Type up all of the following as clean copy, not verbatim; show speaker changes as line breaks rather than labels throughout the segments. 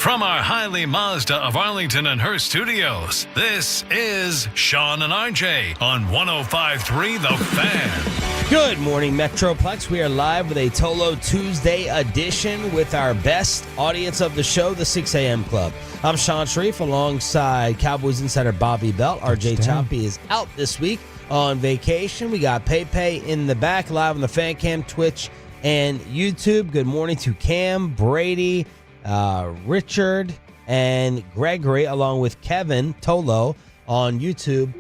From our Highly Mazda of Arlington and Hearst studios, this is Sean and RJ on 105.3 The Fan.
Good morning, Metroplex. We are live with a Tolo Tuesday edition with our best audience of the show, the 6 a.m. Club. I'm Sean Sharif alongside Cowboys insider Bobby Belt. RJ Choppy is out this week on vacation. We got Pepe in the back, live on the Fan Cam, Twitch, and YouTube. Good morning to Cam, Brady, Richard, and Gregory, along with Kevin Tolo on YouTube.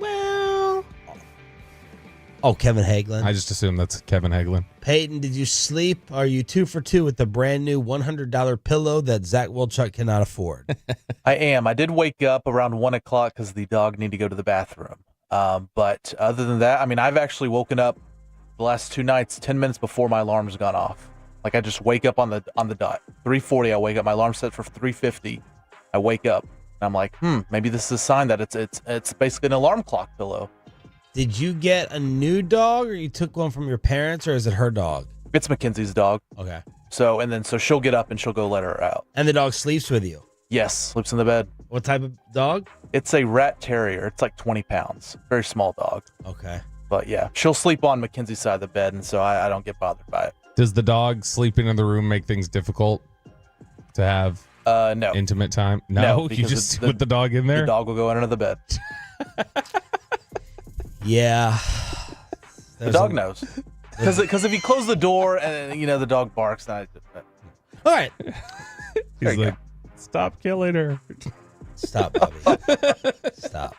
Kevin Hagelin.
I just assume that's Kevin Hagelin.
Peyton, did you sleep? Are you 2 for 2 with the brand new $100 pillow that Zach Wilczuk cannot afford?
I am. I did wake up around 1 o'clock because the dog needed to go to the bathroom. But other than that, I mean, I've actually woken up the last 2 nights 10 minutes before my alarm's gone off. Like, I just wake up on the dot. 3:40, I wake up. My alarm's set for 3:50. I wake up. And I'm like, maybe this is a sign that it's basically an alarm clock pillow.
Did you get a new dog, or you took one from your parents, or is it her dog?
It's Mackenzie's dog.
Okay.
So she'll get up and she'll go let her out.
And the dog sleeps with you?
Yes, sleeps in the bed.
What type of dog?
It's a rat terrier. It's like 20 pounds. Very small dog.
Okay.
But yeah, she'll sleep on Mackenzie's side of the bed, and so I don't get bothered by it.
Does the dog sleeping in the room make things difficult to have
no
intimate time? No, you just put the dog in there?
The dog will go under the bed.
Yeah.
The dog knows. Because if you close the door and, the dog barks, then
all right.
He's like, stop killing her.
Stop, Bobby. Stop.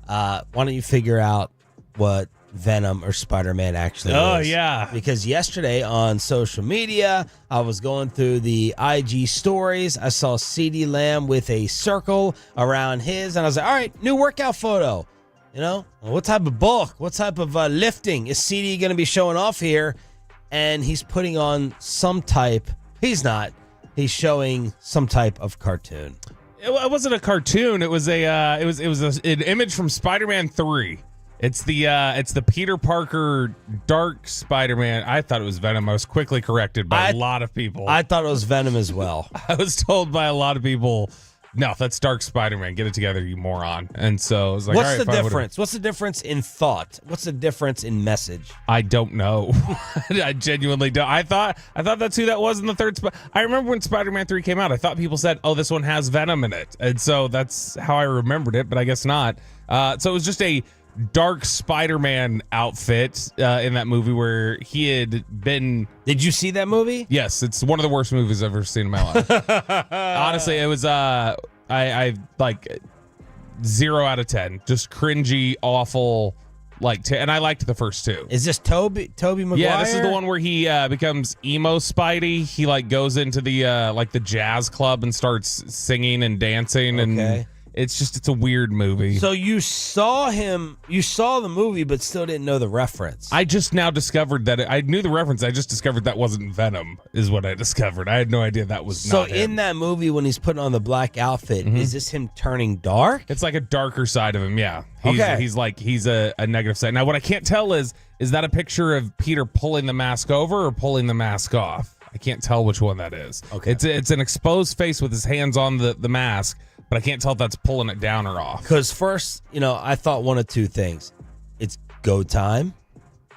Why don't you figure out what Venom or Spider-Man actually is?
Oh, yeah.
Because yesterday on social media, I was going through the IG stories. I saw CeeDee Lamb with a circle around his, and I was like, all right, new workout photo. What type of bulk, what type of lifting is CeeDee going to be showing off here? And he's putting on he's showing some type of cartoon.
It wasn't a cartoon. It was an image from Spider-Man 3. It's the Peter Parker dark Spider-Man. I thought it was Venom. I was quickly corrected by a lot of people.
I thought it was Venom as well.
I was told by a lot of people, no, that's dark Spider-Man. Get it together, you moron. And so I was like,
what's the difference? What's the difference in thought? What's the difference in message?
I don't know. I genuinely don't. I thought that's who that was in the third spot. I remember when Spider-Man 3 came out, I thought people said, oh, this one has Venom in it. And so that's how I remembered it, but I guess not. So it was just a dark Spider-Man outfit in that movie where he had been.
Did you see that movie?
Yes, it's one of the worst movies I've ever seen in my life. Honestly, it was I like 0 out of 10, just cringy, awful. And I liked the first two.
Is this Tobey Maguire?
Yeah, this is the one where he becomes emo Spidey. He goes into the the jazz club and starts singing and dancing.
Okay.
And it's a weird movie.
So you saw the movie, but still didn't know the reference.
I just now discovered that I knew the reference. I just discovered that wasn't Venom is what I discovered. I had no idea that was not him.
So in that movie, when he's putting on the black outfit, is this him turning dark?
It's like a darker side of him, yeah. He's a negative side. Now, what I can't tell is that a picture of Peter pulling the mask over or pulling the mask off? I can't tell which one that is. Okay. It's an exposed face with his hands on the mask, but I can't tell if that's pulling it down or off.
Because first, I thought one of two things. It's go time.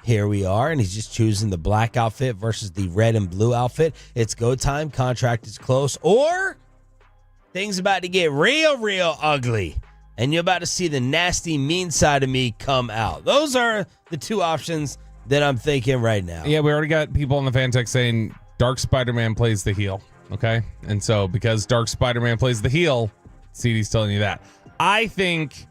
Here we are, and he's just choosing the black outfit versus the red and blue outfit. It's go time. Contract is close. Or things about to get real, real ugly, and you're about to see the nasty, mean side of me come out. Those are the two options that I'm thinking right now.
Yeah, we already got people on the fan text saying Dark Spider-Man plays the heel, okay? And so because Dark Spider-Man plays the heel, CD's telling you that. I think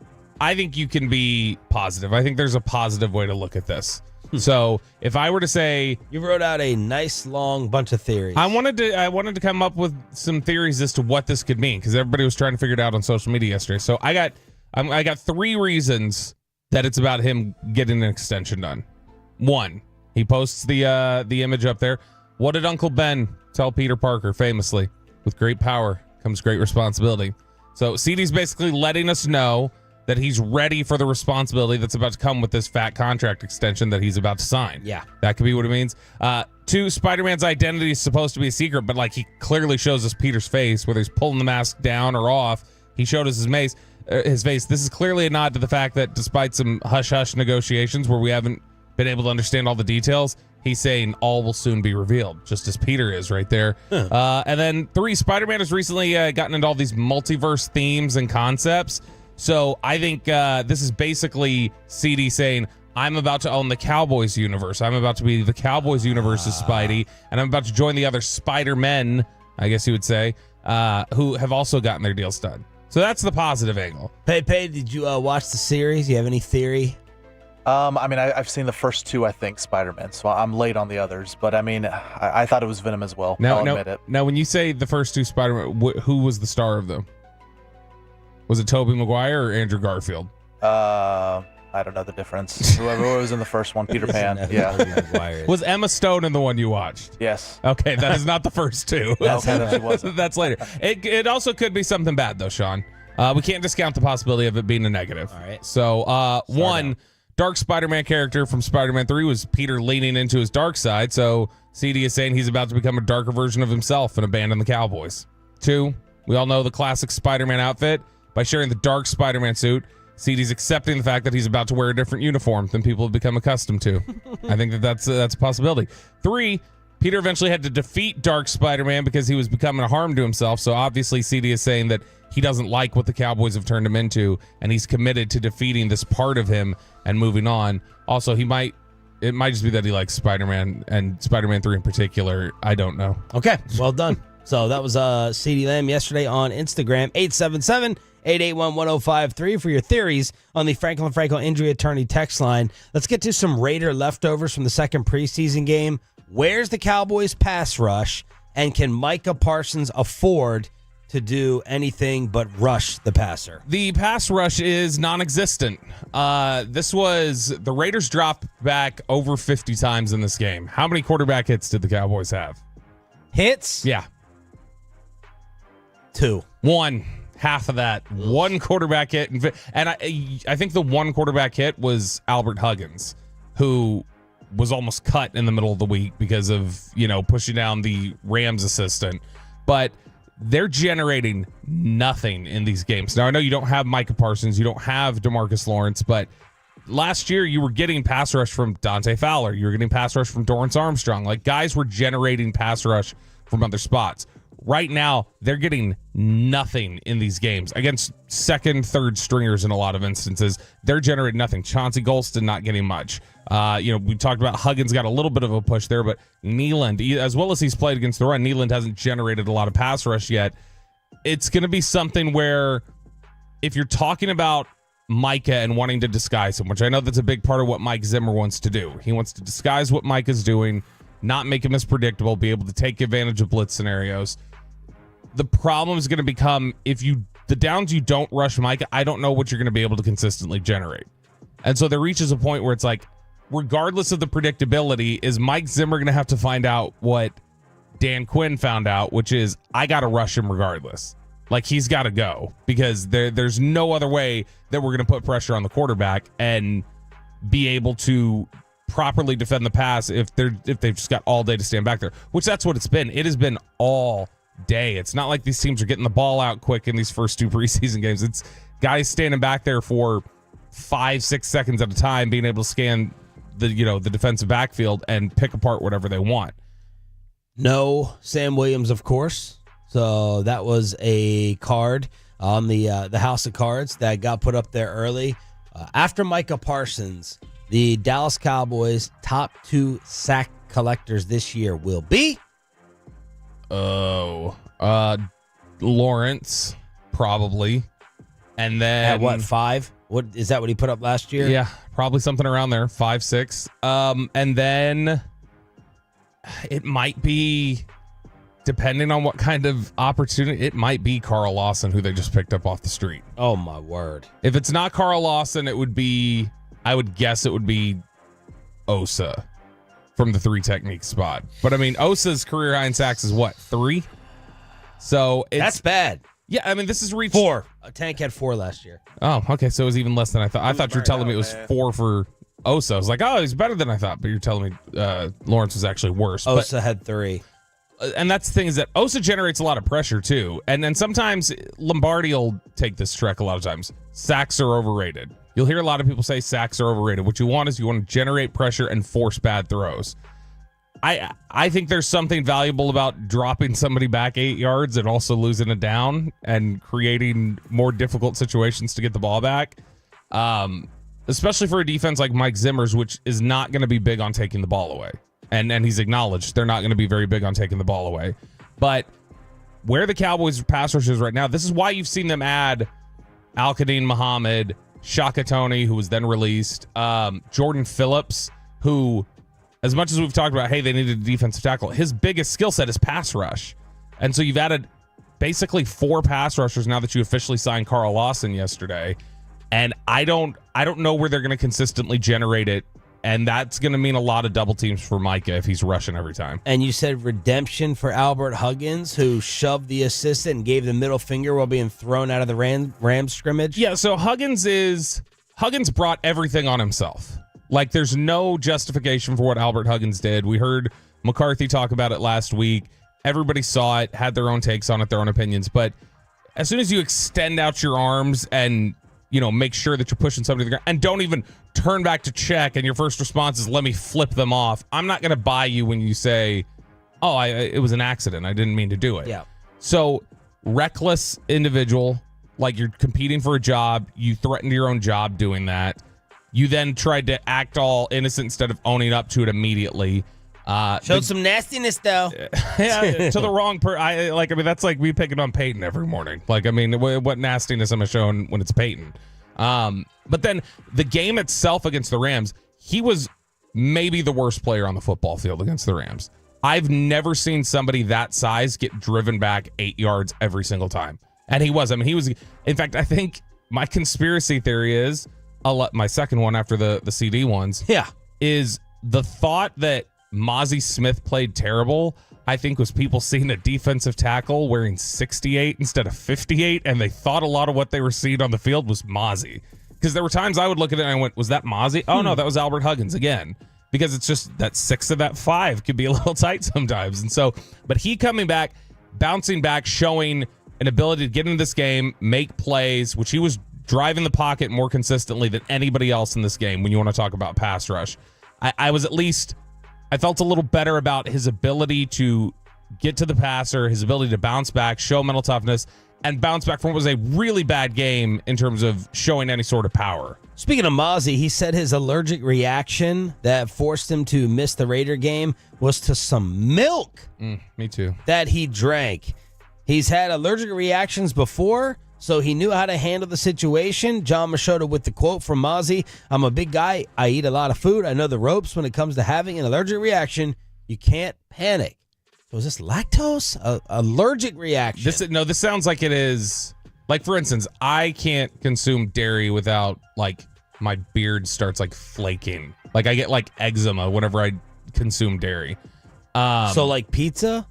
you can be positive. I think there's a positive way to look at this. So if I were to say,
you wrote out a nice long bunch of theories.
I wanted to come up with some theories as to what this could mean because everybody was trying to figure it out on social media yesterday. So I got 3 reasons that it's about him getting an extension done. 1, he posts the image up there. What did Uncle Ben tell Peter Parker famously? With great power comes great responsibility. So CD's basically letting us know that he's ready for the responsibility that's about to come with this fat contract extension that he's about to sign.
Yeah.
That could be what it means. 2, Spider-Man's identity is supposed to be a secret, but like he clearly shows us Peter's face, whether he's pulling the mask down or off. He showed us his face. This is clearly a nod to the fact that despite some hush-hush negotiations where we haven't been able to understand all the details, he's saying all will soon be revealed, just as Peter is right there. And then 3, Spider-Man has recently gotten into all these multiverse themes and concepts. So I think this is basically CD saying, I'm about to own the Cowboys universe. I'm about to be the Cowboys universe's Spidey, and I'm about to join the other Spider-Men, I guess you would say, who have also gotten their deals done. So that's the positive angle.
Pei, did you watch the series? You have any theory?
I mean, I've seen the first 2, I think, Spider-Man, so I'm late on the others. But I mean, I thought it was Venom as well. I'll admit it.
Now, when you say the first 2 Spider-Man, who was the star of them? Was it Tobey Maguire or Andrew Garfield?
I don't know the difference. Whoever was in the first one, Peter Pan. Yeah.
Was Emma Stone in the one you watched?
Yes.
Okay, that is not the first 2. That's later. It also could be something bad though, Sean. We can't discount the possibility of it being a negative.
All right.
So, one dark Spider-Man character from Spider-Man 3 was Peter leaning into his dark side. So CD is saying he's about to become a darker version of himself and abandon the Cowboys. 2, we all know the classic Spider-Man outfit. By sharing the dark Spider-Man suit, CD's accepting the fact that he's about to wear a different uniform than people have become accustomed to. I think that's a possibility. 3, Peter eventually had to defeat Dark Spider-Man because he was becoming a harm to himself. So obviously CD is saying that he doesn't like what the Cowboys have turned him into, and he's committed to defeating this part of him and moving on. Also, it might just be that he likes Spider-Man and Spider-Man 3 in particular. I don't know.
Okay, well done. So that was CD Lamb yesterday on Instagram, 877-881-1053 for your theories on the Franklin Franco injury attorney text line. Let's get to some Raider leftovers from the second preseason game. Where's the Cowboys pass rush, and can Micah Parsons afford to do anything but rush the passer?
The pass rush is non-existent. The Raiders dropped back over 50 times in this game. How many quarterback hits did the Cowboys have?
Hits?
Yeah.
2.
1. Half of that. 1 quarterback hit. And I think the 1 quarterback hit was Albert Huggins, who was almost cut in the middle of the week because of, pushing down the Rams assistant. But they're generating nothing in these games. Now, I know you don't have Micah Parsons, you don't have DeMarcus Lawrence, but last year you were getting pass rush from Dante Fowler. You were getting pass rush from Dorrance Armstrong. Like, guys were generating pass rush from other spots. Right now, they're getting nothing in these games against second, third stringers in a lot of instances. They're generating nothing. Chauncey Golston not getting much. We talked about Huggins got a little bit of a push there, but Nealand, as well as he's played against the run, Nealand hasn't generated a lot of pass rush yet. It's going to be something where if you're talking about Micah and wanting to disguise him, which I know that's a big part of what Mike Zimmer wants to do. He wants to disguise what Mike is doing, not make him as predictable, be able to take advantage of blitz scenarios. The problem is going to become the downs you don't rush Micah, I don't know what you're going to be able to consistently generate. And so there reaches a point where it's like, regardless of the predictability, is Mike Zimmer going to have to find out what Dan Quinn found out, which is I got to rush him regardless. Like, he's got to go because there's no other way that we're going to put pressure on the quarterback and be able to properly defend the pass if they've just got all day to stand back there, which that's what it's been. It has been all day. It's not like these teams are getting the ball out quick in these first 2 preseason games. It's guys standing back there for 5-6 seconds at a time, being able to scan the defensive backfield and pick apart whatever they want.
No Sam Williams, of course. So that was a card on the House of Cards that got put up there early. After Micah Parsons, the Dallas Cowboys' top 2 sack collectors this year will be?
Lawrence, probably. And then
at what, 5? What is that? What he put up last year?
Yeah, probably something around there, 5, 6. And then it might be, depending on what kind of opportunity, it might be Carl Lawson, who they just picked up off the street.
Oh my word!
If it's not Carl Lawson, I would guess it would be Osa from the 3 technique spot. But I mean, Osa's career high in sacks is what, 3? So
that's bad.
Yeah, I mean, this is reached
4. Tank had 4 last year.
Oh, okay, so it was even less than I thought. I thought you were telling me it was 4 for Osa. I was like, oh, he's better than I thought, but you're telling me Lawrence was actually worse.
Osa had 3.
And that's the thing, is that Osa generates a lot of pressure too. And then sometimes Lombardi will take this trek a lot of times. Sacks are overrated. You'll hear a lot of people say sacks are overrated. What you want is you want to generate pressure and force bad throws. I think there's something valuable about dropping somebody back 8 yards and also losing it down and creating more difficult situations to get the ball back. Especially for a defense like Mike Zimmer's, which is not going to be big on taking the ball away. And he's acknowledged they're not going to be very big on taking the ball away. But where the Cowboys pass rush is right now, this is why you've seen them add Al-Qadim Muhammad, Shaka Toney, who was then released, Jordan Phillips, who, as much as we've talked about, hey, they needed a defensive tackle, his biggest skill set is pass rush. And so you've added basically 4 pass rushers now that you officially signed Carl Lawson yesterday. And I don't know where they're going to consistently generate it. And that's going to mean a lot of double teams for Micah if he's rushing every time.
And you said redemption for Albert Huggins, who shoved the assistant and gave the middle finger while being thrown out of the Rams scrimmage?
Yeah, so Huggins brought everything on himself. Like, there's no justification for what Albert Huggins did. We heard McCarthy talk about it last week. Everybody saw it, had their own takes on it, their own opinions. But as soon as you extend out your arms and, make sure that you're pushing somebody to the ground and don't even turn back to check, and your first response is, let me flip them off. I'm not going to buy you when you say, oh, it was an accident. I didn't mean to do it.
Yeah.
So reckless individual, like you're competing for a job. You threatened your own job doing that. You then tried to act all innocent instead of owning up to it immediately.
Showed some nastiness, though.
Yeah, to the wrong person. That's like me picking on Peyton every morning. What nastiness am I showing when it's Peyton? But then the game itself against the Rams, he was maybe the worst player on the football field against the Rams. I've never seen somebody that size get driven back 8 yards every single time. And he was. In fact, I think my conspiracy theory is, my second one after the CD ones, is the thought that Mozzie Smith played terrible, I think, was people seeing a defensive tackle wearing 68 instead of 58, and they thought a lot of what they were seeing on the field was Mozzie. Because there were times I would look at it and I went, was that Mozzie? Oh, no, that was Albert Huggins again. Because it's just that 6 of that 5 could be a little tight sometimes. And so, but he coming back, bouncing back, showing an ability to get into this game, make plays, which he was driving the pocket more consistently than anybody else in this game when you want to talk about pass rush. I felt a little better about his ability to get to the passer, his ability to bounce back, show mental toughness, and bounce back from what was a really bad game in terms of showing any sort of power.
Speaking of Mozzie, he said his allergic reaction that forced him to miss the Raider game was to some milk.
Me too.
That he drank. He's had allergic reactions before, so he knew how to handle the situation. John Machota with the quote from Mozzie: "I'm a big guy. I eat a lot of food. I know the ropes when it comes to having an allergic reaction. You can't panic." So is this lactose? Allergic reaction?
This sounds like it is. Like, for instance, I can't consume dairy without, my beard starts, flaking. I get, eczema whenever I consume dairy.
So, pizza?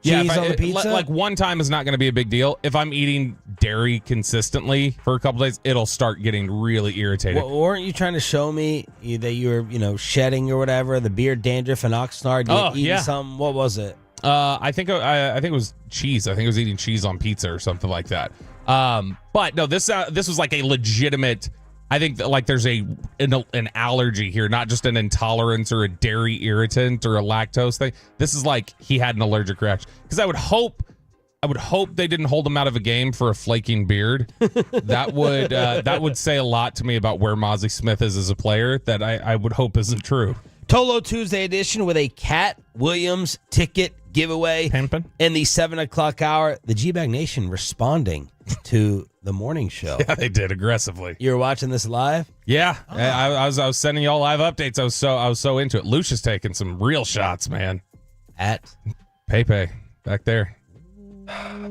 Cheese on the pizza?
One time is not going to be a big deal. If I'm eating dairy consistently for a couple days, it'll start getting really irritating.
Well, weren't you trying to show me that you were, shedding or whatever, the beard dandruff and Oxnard? Eating something? What was it?
I think it was cheese. I think I was eating cheese on pizza or something like that. But no, this was a legitimate. I think that there's an allergy here, not just an intolerance or a dairy irritant or a lactose thing. This is he had an allergic reaction. Because I would hope they didn't hold him out of a game for a flaking beard. That would say a lot to me about where Mozzie Smith is as a player. That I would hope isn't true.
Tolo Tuesday edition with a Cat Williams ticket giveaway.
Pimpin'.
In the 7 o'clock hour. The GBag Nation responding to the morning show.
Yeah, they did aggressively.
You were watching this live?
Yeah, I was sending y'all live updates. I was so into it. Lucia's taking some real shots, man.
At
Pepe back there.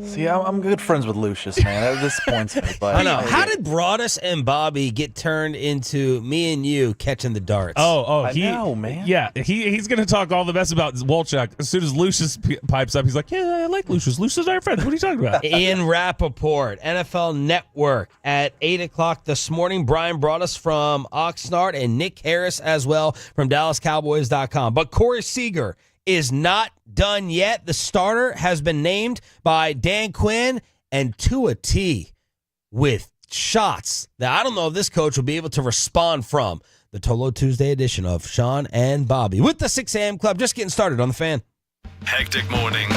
See, I'm good friends with Lucius, man. That disappoints me. But
I know. How did Broadus and Bobby get turned into me and you catching the darts?
I know, man.
Yeah, he's going to talk all the best about Wolchuk. As soon as Lucius pipes up, he's like, yeah, I like Lucius. Lucius is our friend. What are you talking about?
Ian Rappaport, NFL Network at 8 o'clock this morning. Brian Broadus from Oxnard and Nick Harris as well from DallasCowboys.com. But Corey Seager is not done yet. The starter has been named by Dan Quinn and to a T with shots that I don't know if this coach will be able to respond from. The Tolo Tuesday edition of Sean and Bobby with the 6 a.m. Club. Just getting started on the Fan.
Hectic morning.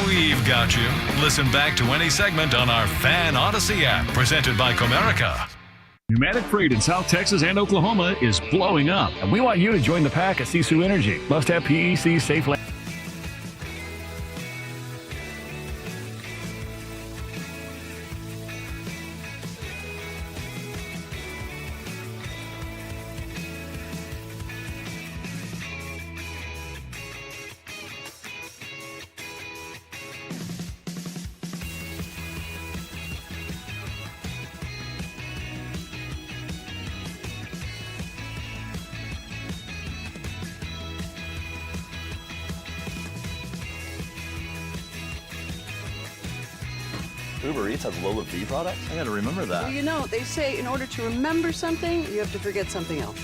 We've got you. Listen back to any segment on our Fan Odyssey app, presented by Comerica.
Pneumatic freight in South Texas and Oklahoma is blowing up, and we want you to join the pack at Sisu Energy. Must have PEC safe land.
Uber Eats has Lola V products? I gotta remember that.
Well, you know, they say in order to remember something, you have to forget something else.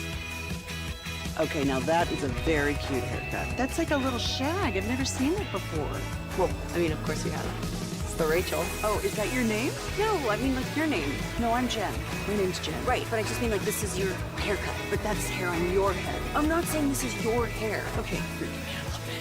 Okay, now that is a very cute haircut. That's like a little shag. I've never seen that before. Well, I mean, of course you haven't. It's the Rachel. Oh, is that your name? No, I mean like your name. No, I'm Jen. My name's Jen. Right, but I just mean like this is your haircut. But that's hair on your head. I'm not saying this is your hair. Okay, freak me out a little bit.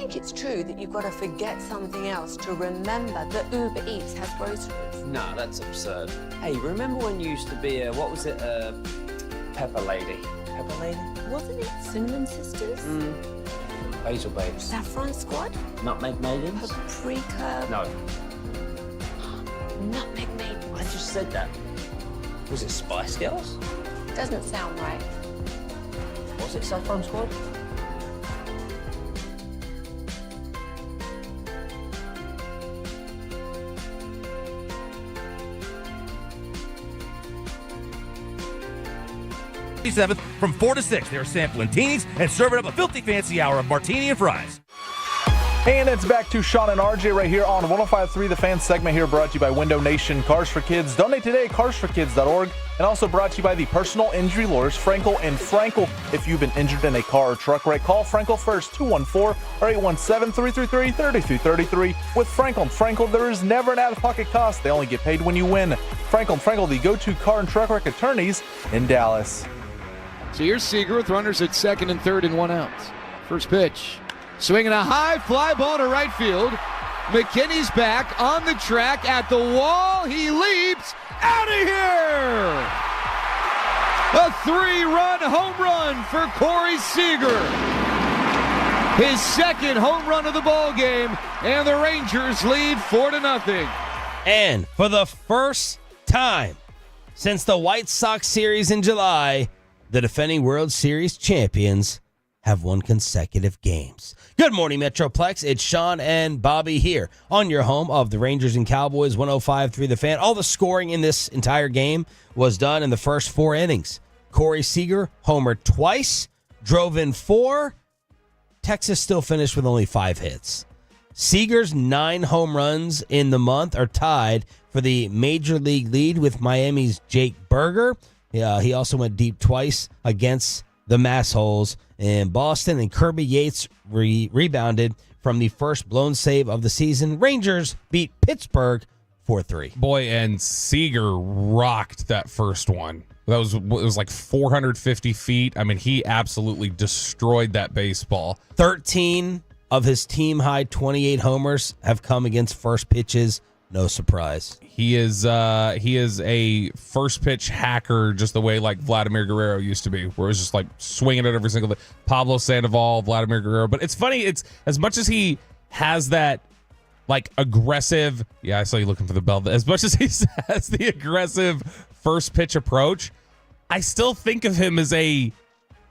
think it's true that you've got to forget something else to remember that Uber Eats has groceries?
No, that's absurd. Hey, remember when you used to be Pepper Lady? Pepper Lady?
Wasn't it Cinnamon Sisters?
Basil Babes.
Saffron Squad?
Nutmeg Maidens?
Paprika?
No,
Nutmeg Maidens.
I just said that. Was it Spice Girls?
Doesn't sound right.
Was it Saffron Squad?
From 4 to 6, they're sampling teenies and serving up a filthy fancy hour of martini and fries.
And it's back to Sean and RJ right here on 105.3 The Fan segment here, brought to you by Window Nation Cars for Kids. Donate today at carsforkids.org. And also brought to you by the personal injury lawyers, Frankel and Frankel. If you've been injured in a car or truck wreck, call Frankel first, 214 or 817-333-3233. With Frankel and Frankel, there is never an out-of-pocket cost. They only get paid when you win. Frankel and Frankel, the go-to car and truck wreck attorneys in Dallas.
So here's Seager with runners at second and third and 1 out. First pitch. Swinging a high fly ball to right field. McKinney's back on the track at the wall. He leaps out of here. A 3-run home run for Corey Seager. His second home run of the ball game, and the Rangers lead 4-0.
And for the first time since the White Sox series in July, the defending World Series champions have won consecutive games. Good morning, Metroplex. It's Sean and Bobby here on your home of the Rangers and Cowboys, 105.3 The Fan. All the scoring in this entire game was done in the first 4 innings. Corey Seager homered twice, drove in 4. Texas still finished with only 5 hits. Seager's 9 home runs in the month are tied for the Major League lead with Miami's Jake Berger. He also went deep twice against the Massholes in Boston, and Kirby Yates rebounded from the first blown save of the season. Rangers beat Pittsburgh 4-3.
Boy, and Seager rocked that first one. It was like 450 feet. I mean, he absolutely destroyed that baseball.
13 of his team-high 28 homers have come against first pitches. No surprise.
He is a first pitch hacker, just the way like Vladimir Guerrero used to be, where it was just like swinging it every single day. Pablo Sandoval, Vladimir Guerrero. But it's funny, it's as much as he has that like aggressive, I saw you looking for the bell. As much as he has the aggressive first pitch approach, I still think of him as a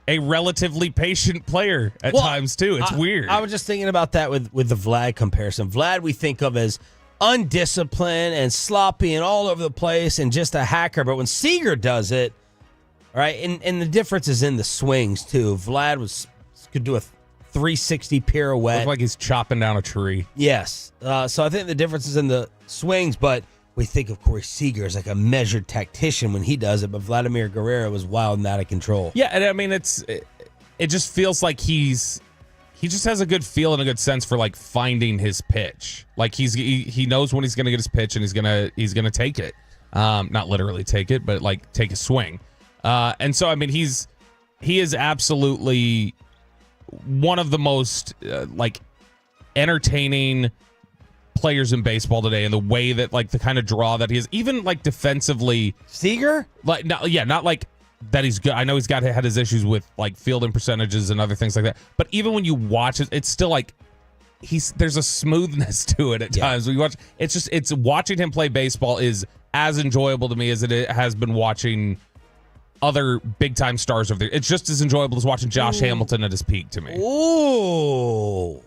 relatively patient player at times too. It's weird.
I was just thinking about that with the Vlad comparison. Vlad we think of as undisciplined and sloppy and all over the place and just a hacker. But when Seager does it, right, and the difference is in the swings too. Vlad could do a 360 pirouette.
Looks like he's chopping down a tree.
Yes. So I think the difference is in the swings, but we think of Corey Seager as like a measured tactician when he does it, but Vladimir Guerrero was wild and out of control.
Yeah, and I mean it just feels like he just has a good feel and a good sense for like finding his pitch. Like he knows when he's going to get his pitch and he's going to take it. Not literally take it, but like take a swing. And so I mean he is absolutely one of the most like entertaining players in baseball today, and the way that like the kind of draw that he is, even like defensively.
Seager?
Like not like that he's good. I know he's had his issues with like fielding percentages and other things like that. But even when you watch it, it's still like there's a smoothness to it at times. When you watch, it's watching him play baseball is as enjoyable to me as it has been watching other big time stars over there. It's just as enjoyable as watching Josh Hamilton at his peak to me.
Ooh.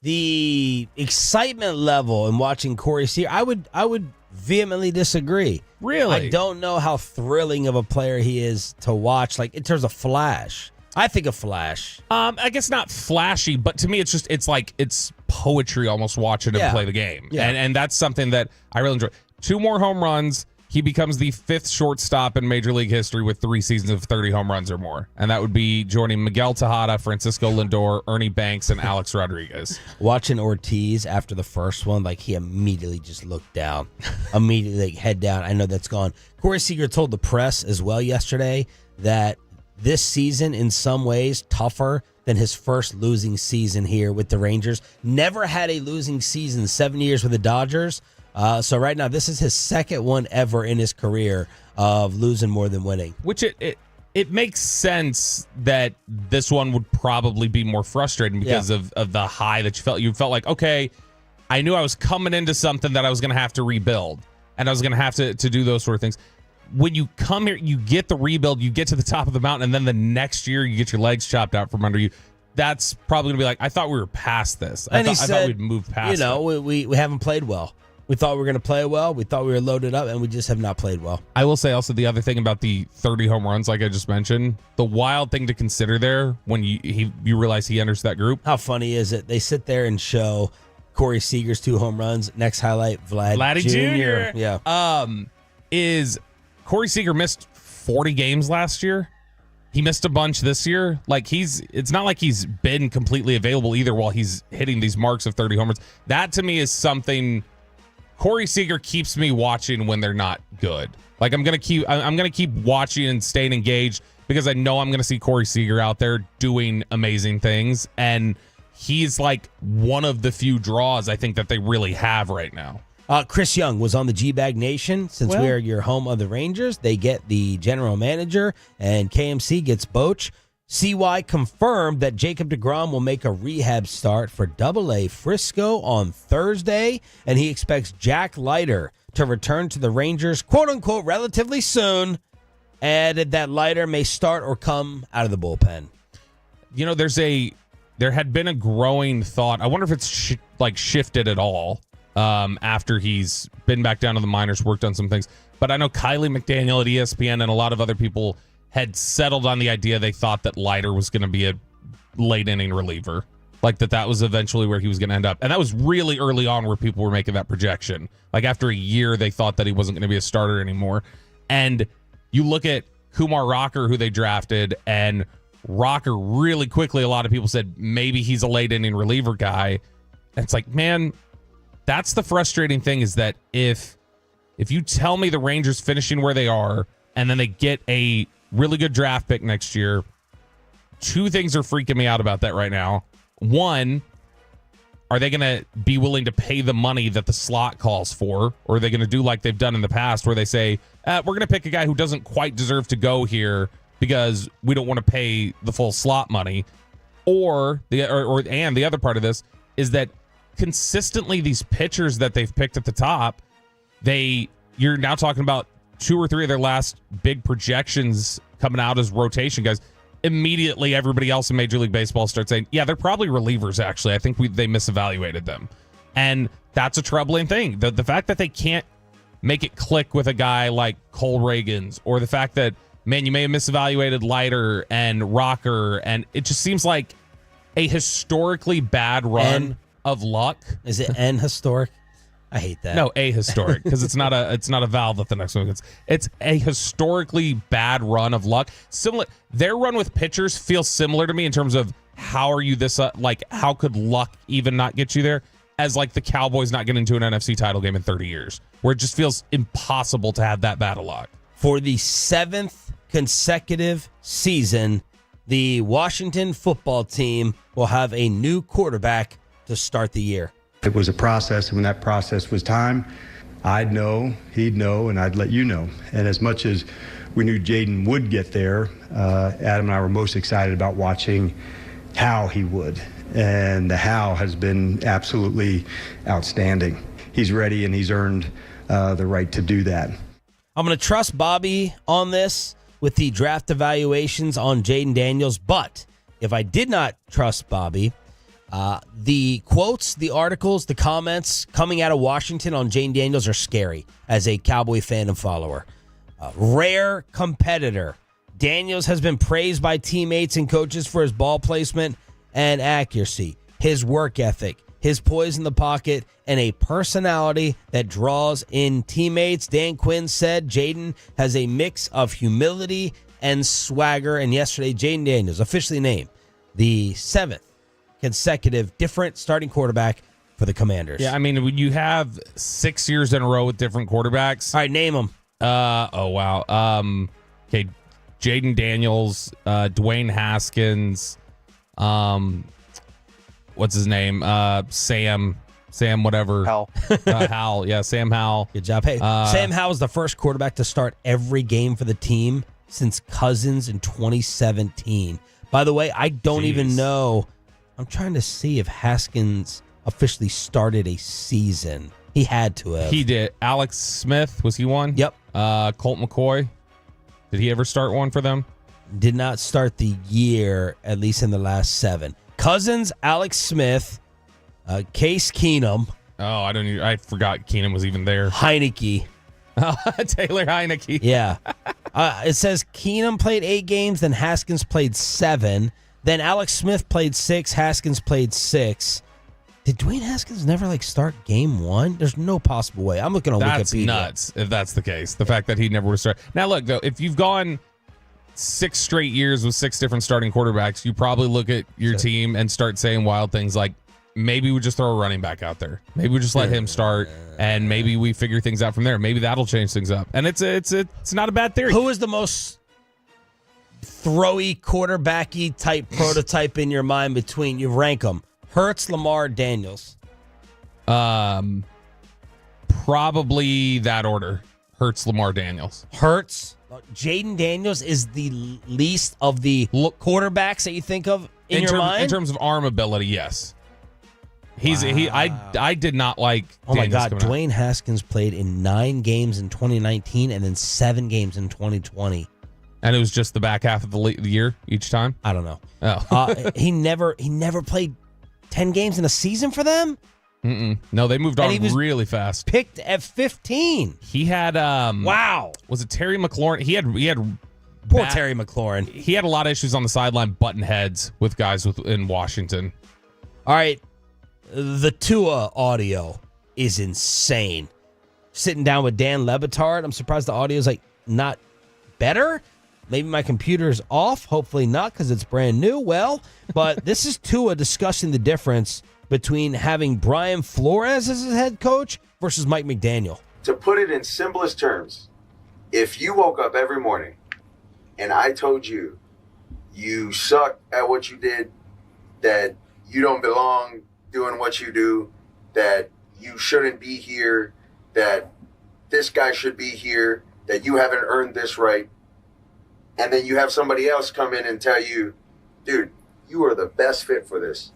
The excitement level in watching Corey Seager, I would vehemently disagree.
Really?
I don't know how thrilling of a player he is to watch. Like in terms of flash, I think of flash.
I guess not flashy, but to me, it's poetry almost watching him play the game.
Yeah.
And that's something that I really enjoy. 2 more home runs. He becomes the 5th shortstop in Major League history with 3 seasons of 30 home runs or more. And that would be joining Miguel Tejada, Francisco Lindor, Ernie Banks, and Alex Rodriguez.
Watching Ortiz after the first one, like he immediately just looked down. Immediately, like, head down. I know that's gone. Corey Seager told the press as well yesterday that this season in some ways tougher than his first losing season here with the Rangers. Never had a losing season 7 years with the Dodgers. So right now, this is his second one ever in his career of losing more than winning.
Which it makes sense that this one would probably be more frustrating because of the high that you felt. You felt like, okay, I knew I was coming into something that I was going to have to rebuild, and I was going to have to do those sort of things. When you come here, you get the rebuild, you get to the top of the mountain, and then the next year you get your legs chopped out from under you. That's probably going to be like, I thought we were past this. I thought we'd moved past it.
We haven't played well. We thought we were going to play well. We thought we were loaded up, and we just have not played well.
I will say also the other thing about the 30 home runs, like I just mentioned, the wild thing to consider there when you realize he enters that group.
How funny is it? They sit there and show Corey Seager's 2 home runs. Next highlight, Vladdy Jr.
Yeah. Is Corey Seager missed 40 games last year? He missed a bunch this year. It's not like he's been completely available either while he's hitting these marks of 30 homers. That to me is something. Corey Seager keeps me watching when they're not good. Like I'm gonna keep watching and staying engaged because I know I'm gonna see Corey Seager out there doing amazing things, and he's like one of the few draws I think that they really have right now.
Chris Young was on the GBag Nation. Since we are your home of the Rangers, they get the general manager, and KMC gets Boch. CY confirmed that Jacob deGrom will make a rehab start for AA Frisco on Thursday, and he expects Jack Leiter to return to the Rangers, quote-unquote, relatively soon, added that Leiter may start or come out of the bullpen.
You know, there had been a growing thought. I wonder if it's shifted at all after he's been back down to the minors, worked on some things. But I know Kylie McDaniel at ESPN and a lot of other people had settled on the idea they thought that Leiter was going to be a late inning reliever, like that was eventually where he was going to end up. And that was really early on where people were making that projection. Like after a year, they thought that he wasn't going to be a starter anymore. And you look at Kumar Rocker, who they drafted, and Rocker really quickly, a lot of people said maybe he's a late inning reliever guy. And it's like, man, that's the frustrating thing is that if you tell me the Rangers finishing where they are and then they get a really good draft pick next year, 2 things are freaking me out about that right now. One, are they going to be willing to pay the money that the slot calls for? Or are they going to do like they've done in the past where they say, we're going to pick a guy who doesn't quite deserve to go here because we don't want to pay the full slot money? And the other part of this is that consistently these pitchers that they've picked at the top, you're now talking about 2 or 3 of their last big projections coming out as rotation guys. Immediately, everybody else in Major League Baseball starts saying, yeah, they're probably relievers, actually. I think they misevaluated them. And that's a troubling thing. The fact that they can't make it click with a guy like Cole Reagans, or the fact that, man, you may have misevaluated Leiter and Rocker, and it just seems like a historically bad run of luck.
Is it N historic? I hate that.
No, ahistoric, because it's not a vowel that the next one gets. It's a historically bad run of luck. Similar, their run with pitchers feels similar to me in terms of how are you this how could luck even not get you there? As like the Cowboys not getting into an NFC title game in 30 years, where it just feels impossible to have that bad of luck.
For the 7th consecutive season, the Washington football team will have a new quarterback to start the year.
It was a process, and when that process was time, I'd know, he'd know, and I'd let you know. And as much as we knew Jaden would get there, Adam and I were most excited about watching how he would. And the how has been absolutely outstanding. He's ready, and he's earned the right to do that.
I'm going to trust Bobby on this with the draft evaluations on Jaden Daniels, but if I did not trust Bobby, the quotes, the articles, the comments coming out of Washington on Jaden Daniels are scary as a Cowboy fan and follower. Rare competitor. Daniels has been praised by teammates and coaches for his ball placement and accuracy, his work ethic, his poise in the pocket, and a personality that draws in teammates. Dan Quinn said Jaden has a mix of humility and swagger. And yesterday, Jaden Daniels officially named the 7th consecutive different starting quarterback for the Commanders.
Yeah, I mean, when you have 6 years in a row with different quarterbacks.
All right, name them.
Oh, wow. Okay, Jaden Daniels, Dwayne Haskins, what's his name? Sam whatever.
Howell.
Howell. Yeah, Sam Howell.
Good job. Hey, Sam Howell was the first quarterback to start every game for the team since Cousins in 2017. By the way, I don't even know. I'm trying to see if Haskins officially started a season. He had to have.
He did. Alex Smith, was he one?
Yep.
Colt McCoy. Did he ever start one for them?
Did not start the year, at least in the last 7. Cousins, Alex Smith, Case Keenum.
Oh, I forgot Keenum was even there.
Heineke.
Taylor Heineke.
Yeah. It says Keenum played 8 games, then Haskins played 7. Then Alex Smith played 6, Haskins played 6. Did Dwayne Haskins never start game 1? There's no possible way. I'm looking on
That's
Wikipedia.
nuts if that's the case. The fact that he never would start. Now look though, if you've gone 6 straight years with 6 different starting quarterbacks, you probably look at your team and start saying wild things like, maybe we just throw a running back out there. Maybe we just let him start, and maybe we figure things out from there. Maybe that'll change things up. And it's not a bad theory.
Who is the most throwy, quarterbacky type prototype in your mind between, you rank them, Hurts, Lamar, Daniels?
Probably that order. Hurts, Lamar, Daniels.
Hurts. Jaden Daniels is the least of the quarterbacks that you think of in your mind?
In terms of arm ability, yes. I did not like
Oh my
Daniels
God,
coming out.
Dwayne Haskins played in 9 games in 2019 and then 7 games in 2020.
And it was just the back half of the year each time?
I don't know.
Oh.
He never played 10 games in a season for them?
Mm-mm. No, they moved on really fast.
Picked at 15.
He had
wow.
Was it Terry McLaurin? He had
Poor Terry McLaurin.
He had a lot of issues on the sideline butting heads with guys in Washington.
All right. The Tua audio is insane. Sitting down with Dan Lebitard, I'm surprised the audio is not better. Maybe my computer's off. Hopefully not, because it's brand new. Well, but this is Tua discussing the difference between having Brian Flores as his head coach versus Mike McDaniel.
To put it in simplest terms, if you woke up every morning and I told you you suck at what you did, that you don't belong doing what you do, that you shouldn't be here, that this guy should be here, that you haven't earned this right, and then you have somebody else come in and tell you, dude, you are the best fit for this.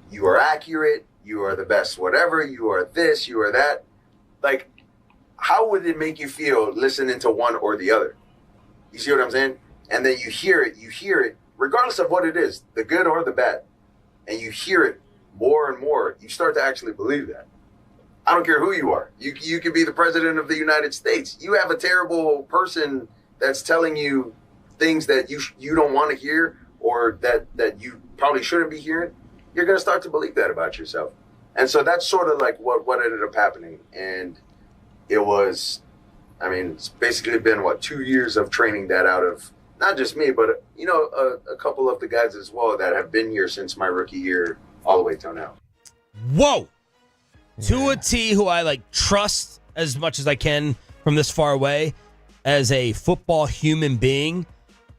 You are accurate, you are the best whatever, you are this, you are that. How would it make you feel listening to one or the other? You see what I'm saying? And then you hear it, regardless of what it is, the good or the bad, and you hear it more and more, you start to actually believe that. I don't care who you are. You could be the president of the United States. You have a terrible person that's telling you things that you don't want to hear, or that you probably shouldn't be hearing. You're going to start to believe that about yourself. And so that's sort of what ended up happening. And it was, it's basically been 2 years of training that out of not just me, but a couple of the guys as well that have been here since my rookie year all the way till now.
Whoa. Tua T, who I trust as much as I can from this far away as a football human being,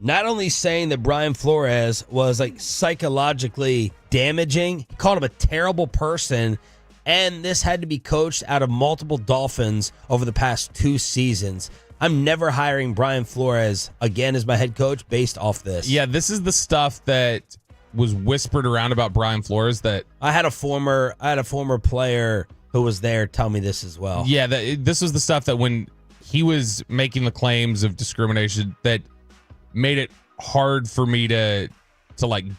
not only saying that Brian Flores was psychologically damaging, he called him a terrible person, and this had to be coached out of multiple Dolphins over the past 2 seasons. I'm never hiring Brian Flores again as my head coach based off this.
Yeah, this is the stuff that was whispered around about Brian Flores that
I had a former player who was there tell me this as well.
Yeah, this was the stuff that when he was making the claims of discrimination that made it hard for me to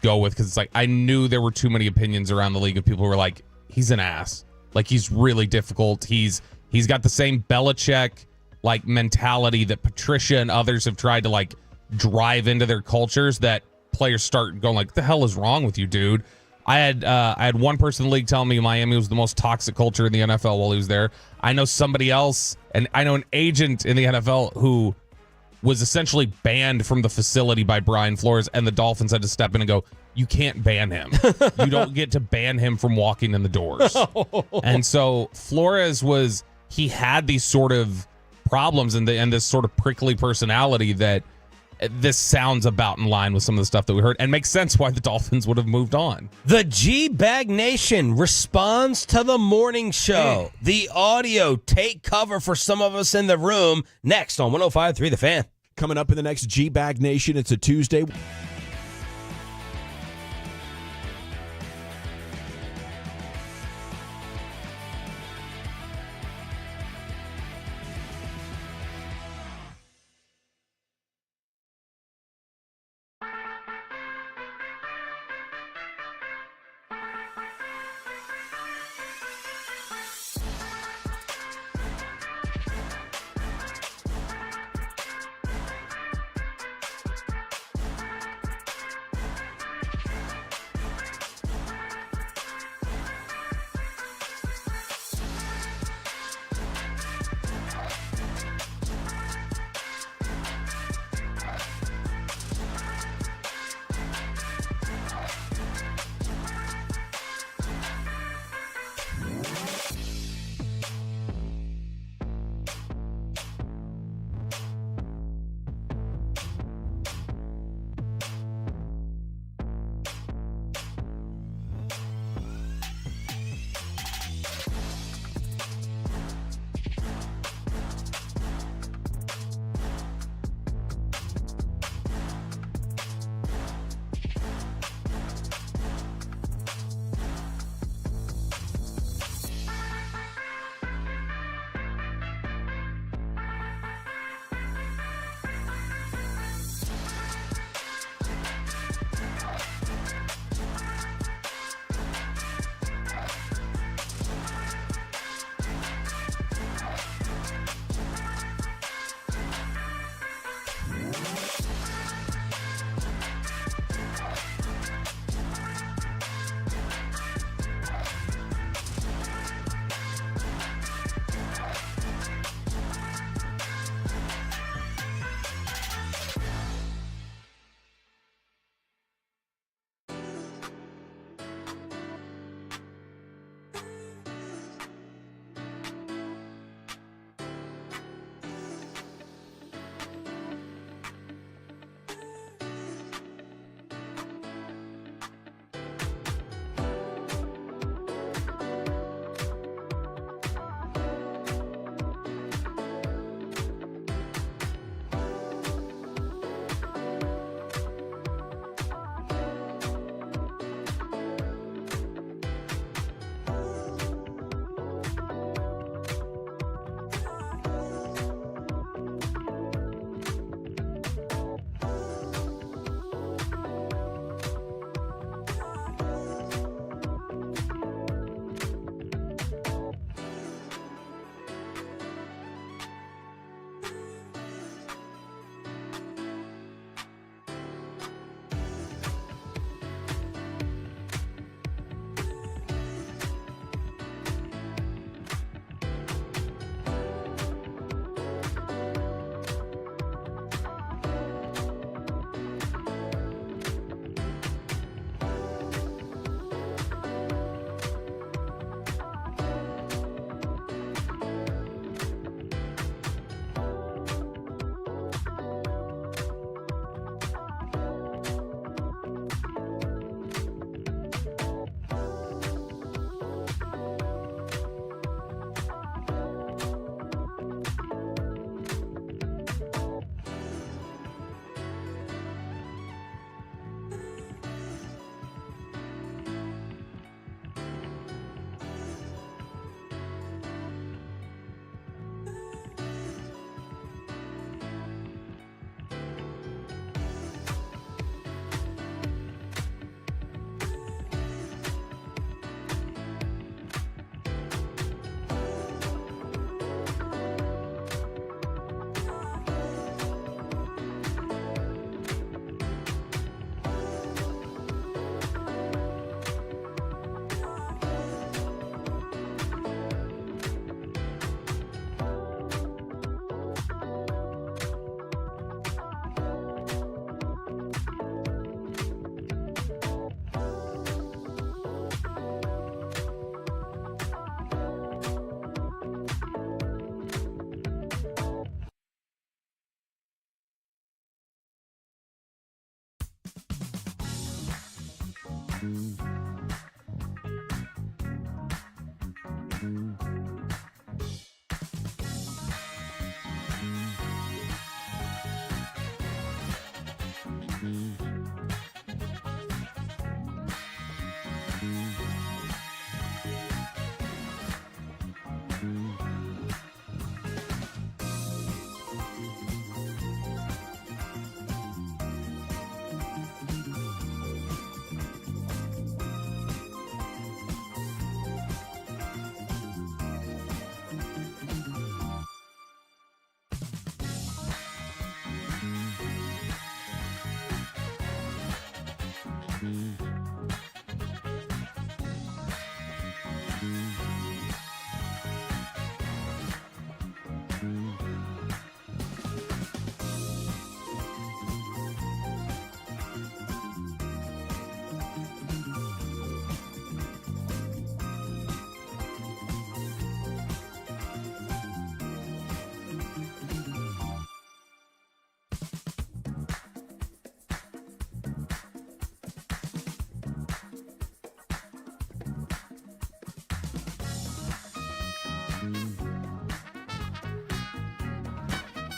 go with, because it's I knew there were too many opinions around the league of people who were he's an ass. He's really difficult. He's got the same Belichick mentality that Patricia and others have tried to drive into their cultures, that players start going the hell is wrong with you, dude? I had one person in the league tell me Miami was the most toxic culture in the NFL while he was there. I know somebody else, and I know an agent in the NFL who was essentially banned from the facility by Brian Flores, and the Dolphins had to step in and go, you can't ban him. You don't get to ban him from walking in the doors. And so Flores he had these sort of problems and this sort of prickly personality that this sounds about in line with some of the stuff that we heard and makes sense why the Dolphins would have moved on.
The GBag Nation responds to the morning show. The audio take cover for some of us in the room. Next on 105.3 The Fan.
Coming up in the next GBag Nation, it's a Tuesday.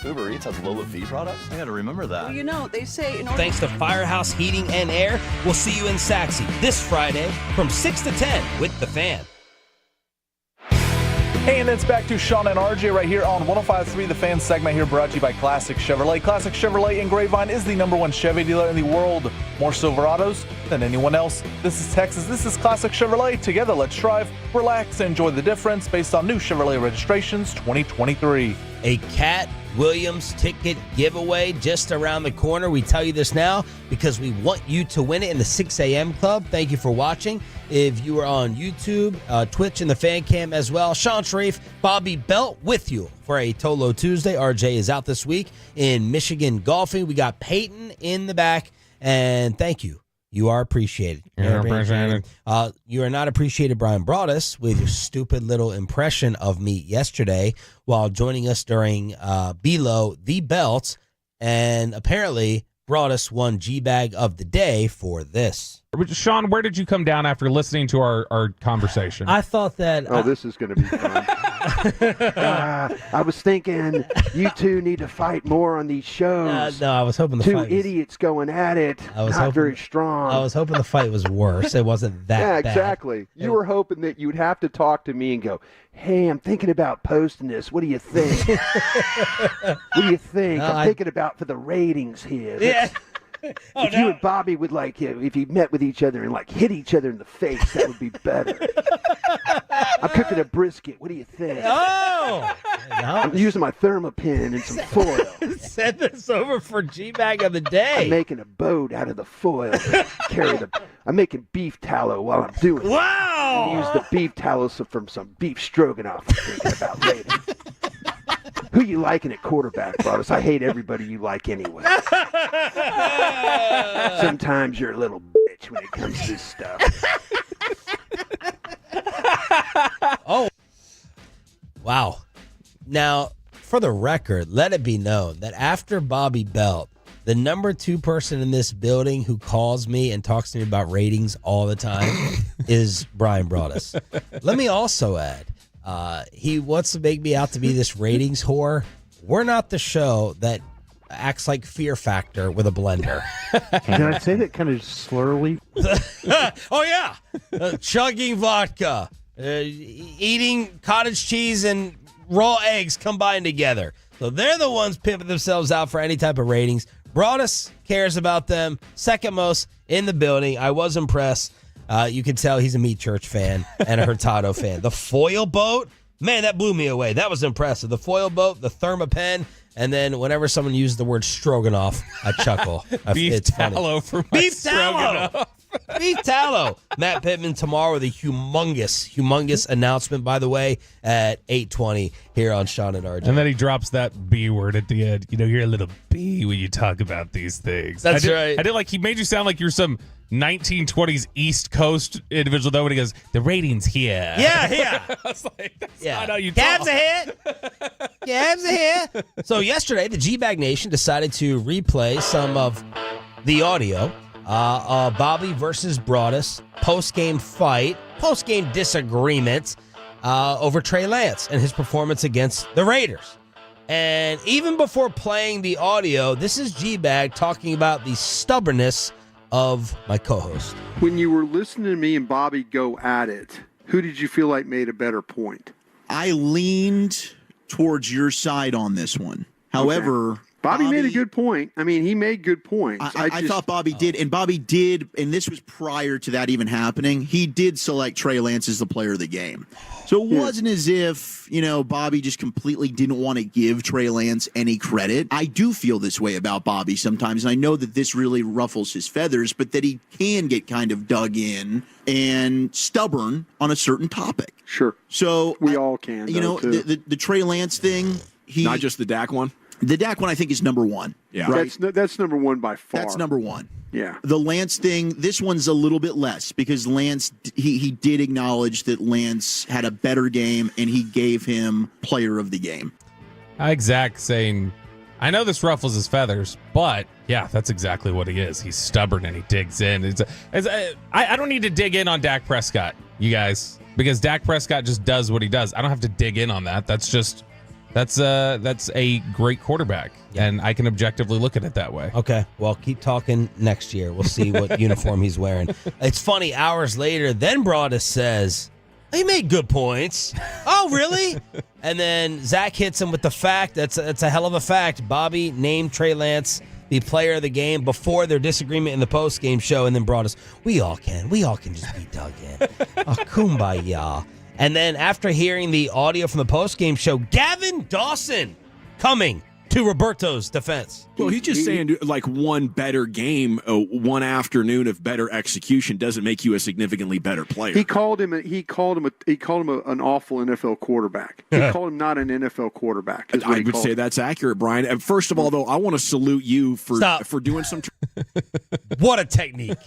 Uber Eats has low fee products? I gotta remember that.
Well, you know, they say in order
Thanks to Firehouse Heating and Air, we'll see you in Saxy this Friday from 6 to 10 with The Fan.
Hey, and it's back to Sean and RJ right here on 105.3 The Fan segment here, brought to you by Classic Chevrolet. Classic Chevrolet in Grapevine is the #1 Chevy dealer in the world. More Silverados than anyone else. This is Texas. This is Classic Chevrolet. Together, let's drive, relax, and enjoy the difference based on new Chevrolet registrations 2023.
A Cat Williams ticket giveaway just around the corner. We tell you this now because we want you to win it in the 6 a.m. club. Thank you for watching. If you are on YouTube, Twitch, and the Fan Cam as well, Sean Sharif, Bobby Belt with you for a Tolo Tuesday. RJ is out this week in Michigan golfing. We got Peyton in the back, and thank you. You are appreciated.
You're appreciated.
You are not appreciated, Brian Broaddus, with your stupid little impression of me yesterday while joining us during Below the Belt. And apparently, Broaddus won G-Bag of the Day for this.
Sean, where did you come down after listening to our conversation?
I thought that...
this is going to be fun. I was thinking you two need to fight more on these shows.
No, I was hoping the
Two
fight was...
idiots going at it, not very strong.
I was hoping the fight was worse. It wasn't that
Yeah,
bad.
exactly. You were hoping that you'd have to talk to me and go, hey, I'm thinking about posting this. What do you think? What do you think? I'm thinking about for the ratings here.
Yeah.
If you and Bobby would if you met with each other and hit each other in the face, that would be better. I'm cooking a brisket. What do you think?
Oh!
I'm using my thermopin and some foil.
Send this over for G-Bag of the Day.
I'm making a boat out of the foil. I'm making beef tallow while I'm doing it.
Wow!
I use the beef tallow from some beef stroganoff I'm thinking about later. Who you liking at quarterback, Broaddus? I hate everybody you like anyway. Sometimes you're a little bitch when it comes to this stuff.
Oh. Wow. Now, for the record, let it be known that after Bobby Belt, the #2 person in this building who calls me and talks to me about ratings all the time is Brian Broaddus. Let me also add, he wants to make me out to be this ratings whore. We're not the show that acts like Fear Factor with a blender.
Did I say that kind of slurly?
Oh, yeah. Chugging vodka, eating cottage cheese and raw eggs combined together. So they're the ones pimping themselves out for any type of ratings. Broaddus cares about them. Second most in the building. I was impressed. You can tell he's a Meat Church fan and a Hurtado fan. The foil boat, man, that blew me away. That was impressive. The foil boat, the thermopen, and then whenever someone uses the word stroganoff, I chuckle.
Beef tallow for my
beef tallow. Beef tallow. Matt Pittman tomorrow with a humongous announcement, by the way, at 8:20 here on Sean and RJ.
And then he drops that B word at the end. You know, you're a little B when you talk about these things.
That's right.
I did he made you sound like you're some 1920s East Coast individual, though, when he goes, the ratings here.
Yeah.
I was like, that's not how you
Cabs
talk.
ahead. Cabs ahead. So yesterday, the G-Bag Nation decided to replay some of the audio Bobby versus Broadus, post-game fight, post-game disagreement over Trey Lance and his performance against the Raiders. And even before playing the audio, this is GBag talking about the stubbornness of my co-host.
When you were listening to me and Bobby go at it, who did you feel like made a better point?
I leaned towards your side on this one. However,
okay. Bobby made a good point. I mean, he made good points.
I thought Bobby did, and Bobby did, and this was prior to that even happening. He did select Trey Lance as the player of the game. So it wasn't as if, Bobby just completely didn't want to give Trey Lance any credit. I do feel this way about Bobby sometimes, and I know that this really ruffles his feathers, but that he can get kind of dug in and stubborn on a certain topic.
Sure.
So
we all can.
The Trey Lance thing.
Not just the Dak one?
The Dak one, I think, is number one.
Yeah.
Right?
That's number one by far.
That's number one.
Yeah.
The Lance thing, this one's a little bit less because Lance, he did acknowledge that Lance had a better game and he gave him player of the game.
Zach saying, I know this ruffles his feathers, but yeah, that's exactly what he is. He's stubborn and he digs in. I don't need to dig in on Dak Prescott, you guys, because Dak Prescott just does what he does. I don't have to dig in on that. That's a great quarterback, and I can objectively look at it that way.
Okay, well, keep talking next year. We'll see what uniform he's wearing. It's funny, hours later, then Broadus says, he made good points. Oh, really? And then Zach hits him with the fact, that's a hell of a fact. Bobby named Trey Lance the player of the game before their disagreement in the post-game show, and then Broadus, we all can just be dug in. Oh, kumbaya. And then after hearing the audio from the post-game show, Gavin Dawson coming to Roberto's defense.
Well, he's just saying like one better game, one afternoon of better execution doesn't make you a significantly better player.
He called him an awful NFL quarterback. He called him not an NFL quarterback.
I would say that's accurate, Brian. And first of all, though, I want to salute you for doing some.
What a technique!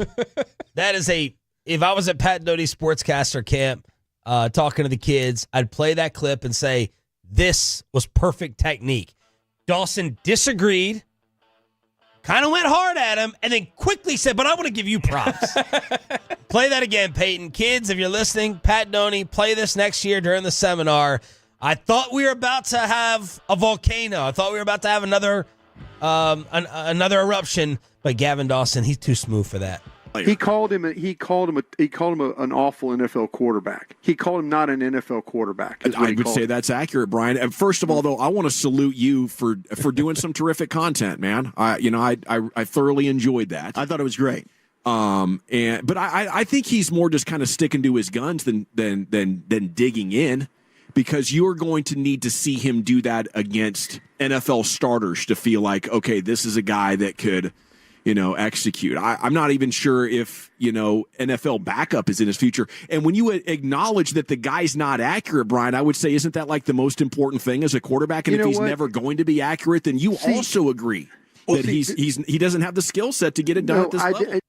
That is if I was at Pat Doty's sportscaster camp, talking to the kids, I'd play that clip and say, this was perfect technique. Dawson disagreed, kind of went hard at him, and then quickly said, but I want to give you props. Play that again, Peyton. Kids, if you're listening, Pat Doney, play this next year during the seminar. I thought we were about to have a volcano. I thought we were about to have another eruption, but Gavin Dawson, he's too smooth for that.
He called him an awful NFL quarterback. He called him not an NFL quarterback.
I would say that's accurate, Brian. And first of all, though, I want to salute you for doing some terrific content, man. I thoroughly enjoyed that.
I thought it was great.
But I think he's more just kind of sticking to his guns than digging in, because you're going to need to see him do that against NFL starters to feel like, okay, this is a guy that could, execute. I'm not even sure if, NFL backup is in his future. And when you acknowledge that the guy's not accurate, Brian, I would say, isn't that like the most important thing as a quarterback? And if he's never going to be accurate, then you also agree that he doesn't have the skill set to get it done at this level.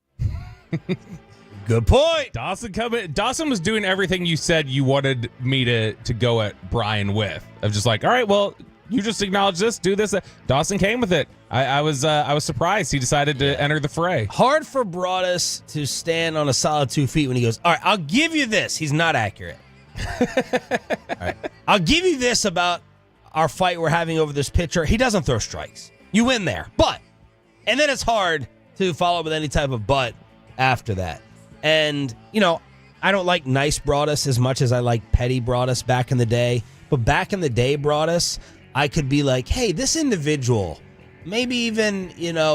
Good point.
Dawson was doing everything you said you wanted me to go at Brian with. Of just like, all right, well, you just acknowledge this, do this. Dawson came with it. I was surprised he decided to enter the fray.
Hard for Broadus to stand on a solid 2 feet when he goes, all right, I'll give you this. He's not accurate. All right. I'll give you this about our fight we're having over this pitcher. He doesn't throw strikes. You win there. And then it's hard to follow up with any type of but after that. And, I don't like nice Broadus as much as I like petty Broadus back in the day. But back in the day, Broadus, I could be like, hey, this individual, maybe even,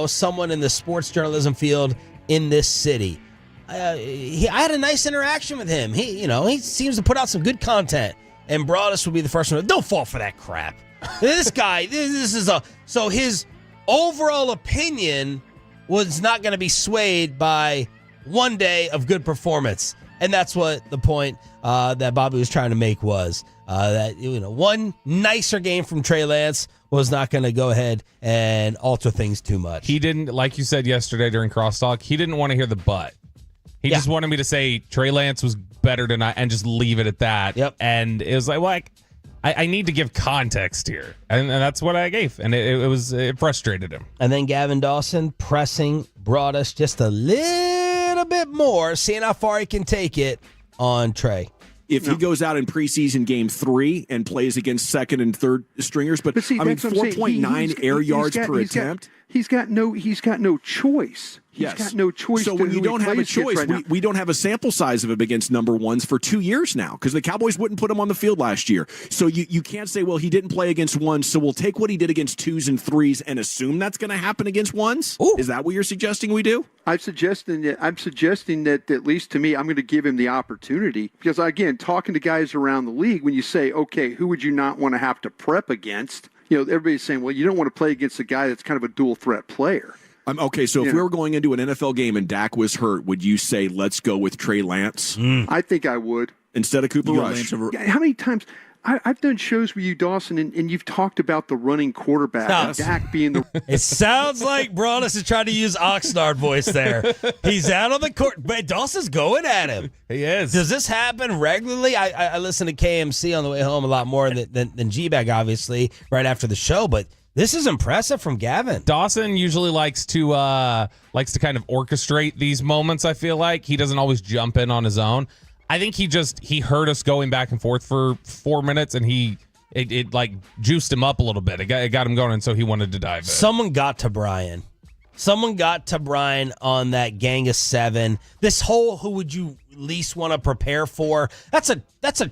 someone in the sports journalism field in this city, I had a nice interaction with him. He seems to put out some good content. And Broadus would be the first one. Don't fall for that crap. This guy, so his overall opinion was not going to be swayed by one day of good performance. And that's what the point that Bobby was trying to make was. That one nicer game from Trey Lance was not going to go ahead and alter things too much.
He didn't, like you said yesterday during Crosstalk, he didn't want to hear the but. He just wanted me to say Trey Lance was better tonight and just leave it at that.
Yep.
And it was like, I need to give context here, and that's what I gave, and it frustrated him.
And then Gavin Dawson pressing Broadus just a little bit more, seeing how far he can take it on Trey.
If he goes out in preseason game 3 and plays against second and third stringers, but
see,
I mean,
that's what I'm saying.
4.9 air yards per attempt.
He's got no choice. He's got no choice.
So when you don't have a choice, we don't have a sample size of him against number ones for 2 years now because the Cowboys wouldn't put him on the field last year. So you can't say, well, he didn't play against ones, so we'll take what he did against 2s and 3s and assume that's going to happen against ones? Ooh. Is that what you're suggesting we do?
I'm suggesting that at least to me, I'm going to give him the opportunity because, again, talking to guys around the league, when you say, okay, who would you not want to have to prep against? Everybody's saying, well, you don't want to play against a guy that's kind of a dual threat player.
Okay, so if we were going into an NFL game and Dak was hurt, would you say let's go with Trey Lance?
I think I would.
Instead of Cooper Rush?
How many times? I've done shows with you, Dawson, and you've talked about the running quarterback, and Dak being the...
It sounds like Broadus is trying to use Oxnard voice there. He's out on the court, but Dawson's going at him.
He is.
Does this happen regularly? I listen to KMC on the way home a lot more than GBag, obviously, right after the show, but this is impressive from Gavin.
Dawson usually likes to kind of orchestrate these moments, I feel like. He doesn't always jump in on his own. I think he heard us going back and forth for 4 minutes, and it like juiced him up a little bit. It got him going, and so he wanted to dive in.
Someone got to Brian. On that gang of 7. This whole who would you least want to prepare for? That's a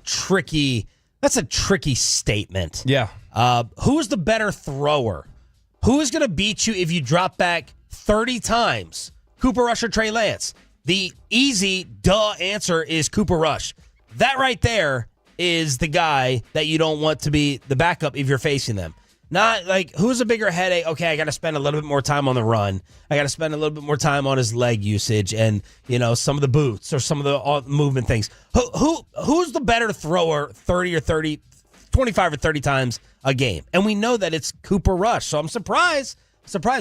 tricky statement.
Yeah.
Who's the better thrower? Who is going to beat you if you drop back 30 times? Cooper Rush or Trey Lance? The easy, answer is Cooper Rush. That right there is the guy that you don't want to be the backup if you're facing them. Not like, who's a bigger headache? Okay, I got to spend a little bit more time on the run. I got to spend a little bit more time on his leg usage and, some of the boots or some of the movement things. Who's the better thrower 25 or 30 times a game? And we know that it's Cooper Rush. So I'm surprised.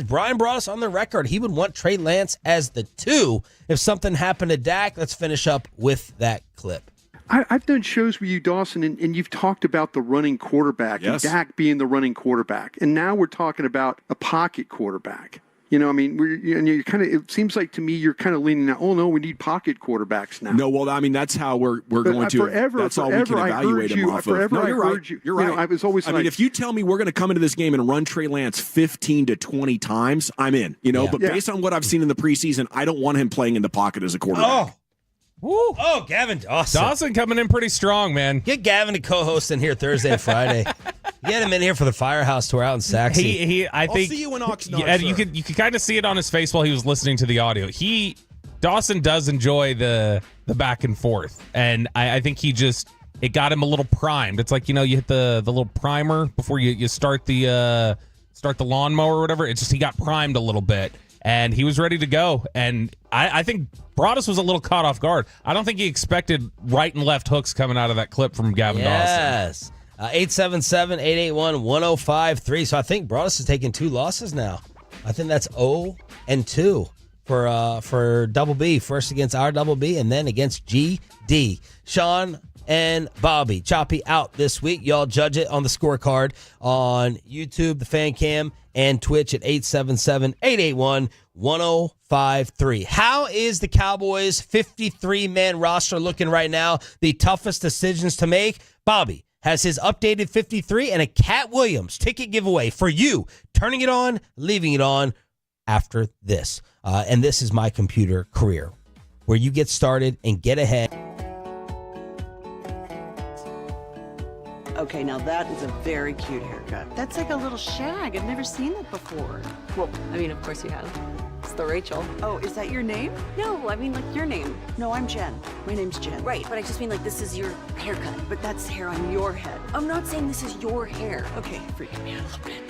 Brian brought us on the record. He would want Trey Lance as the 2 if something happened to Dak. Let's finish up with that clip.
I've done shows with you, Dawson, and you've talked about the running quarterback and Dak being the running quarterback. And now we're talking about a pocket quarterback. It seems like to me you're kind of leaning out, oh, no, we need pocket quarterbacks now.
No, well, I mean, that's how we're going to. That's all we can evaluate him off of. No, you're right. You're right.
I was always
mean, if you tell me we're going to come into this game and run Trey Lance 15 to 20 times, I'm in. But based on what I've seen in the preseason, I don't want him playing in the pocket as a quarterback.
Woo. Oh, Gavin Dawson.
Dawson coming in pretty strong, man.
Get Gavin to co-host in here Thursday and Friday. Get him in here for the Firehouse tour out in Saxon.
I'll see you in Oxnard.
Yeah, you could kind of see it on his face while he was listening to the audio. Dawson does enjoy the back and forth, and I think it got him a little primed. It's like you hit the little primer before you start the lawnmower or whatever. It's just he got primed a little bit. And he was ready to go. And I think Broadus was a little caught off guard. I don't think he expected right and left hooks coming out of that clip from Gavin Dawson.
Yes. 877-881-1053. So I think Broadus has taken 2 losses now. I think that's 0-2 for Double B. First against our Double B and then against GD. Sean and Bobby Choppy out this week. Y'all judge it on the scorecard on YouTube, the fan cam, and Twitch at 877-881-1053. How is the Cowboys' 53-man roster looking right now? The toughest decisions to make? Bobby has his updated 53 and a Cat Williams ticket giveaway for you. Turning it on, leaving it on after this. And this is my computer career, where you get started and get ahead.
Okay, now that is a very cute haircut. That's like a little shag. I've never seen that before.
Well, I mean, of course you have. It's the Rachel.
Oh, is that your name?
No, I mean, like, your name.
No, I'm Jen. My name's Jen.
Right, but I just mean, like, this is your haircut.
But that's hair on your head.
I'm not saying this is your hair.
Okay, freaking me out a little bit.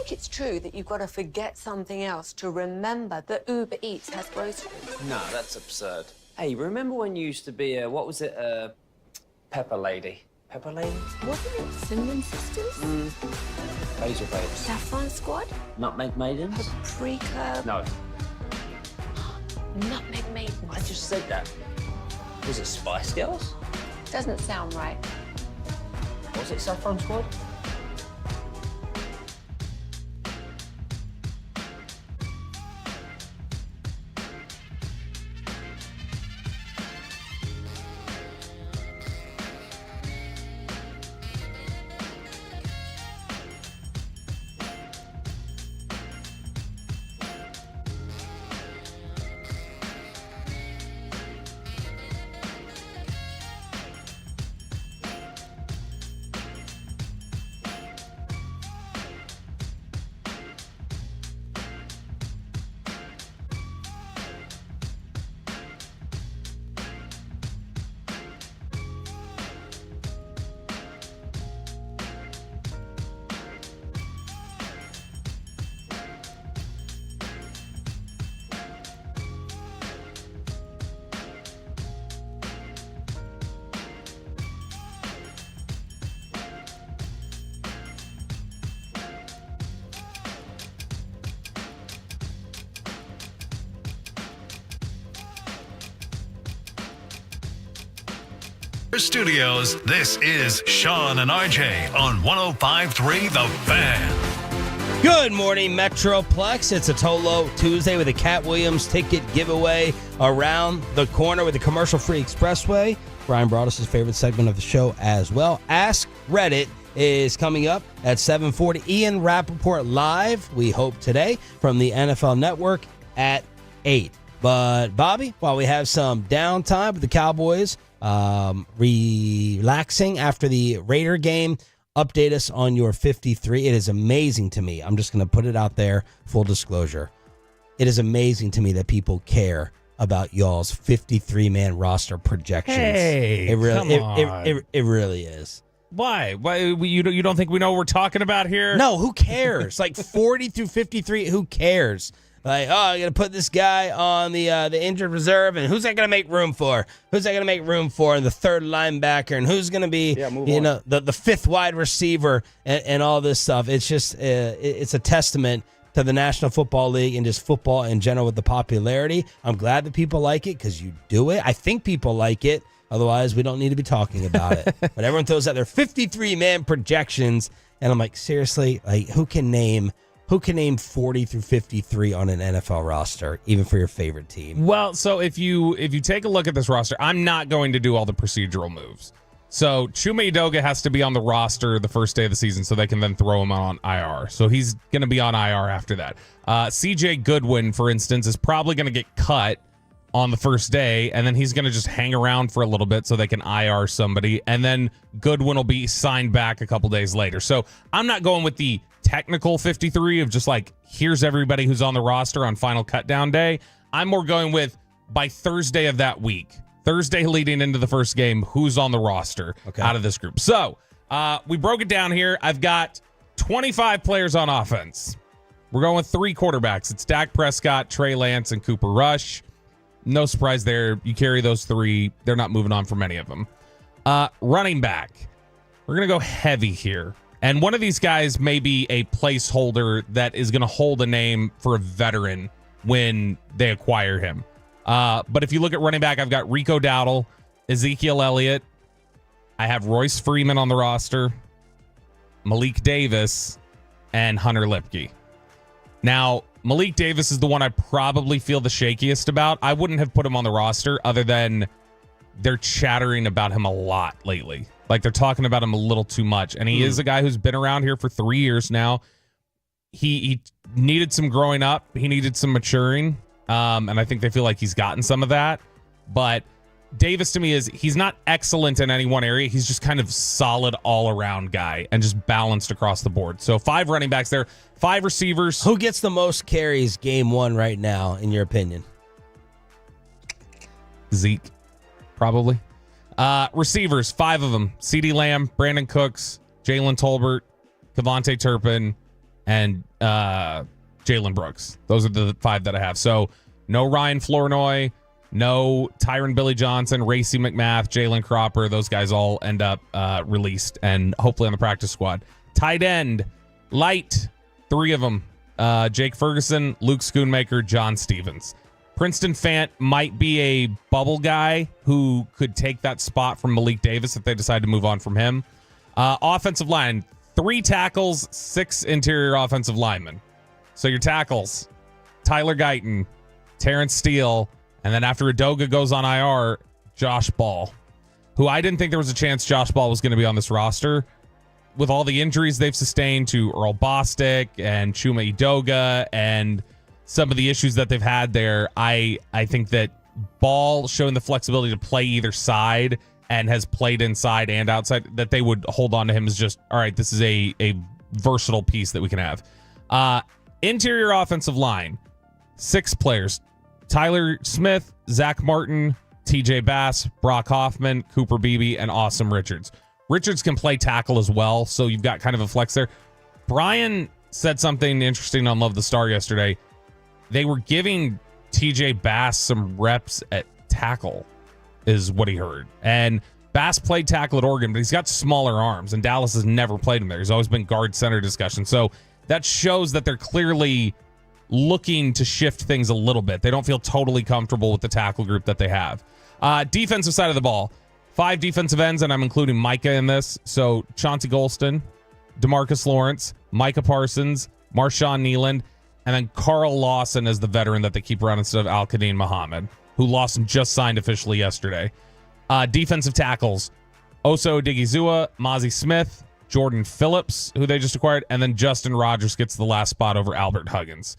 think it's true that you've got to forget something else to remember that Uber Eats has groceries?
No, that's absurd. Hey, remember when you used to be a, what was it, Pepper Lady? Pepper Lady?
Wasn't it Cinnamon Sisters?
Basil Babes.
Saffron Squad?
Nutmeg Maidens?
Paprika?
No.
Nutmeg Maidens.
I just said that. Was it Spice Girls?
Doesn't sound right.
Was it Saffron Squad?
Studios, this is Sean and RJ on 105.3 The Fan.
Good morning, Metroplex. It's a Tolo Tuesday with a Cat Williams ticket giveaway around the corner with the commercial-free expressway. Brian brought us his favorite segment of the show as well. Ask Reddit is coming up at 7:40. Ian Rappaport live, we hope today, from the NFL Network at 8. But, Bobby, while we have some downtime with the Cowboys, relaxing after the Raider game, update us on your 53. It is amazing to me. I'm just going to put it out there, full disclosure. It is amazing to me that people care about y'all's 53-man roster projections.
Hey,
it really,
come on.
It really is.
Why? You don't think we know what we're talking about here?
No, who cares? Like 40 through 53, who cares? Like, I'm going to put this guy on the injured reserve, and who's that going to make room for? Who's that going to make room for? And the third linebacker, and who's going to be, the fifth wide receiver, and all this stuff. It's just, it's a testament to the National Football League and just football in general with the popularity. I'm glad that people like it because you do it. I think people like it. Otherwise, we don't need to be talking about it. But everyone throws out their 53-man projections, and I'm like, seriously, like who can name 40 through 53 on an NFL roster, even for your favorite team?
Well, so if you take a look at this roster, I'm not going to do all the procedural moves. So Chuma Edoga has to be on the roster the first day of the season so they can then throw him on IR. So he's going to be on IR after that. CJ Goodwin, for instance, is probably going to get cut on the first day, and then he's going to just hang around for a little bit so they can IR somebody, and then Goodwin will be signed back a couple days later. So I'm not going with the technical 53 of just like, here's everybody who's on the roster on final cut down day. I'm more going with by Thursday of that week, Thursday leading into the first game, who's on the roster out of this group. So we broke it down here. I've got 25 players on offense. We're going with 3 quarterbacks. It's Dak Prescott, Trey Lance, and Cooper Rush. No surprise there. You carry those 3. They're not moving on from any of them. Running back. We're going to go heavy here. And one of these guys may be a placeholder that is going to hold a name for a veteran when they acquire him. But if you look at running back, I've got Rico Dowdle, Ezekiel Elliott. I have Royce Freeman on the roster, Malik Davis, and Hunter Lipke. Now, Malik Davis is the one I probably feel the shakiest about. I wouldn't have put him on the roster other than they're chattering about him a lot lately. Like, they're talking about him a little too much. And he is a guy who's been around here for 3 years now. He needed some growing up. He needed some maturing. And I think they feel like he's gotten some of that. But Davis, to me, he's not excellent in any one area. He's just kind of solid all-around guy and just balanced across the board. So 5 running backs there, 5 receivers.
Who gets the most carries game 1 right now, in your opinion?
Zeke, probably. Receivers, 5 of them. CeeDee Lamb, Brandon Cooks, Jalen Tolbert, Kevontae Turpin, and Jalen Brooks. Those are the 5 that I have. So no Ryan Flournoy, no Tyron Billy Johnson, Racy McMath, Jalen Cropper. Those guys all end up released and hopefully on the practice squad. Tight end, light, 3 of them. Jake Ferguson, Luke Schoonmaker, John Stevens. Princeton Fant might be a bubble guy who could take that spot from Malik Davis if they decide to move on from him. Offensive line, 3 tackles, 6 interior offensive linemen. So your tackles, Tyler Guyton, Terrence Steele, and then after Udoga goes on IR, Josh Ball, who I didn't think there was a chance Josh Ball was going to be on this roster. With all the injuries they've sustained to Earl Bostic and Chuma Udoga and some of the issues that they've had there, I think that Ball showing the flexibility to play either side and has played inside and outside, that they would hold on to him as just, all right, this is a versatile piece that we can have. Interior offensive line, 6 players. Tyler Smith, Zach Martin, TJ Bass, Brock Hoffman, Cooper Beebe, and Awesome Richards. Richards can play tackle as well, so you've got kind of a flex there. Brian said something interesting on Love the Star yesterday. They were giving TJ Bass some reps at tackle, is what he heard. And Bass played tackle at Oregon, but he's got smaller arms, and Dallas has never played him there. He's always been guard center discussion. So that shows that they're clearly looking to shift things a little bit. They don't feel totally comfortable with the tackle group that they have. Defensive side of the ball, 5 defensive ends, and I'm including Micah in this. So Chauncey Golston, DeMarcus Lawrence, Micah Parsons, Marshawn Nealand, and then Carl Lawson as the veteran that they keep around instead of Al-Qadim Muhammad, who Lawson just signed officially yesterday. Defensive tackles, Oso Odigizua, Mozzie Smith, Jordan Phillips, who they just acquired, and then Justin Rogers gets the last spot over Albert Huggins.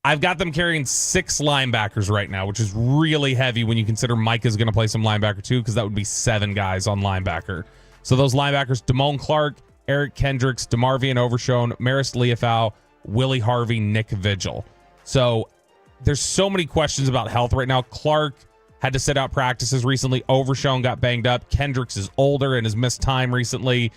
I've got them carrying 6 linebackers right now, which is really heavy when you consider Mike is going to play some linebacker too, because that would be 7 guys on linebacker. So those linebackers, Damone Clark, Eric Kendricks, DeMarvian Overshone, Maris Leofau, Willie Harvey, Nick Vigil. So there's so many questions about health right now. Clark had to sit out practices recently. Overshone got banged up. Kendricks is older and has missed time recently.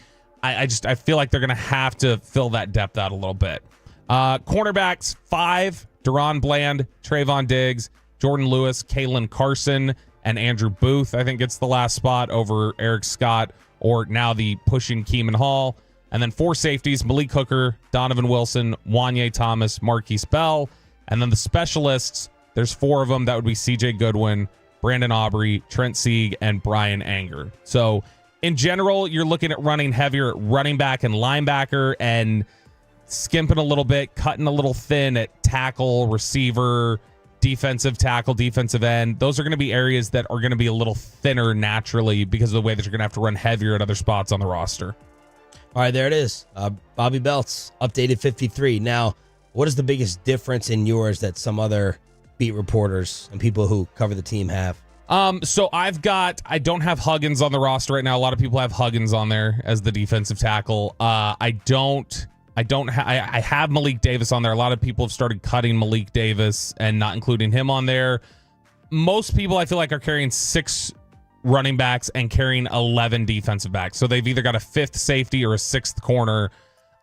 I feel like they're going to have to fill that depth out a little bit. Cornerbacks, 5, Deron Bland, Trayvon Diggs, Jordan Lewis, Kalen Carson, and Andrew Booth, I think gets the last spot over Eric Scott, or now the pushing Keeman Hall. And then 4 safeties, Malik Hooker, Donovan Wilson, Wanye Thomas, Marquise Bell. And then the specialists, there's 4 of them. That would be CJ Goodwin, Brandon Aubrey, Trent Sieg, and Brian Anger. So in general, you're looking at running heavier at running back and linebacker and skimping a little bit, cutting a little thin at tackle, receiver, defensive tackle, defensive end. Those are going to be areas that are going to be a little thinner naturally because of the way that you're going to have to run heavier at other spots on the roster.
All right, there it is. Bobby Belt's updated 53. Now, what is the biggest difference in yours that some other beat reporters and people who cover the team have?
So I don't have Huggins on the roster right now. A lot of people have Huggins on there as the defensive tackle. I have Malik Davis on there. A lot of people have started cutting Malik Davis and not including him on there. Most people I feel like are carrying 6 running backs and carrying 11 defensive backs. So they've either got a 5th safety or a 6th corner.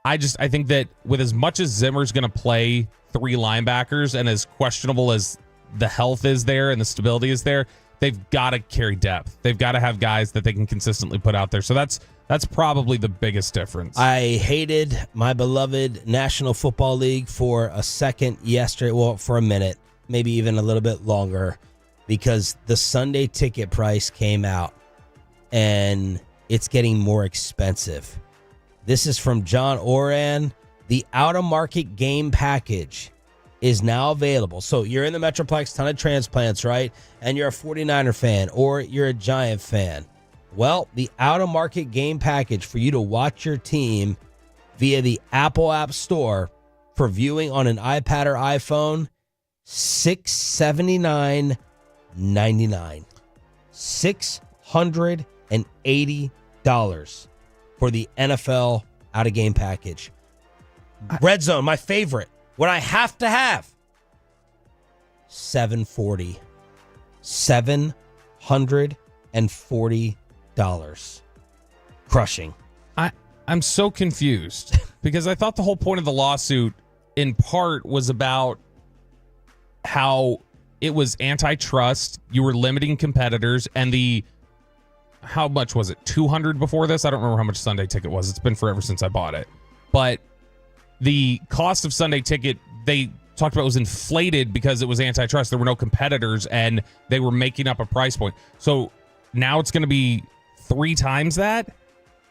I think that with as much as Zimmer's going to play 3 linebackers and as questionable as the health is there and the stability is there, they've got to carry depth. They've got to have guys that they can consistently put out there. So that's probably the biggest difference.
I hated my beloved National Football League for a second yesterday. Well, for a minute, maybe even a little bit longer, because the Sunday ticket price came out and it's getting more expensive. This is from John Oran. The out-of-market game package is now available. So you're in the Metroplex, ton of transplants, right? And you're a 49er fan or you're a Giant fan. Well, the out-of-market game package for you to watch your team via the Apple App Store for viewing on an iPad or iPhone, $679.99. $680 for the NFL out-of-game package. Red Zone, my favorite. What I have to have, $740. $740. Crushing.
I'm so confused. Because I thought the whole point of the lawsuit, in part, was about how it was antitrust. You were limiting competitors, and how much was it? $200 before this? I don't remember how much Sunday Ticket was. It's been forever since I bought it. But the cost of Sunday Ticket, they talked about, was inflated because it was antitrust. There were no competitors, and they were making up a price point. So now it's going to be 3 times that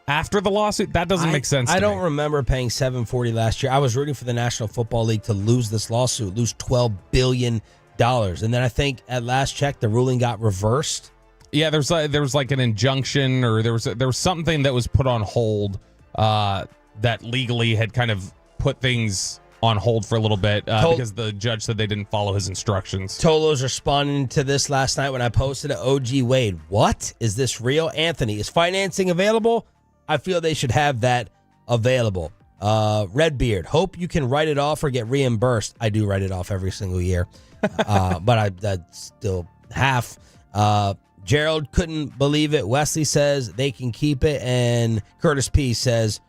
after the lawsuit? That doesn't make sense to me.
I don't remember paying $740 last year. I was rooting for the National Football League to lose this lawsuit, lose $12 billion. And then I think at last check, the ruling got reversed.
Yeah, there was like an injunction, or there was something that was put on hold that legally had kind of put things on hold for a little bit because the judge said they didn't follow his instructions.
Tolo's responding to this last night when I posted at OG Wade. What? Is this real? Anthony, is financing available? I feel they should have that available. Redbeard, hope you can write it off or get reimbursed. I do write it off every single year, but that's still half. Gerald couldn't believe it. Wesley says they can keep it, and Curtis P says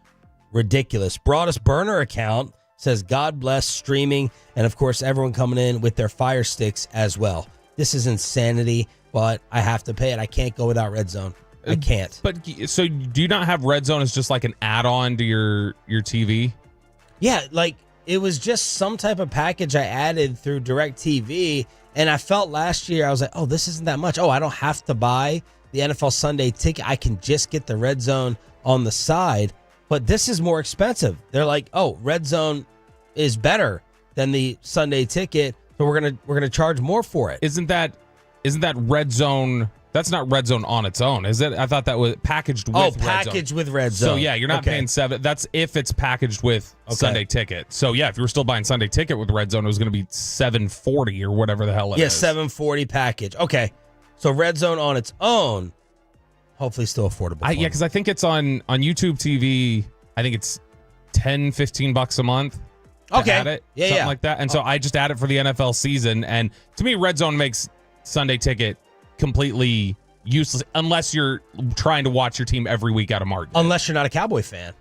ridiculous. Broadest burner account says God bless streaming, and of course everyone coming in with their Fire Sticks as well. This is insanity, but I have to pay it. I can't go without Red Zone. I can't.
But so do you not have Red Zone as just like an add-on to your TV?
Yeah, like it was just some type of package I added through DirecTV, and I felt last year I was like, oh, this isn't that much. Oh, I don't have to buy the NFL Sunday Ticket. I can just get the Red Zone on the side. But this is more expensive. They're like, oh, Red Zone is better than the Sunday Ticket, so we're gonna charge more for it.
Isn't that Red Zone? That's not Red Zone on its own, is it? I thought that was packaged with Red Zone.
Oh, packaged with Red Zone.
So yeah, you're not paying $7. That's if it's packaged with Sunday Ticket. So yeah, if you were still buying Sunday Ticket with Red Zone, it was going to be $740 or whatever the hell it is.
Yeah, $740 package. Okay, so Red Zone on its own, hopefully still affordable.
Yeah, because I think it's on YouTube TV. I think it's $10-15 a month.
Okay,
add it,
yeah,
something like that. And so I just add it for the NFL season. And to me, Red Zone makes Sunday Ticket completely useless unless you're trying to watch your team every week out of market.
Unless you're not a Cowboy fan.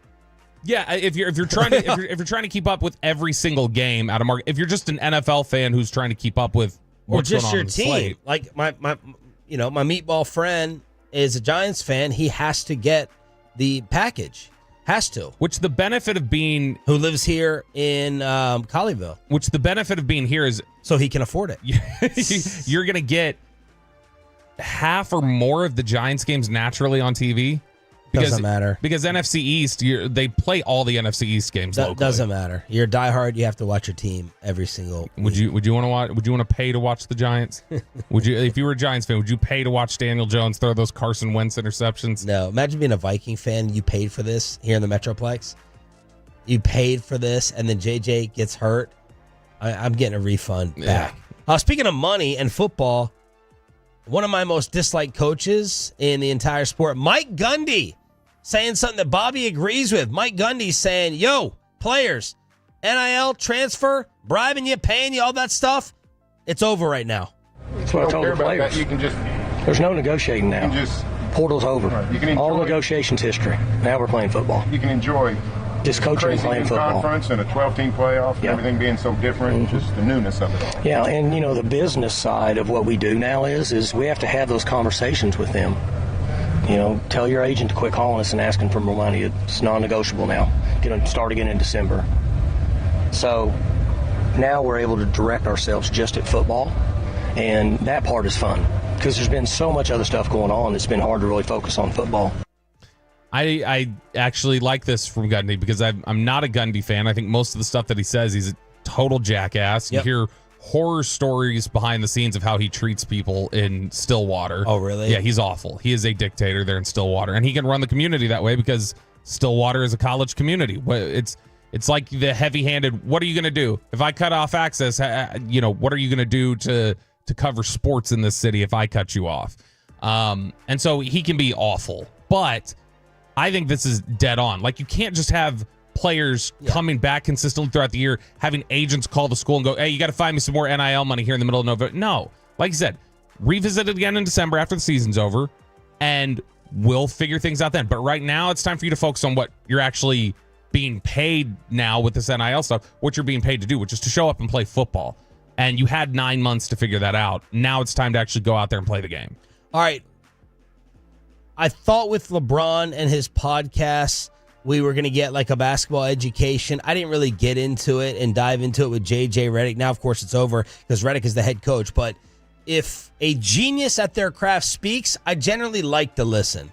Yeah, if you're trying to if you're trying to keep up with every single game out of market, if you're just an NFL fan who's trying to keep up with what's
or just
going on
your
in the
team,
slate.
like my meatball friend is a Giants fan. He has to get the package. Has to.
Which the benefit of being
who lives here in Colleyville.
Which the benefit of being here is
so he can afford it.
You're gonna get half or more of the Giants games naturally on TV.
Doesn't matter.
Because NFC East, they play all the NFC East games locally.
Doesn't matter. You're a diehard. You have to watch your team every single
week. Would you want to watch? Would you want to pay to watch the Giants? Would you, if you were a Giants fan, would you pay to watch Daniel Jones throw those Carson Wentz interceptions?
No. Imagine being a Viking fan. You paid for this here in the Metroplex. You paid for this, and then JJ gets hurt. I'm getting a refund back. Speaking of money and football, one of my most disliked coaches in the entire sport, Mike Gundy, saying something that Bobby agrees with. Mike Gundy saying, yo, players, NIL, transfer, bribing you, paying you, all that stuff, it's over right now.
That's what I told the players. You can just, there's no negotiating now. Portal's over. Right. You can all negotiations history. Now we're playing football.
You can enjoy
just coaching and playing football.
Conference and a 12-team playoff, and everything being so different, just the newness of it all.
Yeah, and the business side of what we do now is we have to have those conversations with them. Tell your agent to quit calling us and asking for more money. It's non-negotiable now. Going to start again in December. So now we're able to direct ourselves just at football, and that part is fun because there's been so much other stuff going on. It's been hard to really focus on football.
I actually like this from Gundy because I'm not a Gundy fan. I think most of the stuff that he says, he's a total jackass.
Yep.
You hear horror stories behind the scenes of how he treats people in Stillwater.
Oh, really?
Yeah, he's awful. He is a dictator there in Stillwater, and he can run the community that way because Stillwater is a college community. It's like the heavy-handed, what are you going to do? If I cut off access, what are you going to do to cover sports in this city if I cut you off? And so he can be awful, but I think this is dead on. Like, you can't just have players coming back consistently throughout the year, having agents call the school and go, hey, you got to find me some more NIL money here in the middle of November. No. Like I said, revisit it again in December after the season's over, and we'll figure things out then. But right now, it's time for you to focus on what you're actually being paid now with this NIL stuff, what you're being paid to do, which is to show up and play football. And you had 9 months to figure that out. Now it's time to actually go out there and play the game.
All right. I thought with LeBron and his podcasts, we were going to get like a basketball education. I didn't really get into it and dive into it with JJ Redick. Now, of course, it's over because Redick is the head coach. But if a genius at their craft speaks, I generally like to listen.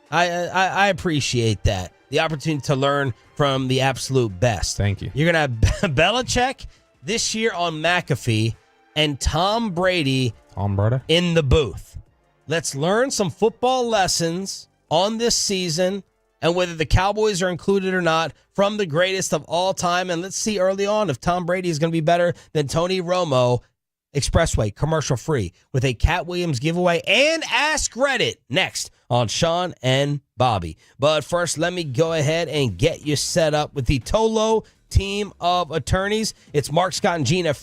I appreciate that. The opportunity to learn from the absolute best.
Thank you.
You're going to have Belichick this year on McAfee and Tom Brady in the booth. Let's learn some football lessons on this season and whether the Cowboys are included or not from the greatest of all time. And let's see early on if Tom Brady is going to be better than Tony Romo. Expressway, commercial free, with a Cat Williams giveaway and Ask Reddit next on Sean and Bobby. But first, let me go ahead and get you set up with the Tolo team of attorneys. It's Mark, Scott, and Gina.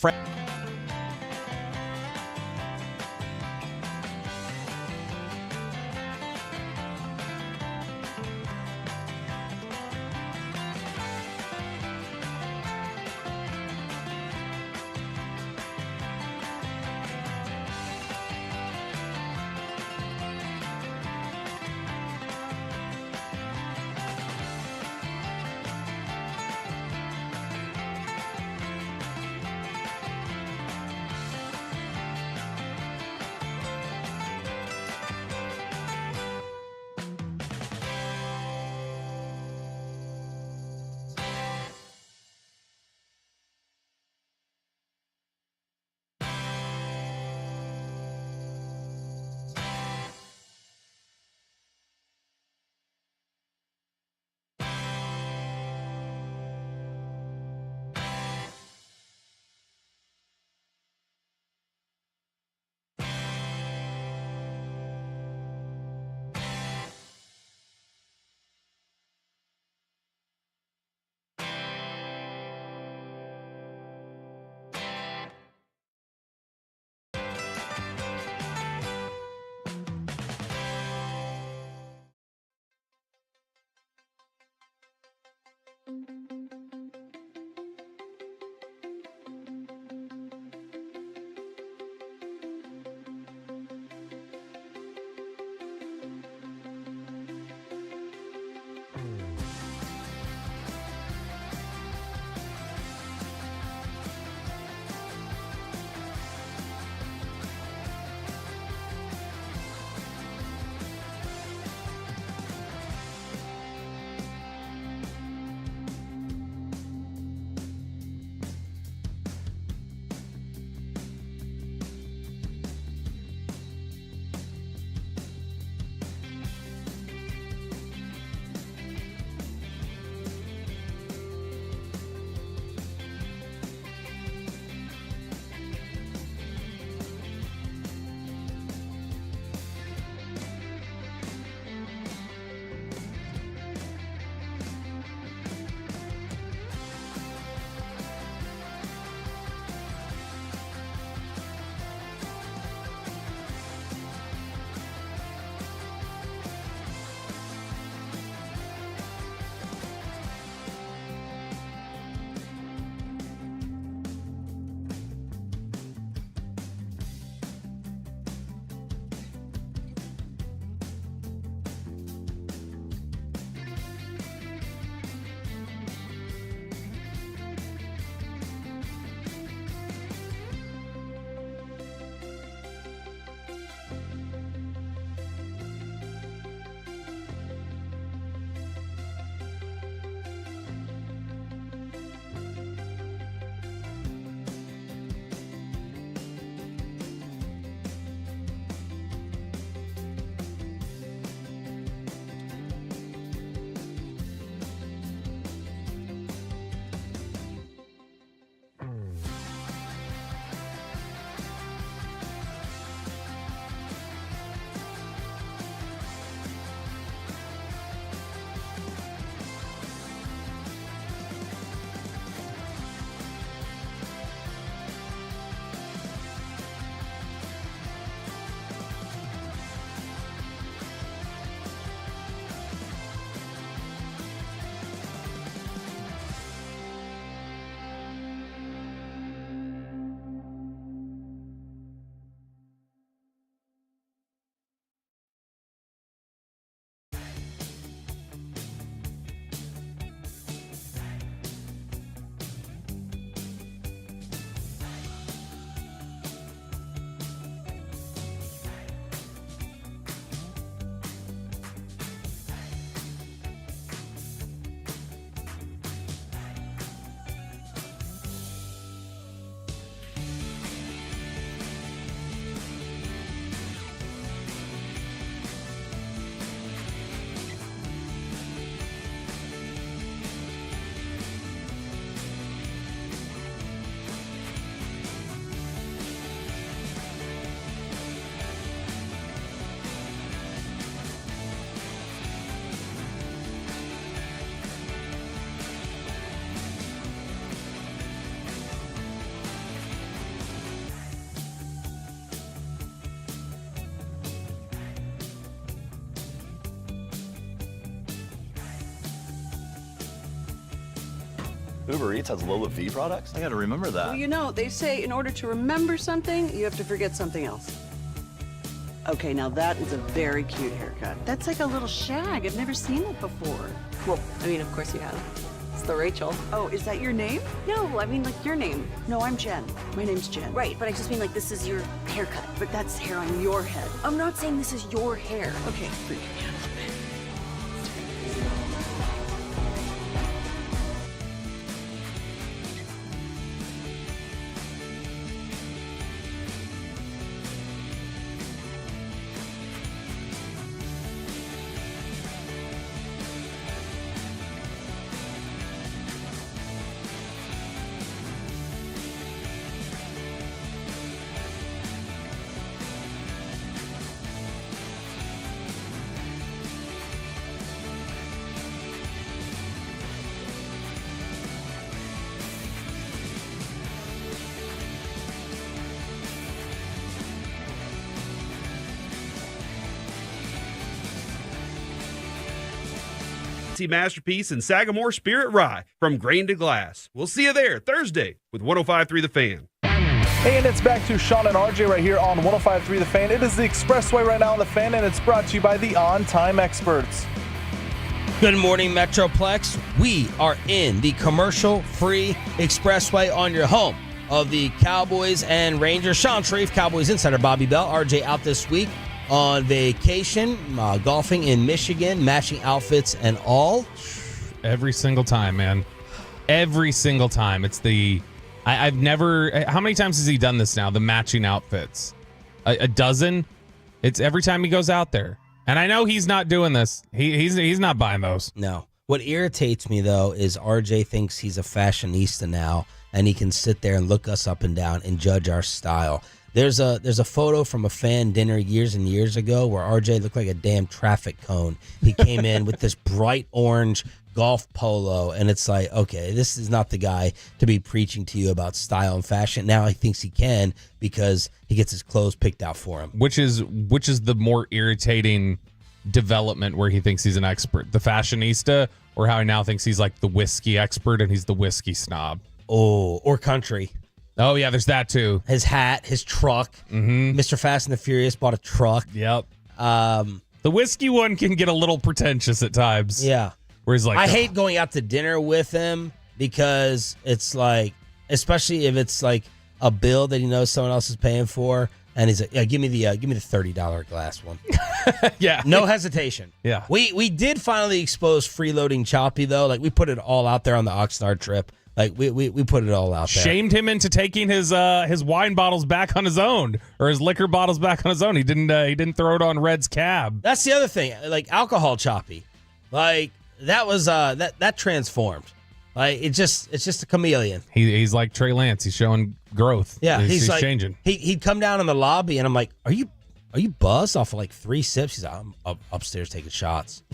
Uber Eats has low fee products? I gotta remember that.
Well, you know, they say in order to remember something, you have to forget something else. Okay, now that is a very cute haircut. That's like a little shag. I've never seen it before. Well, I mean, of course you have. It's the Rachel. Oh, is that your name? No, I mean like your name. No, I'm Jen. My name's Jen.
Right, but I just mean like this is your haircut.
But that's hair on your head.
I'm not saying this is your hair.
Okay, freak me out a little bit.
Masterpiece and Sagamore Spirit Rye from grain to glass. We'll see you there Thursday with 105.3 The Fan.
Hey, and it's back to Sean and RJ right here on 105.3 The Fan. It is the Expressway right now on The Fan, and it's brought to you by the On Time Experts.
Good morning, Metroplex. We are in the commercial-free Expressway on your home of the Cowboys and Rangers. Sean Sharif, Cowboys insider Bobby Bell. RJ out this week on vacation, golfing in Michigan, matching outfits and all.
Every single time, man. Every single time. It's the... I've never... How many times has he done this now? The matching outfits. A dozen? It's every time he goes out there. And I know he's not doing this. He's not buying those.
No. What irritates me, though, is RJ thinks he's a fashionista now, and he can sit there and look us up and down and judge our style. There's a photo from a fan dinner years and years ago where RJ looked like a damn traffic cone. He came in with this bright orange golf polo, and it's like, okay, this is not the guy to be preaching to you about style and fashion. Now he thinks he can because he gets his clothes picked out for him.
Which is the more irritating development where he thinks he's an expert? The fashionista, or how he now thinks he's like the whiskey expert and he's the whiskey snob?
Oh, or country.
Oh, yeah, there's that, too.
His hat, his truck.
Mm-hmm.
Mr. Fast and the Furious bought a truck.
Yep. The whiskey one can get a little pretentious at times.
Yeah.
Where he's like...
I hate going out to dinner with him because it's like, especially if it's like a bill that he knows someone else is paying for, and he's like, yeah, give me the $30 glass one.
Yeah.
No hesitation.
Yeah.
We did finally expose freeloading Choppy, though. Like, we put it all out there on the Oxnard trip. Like, we put it all out there.
Shamed him into taking his wine bottles back on his own, or his liquor bottles back on his own. He didn't throw it on Red's cab.
That's the other thing. Like, alcohol Choppy. Like, that was that transformed. Like, it's just a chameleon.
He's like Trey Lance. He's showing growth.
Yeah, he's like,
changing.
He'd come down in the lobby, and I'm like, are you buzzed off of like 3 sips? He's like, I'm upstairs taking shots.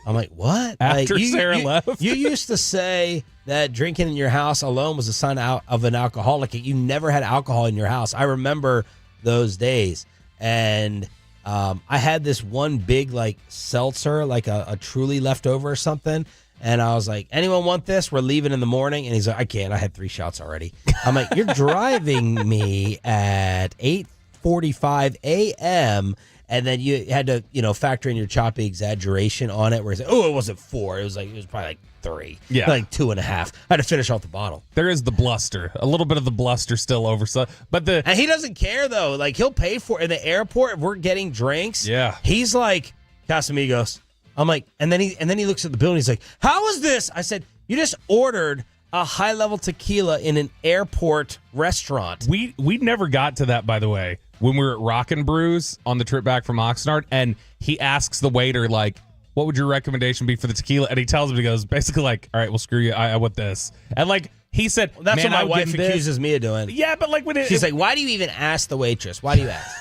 I'm like, what?
After
like,
Sarah left?
You used to say that drinking in your house alone was a sign of an alcoholic. You never had alcohol in your house. I remember those days. And I had this one big, like, seltzer, like a Truly leftover or something. And I was like, anyone want this? We're leaving in the morning. And he's like, I can't. I had 3 shots already. I'm like, you're driving me at 8:45 a.m., and then you had to, factor in your Choppy exaggeration on it, where it's like, oh, it wasn't 4. It was probably like 3.
Yeah.
Like 2.5. I had to finish off the bottle.
There is the bluster. A little bit of the bluster still over. And
he doesn't care, though. Like, he'll pay for it in the airport if we're getting drinks.
Yeah.
He's like, Casamigos. I'm like, and then he looks at the bill and he's like, how is this? I said, you just ordered a high-level tequila in an airport restaurant.
We never got to that, by the way. When we were at Rockin' Brews on the trip back from Oxnard, and he asks the waiter, like, what would your recommendation be for the tequila? And he tells him, he goes, basically like, all right, well, screw you, I want this. And like, he said,
well, that's what my wife accuses me of doing.
Yeah, but like when
she's like, why do you even ask the waitress? Why do you ask?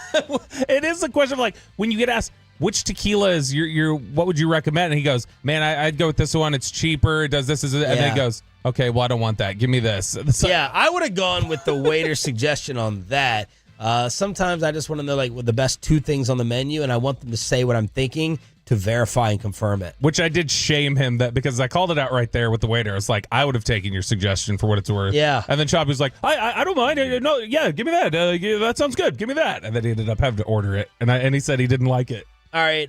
It is a question of like, when you get asked, which tequila is your what would you recommend? And he goes, man, I'd go with this one. It's cheaper. It does this. And then he goes, okay, well, I don't want that. Give me this.
Yeah, I would have gone with the waiter's suggestion on that. Sometimes I just want to know like what the best 2 things on the menu, and I want them to say what I'm thinking to verify and confirm it.
Which I did shame him that because I called it out right there with the waiter. I was like, I would have taken your suggestion for what it's worth.
Yeah.
And then Choppy was like, I don't mind. No, yeah, give me that. That sounds good. Give me that. And then he ended up having to order it. And he said he didn't like it.
All right,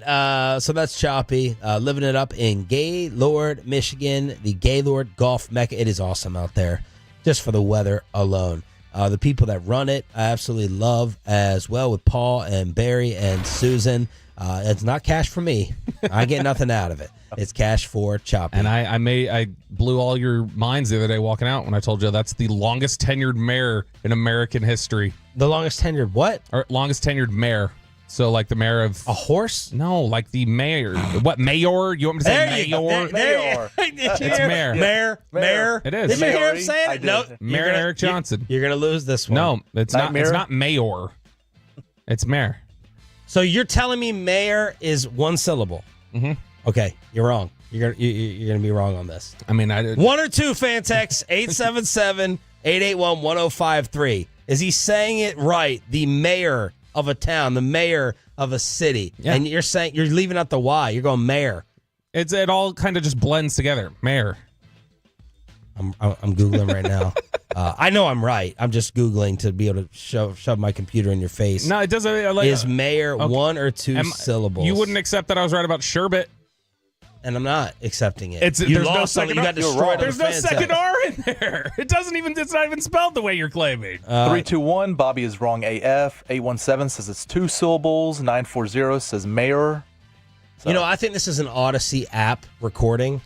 so that's Choppy, living it up in Gaylord, Michigan, the Gaylord Golf Mecca. It is awesome out there, just for the weather alone. The people that run it, I absolutely love as well, with Paul and Barry and Susan. It's not cash for me. I get nothing out of it. It's cash for Choppy.
And I blew all your minds the other day walking out when I told you that's the longest tenured mayor in American history.
The longest tenured what?
Or longest tenured mayor. So like the mayor of
a horse?
No, like the mayor. What mayor? You want me to say mayor?
Mayor.
It's mayor.
Mayor.
It is.
Did you hear him saying it? No.
Mayor Eric Johnson.
You're gonna lose this one.
No, it's not. It's not mayor. It's mayor.
So you're telling me mayor is one syllable?
Mm-hmm.
Okay, you're wrong. You're gonna be wrong on this.
I mean, I did.
One or two fan text 877-881-1053. Is he saying it right? The mayor of a town, the mayor of a city, and you're saying you're leaving out the Y. You're going mayor.
It all kind of just blends together. Mayor.
I'm Googling right now. I know I'm right. I'm just Googling to be able to shove my computer in your face.
No, it doesn't.
Is mayor one or two syllables?
You wouldn't accept that I was right about sherbet.
And I'm not accepting it.
There's no second R. There's no second R in there. It doesn't even. It's not even spelled the way you're claiming.
321. Bobby is wrong. AF. 817 says it's two syllables. 940 says mayor. So.
You know, I think this is an Odyssey app recording.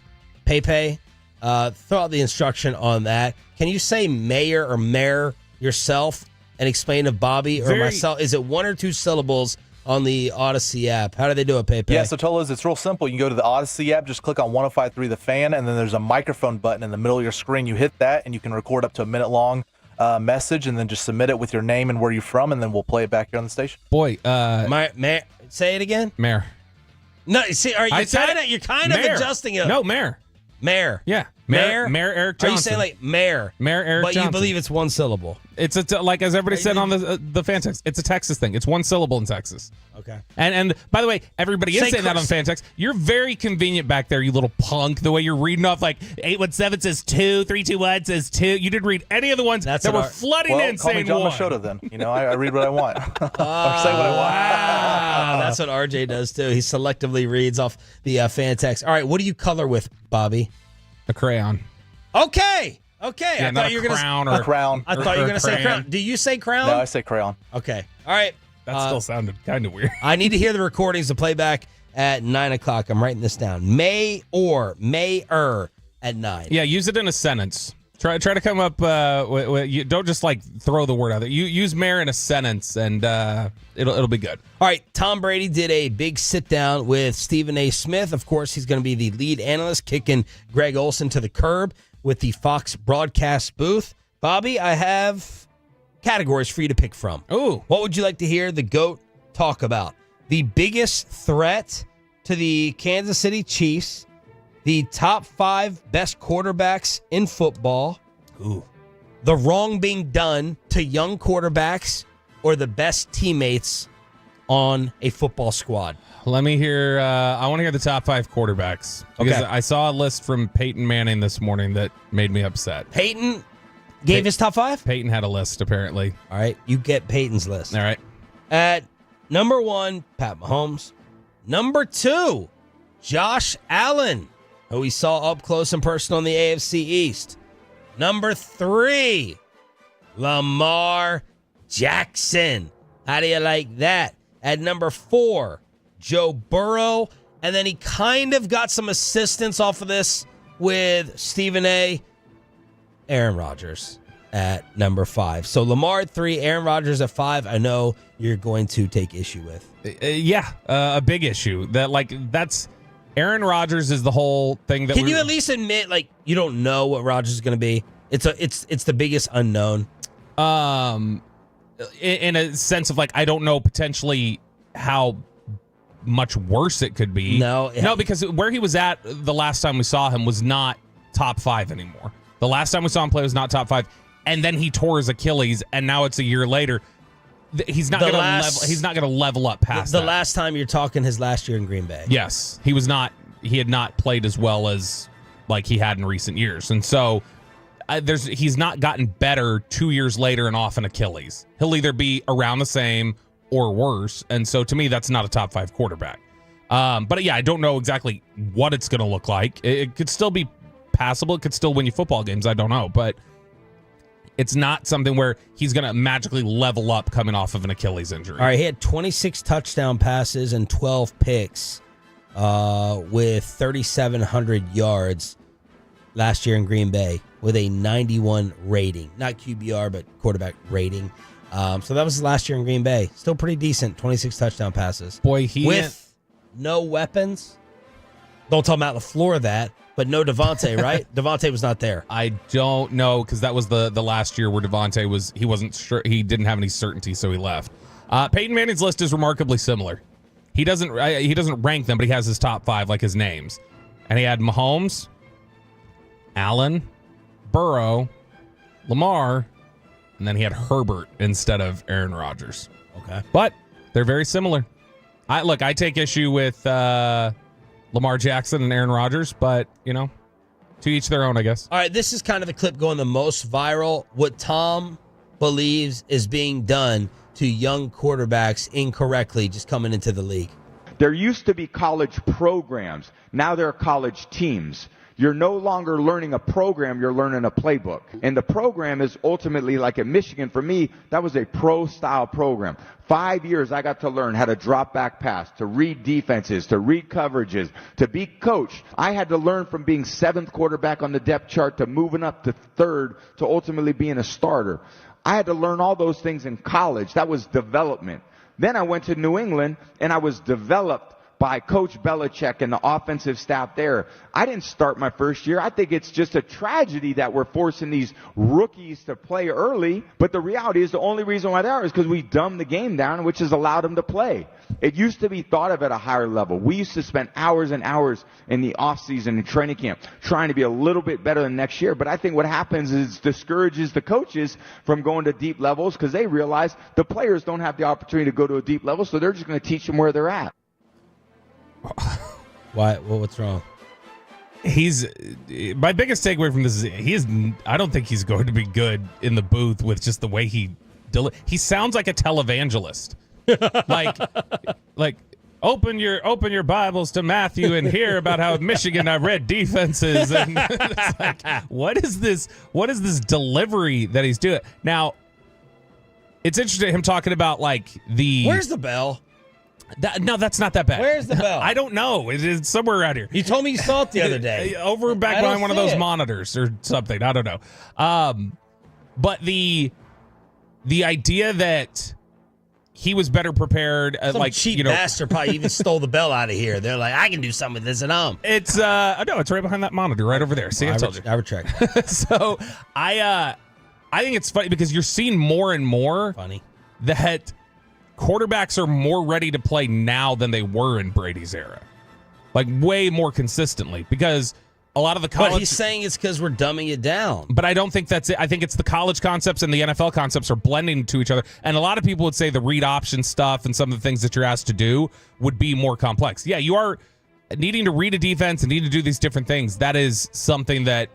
Pepe, throw out the instruction on that. Can you say mayor or mayor yourself and explain to Bobby or myself? Is it one or two syllables on the Odyssey app? How do they do it, Pepe?
Yeah, so Tolos, it's real simple. You can go to the Odyssey app, just click on 105.3 The Fan, and then there's a microphone button in the middle of your screen. You hit that, and you can record up to a minute-long message, and then just submit it with your name and where you're from, and then we'll play it back here on the station.
Boy,
say it again.
Mayor.
No, see, you're kind of adjusting it.
No, mayor.
Mayor.
Yeah.
Mayor
Eric Johnson.
Are you saying like mayor?
Mayor Eric
Johnson. But you believe it's one syllable.
It's like as everybody said on the fan text, it's a Texas thing. It's one syllable in Texas.
Okay.
And by the way, everybody is saying that on fan text. You're very convenient back there, you little punk. The way you're reading off like 817 says 2, 321 says 2. You didn't read any of the ones that were flooding in
call
saying
me John
one.
Machota then. You know, I read what I want. Or say what I want.
Wow. That's what RJ does too. He selectively reads off the fan text. All right, what do you color with, Bobby?
A crayon.
Okay.
Yeah,
I thought you were
crown
gonna
or crown.
I thought you were gonna say crown. Do you say crown?
No, I say crayon.
Okay. All right.
That still sounded kind of weird.
I need to hear the recordings to play back at 9 o'clock. I'm writing this down. Mayor at 9.
Yeah, use it in a sentence. Try to come up with you don't just like throw the word out there. You use mayor in a sentence and it'll be good.
All right, Tom Brady did a big sit down with Stephen A. Smith. Of course, he's going to be the lead analyst, kicking Greg Olsen to the curb with the Fox broadcast booth. Bobby, I have categories for you to pick from.
Ooh.
What would you like to hear the GOAT talk about? The biggest threat to the Kansas City Chiefs, the top 5 best quarterbacks in football, the wrong being done to young quarterbacks, or the best teammates on a football squad.
Let me hear. I want to hear the top 5 quarterbacks. Because
Okay.
I saw a list from Peyton Manning this morning that made me upset.
Peyton gave his top 5?
Peyton had a list, apparently.
All right, you get Peyton's list.
All right.
At number 1, Pat Mahomes. Number 2, Josh Allen, who we saw up close and personal in the AFC East. Number 3, Lamar Jackson. How do you like that? At number 4, Joe Burrow. And then he kind of got some assistance off of this with Stephen A. Aaron Rodgers at number 5. So Lamar at 3, Aaron Rodgers at 5. I know you're going to take issue with.
A big issue. That's Aaron Rodgers is the whole thing that
Can you at least admit you don't know what Rodgers is going to be? It's the biggest unknown.
In a sense of I don't know potentially how much worse it could be.
No,
because where he was at the last time we saw him was not top 5 anymore. The last time we saw him play was not top 5, and then he tore his Achilles, and now it's a year later. he's not going to level. He's not going to level up past
the
that.
last time you're talking his last year in Green Bay.
Yes, he was not. He had not played as well as like he had in recent years, and so he's not gotten better 2 years later and off an Achilles. He'll either be around the same or worse, and so to me, that's not a top 5 quarterback. But yeah, I don't know exactly what it's going to look like. It could still be passable. It could still win you football games. I don't know, but it's not something where he's going to magically level up coming off of an Achilles injury.
All right, he had 26 touchdown passes and 12 picks with 3,700 yards last year in Green Bay with a 91 rating. Not QBR, but quarterback rating. So that was his last year in Green Bay. Still pretty decent, 26 touchdown passes.
Boy,
with no weapons. Don't tell Matt LaFleur that, but no Devontae, right? Devontae was not there.
I don't know, because that was the last year where Devontae he wasn't sure, he didn't have any certainty, so he left. Peyton Manning's list is remarkably similar. He doesn't rank them, but he has his top 5, like his names. And he had Mahomes, Allen, Burrow, Lamar, and then he had Herbert instead of Aaron Rodgers.
Okay.
But they're very similar. I take issue with Lamar Jackson and Aaron Rodgers, but, to each their own, I guess.
All right, this is kind of the clip going the most viral. What Tom believes is being done to young quarterbacks incorrectly just coming into the league.
There used to be college programs. Now there are college teams. You're no longer learning a program, you're learning a playbook. And the program is ultimately, like at Michigan, for me, that was a pro-style program. 5 years I got to learn how to drop back pass, to read defenses, to read coverages, to be coached. I had to learn from being 7th quarterback on the depth chart to moving up to 3rd to ultimately being a starter. I had to learn all those things in college. That was development. Then I went to New England and I was developed by Coach Belichick and the offensive staff there. I didn't start my first year. I think it's just a tragedy that we're forcing these rookies to play early. But the reality is the only reason why they are is because we dumbed the game down, which has allowed them to play. It used to be thought of at a higher level. We used to spend hours and hours in the offseason and training camp trying to be a little bit better than next year. But I think what happens is discourages the coaches from going to deep levels because they realize the players don't have the opportunity to go to a deep level, so they're just going to teach them where they're at.
Why? Well, what's wrong?
My biggest takeaway from this is I don't think he's going to be good in the booth with just the way he sounds like a televangelist. like open your Bibles to Matthew and hear about how Michigan I read defenses and it's like, what is this delivery that he's doing? Now, it's interesting him talking about
where's the bell?
No, that's not that bad.
Where's the bell?
I don't know. It's somewhere around here.
You told me you saw it the other day.
Over back behind one of those monitors or something. I don't know. But the idea that he was better prepared,
Some cheap bastard probably even stole the bell out of here. They're like, I can do something with this, and
it's no, it's right behind that monitor, right over there. See, I told you.
I would check.
So I think it's funny because you're seeing more and more that quarterbacks are more ready to play now than they were in Brady's era, like way more consistently, because a lot of the college.
But he's saying it's because we're dumbing it down.
But I don't think that's it. I think it's the college concepts and the NFL concepts are blending to each other. And a lot of people would say the read option stuff and some of the things that you're asked to do would be more complex. Yeah, you are needing to read a defense and need to do these different things. That is something that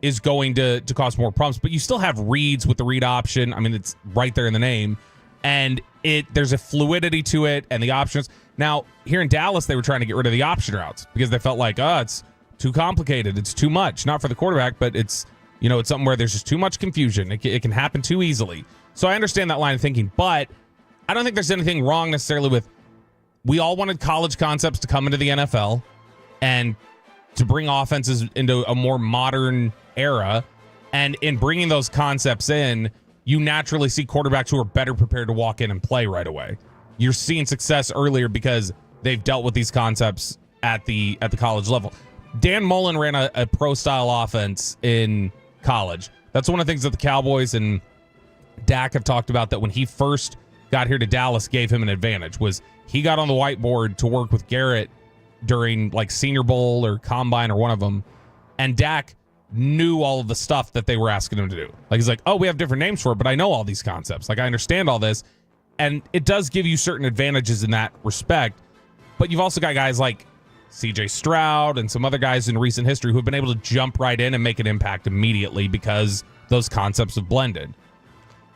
is going to cause more problems. But you still have reads with the read option. I mean, it's right there in the name. And there's a fluidity to it and the options. Now, here in Dallas, they were trying to get rid of the option routes because they felt like, it's too complicated. It's too much. Not for the quarterback, but it's something where there's just too much confusion. It can happen too easily. So I understand that line of thinking, but I don't think there's anything wrong necessarily with, we all wanted college concepts to come into the NFL and to bring offenses into a more modern era. And in bringing those concepts in, you naturally see quarterbacks who are better prepared to walk in and play right away. You're seeing success earlier because they've dealt with these concepts at the college level. Dan Mullen ran a pro-style offense in college. That's one of the things that the Cowboys and Dak have talked about, that when he first got here to Dallas gave him an advantage, was he got on the whiteboard to work with Garrett during Senior Bowl or Combine or one of them, and Dak knew all of the stuff that they were asking him to do. He's like, oh, we have different names for it, but I know all these concepts. I understand all this. And it does give you certain advantages in that respect. But you've also got guys like CJ Stroud and some other guys in recent history who have been able to jump right in and make an impact immediately because those concepts have blended.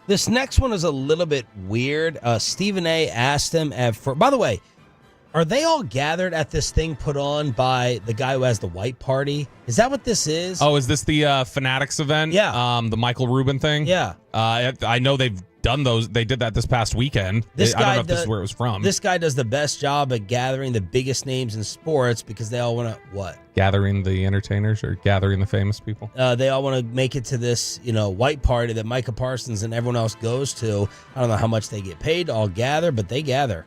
This next one is a little bit weird. Stephen A. asked him by the way, are they all gathered at this thing put on by the guy who has the white party? Is that what this is?
Oh, is this the Fanatics event?
Yeah.
The Michael Rubin thing?
Yeah.
I know they've done those. They did that this past weekend. I don't know if this is where it was from.
This guy does the best job at gathering the biggest names in sports because they all want to, what?
Gathering the entertainers or gathering the famous people?
They all want to make it to this, white party that Micah Parsons and everyone else goes to. I don't know how much they get paid to all gather, but they gather.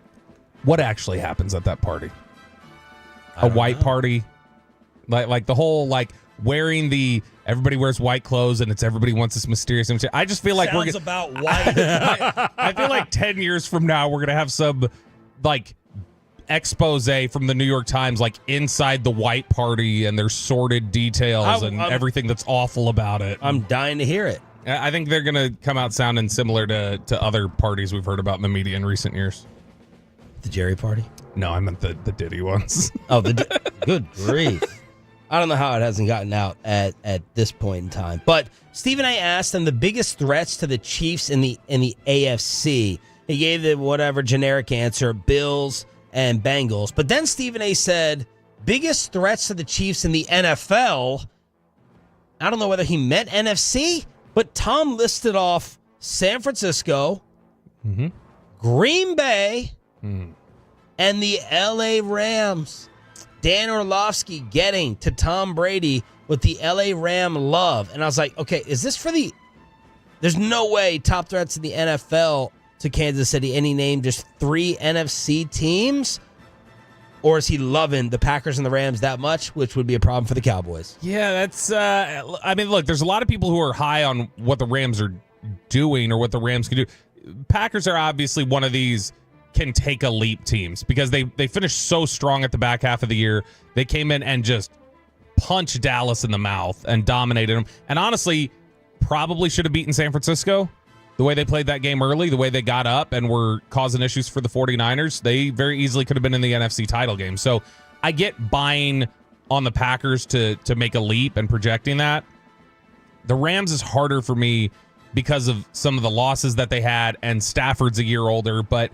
What actually happens at that party? A white party? Like the whole, wearing everybody wears white clothes and it's everybody wants this mysterious image. I just feel like
Sounds about white.
I feel like 10 years from now we're gonna have some expose from the New York Times inside the white party and their sordid details and everything that's awful about it.
I'm dying to hear it.
I think they're gonna come out sounding similar to other parties we've heard about in the media in recent years.
The Jerry party?
No, I meant the Diddy ones.
Oh, good grief. I don't know how it hasn't gotten out at this point in time. But Stephen A. asked them the biggest threats to the Chiefs in the AFC. He gave the whatever generic answer, Bills and Bengals. But then Stephen A. said, biggest threats to the Chiefs in the NFL. I don't know whether he meant NFC, but Tom listed off San Francisco, Green Bay, and the LA Rams. Dan Orlovsky getting to Tom Brady with the LA Ram love. And I was like, okay, is this for there's no way top threats in the NFL to Kansas City. And he named just 3 NFC teams? Or is he loving the Packers and the Rams that much, which would be a problem for the Cowboys?
Yeah, that's, look, there's a lot of people who are high on what the Rams are doing or what the Rams can do. Packers are obviously one of these can take a leap teams because they finished so strong at the back half of the year. They came in and just punched Dallas in the mouth and dominated them. And honestly, probably should have beaten San Francisco. The way they played that game early, the way they got up and were causing issues for the 49ers, they very easily could have been in the NFC title game. So I get buying on the Packers to make a leap and projecting that. The Rams is harder for me because of some of the losses that they had, and Stafford's a year older, but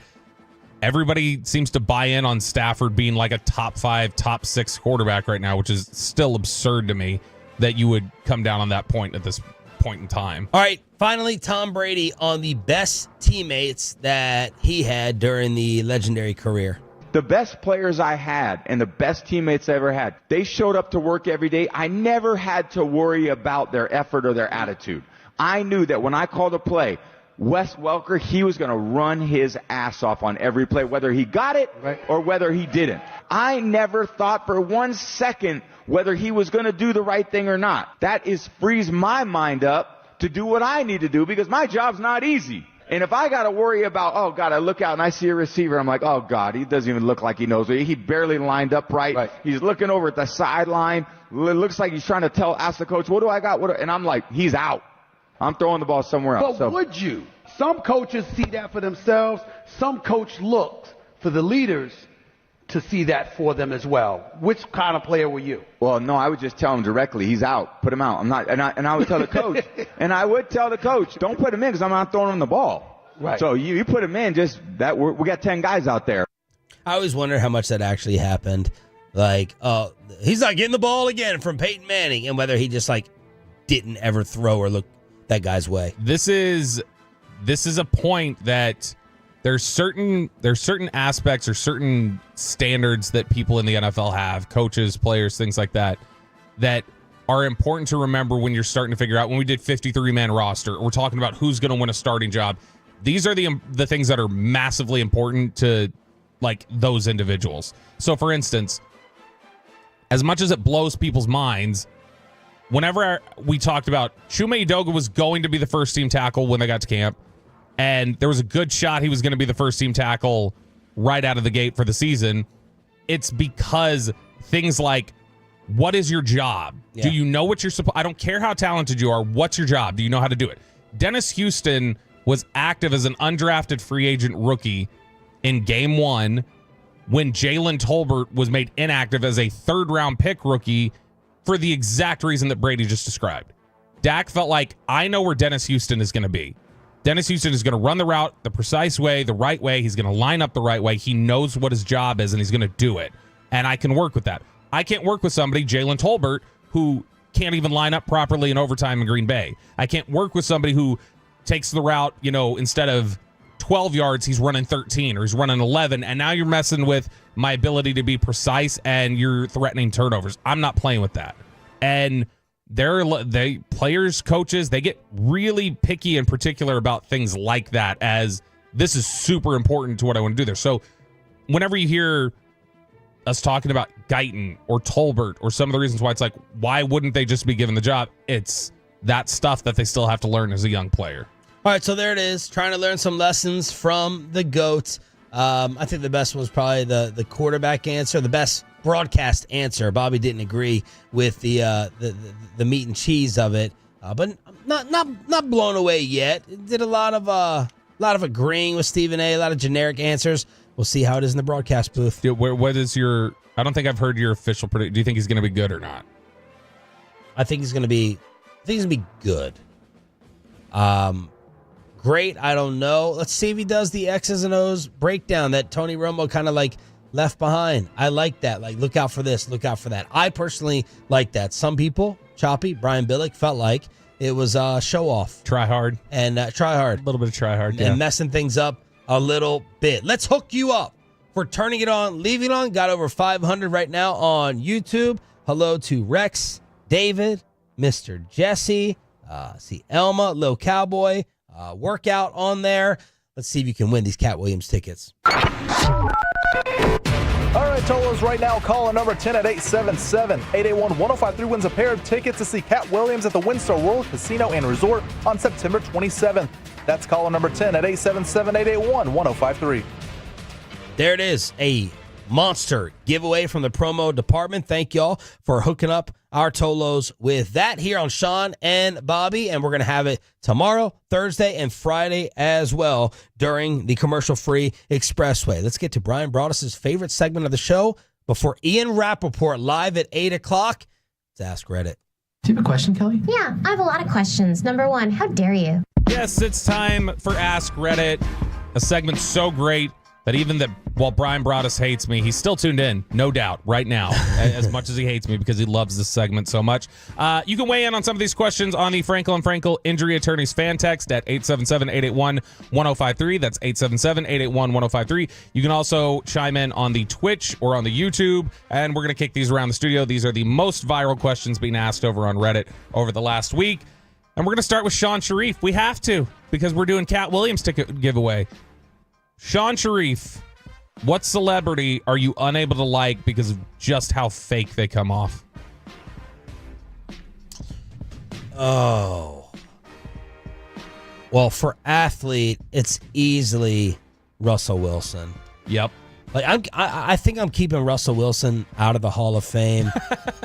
everybody seems to buy in on Stafford being like a top 5, top 6 quarterback right now, which is still absurd to me that you would come down on that point at this point in time.
All right, finally, Tom Brady on the best teammates that he had during the legendary career.
The best players I had and the best teammates I ever had, they showed up to work every day. I never had to worry about their effort or their attitude. I knew that when I called a play, Wes Welker, he was going to run his ass off on every play, whether he got it or whether he didn't. I never thought for 1 second whether he was going to do the right thing or not. That frees my mind up to do what I need to do because my job's not easy. And if I got to worry about, oh, God, I look out and I see a receiver, I'm like, oh, God, he doesn't even look like he knows. He barely lined up right. He's looking over at the sideline. It looks like he's trying to ask the coach, what do I got? And I'm like, he's out. I'm throwing the ball somewhere else.
But would you? Some coaches see that for themselves. Some coach looks for the leaders to see that for them as well. Which kind of player were you?
Well, no, I would just tell him directly, he's out. Put him out. I'm not, and I would tell the coach, don't put him in because I'm not throwing him the ball.
Right.
So you put him in. Just that we got 10 guys out there.
I always wonder how much that actually happened. He's not getting the ball again from Peyton Manning, and whether he just didn't ever throw or look that guy's way.
This is a point that there's certain aspects or certain standards that people in the NFL have, coaches, players, things like that are important to remember when you're starting to figure out. When we did 53-man roster, we're talking about who's going to win a starting job. These are the things that are massively important to those individuals. So for instance, as much as it blows people's minds, whenever we talked about Chuma Edoga was going to be the first team tackle when they got to camp, and there was a good shot he was going to be the first team tackle right out of the gate for the season, it's because things like, what is your job? Yeah. Do you know what you're supposed? I don't care how talented you are. What's your job? Do you know how to do it? Dennis Houston was active as an undrafted free agent rookie in game 1 when Jalen Tolbert was made inactive as a third-round pick rookie for the exact reason that Brady just described. Dak felt like, I know where Dennis Houston is going to be. Dennis Houston is going to run the route the precise way, the right way. He's going to line up the right way. He knows what his job is, and he's going to do it. And I can work with that. I can't work with somebody, Jalen Tolbert, who can't even line up properly in overtime in Green Bay. I can't work with somebody who takes the route, instead of 12 yards, he's running 13 or he's running 11. And now you're messing with my ability to be precise and you're threatening turnovers. I'm not playing with that. And players, coaches, they get really picky and particular about things like that, as this is super important to what I want to do there. So whenever you hear us talking about Guyton or Tolbert or some of the reasons why it's like, why wouldn't they just be given the job? It's that stuff that they still have to learn as a young player.
All right, so there it is. Trying to learn some lessons from the GOAT. I think the best was probably the quarterback answer, the best broadcast answer. Bobby didn't agree with the meat and cheese of it, but not blown away yet. Did a lot of agreeing with Stephen A. A lot of generic answers. We'll see how it is in the broadcast booth.
What is your? I don't think I've heard your official prediction. Do you think he's going to be good or not?
I think he's going to be good. Great. I don't know. Let's see if he does the X's and O's breakdown that Tony Romo kind of like left behind. I like that. Like, look out for this, look out for that. I personally like that. Some people, Choppy, Brian Billick, felt like it was show off.
Try hard.
And try hard.
A little bit of try hard.
And messing things up a little bit. Let's hook you up for turning it on, leaving it on. Got over 500 right now on YouTube. Hello to Rex, David, Mr. Jesse, see Elma, Lil Cowboy, workout on there. Let's see if you can win these Cat Williams tickets.
All right, Tolos, right now, caller number 10 at 877-881-1053 wins a pair of tickets to see Cat Williams at the Windsor World Casino and Resort on September 27th. That's caller number 10 at 877-881-1053.
There it is, a monster giveaway from the promo department. Thank y'all for hooking up our Tolos with that here on Sean and Bobby, and we're going to have it tomorrow, Thursday, and Friday as well during the commercial-free Expressway. Let's get to Brian Broaddus' favorite segment of the show before Ian Rappaport live at 8 o'clock. Let's Ask Reddit.
Do you have a question, Kelly?
Yeah, I have a lot of questions. Number one, how dare you?
Yes, it's time for Ask Reddit, a segment so great that even while Brian Broaddus hates me, he's still tuned in, no doubt, right now, as much as he hates me because he loves this segment so much. You can weigh in on some of these questions on the Frankel & Frankel Injury Attorneys fan text at 877-881-1053. That's 877-881-1053. You can also chime in on the Twitch or on the YouTube, and we're going to kick these around the studio. These are the most viral questions being asked over on Reddit over the last week. And we're going to start with Sean Sharif. We have to, because we're doing Cat Williams ticket giveaway. Sean Sharif, what celebrity are you unable to like because of just how fake they come off?
Oh. Well, for athlete, it's easily Russell Wilson.
Yep.
Like I think I'm keeping Russell Wilson out of the Hall of Fame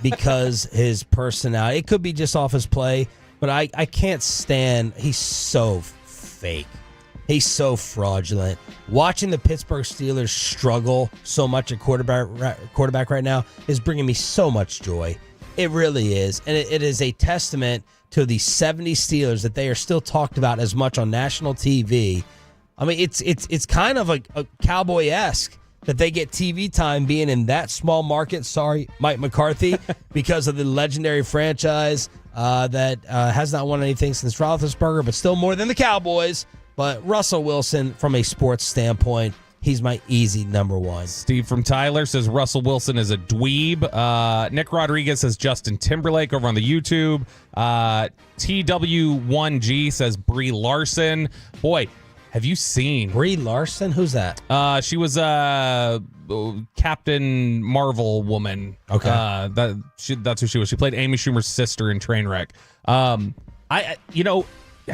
because his personality. It could be just off his play, but I can't stand. He's so fake. He's so fraudulent. Watching the Pittsburgh Steelers struggle so much at quarterback right now is bringing me so much joy. It really is. And it is a testament to the 70 Steelers that they are still talked about as much on national TV. I mean, it's kind of a Cowboy-esque that they get TV time being in that small market. Sorry, Mike McCarthy, because of the legendary franchise that has not won anything since Roethlisberger, but still more than the Cowboys. But Russell Wilson, from a sports standpoint, he's my easy number one.
Steve from Tyler says Russell Wilson is a dweeb. Nick Rodriguez says Justin Timberlake over on the YouTube. TW1G says Brie Larson. Boy, have you seen
Brie Larson? Who's that?
She was a Captain Marvel woman.
Okay,
that's who she was. She played Amy Schumer's sister in Trainwreck. Have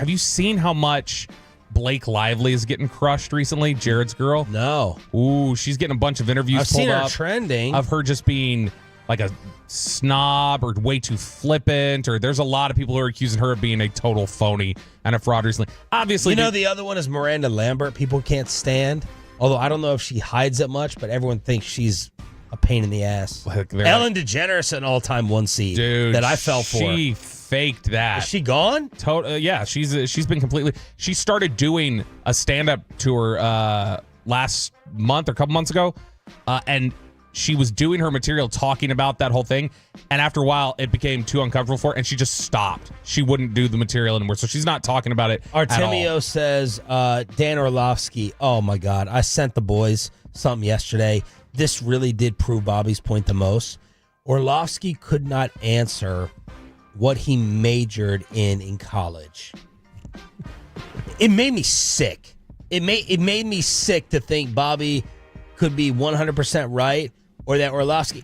you seen how much Blake Lively is getting crushed recently? Jared's girl?
No.
Ooh, she's getting a bunch of interviews
I've
pulled
seen her
up
trending
of her just being like a snob or way too flippant, or there's a lot of people who are accusing her of being a total phony and a fraud recently. Obviously,
the other one is Miranda Lambert. People can't stand. Although I don't know if she hides it much, but everyone thinks she's a pain in the ass. Ellen DeGeneres, an all-time 1 seed
dude,
that I fell for.
She faked that.
Is she gone?
Yeah, she's been completely. She started doing a stand-up tour last month or a couple months ago, and she was doing her material talking about that whole thing, and after a while it became too uncomfortable for her, and she just stopped. She wouldn't do the material anymore, so she's not talking about it
Artemio says, Dan Orlovsky, oh my God, I sent the boys something yesterday. This really did prove Bobby's point the most. Orlovsky could not answer what he majored in college. It made me sick. It made me sick to think Bobby could be 100% right, or that Orlovsky.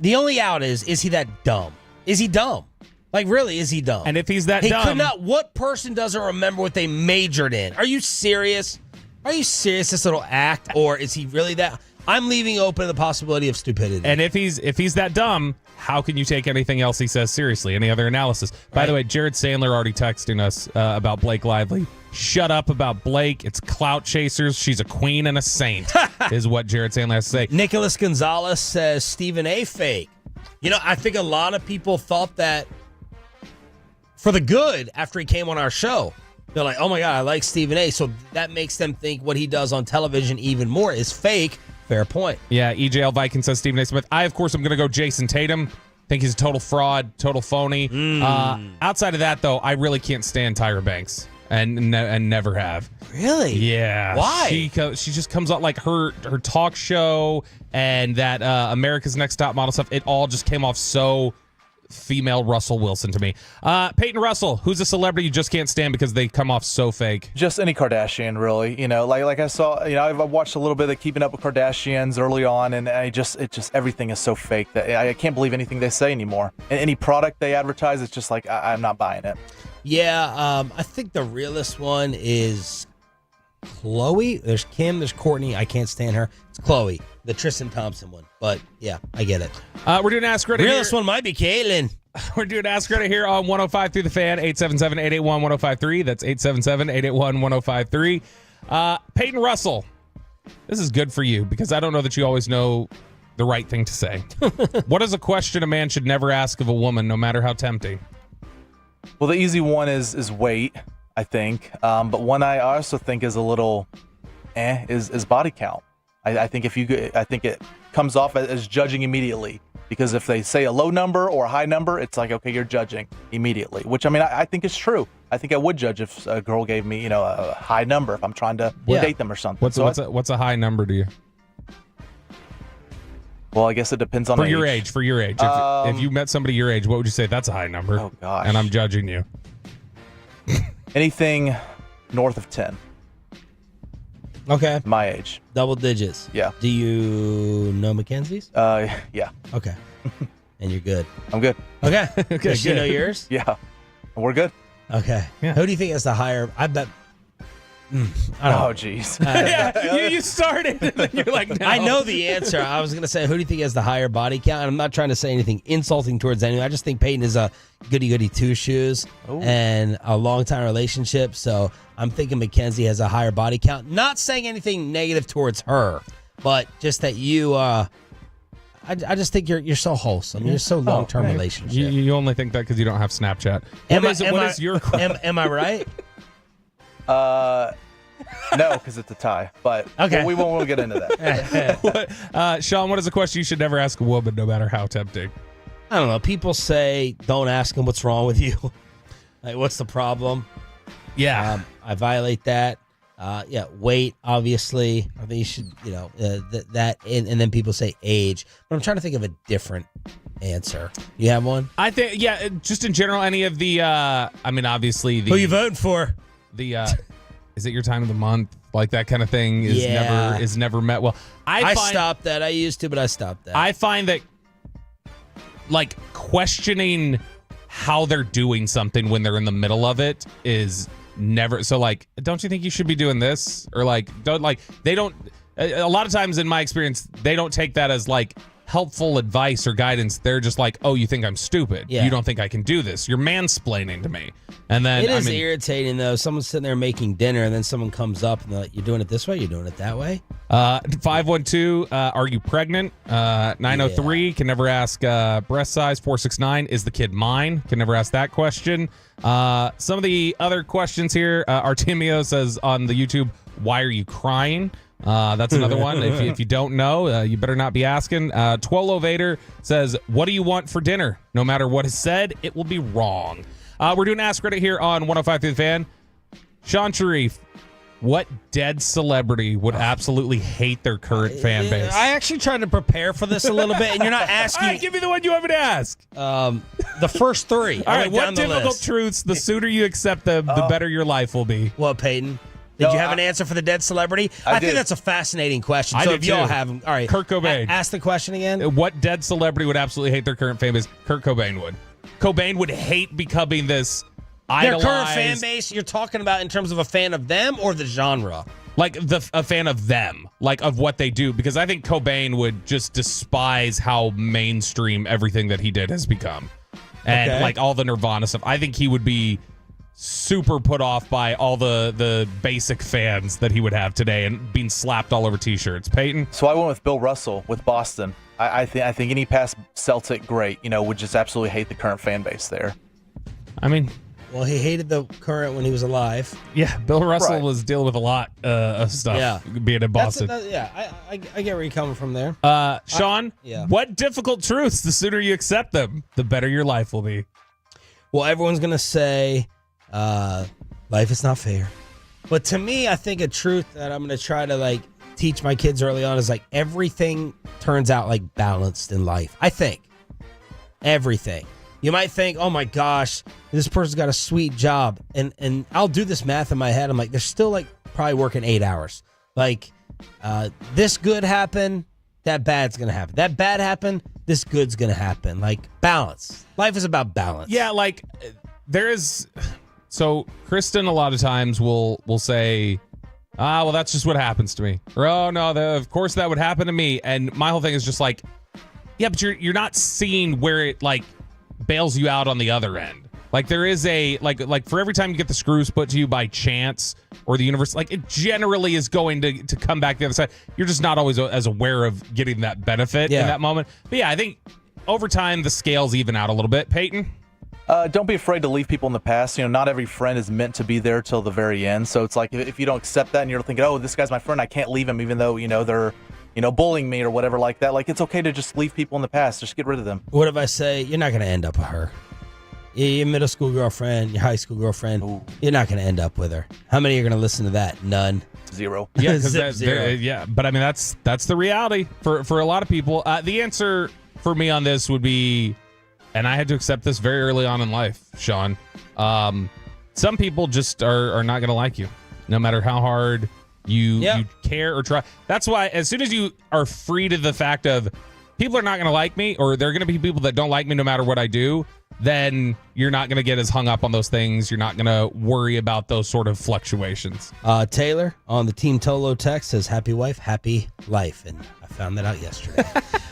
The only out is he that dumb? Is he dumb? Like, really, is he dumb?
And if he's that
he
dumb,
could not. What person doesn't remember what they majored in? Are you serious? Are you serious? This little act, or is he really that? I'm leaving open the possibility of stupidity.
and if he's that dumb, how can you take anything else he says seriously? Any other analysis? By the way, Jared Sandler already texting us about Blake Lively. Shut up about Blake. It's clout chasers. She's a queen and a saint, is what Jared Sandler has to say.
Nicholas Gonzalez says Stephen A. fake. I think a lot of people thought that for the good after he came on our show. They're like, oh my God, I like Stephen A. So that makes them think what he does on television even more is fake. Fair point.
Yeah, EJL Viking says Stephen A. Smith. I, of course, am going to go Jason Tatum. Think he's a total fraud, total phony. Outside of that, though, I really can't stand Tyra Banks. And never have.
Really?
Yeah.
Why?
She just comes out like her talk show and that America's Next Top Model stuff. It all just came off so female Russell Wilson to me. Peyton Russell, who's a celebrity you just can't stand because they come off so fake?
Just any Kardashian, really. Like I saw, I've watched a little bit of Keeping Up with Kardashians early on, and it just everything is so fake that I can't believe anything they say anymore. And any product they advertise, it's just like I'm not buying it.
Yeah, I think the realest one is Chloe. There's Kim, there's Courtney. I can't stand her. It's Chloe, the Tristan Thompson one. But yeah, I get it.
We're doing Ask Reddit.
Realest one might be Caitlin.
We're doing Ask Reddit here on 105 through the fan, 877-881-1053. That's 877-881-1053. Peyton Russell, this is good for you because I don't know that you always know the right thing to say. What is a question a man should never ask of a woman, no matter how tempting?
Well, the easy one is weight, I think. But one I also think is a little is body count. I think it comes off as judging immediately, because if they say a low number or a high number, it's like, okay, you're judging immediately, which I think is true. I think I would judge if a girl gave me, a high number if I'm trying to date them or something.
What's a high number to you?
Well, I guess it depends on
For your age. If you met somebody your age, what would you say? That's a high number.
Oh, gosh.
And I'm judging you.
Anything north of 10.
Okay.
My age.
Double digits.
Yeah.
Do you know Mackenzie's?
Yeah.
Okay. And you're good.
I'm good.
Okay.
Okay.
Does she know yours?
Yeah. We're good.
Okay.
Yeah.
Who do you think has the higher? I bet. I don't know.
Oh, jeez.
Yeah, you started, and then you're like, no.
I know the answer. I was going to say, who do you think has the higher body count? And I'm not trying to say anything insulting towards anyone. I just think Peyton is a goody-goody two-shoes and a long-time relationship. So I'm thinking Mackenzie has a higher body count. Not saying anything negative towards her, but just that you, I just think you're so wholesome. You're so long-term relationship.
You only think that because you don't have Snapchat. What is your question?
Am I right?
No, because it's a tie. But
okay,
we won't get into that.
Sean, what is a question you should never ask a woman, no matter how tempting?
I don't know. People say don't ask them what's wrong with you. Like, what's the problem?
Yeah,
I violate that. Weight, obviously. I think you should, that. And then people say age. But I'm trying to think of a different answer. You have one?
I think, just in general, any of the, obviously.
Who you voting for?
Is it your time of the month? Like that kind of thing is never met well.
I stopped that. I used to, but I stopped that.
I find that, like, questioning how they're doing something when they're in the middle of it is never. So, like, don't you think you should be doing this? Or, like, they don't. A lot of times in my experience, they don't take that as, like, helpful advice or guidance. They're just like, oh, you think I'm stupid.
Yeah.
You don't think I can do this. You're mansplaining to me. And then
It is irritating, though. Someone's sitting there making dinner, and then someone comes up and they're like, you're doing it this way? You're doing it that way?
512, are you pregnant? 903, can never ask breast size. 469, is the kid mine? Can never ask that question. Some of the other questions here, Artemio says on the YouTube, why are you crying? That's another one. If you don't know, you better not be asking. Twolo Vader says, what do you want for dinner? No matter what is said, it will be wrong. We're doing Ask Reddit here on 105 through the Fan. Sean Sharif, what dead celebrity would absolutely hate their current fan base?
I actually tried to prepare for this a little bit, and you're not asking.
All right, give me the one you want me to ask.
The first three.
All right, what difficult truths, the sooner you accept them, the better your life will be.
What, Peyton? Did you have an answer for the dead celebrity? I think that's a fascinating question. So if y'all have them, all right.
Kurt Cobain.
Ask the question again.
What dead celebrity would absolutely hate their current fan base? Kurt Cobain would. Cobain would hate becoming this idolized.
Their current fan base, you're talking about in terms of a fan of them or the genre?
Like a fan of them, like of what they do, because I think Cobain would just despise how mainstream everything that he did has become. And like all the Nirvana stuff. I think he would be super put off by all the basic fans that he would have today and being slapped all over t-shirts. Peyton?
So I went with Bill Russell with Boston. I think any past Celtic great, would just absolutely hate the current fan base there.
I mean,
well, he hated the current when he was alive.
Yeah, Bill Russell was dealing with a lot of stuff being in Boston.
I get where you're coming from there.
Sean, what difficult truths, the sooner you accept them, the better your life will be?
Well, everyone's going to say life is not fair. But to me, I think a truth that I'm going to try to teach my kids early on is everything turns out balanced in life. I think. Everything. You might think, oh my gosh, this person's got a sweet job. And I'll do this math in my head. I'm like, they're still probably working 8 hours. This good happened, that bad's going to happen. That bad happened, this good's going to happen. Balance. Life is about balance.
Yeah, there is. So Kristen a lot of times will say, well, that's just what happens to me. Or, oh no, of course that would happen to me. And my whole thing is just yeah, but you're not seeing where it bails you out on the other end. There is a for every time you get the screws put to you by chance or the universe, it generally is going to come back the other side. You're just not always as aware of getting that benefit in that moment. But yeah, I think over time the scales even out a little bit. Peyton?
Don't be afraid to leave people in the past. Not every friend is meant to be there till the very end. So it's if you don't accept that and you're thinking, oh, this guy's my friend, I can't leave him even though, they're, bullying me or whatever like that. It's okay to just leave people in the past. Just get rid of them.
What if I say, you're not going to end up with her? Your middle school girlfriend, your high school girlfriend, you're not going to end up with her. How many are going to listen to that? None.
Zero.
Yeah,
Zero.
Yeah, but I mean, that's the reality for a lot of people. The answer for me on this would be, and I had to accept this very early on in life, Sean. Some people just are not going to like you, no matter how hard you care or try. That's why as soon as you are free to the fact of people are not going to like me, or there are going to be people that don't like me no matter what I do, then you're not going to get as hung up on those things. You're not going to worry about those sort of fluctuations.
Taylor on the Team Tolo text says, happy wife, happy life. And I found that out yesterday.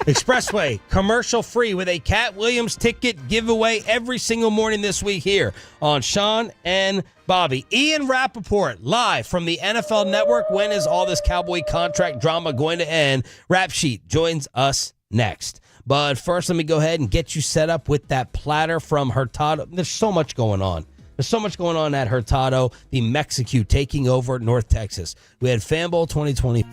Expressway, commercial free with a Cat Williams ticket giveaway every single morning this week here on Sean and Bobby. Ian Rappaport, live from the NFL Network. When is all this Cowboy contract drama going to end? Rap Sheet joins us next. But first, let me go ahead and get you set up with that platter from Hurtado. There's so much going on. There's so much going on at Hurtado, the Mexico taking over North Texas. We had Fan Bowl 2020.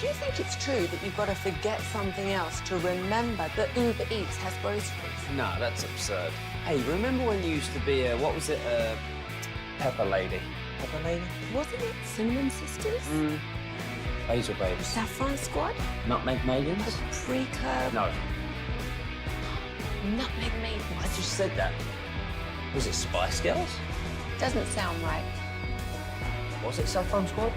Do you think it's true that you've got to forget something else to remember that Uber Eats has groceries?
No, that's absurd. Hey, remember when you used to be a, what was it, a pepper lady? Pepper lady?
Wasn't it Cinnamon Sisters?
Basil Babes.
Saffron Squad?
Nutmeg Maidens?
Pre-curb?
No,
Nutmeg Maidens.
I just said that. Was it Spice Girls?
Doesn't sound right.
Was it Saffron Squad?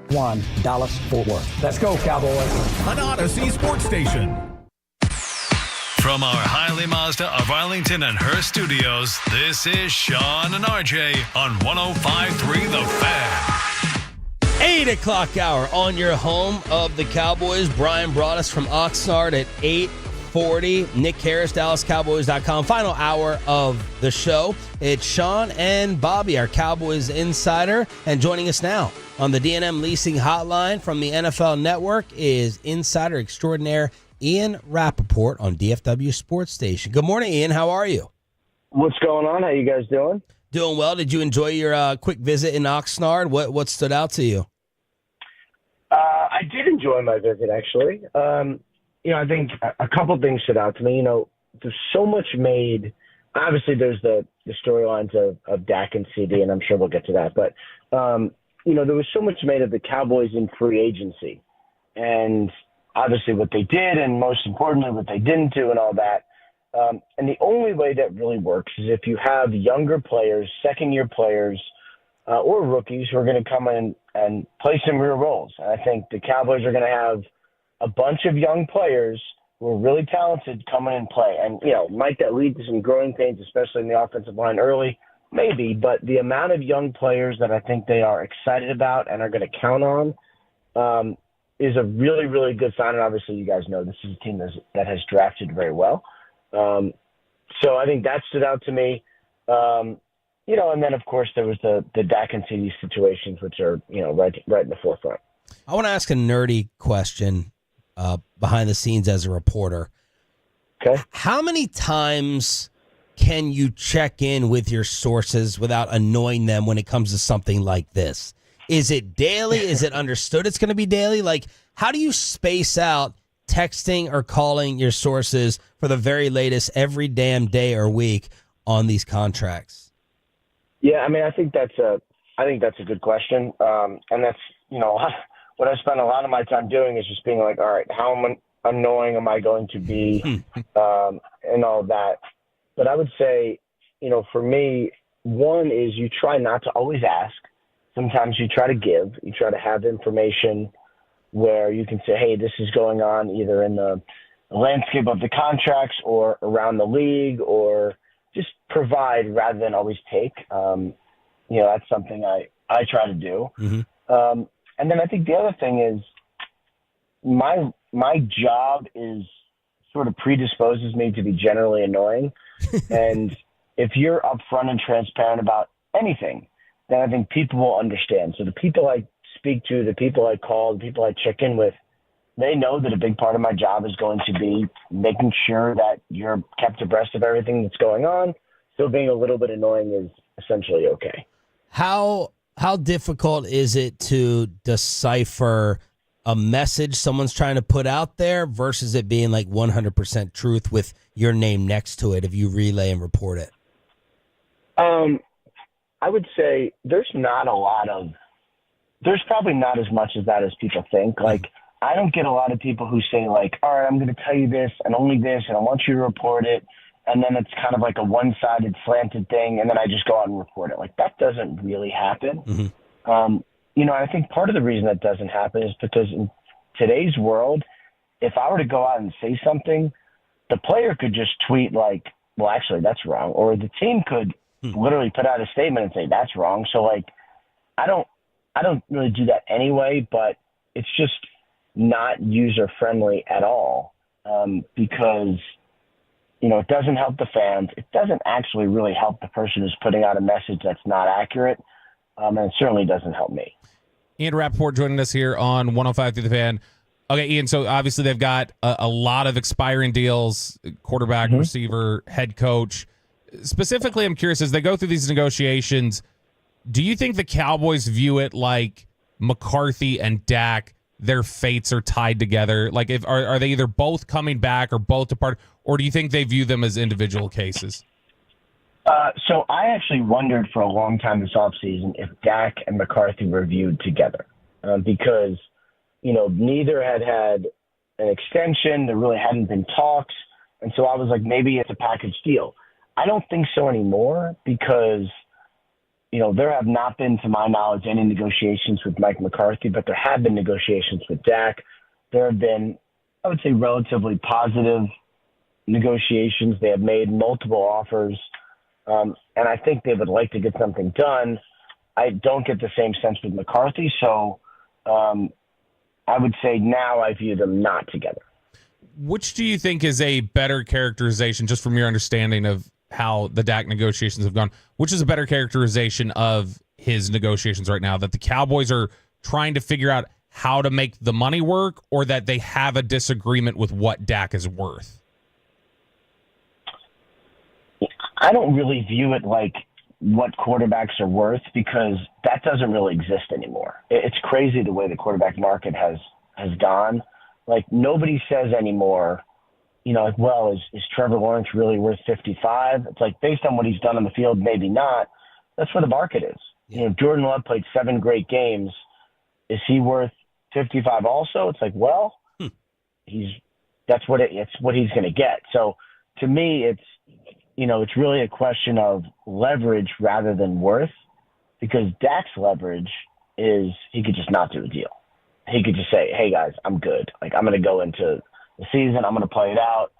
One, Dallas, Fort Worth. Let's go, Cowboys.
An Odyssey sports station. From our Highly Mazda of Arlington and Hearst studios, this is Sean and RJ on 105.3 The Fan.
8 o'clock hour on your home of the Cowboys. Brian brought us from Oxnard at 8:40. Nick Harris, DallasCowboys.com. Final hour of the show. It's Sean and Bobby, our Cowboys insider. And joining us now on the D&M Leasing Hotline from the NFL Network is insider extraordinaire Ian Rappaport on DFW Sports Station. Good morning, Ian. How are you?
What's going on? How you guys doing?
Doing well. Did you enjoy your quick visit in Oxnard? What stood out to you?
I did enjoy my visit, actually. I think a couple things stood out to me. There's so much made. Obviously, there's the storylines of Dak and CD, and I'm sure we'll get to that. But, there was so much made of the Cowboys in free agency. And obviously what they did, and most importantly, what they didn't do and all that. And the only way that really works is if you have younger players, second-year players, or rookies who are going to come in and play some real roles. And I think the Cowboys are going to have a bunch of young players who are really talented come in and play. And, might that lead to some growing pains, especially in the offensive line early? Maybe, but the amount of young players that I think they are excited about and are going to count on is a really, really good sign. And obviously, you guys know this is a team that has drafted very well. So I think that stood out to me. And then, of course, there was the Dak and CD situations, which are, right in the forefront.
I want to ask a nerdy question behind the scenes as a reporter.
Okay.
How many times can you check in with your sources without annoying them when it comes to something like this? Is it daily? Is it understood it's going to be daily? Like, how do you space out texting or calling your sources for the very latest every damn day or week on these contracts?
Yeah, I think that's a good question. And that's, what I spend a lot of my time doing is just being like, all right, how annoying am I going to be, and all that. But I would say, for me, one is you try not to always ask. Sometimes you try to give. You try to have information where you can say, hey, this is going on either in the landscape of the contracts or around the league, or just provide rather than always take. That's something I try to do. And then I think the other thing is my job is sort of predisposes me to be generally annoying. And if you're upfront and transparent about anything, then I think people will understand. So the people I speak to, the people I call, the people I check in with, they know that a big part of my job is going to be making sure that you're kept abreast of everything that's going on. So being a little bit annoying is essentially okay.
How difficult is it to decipher a message someone's trying to put out there versus it being like 100% truth with your name next to it if you relay and report it?
I would say there's probably not as much as that as people think. Like, I don't get a lot of people who say like, all right, I'm going to tell you this and only this, and I want you to report it. And then it's kind of like a one-sided slanted thing. And then I just go out and report it. Like, that doesn't really happen. I think part of the reason that doesn't happen is because in today's world, if I were to go out and say something, the player could just tweet like, well, actually that's wrong. Or the team could literally put out a statement and say that's wrong. So like, I don't really do that anyway, but it's just not user friendly at all. Because, it doesn't help the fans. It doesn't actually really help the person who's putting out a message that's not accurate. And it certainly doesn't help me.
Ian Rappaport joining us here on 105 through the Fan. Okay, Ian, so obviously they've got a lot of expiring deals, quarterback, receiver, head coach. Specifically, I'm curious, as they go through these negotiations, do you think the Cowboys view it like McCarthy and Dak, their fates are tied together? Like, are they either both coming back or both depart, or do you think they view them as individual cases?
So I actually wondered for a long time this offseason if Dak and McCarthy were viewed together because, neither had an extension. There really hadn't been talks. And so I was like, maybe it's a package deal. I don't think so anymore because, there have not been, to my knowledge, any negotiations with Mike McCarthy, but there have been negotiations with Dak. There have been, I would say, relatively positive negotiations. They have made multiple offers. And I think they would like to get something done. I don't get the same sense with McCarthy, so I would say now I view them not together.
Which do you think is a better characterization, just from your understanding of how the Dak negotiations have gone, which is a better characterization of his negotiations right now, that the Cowboys are trying to figure out how to make the money work, or that they have a disagreement with what Dak is worth?
I don't really view it like what quarterbacks are worth because that doesn't really exist anymore. It's crazy the way the quarterback market has gone. Like, nobody says anymore, is Trevor Lawrence really worth 55? It's like, based on what he's done on the field, maybe not. That's where the market is. Yeah. Jordan Love played 7 great games. Is he worth 55 also? It's like, that's what he's going to get. So to me, it's really a question of leverage rather than worth, because Dak's leverage is he could just not do a deal. He could just say, hey, guys, I'm good. Like, I'm going to go into the season. I'm going to play it out.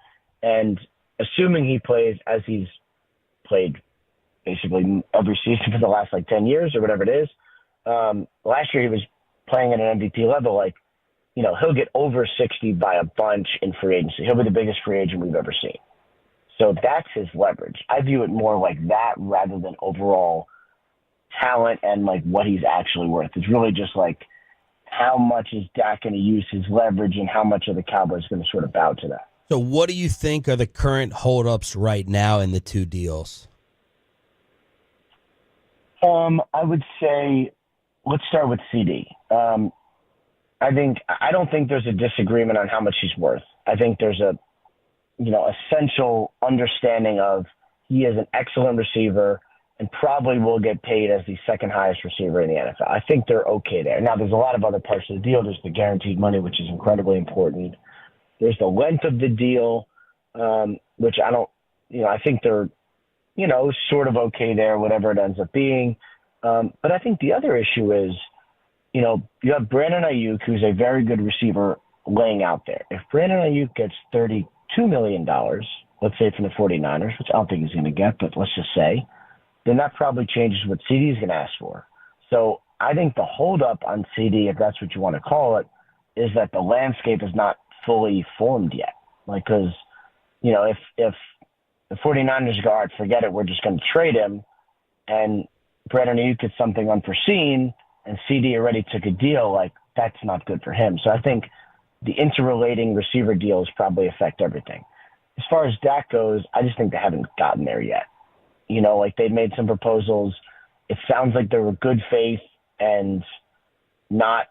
And assuming he plays as he's played basically every season for the last, 10 years or whatever it is, last year he was playing at an MVP level. He'll get over 60 by a bunch in free agency. He'll be the biggest free agent we've ever seen. So that's his leverage. I view it more like that rather than overall talent and what he's actually worth. It's really just how much is Dak going to use his leverage and how much are the Cowboys going to sort of bow to that.
So what do you think are the current holdups right now in the two deals?
I would say let's start with CD. I don't think there's a disagreement on how much he's worth. I think there's a essential understanding of he is an excellent receiver and probably will get paid as the second highest receiver in the NFL. I think they're okay there. Now, there's a lot of other parts of the deal. There's the guaranteed money, which is incredibly important. There's the length of the deal, which I think they're sort of okay there, whatever it ends up being. But I think the other issue is, you have Brandon Ayuk, who's a very good receiver, laying out there. If Brandon Ayuk gets $32 million, let's say from the 49ers, which I don't think he's going to get, but let's just say, then that probably changes what CD is going to ask for. So I think the holdup on CD, if that's what you want to call it, is that the landscape is not fully formed yet. Because, if the 49ers go, all right, forget it, we're just going to trade him, and Brandon Ayuk gets something unforeseen, and CD already took a deal, that's not good for him. So I think the interrelating receiver deals probably affect everything. As far as Dak goes, I just think they haven't gotten there yet. They've made some proposals. It sounds like they were good faith and not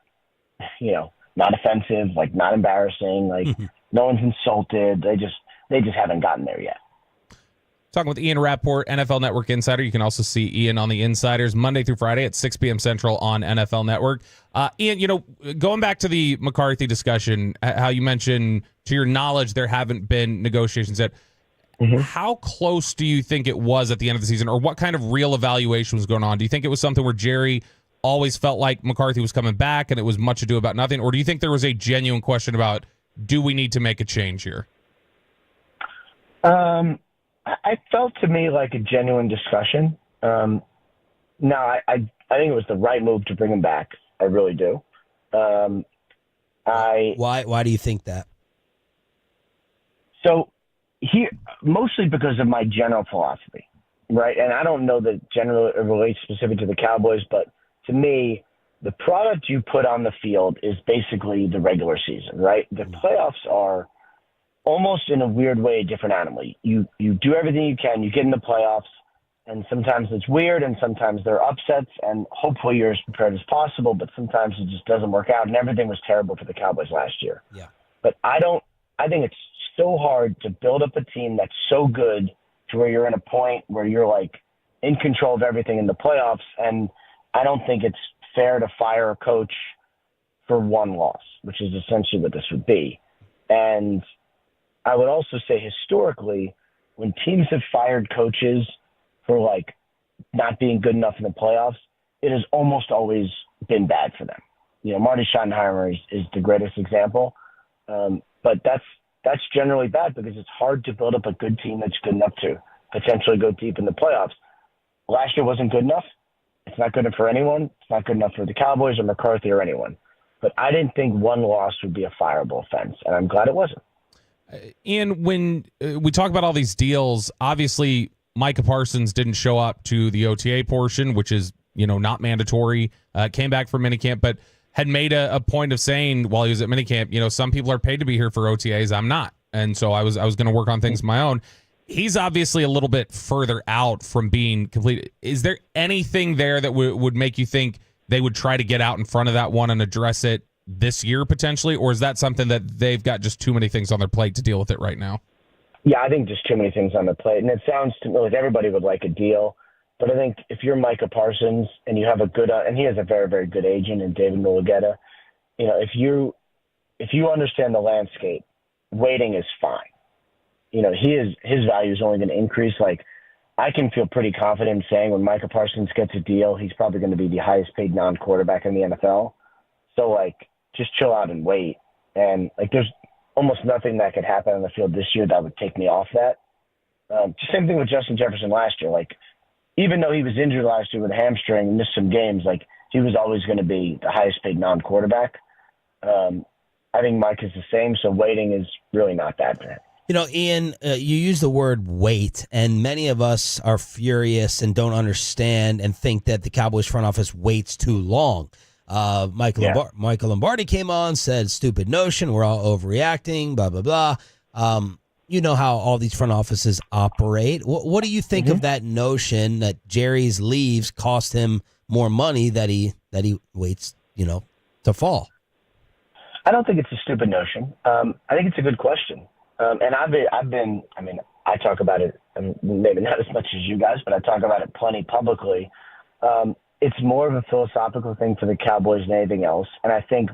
offensive, not embarrassing, no one's insulted. They just haven't gotten there yet.
Talking with Ian Rappaport, NFL Network Insider. You can also see Ian on the Insiders Monday through Friday at 6 p.m. Central on NFL Network. Ian, going back to the McCarthy discussion, how you mentioned, to your knowledge, there haven't been negotiations yet. Mm-hmm. How close do you think it was at the end of the season, or what kind of real evaluation was going on? Do you think it was something where Jerry always felt like McCarthy was coming back and it was much ado about nothing, or do you think there was a genuine question about, do we need to make a change here?
I felt to me like a genuine discussion. I think it was the right move to bring him back. I really do.
Why do you think that?
So mostly because of my general philosophy, right? And I don't know that generally it relates specific to the Cowboys, but to me, the product you put on the field is basically the regular season, right? The playoffs are almost in a weird way a different animal. You do everything you can, you get in the playoffs, and sometimes it's weird and sometimes there are upsets, and hopefully you're as prepared as possible, but sometimes it just doesn't work out, and everything was terrible for the Cowboys last year.
Yeah.
But I think it's so hard to build up a team that's so good to where you're in a point where you're in control of everything in the playoffs, and I don't think it's fair to fire a coach for one loss, which is essentially what this would be. And I would also say historically, when teams have fired coaches for not being good enough in the playoffs, it has almost always been bad for them. Marty Schottenheimer is the greatest example. But that's generally bad because it's hard to build up a good team that's good enough to potentially go deep in the playoffs. Last year wasn't good enough. It's not good enough for anyone. It's not good enough for the Cowboys or McCarthy or anyone. But I didn't think one loss would be a fireable offense, and I'm glad it wasn't.
Ian, when we talk about all these deals, obviously Micah Parsons didn't show up to the OTA portion, which is, not mandatory, came back from minicamp, but had made a point of saying while he was at minicamp, some people are paid to be here for OTAs. I'm not. And so I was going to work on things of my own. He's obviously a little bit further out from being complete. Is there anything there that would make you think they would try to get out in front of that one and address it this year potentially, or is that something that they've got just too many things on their plate to deal with it right now?
Yeah, I think just too many things on the plate. And it sounds to me like everybody would like a deal. But I think if you're Micah Parsons and you have a good and he has a very, very good agent in David Mulugeta, if you understand the landscape, waiting is fine. His value is only going to increase. I can feel pretty confident saying when Micah Parsons gets a deal, he's probably going to be the highest paid non-quarterback in the NFL. So just chill out and wait. And there's almost nothing that could happen on the field this year that would take me off that. Just same thing with Justin Jefferson last year. Even though he was injured last year with a hamstring and missed some games, he was always going to be the highest paid non-quarterback. I think Mike is the same, so waiting is really not bad for him.
Ian, you use the word wait, and many of us are furious and don't understand and think that the Cowboys front office waits too long. Michael Lombardi came on, said, stupid notion, we're all overreacting, blah, blah, blah. You know how all these front offices operate. What do you think of that notion that Jerry's leaves cost him more money that he waits, to fall?
I don't think it's a stupid notion. I think it's a good question. And I talk about it, maybe not as much as you guys, but I talk about it plenty publicly. It's more of a philosophical thing for the Cowboys than anything else. And I think,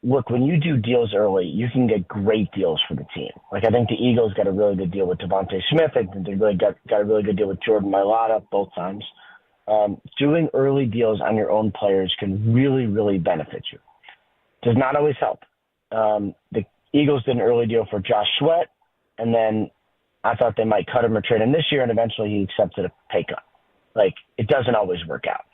look, when you do deals early, you can get great deals for the team. Like, I think the Eagles got a really good deal with Devontae Smith. I think they really got a really good deal with Jordan Mailata both times. Doing early deals on your own players can really, really benefit you. Does not always help. The Eagles did an early deal for Josh Sweat, and then I thought they might cut him or trade him this year, and eventually he accepted a pay cut. Like, it doesn't always work out.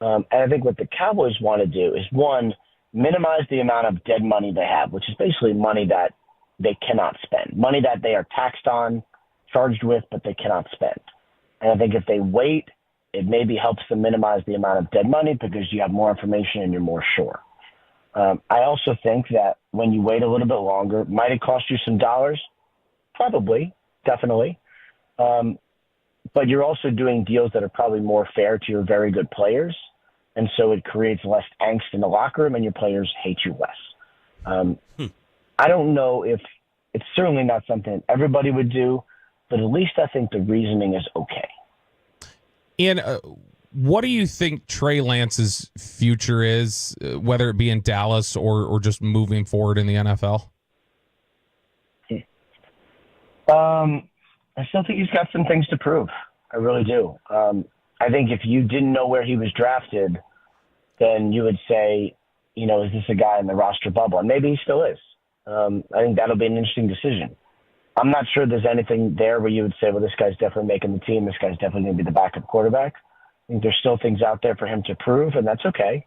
And I think what the Cowboys want to do is, one, minimize the amount of dead money they have, which is basically money that they cannot spend, money that they are taxed on, charged with, but they cannot spend. And I think if they wait, it maybe helps them minimize the amount of dead money because you have more information and you're more sure. I also think that when you wait a little bit longer, might it cost you some dollars? Probably, definitely. But you're also doing deals that are probably more fair to your very good players. And so it creates less angst in the locker room and your players hate you less. I don't know if it's certainly not something everybody would do, but at least I think the reasoning is okay.
Ian, what do you think Trey Lance's future is, whether it be in Dallas or just moving forward in the NFL?
I still think he's got some things to prove. I really do. I think if you didn't know where he was drafted, then you would say, is this a guy in the roster bubble? And maybe he still is. I think that'll be an interesting decision. I'm not sure there's anything there where you would say, well, this guy's definitely making the team. This guy's definitely going to be the backup quarterback. I think there's still things out there for him to prove, and that's okay.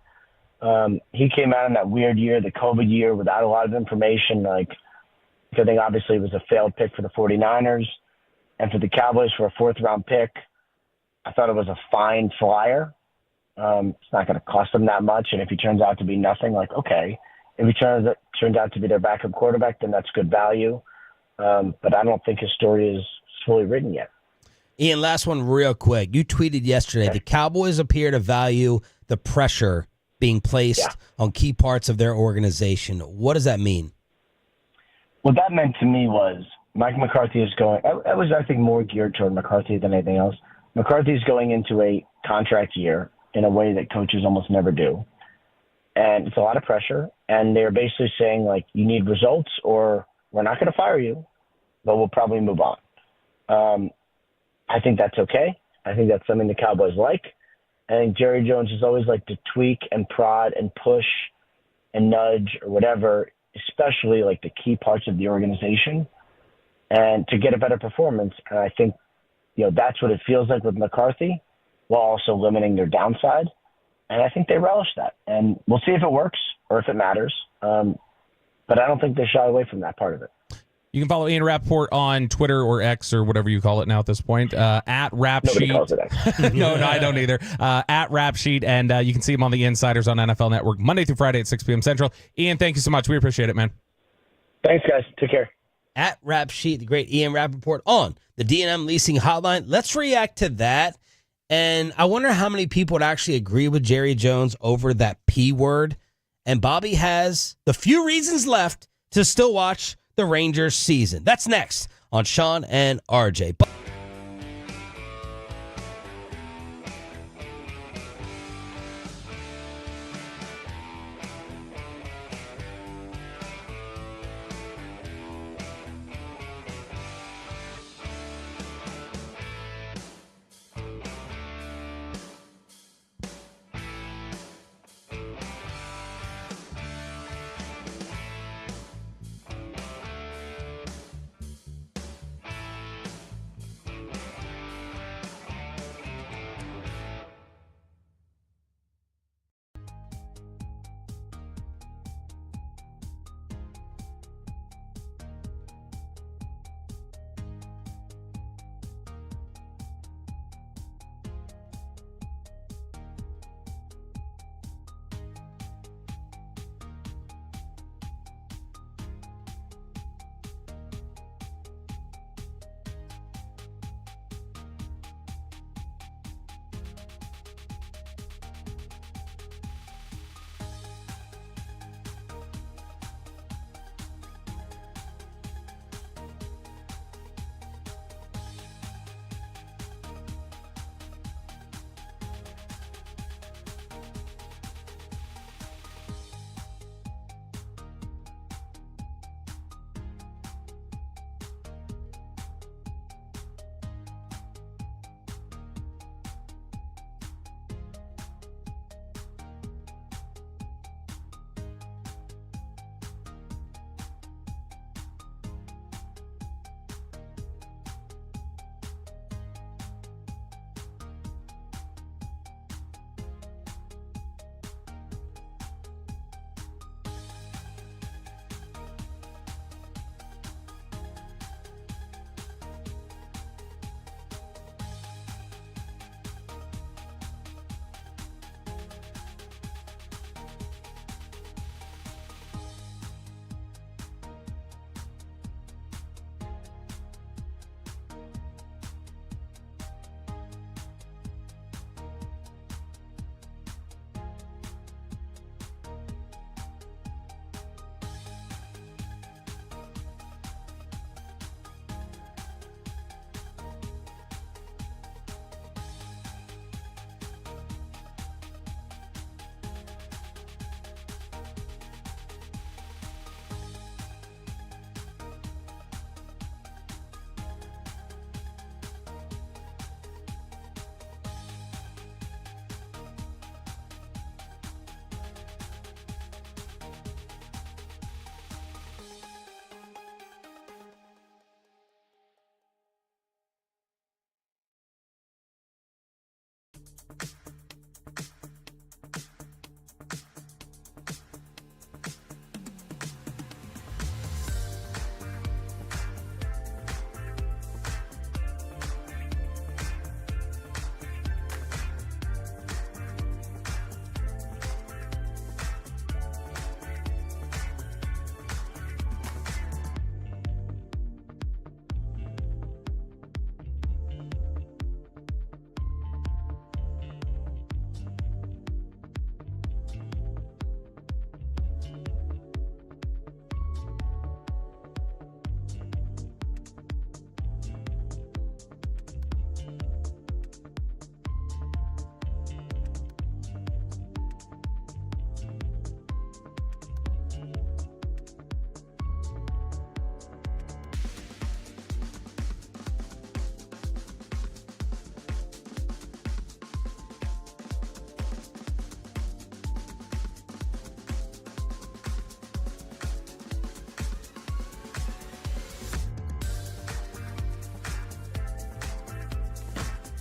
He came out in that weird year, the COVID year, without a lot of information. Like, I think obviously it was a failed pick for the 49ers. And for the Cowboys for a fourth-round pick, I thought it was a fine flyer. It's not going to cost them that much. And if he turns out to be nothing, like, okay. If he turns out to be their backup quarterback, then that's good value. But I don't think his story is fully written yet.
Ian, last one real quick. You tweeted yesterday, the Cowboys appear to value the pressure being placed on key parts of their organization. What does that mean?
What that meant to me was Mike McCarthy is going – I was, I think, more geared toward McCarthy than anything else. McCarthy is going into a contract year in a way that coaches almost never do. And it's a lot of pressure. And they're basically saying, like, you need results or we're not going to fire you, but we'll probably move on. I think that's okay. I think that's something the Cowboys like. I think Jerry Jones has always liked to tweak and prod and push and nudge or whatever, especially like the key parts of the organization, and to get a better performance. And I think, that's what it feels like with McCarthy, while also limiting their downside. And I think they relish that. And we'll see if it works or if it matters. But I don't think they shy away from that part of it.
You can follow Ian Rappaport on Twitter or X or whatever you call it now at this point, at Rap
Nobody
Sheet.
calls it X.
No, I don't either. At Rap Sheet, and you can see him on the Insiders on NFL Network Monday through Friday at 6 p.m. Central. Ian, thank you so much. We appreciate it, man.
Thanks, guys. Take care.
At Rap Sheet, the great Ian Rappaport on the D&M Leasing Hotline. Let's react to that. And I wonder how many people would actually agree with Jerry Jones over that P word. And Bobby has the few reasons left to still watch the Rangers season. That's next on Sean and RJ.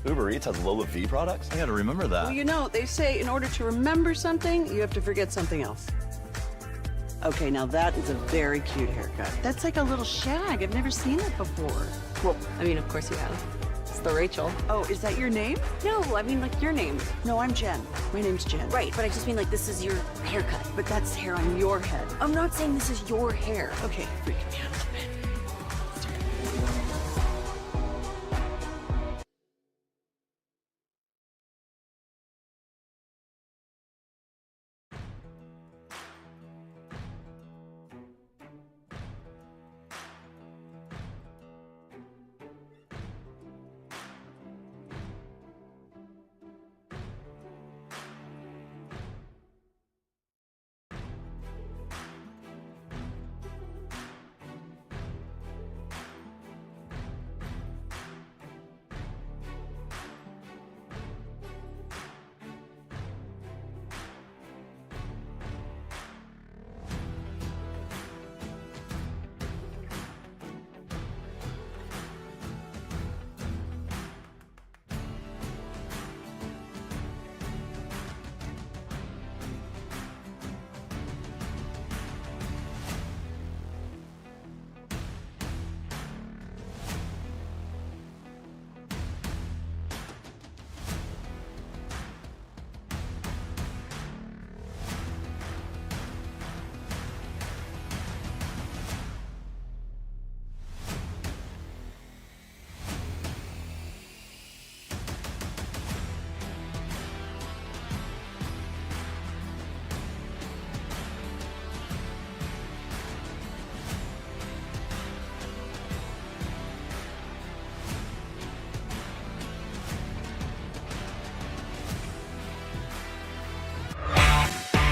Uber Eats has low fee products? I gotta remember that.
Well, you know, they say in order to remember something, you have to forget something else. Okay, now that is a very cute haircut. That's like a little shag. I've never seen it before.
Well, I mean, of course you have. It's the Rachel.
Oh, is that your name?
No, I mean like your name.
No, I'm Jen. My name's Jen.
Right, but I just mean like this is your haircut.
But that's hair on your head.
I'm not saying this is your hair.
Okay, freaking me out a little bit.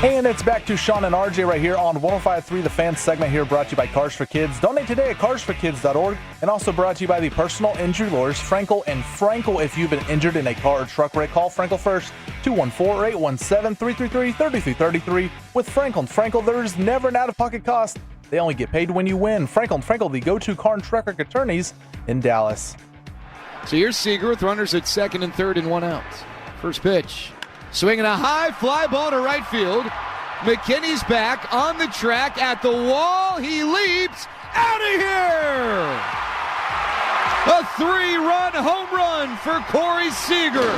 And it's back to Sean and RJ right here on 105.3 The Fan segment here, brought to you by Cars for Kids. Donate today at carsforkids.org, and also brought to you by the personal injury lawyers Frankel and Frankel. If you've been injured in a car or truck wreck, call Frankel first, 214-817-333-3333. With Frankel and Frankel, there's never an out-of-pocket cost. They only get paid when you win. Frankel and Frankel, the go-to car and truck wreck attorneys in Dallas.
So here's Seager with runners at second and third and one out. First pitch. Swinging a high fly ball to right field. McKinney's back on the track at the wall. He leaps out of here. A 3-run home run for Corey Seager.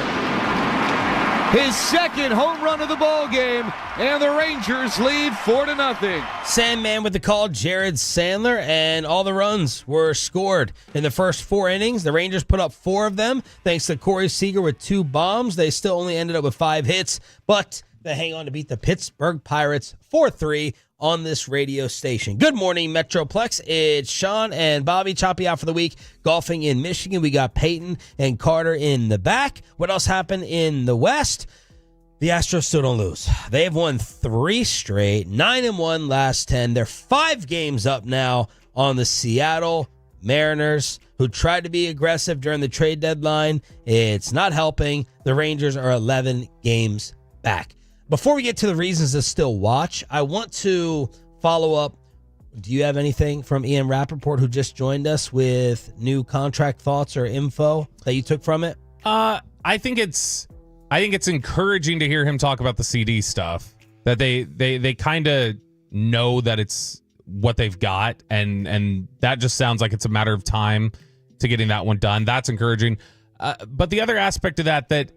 His second home run of the ball game, and the Rangers lead 4-0.
Sandman with the call, Jared Sandler, and all the runs were scored in the first 4 innings. The Rangers put up 4 of them thanks to Corey Seager with 2 bombs. They still only ended up with 5 hits, but they hang on to beat the Pittsburgh Pirates 4-3 on this radio station. Good morning, Metroplex. It's Sean and Bobby. Choppy out for the week. Golfing in Michigan. We got Peyton and Carter in the back. What else happened in the West? The Astros still don't lose. They have won 3 straight, 9-1 last 10. They're 5 games up now on the Seattle Mariners, who tried to be aggressive during the trade deadline. It's not helping. The Rangers are 11 games back. Before we get to the reasons to still watch, I want to follow up. Do you have anything from Ian Rappaport, who just joined us, with new contract thoughts or info that you took from it?
I think it's encouraging to hear him talk about the CD stuff, that they kind of know that it's what they've got, and that just sounds like it's a matter of time to getting that one done. That's encouraging. But the other aspect of that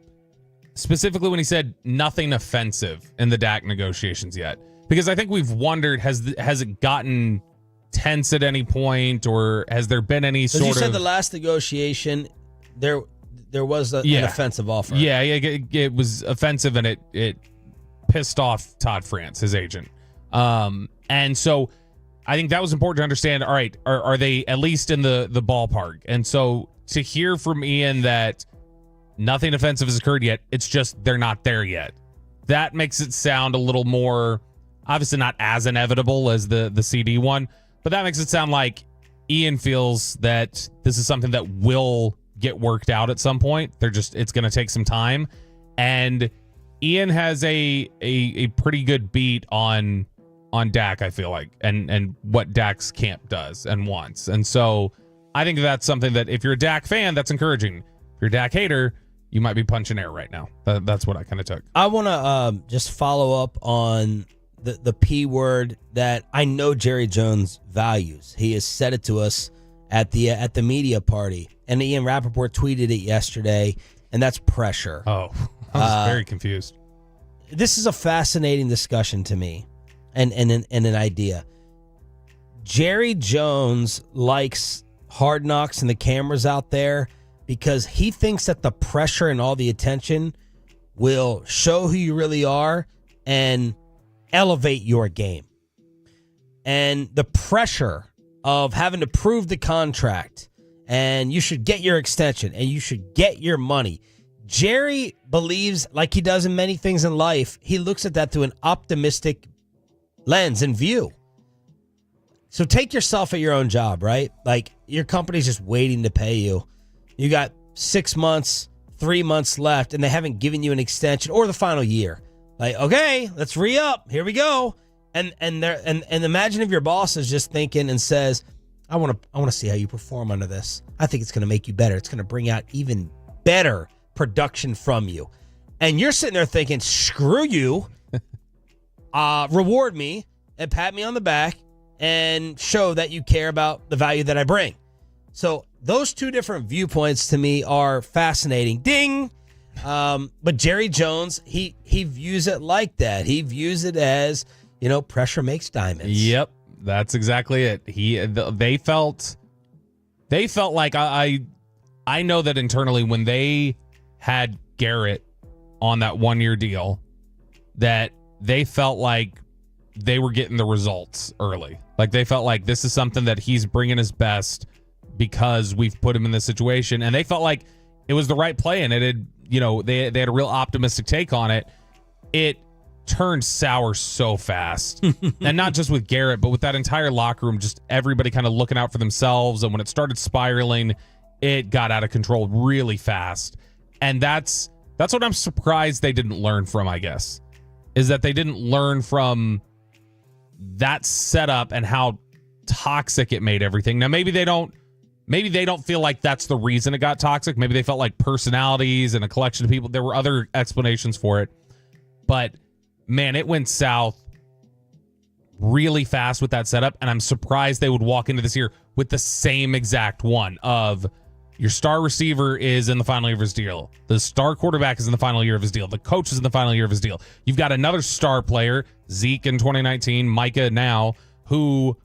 specifically when he said nothing offensive in the Dak negotiations yet, because I think we've wondered, has it gotten tense at any point, or has there been any sort of...
You said the last negotiation, there was an offensive offer.
Yeah, it was offensive, and it pissed off Todd France, his agent. And so I think that was important to understand. All right, are they at least in the ballpark? And so to hear from Ian that nothing offensive has occurred yet, it's just they're not there yet, that makes it sound a little more, obviously not as inevitable as the CD one, but that makes it sound like Ian feels that this is something that will get worked out at some point. It's going to take some time. And Ian has a pretty good beat on Dak, I feel like, and what Dak's camp does and wants. And so I think that's something that if you're a Dak fan, that's encouraging. If you're a Dak hater, you might be punching air right now. That's what I kind of took.
I want to just follow up on the P word that I know Jerry Jones values. He has said it to us at the media party, and Ian Rappaport tweeted it yesterday, and that's pressure.
Oh, I was very confused.
This is a fascinating discussion to me, and an idea. Jerry Jones likes Hard Knocks and the cameras out there because he thinks that the pressure and all the attention will show who you really are and elevate your game. And the pressure of having to prove the contract, and you should get your extension, and you should get your money. Jerry believes, like he does in many things in life, he looks at that through an optimistic lens and view. So take yourself at your own job, right? Like, your company's just waiting to pay you. You got 6 months, 3 months left, and they haven't given you an extension or the final year. Like, okay, let's re-up. Here we go. And imagine if your boss is just thinking and says, I want to see how you perform under this. I think it's going to make you better. It's going to bring out even better production from you. And you're sitting there thinking, screw you. Reward me and pat me on the back and show that you care about the value that I bring. So those two different viewpoints to me are fascinating. Ding. But Jerry Jones, he views it like that. He views it as, pressure makes diamonds.
Yep, that's exactly it. They felt like I know that internally when they had Garrett on that 1-year deal, that they felt like they were getting the results early. Like they felt like this is something that he's bringing his best because we've put him in this situation, and they felt like it was the right play, and it had, they had a real optimistic take on it. It turned sour so fast. And not just with Garrett, but with that entire locker room, just everybody kind of looking out for themselves. And when it started spiraling, it got out of control really fast. And that's what I'm surprised they didn't learn from, I guess, is that they didn't learn from that setup and how toxic it made everything. Now, maybe they don't feel like that's the reason it got toxic. Maybe they felt like personalities and a collection of people. There were other explanations for it. But, man, it went south really fast with that setup, and I'm surprised they would walk into this year with the same exact one of your star receiver is in the final year of his deal. The star quarterback is in the final year of his deal. The coach is in the final year of his deal. You've got another star player, Zeke in 2019, Micah now, who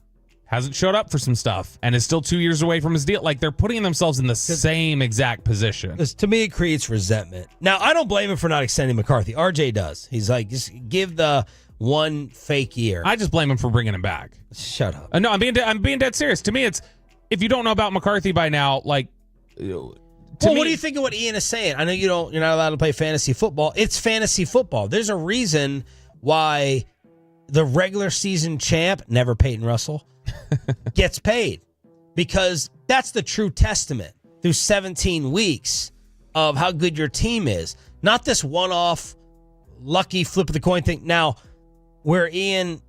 hasn't showed up for some stuff and is still 2 years away from his deal. Like, they're putting themselves in the same exact position.
To me, it creates resentment. Now, I don't blame him for not extending McCarthy. RJ does. He's like, just give the one fake year.
I just blame him for bringing him back.
Shut up.
No, I'm being dead serious. To me, it's, if you don't know about McCarthy by now, like,
what do you think of what Ian is saying? I know you're not allowed to play fantasy football. It's fantasy football. There's a reason why the regular season champ, never Peyton Russell, gets paid, because that's the true testament through 17 weeks of how good your team is. Not this one-off lucky flip of the coin thing. Now, where Ian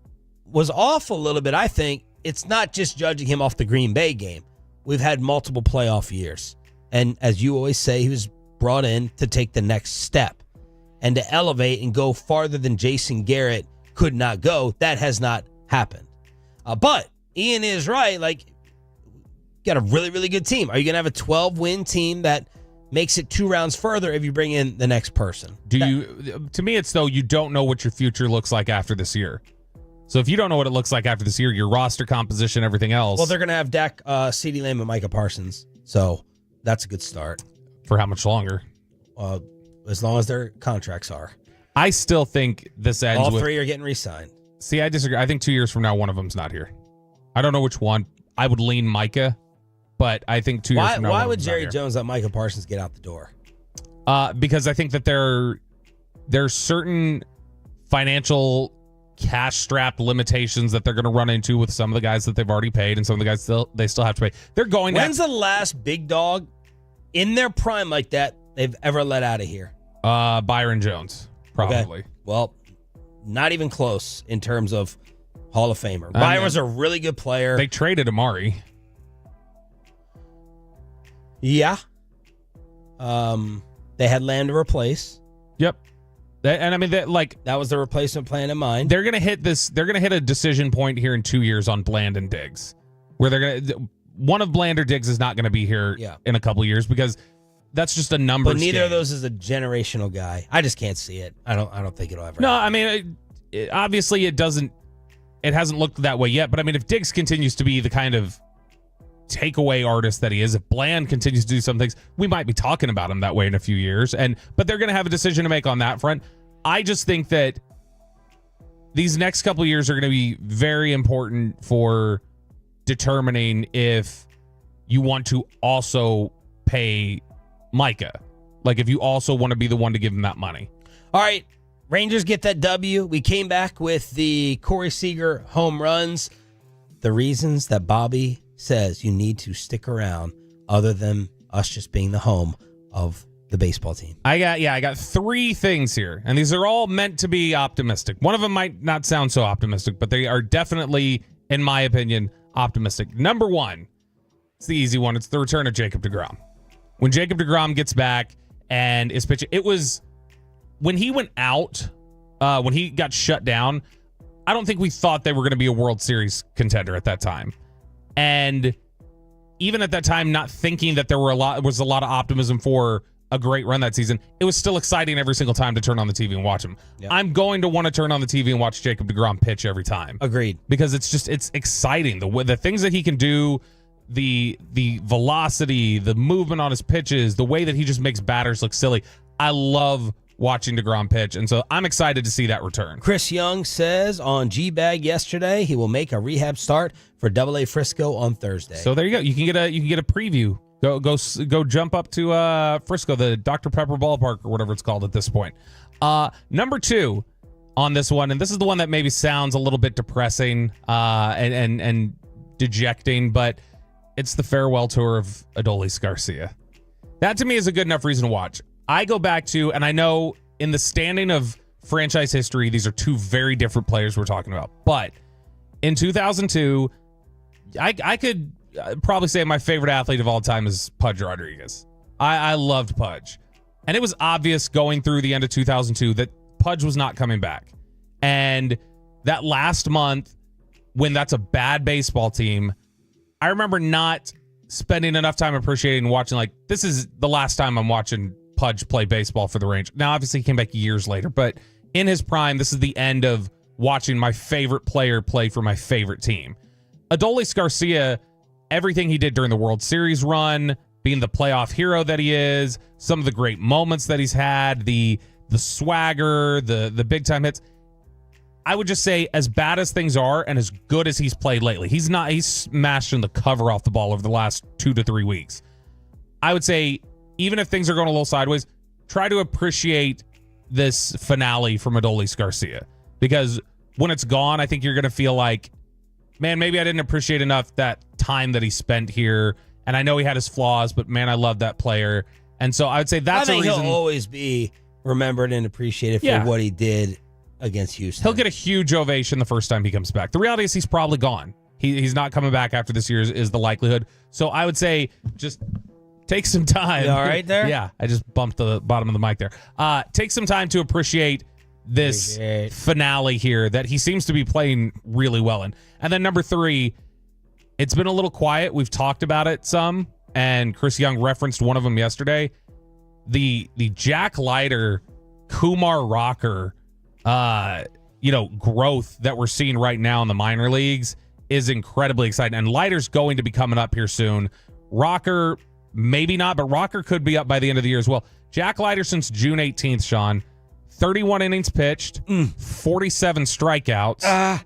was off a little bit, I think, it's not just judging him off the Green Bay game. We've had multiple playoff years. And as you always say, he was brought in to take the next step and to elevate and go farther than Jason Garrett could not go. That has not happened. But Ian is right. Like, you got a really, really good team. Are you going to have a 12-win team that makes it 2 rounds further if you bring in the next person?
To me, it's though you don't know what your future looks like after this year. So if you don't know what it looks like after this year, your roster composition, everything else.
Well, they're going to have Dak, CeeDee Lamb, and Micah Parsons. So that's a good start.
For how much longer?
As long as their contracts are.
I still think this ends
All 3 are getting re-signed.
See, I disagree. I think 2 years from now, one of them's not here. I don't know which one. I would lean Micah, but I think 2 years from now.
Why would Jerry Jones let Micah Parsons get out the door?
Because I think that there's certain financial cash-strapped limitations that they're going to run into with some of the guys that they've already paid and some of the guys they still have to pay. They're going.
When's the last big dog in their prime like that they've ever let out of here?
Byron Jones, probably.
Okay. Well, not even close in terms of Hall of Famer. Byron was a really good player.
They traded Amari.
Yeah. They had Lamb to replace.
Yep. And I mean,
that was the replacement plan in mind.
They're going to hit this. They're going to hit a decision point here in 2 years on Bland and Diggs, where they're going to. One of Bland or Diggs is not going to be here in a couple of years because that's just a numbers.
But neither
game.
of those is a generational guy. I just can't see it. I don't think it'll ever.
No,
happen.
I mean, obviously it doesn't. It hasn't looked that way yet. But I mean, if Diggs continues to be the kind of takeaway artist that he is, if Bland continues to do some things, we might be talking about him that way in a few years. But they're going to have a decision to make on that front. I just think that these next couple of years are going to be very important for determining if you want to also pay Micah. Like if you also want to be the one to give him that money.
All right. Rangers get that W. We came back with the Corey Seager home runs. The reasons that Bobby says you need to stick around other than us just being the home of the baseball team.
I got 3 things here, and these are all meant to be optimistic. One of them might not sound so optimistic, but they are definitely, in my opinion, optimistic. Number 1, it's the easy one. It's the return of Jacob deGrom. When Jacob deGrom gets back and is pitching, it was when he went out, when he got shut down, I don't think we thought they were going to be a World Series contender at that time. And even at that time, not thinking that there was a lot of optimism for a great run that season, it was still exciting every single time to turn on the TV and watch him. Yep. I'm going to want to turn on the TV and watch Jacob deGrom pitch every time.
Agreed.
Because it's exciting. The things that he can do, the velocity, the movement on his pitches, the way that he just makes batters look silly. I love watching deGrom pitch, and so I'm excited to see that return.
Chris Young says on GBag yesterday he will make a rehab start for AA Frisco on Thursday.
So there you go. You can get a preview. Go jump up to Frisco, the Dr. Pepper ballpark or whatever it's called at this point. Number 2 on this one, and this is the one that maybe sounds a little bit depressing and dejecting, but it's the farewell tour of Adolis Garcia. That to me is a good enough reason to watch. I go back to, and I know in the standing of franchise history, these are 2 very different players we're talking about. But in 2002, I could probably say my favorite athlete of all time is Pudge Rodriguez. I loved Pudge. And it was obvious going through the end of 2002 that Pudge was not coming back. And that last month, when that's a bad baseball team, I remember not spending enough time appreciating and watching, like, this is the last time I'm watching Pudge play baseball for the Rangers. Now, obviously, he came back years later, but in his prime, this is the end of watching my favorite player play for my favorite team. Adolis Garcia, everything he did during the World Series run, being the playoff hero that he is, some of the great moments that he's had, the swagger, the big-time hits. I would just say, as bad as things are and as good as he's played lately, he's smashing the cover off the ball over the last 2 to 3 weeks. I would say, even if things are going a little sideways, try to appreciate this finale from Adolis Garcia. Because when it's gone, I think you're going to feel like, man, maybe I didn't appreciate enough that time that he spent here. And I know he had his flaws, but man, I love that player. And so I would say that's a reason.
He'll always be remembered and appreciated for what he did against Houston.
He'll get a huge ovation the first time he comes back. The reality is he's probably gone. He's not coming back after this year is the likelihood. So I would say just take some time.
You all right there?
Yeah, I just bumped the bottom of the mic there. Take some time to appreciate this finale here that he seems to be playing really well in. And then number 3, it's been a little quiet. We've talked about it some, and Chris Young referenced one of them yesterday. The Jack Leiter, Kumar Rocker, growth that we're seeing right now in the minor leagues is incredibly exciting. And Leiter's going to be coming up here soon. Rocker, maybe not, but Rocker could be up by the end of the year as well. Jack Leiter since June 18th, Sean, 31 innings pitched, 47 strikeouts,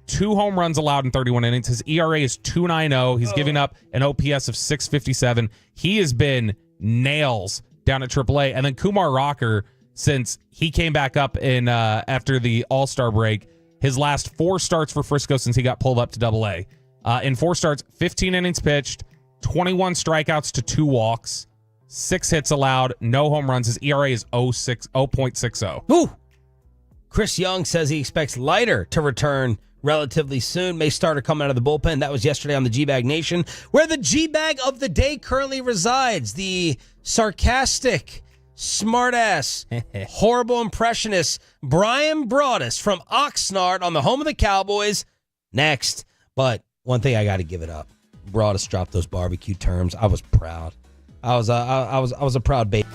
2 home runs allowed in 31 innings. His ERA is 2.90. He's giving up an OPS of 657. He has been nails down at AAA. And then Kumar Rocker, since he came back up in after the All-Star break, his last 4 starts for Frisco since he got pulled up to AA. In 4 starts, 15 innings pitched, 21 strikeouts to 2 walks, 6 hits allowed, no home runs. His ERA is 0.60.
Ooh. Chris Young says he expects Leiter to return relatively soon. May starter coming out of the bullpen. That was yesterday on the GBag Nation, where the GBag of the day currently resides. The sarcastic, smartass, horrible impressionist, Brian Broaddus from Oxnard on the home of the Cowboys. Next. But one thing I got to give it up. Broaddus dropped those barbecue terms. I was proud. I was a proud baby.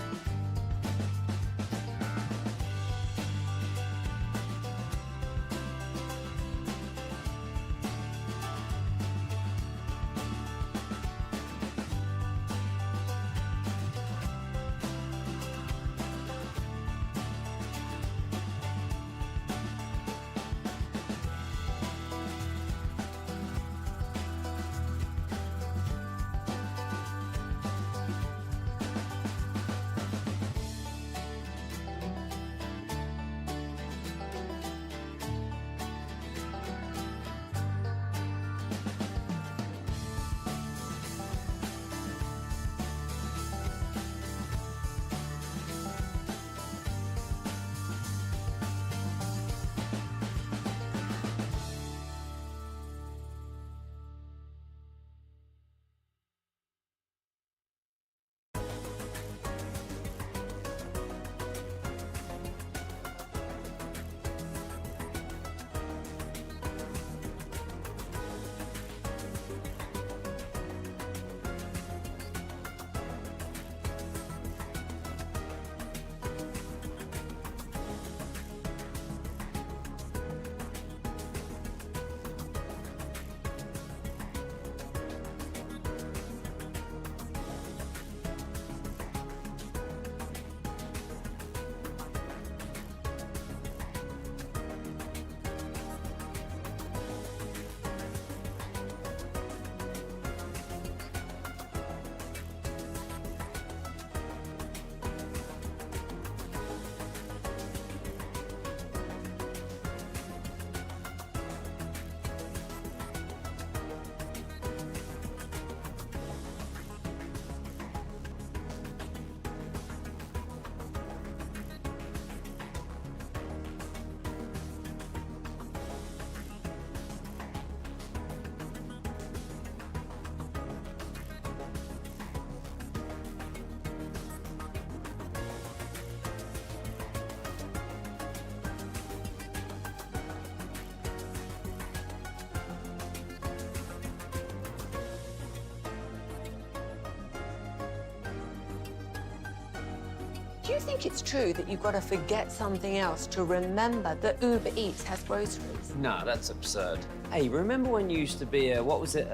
Do you think it's true that you've got to forget something else to remember that Uber Eats has groceries?
No, that's absurd. Hey, remember when you used to be a, what was it,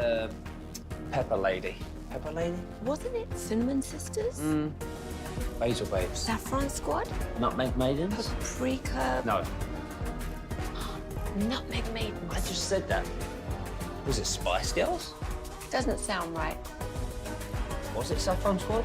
Pepper Lady? Pepper Lady?
Wasn't it Cinnamon Sisters?
Basil Babes.
Saffron Squad?
Nutmeg Maidens?
Paprika?
No.
Nutmeg Maidens.
I just said that. Was it Spice Girls?
Doesn't sound right.
Was it Saffron Squad?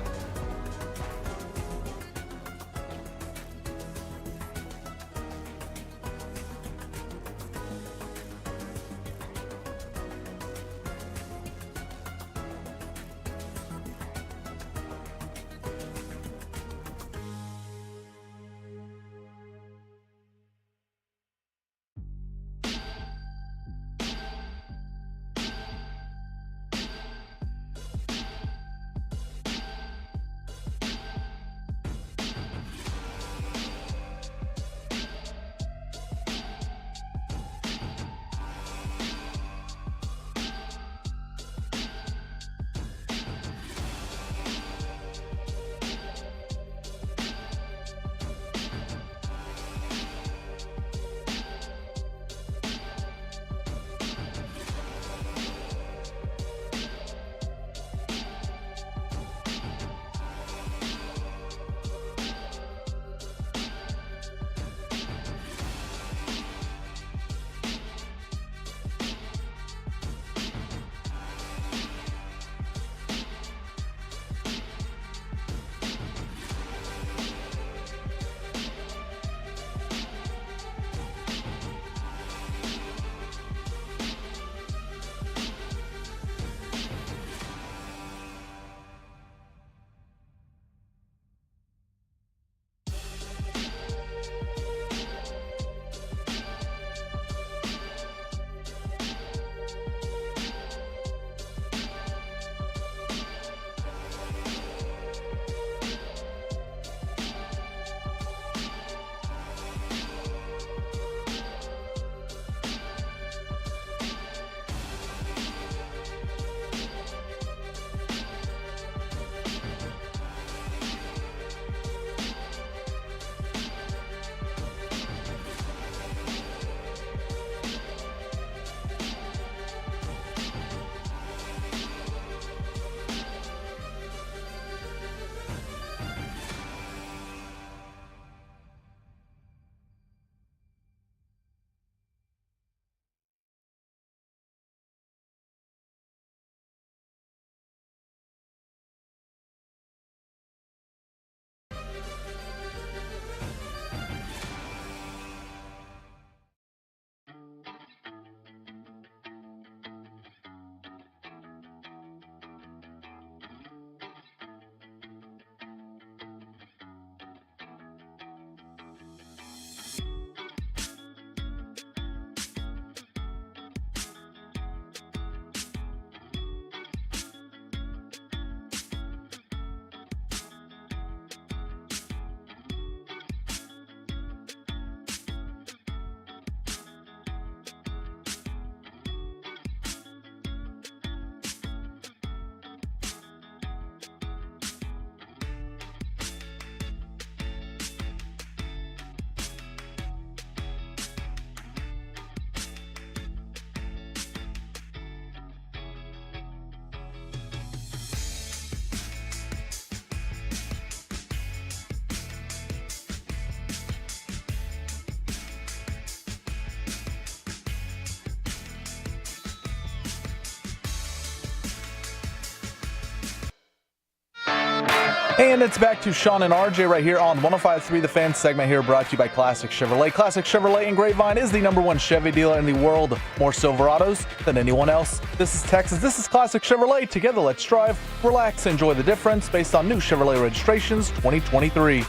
And it's back to Sean and RJ right here on 105.3 The Fan segment here, brought to you by Classic Chevrolet. Classic Chevrolet in Grapevine is the #1 Chevy dealer in the world. More Silverados than anyone else. This is Texas. This is Classic Chevrolet. Together, let's drive, relax, enjoy the difference based on new Chevrolet registrations 2023.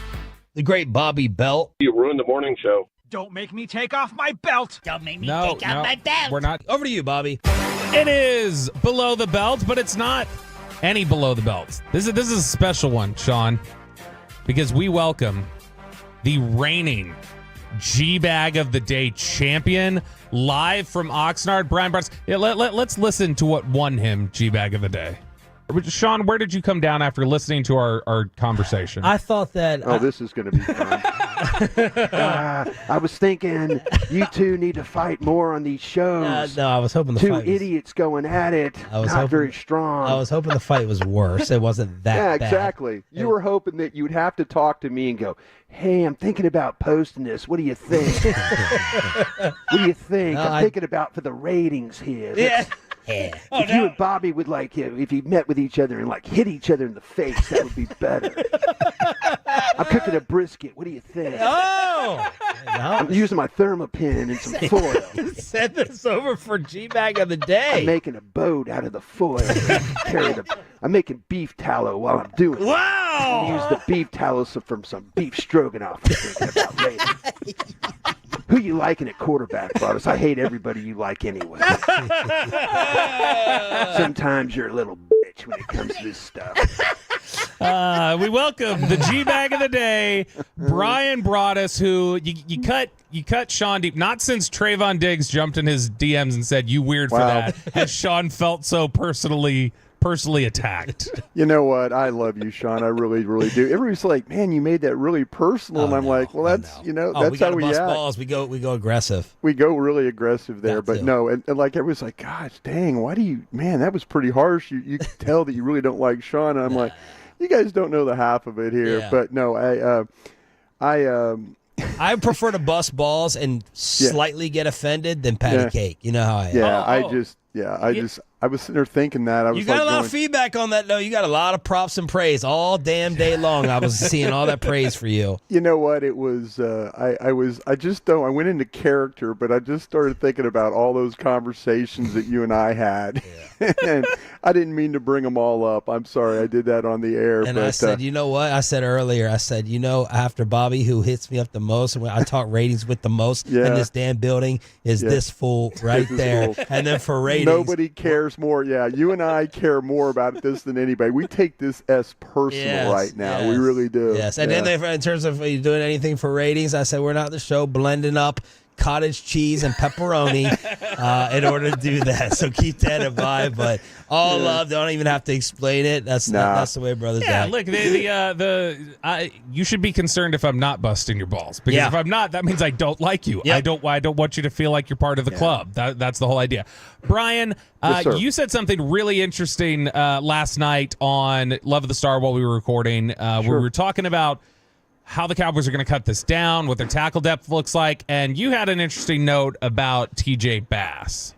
The great Bobby Belt.
You ruined the morning show.
Don't make me take off my belt. Don't make me
No,
take off my belt.
we're not.
Over to you, Bobby.
It is below the belt, but it's not any below the belt. This is a special one, Sean, because we welcome the reigning GBag of the Day champion live from Oxnard, Brian Bratz. Yeah, let's listen to what won him GBag of the Day. Sean, where did you come down after listening to our conversation?
I thought that...
Oh, this is going to be fun. I was thinking you two need to fight more on these shows.
No, I was hoping the
two
fight was...
idiots going at it.
I was
not
hoping,
very strong.
I was hoping the fight was worse. It wasn't that
Yeah,
bad.
exactly. You were hoping that you'd have to talk to me and go, hey, I'm thinking about posting this. What do you think? What do you think?
No,
I'm thinking about for the ratings here.
Yeah.
If you and Bobby would if you met with each other and hit each other in the face, that would be better. I'm cooking a brisket. What do you think?
Oh!
I'm using my thermopin and some foil.
Send this over for GBag of the Day.
I'm making a boat out of the foil. I'm making beef tallow while I'm doing it.
Wow!
Use the beef tallow from some beef stroganoff I'm thinking about later. Who you liking at quarterback, Boris? I hate everybody you like anyway. Sometimes you're a little bitch when it comes to this stuff.
We welcome the GBag of the Day, Brian Broaddus, who you cut Sean deep. Not since Trayvon Diggs jumped in his DMs and said, "You weird for that," has Sean felt so personally attacked.
You know what? I love you, Sean. I really, really do. Everybody's like, man, you made that really personal. And I'm like, well, that's, that's how we
bust
act.
balls. We go aggressive.
We go really aggressive there. But no, and everybody's like, gosh, dang, why do you, man, that was pretty harsh. You can tell that you really don't like Sean. And I'm like, you guys don't know the half of it here.
Yeah.
But no,
I prefer to bust balls and slightly get offended than patty cake. You know how I am.
Yeah, I was sitting there thinking that. I was
You got a lot of feedback on that, though. You got a lot of props and praise all damn day long. I was seeing all that praise for you.
You know what? It was, I went into character, but I just started thinking about all those conversations that you and I had. And I didn't mean to bring them all up. I'm sorry. I did that on the air.
And
but,
I said, you know what? I said earlier, after Bobby, who hits me up the most, and when I talk ratings with the most in this damn building, is this fool right there. And then for ratings.
Nobody cares more. Yeah, you and I care more about this than anybody. We take this as personal right now.
Yes,
we really do.
Yes, and then in terms of doing anything for ratings, I said we're not the show blending up cottage cheese and pepperoni in order to do that. So keep that in mind. But all love, don't even have to explain it. That's the way brothers act.
Look, you should be concerned if I'm not busting your balls, because if I'm not, that means I don't like you.
Yep.
I don't want you to feel like you're part of the club. That's the whole idea. Brian, you said something really interesting last night on Love of the Star while we were recording. We were talking about how the Cowboys are going to cut this down, what their tackle depth looks like, and you had an interesting note about TJ Bass.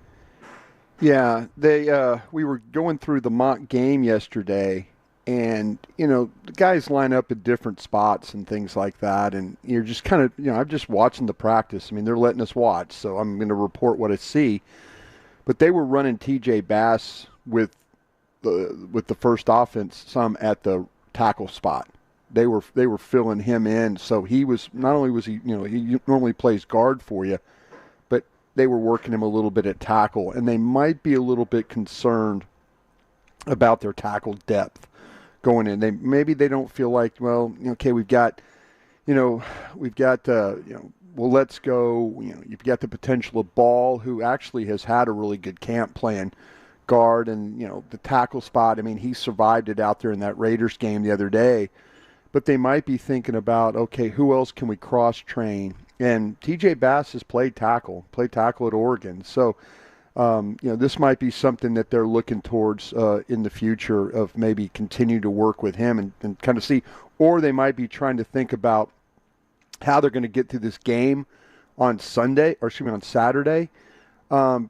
Yeah, we were going through the mock game yesterday, and the guys line up at different spots and things like that, and you're just kind of I'm just watching the practice. I mean, they're letting us watch, so I'm going to report what I see. But they were running TJ Bass with the first offense some at the tackle spot. They were filling him in, so he was not only was he he normally plays guard for you, but they were working him a little bit at tackle, and they might be a little bit concerned about their tackle depth going in. Maybe they don't feel like, well, okay, we've got well, let's go. You've got the potential of Ball, who actually has had a really good camp playing guard, and the tackle spot. I mean, he survived it out there in that Raiders game the other day. But they might be thinking about, okay, who else can we cross-train? And TJ Bass has played tackle at Oregon. So, this might be something that they're looking towards in the future, of maybe continue to work with him and kind of see. Or they might be trying to think about how they're going to get through this game on Saturday,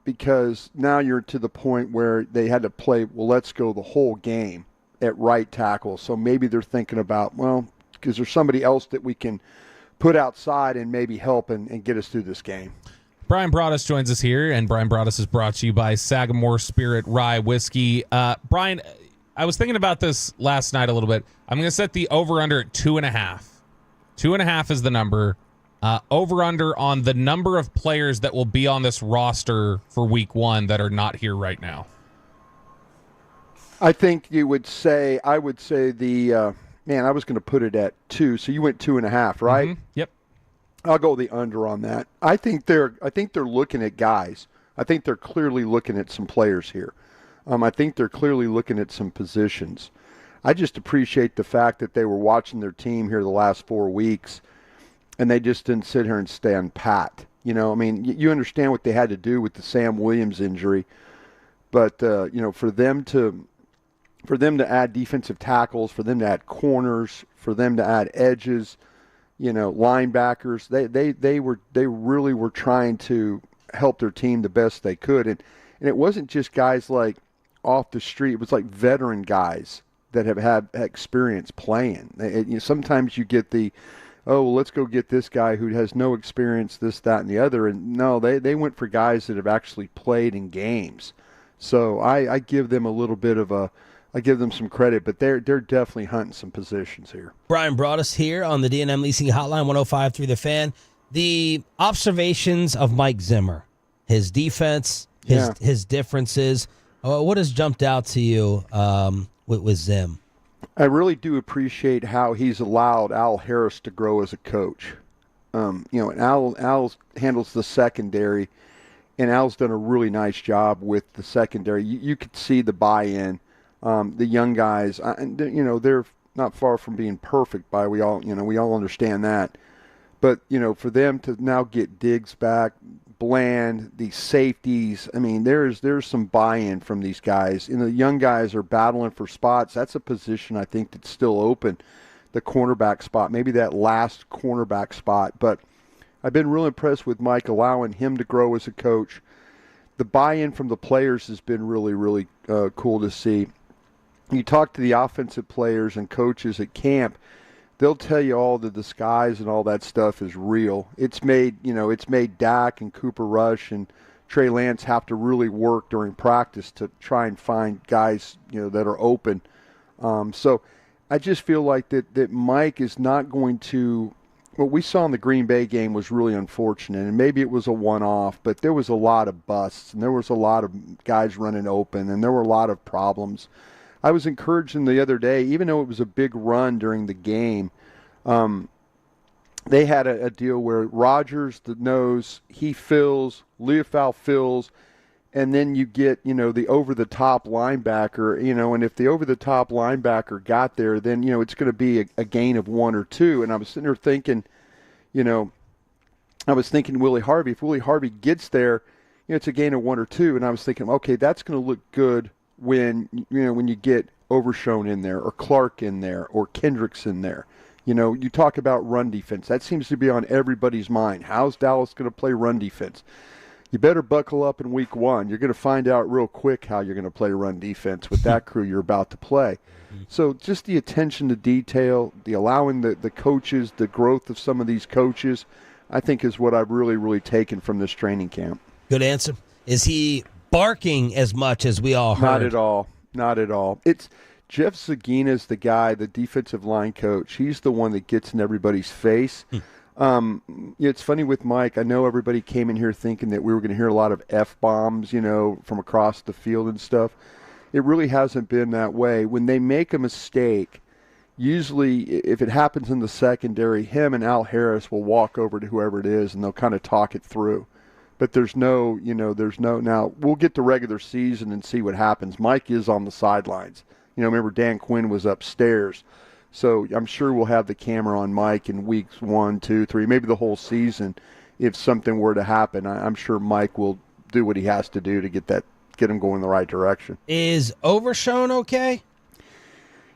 because now you're to the point where they had to play, well, let's go the whole game. at right tackle. So maybe they're thinking about, well, because there's somebody else that we can put outside and maybe help and get us through this game.
Brian Broaddus joins us here, and Brian Broaddus is brought to you by Sagamore Spirit Rye Whiskey. Brian, I was thinking about this last night a little bit. I'm going to set the over-under at 2.5. 2.5 is the number. Over-under on the number of players that will be on this roster for week 1 that are not here right now.
I think I would say I was going to put it at 2, so you went 2.5, right?
Mm-hmm. Yep.
I'll go the under on that. I think they're looking at guys. I think they're clearly looking at some players here. I think they're clearly looking at some positions. I just appreciate the fact that they were watching their team here the last 4 weeks, and they just didn't sit here and stand pat. You know, I mean, you understand what they had to do with the Sam Williams injury, but for them to add defensive tackles, for them to add corners, for them to add edges, linebackers, they really were trying to help their team the best they could, and it wasn't just guys like off the street. It was like veteran guys that have had experience playing. Sometimes you get let's go get this guy who has no experience, this, that, and the other, and no, they went for guys that have actually played in games. So I give them a little bit of I give them some credit, but they're definitely hunting some positions here.
Brian Broaddus here on the D&M Leasing Hotline, 105.3 The Fan. The observations of Mike Zimmer, his defense, his differences. What has jumped out to you with Zim?
I really do appreciate how he's allowed Al Harris to grow as a coach. And Al handles the secondary, and Al's done a really nice job with the secondary. You could see the buy-in. The young guys, they're not far from being perfect. We all understand that. But for them to now get Diggs back, Bland, these safeties, I mean, there's some buy-in from these guys. The young guys are battling for spots. That's a position I think that's still open, the cornerback spot, maybe that last cornerback spot. But I've been real impressed with Mike, allowing him to grow as a coach. The buy-in from the players has been really, really cool to see. You talk to the offensive players and coaches at camp, they'll tell you all the disguise and all that stuff is real. It's made Dak and Cooper Rush and Trey Lance have to really work during practice to try and find guys, that are open. So I just feel like that Mike is not going to. What we saw in the Green Bay game was really unfortunate, and maybe it was a one-off, but there was a lot of busts, and there was a lot of guys running open, and there were a lot of problems. I was encouraging the other day, even though it was a big run during the game, they had a deal where Rodgers, the nose, he fills, Leofau fills, and then you get, the over-the-top linebacker, and if the over-the-top linebacker got there, then, it's going to be a gain of 1 or 2. And I was sitting there thinking, Willie Harvey. If Willie Harvey gets there, it's a gain of 1 or 2. And I was thinking, okay, that's going to look good when you get Overshown in there, or Clark in there, or Kendricks in there. You talk about run defense. That seems to be on everybody's mind. How's Dallas going to play run defense? You better buckle up in week 1. You're going to find out real quick how you're going to play run defense with that crew you're about to play. So just the attention to detail, the allowing the coaches, the growth of some of these coaches, I think is what I've really, really taken from this training camp.
Good answer. Is he barking as much as we all heard?
Not at all. It's Jeff Zagina's the guy, the defensive line coach. He's the one that gets in everybody's face. It's funny with Mike. I know everybody came in here thinking that we were going to hear a lot of F-bombs, from across the field and stuff. It really hasn't been that way. When they make a mistake, usually if it happens in the secondary, him and Al Harris will walk over to whoever it is and they'll kind of talk it through. But now we'll get to regular season and see what happens. Mike is on the sidelines. Remember Dan Quinn was upstairs. So I'm sure we'll have the camera on Mike in weeks 1, 2, 3, maybe the whole season. If something were to happen, I'm sure Mike will do what he has to do to get him going in the right direction.
Is Overshown okay?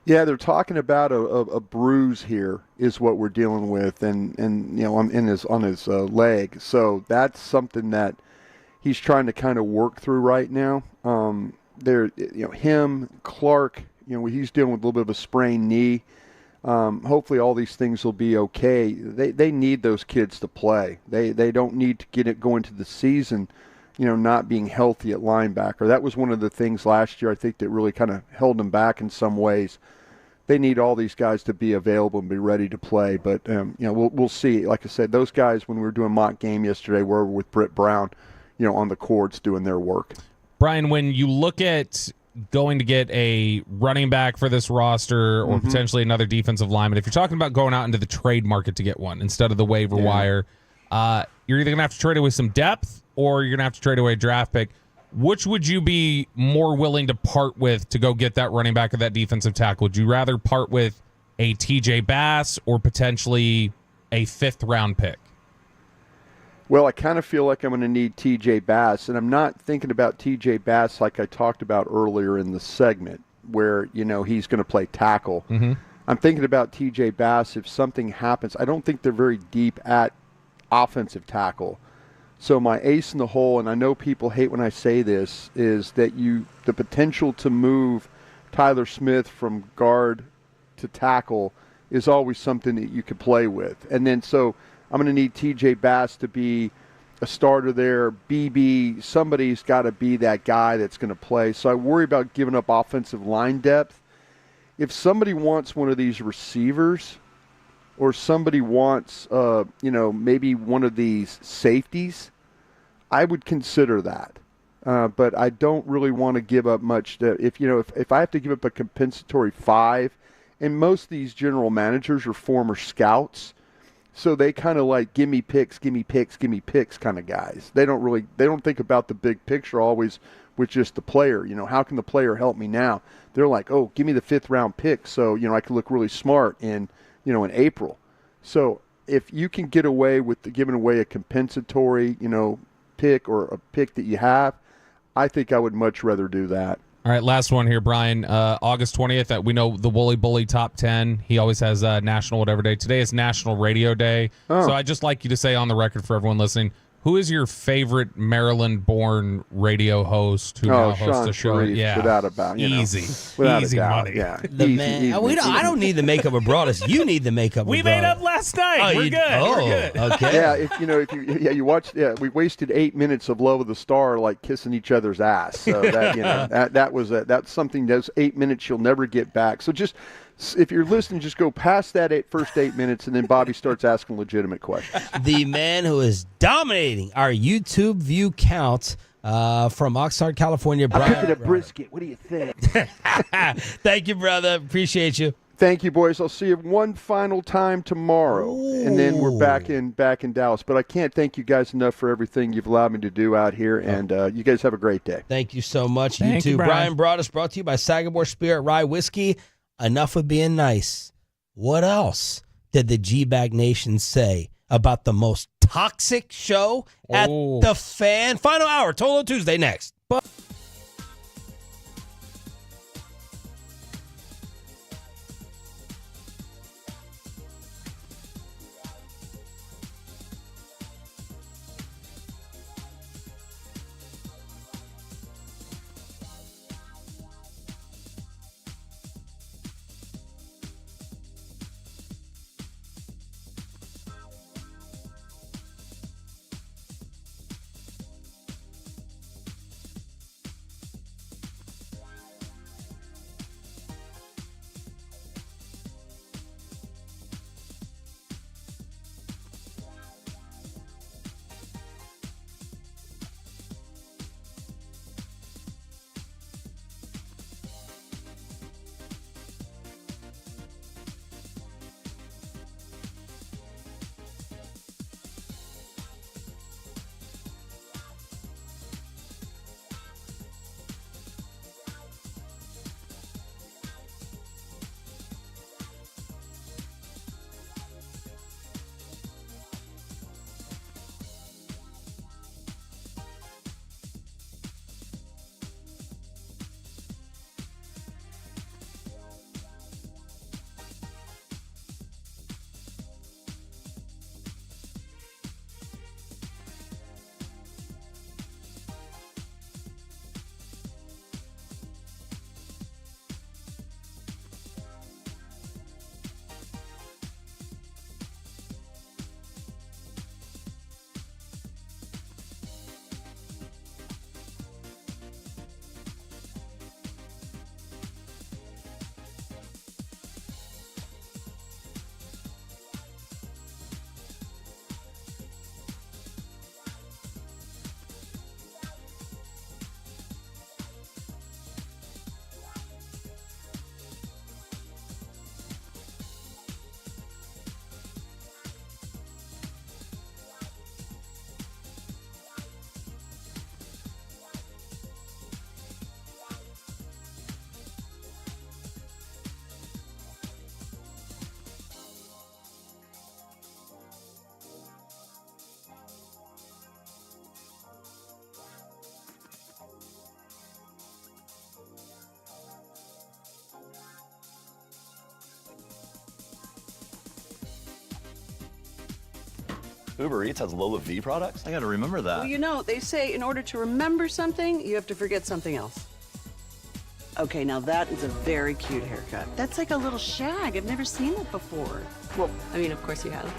Yeah, they're talking about a bruise here is what we're dealing with, and on his leg. So that's something that he's trying to kind of work through right now. Him, Clark, He's dealing with a little bit of a sprained knee. Hopefully all these things will be okay. They need those kids to play. They don't need to get it going to the season, not being healthy at linebacker. That was one of the things last year I think that really kind of held them back in some ways. They need all these guys to be available and be ready to play. But, we'll see. Like I said, those guys, when we were doing mock game yesterday, were with Britt Brown, on the courts doing their work.
Brian, when you look at going to get a running back for this roster or potentially another defensive lineman, if you're talking about going out into the trade market to get one instead of the waiver wire, you're either going to have to trade away some depth or you're going to have to trade away a draft pick. Which would you be more willing to part with to go get that running back or that defensive tackle? Would you rather part with a TJ Bass or potentially a 5th-round pick?
Well, I kind of feel like I'm going to need TJ Bass, and I'm not thinking about TJ Bass like I talked about earlier in the segment where, he's going to play tackle. I'm thinking about TJ Bass if something happens. I don't think they're very deep at offensive tackle. So my ace in the hole, and I know people hate when I say this, is that the potential to move Tyler Smith from guard to tackle is always something that you could play with. And then so I'm going to need TJ Bass to be a starter there. BB, somebody's got to be that guy that's going to play. So I worry about giving up offensive line depth. If somebody wants one of these receivers or somebody wants, maybe one of these safeties, I would consider that. But I don't really want to give up much. If I have to give up a compensatory 5, and most of these general managers are former scouts, so they kind of like give me picks kind of guys. They don't think about the big picture always with just the player. How can the player help me now? They're like, oh, give me the 5th-round pick so, I can look really smart in April. So if you can get away with giving away a compensatory, pick or a pick that you have, I think I would much rather do that.
All right, last one here, Brian. August 20th, we know the Wooly Bully Top 10. He always has National Whatever Day. Today is National Radio Day.
Oh.
So I'd just like you to say on the record for everyone listening, who is your favorite Maryland-born radio host who now hosts
Sean
a show?
Sharif, without a doubt.
Easy money.
Yeah,
The man. I don't need the makeup abroad. You need the makeup abroad.
We made up last night. We're good.
Okay.
Yeah, you watched. Yeah, we wasted 8 minutes of Love of the Star like kissing each other's ass. So that that's something. Those 8 minutes you'll never get back. So just. If you're listening, just go past that first 8 minutes, and then Bobby starts asking legitimate questions.
The man who is dominating our YouTube view count from Oxnard, California, Brian.
I'm cooking a brisket. What do you think?
Thank you, brother. Appreciate you.
Thank you, boys. I'll see you one final time tomorrow, and then we're back in Dallas. But I can't thank you guys enough for everything you've allowed me to do out here, and you guys have a great day.
Thank you so much.
Thank you,
Brian Broaddus, brought to you by Sagamore Spirit Rye Whiskey. Enough of being nice. What else did the GBag Nation say about the most toxic show at the Fan? Final hour, Tolo Tuesday next.
Uber Eats has Lola V products? I gotta remember that.
Well, you know, they say in order to remember something, you have to forget something else. Okay, now that is a very cute haircut. That's like a little shag. I've never seen that before.
Well, I mean, of course you have.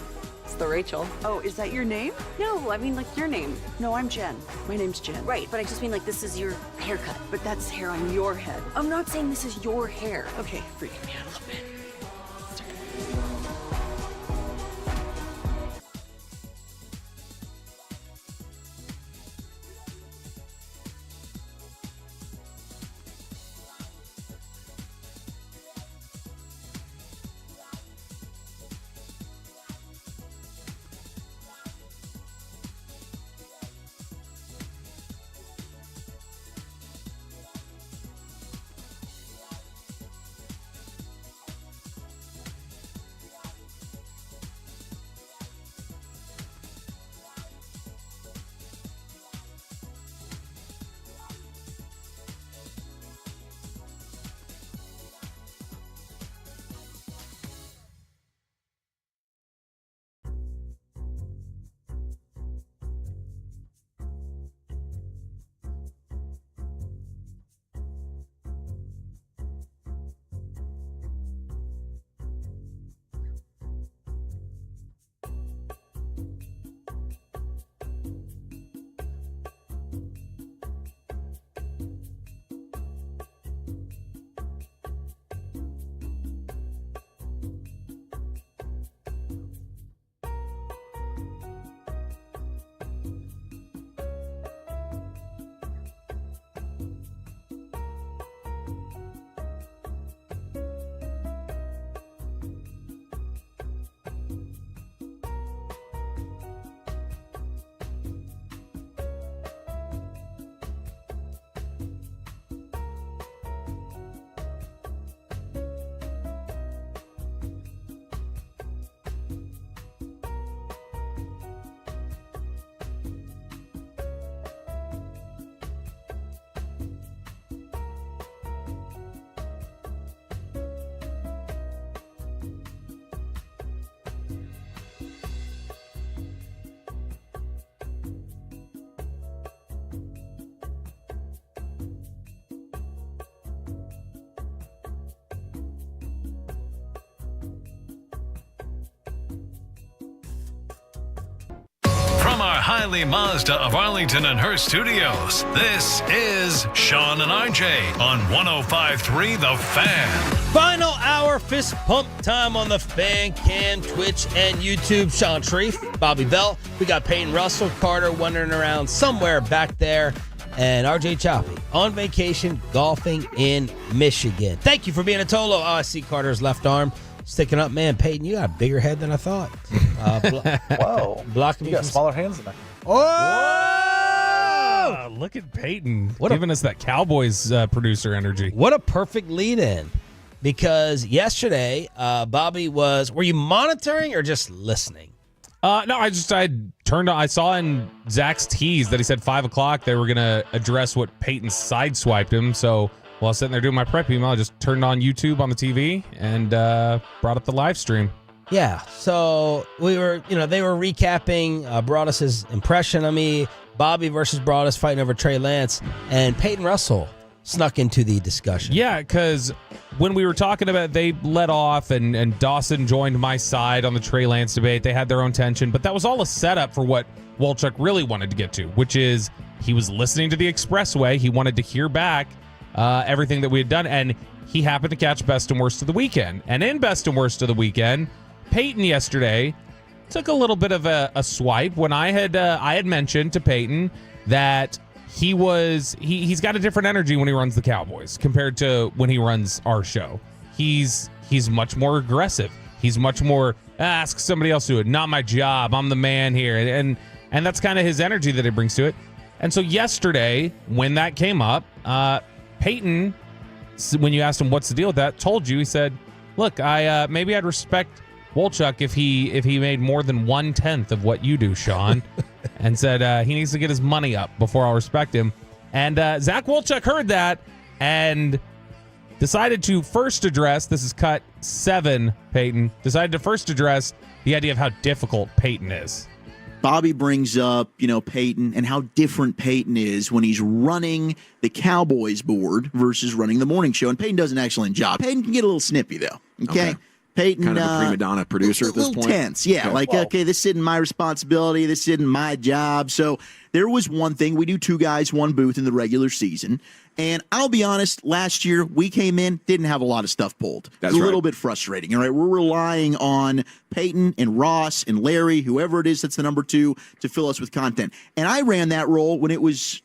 It's the Rachel.
Oh, is that your name?
No, I mean, like your name.
No, I'm Jen. My name's Jen.
Right, but I just mean like this is your haircut.
But that's hair on your head.
I'm not saying this is your hair.
Okay, freaking me out a little bit.
From our Hiley Mazda of Arlington and Hearst studios, this is Sean and RJ on 105.3 The Fan.
Final hour fist pump time on the Fan Cam, Twitch, and YouTube. Sean Sharif, Bobby Bell. We got Peyton Russell, Carter wandering around somewhere back there, and RJ Choppy on vacation golfing in Michigan. Thank you for being a Tolo. Oh, I see Carter's left arm sticking up. Man, Peyton, you got a bigger head than I thought.
Whoa.
Blocking
You
me
got
from
smaller hands than I.
Oh!
Look at Peyton giving us that Cowboys producer energy.
What a perfect lead-in. Because yesterday, Bobby were you monitoring or just listening?
No, I turned on. I saw in Zach's tease that he said 5 o'clock they were going to address what Peyton sideswiped him. So while I was sitting there doing my prep email, I just turned on YouTube on the TV and brought up the live stream.
Yeah, so they were recapping Broadus' impression of me, Bobby versus Broadus fighting over Trey Lance, and Peyton Russell snuck into the discussion.
Yeah, because when we were talking about it, they let off and Dawson joined my side on the Trey Lance debate. They had their own tension, but that was all a setup for what Wolchuk really wanted to get to, which is he was listening to the Expressway. He wanted to hear back everything that we had done, and he happened to catch Best and Worst of the Weekend. And in Best and Worst of the Weekend, Peyton yesterday took a little bit of a swipe when I had mentioned to Peyton that he's got a different energy when he runs the Cowboys compared to when he runs our show. He's much more aggressive. He's much more ask somebody else to do it. Not my job. I'm the man here, and that's kind of his energy that he brings to it. And so yesterday when that came up, Peyton, when you asked him what's the deal with that, told you, he said, "Look, maybe I'd respect Wolchuk if he made more than 1/10 of what you do, Sean," and said he needs to get his money up before I'll respect him. And Zach Wolchuk heard that and decided to first address, this is cut 7, Peyton, decided to first address the idea of how difficult Peyton is.
Bobby brings up, Peyton and how different Peyton is when he's running the Cowboys board versus running the morning show. And Peyton does an excellent job. Peyton can get a little snippy, though. Okay. Peyton,
kind of a prima donna producer at this point.
Tense, yeah. Okay, this isn't my responsibility. This isn't my job. So there was one thing. We do 2 guys, 1 booth in the regular season. And I'll be honest, last year we came in, didn't have a lot of stuff pulled.
That's
a little bit frustrating. All right, we're relying on Peyton and Ross and Larry, whoever it is that's the number 2, to fill us with content. And I ran that role when it was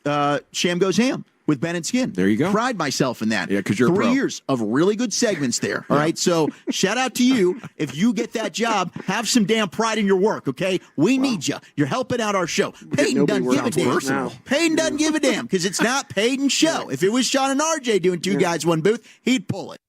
Sham Goes Ham with Ben and Skin.
There you go.
Pride myself in that.
Yeah, because you're
3
a pro.
years of really good segments there. All right, so shout out to you. If you get that job, have some damn pride in your work, okay? We need you. You're helping out our show. Peyton doesn't give a damn. Peyton doesn't give a damn because it's not Peyton's show. If it was Sean and RJ doing 2 guys, 1 booth, he'd pull it.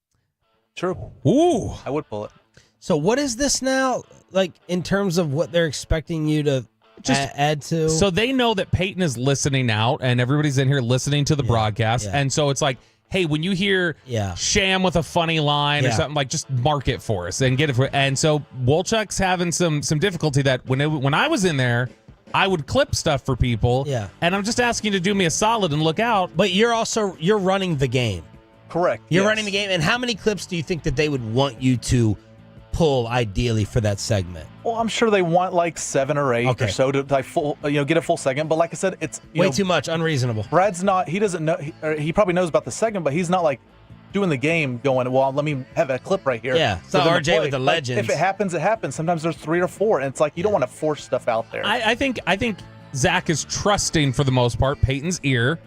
True.
Ooh.
I would pull it.
So what is this now, like, in terms of what they're expecting you to add to?
So they know that Peyton is listening out, and everybody's in here listening to the broadcast.
Yeah.
And so it's like, hey, when you hear Sham with a funny line or something, like, just mark it for us and get it for. And so Wolchuk's having some difficulty that when I was in there, I would clip stuff for people.
Yeah.
And I'm just asking you to do me a solid and look out.
But you're running the game.
Correct.
You're running the game. And how many clips do you think that they would want you to pull ideally for that segment?
Well, I'm sure they want like 7 or 8 or so to like full, get a full segment. But like I said, it's
way too much, unreasonable.
Brad's not. He doesn't know. He probably knows about the segment, but he's not like doing the game. Going, well, let me have a clip right here.
Yeah, it's not RJ with the legends.
If it happens, it happens. Sometimes there's 3 or 4, and it's like you don't want to force stuff out there.
I think Zach is trusting for the most part Peyton's ear.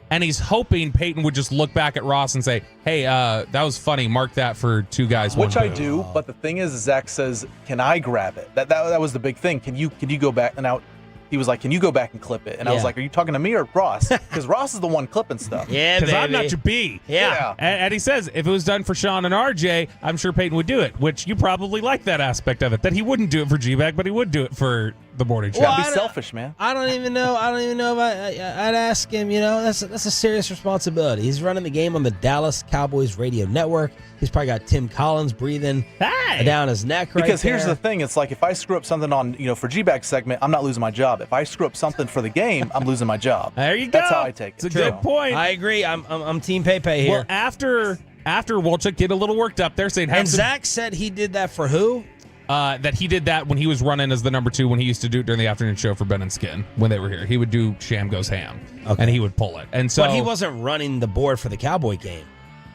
And he's hoping Peyton would just look back at Ross and say, hey, that was funny. Mark that for 2 guys, 1
Which I
booth.
do, but the thing is, Zach says, can I grab it? That was the big thing. Can you go back? And now he was like, can you go back and clip it? And I was like, are you talking to me or Ross? Because Ross is the one clipping stuff.
Yeah,
because I'm not your B.
Yeah.
And he says, if it was done for Sean and RJ, I'm sure Peyton would do it, which you probably like that aspect of it, that he wouldn't do it for GBag, but he would do it for the morning show.
Well, be selfish, man.
I don't even know if I'd ask him. That's a serious responsibility. He's running the game on the Dallas Cowboys radio network. He's probably got Tim Collins breathing down his neck right
Because here's
there.
the thing. It's like if I screw up something on, for GBag segment, I'm not losing my job. If I screw up something for the game, I'm losing my job.
There you go.
That's how I take it.
It's a good point.
I agree. I'm Team Pepe here.
Well, after Wolchuk get a little worked up there, saying,
and Zach said he did that for who?
That he did that when he was running as the number 2 when he used to do it during the afternoon show for Ben and Skin when they were here. He would do Sham Goes Ham, and he would pull it. And so,
but he wasn't running the board for the Cowboy game.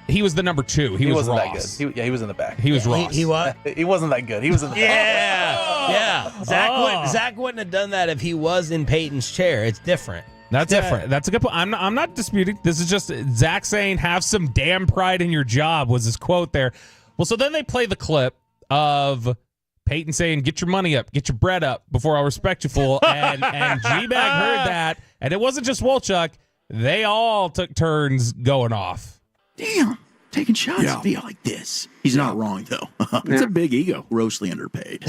He was the number 2. He was
wasn't
Ross.
that good. He was in the back.
He was Ross.
He what?
He wasn't that good. He was in the back.
Yeah. Zach wouldn't have done that if he was in Peyton's chair. It's different.
That's different. That's a good point. I'm not disputing. This is just Zach saying, have some damn pride in your job was his quote there. Well, so then they play the clip of Peyton saying, get your money up, get your bread up before I'll respect you, fool. And GBag heard that. And it wasn't just Wolchuk. They all took turns going off.
Damn, taking shots at me like this. He's not wrong, though.
It's a big ego.
Grossly underpaid.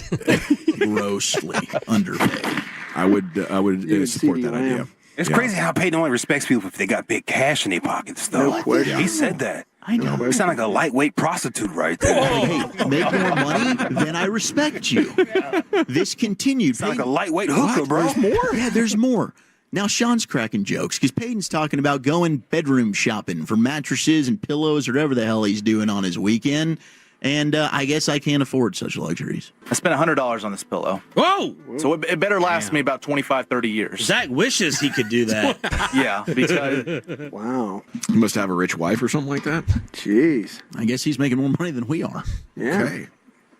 Grossly underpaid.
I would support that idea.
It's crazy how Peyton only respects people if they got big cash in their pockets, though.
No question.
He said that.
I know.
You sound like a lightweight prostitute right there.
Hey, make more money, then I respect you. This continued.
Sound like a lightweight hooker, bro.
There's more? Yeah, there's more. Now, Sean's cracking jokes because Peyton's talking about going bedroom shopping for mattresses and pillows or whatever the hell he's doing on his weekend. And I guess I can't afford such luxuries.
I spent $100 on this pillow.
Whoa!
So it better last me about 25, 30 years.
Zach wishes he could do that.
Yeah, because...
Wow. You must have a rich wife or something like that?
Jeez.
I guess he's making more money than we are.
Yeah.
Okay.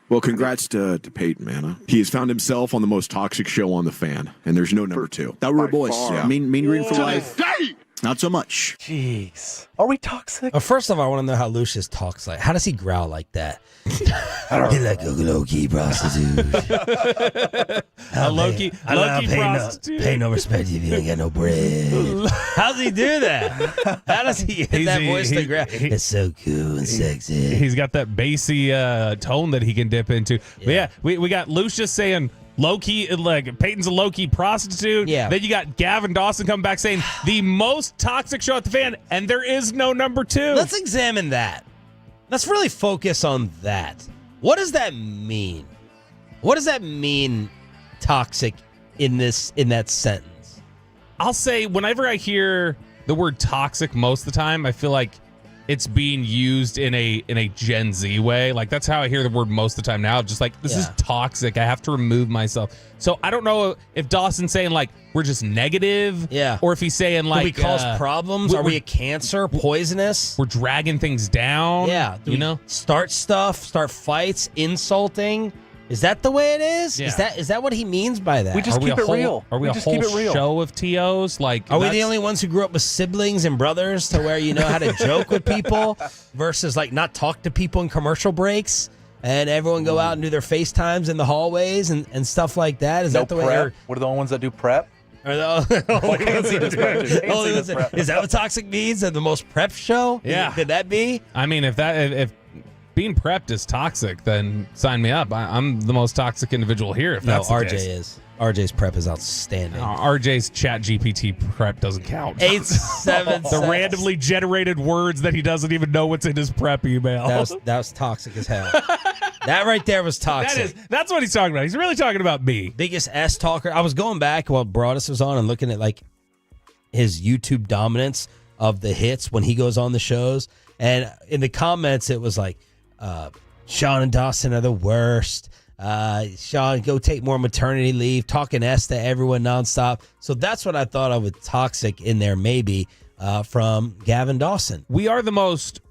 Well, congrats to Peyton, man. He has found himself on the most toxic show on the fan, and there's no number 2.
That were boys.
Yeah.
Mean Green for life. Not so much.
Jeez. Are we toxic?
First of all, I want to know how Lucius talks like. How does he growl like that? He like a low-key prostitute.
A low-key prostitute.
Pay no respect if you ain't got no bread. How does he do that? How does he get that voice to growl? It's so cool and sexy.
He's got that bassy tone that he can dip into. But yeah, we got Lucius saying, low-key, like Peyton's a low-key prostitute.
Yeah.
Then you got Gavin Dawson coming back saying the most toxic show at the fan, and there is no number 2.
Let's examine that. Let's really focus on that. What does that mean? What does that mean, toxic in that sentence?
I'll say whenever I hear the word toxic most of the time, I feel like it's being used in a Gen Z way. Like, that's how I hear the word most of the time now. Just like, this is toxic. I have to remove myself. So I don't know if Dawson's saying, like, we're just negative.
Yeah.
Or if he's saying, like,
do we cause problems? Are we a cancer? Poisonous?
We're dragging things down.
Yeah.
You know?
Start fights, insulting. Is that the way it is?
Yeah.
Is that what he means by that?
We just keep it real.
Are we a whole show of TOs? Like,
are we the only ones who grew up with siblings and brothers to where you know how to joke with people versus like not talk to people in commercial breaks and everyone go out and do their FaceTimes in the hallways and stuff like that? Is that the
prep.
way?
We're the only ones that do prep.
Is that what toxic means? The most prep show?
Yeah.
Could that be?
I mean, if being prepped is toxic, then sign me up. I'm the most toxic individual here. If that's
RJ
the case.
is. RJ's prep is outstanding.
RJ's chat GPT prep doesn't count.
877.
The randomly generated words that he doesn't even know what's in his prep email.
That was toxic as hell. That right there was toxic.
That's what he's talking about. He's really talking about me.
Biggest S talker. I was going back while Broadus was on and looking at like his YouTube dominance of the hits when he goes on the shows. And in the comments, it was like, Sean and Dawson are the worst. Sean, go take more maternity leave. Talking S to everyone nonstop. So that's what I thought of with toxic in there, maybe from Gavin Dawson.
We are the most.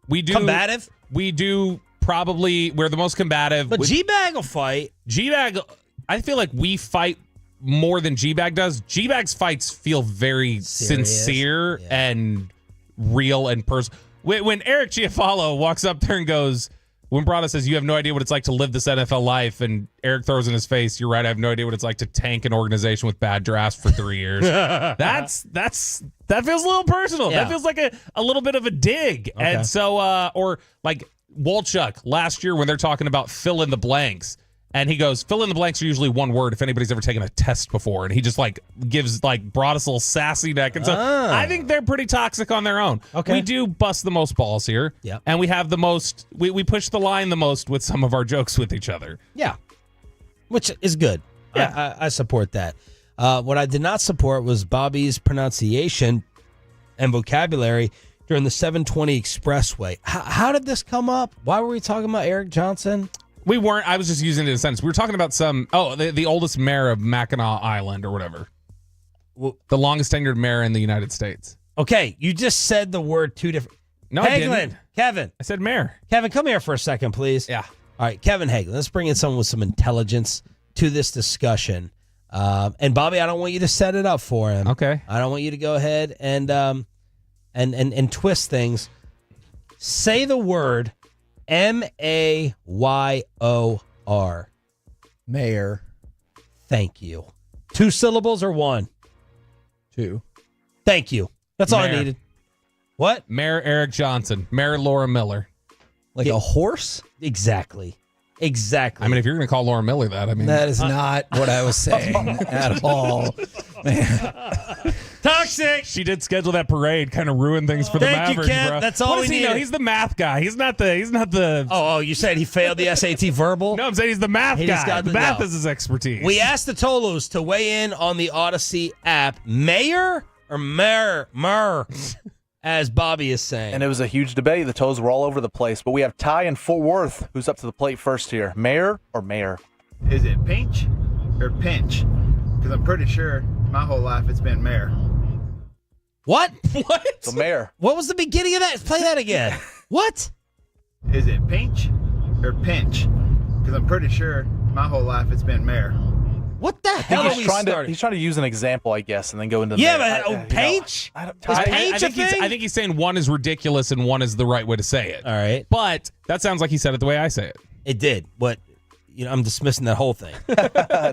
We do
combative.
We do probably. We're the most combative.
But GBag will fight.
GBag. I feel like we fight more than GBag does. GBag's fights feel very sincere and real and personal. When Eric Chiafalo walks up there and goes, when Brada says, you have no idea what it's like to live this NFL life, and Eric throws in his face, you're right, I have no idea what it's like to tank an organization with bad drafts for 3 years. that feels a little personal.
Yeah.
That feels like a little bit of a dig.
Okay.
And so, or like Wolchuk last year when they're talking about fill in the blanks. And he goes, fill in the blanks are usually one word if anybody's ever taken a test before. And he just like gives like Broadus a little sassy neck. And so I think they're pretty toxic on their own.
Okay.
We do bust the most balls here.
Yep.
And we have the most, we push the line the most with some of our jokes with each other.
Yeah. Which is good.
Yeah.
I support that. What I did not support was Bobby's pronunciation and vocabulary during the 720 Expressway. How did this come up? Why were we talking about Eric Johnson?
We weren't. I was just using it in a sentence. We were talking about the oldest mayor of Mackinac Island or whatever. The longest tenured mayor in the United States.
Okay, you just said the word two different.
No, I
Hagelin,
didn't.
Kevin.
I said mayor.
Kevin, come here for a second, please.
Yeah.
All right, Kevin Hagelin. Let's bring in someone with some intelligence to this discussion. And Bobby, I don't want you to set it up for him.
Okay.
I don't want you to go ahead and twist things. Say the word Mayor.
Mayor.
Thank you. 2 syllables or 1?
2.
Thank you. That's all I
Mayor.
needed. What?
Mayor Eric Johnson. Mayor Laura Miller.
Like a horse?
Exactly.
I mean, if you're going to call Laura Miller that, I mean.
That is not what I was saying at all. Man.
Toxic.
She did schedule that parade, kind of ruin things for the
Thank you,
Mavericks,
Kev.
bro.
That's all
What
we
does he know?
needed.
He's the math guy. He's not the.
Oh, you said he failed the SAT verbal?
No, I'm saying he's the math
He just
guy.
got
The
the-
math
no.
is his expertise.
We asked the Tolos to weigh in on the Odyssey app. Mayor or Mer, as Bobby is saying.
And it was a huge debate. The toes were all over the place. But we have Ty in Fort Worth, who's up to the plate first here. Mayor or mayor?
Is it pinch or pinch? Because I'm pretty sure my whole life it's been mayor.
What?
The mayor.
What was the beginning of that? Play that again. What?
Is it pinch or pinch? Because I'm pretty sure my whole life it's been mayor.
What the hell are we starting?
He's trying to use an example, I guess, and then go into
Yeah,
mayor.
but pinch?
I
pinch a thing?
think he's saying one is ridiculous and one is the right way to say it.
All right.
But that sounds like he said it the way I say it.
It did. But, I'm dismissing that whole thing.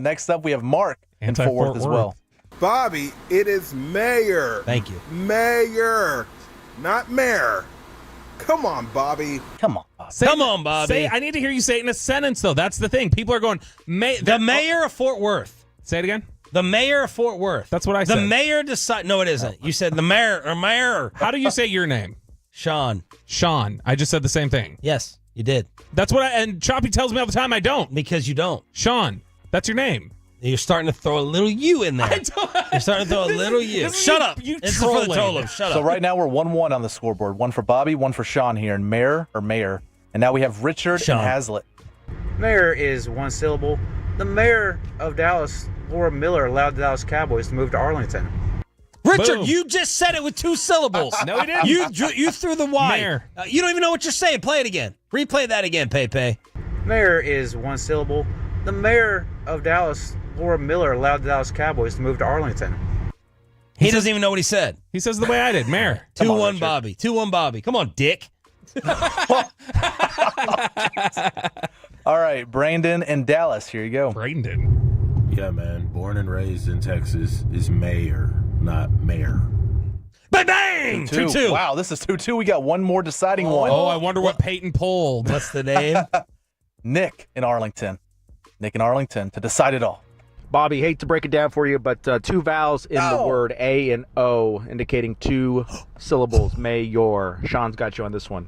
Next up, we have Mark in Fort Worth as well.
Bobby, it is mayor.
Thank you.
Mayor, not mayor. Come on, Bobby.
Come on.
Come on, Bobby.
I need to hear you say it in a sentence, though. That's the thing. People are going,
the mayor of Fort Worth.
Say it again.
The mayor of Fort Worth.
That's what I said.
The mayor decide. No, it isn't. You said the mayor or mayor.
How do you say your name?
Sean.
Sean. I just said the same thing.
Yes, you did.
That's what and Choppy tells me all the time I don't.
Because you don't.
Sean. That's your name.
You're starting to throw a little you in there. You're starting to throw a little you. Shut up.
You
This is for the
trolling.
Tolo. Shut
So
up.
right now we're 1-1 on the scoreboard. One for Bobby, one for Sean here, and Mayor. And now we have Richard
Sean.
and Hazlitt.
Mayor is one syllable. The mayor of Dallas, Laura Miller, allowed the Dallas Cowboys to move to Arlington.
Richard,
Boom.
you just said it with 2 syllables.
No, he didn't.
You threw the Y.
Mayor.
You don't even know what you're saying. Play it again. Replay that again, Pepe.
Mayor is one syllable. The mayor of Dallas, Laura Miller, allowed the Dallas Cowboys to move to Arlington.
He doesn't even know what he said.
He says the way I did, Mayor.
2-1 Bobby. 2-1 Bobby. Come on, Dick.
All right, Brandon and Dallas. Here you go.
Brandon.
Yeah, man. Born and raised in Texas is mayor, not mayor.
Bang, bang! 2-2.
Wow, this is 2-2. We got one more deciding one.
Oh, I wonder what Peyton pulled.
What's the name?
Nick in Arlington. Nick in Arlington to decide it all.
Bobby, hate to break it down for you, but 2 vowels in the word A and O, indicating 2 syllables. Mayor. Sean's got you on this one.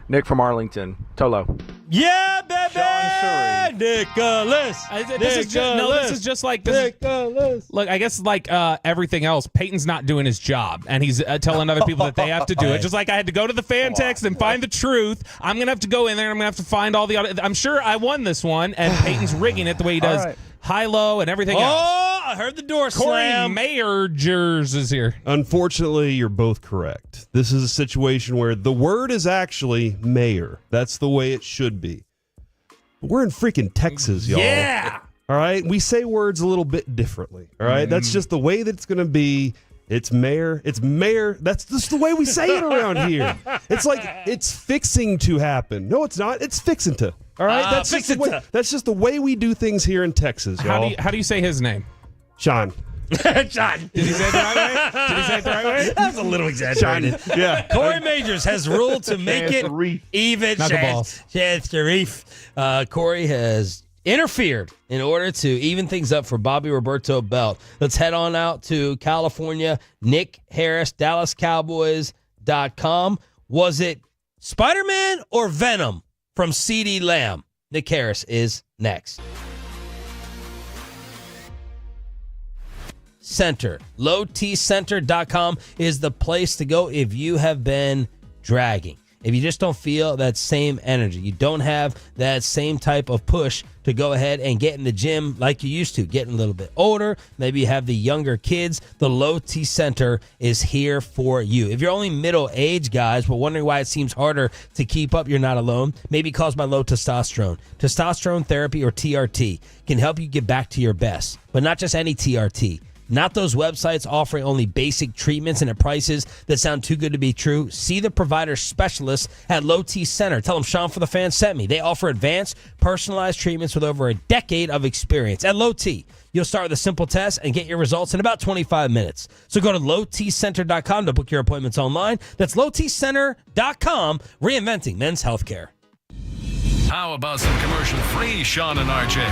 Nick from Arlington. Tolo.
Yeah, baby!
Sean
Nicholas!
This is just like this. Look, I guess like everything else, Peyton's not doing his job, and he's telling other people that they have to do it. Just like I had to go to the fan text and find the truth. I'm gonna have to go in there and I'm gonna have to find all the other. I'm sure I won this one, and Peyton's rigging it the way he does. High-low and everything else.
Oh, I heard the door slam.
Corey Majors is here.
Unfortunately, you're both correct. This is a situation where the word is actually mayor. That's the way it should be. But we're in freaking Texas, y'all.
Yeah.
All right? We say words a little bit differently. All right? That's just the way that it's going to be. It's mayor. It's mayor. That's just the way we say it around here. It's like it's fixing to happen. No, it's not. It's fixing to. All right? That's just the way we do things here in Texas, y'all.
How do you say his name?
Sean.
Sean.
Did he say it the right way? Did he say it the right way?
That's a little exaggerated.
Yeah.
Corey Majors has ruled to make it even. Chance Sharif. Corey has interfered in order to even things up for Bobby Roberto Belt. Let's head on out to California. Nick Harris, DallasCowboys.com. Was it Spider-Man or Venom from CD Lamb? Nick Harris is next. Center. LowTCenter.com is the place to go if you have been dragging. If you just don't feel that same energy, you don't have that same type of push to go ahead and get in the gym like you used to, getting a little bit older, maybe you have the younger kids, the Low T Center is here for you. If you're only middle-aged guys but wondering why it seems harder to keep up, you're not alone. Maybe caused by low testosterone. Testosterone therapy, or TRT, can help you get back to your best, but not just any TRT. Not those websites offering only basic treatments and at prices that sound too good to be true. See the provider specialists at Low T Center. Tell them Sean for the Fan sent me. They offer advanced, personalized treatments with over a decade of experience. At Low T, you'll start with a simple test and get your results in about 25 minutes. So go to lowtcenter.com to book your appointments online. That's lowtcenter.com, reinventing men's healthcare.
How about some commercial-free Sean and RJ?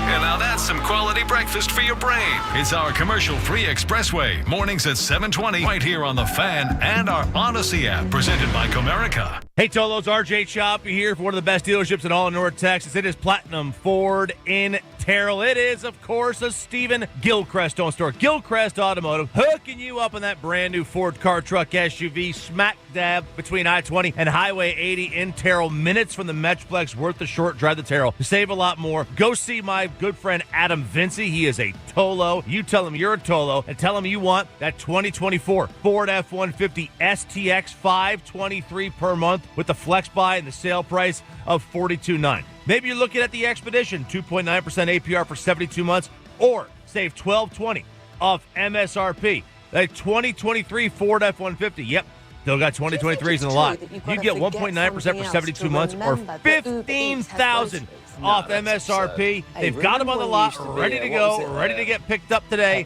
And now that's some quality breakfast for your brain. It's our commercial-free Expressway, mornings at 7:20, right here on The Fan and our Odyssey app, presented by Comerica.
Hey, Tolo's RJ Chop here for one of the best dealerships in all of North Texas. It is Platinum Ford in Terrell. It is, of course, a Stephen Gilchrist owned store. Gilchrist Automotive, hooking you up in that brand new Ford car, truck, SUV, smack dab between I-20 and Highway 80 in Terrell. Minutes from the Metroplex, worth the short drive to Terrell. To save a lot more, go see my good friend Adam Vinci. He is a Tolo. You tell him you're a Tolo and tell him you want that 2024 Ford F-150 STX 523 per month with the flex buy and the sale price of $42,900. Maybe you're looking at the Expedition, 2.9% APR for 72 months, or save $1,220 off MSRP. That 2023 Ford F-150, yep, still got 2023s in the lot. You get 1.9% for 72 months, or $15,000 off MSRP. They've got them on the lot, ready to go, ready to get picked up today.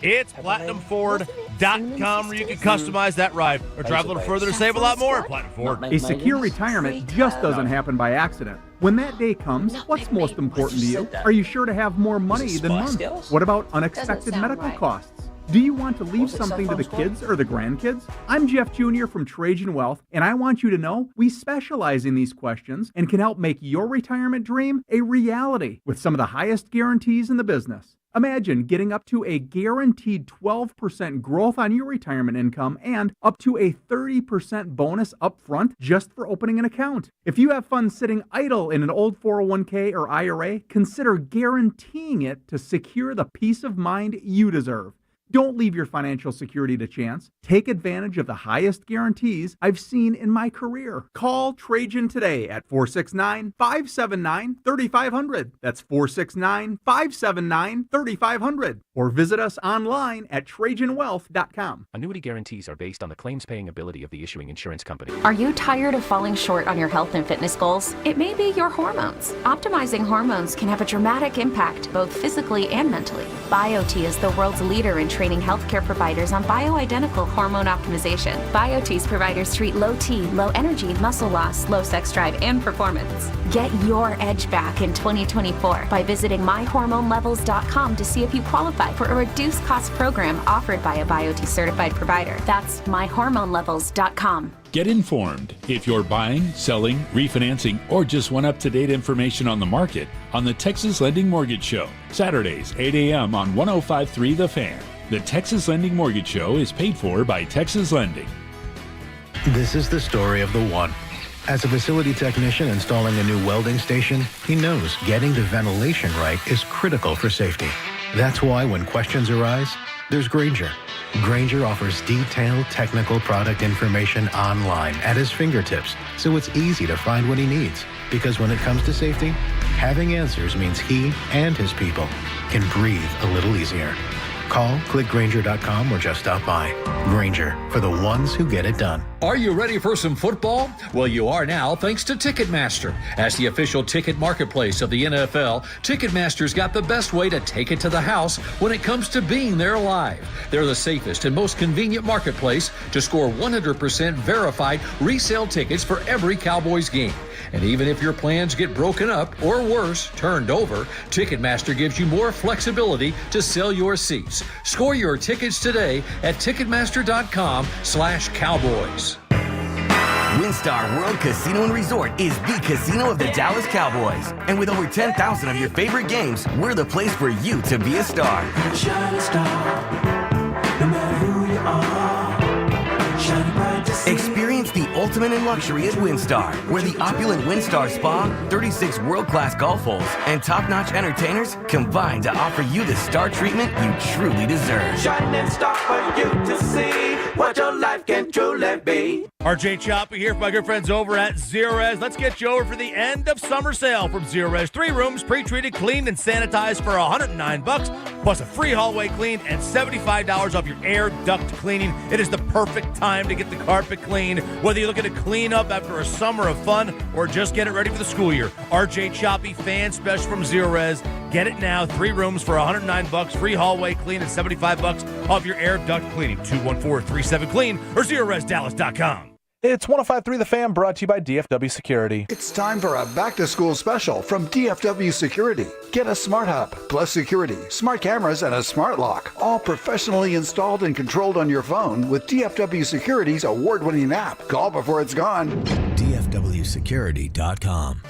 It's PlatinumFord.com, where you can customize that ride or drive a little further to save a lot more. Platinum Ford.
A secure retirement just doesn't happen by accident. When that day comes, what's most important to you? Are you sure to have more money than money? What about unexpected medical costs? Do you want to leave something to the kids or the grandkids? I'm Jeff Jr. from Trajan Wealth, and I want you to know we specialize in these questions and can help make your retirement dream a reality with some of the highest guarantees in the business. Imagine getting up to a guaranteed 12% growth on your retirement income and up to a 30% bonus up front just for opening an account. If you have funds sitting idle in an old 401k or IRA, consider guaranteeing it to secure the peace of mind you deserve. Don't leave your financial security to chance. Take advantage of the highest guarantees I've seen in my career. Call Trajan today at 469-579-3500. That's 469-579-3500. Or visit us online at TrajanWealth.com.
Annuity guarantees are based on the claims-paying ability of the issuing insurance company.
Are you tired of falling short on your health and fitness goals? It may be your hormones. Optimizing hormones can have a dramatic impact, both physically and mentally. BioT is the world's leader in training healthcare providers on bioidentical hormone optimization. BioT's providers treat low T, low energy, muscle loss, low sex drive, and performance. Get your edge back in 2024 by visiting myhormonelevels.com to see if you qualify for a reduced cost program offered by a BioT certified provider. That's myhormonelevels.com.
Get informed if you're buying, selling, refinancing, or just want up-to-date information on the market on the Texas Lending Mortgage Show, Saturdays, 8 a.m. on 105.3 The Fan. The Texas Lending Mortgage Show is paid for by Texas Lending.
This is the story of the one. As a facility technician installing a new welding station, he knows getting the ventilation right is critical for safety. That's why when questions arise, there's Grainger. Grainger offers detailed technical product information online at his fingertips, so it's easy to find what he needs. Because when it comes to safety, having answers means he and his people can breathe a little easier. Call, click Grainger.com, or just stop by. Grainger, for the ones who get it done.
Are you ready for some football? Well, you are now, thanks to Ticketmaster. As the official ticket marketplace of the NFL, Ticketmaster's got the best way to take it to the house when it comes to being there live. They're the safest and most convenient marketplace to score 100% verified resale tickets for every Cowboys game. And even if your plans get broken up, or worse, turned over, Ticketmaster gives you more flexibility to sell your seats. Score your tickets today at Ticketmaster.com/Cowboys.
WinStar World Casino and Resort is the casino of the Dallas Cowboys. And with over 10,000 of your favorite games, we're the place for you to be a star.
Shine a star, no matter who you are. Shine bright to see.
Experience the ultimate in luxury at WinStar, where the opulent WinStar Spa, 36 world-class golf holes, and top-notch entertainers combine to offer you the star treatment you truly deserve.
Shining star for you to see what your life can truly be.
RJ Choppy here for my good friends over at Zerez. Let's get you over for the end of summer sale from Zerez. 3 rooms, pre-treated, cleaned, and sanitized for $109, plus a free hallway clean and $75 off your air duct cleaning. It is the perfect time to get the carpet clean, whether you're looking to clean up after a summer of fun or just get it ready for the school year. RJ Choppy fan special from Zerez. Get it now. 3 rooms for $109, free hallway clean, and $75 off your air duct cleaning. 214-37-CLEAN or ZerezDallas.com.
It's 105.3 The Fan, brought to you by DFW Security.
It's time for a back-to-school special from DFW Security. Get a Smart Hub, plus security, smart cameras, and a smart lock. All professionally installed and controlled on your phone with DFW Security's award-winning app. Call before it's gone.
DFWsecurity.com.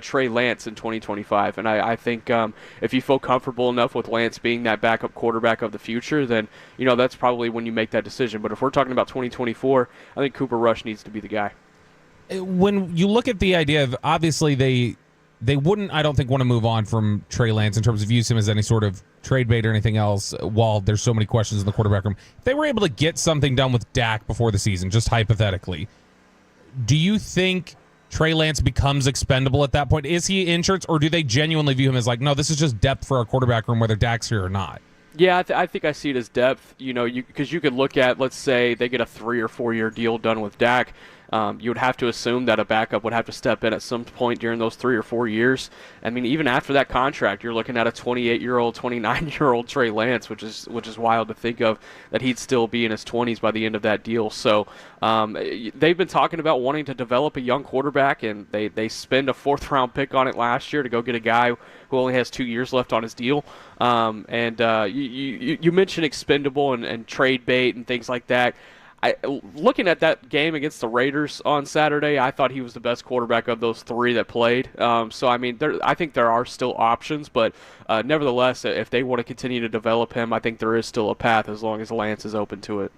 Trey Lance in 2025. And I think if you feel comfortable enough with Lance being that backup quarterback of the future, then, that's probably when you make that decision. But if we're talking about 2024, I think Cooper Rush needs to be the guy.
When you look at the idea of, obviously they wouldn't, I don't think, want to move on from Trey Lance in terms of use him as any sort of trade bait or anything else while there's so many questions in the quarterback room. If they were able to get something done with Dak before the season, just hypothetically, do you think Trey Lance becomes expendable at that point? Is he insurance, or do they genuinely view him as like, no, this is just depth for our quarterback room, whether Dak's here or not?
Yeah, I think I see it as depth, because you could look at, let's say they get a 3 or 4 year deal done with Dak. You would have to assume that a backup would have to step in at some point during those 3 or 4 years. I mean, even after that contract, you're looking at a 28-year-old, 29-year-old Trey Lance, which is wild to think of, that he'd still be in his 20s by the end of that deal. So they've been talking about wanting to develop a young quarterback, and they spend a 4th-round pick on it last year to go get a guy who only has 2 years left on his deal. You mentioned expendable and trade bait and things like that. Looking at that game against the Raiders on Saturday, I thought he was the best quarterback of those 3 that played. So, I mean, I think there are still options, but nevertheless, if they want to continue to develop him, I think there is still a path as long as Lance is open to it.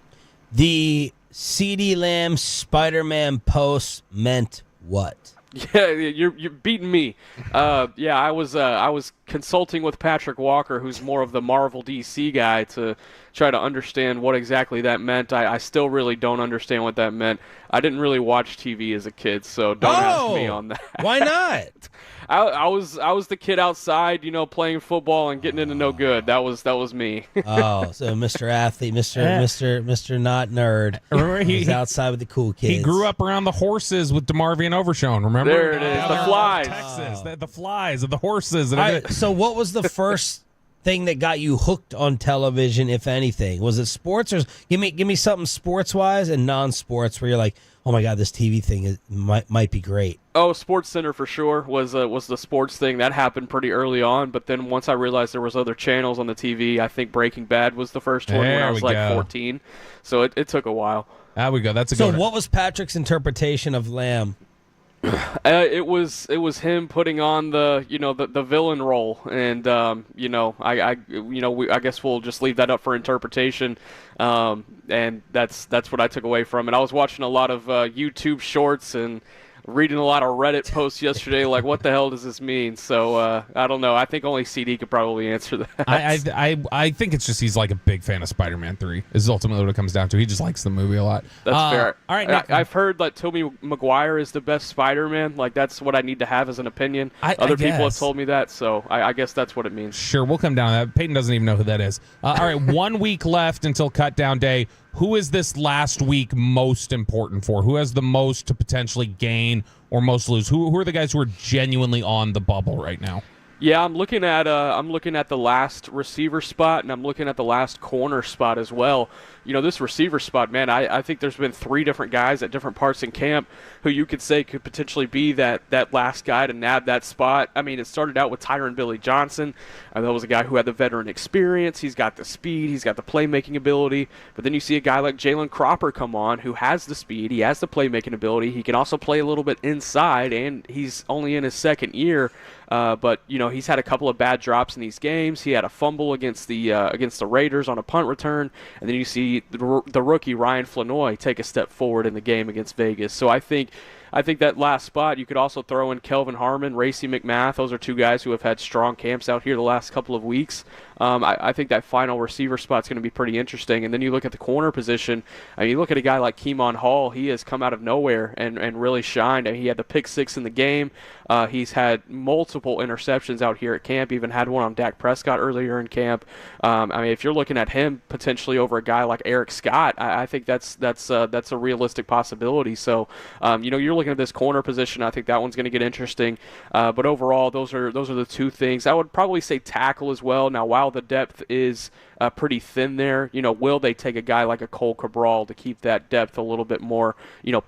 The CeeDee Lamb Spider-Man post meant what?
Yeah, you're beating me. I was consulting with Patrick Walker, who's more of the Marvel DC guy, to try to understand what exactly that meant. I still really don't understand what that meant. I didn't really watch TV as a kid, so don't ask me on that.
Why not?
I was the kid outside, playing football and getting into no good. That was me.
Oh, so Mr. Athlete, Mr. Not Nerd.
Remember
he's outside with the cool kids.
He grew up around the horses with DeMarvian Overshone. Remember?
There it is. The flies.
Texas, the flies and the horses. And
right, so what was the first thing that got you hooked on television, if anything? Was it sports, or give me something sports wise and non-sports where you're like, oh my god, this TV thing might be great?
Oh, Sports Center for sure was the sports thing that happened pretty early on. But then once I realized there was other channels on the TV, I think Breaking Bad was the first one when I was like 14. So it took a while.
There we go. That's a
good
one.
So what was Patrick's interpretation of Lamb?
It was him putting on the villain role, and I guess we'll just leave that up for interpretation, and that's what I took away from it. I was watching a lot of YouTube shorts and reading a lot of Reddit posts yesterday, like, what the hell does this mean? So I don't know. I think only CD could probably answer that.
I think it's just he's like a big fan of Spider-Man 3 is ultimately what it comes down to. He just likes the movie a lot.
That's fair.
All right,
I've heard that Tobey Maguire is the best Spider-Man. Like, that's what I need to have as an opinion. Other people have told me that, so I guess that's what it means.
Sure, we'll come down to that. Peyton doesn't even know who that is. All right, 1 week left until cut down day. Who is this last week most important for? Who has the most to potentially gain or most lose? Who are the guys who are genuinely on the bubble right now?
Yeah, I'm looking at the last receiver spot, and I'm looking at the last corner spot as well. This receiver spot, man, I think there's been 3 different guys at different parts in camp who you could say could potentially be that last guy to nab that spot. I mean, it started out with Tyron Billy Johnson. That was a guy who had the veteran experience. He's got the speed. He's got the playmaking ability. But then you see a guy like Jalen Cropper come on who has the speed. He has the playmaking ability. He can also play a little bit inside, and he's only in his 2nd year. But he's had a couple of bad drops in these games. He had a fumble against the Raiders on a punt return, and then you see the rookie Ryan Flanoy take a step forward in the game against Vegas. So I think that last spot, you could also throw in Kelvin Harmon, Racey McMath. Those are 2 guys who have had strong camps out here the last couple of weeks. I think that final receiver spot's going to be pretty interesting. And then you look at the corner position. I mean, you look at a guy like Keemon Hall. He has come out of nowhere and really shined. I mean, he had the pick 6 in the game. He's had multiple interceptions out here at camp. Even had one on Dak Prescott earlier in camp. I mean, if you're looking at him potentially over a guy like Eric Scott, I think that's a realistic possibility. So, you're looking at this corner position. I think that one's going to get interesting. But overall, those are the 2 things. I would probably say tackle as well. Now, while the depth is pretty thin there, will they take a guy like a Cole Cabral to keep that depth a little bit more,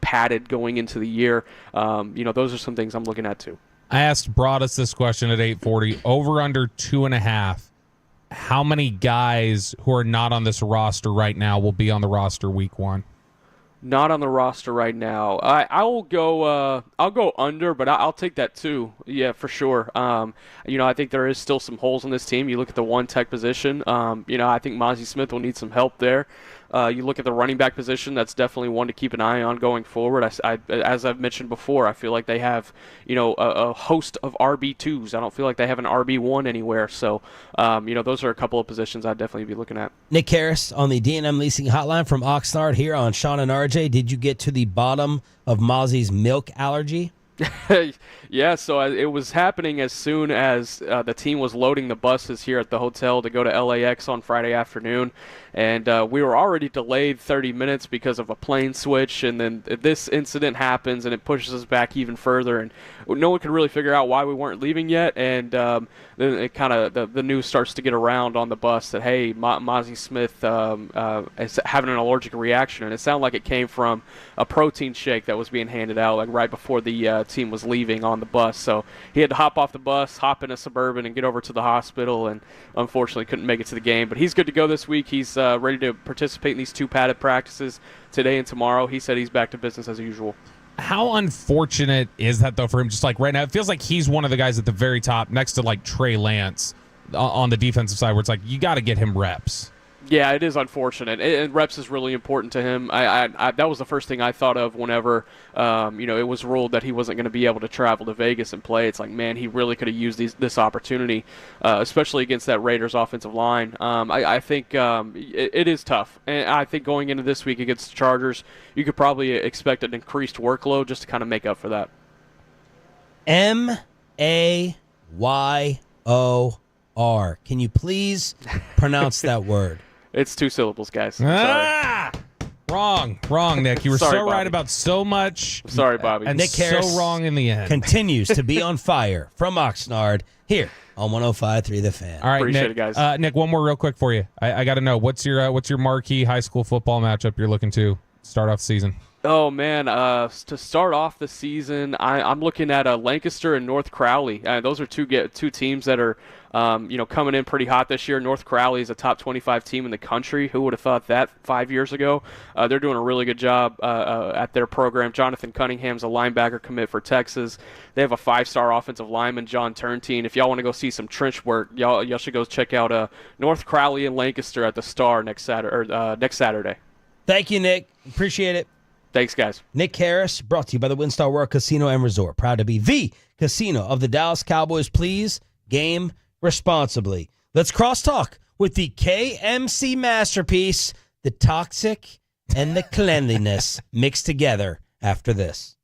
padded going into the year? Those are some things I'm looking at too.
I asked Broadus this question at 8:40. Over under 2.5. How many guys who are not on this roster right now will be on the roster week 1?
Not on the roster right now. I'll go under, but I'll take that too. Yeah, for sure. I think there is still some holes in this team. You look at the one tech position. I think Mozzie Smith will need some help there. You look at the running back position. That's definitely one to keep an eye on going forward. As I've mentioned before, I feel like they have a host of RB2s. I don't feel like they have an RB1 anywhere. So those are a couple of positions I'd definitely be looking at.
Nick Harris on the D&M Leasing Hotline from Oxnard here on Sean and RJ. Did you get to the bottom of Mozzie's milk allergy?
Yeah, so it was happening as soon as the team was loading the buses here at the hotel to go to LAX on Friday afternoon. And we were already delayed 30 minutes because of a plane switch. And then this incident happens, and it pushes us back even further. And no one could really figure out why we weren't leaving yet. And then it kind of the news starts to get around on the bus that, hey, Mozzie Smith is having an allergic reaction. And it sounded like it came from a protein shake that was being handed out like right before the team was leaving on the bus. So he had to hop off the bus, hop in a Suburban, and get over to the hospital, and unfortunately couldn't make it to the game. But he's good to go this week. He's ready to participate in these 2 padded practices today and tomorrow. He said he's back to business as usual.
How unfortunate is that, though, for him? Just like right now, it feels like he's one of the guys at the very top next to like Trey Lance on the defensive side, where it's like you got to get him reps.
Yeah, it is unfortunate, and reps is really important to him. I that was the first thing I thought of whenever, it was ruled that he wasn't going to be able to travel to Vegas and play. It's like, man, he really could have used this opportunity, especially against that Raiders offensive line. I think it is tough, and I think going into this week against the Chargers, you could probably expect an increased workload just to kind of make up for that.
Mayor. Can you please pronounce that word?
It's 2 syllables, guys.
Sorry. Wrong, Nick. You were
Sorry,
so
Bobby.
right about so much.
Sorry, Bobby.
And
Nick Harris
so wrong in the end.
Continues to be on fire from Oxnard here on 105.3 The Fan.
All right,
Appreciate
Nick.
it, guys.
Nick, one more real quick for you. I got to know what's your marquee high school football matchup you're looking to start off the season.
Oh, man, to start off the season, I'm looking at Lancaster and North Crowley. Those are two teams that are coming in pretty hot this year. North Crowley is a top 25 team in the country. Who would have thought that 5 years ago? They're doing a really good job at their program. Jonathan Cunningham's a linebacker commit for Texas. They have a 5-star offensive lineman, John Turntine. If y'all want to go see some trench work, y'all should go check out North Crowley and Lancaster at the Star next Saturday.
Thank you, Nick. Appreciate it.
Thanks, guys.
Nick Harris, brought to you by the WinStar World Casino and Resort. Proud to be the casino of the Dallas Cowboys. Please game responsibly. Let's crosstalk with the KMC masterpiece, the toxic and the cleanliness mixed together after this.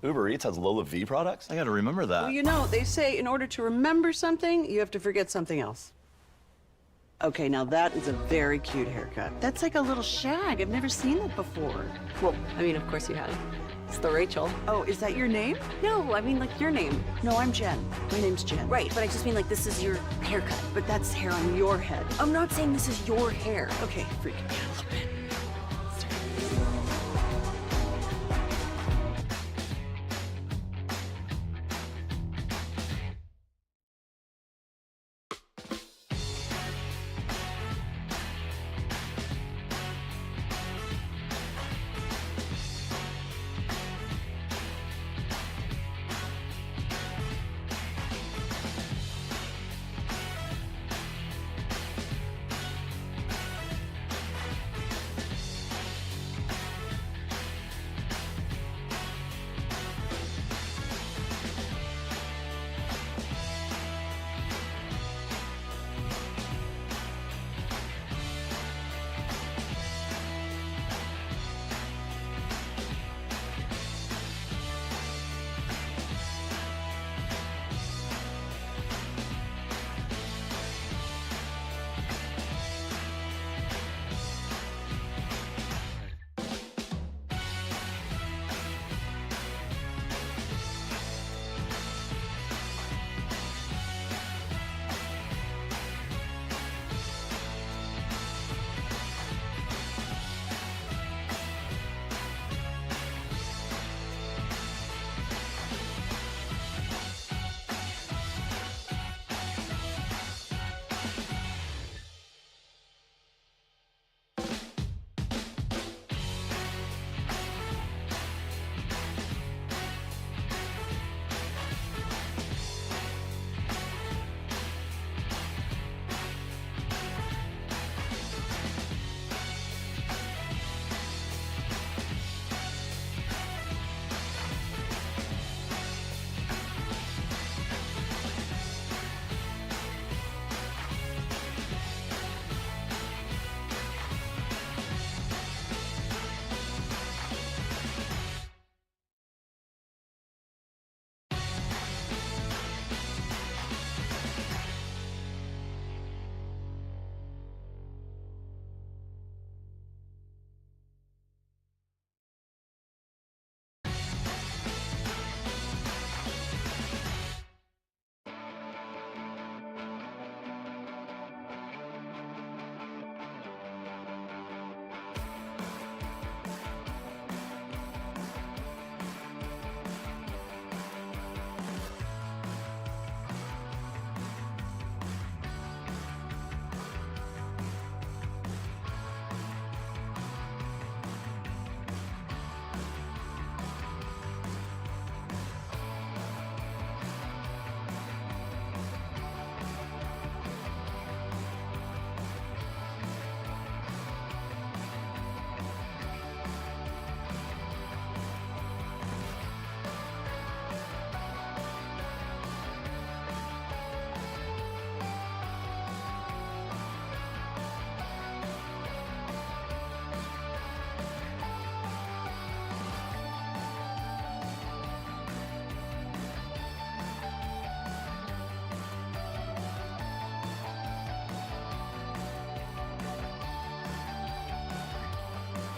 Uber Eats has Lola V products? I gotta remember that.
Well, you know, they say in order to remember something, you have to forget something else. Okay, now that is a very cute haircut. That's like a little shag. I've never seen that before.
Well, I mean, of course you have. It's the Rachel.
Oh, is that your name?
No, I mean like your name.
No, I'm Jen. My name's Jen.
Right, but I just mean like this is your haircut.
But that's hair on your head.
I'm not saying this is your hair.
Okay, freaking me out a little bit.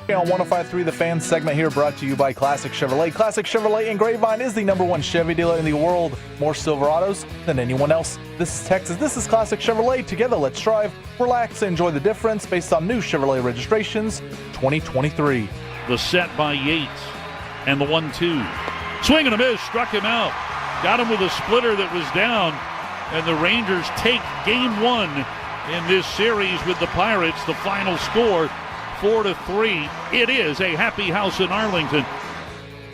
On 105.3 The Fan segment here brought to you by Classic Chevrolet. Classic Chevrolet in Grapevine is the #1 Chevy dealer in the world. More Silverados than anyone else. This is Texas. This is Classic Chevrolet. Together, let's drive, relax, and enjoy the difference based on new Chevrolet registrations 2023.
The set by Yates and the 1-2. Swing and a miss, struck him out. Got him with a splitter that was down. And the Rangers take game one in this series with the Pirates. The final score 4-3. It is a happy house in Arlington.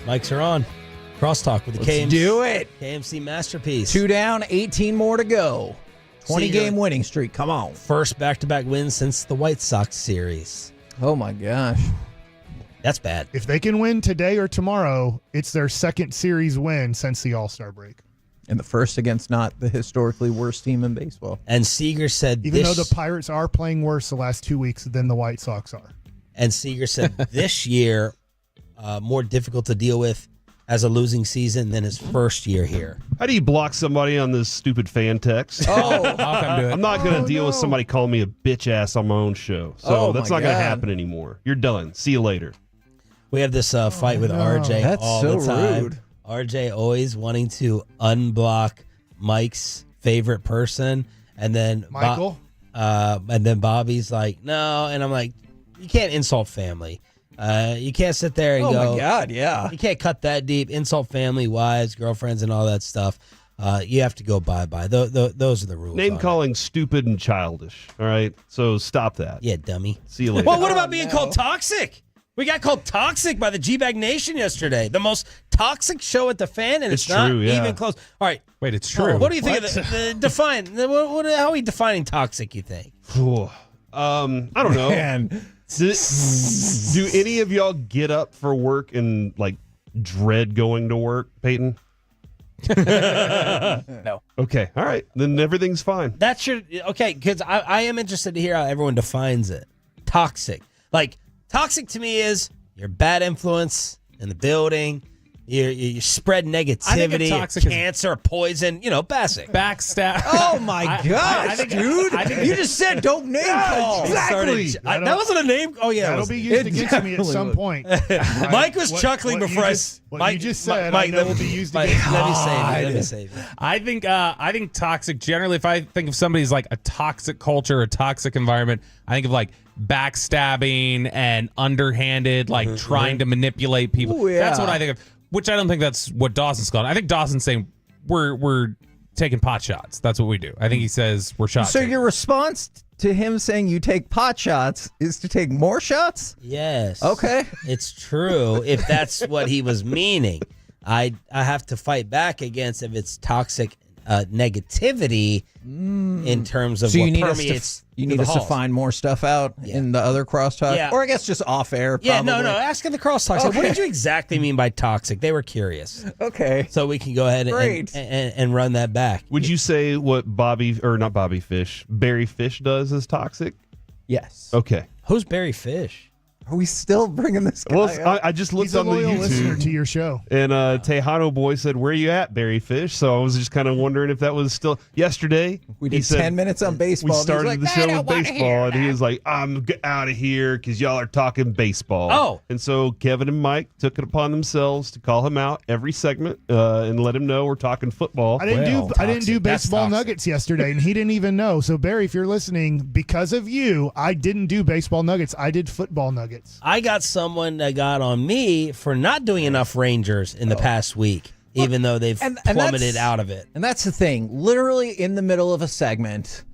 Mics are on. Crosstalk with the
Let's do it.
KMC masterpiece.
2 down, 18 more to go. 20-game winning streak. Come on.
First back-to-back win since the White Sox series.
Oh, my gosh.
That's bad.
If they can win today or tomorrow, it's their second series win since the All-Star break.
And the first against not the historically worst team in baseball.
And Seager said
Even though the Pirates are playing worse the last 2 weeks than the White Sox are.
And Seager said this year, more difficult to deal with as a losing season than his first year here.
How do you block somebody on this stupid fan text?
I'll come to it.
I'm not going to deal with somebody calling me a bitch ass on my own show. So that's not going to happen anymore. You're done. See you later.
We have this fight with RJ
That's
all
so
the time.
rude.
RJ always wanting to unblock Mike's favorite person, and then
Michael?
And then Bobby's like, no, and I'm like, you can't insult family. You can't sit there and go,
my God, yeah.
You can't cut that deep, insult family, wives, girlfriends, and all that stuff. You have to go bye-bye. Those are the rules.
Name calling stupid and childish. All right? So stop that.
Yeah, dummy.
See you later.
Well, what about being called toxic? We got called toxic by the GBag Nation yesterday. The most toxic show at the Fan, and it's not
true, yeah.
even close. All right.
Wait, it's true.
What do you think of the define? How are we defining toxic, you think?
I don't know.
Man.
Do any of y'all get up for work and like dread going to work, Peyton?
No.
Okay. All right. Then everything's fine.
That's your okay, because I am interested to hear how everyone defines it. Toxic. Like, toxic to me is you're a bad influence in the building. You spread negativity,
toxic
cancer, poison, basic.
Backstab.
Oh my gosh, dude! You just said don't name call.
Exactly.
That wasn't a name. Oh yeah,
That'll be used against me at some point.
Mike was chuckling before
What you just said,
Mike,
I know will be used against me.
Let me save you.
I think toxic generally, if I think of somebody's like a toxic culture, a toxic environment, I think of like backstabbing and underhanded, like trying to manipulate people.
Ooh, yeah.
That's what I think of. Which I don't think that's what Dawson's called. I think Dawson's saying we're taking pot shots. That's what we do. I think he says we're shot.
So
takers.
your response to him saying you take pot shots is to take more shots?
Yes.
Okay.
It's true. If that's what he was meaning, I have to fight back against if it's toxic negativity in terms of
So
what
you need
permeates.
you need us to find more stuff out in the other crosstalk?
Yeah.
Or I guess just off air.
Yeah,
probably.
no. Ask in the crosstalk.
Okay.
What did you exactly mean by toxic? They were curious.
Okay.
So we can go ahead and run that back.
Would you say what Barry Fish does is toxic?
Yes.
Okay.
Who's Barry Fish?
Are we still bringing this guy up?
I just looked
He's a
on the
loyal listener
YouTube,
to your show.
and Tejano Boy said, "Where you at, Barry Fish?" So I was just kind of wondering if that was still yesterday.
We
he
did
said,
10 minutes on baseball.
We
and he was
started
like,
the
"I
show
don't
with
wanna hear
baseball, and he
that."
was like, "I'm out of here because y'all are talking baseball."
Oh.
And so Kevin and Mike took it upon themselves to call him out every segment and let him know we're talking football.
I didn't do
That's
baseball
toxic.
nuggets yesterday, and he didn't even know. So Barry, if you're listening, because of you, I didn't do baseball nuggets. I did football nuggets.
I got someone that got on me for not doing enough Rangers in the past week, even though they've plummeted
that's-
out of it.
And that's the thing. Literally in the middle of a segment,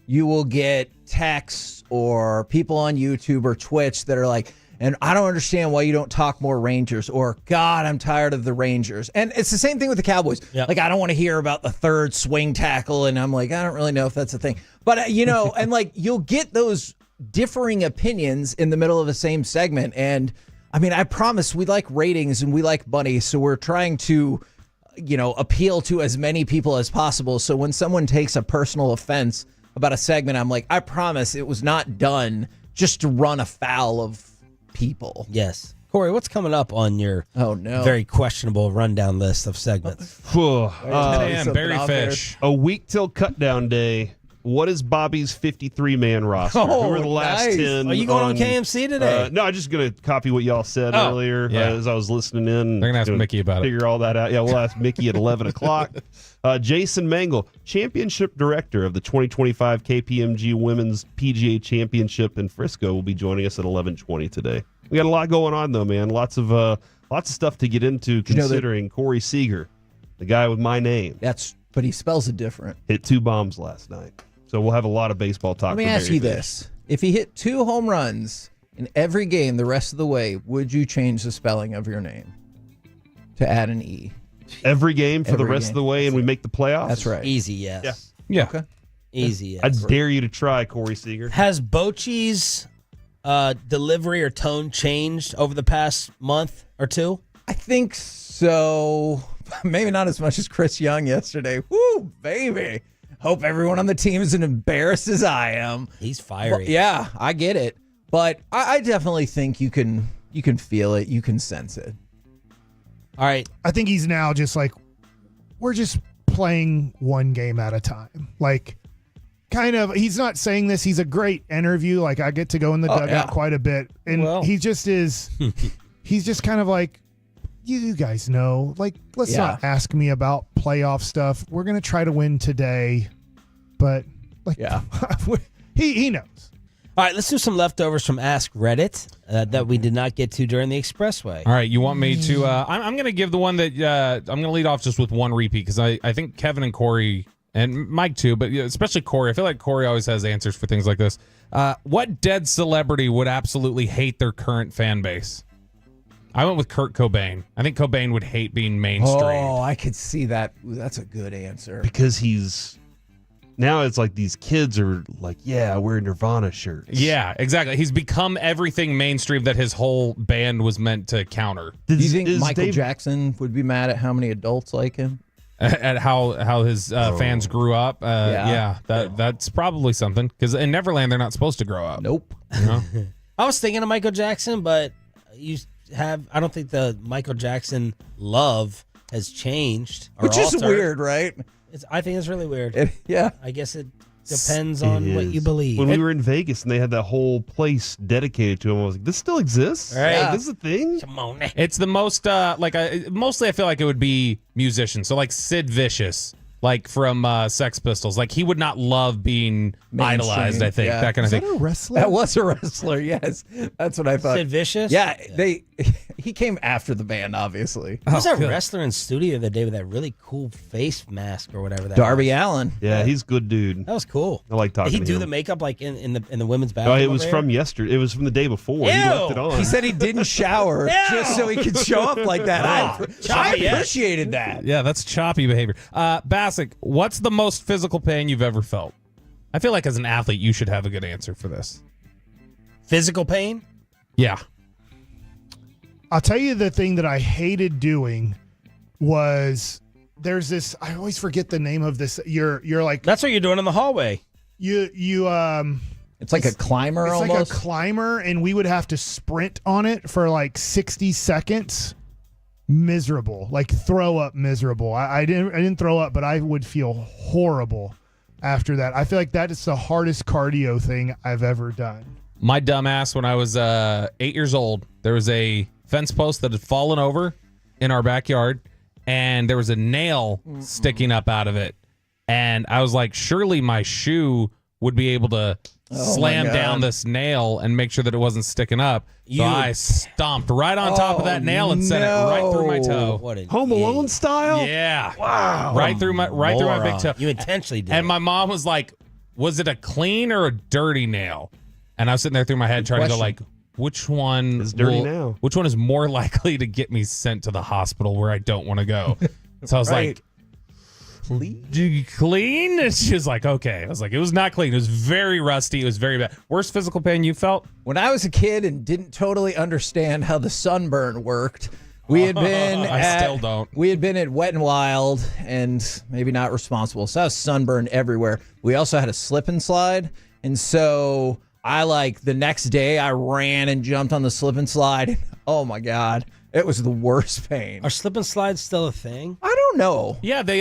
you will get texts or people on YouTube or Twitch that are like, and I don't understand why you don't talk more Rangers, or God, I'm tired of the Rangers. And it's the same thing with the Cowboys.
Yep.
Like, I don't want to hear about the third swing tackle, and I'm like, I don't really know if that's a thing. But, and like, you'll get those differing opinions in the middle of the same segment. And I mean, I promise we like ratings and we like money, so we're trying to, appeal to as many people as possible. So when someone takes a personal offense about a segment, I'm like, I promise it was not done just to run afoul of people.
Yes. Corey, what's coming up on your very questionable rundown list of segments?
Barry Fish.
A week till cutdown day. What is Bobby's 53-man roster? Who are the last 10?
Are you going on KMC today?
No, I'm just going to copy what y'all said earlier as I was listening in.
They're going to ask Mickey about it.
Figure all that out. Yeah, we'll ask Mickey at 11 o'clock. Jason Mangle, championship director of the 2025 KPMG Women's PGA Championship in Frisco, will be joining us at 11:20 today. We got a lot going on, though, man. Lots of stuff to get into, considering Corey Seager, the guy with my name.
But he spells it different.
Hit 2 bombs last night. So we'll have a lot of baseball talk.
Let me
for
ask
Barry
you
Fish.
this. If he hit 2 home runs in every game the rest of the way, would you change the spelling of your name to add an E?
Every game for the
Every
rest
game.
of the way and we make the playoffs?
That's right.
Easy, yes.
Yeah.
Okay.
Easy, yes.
I dare you to try, Corey Seager.
Has Bochy's delivery or tone changed over the past month or two?
I think so. Maybe not as much as Chris Young yesterday. Woo, baby. Hope everyone on the team is as embarrassed as I am.
He's fiery.
But, yeah, I get it. But I definitely think you can feel it. You can sense it.
All right.
I think he's now just like, we're just playing one game at a time. Like, kind of, he's not saying this. He's a great interview. Like, I get to go in the dugout quite a bit. And he just is, he's just kind of like, you guys know, like, let's not ask me about playoff stuff. We're going to try to win today. But, like, he knows.
All right, let's do some leftovers from Ask Reddit that we did not get to during the Expressway.
All right, you want me to? I'm going to give the one that I'm going to lead off just with one repeat because I think Kevin and Corey and Mike too, but especially Corey. I feel like Corey always has answers for things like this. What dead celebrity would absolutely hate their current fan base? I went with Kurt Cobain. I think Cobain would hate being mainstream.
Oh, I could see that. That's a good answer.
Because now it's like these kids are like, yeah, wear Nirvana shirts.
Yeah, exactly. He's become everything mainstream that his whole band was meant to counter.
Do you think Michael Jackson would be mad at how many adults like him?
At how his fans grew up? That's probably something. Because in Neverland, they're not supposed to grow up.
Nope.
You know?
I was thinking of Michael Jackson, but I don't think the Michael Jackson love has changed.
Which is weird, right?
I think it's really weird. I guess it depends on what you believe.
When we were in Vegas and they had that whole place dedicated to him, I was like, this still exists?
Right.
Like, this is a thing?
Come on.
It's the most, mostly I feel like it would be musicians. So like Sid Vicious, like from Sex Pistols. Like he would not love being idolized, I think. That kind of thing.
Is that a wrestler?
That was a wrestler, yes. That's what I thought.
Sid Vicious?
Yeah, he came after the band, obviously.
Who was that wrestler in studio the day with that really cool face mask or whatever that
Darby
was?
Allen.
Yeah, he's a good dude.
That was cool.
I like talking
Did he
to
do
him.
the makeup like in the women's bathroom?
Oh, it was
over
from
here?
yesterday. It was from the day before. He
Ew.
left it on.
He said he didn't shower just so he could show up like that. I
Choppy
appreciated that.
Yeah, that's choppy behavior. Bassick, what's the most physical pain you've ever felt? I feel like as an athlete, you should have a good answer for this.
Physical pain?
Yeah.
I'll tell you the thing that I hated doing was there's this, I always forget the name of this. You're like,
That's what you're doing in the hallway.
It's like a climber
it's
almost.
like a climber, and we would have to sprint on it for like 60 seconds. Miserable, like throw up miserable. I didn't throw up, but I would feel horrible after that. I feel like that is the hardest cardio thing I've ever done.
My dumbass, when I was 8 years old, there was a fence post that had fallen over in our backyard, and there was a nail sticking up out of it. And I was like, surely my shoe would be able to slam down this nail and make sure that it wasn't sticking up. So I stomped right on top of that nail and sent it right through my toe.
What a
Home Alone style?
Yeah.
Wow.
Right through my big toe.
You intentionally did.
And my mom was like, was it a clean or a dirty nail? And I was sitting there through my head trying to go like, which one
is dirty now?
Which one is more likely to get me sent to the hospital where I don't want to go? So I was like, clean? And she was like, okay. I was like, it was not clean. It was very rusty. It was very bad. Worst physical pain you felt?
When I was a kid and didn't totally understand how the sunburn worked, we had been
still don't.
We had been at Wet and Wild and maybe not responsible. So I was sunburned everywhere. We also had a slip and slide. And so the next day I ran and jumped on the slip and slide. Oh my God. It was the worst pain.
Are slip and slides still a thing?
I don't know.
Yeah, they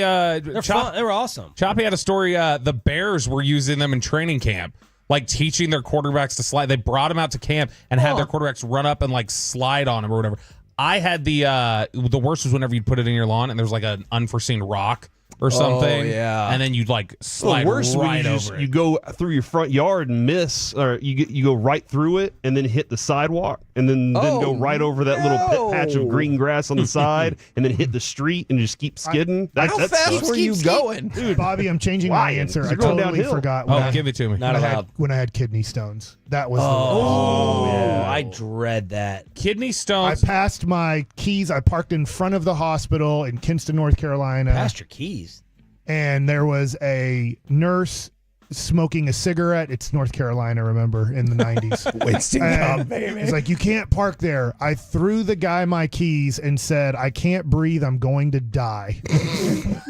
fun. They were awesome.
Choppy had a story. The Bears were using them in training camp, like teaching their quarterbacks to slide. They brought them out to camp and had their quarterbacks run up and like slide on them or whatever. I had the worst was whenever you'd put it in your lawn and there's like an unforeseen rock or something.
Oh, yeah.
And then you'd like slide right over it.
You go through your front yard and miss, or you go right through it and then hit the sidewalk and then go right over that little patch of green grass on the side and then hit the street and just keep skidding.
How fast were you going?
Dude, Bobby, I'm changing my answer. I
You're going
totally
downhill.
forgot.
Give it to me.
Not allowed.
When I had kidney stones. That was
I dread that.
Kidney stones.
I passed my keys. I parked in front of the hospital in Kinston, North Carolina.
Passed your keys.
And there was a nurse smoking a cigarette. It's North Carolina, remember, in the 90s.
Winston Cup, baby.
It's like, you can't park there. I threw the guy my keys and said, I can't breathe. I'm going to die.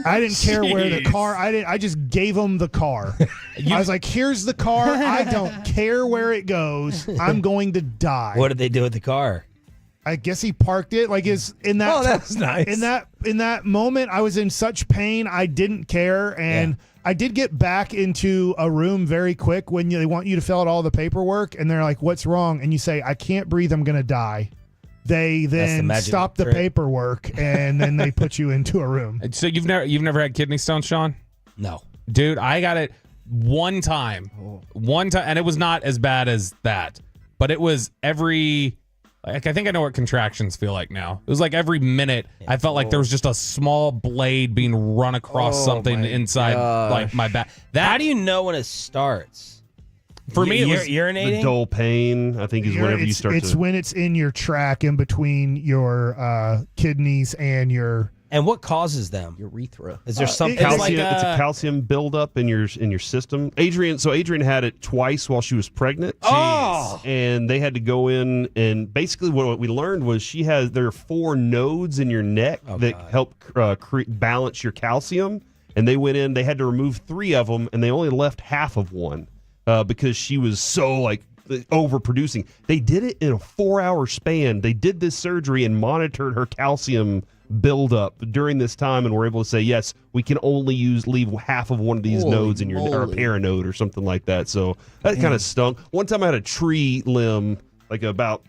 I didn't care where the car, I just gave him the car. I was like, here's the car. I don't care where it goes. I'm going to die.
What did they do with the car?
I guess he parked it. Like in that.
Oh, that's nice.
In that moment, I was in such pain. I didn't care, and I did get back into a room very quick when they want you to fill out all the paperwork, and they're like, "What's wrong?" And you say, "I can't breathe. I'm gonna die." They then stop the paperwork, and then they put you into a room.
So you've never had kidney stones, Sean?
No,
dude. I got it one time, and it was not as bad as that, but it was every. Like, I think I know what contractions feel like now. It was like every minute I felt like there was just a small blade being run across something inside like my back.
How do you know when it starts?
For me, it was
urinating.
The dull pain, I think, is whenever you start
It's when it's in your track in between your kidneys and your.
And what causes them?
Urethra.
Is there something
calcium?
like
It's a calcium buildup in your system. Adrian had it twice while she was pregnant.
Oh!
And they had to go in, and basically what we learned was there are 4 nodes in your neck that help balance your calcium. And they went in, they had to remove 3 of them, and they only left half of one because she was so overproducing. They did it in a 4-hour span. They did this surgery and monitored her calcium buildup during this time, and we're able to say, yes, we can only leave half of one of these nodes in your or a paranode or something like that. So that kind of stunk. One time I had a tree limb like about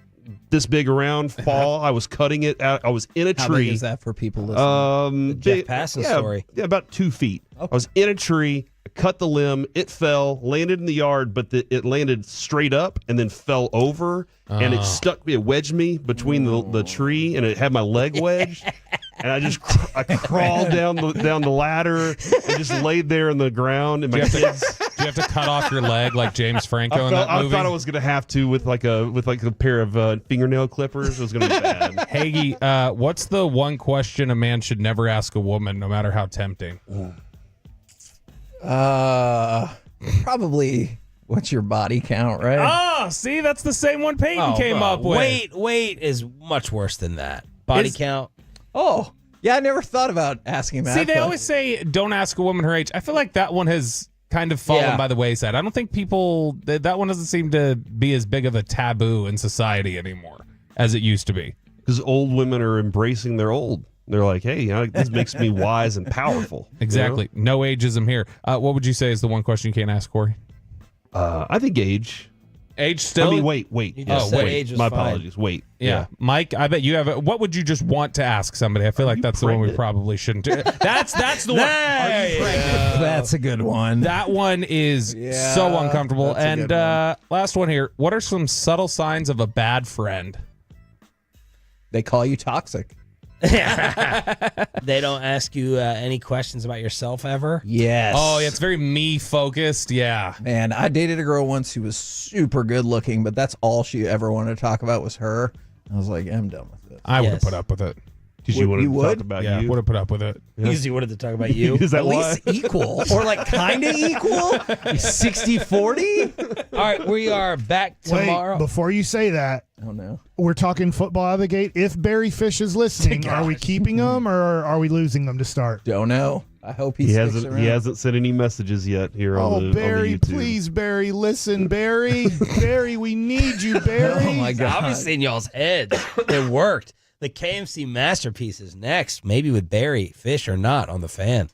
this big around fall. I was cutting it out. I was in a tree.
How big is that for people listening?
Jeff Passan story.
Yeah, about 2 feet.
Okay.
I was in a tree. I cut the limb. It fell, landed in the yard, but it landed straight up and then fell over, and it stuck me. It wedged me between the tree, and it had my leg wedged. And I crawled down the ladder and just laid there on the ground. And my kids.
Do you have to cut off your leg like James Franco in that movie?
I thought I was gonna have to with a pair of fingernail clippers. It was gonna be bad.
Hagee, what's the one question a man should never ask a woman, no matter how tempting?
Probably what's your body count, right?
Oh, see, that's the same one Peyton came up with.
Weight is much worse than that. Body count.
Oh, yeah, I never thought about asking that.
See, they always say don't ask a woman her age. I feel like that one has kind of fallen by the wayside. I don't think that one doesn't seem to be as big of a taboo in society anymore as it used to be.
Because old women are embracing their old. They're like, hey, this makes me wise and powerful.
Exactly. You know? No ageism here. What would you say is the one question you can't ask, Corey?
I think age.
Age still?
I mean, wait.
You just said age was
My
fine.
apologies. Wait.
Yeah. Mike, I bet you have what would you just want to ask somebody? I feel like that's the one we probably shouldn't do. That's the one. Are you pregnant?
That's a good one.
That one is so uncomfortable. And last one here. What are some subtle signs of a bad friend?
They call you toxic.
They don't ask you any questions about yourself ever?
Yes.
Oh, yeah, it's very me focused. Yeah.
Man, I dated a girl once who was super good looking, but that's all she ever wanted to talk about was her. I was like, I'm done with it.
I would have put up with it.
Because you wanted to talk about
you? Yeah, would have put up with it.
Because you wanted to talk about you?
Is that
At
why?
least equal. Or like kind of equal? 60-40?
All right, we are back tomorrow.
Wait, before you say that,
Oh, no.
we're talking football out of the gate. If Barry Fish is listening, are we keeping him or are we losing him to start?
Don't know. I hope
He
sticks
hasn't.
around.
He hasn't sent any messages yet here on the
Barry,
on the YouTube.
please, Barry, listen, Barry. Barry, we need you, Barry.
Oh, my God.
Obviously in y'all's heads. It worked. The KMC Masterpiece is next, maybe with Barry Fish or not on The Fan.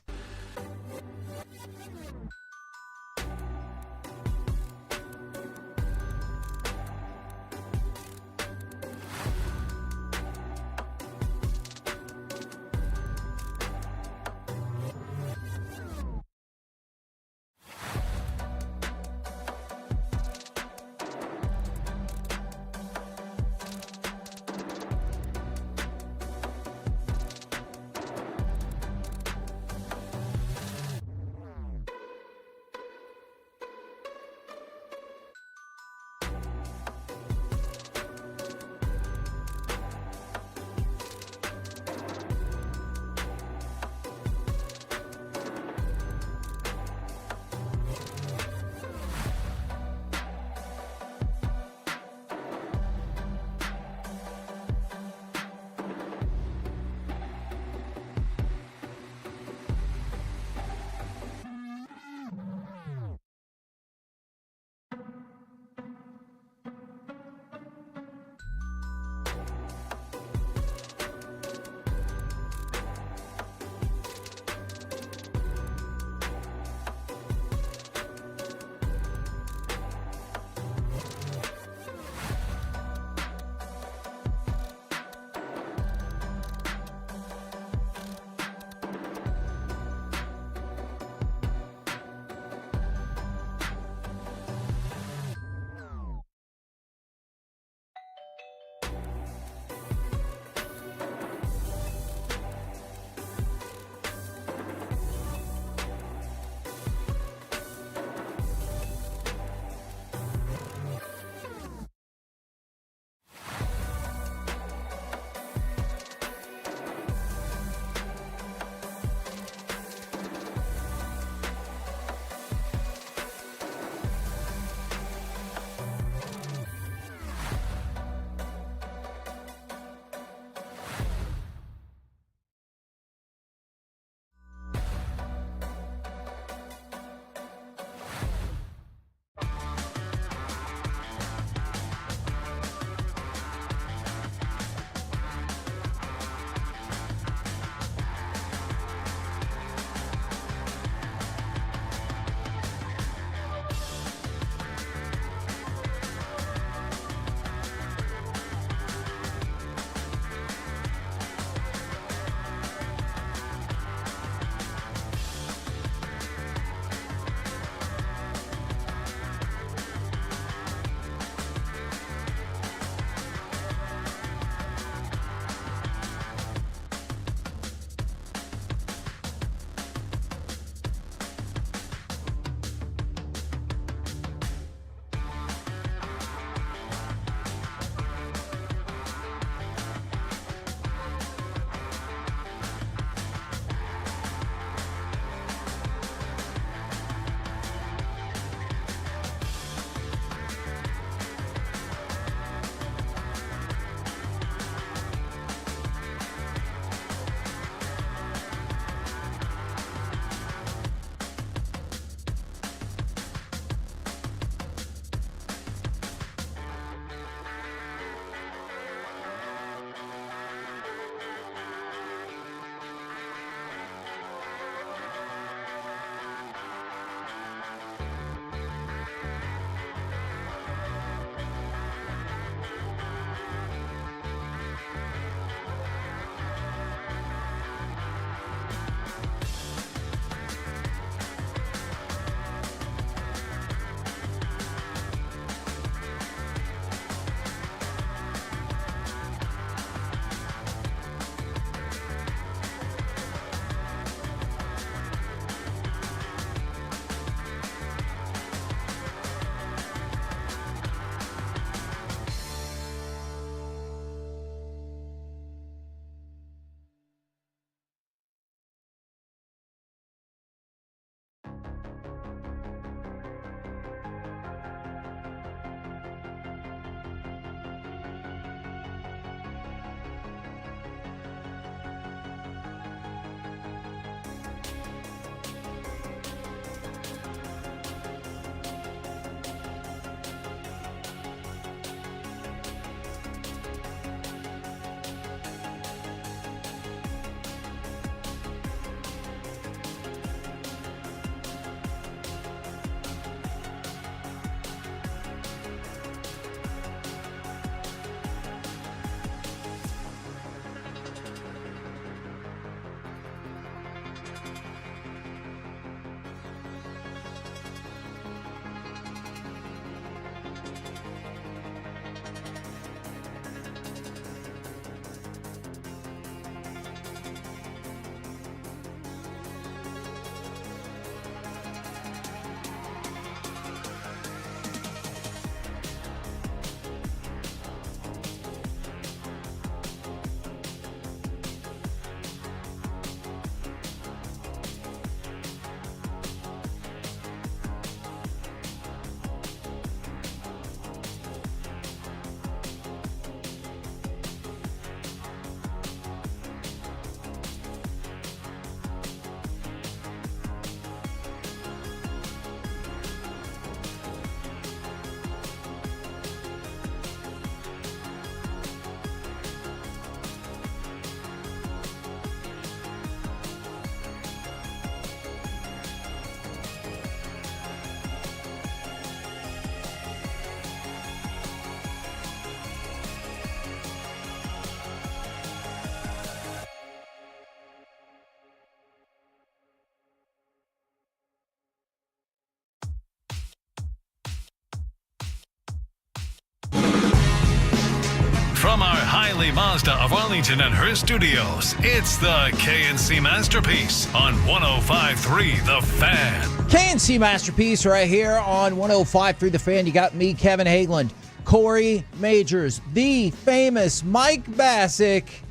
From our Hiley Mazda of Arlington and her studios, it's the KNC Masterpiece on 105.3 The Fan.
KNC Masterpiece right here on 105.3 The Fan. You got me, Kevin Hageland, Corey Majors, the famous Mike Bassick,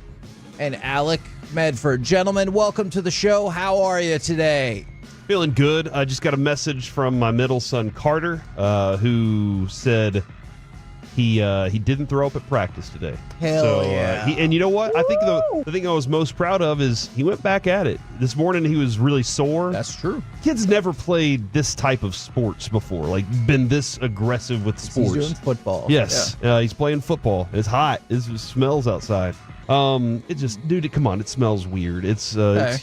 and Alec Medford. Gentlemen, welcome to the show. How are you today?
Feeling good. I just got a message from my middle son, Carter, who said he didn't throw up at practice today.
Hell yeah.
And you know what? I think the thing I was most proud of is he went back at it. This morning he was really sore.
That's true.
Kid's never played this type of sports before, like been this aggressive with sports.
He's doing football.
Yes.
Yeah.
He's playing football. It's hot. It smells outside. It just, dude, come on. It smells weird. It's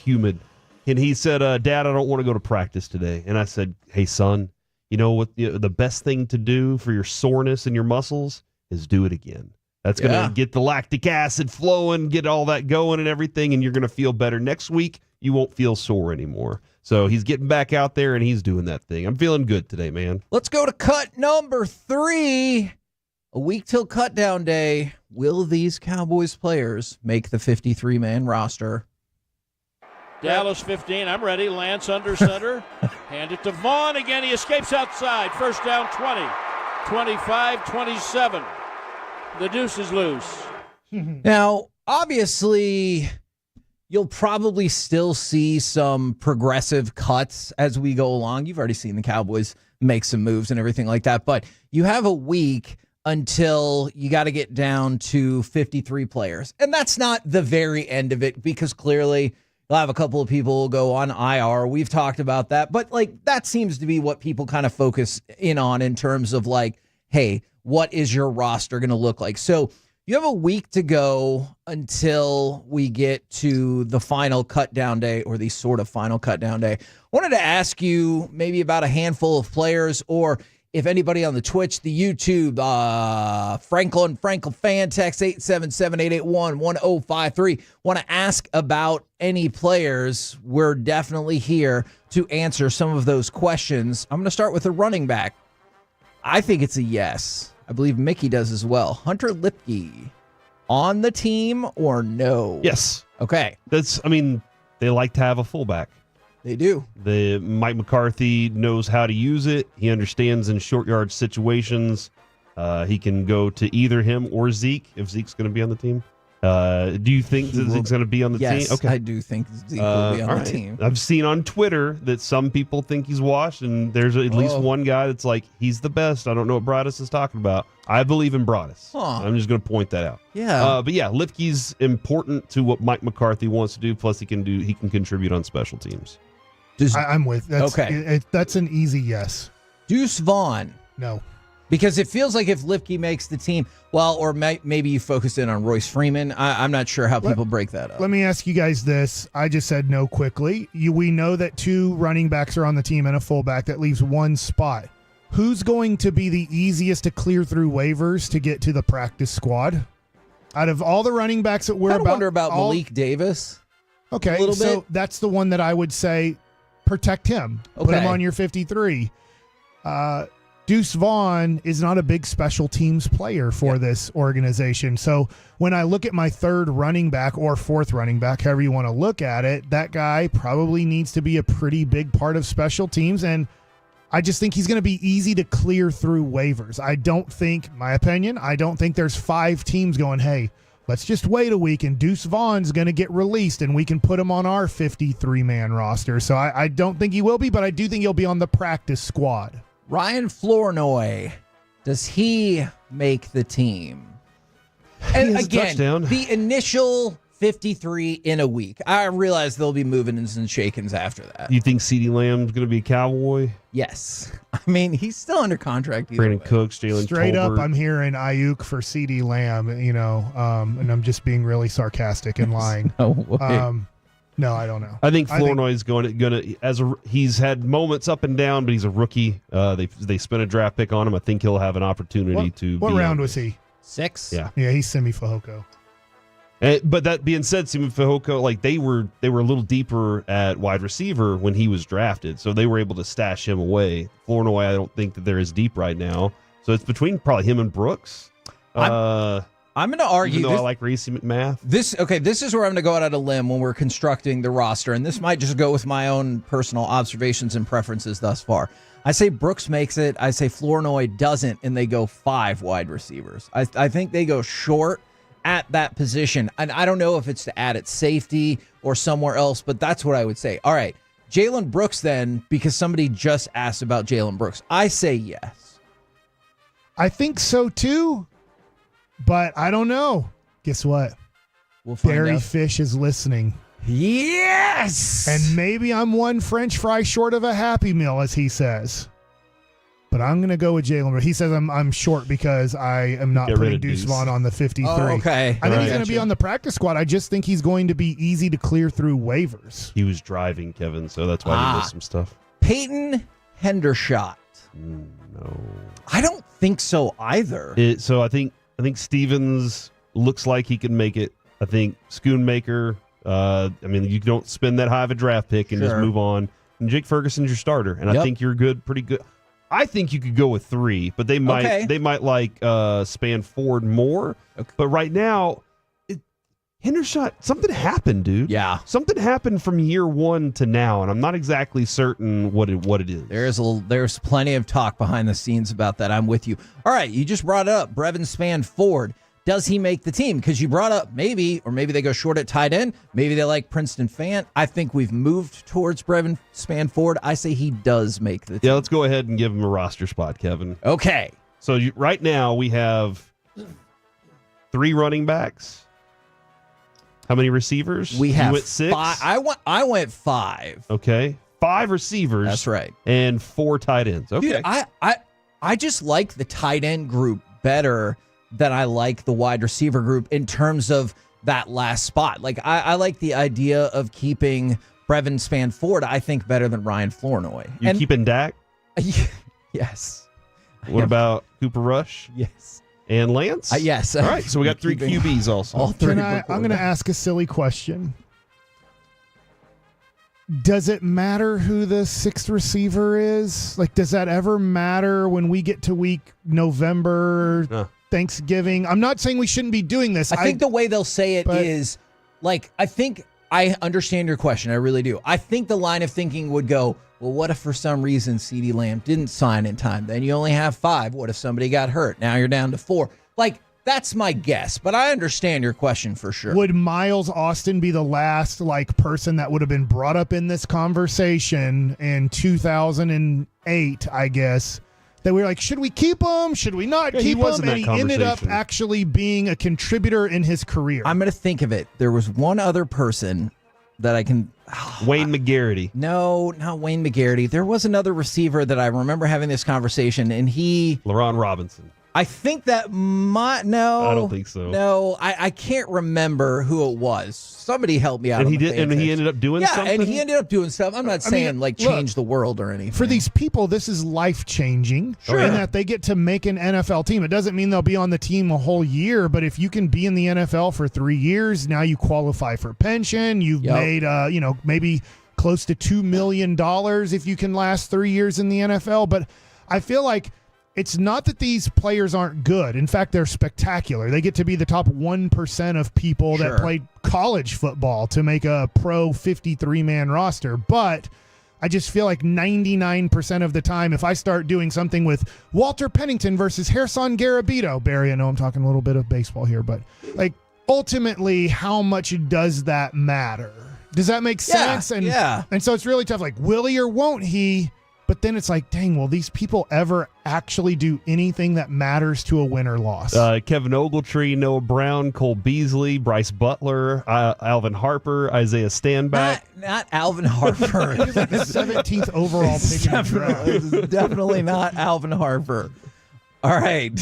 humid. And he said, Dad, I don't want to go to practice today. And I said, hey, son, you know what? The best thing to do for your soreness in your muscles is do it again. That's going to get the lactic acid flowing, get all that going and everything, and you're going to feel better. Next week, you won't feel sore anymore. So he's getting back out there, and he's doing that thing. I'm feeling good today, man.
Let's go to cut number 3. A week till cutdown day. Will these Cowboys players make the 53-man roster?
Dallas 15, I'm ready. Lance under center. Hand it to Vaughn again. He escapes outside. First down 20, 25, 27. The deuce is loose.
Now, obviously, you'll probably still see some progressive cuts as we go along. You've already seen the Cowboys make some moves and everything like that, but you have a week until you got to get down to 53 players. And that's not the very end of it, because clearly you'll have a couple of people who go on IR. We've talked about that, but like that seems to be what people kind of focus in on in terms of like, hey, what is your roster going to look like? So you have a week to go until we get to the final cut down day, or the sort of final cut down day. I wanted to ask you maybe about a handful of players, or if anybody on the Twitch, the YouTube, Frankel fan text 877-881-1053 want to ask about any players. We're definitely here to answer some of those questions. I'm going to start with a running back. I think it's a yes. I believe Mickey does as well. Hunter Lipke on the team or no?
Yes.
Okay.
They like to have a fullback.
They do.
Mike McCarthy knows how to use it. He understands in short yard situations. He can go to either him or Zeke if Zeke's going to be on the team. Do you think that Zeke's going to be on the team?
Yes, okay. I do think Zeke will be on the team.
I've seen on Twitter that some people think he's washed, and there's at least one guy that's like, he's the best. I don't know what Broadus is talking about. I believe in Broadus. I'm just going to point that out.
Yeah.
But yeah, Lipke's important to what Mike McCarthy wants to do. Plus, he can contribute on special teams.
I'm with. That's an easy yes.
Deuce Vaughn.
No.
Because it feels like if Lipke makes the team, or maybe you focus in on Royce Freeman. I'm not sure how people break that up.
Let me ask you guys this. I just said no quickly. We know that 2 running backs are on the team and a fullback. That leaves 1 spot. Who's going to be the easiest to clear through waivers to get to the practice squad? Out of all the running backs that we're
I wonder about Malik Davis.
Okay, so that's the one that I would say protect him. Put him on your 53. Deuce Vaughn is not a big special teams player for this organization. So when I look at my 3rd running back or 4th running back, however you want to look at it, that guy probably needs to be a pretty big part of special teams. And I just think he's going to be easy to clear through waivers. I don't think there's 5 teams going, hey, let's just wait a week and Deuce Vaughn's going to get released and we can put him on our 53-man roster. So I don't think he will be, but I do think he'll be on the practice squad.
Ryan Flournoy, does he make the team? And again, the initial 53 in a week. I realize they'll be moving and shakings after that.
You think CeeDee Lamb's going to be a Cowboy?
Yes. I mean, he's still under contract.
Brandon Cooks, Jalen
Straight
Tolbert.
up, I'm hearing Ayuk for CeeDee Lamb, and I'm just being really sarcastic and lying. No, I don't know.
I think Flournoy's going to he's had moments up and down, but he's a rookie. They spent a draft pick on him. I think he'll have an opportunity to.
What round was he?
6.
Yeah,
he's Simi Fehoko.
But that being said, Simi Fehoko, like they were a little deeper at wide receiver when he was drafted, so they were able to stash him away. Flournoy, I don't think that they're as deep right now, so it's between probably him and Brooks.
I'm I'm going to argue.
Even though I like Reese McMath.
This is where I'm going to go out on a limb when we're constructing the roster, and this might just go with my own personal observations and preferences thus far. I say Brooks makes it. I say Flournoy doesn't, and they go 5 wide receivers. I think they go short at that position, and I don't know if it's to add at safety or somewhere else, but that's what I would say. All right, Jalen Brooks then, because somebody just asked about Jalen Brooks. I say yes.
I think so too. But I don't know. Guess what?
We'll find
Barry
out.
Fish is listening.
Yes!
And maybe I'm one French fry short of a Happy Meal, as he says. But I'm going to go with Jalen. He says I'm short because I am not putting Deuce Vaughn on the 53.
Oh, okay.
I think he's going to be on the practice squad. I just think he's going to be easy to clear through waivers.
He was driving, Kevin, so that's why he missed some stuff.
Peyton Hendershot.
No.
I don't think so either.
So I think Stevens looks like he can make it. I think Schoonmaker, you don't spend that high of a draft pick and just move on. And Jake Ferguson's your starter, and I think you're good, pretty good. I think you could go with 3, but they might like Spanford more. Okay. But right now, Hendershot, something happened, dude.
Yeah.
Something happened from year 1 to now, and I'm not exactly certain what it is.
There's plenty of talk behind the scenes about that. I'm with you. All right, you just brought up Brevin Spanford. Does he make the team? Because you brought up maybe they go short at tight end. Maybe they like Princeton Fant. I think we've moved towards Brevin Spanford. I say he does make the team.
Yeah, let's go ahead and give him a roster spot, Kevin.
Okay.
So right now we have 3 running backs. How many receivers?
We have
you went 6?
5. I went 5.
Okay. 5 receivers.
That's right.
And 4 tight ends. Okay.
Dude, I just like the tight end group better than I like the wide receiver group in terms of that last spot. Like I like the idea of keeping Brevin Spanford, I think, better than Ryan Flournoy.
You keeping Dak?
Yes.
What about Cooper Rush?
Yes.
And Lance?
Yes.
All right, so we got 3 QBs also.
All 3.
I'm going to ask a silly question. Does it matter who the 6th receiver is? Like, does that ever matter when we get to week November, Thanksgiving? I'm not saying we shouldn't be doing this.
I think the way they'll say it is, like, I think I understand your question. I really do. I think the line of thinking would go, well, what if for some reason CeeDee Lamb didn't sign in time? Then you only have 5. What if somebody got hurt? Now you're down to 4. Like, that's my guess, but I understand your question for sure.
Would Miles Austin be the last person that would have been brought up in this conversation in 2008, I guess, that we were like, should we keep him? Should we not keep him? And he ended up actually being a contributor in his career.
I'm going to think of it. There was one other person that I can...
Wayne McGarity.
No, not Wayne McGarity. There was another receiver that I remember having this conversation, and he...
LaRon Robinson.
I think that might... No.
I don't think so.
No, I can't remember who it was. Somebody help me out.
And he ended up doing something?
Yeah, and he ended up doing stuff. I'm not saying change the world or anything.
For these people, this is life-changing.
Sure.
In that they get to make an NFL team. It doesn't mean they'll be on the team a whole year, but if you can be in the NFL for 3 years, now you qualify for pension. You've made, maybe close to $2 million if you can last 3 years in the NFL. But I feel like it's not that these players aren't good. In fact, they're spectacular. They get to be the top 1% of people that played college football to make a pro 53-man roster. But I just feel like 99% of the time, if I start doing something with Walter Pennington versus Gerson Garabito, Barry, I know I'm talking a little bit of baseball here, but ultimately, how much does that matter? Does that make sense? And so it's really tough. Like, will he or won't he? But then it's like, dang, will these people ever actually do anything that matters to a win or loss?
Kevin Ogletree, Noah Brown, Cole Beasley, Bryce Butler, Alvin Harper, Isaiah Standback.
Not Alvin Harper.
He was like the 17th overall pick in the draft.
It's definitely not Alvin Harper. All right.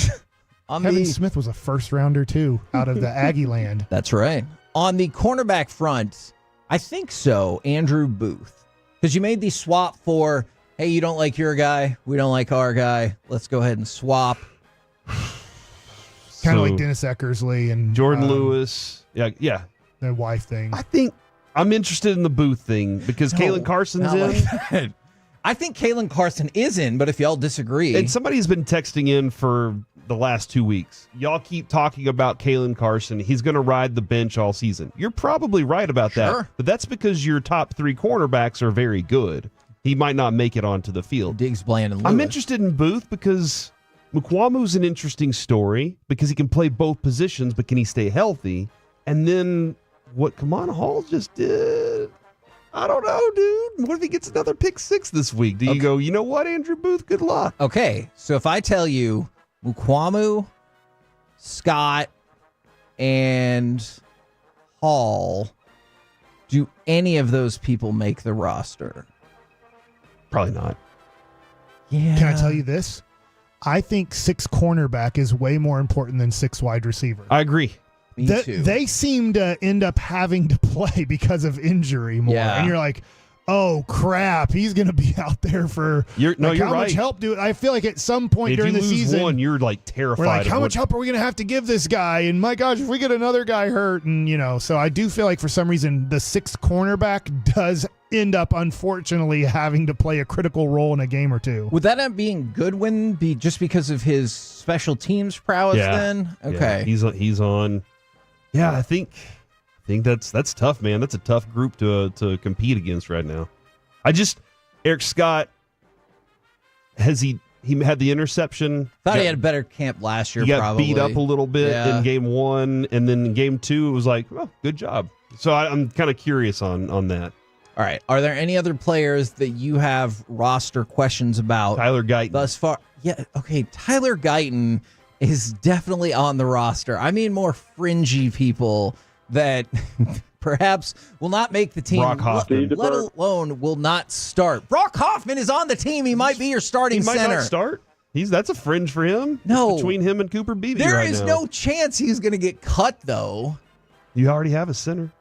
Kevin Smith was a first-rounder, too, out of the Aggie land.
That's right. On the cornerback front, I think so, Andrew Booth. Because you made the swap for... Hey, you don't like your guy, we don't like our guy. Let's go ahead and swap.
Kind of like Dennis Eckersley and
Jordan Lewis. Yeah.
The wife thing.
I think I'm interested in the Booth thing because Kalen Carson's in.
I think Kalen Carson is in, but if y'all disagree.
And somebody's been texting in for the last 2 weeks. Y'all keep talking about Kalen Carson. He's going to ride the bench all season. You're probably right about that, but that's because your top 3 cornerbacks are very good. He might not make it onto the field.
Diggs, Bland, and Lewis.
I'm interested in Booth because Mukwamu's an interesting story because he can play both positions, but can he stay healthy? And then what Kamon Hall just did, I don't know, dude. What if he gets another pick 6 this week? Do you go, you know what, Andrew Booth, good luck?
Okay, so if I tell you Mukwamu, Scott, and Hall, do any of those people make the roster?
Probably not.
Yeah.
Can I tell you this? I think 6 cornerback is way more important than 6 wide receiver.
I agree.
Me too.
They seem to end up having to play because of injury more.
Yeah.
And you're like, oh, crap, he's going to be out there for
you're
how
right.
much help do I feel like at some point
If
during
you
the
lose
season,
one, you're like terrified.
we're like,
of
how
what-
much help are we going to have to give this guy? And my gosh, if we get another guy hurt, and so I do feel like for some reason the 6th cornerback does end up unfortunately having to play a critical role in a game or two.
Would that end up being Goodwin just because of his special teams prowess then? Okay.
Yeah, he's on. Yeah, I think that's tough, man. That's a tough group to compete against right now. Eric Scott, has he had the interception?
Thought he had a better camp last year.
He got
probably
beat up a little bit
Yeah.
in game 1, and then in game 2, it was like, oh, good job. So I'm kind of curious on that.
All right. Are there any other players that you have roster questions about?
Tyler Guyton.
Thus far? Yeah. Okay. Tyler Guyton is definitely on the roster. I mean, more fringy people that perhaps will not make the team,
Brock Hoffman.
let alone will not start. Brock Hoffman is on the team. He might be your starting
He might
center.
not start. That's a fringe for him.
No.
It's between him and Cooper Beebe
There
right
is
now.
no chance he's going to get cut, though.
You already have a center.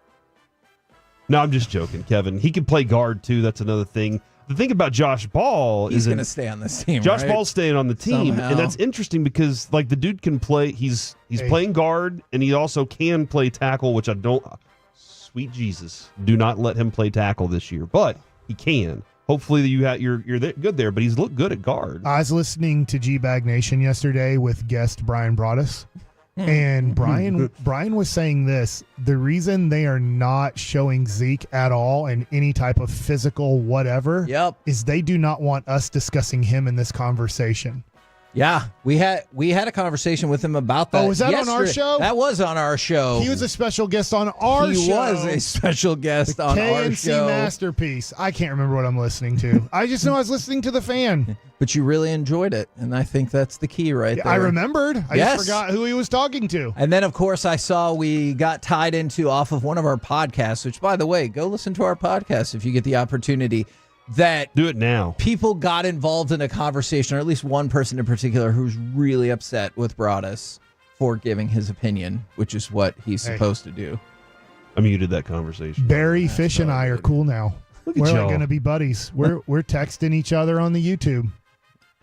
No, I'm just joking, Kevin. He can play guard, too. That's another thing. The thing about Josh Ball
He's
is
going to stay on this team,
Josh
right?
Ball's staying on the team,
Somehow.
and that's interesting because the dude can play. He's playing guard, and he also can play tackle, which I don't. Sweet Jesus, do not let him play tackle this year, but he can. Hopefully, you're good there, but he's looked good at guard.
I was listening to GBag Nation yesterday with guest Brian Broaddus, and Brian was saying this: the reason they are not showing Zeke at all in any type of physical whatever is they do not want us discussing him in this conversation.
Yeah, we had a conversation with him about that.
Oh, was that on our
yesterday.
show?
That was on our show.
He was a special guest on our show.
He was a special guest on our
KNC
show.
Masterpiece. I can't remember what I'm listening to. I just know I was listening to the fan.
But you really enjoyed it, and I think that's the key right there.
I remembered. I
Yes.
just forgot who he was talking to.
And then, of course, I saw we got tied into off of one of our podcasts, which, by the way, go listen to our podcast if you get the opportunity. That
do it now.
People got involved in a conversation, or at least one person in particular, who's really upset with Broaddus for giving his opinion, which is what he's supposed to do.
I muted that conversation.
Barry Fish and I are cool now.
Look at
We're
y'all.
going to be buddies. We're texting each other on the YouTube.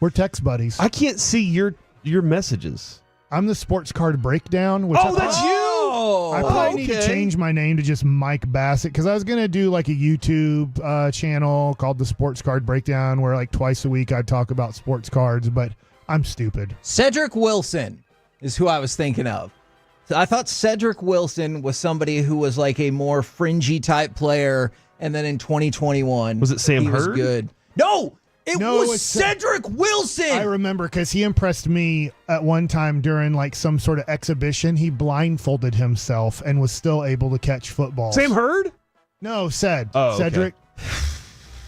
We're text buddies.
I can't see your messages.
I'm the Sports Card Breakdown. Which
Oh, that's you.
I probably need to change my name to just Mike Bassett because I was going to do like a YouTube channel called the Sports Card Breakdown where like twice a week I'd talk about sports cards, but I'm stupid.
Cedric Wilson is who I was thinking of. So I thought Cedric Wilson was somebody who was like a more fringy type player, and then in 2021,
Was it Sam
he was
Hurd?
good. No, it was
it's
Cedric Wilson.
I remember because he impressed me at one time during like some sort of exhibition. He blindfolded himself and was still able to catch footballs.
Sam Hurd?
No,
Oh, okay.
Cedric.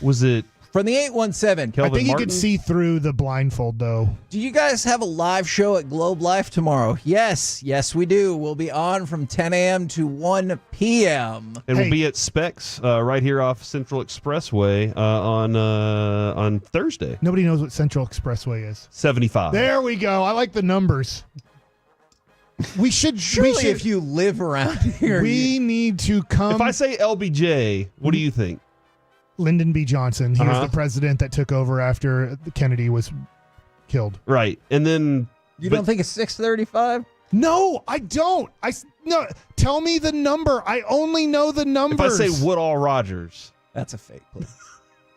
Was it
from the 817?
I think you could see through the blindfold though.
Do you guys have a live show at Globe Life tomorrow? Yes, we do. We'll be on from 10 a.m. to 1 p.m.
And we'll be at Specs right here off Central Expressway on Thursday.
Nobody knows what Central Expressway is.
75.
There we go. I like the numbers. We should.
Surely if you live around here,
we need to come.
If I say LBJ, what do you think?
Lyndon B. Johnson. He was
Uh-huh.
the president that took over after Kennedy was killed.
Right. And then
You don't think it's 635?
No, I don't. No. Tell me the number. I only know the
if I
numbers.
say Woodall Rogers.
That's a fake, please.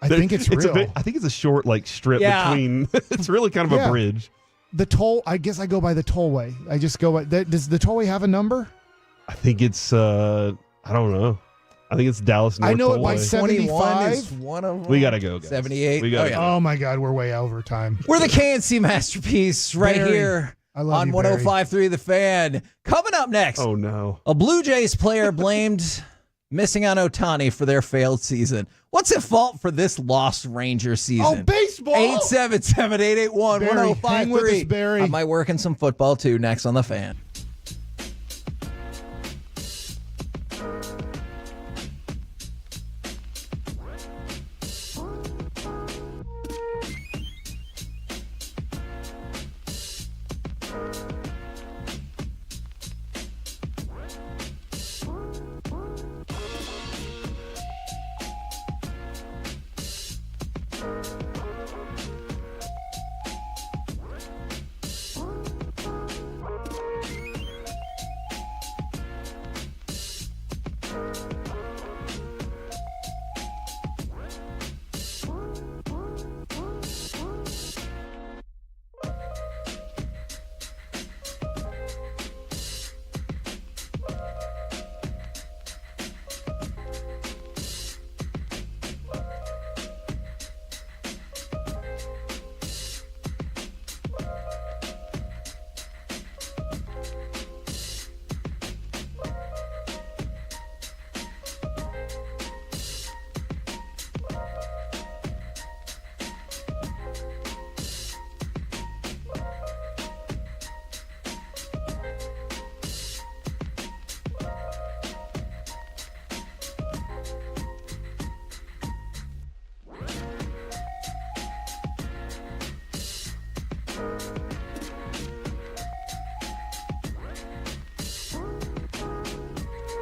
I think it's real.
I think it's a short strip
Yeah.
between. It's really kind of
Yeah.
a bridge.
The toll. I guess I go by the tollway. I just go by. Does the tollway have a number?
I think it's. I don't know. I think it's Dallas North.
I know it by
Tollway.
21 is
75.
one of them.
We gotta go, guys.
78.
We gotta go.
Oh my God, we're way over time.
We're the KNC Masterpiece right
Barry.
here
I love
on
you, Barry.
105.3 The Fan. Coming up next,
Oh no.
a Blue Jays player blamed missing on Ohtani for their failed season. What's at fault for this lost Ranger season?
Oh, baseball.
877-881-1053.
Hang with us, Barry.
I might work in some football too next on The Fan.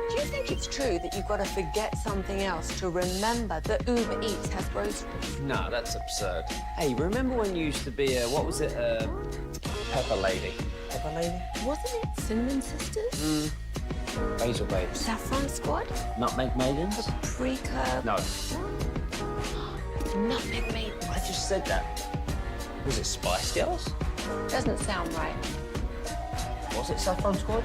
Do you think it's true that you've got to forget something else to remember that Uber Eats has groceries?
No, that's absurd. Hey, remember when you used to be what was it, Pepper Lady? Pepper Lady?
Wasn't it Cinnamon Sisters?
Basil Babes.
Saffron Squad?
Nutmeg Maidens?
Pre-curb?
No.
Nutmeg Maidens?
I just said that. Was it Spice Girls?
Doesn't sound right.
Was it Saffron Squad?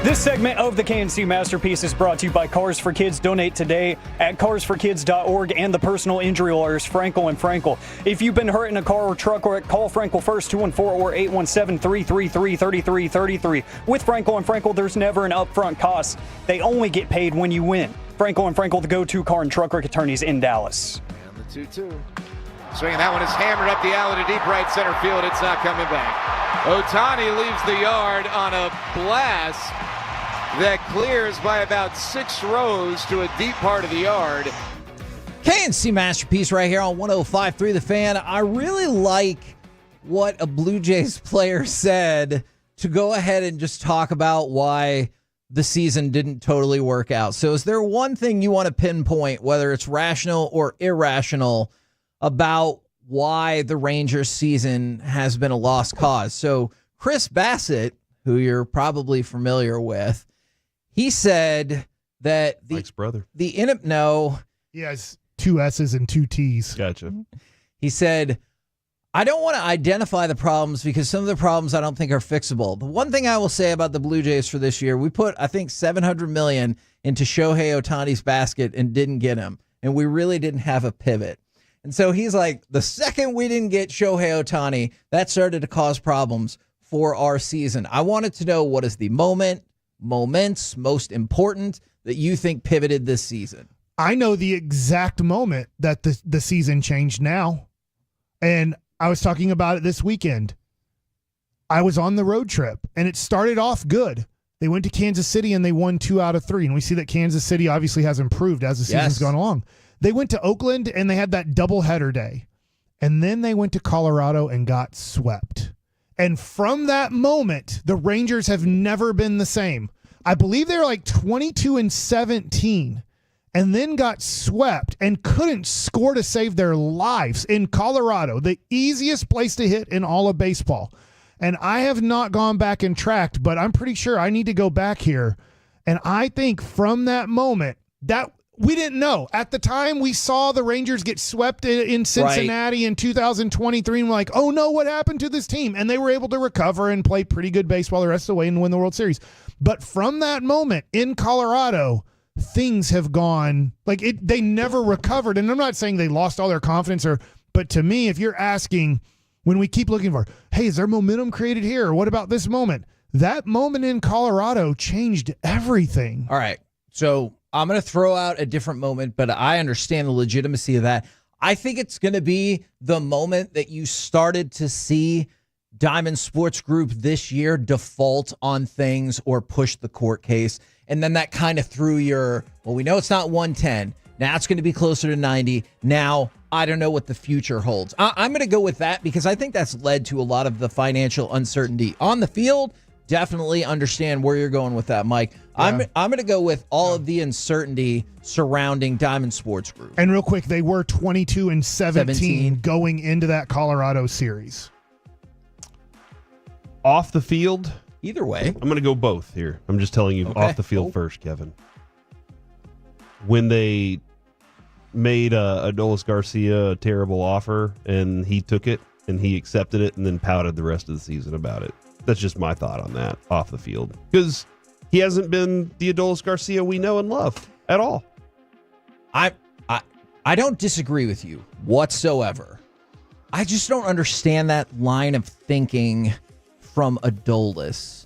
This segment of the KNC Masterpiece is brought to you by Cars for Kids. Donate today at carsforkids.org and the personal injury lawyers, Frankel & Frankel. If you've been hurt in a car or truck, or call Frankel first, 214 or 817-333-3333. With Frankel & Frankel, there's never an upfront cost. They only get paid when you win. Frankel & Frankel, the go-to car and truck wreck attorneys in Dallas.
And the 2-2. Swinging that one is hammered up the alley to deep right center field. It's not coming back. Ohtani leaves the yard on a blast that clears by about 6 rows to a deep part of the yard.
KNC Masterpiece right here on 105.3 The Fan. I really like what a Blue Jays player said to go ahead and just talk about why the season didn't totally work out. So is there one thing you want to pinpoint, whether it's rational or irrational, about why the Rangers season has been a lost cause? So Chris Bassett, who you're probably familiar with, he said that
Mike's brother.
No.
He has 2 S's and 2 T's.
Gotcha.
He said, I don't want to identify the problems because some of the problems I don't think are fixable. The one thing I will say about the Blue Jays for this year, we put, I think, $700 million into Shohei Ohtani's basket and didn't get him. And we really didn't have a pivot. And so he's like, the second we didn't get Shohei Ohtani, that started to cause problems for our season. I wanted to know, what is the moments most important that you think pivoted this season?
I know the exact moment that the season changed now. And I was talking about it this weekend. I was on the road trip, and it started off good. They went to Kansas City, and they won 2 out of 3. And we see that Kansas City obviously has improved as the season's gone along. They went to Oakland, and they had that doubleheader day. And then they went to Colorado and got swept. And from that moment, the Rangers have never been the same. I believe they were like 22-17 and then got swept and couldn't score to save their lives in Colorado, the easiest place to hit in all of baseball. And I have not gone back and tracked, but I'm pretty sure I need to go back here. And I think from that moment, that we didn't know. At the time, we saw the Rangers get swept in Cincinnati in 2023, and we're like, oh no, what happened to this team? And they were able to recover and play pretty good baseball the rest of the way and win the World Series. But from that moment in Colorado, things have gone like it. They never recovered. And I'm not saying they lost all their confidence, but to me, if you're asking, when we keep looking for, hey, is there momentum created here? Or what about this moment? That moment in Colorado changed everything.
All right. So I'm going to throw out a different moment, but I understand the legitimacy of that. I think it's going to be the moment that you started to see Diamond Sports Group this year default on things or push the court case. And then that kind of threw well, we know it's not 110. Now it's going to be closer to 90. Now, I don't know what the future holds. I'm going to go with that because I think that's led to a lot of the financial uncertainty on the field. Definitely understand where you're going with that, Mike. Yeah. I'm going to go with all of the uncertainty surrounding Diamond Sports Group.
And real quick, they were 22-17 going into that Colorado series.
Off the field?
Either way.
I'm going to go both here. I'm just telling you off the field first, Kevin. When they made Adolis Garcia a terrible offer, and he took it, and he accepted it, and then pouted the rest of the season about it. That's just my thought on that off the field. Because he hasn't been the Adolis Garcia we know and love at all.
I don't disagree with you whatsoever. I just don't understand that line of thinking from Adolis.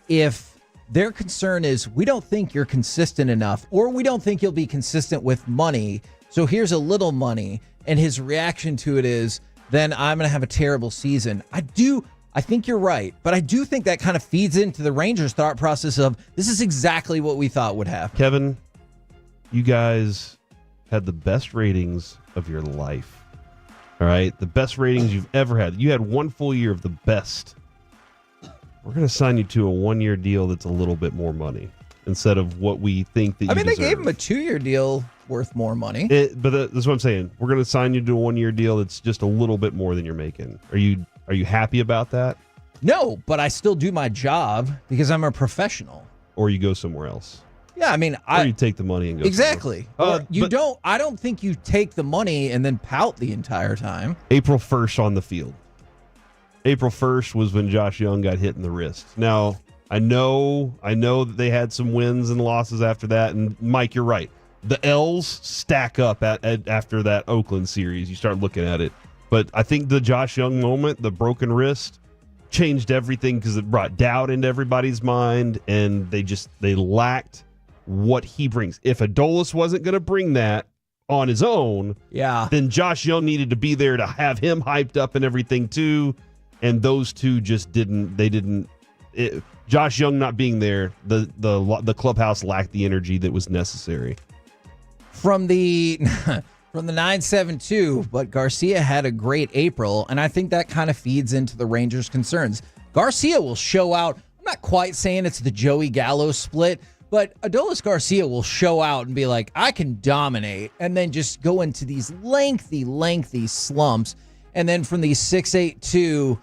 If their concern is, we don't think you're consistent enough, or we don't think you'll be consistent with money, so here's a little money, and his reaction to it is, then I'm going to have a terrible season. I think you're right, but I do think that kind of feeds into the Rangers' thought process of, this is exactly what we thought would happen.
Kevin, you guys had the best ratings of your life. All right? The best ratings you've ever had. You had one full year of the best. We're going to sign you to a 1-year deal that's a little bit more money instead of what we think that you deserve.
They gave him a 2-year deal worth more money.
But that's what I'm saying. We're going to sign you to a 1-year deal that's just a little bit more than you're making. Are you happy about that?
No, but I still do my job because I'm a professional.
Or you go somewhere else.
Yeah, I mean,
or you take the money and go
exactly. I don't think you take the money and then pout the entire time.
April 1st on the field. April 1st was when Josh Young got hit in the wrist. Now, I know that they had some wins and losses after that, and Mike, you're right. The L's stack up after that Oakland series. You start looking at it. But I think the Josh Young moment, the broken wrist, changed everything because it brought doubt into everybody's mind, and they lacked what he brings. If Adolis wasn't going to bring that on his own, then Josh Young needed to be there to have him hyped up and everything too. And those two just didn't. Josh Young not being there, the clubhouse lacked the energy that was necessary.
From the 972, but Garcia had a great April, and I think that kind of feeds into the Rangers' concerns. Garcia will show out. I'm not quite saying it's the Joey Gallo split, but Adolis Garcia will show out and be like, I can dominate, and then just go into these lengthy slumps. And then from these 682,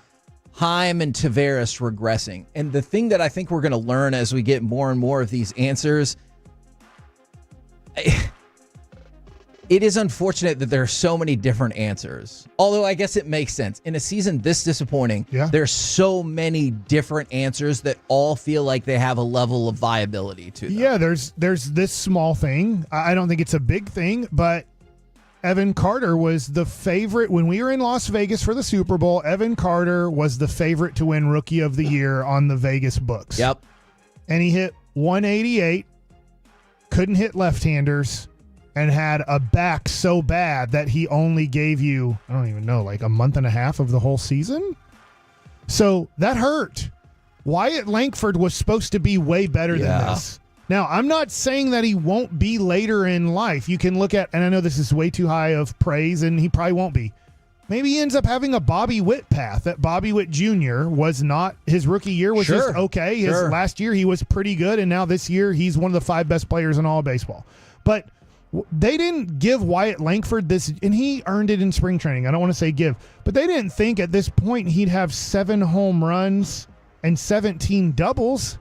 Heim and Tavares regressing. And the thing that I think we're going to learn as we get more and more of these answers, it is unfortunate that there are so many different answers. Although I guess it makes sense. In a season this disappointing, there's so many different answers that all feel like they have a level of viability to them.
Yeah, there's this small thing. I don't think it's a big thing, but Evan Carter was the favorite. When we were in Las Vegas for the Super Bowl, Evan Carter was the favorite to win Rookie of the Year on the Vegas books.
Yep.
And he hit 188, couldn't hit left-handers, and had a back so bad that he only gave you, I don't even know, like a month and a half of the whole season. So that hurt. Wyatt Langford was supposed to be way better than this. Now, I'm not saying that he won't be later in life. You can look at, and I know this is way too high of praise, and he probably won't be. Maybe he ends up having a Bobby Witt path. That Bobby Witt Jr. was not, his rookie year was just okay. His last year he was pretty good, and now this year he's one of the 5 best players in all of baseball. But they didn't give Wyatt Langford this, and he earned it in spring training. I don't want to say give, but they didn't think at this point he'd have 7 home runs and 17 doubles.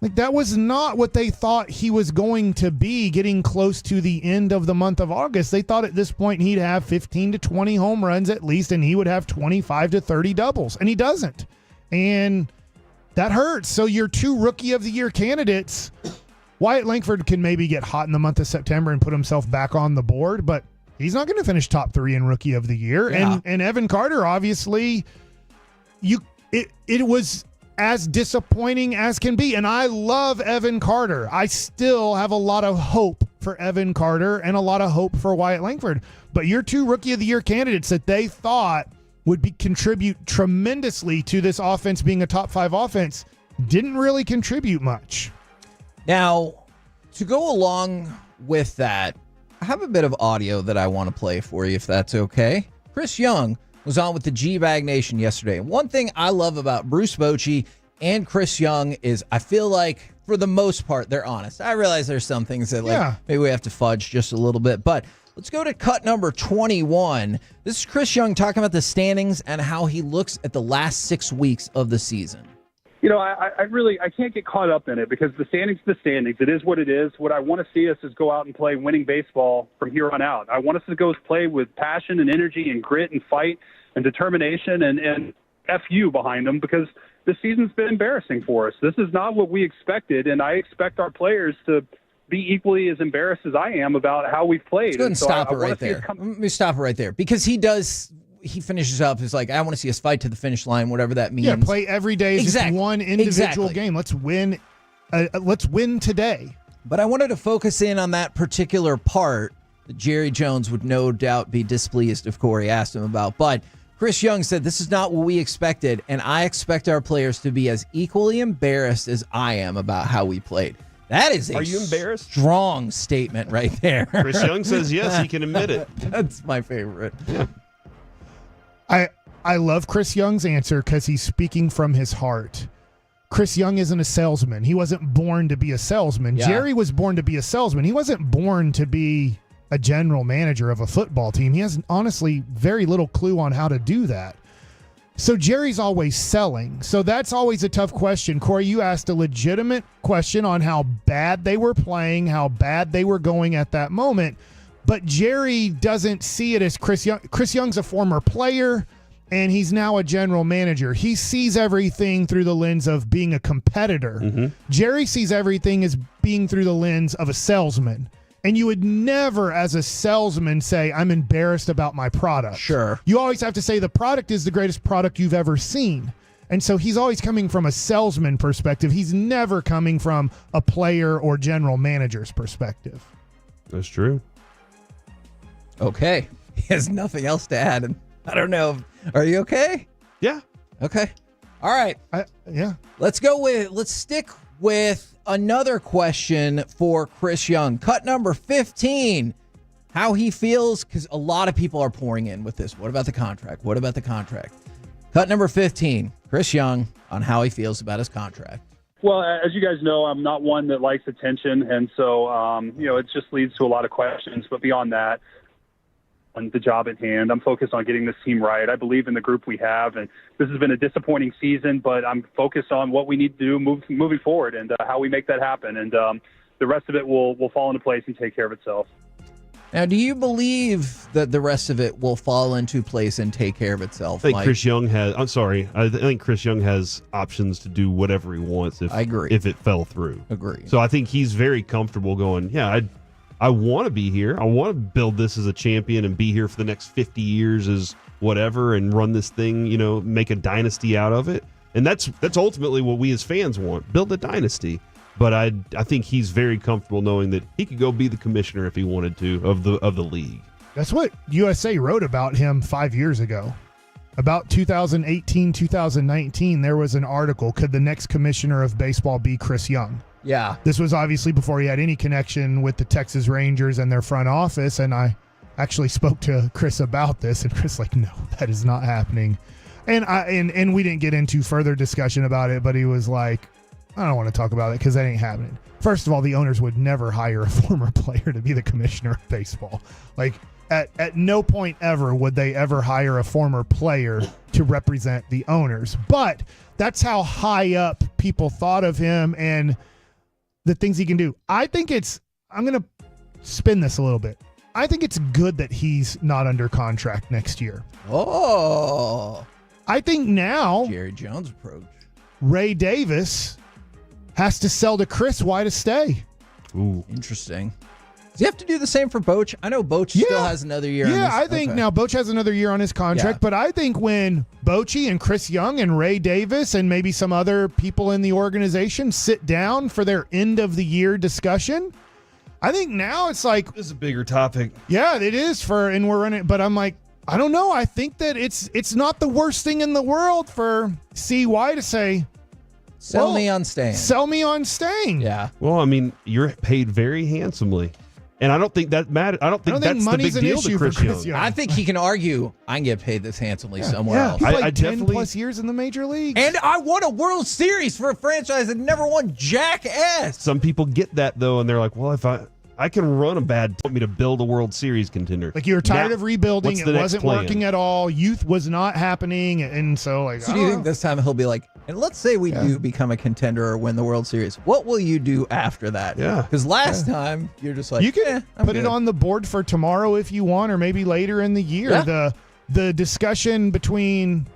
Like, that was not what they thought he was going to be getting close to the end of the month of August. They thought at this point he'd have 15 to 20 home runs at least, and he would have 25 to 30 doubles, and he doesn't. And that hurts. So your 2 Rookie of the Year candidates, Wyatt Langford can maybe get hot in the month of September and put himself back on the board, but he's not going to finish top 3 in Rookie of the Year. Yeah. And Evan Carter, obviously, it was as disappointing as can be. And I love Evan Carter. I still have a lot of hope for Evan Carter and a lot of hope for Wyatt Langford. But your 2 Rookie of the Year candidates that they thought would contribute tremendously to this offense being a top 5 offense didn't really contribute much.
Now, to go along with that, I have a bit of audio that I want to play for you, if that's okay. Chris Young was on with the GBag Nation yesterday. One thing I love about Bruce Bochy and Chris Young is I feel like, for the most part, they're honest. I realize there's some things that maybe we have to fudge just a little bit, but let's go to cut number 21. This is Chris Young talking about the standings and how he looks at the last 6 weeks of the season.
You know, I can't get caught up in it because the standings are the standings. It is what it is. What I want to see us is go out and play winning baseball from here on out. I want us to go play with passion and energy and grit and fight and determination and FU behind them, because this season's been embarrassing for us. This is not what we expected, and I expect our players to be equally as embarrassed as I am about how we've played.
Let's go and stop it right there. Let me stop it right there, because he finishes up. It's like, I want to see us fight to the finish line, whatever that means.
Yeah, play every day is just one individual game. Let's win. Let's win today.
But I wanted to focus in on that particular part that Jerry Jones would no doubt be displeased if Corey asked him about. But Chris Young said, this is not what we expected, and I expect our players to be as equally embarrassed as I am about how we played. That is a
Are you embarrassed?
Strong statement right there.
Chris Young says yes, he can admit it.
That's my favorite.
I love Chris Young's answer because he's speaking from his heart. Chris Young isn't a salesman. He wasn't born to be a salesman. Yeah. Jerry was born to be a salesman. He wasn't born to be a general manager of a football team. He has honestly very little clue on how to do that. So Jerry's always selling. So that's always a tough question. Corey, you asked a legitimate question on how bad they were playing, how bad they were going at that moment. But Jerry doesn't see it as Chris Young. Chris Young's a former player, and he's now a general manager. He sees everything through the lens of being a competitor.
Mm-hmm.
Jerry sees everything as being through the lens of a salesman. And you would never, as a salesman, say, I'm embarrassed about my product.
Sure.
You always have to say the product is the greatest product you've ever seen. And so he's always coming from a salesman perspective. He's never coming from a player or general manager's perspective.
That's true.
Okay. He has nothing else to add. And I don't know. Are you okay?
Yeah.
Okay. All right.
Yeah.
Let's stick with another question for Chris Young. Cut number 15. How he feels, because a lot of people are pouring in with this. What about the contract? What about the contract? Cut number 15. Chris Young on how he feels about his contract.
Well, as you guys know, I'm not one that likes attention, and so it just leads to a lot of questions. But beyond that, on the job at hand, I'm focused on getting this team right. I believe in the group we have, and this has been a disappointing season, but I'm focused on what we need to do moving forward and how we make that happen. And the rest of it will fall into place and take care of itself.
Now, do you believe that the rest of it will fall into place and take care of itself?
I think
Mike?
Chris Young has. I'm sorry. I think Chris Young has options to do whatever he wants.
I agree.
If it fell through,
Agree.
So I think he's very comfortable going. Yeah, I want to be here. I want to build this as a champion and be here for the next 50 years as whatever and run this thing. Make a dynasty out of it. And that's ultimately what we as fans want. Build a dynasty. But I think he's very comfortable knowing that he could go be the commissioner if he wanted to of the league.
That's what USA wrote about him 5 years ago. About 2018, 2019, there was an article, could the next commissioner of baseball be Chris Young?
Yeah.
This was obviously before he had any connection with the Texas Rangers and their front office, and I actually spoke to Chris about this, and Chris no, that is not happening. And we didn't get into further discussion about it, but he was like, I don't want to talk about it because that ain't happening. First of all, the owners would never hire a former player to be the commissioner of baseball. At no point ever would they ever hire a former player to represent the owners. But that's how high up people thought of him and the things he can do. I'm going to spin this a little bit. I think it's good that he's not under contract next year.
Oh.
I think now
Jerry Jones approach.
Ray Davis has to sell to Chris why to stay.
Ooh.
Interesting. Does he have to do the same for Boch? I know Boch still has another year.
Yeah, I think now Boch has another year on his contract, but I think when Bochy and Chris Young and Ray Davis and maybe some other people in the organization sit down for their end of the year discussion, I think now it's like
This is a bigger topic.
Yeah, it is and we're running, but I'm like, I don't know. I think that it's not the worst thing in the world for CY to say,
Sell me on staying.
Sell me on staying.
Yeah.
Well, I mean, you're paid very handsomely. And I don't think that matters. I don't think that's the big deal to Chris Young.
I think he can argue, I can get paid this handsomely somewhere else.
He played 10 plus years in the major leagues.
And I won a World Series for a franchise that never won jackass.
Some people get that, though, and they're like, well, if I can run a bad want me to build a World Series contender.
Like you were tired of rebuilding.
It
wasn't working at all. Youth was not happening. And so
do you think this time he'll be like, and let's say we do become a contender or win the World Series. What will you do after that?
Yeah.
Because last time you're just like,
you can put it on the board for tomorrow if you want, or maybe later in the year.
Yeah.
The discussion between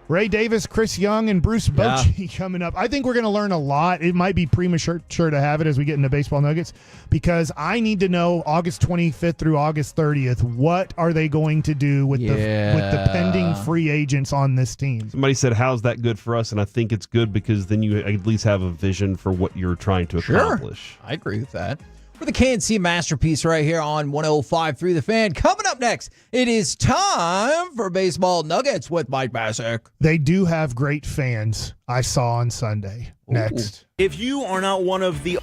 Ray Davis, Chris Young, and Bruce Bochy coming up. I think we're going to learn a lot. It might be premature to have it as we get into Baseball Nuggets, because I need to know August 25th through August 30th, what are they going to do with the pending free agents on this team?
Somebody said, how's that good for us? And I think it's good because then you at least have a vision for what you're trying to accomplish.
I agree with that. For the KNC Masterpiece right here on 105.3 The Fan. Coming up next, it is time for Baseball Nuggets with Mike Bassick.
They do have great fans, I saw on Sunday. Next.
If you are not one of the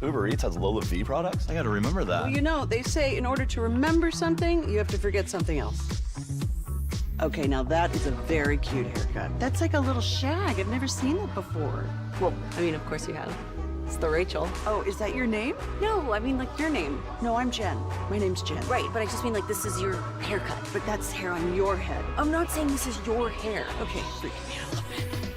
Uber Eats has Lola V products? I gotta remember that.
Well, you know, they say in order to remember something, you have to forget something else. Okay, now that is a very cute haircut. That's like a little shag. I've never seen that before.
Well, I mean, of course you have. It's the Rachel.
Oh, is that your name?
No, I mean like your name.
No, I'm Jen. My name's Jen.
Right, but I just mean like this is your haircut.
But that's hair on your head.
I'm not saying this is your hair.
Okay, freaking me out a little bit.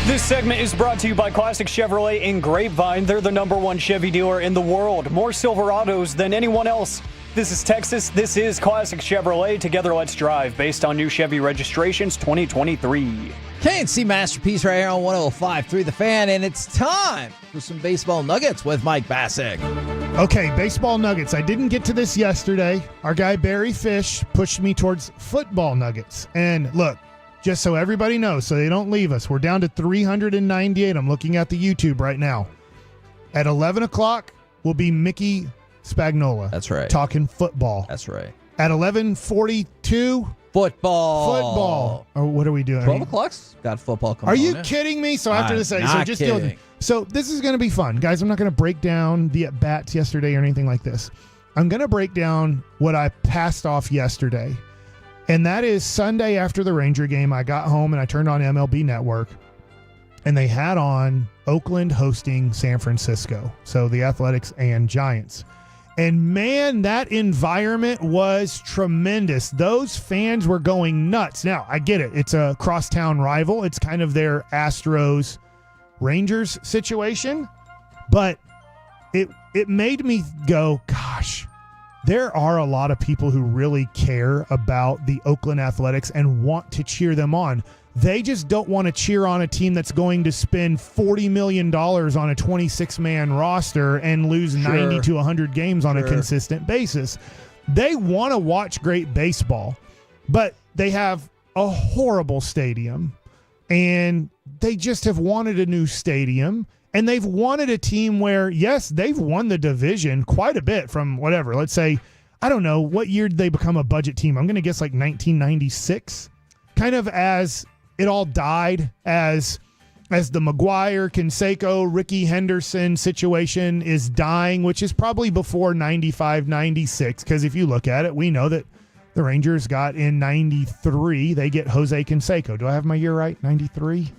This segment is brought to you by Classic Chevrolet in Grapevine. They're the #1 Chevy dealer in the world. More Silverados than anyone else. This is Texas. This is Classic Chevrolet. Together, let's drive. Based on new Chevy registrations 2023.
K&C Masterpiece right here on 105.3 The Fan, and it's time for some baseball nuggets with Mike Bassick.
Okay, baseball nuggets. I didn't get to this yesterday. Our guy Barry Fish pushed me towards football nuggets. And look, just so everybody knows, so they don't leave us, we're down to 398. I'm looking at the YouTube right now. At 11 o'clock will be Mickey Spagnola.
That's right.
Talking football.
That's right.
At 11:42,
football.
Or what are we doing?
12 o'clock's got football coming
Are you kidding me? So after this, so just
kidding.
So this is going to be fun, guys. I'm not going to break down the at bats yesterday or anything like this. I'm going to break down what I passed off yesterday, and that is Sunday after the Ranger game. I got home and I turned on MLB Network, and they had on Oakland hosting San Francisco, so the Athletics and Giants. And man, that environment was tremendous. Those fans were going nuts. Now, I get it. It's a crosstown rival. It's kind of their Astros Rangers situation. But it made me go, gosh, there are a lot of people who really care about the Oakland Athletics and want to cheer them on. They just don't want to cheer on a team that's going to spend $40 million on a 26-man roster and lose 90 to 100 games on a consistent basis. They want to watch great baseball, but they have a horrible stadium, and they just have wanted a new stadium, and they've wanted a team where, yes, they've won the division quite a bit from whatever. Let's say, I don't know, what year did they become a budget team? I'm going to guess like 1996, kind of as it all died as the McGuire, Canseco, Ricky Henderson situation is dying, which is probably before 95, 96. Because if you look at it, we know that the Rangers got in 93. They get Jose Canseco. Do I have my year right? 93?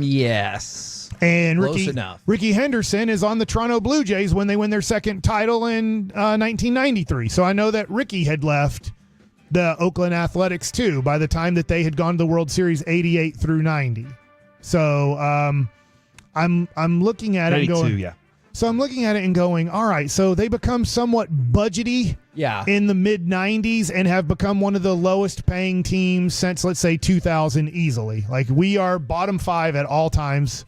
Yes.
And
Close enough.
Ricky Henderson is on the Toronto Blue Jays when they win their second title in 1993. So I know that Ricky had left the Oakland Athletics too by the time that they had gone to the World Series 88 through 90. So I'm looking at it and going,
yeah.
So I'm looking at it and going, all right, so they become somewhat budgety in the mid 90s and have become one of the lowest paying teams since, let's say, 2000 easily. Like, we are bottom 5 at all times,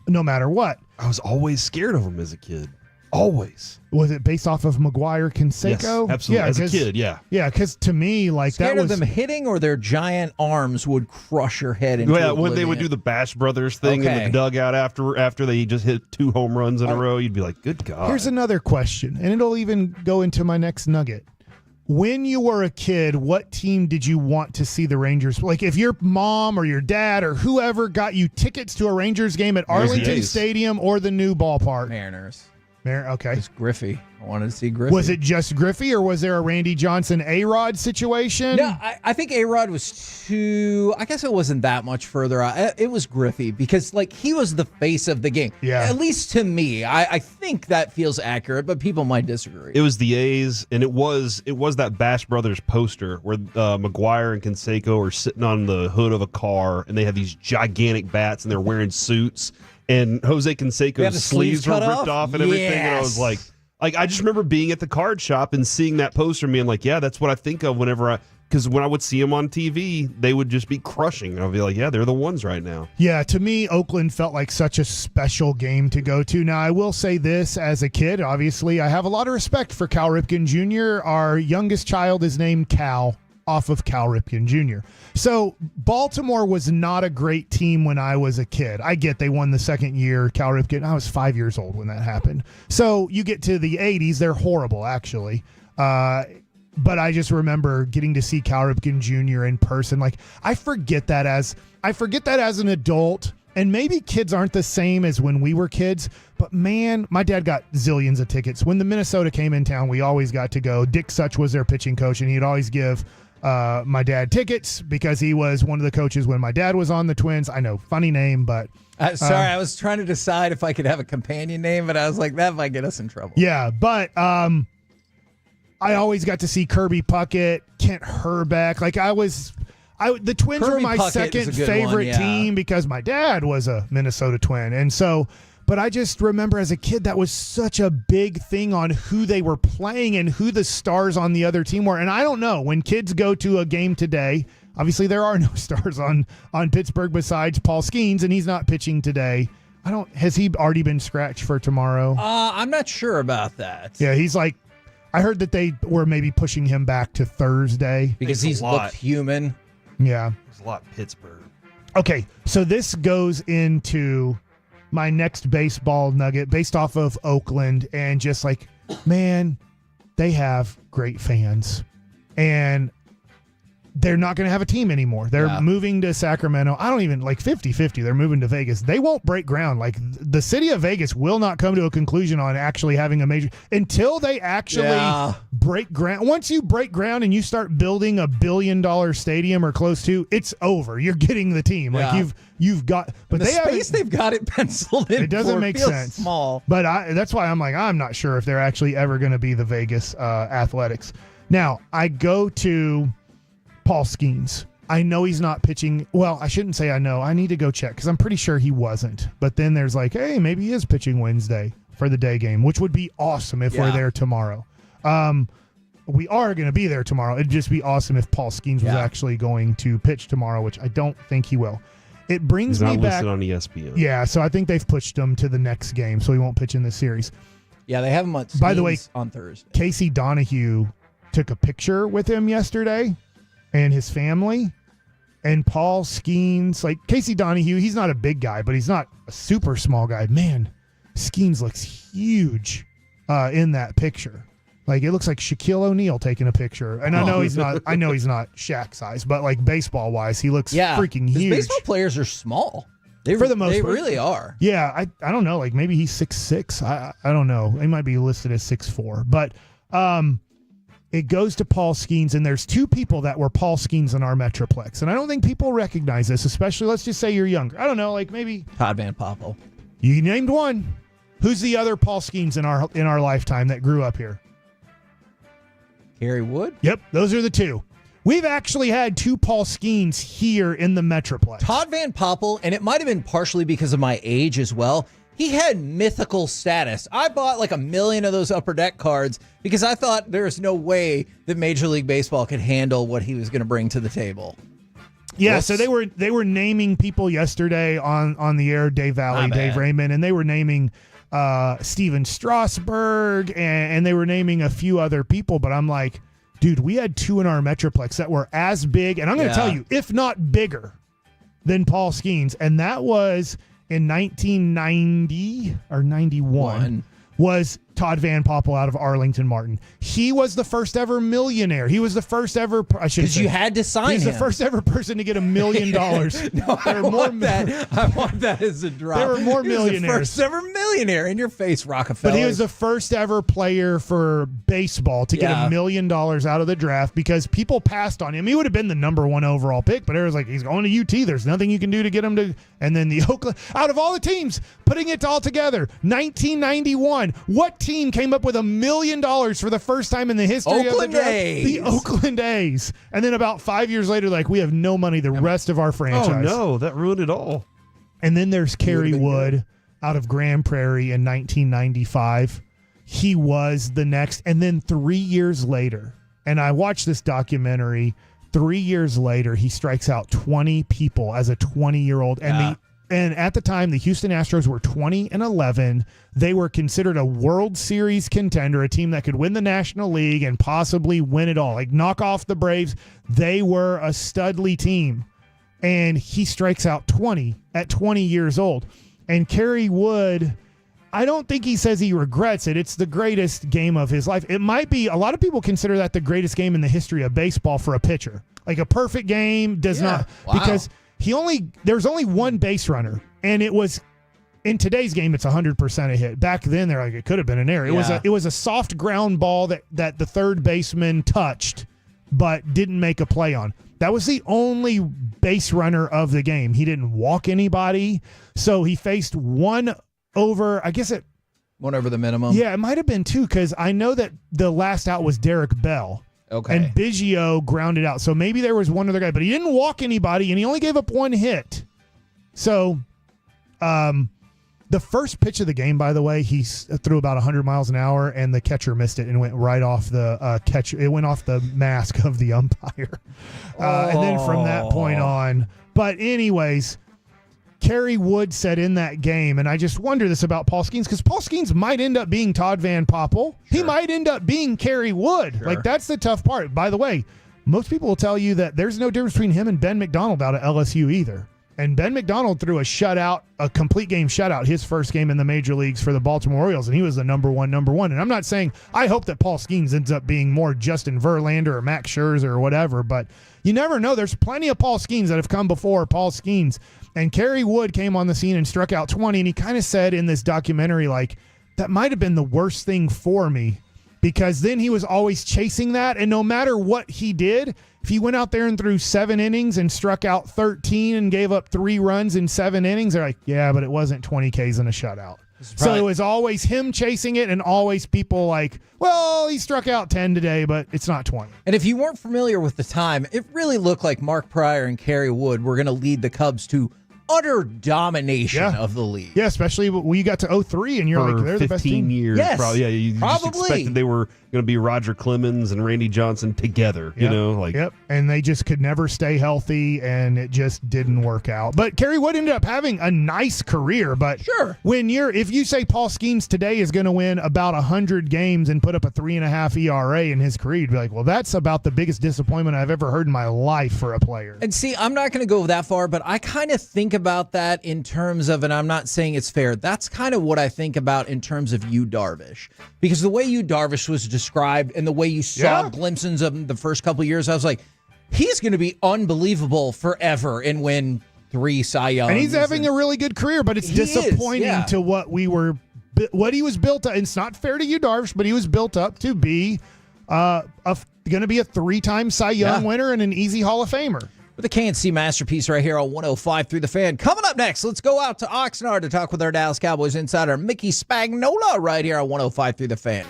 no matter what.
I was always scared of them as a kid. Always.
Was it based off of McGuire, Canseco?
Yes, absolutely.
Yeah,
as a kid, yeah.
Yeah, because to me, like,
Scared
that was
of them hitting, or their giant arms would crush your head into
when they
oblivion?
would do the Bash Brothers thing in the dugout after they just hit 2 home runs in a row, you'd be like, good God.
Here's another question, and it'll even go into my next nugget. When you were a kid, what team did you want to see the Rangers? Like, if your mom or your dad or whoever got you tickets to a Rangers game at Arlington Stadium or the new ballpark?
Mariners.
Okay.
It's Griffey. I wanted to see Griffey.
Was it just Griffey, or was there a Randy Johnson A-Rod situation?
No, I think A-Rod was too. I guess it wasn't that much further out. It was Griffey because, like, he was the face of the game.
Yeah.
At least to me. I think that feels accurate, but people might disagree.
It was the A's, and it was that Bash Brothers poster where McGuire and Canseco are sitting on the hood of a car, and they have these gigantic bats, and they're wearing suits. And Jose Canseco's sleeves were ripped off and everything. And I was like, I just remember being at the card shop and seeing that poster and being like, yeah, that's what I think of whenever because when I would see them on TV, they would just be crushing. And I'd be like, yeah, they're the ones right now.
Yeah, to me, Oakland felt like such a special game to go to. Now, I will say this as a kid, obviously, I have a lot of respect for Cal Ripken Jr. Our youngest child is named Cal, off of Cal Ripken Jr. So Baltimore was not a great team when I was a kid. I get they won the second year, Cal Ripken. I was 5 years old when that happened. So you get to the 80s, they're horrible, actually. But I just remember getting to see Cal Ripken Jr. in person. Like, I forget that as an adult. And maybe kids aren't the same as when we were kids, but man, my dad got zillions of tickets. When the Minnesota came in town, we always got to go. Dick Such was their pitching coach, and he'd always give my dad tickets because he was one of the coaches when my dad was on the Twins. I know, funny name, but
sorry, I was trying to decide if I could have a companion name, but I was like, that might get us in trouble.
Yeah, but I always got to see Kirby Puckett, Kent Herbeck. Like, I was The Twins were
Kirby
my
Puckett
second
is a good
favorite
one, yeah.
team because my dad was a Minnesota Twin. And so, but I just remember as a kid, that was such a big thing on who they were playing and who the stars on the other team were. And I don't know, when kids go to a game today, obviously there are no stars on Pittsburgh besides Paul Skeens, and he's not pitching today. Has he already been scratched for tomorrow?
I'm not sure about that.
Yeah, he's like, I heard that they were maybe pushing him back to Thursday.
Because he's looked human.
Yeah.
There's a lot Pittsburgh.
Okay, so this goes into my next baseball nugget based off of Oakland, and just like, man, they have great fans. And they're not going to have a team anymore. They're moving to Sacramento. I don't even, like 50-50, they're moving to Vegas. They won't break ground. Like, the city of Vegas will not come to a conclusion on actually having a major until they actually break ground. Once you break ground and you start building $1 billion stadium or close to, it's over. You're getting the team. Like, you've got, but
the
they
space they've got it penciled in.
It doesn't
for
make
feels
sense.
Small.
But that's why I'm like, I'm not sure if they're actually ever going to be the Vegas Athletics. Now, I go to Paul Skeens. I know he's not pitching. Well, I shouldn't say I know. I need to go check because I'm pretty sure he wasn't. But then there's like, hey, maybe he is pitching Wednesday for the day game, which would be awesome if we're there tomorrow. We are going to be there tomorrow. It'd just be awesome if Paul Skeens was actually going to pitch tomorrow, which I don't think he will. It brings me back.
He's not listed on ESPN.
Yeah, so I think they've pushed him to the next game, so he won't pitch in this series.
Yeah, they have him on Skeens
By the way,
on Thursday.
Casey Donahue took a picture with him yesterday and his family, and Paul Skeens, like Casey Donahue, he's not a big guy, but he's not a super small guy. Man, Skeens looks huge in that picture. Like, it looks like Shaquille O'Neal taking a picture. And I know he's not Shaq size, but like baseball wise, he looks freaking huge.
Baseball players are small.
For the most
they
part.
really are.
Yeah, I don't know. Like, maybe he's 6'6". I don't know. He might be listed as 6'4". But it goes to Paul Skeens, and there's two people that were Paul Skeens in our Metroplex. And I don't think people recognize this, especially, let's just say you're younger. I don't know, like maybe
Todd Van Poppel.
You named one. Who's the other Paul Skeens in our lifetime that grew up here?
Gary Wood?
Yep, those are the two. We've actually had two Paul Skeens here in the Metroplex.
Todd Van Poppel, and it might have been partially because of my age as well, he had mythical status. I bought like 1 million of those Upper Deck cards because I thought there's no way that Major League Baseball could handle what he was going to bring to the table.
Yeah, so they were naming people yesterday on the air, Dave Valley, Dave Raymond, and they were naming Steven Strasburg, and they were naming a few other people, but I'm like, dude, we had two in our Metroplex that were as big, and I'm going to tell you, if not bigger than Paul Skeens, and that was in 1990 or 91, was Todd Van Poppel out of Arlington Martin. He was the first ever millionaire. He was the first ever. Because
you had to sign him.
He's the first ever person to get $1 million.
No, I want that as a drop.
There were more millionaires.
He was the first ever millionaire. In your face, Rockefeller.
But he was the first ever player for baseball to get $1 million out of the draft because people passed on him. He would have been the number 1 overall pick, but it was like, he's going to UT. There's nothing you can do to get him to. And then the Oakland, out of all the teams, putting it all together, 1991. What team came up with $1 million for the first time in the history of the draft? The Oakland A's. And then about 5 years later, like, we have no money the rest of our franchise.
Oh, no, that ruined it all.
And then there's Kerry Wood out of Grand Prairie in 1995. He was the next. And then 3 years later, and I watched this documentary, 3 years later, he strikes out 20 people as a 20-year-old. And at the time, the Houston Astros were 20-11. They were considered a World Series contender, a team that could win the National League and possibly win it all, like knock off the Braves. They were a studly team. And he strikes out 20 at 20 years old. And Kerry Wood, I don't think he says he regrets it. It's the greatest game of his life. It might be, a lot of people consider that the greatest game in the history of baseball for a pitcher. Like, a perfect game does not, because there's only one base runner, and it was in today's game. It's 100% a hit. Back then, they're like, it could have been an error. It was a soft ground ball that the third baseman touched, but didn't make a play on. That was the only base runner of the game. He didn't walk anybody, so he faced one over. I guess
one over the minimum.
Yeah, it might have been two because I know that the last out was Derek Bell.
Okay.
And Biggio grounded out. So maybe there was one other guy, but he didn't walk anybody, and he only gave up one hit. So the first pitch of the game, by the way, he threw about 100 miles an hour, and the catcher missed it and went right off the catcher. It went off the mask of the umpire. And then from that point on. But anyways, Kerry Wood said in that game, and I just wonder this about Paul Skeens, because Paul Skeens might end up being Todd Van Poppel. Sure. He might end up being Kerry Wood. Sure. Like, that's the tough part. By the way, most people will tell you that there's no difference between him and Ben McDonald out of LSU either. And Ben McDonald threw a shutout, a complete game shutout, his first game in the major leagues for the Baltimore Orioles, and he was the number one. And I'm not saying I hope that Paul Skeens ends up being more Justin Verlander or Max Scherzer or whatever, but you never know. There's plenty of Paul Skeens that have come before Paul Skeens. And Kerry Wood came on the scene and struck out 20, and he kind of said in this documentary, like, that might have been the worst thing for me, because then he was always chasing that, and no matter what he did, if he went out there and threw 7 innings and struck out 13 and gave up 3 runs in 7 innings, they're like, yeah, but it wasn't 20 Ks and a shutout. So it was always him chasing it, and always people like, well, he struck out 10 today, but it's not 20.
And if you weren't familiar with the time, it really looked like Mark Pryor and Kerry Wood were going to lead the Cubs to utter domination of the league.
Yeah, especially when you got to 03 and you're
for
like, they're the best
15
team.
years.
Yes,
probably. Yeah, you just
probably.
expected they were going to be Roger Clemens and Randy Johnson together, you know? Like,
and they just could never stay healthy, and it just didn't work out. But Kerry Wood ended up having a nice career, but if you say Paul Skeens today is going to win about 100 games and put up a 3.5 ERA in his career, you'd be like, well, that's about the biggest disappointment I've ever heard in my life for a player.
And see, I'm not going to go that far, but I kind of think about that in terms of, and I'm not saying it's fair, that's kind of what I think about in terms of Yu Darvish. Because the way Yu Darvish was described and the way you saw glimpses of him the first couple of years, I was like, he's going to be unbelievable forever and win 3 Cy Youngs.
And he's having a really good career, but it's disappointing to what he was built up. It's not fair to Yu Darvish, but he was built up to be going to be a 3-time Cy Young winner and an easy Hall of Famer.
With the KNC Masterpiece right here on 105 through the Fan. Coming up next, let's go out to Oxnard to talk with our Dallas Cowboys insider, Mickey Spagnola, right here on 105 through the Fan.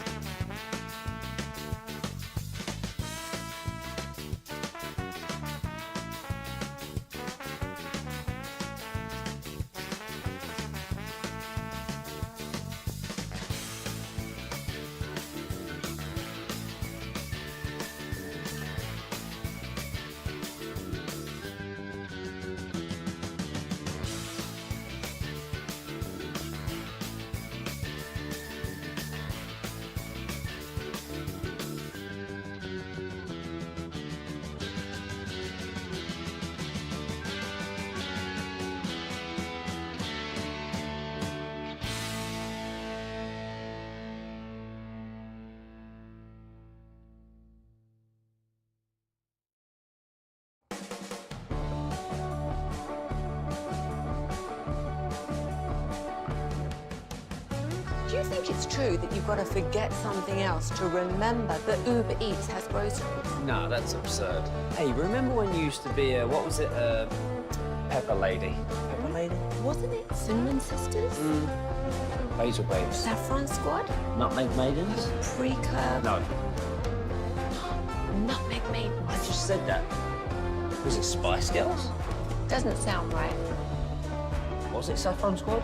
Do you think it's true that you've got to forget something else to remember that Uber Eats has groceries?
No, that's absurd. Hey, remember when you used to be a, what was it, Pepper Lady? Pepper Lady?
Wasn't it Cinnamon Sisters?
Basil Babes.
Saffron Squad?
Nutmeg Maidens?
Pre-curb?
No.
Nutmeg Maidens?
I just said that. Was it Spice Girls?
Doesn't sound right.
Was it Saffron Squad?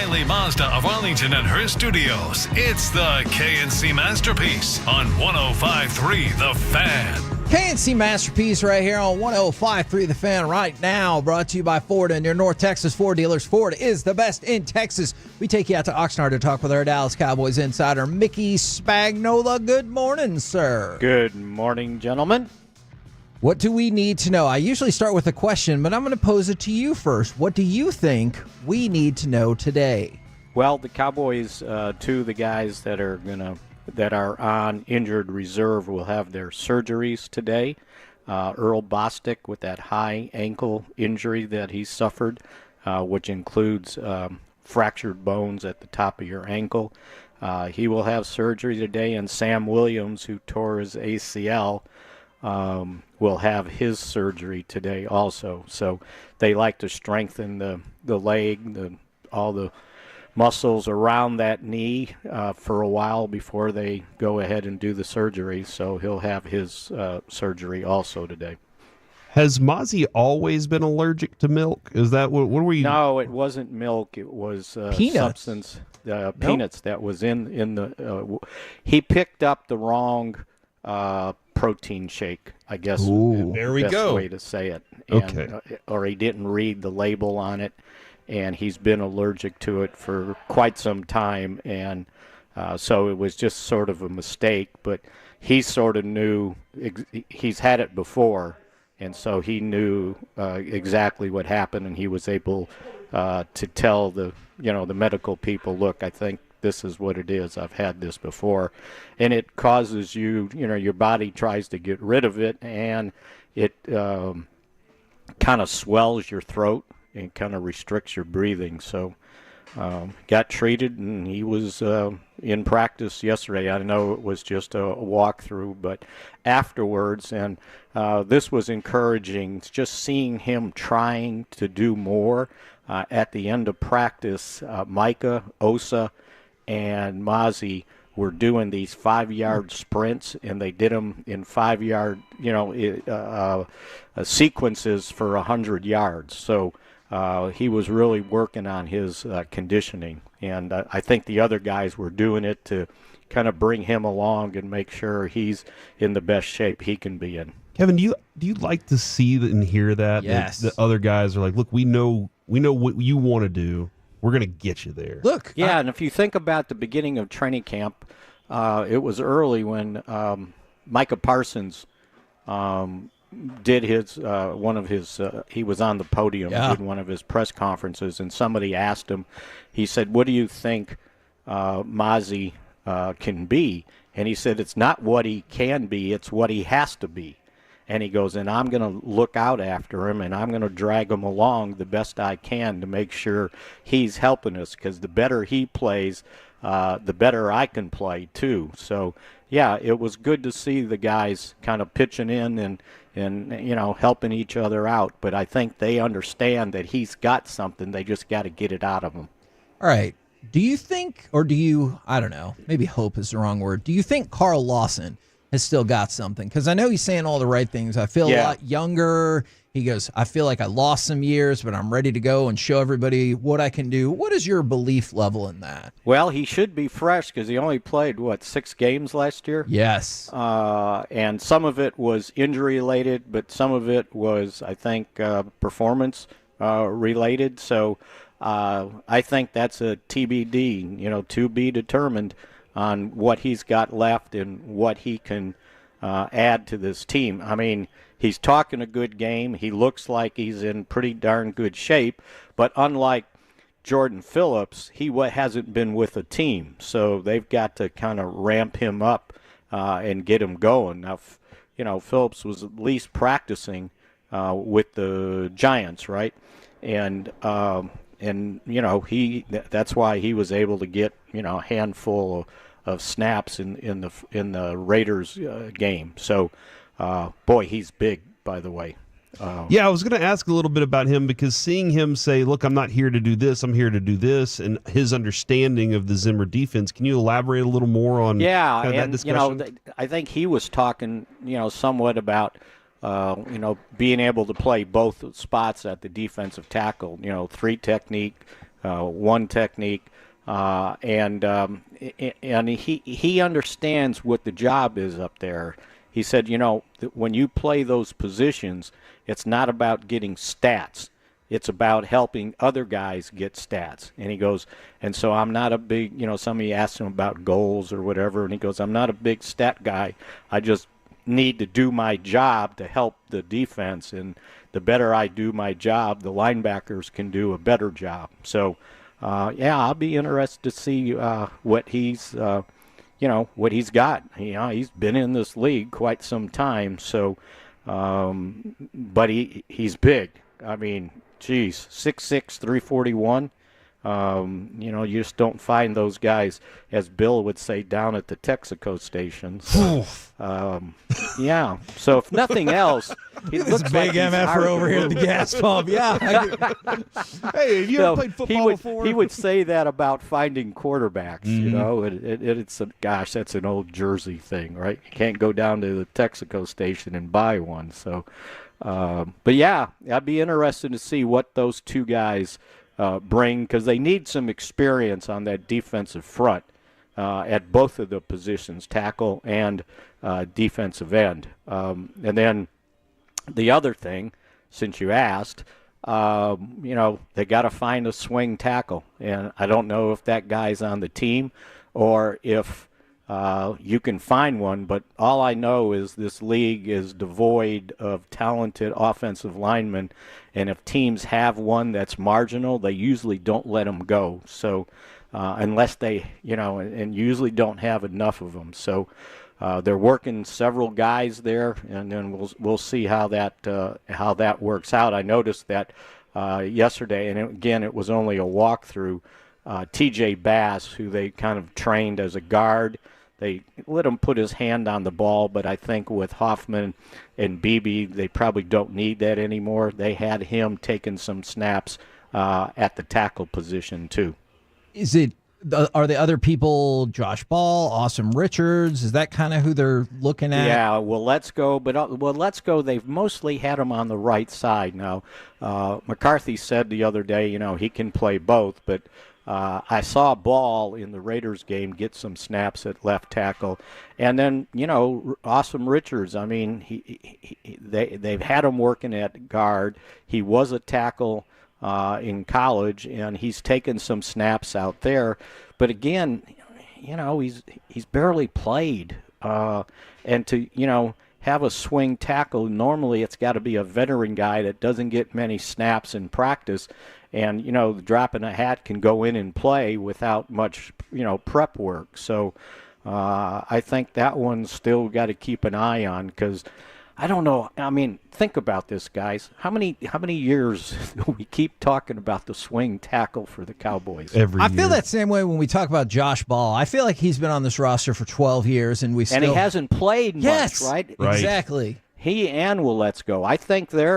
O'Reilly Mazda of Arlington and her studios. It's the KNC Masterpiece on 105.3 The Fan.
KNC Masterpiece right here on 105.3 The Fan right now, brought to you by Ford and your North Texas Ford dealers. Ford is the best in Texas. We take you out to Oxnard to talk with our Dallas Cowboys insider, Mickey Spagnola. Good morning, sir.
Good morning, gentlemen.
What do we need to know? I usually start with a question, but I'm going to pose it to you first. What do you think we need to know today?
Well, the Cowboys, two of the guys that are on injured reserve will have their surgeries today. Earl Bostic with that high ankle injury that he suffered, which includes fractured bones at the top of your ankle. He will have surgery today, and Sam Williams, who tore his ACL, will have his surgery today also. So they like to strengthen the leg, all the muscles around that knee for a while before they go ahead and do the surgery. So he'll have his surgery also today.
Has Mozzie always been allergic to milk? Is that what were you?
No, it wasn't milk. It was
peanuts.
Substance, peanuts that was in the. He picked up the wrong protein shake, I guess.
Ooh,
there we go. Way to say it. And,
okay.
Or he didn't read the label on it, and he's been allergic to it for quite some time, and so it was just sort of a mistake. But he sort of knew he's had it before, and so he knew exactly what happened, and he was able to tell the medical people, look, I think this is what it is. I've had this before. And it causes your body tries to get rid of it, and it kind of swells your throat and kind of restricts your breathing. So got treated, and he was in practice yesterday. I know it was just a walkthrough, but afterwards, and this was encouraging, just seeing him trying to do more. At the end of practice, Micah, Osa, and Mozzie were doing these 5-yard sprints, and they did them in 5-yard, sequences for 100 yards. So he was really working on his conditioning, and I think the other guys were doing it to kind of bring him along and make sure he's in the best shape he can be in.
Kevin, do you like to see and hear that?
Yes.
That other guys are like, look, we know what you want to do. We're going to get you there.
Look.
Yeah, and if you think about the beginning of training camp, it was early when Micah Parsons did his one of his he was on the podium, did one of his press conferences, and somebody asked him, he said, what do you think Mozzie can be? And he said, it's not what he can be, it's what he has to be. And he goes, and I'm going to look out after him, and I'm going to drag him along the best I can to make sure he's helping us, because the better he plays, the better I can play too. So, yeah, it was good to see the guys kind of pitching in and helping each other out. But I think they understand that he's got something. They just got to get it out of him.
All right. Do you think, or do you, I don't know, maybe hope is the wrong word. Do you think Carl Lawson has still got something? Because I know he's saying all the right things. I feel a lot younger. He goes, I feel like I lost some years, but I'm ready to go and show everybody what I can do. What is your belief level in that?
Well, he should be fresh because he only played, 6 games last year?
Yes.
And some of it was injury-related, but some of it was, I think, performance-related. So I think that's a TBD, to be determined on what he's got left and what he can add to this team. I mean, he's talking a good game. He looks like he's in pretty darn good shape. But unlike Jordan Phillips, he hasn't been with a team. So they've got to kind of ramp him up and get him going. Now, Phillips was at least practicing with the Giants, right? And that's why he was able to get a handful of snaps in the Raiders game. So, boy, he's big, by the way.
Yeah, I was going to ask a little bit about him, because seeing him say, look, I'm not here to do this, I'm here to do this, and his understanding of the Zimmer defense, can you elaborate a little more on that discussion?
I think he was talking, somewhat about, being able to play both spots at the defensive tackle, 3 technique, one technique, and he understands what the job is up there. He said, when you play those positions, it's not about getting stats. It's about helping other guys get stats. And he goes, and so I'm not a big, somebody asked him about goals or whatever, and he goes, I'm not a big stat guy. I just need to do my job to help the defense, and the better I do my job, the linebackers can do a better job. So, I'll be interested to see what he's, what he's got. He's been in this league quite some time, so, but he's big. I mean, geez, 6'6", 341. You just don't find those guys, as Bill would say, down at the Texaco station. So, so if nothing else, he looks
big
like
MF over here at the gas pump. Yeah.
Hey, have you ever played football before?
He would say that about finding quarterbacks. It's gosh, that's an old Jersey thing, right? You can't go down to the Texaco station and buy one. So, but yeah, I'd be interested to see what those two guys bring, because they need some experience on that defensive front at both of the positions, tackle and defensive end. And then the other thing, since you asked, they got to find a swing tackle. And I don't know if that guy's on the team or if you can find one, but all I know is this league is devoid of talented offensive linemen, and if teams have one that's marginal, they usually don't let them go. So unless they, and usually don't have enough of them. So they're working several guys there, and then we'll see how that works out. I noticed that yesterday, and again, it was only a walkthrough. T.J. Bass, who they kind of trained as a guard, they let him put his hand on the ball, but I think with Hoffman and Beebe, they probably don't need that anymore. They had him taking some snaps at the tackle position too.
Are the other people Josh Ball, Awesome Richards? Is that kind of who they're looking at?
Yeah, let's go. But let's go. They've mostly had him on the right side now. McCarthy said the other day, he can play both, but I saw Ball in the Raiders game get some snaps at left tackle, and then Awesome Richards. I mean, they've had him working at guard. He was a tackle in college, and he's taken some snaps out there. But again, he's barely played, and to have a swing tackle, normally it's got to be a veteran guy that doesn't get many snaps in practice. And, dropping a hat can go in and play without much, prep work. So I think that one's still got to keep an eye on, because I don't know. I mean, think about this, guys. How many years do we keep talking about the swing tackle for the Cowboys?
I feel that same way when we talk about Josh Ball. I feel like he's been on this roster for 12 years, and he
hasn't played much, right?
Exactly.
He and Let's Go. I think they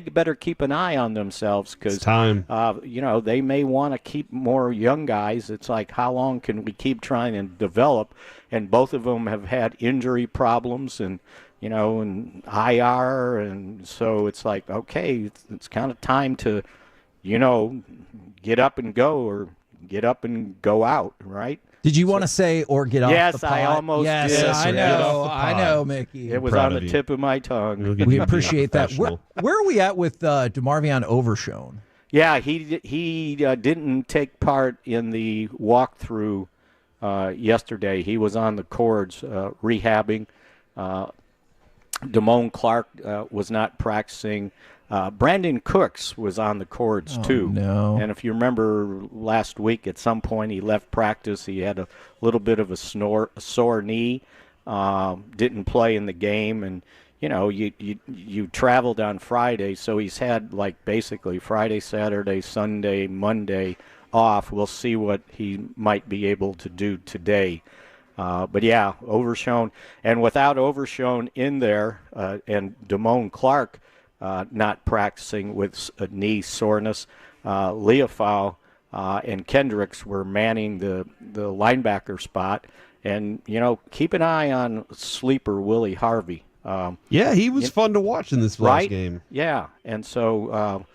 better keep an eye on themselves, because they may want to keep more young guys. It's like, how long can we keep trying to develop? And both of them have had injury problems and and IR, and so it's like, okay, it's kind of time to get up and go, or get up and go out, right?
Did you want to say or get off
yes,
the pot?
I almost did.
Yes, I know, Mickey.
It was on the tip of my tongue.
We appreciate that. Where are we at with DeMarvion Overshone?
Yeah, he didn't take part in the walkthrough yesterday. He was on the cords rehabbing. Damone Clark was not practicing. Brandon Cooks was on the cords too.
No.
And if you remember last week, at some point he left practice. He had a little bit of a sore knee. Didn't play in the game, and you traveled on Friday, so he's had basically Friday, Saturday, Sunday, Monday off. We'll see what he might be able to do today. But yeah, Overshone, and without Overshone in there, and Damone Clark not practicing with a knee soreness, Leofau and Kendricks were manning the linebacker spot, and keep an eye on sleeper Willie Harvey.
He was fun to watch in this last
right?
game.
Yeah, and so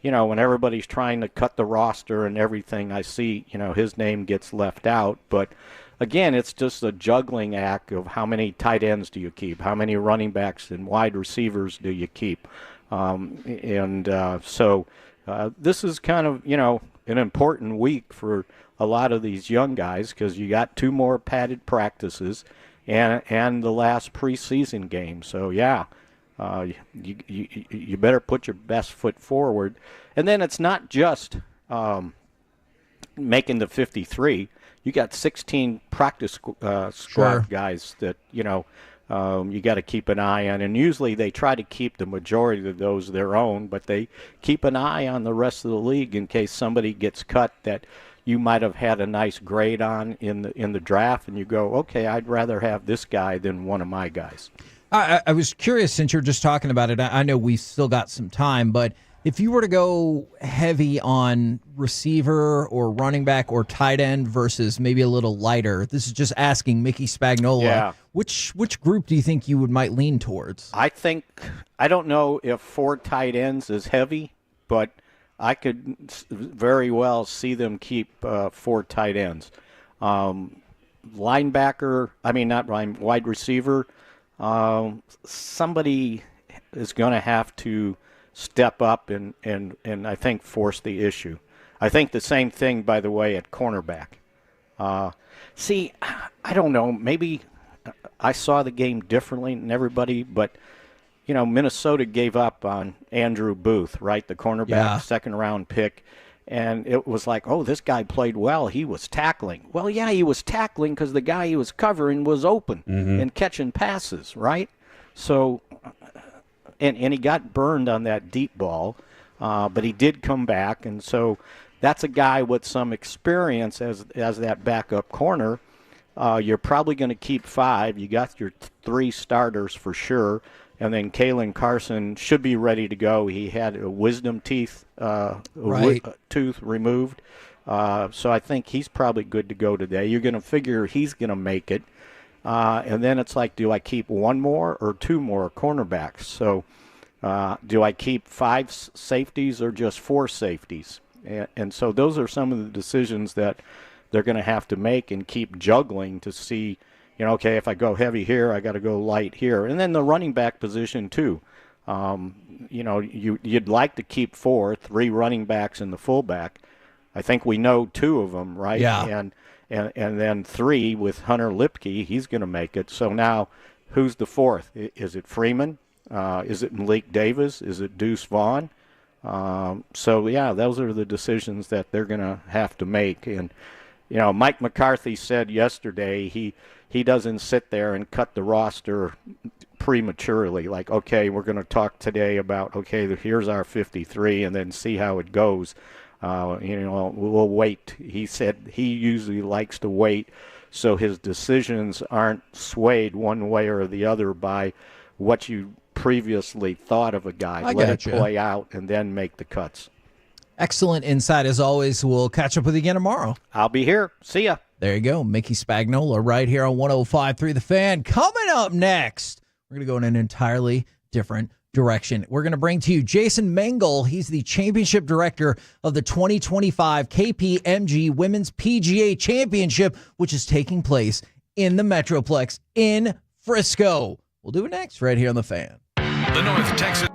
when everybody's trying to cut the roster and everything, I see, his name gets left out. But again, it's just a juggling act of how many tight ends do you keep, how many running backs and wide receivers do you keep. So this is kind of, an important week for a lot of these young guys because you got 2 more padded practices and the last preseason game. So, yeah. You better put your best foot forward. And then it's not just making the 53. You got 16 practice squad guys that, you got to keep an eye on. And usually they try to keep the majority of those their own, but they keep an eye on the rest of the league in case somebody gets cut that you might have had a nice grade on in the draft, and you go, okay, I'd rather have this guy than one of my guys.
I was curious, since you're just talking about it, I know we've still got some time, but if you were to go heavy on receiver or running back or tight end versus maybe a little lighter, this is just asking Mickey Spagnola, which group do you think you might lean towards?
I don't know if 4 tight ends is heavy, but I could very well see them keep 4 tight ends. Wide receiver, somebody is going to have to step up and I think force the issue. I think the same thing, by the way, at cornerback. I don't know. Maybe I saw the game differently than everybody, but, Minnesota gave up on Andrew Booth, right, the cornerback, second-round pick. And it was like, oh, this guy played well. He was tackling. Well, yeah, he was tackling because the guy he was covering was open and catching passes, right? So, and he got burned on that deep ball, but he did come back. And so that's a guy with some experience as that backup corner. You're probably going to keep 5. You got your 3 starters for sure. And then Kalen Carson should be ready to go. He had a wisdom tooth removed. So I think he's probably good to go today. You're going to figure he's going to make it. And then it's like, do I keep 1 more or 2 more cornerbacks? So do I keep 5 safeties or just 4 safeties? And so those are some of the decisions that they're going to have to make and keep juggling to see, okay, if I go heavy here, I got to go light here. And then the running back position, too. You'd like to keep 4, 3 running backs and the fullback. I think we know 2 of them, right?
Yeah.
And then 3 with Hunter Lipke, he's going to make it. So now, who's the 4th? Is it Freeman? Is it Malik Davis? Is it Deuce Vaughn? Those are the decisions that they're going to have to make. And, Mike McCarthy said yesterday he doesn't sit there and cut the roster prematurely. Like, okay, we're going to talk today about, okay, here's our 53 and then see how it goes. We'll wait. He said he usually likes to wait so his decisions aren't swayed one way or the other by what you previously thought of a guy. Let it play out and then make the cuts.
Excellent insight as always. We'll catch up with you again tomorrow.
I'll be here. See ya.
There you go. Mickey Spagnola right here on 105.3 The Fan. Coming up next, we're going to go in an entirely different direction. We're going to bring to you Jason Mengel. He's the championship director of the 2025 KPMG Women's PGA Championship, which is taking place in the Metroplex in Frisco. We'll do it next right here on The Fan.
The North Texas.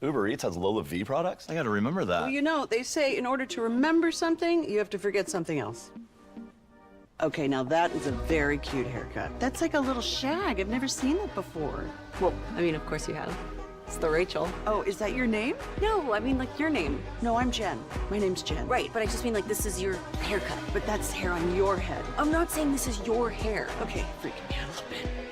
Uber Eats has Lola V products? I gotta remember that.
Well, you know, they say in order to remember something, you have to forget something else. Okay, now that is a very cute haircut. That's like a little shag. I've never seen that before.
Well, I mean, of course you have. It's the Rachel.
Oh, is that your name?
No, I mean like your name.
No, I'm Jen. My name's Jen.
Right, but I just mean like this is your haircut.
But that's hair on your head.
I'm not saying this is your hair.
Okay, freaking me out a little bit.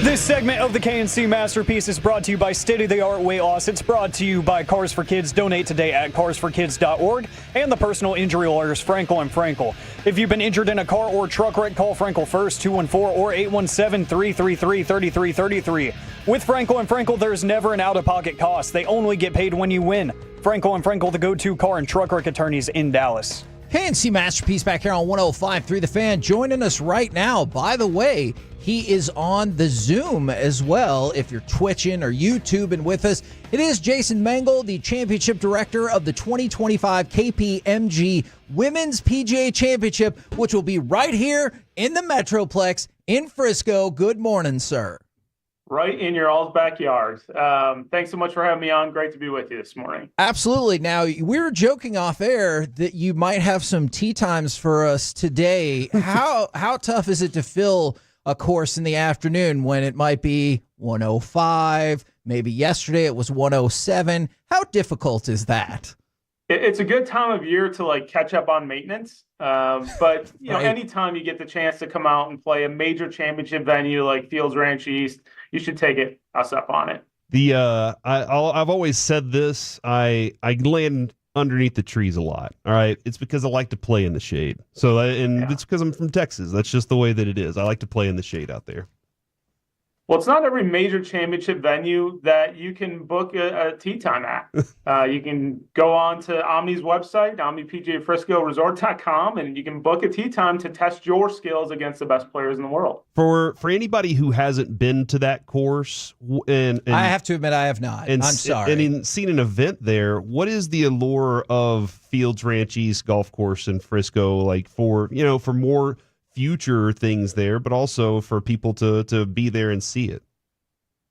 This segment of the KNC Masterpiece is brought to you by State-of-the-Art Weight Loss. It's brought to you by Cars for Kids. Donate today at krd-fm and the personal injury lawyers Frankel & Frankel. If you've been injured in a car or truck wreck, call Frankel first, 214 or 817-333-3333. With Frankel & Frankel, there's never an out-of-pocket cost. They only get paid when you win. Frankel & Frankel, the go-to car and truck wreck attorneys in Dallas.
KNC Masterpiece back here on 105.3 The Fan. Joining us right now, by the way, he is on the Zoom as well. If you're twitching or YouTubing with us, it is Jason Mangle, the championship director of the 2025 KPMG Women's PGA Championship, which will be right here in the Metroplex in Frisco. Good morning, sir.
Right in your all's backyard. Thanks so much for having me on. Great to be with you this morning.
Absolutely. Now, we were joking off air that you might have some tee times for us today. How tough is it to fill a course in the afternoon when it might be 105? Maybe yesterday it was 107. How difficult is that?
It's a good time of year to catch up on maintenance. But
Right.
anytime you get the chance to come out and play a major championship venue like Fields Ranch East, you should take us up on it.
I've always said this. I land underneath the trees a lot. All right, it's because I like to play in the shade. So it's because I'm from Texas. That's just the way that it is. I like to play in the shade out there.
Well, it's not every major championship venue that you can book a tee time at. You can go on to Omni's website, OmniPGAFriscoResort.com, and you can book a tee time to test your skills against the best players in the world.
For anybody who hasn't been to that course, and
I have to admit I have not. I'm sorry.
And seen an event there, what is the allure of Fields Ranch East Golf Course in Frisco like for more future things there, but also for people to be there and see it?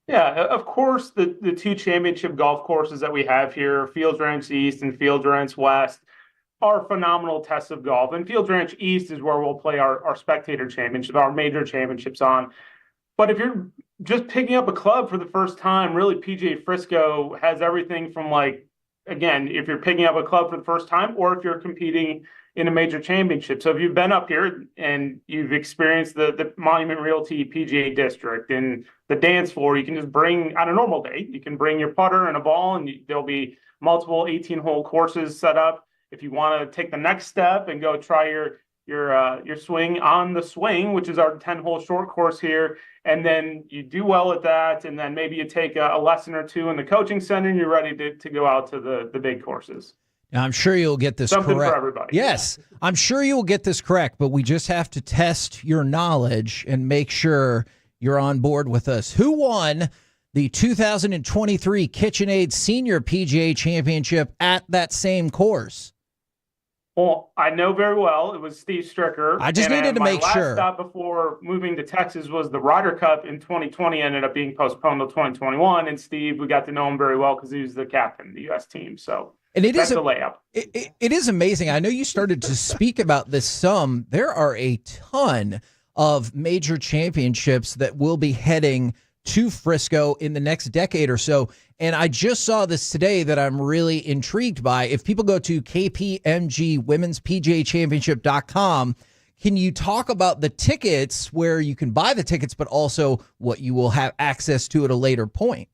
Yeah, of course, the two championship golf courses that we have here, Fields Ranch East and Fields Ranch West, are phenomenal tests of golf. And Fields Ranch East is where we'll play our spectator championship, our major championships on. But if you're just picking up a club for the first time, really PGA Frisco has everything from again, if you're picking up a club for the first time or if you're competing in a major championship. So if you've been up here and you've experienced the Monument Realty PGA District and the dance floor, you can just bring, on a normal day, you can bring your putter and a ball, and there'll be multiple 18-hole courses set up. If you want to take the next step and go try your swing on the swing, which is our 10-hole short course here, and then you do well at that, and then maybe you take a lesson or two in the coaching center, and you're ready to go out to the big courses.
Now, I'm sure you'll get this
Something
correct.
for everybody.
Yes, I'm sure you'll get this correct, but we just have to test your knowledge and make sure you're on board with us. Who won the 2023 KitchenAid Senior PGA Championship at that same course?
Well, I know very well. It was Steve Stricker.
I just needed to make
my
sure.
last stop before moving to Texas was the Ryder Cup in 2020. Ended up being postponed to 2021. And Steve, we got to know him very well because he was the captain of the U.S. team. So that's the layup.
It is amazing. I know you started to speak about this some. There are a ton of major championships that will be heading to Frisco in the next decade or so. And I just saw this today that I'm really intrigued by. If people go to KPMG Women's PGA Championship.com, can you talk about the tickets, where you can buy the tickets, but also what you will have access to at a later point?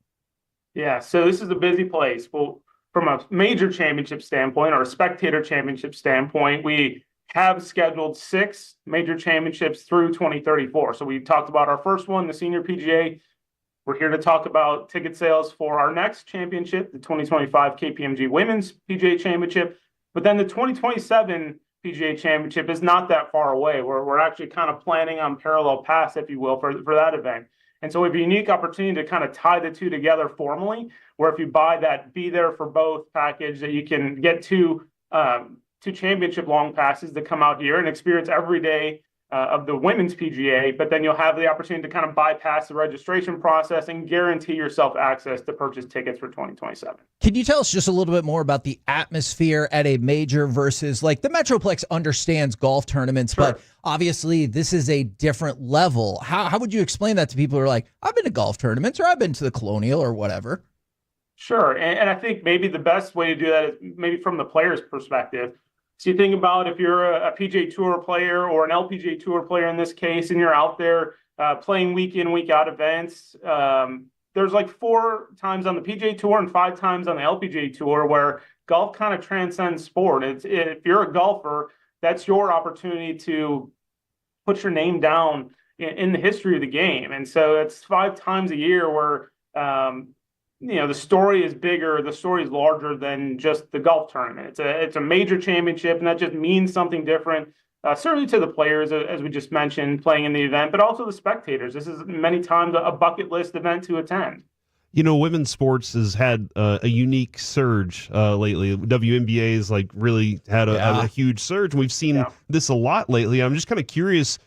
Yeah, so this is a busy place. Well, from a major championship standpoint or a spectator championship standpoint, we have scheduled 6 major championships through 2034. So we talked about our first one, the Senior PGA. We're here to talk about ticket sales for our next championship, the 2025 KPMG Women's PGA Championship. But then the 2027 PGA Championship is not that far away. We're actually kind of planning on parallel paths, if you will, for that event. And so we have a unique opportunity to kind of tie the two together formally, where if you buy that Be There for Both package, that you can get two championship long passes to come out here and experience every day of the Women's PGA, but then you'll have the opportunity to kind of bypass the registration process and guarantee yourself access to purchase tickets for 2027.
Can you tell us just a little bit more about the atmosphere at a major versus, like, the Metroplex understands golf tournaments,
Sure.
but obviously this is a different level. How would you explain that to people who are like, I've been to golf tournaments, or I've been to the Colonial or whatever?
Sure. And I think maybe the best way to do that is maybe from the player's perspective. So you think about if you're a PGA Tour player or an LPGA Tour player in this case, and you're out there playing week in, week out events, there's like 4 times on the PGA Tour and 5 times on the LPGA Tour where golf kind of transcends sport. If you're a golfer, that's your opportunity to put your name down in the history of the game. And so it's 5 times a year where, the story is bigger, the story is larger than just the golf tournament. It's a major championship, and that just means something different, certainly to the players, as we just mentioned, playing in the event, but also the spectators. This is many times a bucket list event to attend.
Women's sports has had a unique surge lately. WNBA has really had a huge surge. We've seen this a lot lately. I'm just kind of curious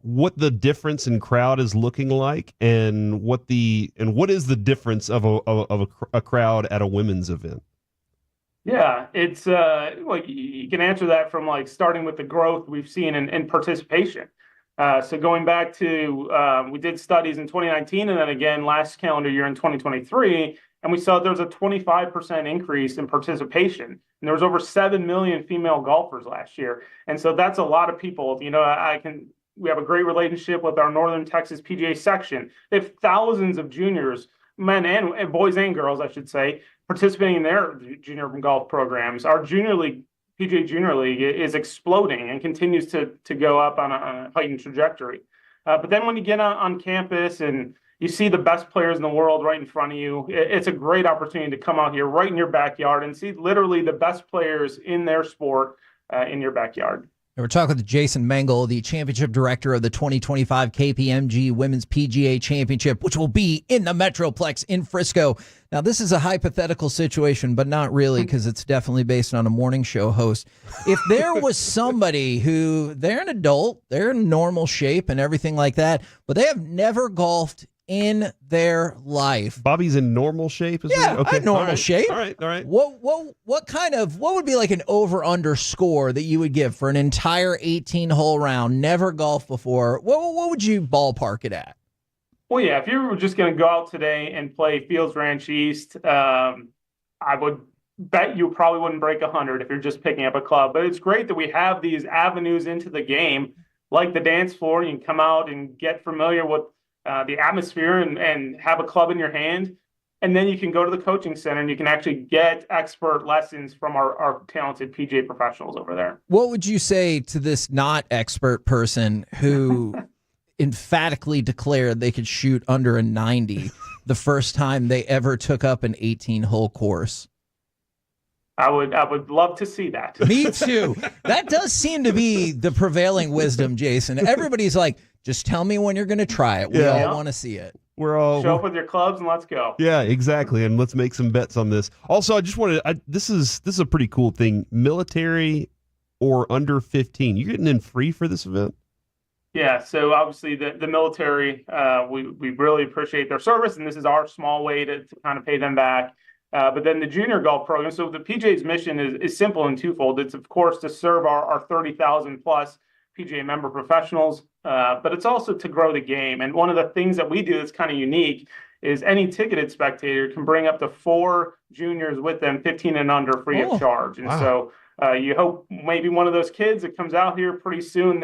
what the difference in crowd is looking like, and what is the difference of a crowd at a women's event?
Yeah, it's you can answer that from starting with the growth we've seen in participation. So going back to, we did studies in 2019 and then again last calendar year in 2023, and we saw there was a 25% increase in participation. And there was over 7 million female golfers last year. And so that's a lot of people. We have a great relationship with our Northern Texas PGA section. They have thousands of juniors, men and boys and girls, I should say, participating in their junior golf programs. Our junior league, PGA Junior League, is exploding and continues to go up on a heightened trajectory. But then when you get on campus and you see the best players in the world right in front of you, it's a great opportunity to come out here right in your backyard and see literally the best players in their sport in your backyard.
We're talking with Jason Mengel, the championship director of the 2025 KPMG Women's PGA Championship, which will be in the Metroplex in Frisco. Now, this is a hypothetical situation, but not really, because it's definitely based on a morning show host. If there was somebody who, they're an adult, they're in normal shape and everything like that, but they have never golfed in their life.
Bobby's in normal shape?
Okay. Normal shape.
All right.
What would be like an over-under score that you would give for an entire 18-hole round, never golfed before? What would you ballpark it at?
Well, yeah, if you were just going to go out today and play Fields Ranch East, I would bet you probably wouldn't break 100 if you're just picking up a club. But it's great that we have these avenues into the game, like the dance floor. You can come out and get familiar with the atmosphere and have a club in your hand. And then you can go to the coaching center and you can actually get expert lessons from our talented PGA professionals over there.
What would you say to this not expert person who emphatically declared they could shoot under a 90 the first time they ever took up an 18-hole course?
I would love to see that.
Me too. That does seem to be the prevailing wisdom, Jason. Everybody's like, just tell me when you're going to try it. We all want to see it.
Show up with your clubs and let's go.
Yeah, exactly. And let's make some bets on this. Also, I just wanted this is a pretty cool thing. Military or under 15, you're getting in free for this event?
Yeah, so obviously the military, we really appreciate their service, and this is our small way to kind of pay them back. But then the junior golf program, so the PGA's mission is simple and twofold. It's, of course, to serve our 30,000 plus PGA member professionals, but it's also to grow the game. And one of the things that we do that's kind of unique is any ticketed spectator can bring up to 4 juniors with them, 15 and under, free of charge. And so you hope maybe one of those kids that comes out here pretty soon,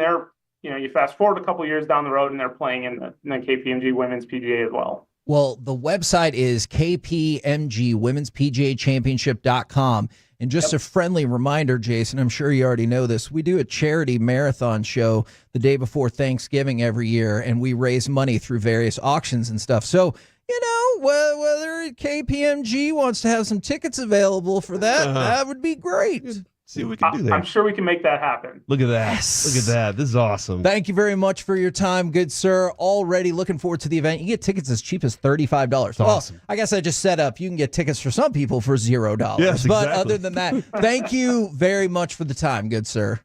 you fast forward a couple years down the road and they're playing in the KPMG Women's PGA as well.
Well, the website is kpmgwomenspgachampionship.com. And just a friendly reminder, Jason, I'm sure you already know this. We do a charity marathon show the day before Thanksgiving every year, and we raise money through various auctions and stuff. So, whether KPMG wants to have some tickets available for that, that would be great.
See what we can do there.
I'm sure we can make that happen.
Look at that.
Yes.
Look at that. This is awesome.
Thank you very much for your time, good sir. Already looking forward to the event. You get tickets as cheap as $35.
Awesome.
Well, I guess I just set up. You can get tickets for some people for $0.
Yes,
but
exactly.
other than that, thank you very much for the time, good sir.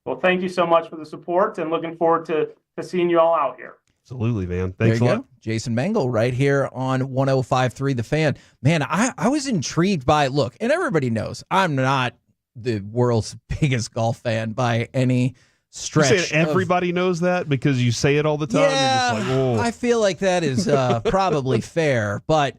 Well, thank you so much for the support, and looking forward to seeing you all out here.
Absolutely, man. Thanks a lot.
Jason Mengel right here on 105.3 The Fan. Man, I was intrigued by, look, and everybody knows I'm not the world's biggest golf fan by any stretch.
You're saying everybody knows that because you say it all the time?
Yeah,
You're just like, whoa.
I feel like that is probably fair, but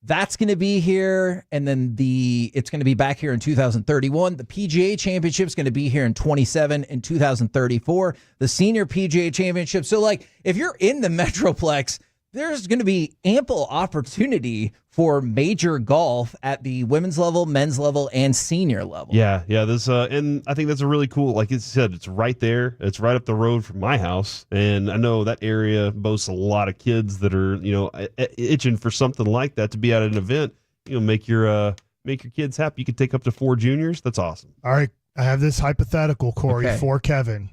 That's going to be here, and then it's going to be back here in 2031. The PGA Championship is going to be here in 27 and 2034. The Senior PGA Championship. So, like, if you're in the Metroplex, there's going to be ample opportunity for major golf at the women's level, men's level, and senior level.
Yeah. There's and I think that's a really cool. Like you said, it's right there. It's right up the road from my house, and I know that area boasts a lot of kids that are itching for something like that to be at an event. Make your kids happy. You could take up to 4 juniors. That's awesome.
All right, I have this hypothetical, Corey, for Kevin.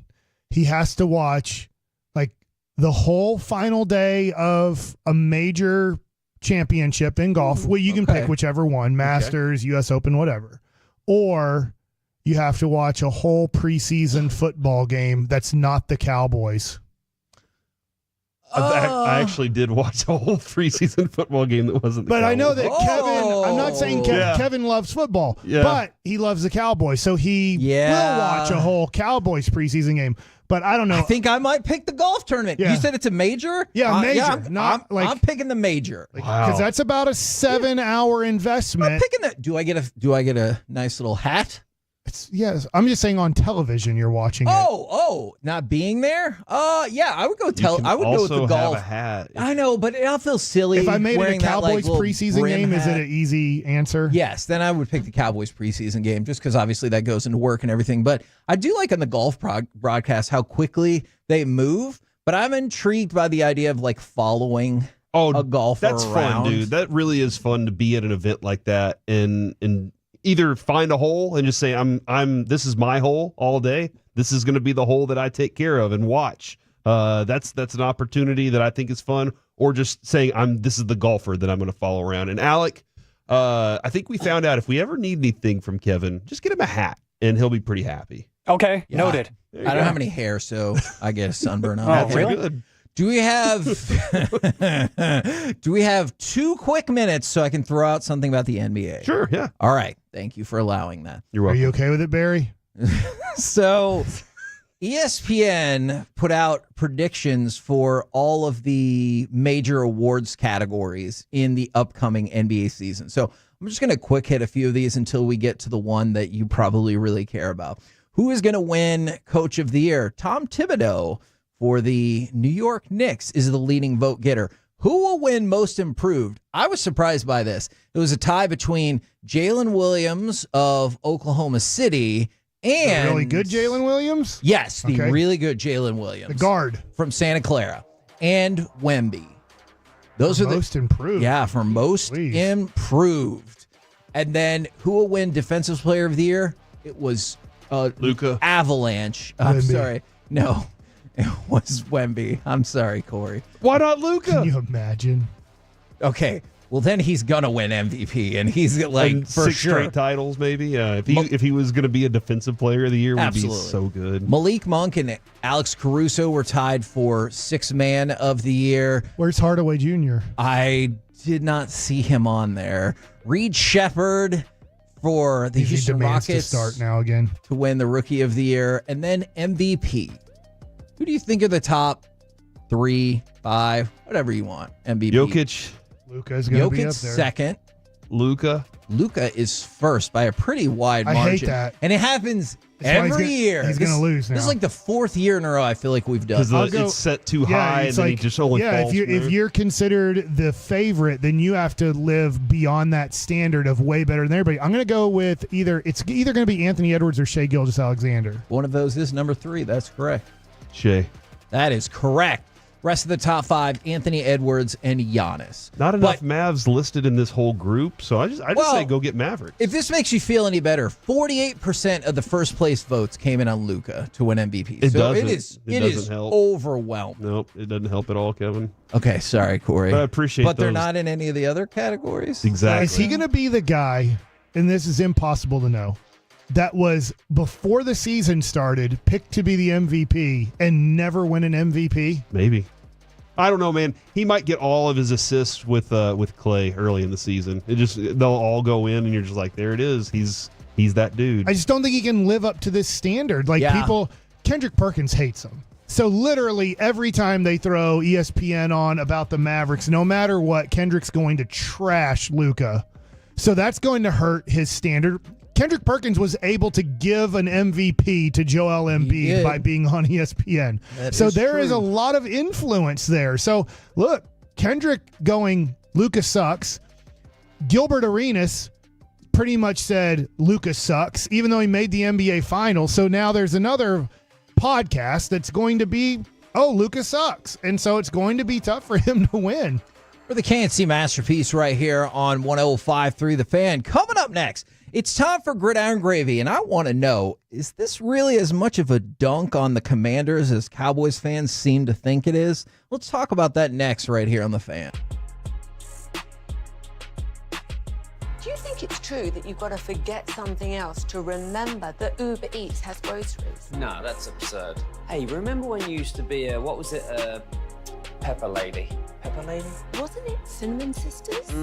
He has to watch the whole final day of a major championship in golf. Well, you can pick whichever one, Masters, U.S. Open, whatever. Or you have to watch a whole preseason football game that's not the Cowboys.
I actually did watch a whole preseason football game that wasn't the Cowboys.
I know that Kevin, I'm not saying Kevin loves football, but he loves the Cowboys. So he will watch a whole Cowboys preseason game. But I don't know.
I think I might pick the golf tournament. You said it's a major?
Yeah, major.
I'm picking the major.
Because that's about a 7-hour investment.
I'm picking that. Do I get a nice little hat?
Yes, I'm just saying on television you're watching it.
Oh, not being there? Yeah, I would go I would go with the golf.
Have a hat.
I know, but I'll feel silly.
If I made it a Cowboys
that,
preseason game,
hat.
Is it an easy answer?
Yes, then I would pick the Cowboys preseason game just because obviously that goes into work and everything. But I do like on the golf broadcast how quickly they move. But I'm intrigued by the idea of following a golfer
That's
around.
fun, dude. That really is fun to be at an event like that and either find a hole and just say this is my hole all day. This is going to be the hole that I take care of and watch. That's an opportunity that I think is fun. Or just saying this is the golfer that I'm going to follow around. And Alec, I think we found out if we ever need anything from Kevin, just get him a hat and he'll be pretty happy.
Okay, noted.
I don't have any hair, so I get a sunburn on.
That's really good.
Do we have 2 quick minutes so I can throw out something about the NBA?
Sure, yeah.
All right. Thank you for allowing that.
You're welcome.
Are you okay with it, Barry?
So ESPN put out predictions for all of the major awards categories in the upcoming NBA season. So I'm just going to quick hit a few of these until we get to the one that you probably really care about. Who is going to win Coach of the Year? Tom Thibodeau for the New York Knicks is the leading vote getter. Who will win Most Improved? I was surprised by this. It was a tie between Jalen Williams of Oklahoma City and...
The really good Jalen Williams?
Yes, the really good Jalen Williams.
The guard.
From Santa Clara. And Wemby. Those are the
most improved.
Yeah, for most improved. And then who will win Defensive Player of the Year? It was
Luka.
Avalanche. I'm sorry. No. It was Wemby. I'm sorry, Corey.
Why not Luka?
Can you imagine?
Okay. Well, then he's gonna win MVP, and he's
and
for
6
sure
straight titles, maybe. Yeah, if he was going to be a Defensive Player of the Year, would be so good.
Malik Monk and Alex Caruso were tied for 6th Man of the Year.
Where's Hardaway Jr.?
I did not see him on there. Reed Shepherd for the Houston
demands
Rockets
to start now again
to win the Rookie of the Year, and then MVP. Who do you think are the top 3, 5, whatever you want? MVP.
Jokic.
Luka's going to be up
Jokic's
there.
second.
Luka
is first by a pretty wide margin.
I hate that.
And it happens
That's why
every year.
He's going to lose now.
This is like the 4th year in a row I feel like we've done.
because it's set too high, and then he just only falls.
If you're considered the favorite, then you have to live beyond that standard of way better than everybody. I'm going to go with it's either going to be Anthony Edwards or Shai Gilgeous-Alexander.
One of those is number 3. That's correct.
Shai.
That is correct. Rest of the top 5, Anthony Edwards and Giannis.
Not enough Mavs listed in this whole group, so I just say go get Mavericks.
If this makes you feel any better, 48% of the first place votes came in on Luka to win MVP.
It
so
doesn't.
It is
help.
overwhelming.
Nope, it doesn't help at all, Kevin.
Okay, sorry, Corey.
But I appreciate
But they're
those.
not in any of the other categories?
Exactly.
Is he going to be the guy, and this is impossible to know, that was, before the season started, picked to be the MVP and never win an MVP?
Maybe. I don't know, man. He might get all of his assists with Clay early in the season. They'll all go in, and you're just like, there it is. He's that dude.
I just don't think he can live up to this standard. Like, people, Kendrick Perkins hates him. So literally every time they throw ESPN on about the Mavericks, no matter what, Kendrick's going to trash Luka. So that's going to hurt his standard. Kendrick Perkins was able to give an MVP to Joel Embiid by being on ESPN. So there is a lot of influence there. So look, Kendrick going, Luka sucks. Gilbert Arenas pretty much said Luka sucks, even though he made the NBA Finals. So now there's another podcast that's going to be, oh, Luka sucks. And so it's going to be tough for him to win.
For the KNC Masterpiece right here on 105.3 The Fan. Coming up next, it's time for Gridiron Gravy, and I want to know, is this really as much of a dunk on the Commanders as Cowboys fans seem to think it is? Let's talk about that next right here on The Fan.
Do you think it's true that you've got to forget something else to remember that Uber Eats has groceries?
No, that's absurd. Hey, remember when you used to be a, what was it, Pepper Lady? Pepper Lady?
Wasn't it Cinnamon Sisters?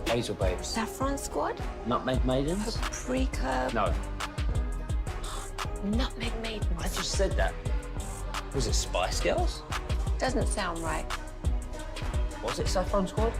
Hazel Babes.
Saffron Squad?
Nutmeg Maidens?
Paprika?
No.
Nutmeg Maidens.
I just said that. Was it Spice Girls?
Doesn't sound right.
Was it Saffron Squad?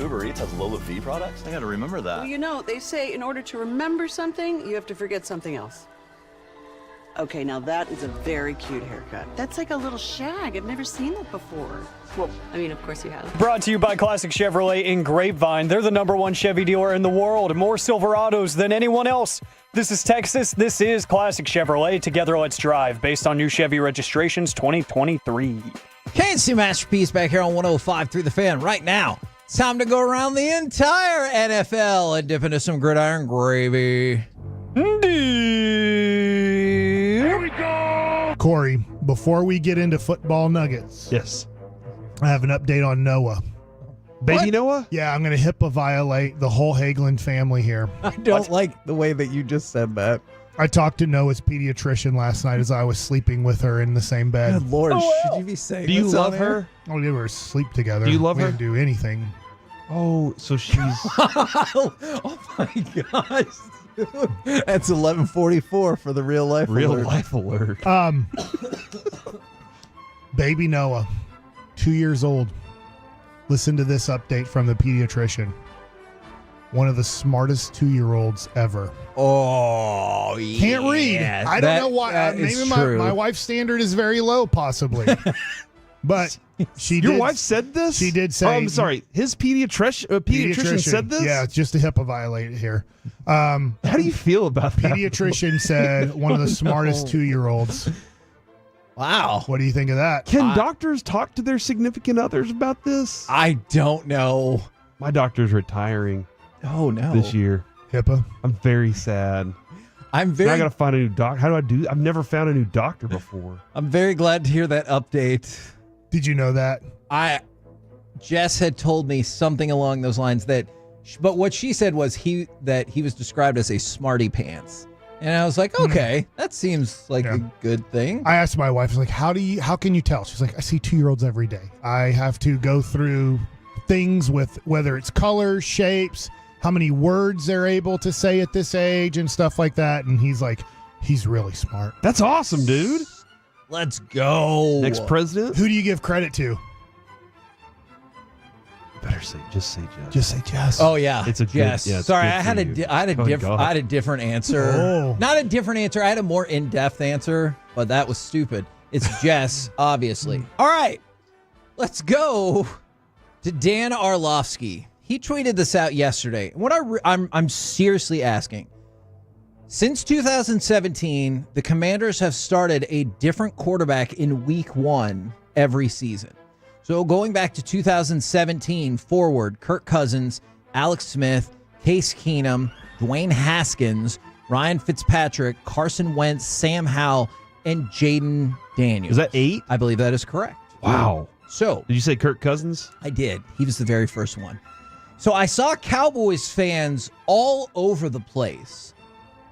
Uber Eats has Lola V products? I gotta remember that.
Well, you know, they say in order to remember something, you have to forget something else. Okay, now that is a very cute haircut. That's like a little shag. I've never seen that before.
Well, I mean, of course you have.
Brought to you by Classic Chevrolet in Grapevine. They're the #1 Chevy dealer in the world. More Silverados than anyone else. This is Texas. This is Classic Chevrolet. Together, let's drive. Based on new Chevy registrations 2023.
KNC Masterpiece back here on 105 through the Fan right now. It's time to go around the entire NFL and dip into some gridiron gravy.
Here we go. Corey, before we get into football nuggets,
yes,
I have an update on Noah.
Baby Noah?
Yeah, I'm going to HIPAA violate the whole Hagelin family here.
I don't like the way that you just said that.
I talked to Noah's pediatrician last night as I was sleeping with her in the same bed.
Good Lord, should you be saying
Do you
this
love
on
her?
air?
Oh, we were asleep together.
Do you love
we
her?
Didn't do anything.
Oh, so she's...
Oh my gosh. That's 11:44 for the real life
alert.
Baby Noah, 2 years old. Listen to this update from the pediatrician. One of the smartest 2-year-olds ever.
Oh, yeah.
Can't read. I don't know why. Maybe my wife's standard is very low, possibly. But
Your wife said this?
She did say.
Oh, I'm sorry. His pediatrician said this?
Yeah, just a HIPAA violate here.
How do you feel about that?
Pediatrician said one of the smartest 2-year-olds.
Wow.
What do you think of that?
Can doctors talk to their significant others about this?
I don't know.
My doctor's retiring.
Oh, no.
This year.
HIPAA?
I'm very sad.
I
got to find a new doctor. How do I do? I've never found a new doctor before.
I'm very glad to hear that update.
Did you know that?
Jess had told me something along those lines but what she said was that he was described as a smarty pants. And I was like, okay, that seems like a good thing.
I asked my wife, I was like, how can you tell? She's like, I see 2-year-olds every day. I have to go through things with whether it's colors, shapes, how many words they're able to say at this age and stuff like that. And he's like, he's really smart.
That's awesome, dude.
Let's go.
Next president?
Who do you give credit to?
Better just say Jess.
Just say Jess.
Oh yeah,
it's a
Jess.
Good, yeah, it's
sorry,
good
I had a different answer.
Oh.
Not a different answer. I had a more in-depth answer, but that was stupid. It's Jess, obviously. All right, let's go to Dan Arlovsky. He tweeted this out yesterday. What I'm seriously asking. Since 2017, the Commanders have started a different quarterback in week 1 every season. So going back to 2017 forward, Kirk Cousins, Alex Smith, Case Keenum, Dwayne Haskins, Ryan Fitzpatrick, Carson Wentz, Sam Howell, and Jaden Daniels.
Is that 8?
I believe that is correct.
Wow.
So
did you say Kirk Cousins?
I did. He was the very first one. So I saw Cowboys fans all over the place.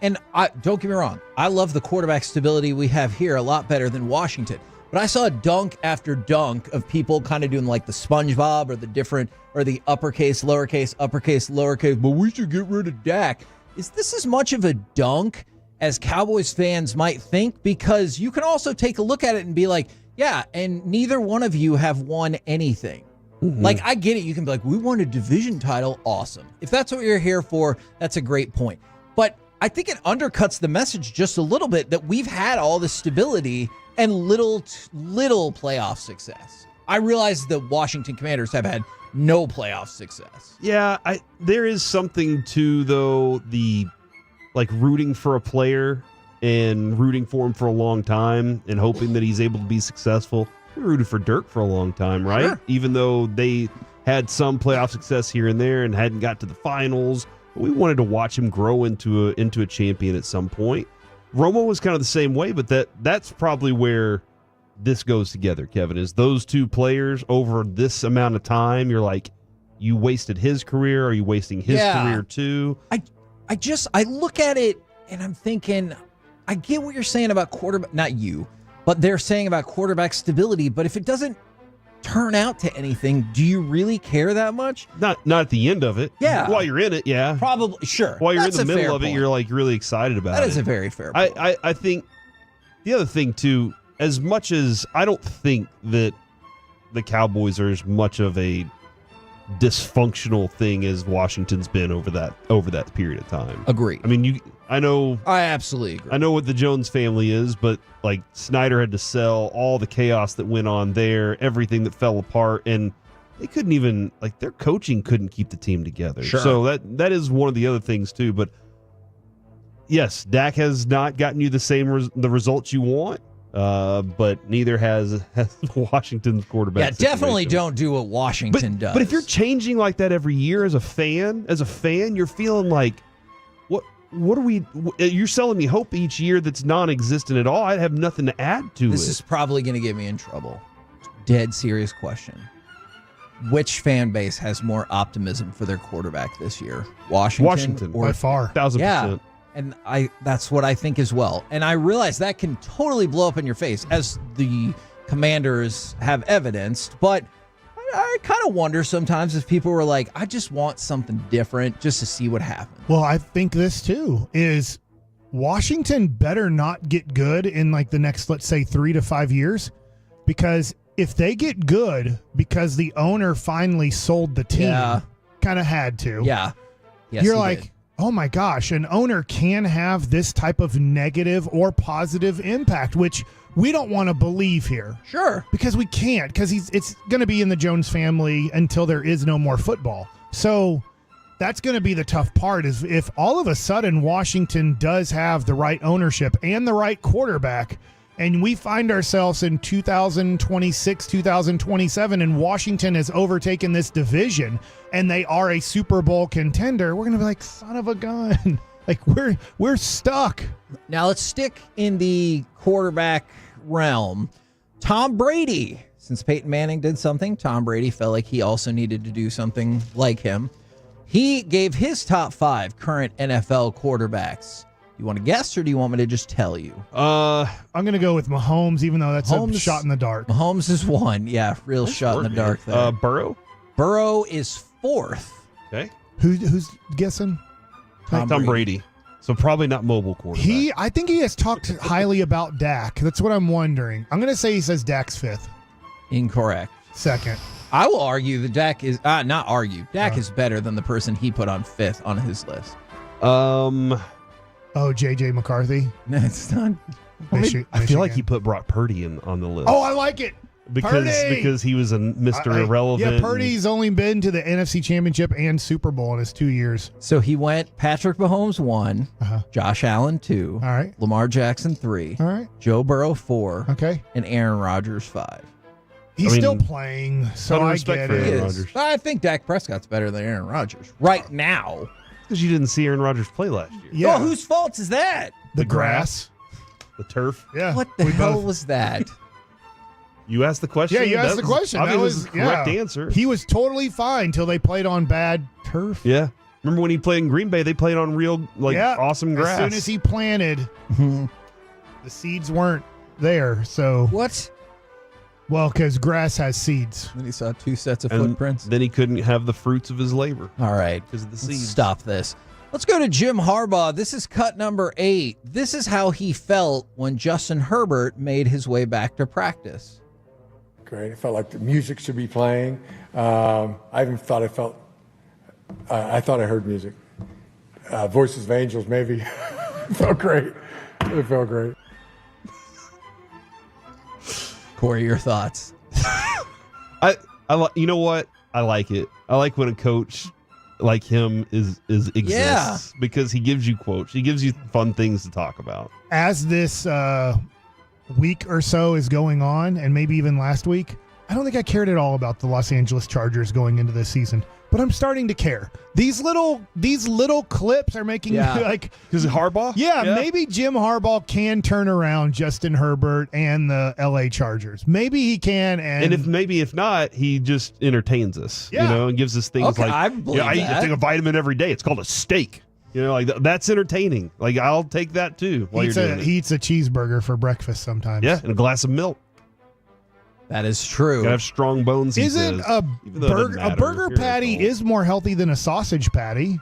And don't get me wrong, I love the quarterback stability we have here a lot better than Washington. But I saw dunk after dunk of people kind of doing like the SpongeBob or the uppercase, lowercase, but we should get rid of Dak. Is this as much of a dunk as Cowboys fans might think? Because you can also take a look at it and be like, yeah, and neither one of you have won anything. Mm-hmm. Like, I get it. You can be like, we won a division title. Awesome. If that's what you're here for, that's a great point. But I think it undercuts the message just a little bit that we've had all this stability and little playoff success. I realize the Washington Commanders have had no playoff success.
Yeah, there is something to, though, the like rooting for a player and rooting for him for a long time and hoping that he's able to be successful. We rooted for Dirk for a long time, right?
Sure.
Even though they had some playoff success here and there and hadn't got to the finals, we wanted to watch him grow into a champion at some point. Romo was kind of the same way, but that's probably where this goes together, Kevin, is those two players over this amount of time. You're like, you wasted his career. Are you wasting his career too?
I look at it and I'm thinking, I get what you're saying about quarterback, not you, but they're saying about quarterback stability. But if it doesn't turn out to anything, do you really care that much?
Not at the end of it.
Yeah.
While you're in it, yeah.
Probably, sure.
While you're
That's
in the
a
middle
fair
of it,
point.
you're like really excited about it.
That is a very fair point.
I think the other thing too, as much as I don't think that the Cowboys are as much of a dysfunctional thing as Washington's been over that period of time.
Agree.
I mean, I
absolutely agree.
I know what the Jones family is, but like Snyder had to sell all the chaos that went on there, everything that fell apart, and they couldn't even, like, their coaching couldn't keep the team together.
Sure.
So that is one of the other things too. But yes, Dak has not gotten you the results you want. But neither has Washington's quarterback.
Yeah, definitely don't do what Washington does.
But if you're changing like that every year as a fan, you're feeling like, what are we? You're selling me hope each year that's non-existent at all. I have nothing to add to
This is probably going to get me in trouble. Dead serious question. Which fan base has more optimism for their quarterback this year? Washington
by far.
1,000%.
Yeah. And that's what I think as well. And I realize that can totally blow up in your face, as the Commanders have evidenced. But I kind of wonder sometimes if people were like, I just want something different just to see what happens.
Well, I think this too is Washington better not get good in like the next, let's say, 3 to 5 years, because if they get good because the owner finally sold the team, kind of had to.
Yeah. Yes,
you're like, oh my gosh, an owner can have this type of negative or positive impact, which we don't want to believe here.
Sure.
Because we can't, because it's going to be in the Jones family until there is no more football. So that's going to be the tough part, is if all of a sudden Washington does have the right ownership and the right quarterback, and we find ourselves in 2026, 2027, and Washington has overtaken this division, and they are a Super Bowl contender, we're going to be like, son of a gun. Like, we're stuck.
Now let's stick in the quarterback realm. Tom Brady. Since Peyton Manning did something, Tom Brady felt like he also needed to do something like him. He gave his top 5 current NFL quarterbacks. You want to guess, or do you want me to just tell you?
I'm going to go with Mahomes, even though that's a shot in the dark.
Mahomes is 1. Yeah, real shot in the dark there.
Burrow?
Burrow is 4th.
Okay.
Who's guessing?
Tom Brady. So probably not mobile quarterback.
I think he has talked highly about Dak. That's what I'm wondering. I'm going to say he says Dak's 5th.
Incorrect.
2nd.
I will argue that Dak is not argue. Dak is better than the person he put on 5th on his list.
Oh, J.J. McCarthy?
No, it's not.
I feel like he put Brock Purdy on the list.
Oh, I like it.
Because he was a Mr. Irrelevant.
Yeah, Purdy's only been to the NFC Championship and Super Bowl in his 2 years.
So he went Patrick Mahomes 1, Josh Allen 2,
all right,
Lamar Jackson 3,
all right,
Joe Burrow 4,
okay,
and Aaron Rodgers 5.
He's still playing, so I get it.
I think Dak Prescott's better than Aaron Rodgers right now.
Because you didn't see Aaron Rodgers play last year.
Yeah. Well, whose fault is that?
The grass.
The turf.
Yeah.
What the hell was that?
You asked the question?
Yeah, you asked the question.
That was the correct answer.
He was totally fine until they played on bad turf.
Yeah. Remember when he played in Green Bay, they played on real, awesome grass.
As soon as he planted, the seeds weren't there. So
what?
Well, because grass has seeds.
Then he saw 2 sets of footprints.
Then he couldn't have the fruits of his labor.
All right.
Because of the seeds.
Stop this. Let's go to Jim Harbaugh. This is cut number 8. This is how he felt when Justin Herbert made his way back to practice.
Great. It felt like the music should be playing. I even thought I thought I heard music. Voices of Angels, maybe. It felt great. It felt great.
Corey, your thoughts?
You know what? I like it. I like when a coach like him exists because he gives you quotes. He gives you fun things to talk about.
As this week or so is going on, and maybe even last week, I don't think I cared at all about the Los Angeles Chargers going into this season. But I'm starting to care. These little clips are making me like,
because Harbaugh.
Yeah, maybe Jim Harbaugh can turn around Justin Herbert and the LA Chargers. Maybe he can, and
if not, he just entertains us.
Yeah.
And gives us things like
I believe
I take a vitamin every day. It's called a steak. Like that's entertaining. Like I'll take that too. He
eats a cheeseburger for breakfast sometimes.
Yeah, and a glass of milk.
That is true.
Gotta have strong bones.
Isn't a burger patty is more healthy than a sausage patty?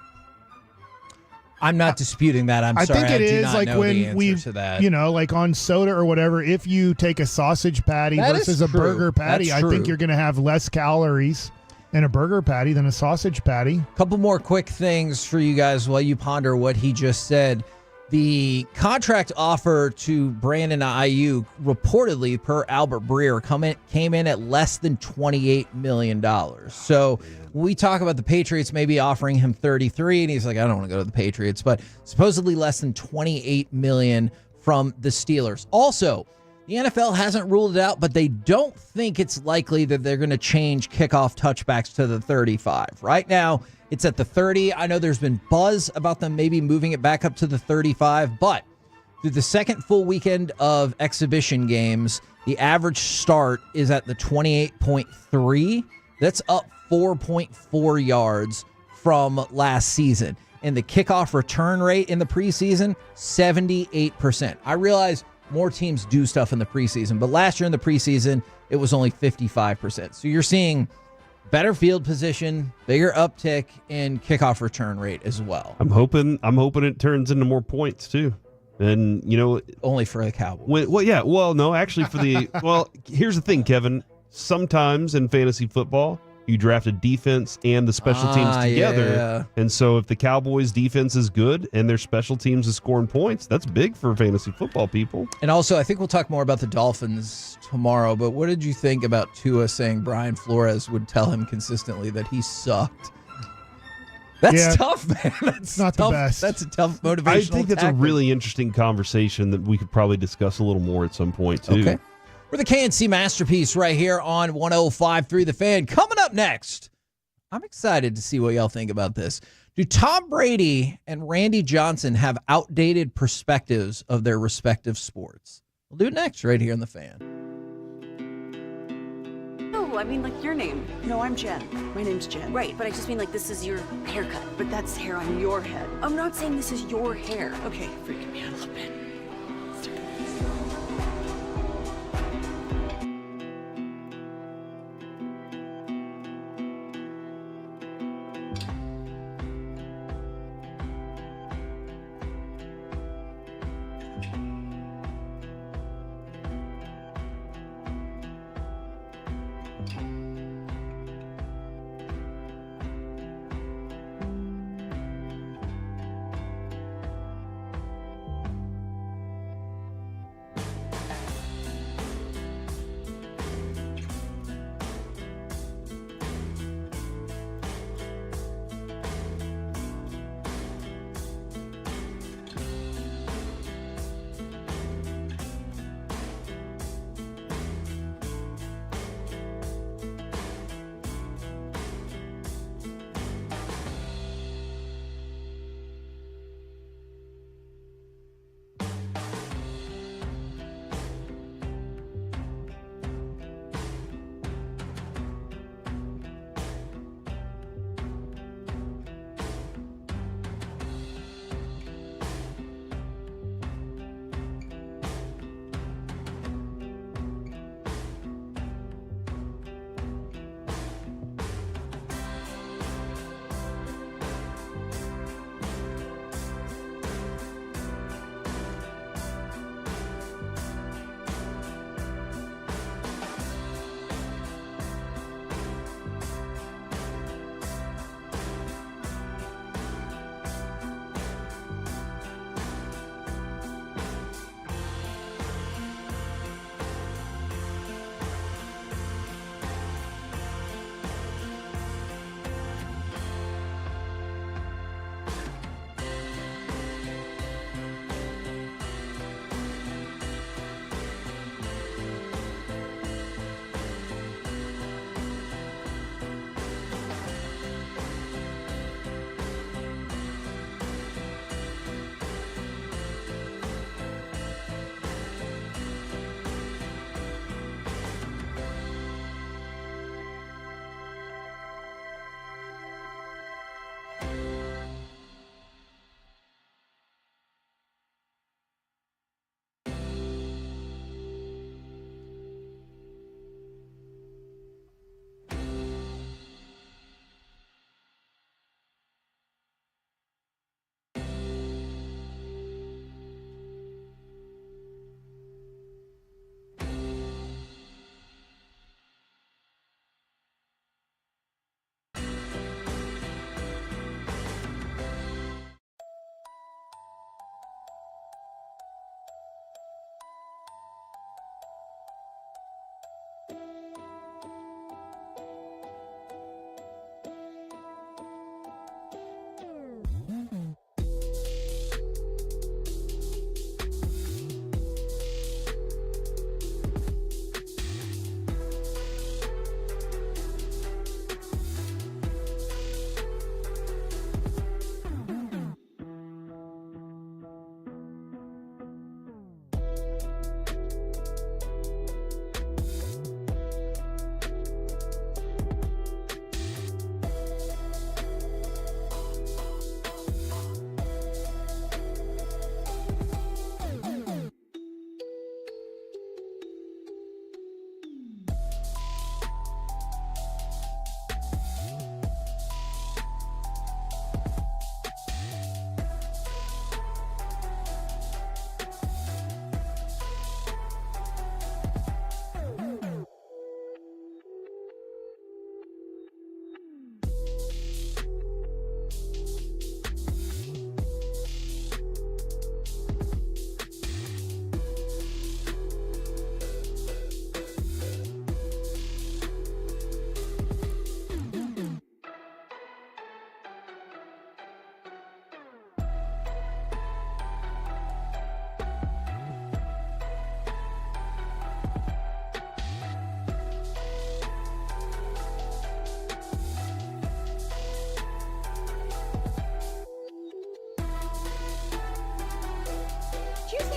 I'm not disputing that. I
think it is like when we,
that.
Like on soda or whatever. If you take a sausage patty versus a burger patty, I think you're going to have less calories and a burger patty than a sausage patty.
Couple more quick things for you guys while you ponder what he just said. The contract offer to Brandon Ayuk, reportedly per Albert Breer, came in at less than $28 million. So when we talk about the Patriots maybe offering him 33, and he's like, I don't want to go to the Patriots, but supposedly less than $28 million from the Steelers. Also, the NFL hasn't ruled it out, but they don't think it's likely that they're going to change kickoff touchbacks to the 35. Right now, it's at the 30. I know there's been buzz about them maybe moving it back up to the 35, but through the second full weekend of exhibition games, the average start is at the 28.3. That's up 4.4 yards from last season. And the kickoff return rate in the preseason, 78%. I realize more teams do stuff in the preseason, but last year in the preseason, it was only 55%. So you're seeing better field position, bigger uptick in kickoff return rate as well.
I'm hoping it turns into more points too. And
only for the Cowboys.
Here's the thing, Kevin. Sometimes in fantasy football, you draft a defense and the special teams together.
Yeah.
And so if the Cowboys defense is good and their special teams is scoring points, that's big for fantasy football people.
And also, I think we'll talk more about the Dolphins tomorrow, but what did you think about Tua saying Brian Flores would tell him consistently that he sucked? That's tough, man. That's
not
tough.
the best.
That's a tough motivational
I think that's
tactic.
a really interesting conversation that we could probably discuss a little more at some point, too.
Okay. We're the KNC Masterpiece right here on 105.3 The Fan. Coming up next, I'm excited to see what y'all think about this. Do Tom Brady and Randy Johnson have outdated perspectives of their respective sports? We'll do it next right here on The Fan.
No, I mean like your name.
No, I'm Jen. My name's Jen.
Right, but I just mean like this is your haircut.
But that's hair on your head.
I'm not saying this is your hair.
Okay, freaking me out a little bit.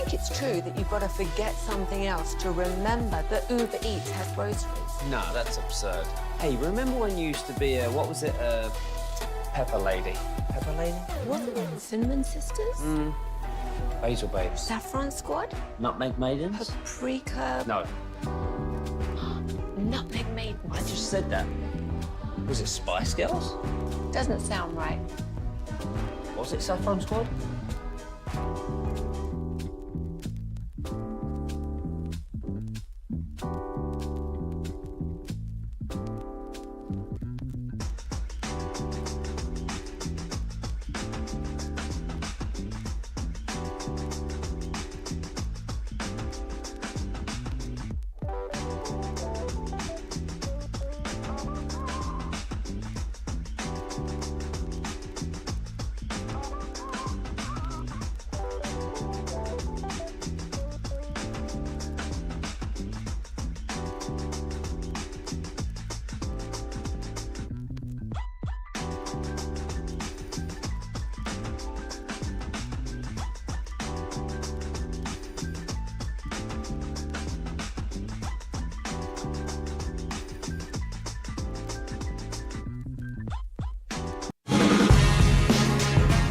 think it's true that you've got to forget something else to remember that Uber Eats has groceries?
No, that's absurd. Hey, remember when you used to be a, what was it, Pepper Lady? Pepper Lady?
Wasn't it Cinnamon Sisters?
Basil Babes.
Saffron Squad?
Nutmeg Maidens?
Paprika?
No.
Nutmeg Maidens.
I just said that. Was it Spice Girls?
Doesn't sound right.
Was it Saffron Squad?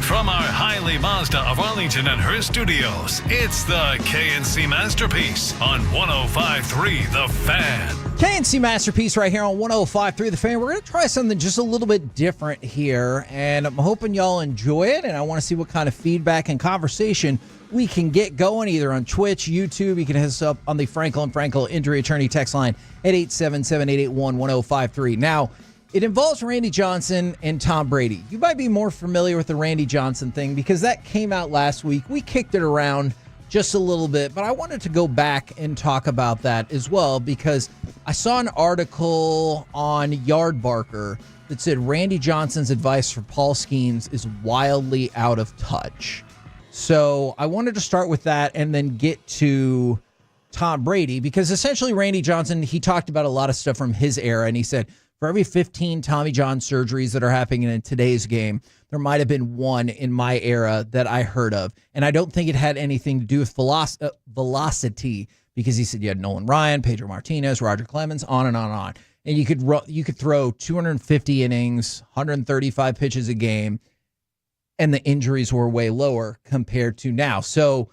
From our Highly Mazda of Arlington and Hearst studios, it's the KNC Masterpiece on 105.3 The Fan.
KNC Masterpiece right here on 105.3 The Fan. We're going to try something just a little bit different here, and I'm hoping y'all enjoy it, and I want to see what kind of feedback and conversation we can get going either on Twitch, YouTube. You can hit us up on the Frankel & Frankel Injury Attorney text line at 877-881-1053. Now, it involves Randy Johnson and Tom Brady. You might be more familiar with the Randy Johnson thing because that came out last week. We kicked it around just a little bit, but I wanted to go back and talk about that as well because I saw an article on Yardbarker that said Randy Johnson's advice for Paul Skeens is wildly out of touch. So I wanted to start with that and then get to Tom Brady because essentially Randy Johnson, he talked about a lot of stuff from his era, and he said, for every 15 Tommy John surgeries that are happening in today's game, there might have been one in my era that I heard of. And I don't think it had anything to do with velocity because he said you had Nolan Ryan, Pedro Martinez, Roger Clemens, on and on and on. And you could throw 250 innings, 135 pitches a game, and the injuries were way lower compared to now. So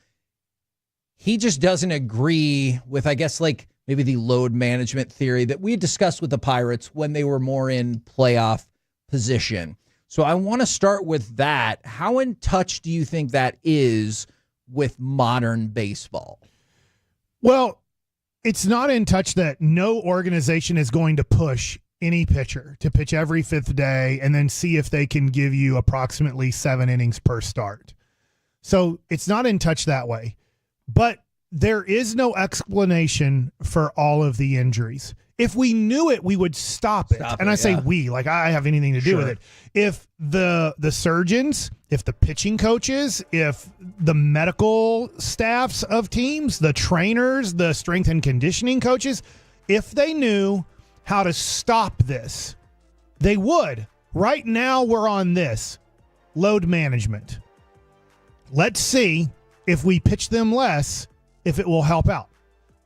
he just doesn't agree with, I guess, like, maybe the load management theory that we had discussed with the Pirates when they were more in playoff position. So I want to start with that. How in touch do you think that is with modern baseball?
Well, it's not in touch that no organization is going to push any pitcher to pitch every fifth day and then see if they can give you approximately 7 innings per start. So it's not in touch that way. But there is no explanation for all of the injuries. If we knew it, we would stop it. And I say we, like I have anything to do with it. If the surgeons, if the pitching coaches, if the medical staffs of teams, the trainers, the strength and conditioning coaches, if they knew how to stop this, they would. Right now we're on this load management. Let's see if we pitch them less, if it will help out.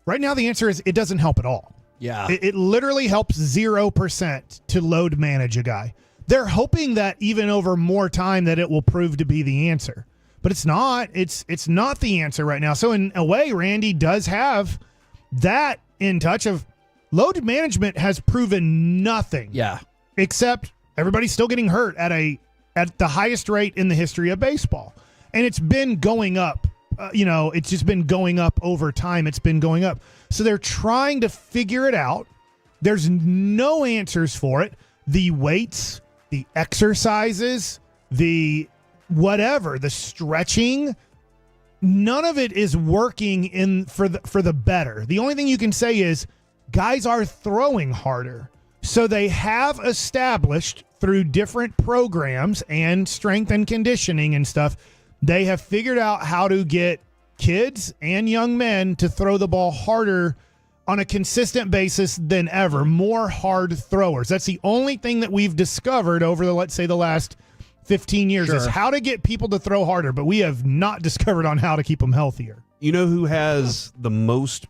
Right now, the answer is it doesn't help at all.
Yeah.
It literally helps 0% to load manage a guy. They're hoping that even over more time that it will prove to be the answer. But it's not. It's not the answer right now. So in a way, Randy does have that in touch of load management has proven nothing.
Yeah.
Except everybody's still getting hurt at the highest rate in the history of baseball. And it's been going up. It's just been going up over time. It's been going up. So they're trying to figure it out. There's no answers for it. The weights, the exercises, the whatever, the stretching, none of it is working for the better. The only thing you can say is guys are throwing harder. So they have established through different programs and strength and conditioning and stuff, they have figured out how to get kids and young men to throw the ball harder on a consistent basis than ever. More hard throwers. That's the only thing that we've discovered over let's say the last 15 years is how to get people to throw harder, but we have not discovered on how to keep them healthier.
You know who has the most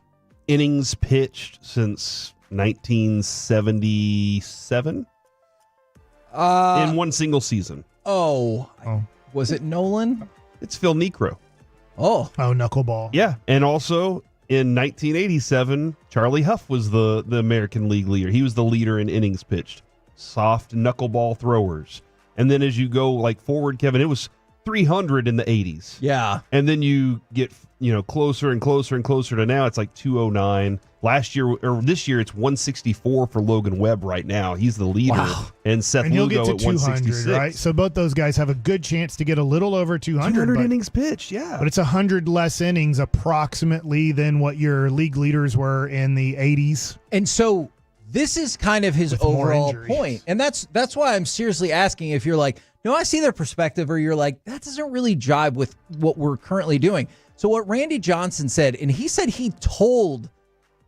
innings pitched since 1977? In one single season.
Was it Nolan?
It's Phil Niekro.
Oh,
knuckleball.
Yeah, and also in 1987, Charlie Huff was the American League leader. He was the leader in innings pitched. Soft knuckleball throwers. And then as you go like forward, Kevin, it was 300 in the 80s.
Yeah.
And then you get, closer and closer and closer to now. It's like 209. Last year or this year, it's 164 for Logan Webb right now. He's the leader.
Wow.
And Seth
And he'll
Lugo
get to
at
200,
166.
right? So both those guys have a good chance to get a little over 200.
200 innings pitched, yeah.
But it's 100 less innings approximately than what your league leaders were in the 80s.
And so this is kind of his
With more
overall
injuries.
point. And that's why I'm seriously asking if you're like, no, I see their perspective, or you're like, that doesn't really jive with what we're currently doing. So what Randy Johnson said, and he said he told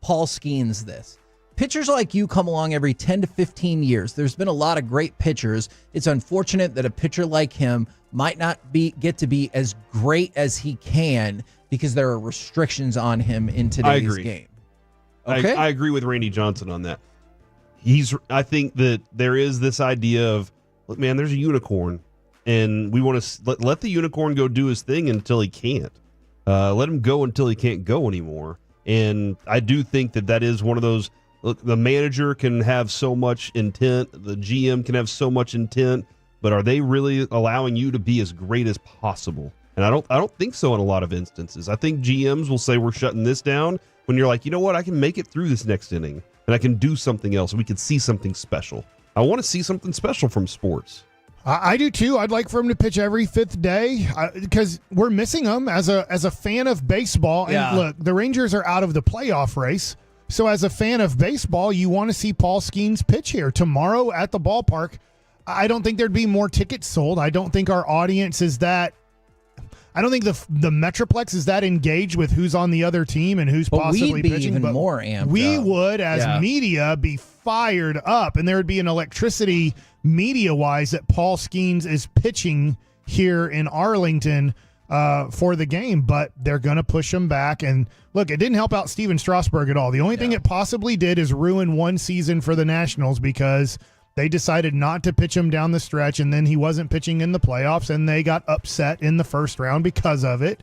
Paul Skeens this. Pitchers like you come along every 10 to 15 years. There's been a lot of great pitchers. It's unfortunate that a pitcher like him might not get to be as great as he can because there are restrictions on him in today's game. Okay?
I agree with Randy Johnson on that. I think that there is this idea of, look, man, there's a unicorn, and we want to let the unicorn go do his thing until he can't. Let him go until he can't go anymore. And I do think that is one of those. Look, the manager can have so much intent, the GM can have so much intent, but are they really allowing you to be as great as possible? And I don't think so in a lot of instances. I think GMs will say we're shutting this down when you're like, you know what, I can make it through this next inning and I can do something else. We can see something special. I want to see something special from sports.
I do too. I'd like for him to pitch every fifth day because we're missing him as a fan of baseball. And
Yeah.
look, the Rangers are out of the playoff race. So as a fan of baseball, you want to see Paul Skeens pitch here tomorrow at the ballpark. I don't think there'd be more tickets sold. I don't think our audience is that. I don't think the Metroplex is that engaged with who's on the other team and who's possibly
we'd be
pitching.
even
but
more amped
we
up.
would, as media, be fired up, and there would be an electricity media-wise that Paul Skeens is pitching here in Arlington for the game. But they're going to push him back. And look, it didn't help out Steven Strasburg at all. The only thing it possibly did is ruin one season for the Nationals because they decided not to pitch him down the stretch, and then he wasn't pitching in the playoffs, and they got upset in the first round because of it.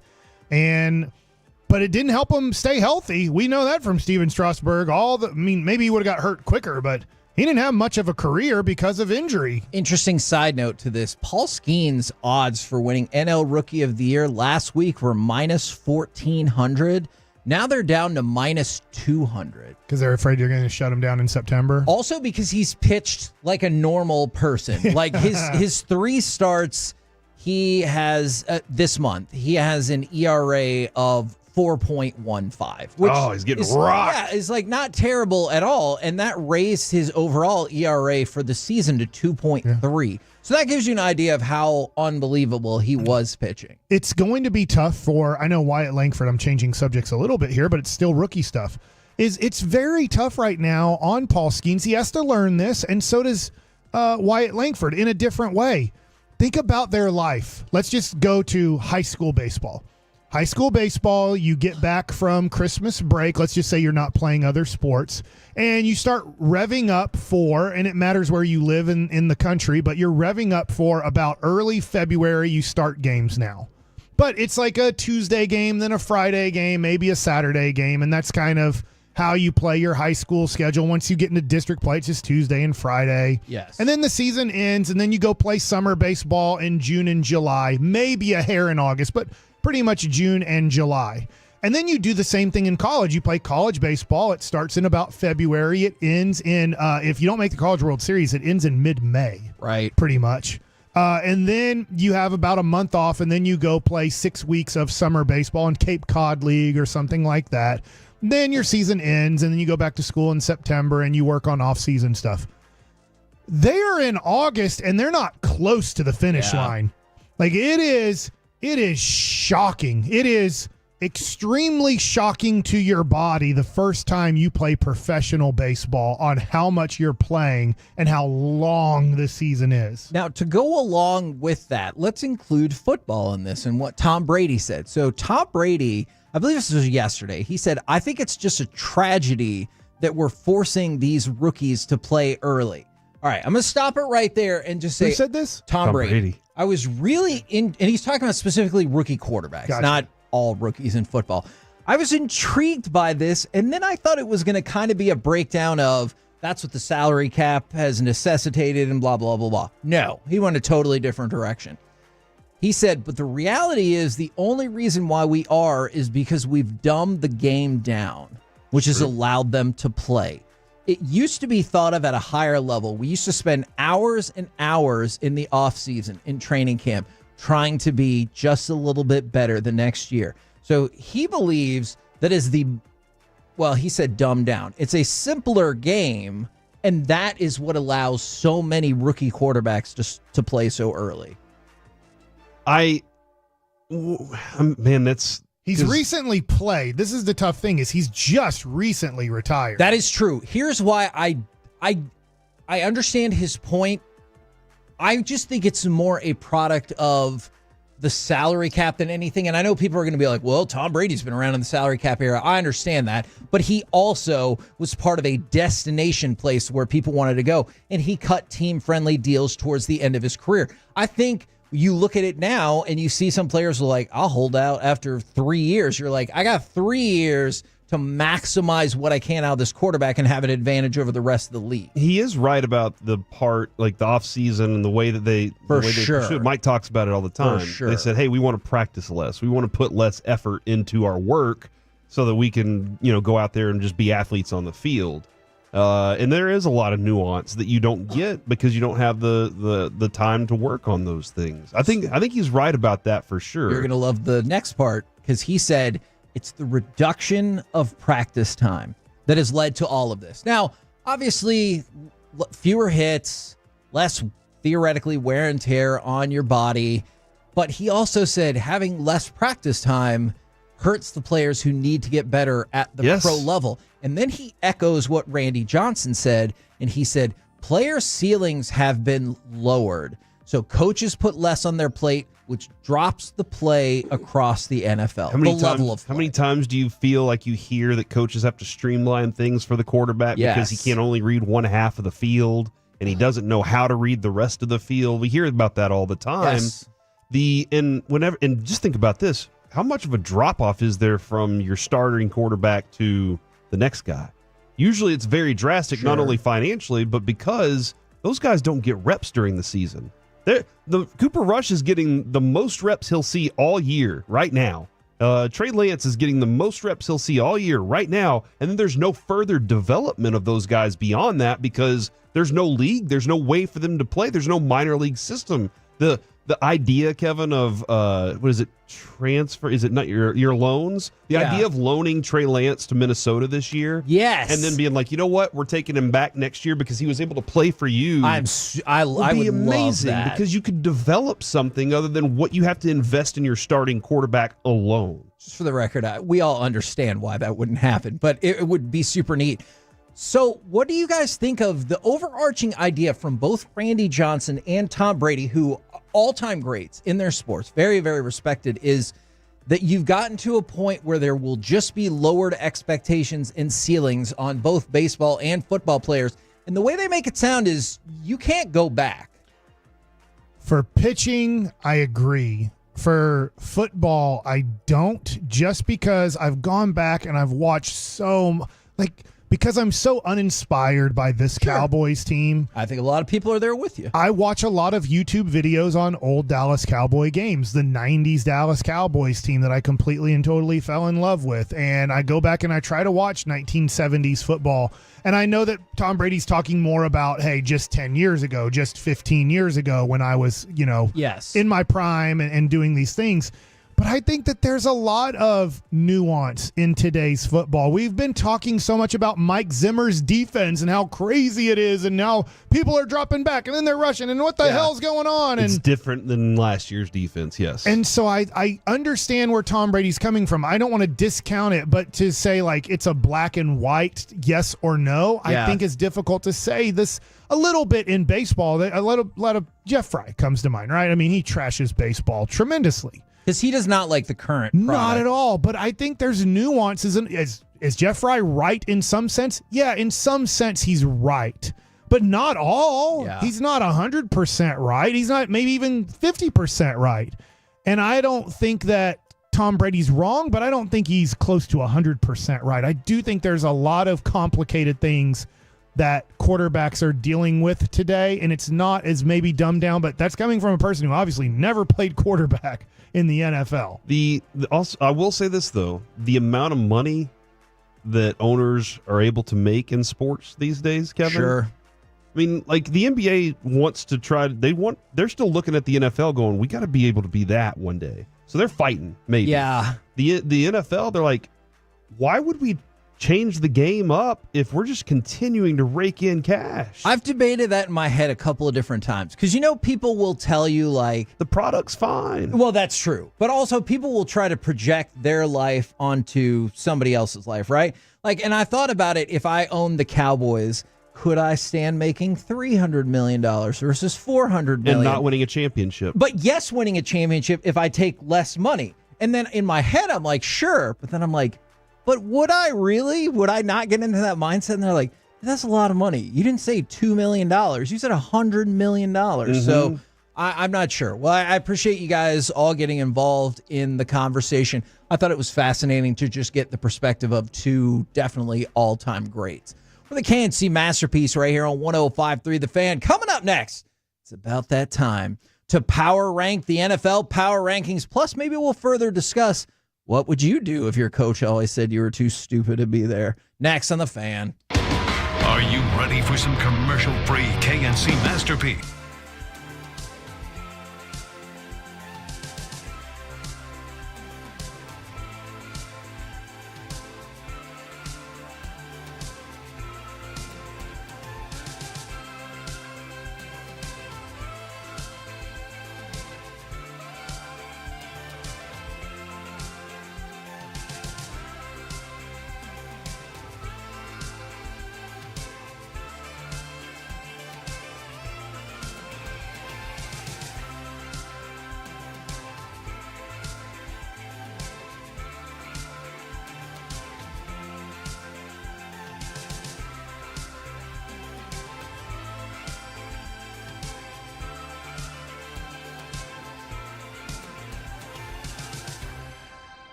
But it didn't help him stay healthy. We know that from Steven Strasburg. Maybe he would have got hurt quicker, but he didn't have much of a career because of injury.
Interesting side note to this. Paul Skeens' odds for winning NL Rookie of the Year last week were minus 1,400. Now they're down to minus 200.
Because they're afraid you're going to shut him down in September.
Also because he's pitched like a normal person. Like his 3 starts, he has this month, he has an ERA of 4.15. Which
he's getting rocked.
Yeah, is like not terrible at all. And that raised his overall ERA for the season to 2.3. Yeah. So that gives you an idea of how unbelievable he was pitching.
It's going to be tough for, I know Wyatt Langford, I'm changing subjects a little bit here, but it's still rookie stuff. It's very tough right now on Paul Skeens. He has to learn this, and so does Wyatt Langford in a different way. Think about their life. Let's just go to high school baseball. High school baseball, you get back from Christmas break. Let's just say you're not playing other sports. And you start revving up for, and it matters where you live in the country, but you're revving up for about early February, you start games now. But it's like a Tuesday game, then a Friday game, maybe a Saturday game, and that's kind of how you play your high school schedule. Once you get into district play, it's just Tuesday and Friday.
Yes.
And then the season ends, and then you go play summer baseball in June and July, maybe a hair in August, but pretty much June and July. And then you do the same thing in college. You play college baseball. It starts in about February. It ends in, if you don't make the College World Series, it ends in mid-May.
Right.
Pretty much. And then you have about a month off, and then you go play 6 weeks of summer baseball in Cape Cod League or something like that. Then your season ends, and then you go back to school in September, and you work on off-season stuff. They are in August, and they're not close to the finish line. Like, it is shocking. It is extremely shocking to your body the first time you play professional baseball on how much you're playing and how long the season is.
Now, to go along with that, let's include football in this and what Tom Brady said. So Tom Brady, I believe this was yesterday, he said, I think it's just a tragedy that we're forcing these rookies to play early. All right, I'm going to stop it right there and just say...
Who said this?
Tom Brady. I was really and he's talking about specifically rookie quarterbacks,
Gotcha.
not all rookies in football. I was intrigued by this, and then I thought it was going to kind of be a breakdown of that's what the salary cap has necessitated and blah, blah, blah, blah. No, he went a totally different direction. He said, but the reality is the only reason why we are is because we've dumbed the game down, which has allowed them to play. It used to be thought of at a higher level. We used to spend hours and hours in the offseason, in training camp, trying to be just a little bit better the next year. So he believes that is he said dumbed down. It's a simpler game, and that is what allows so many rookie quarterbacks to play so early.
He's recently played. This is the tough thing, is he's just recently retired.
That is true. Here's why I understand his point. I just think it's more a product of the salary cap than anything. And I know people are going to be like, well, Tom Brady's been around in the salary cap era. I understand that. But he also was part of a destination place where people wanted to go. And he cut team-friendly deals towards the end of his career. I think you look at it now and you see some players are like, I'll hold out after 3 years. You're like, I got 3 years to maximize what I can out of this quarterback and have an advantage over the rest of the league.
He is right about the part, like the offseason and the way that they pursue it. Mike talks about it all the time. They said, hey, we want to practice less. We want to put less effort into our work so that we can, go out there and just be athletes on the field. And there is a lot of nuance that you don't get because you don't have the time to work on those things. I think he's right about that for sure.
You're going to love the next part because he said it's the reduction of practice time that has led to all of this. Now, obviously, fewer hits, less theoretically wear and tear on your body. But he also said having less practice time hurts the players who need to get better at the pro level. And then he echoes what Randy Johnson said, and he said, player ceilings have been lowered. So coaches put less on their plate, which drops the play across the NFL.
How many times do you feel like you hear that coaches have to streamline things for the quarterback because he can't only read one half of the field and he doesn't know how to read the rest of the field? We hear about that all the time. And just think about this. How much of a drop-off is there from your starting quarterback to the next guy? Usually it's very drastic, not only financially, but because those guys don't get reps during the season. The Cooper Rush is getting the most reps he'll see all year right now. Trey Lance is getting the most reps he'll see all year right now, and then there's no further development of those guys beyond that because there's no league, there's no way for them to play, there's no minor league system. The idea, Kevin, of what is it? Transfer? Is it not your loans? The idea of loaning Trey Lance to Minnesota this year,
and
then being like, you know what, we're taking him back next year because he was able to play for you.
I would
be amazing
love that.
because you could develop something other than what you have to invest in your starting quarterback alone.
Just for the record, we all understand why that wouldn't happen, but it would be super neat. So what do you guys think of the overarching idea from both Randy Johnson and Tom Brady, who all-time greats in their sports, very, very respected, is that you've gotten to a point where there will just be lowered expectations and ceilings on both baseball and football players. And the way they make it sound is you can't go back.
For pitching, I agree. For football, I don't, just because I've gone back and I've watched because I'm so uninspired by this Cowboys team.
I think a lot of people are there with you.
I watch a lot of YouTube videos on old Dallas Cowboy games, the 90s Dallas Cowboys team that I completely and totally fell in love with. And I go back and I try to watch 1970s football. And I know that Tom Brady's talking more about, hey, just 10 years ago, just 15 years ago when I was, in my prime and doing these things. But I think that there's a lot of nuance in today's football. We've been talking so much about Mike Zimmer's defense and how crazy it is, and now people are dropping back and then they're rushing, and what the hell's going on?
It's different than last year's defense, yes.
And so I understand where Tom Brady's coming from. I don't want to discount it, but to say like it's a black and white yes or no, I think is difficult to say. This a little bit in baseball. A lot of Jeff Fry comes to mind, right? I mean, he trashes baseball tremendously.
Because he does not like the current product.
Not at all. But I think there's nuances. Is Jeff Fry right in some sense? Yeah, in some sense he's right. But not all. Yeah. He's not 100% right. He's not maybe even 50% right. And I don't think that Tom Brady's wrong, but I don't think he's close to 100% right. I do think there's a lot of complicated things that quarterbacks are dealing with today, and it's not as maybe dumbed down, but that's coming from a person who obviously never played quarterback in the NFL.
Also, I will say this, though. The amount of money that owners are able to make in sports these days, Kevin.
Sure.
I mean, like the NBA wants to they're still looking at the NFL going, we got to be able to be that one day. So they're fighting, maybe.
Yeah.
The NFL, they're like, why would we change the game up if we're just continuing to rake in cash?
I've debated that in my head a couple of different times because people will tell you like
the product's fine.
Well, that's true, but also people will try to project their life onto somebody else's life, right? Like, and I thought about it. If I owned the Cowboys, could I stand making $300 million versus $400 million
and not winning a championship?
But yes, winning a championship if I take less money. And then in my head, I'm like, sure, but then I'm like, but would I really? Would I not get into that mindset? And they're like, that's a lot of money. You didn't say $2 million. You said $100 million. Mm-hmm. So I'm not sure. Well, I appreciate you guys all getting involved in the conversation. I thought it was fascinating to just get the perspective of two definitely all-time greats. With a KNC masterpiece right here on 105.3 The Fan. Coming up next, it's about that time to power rank the NFL power rankings. Plus, maybe we'll further discuss what would you do if your coach always said you were too stupid to be there? Next on The Fan.
Are you ready for some commercial-free KNC masterpiece?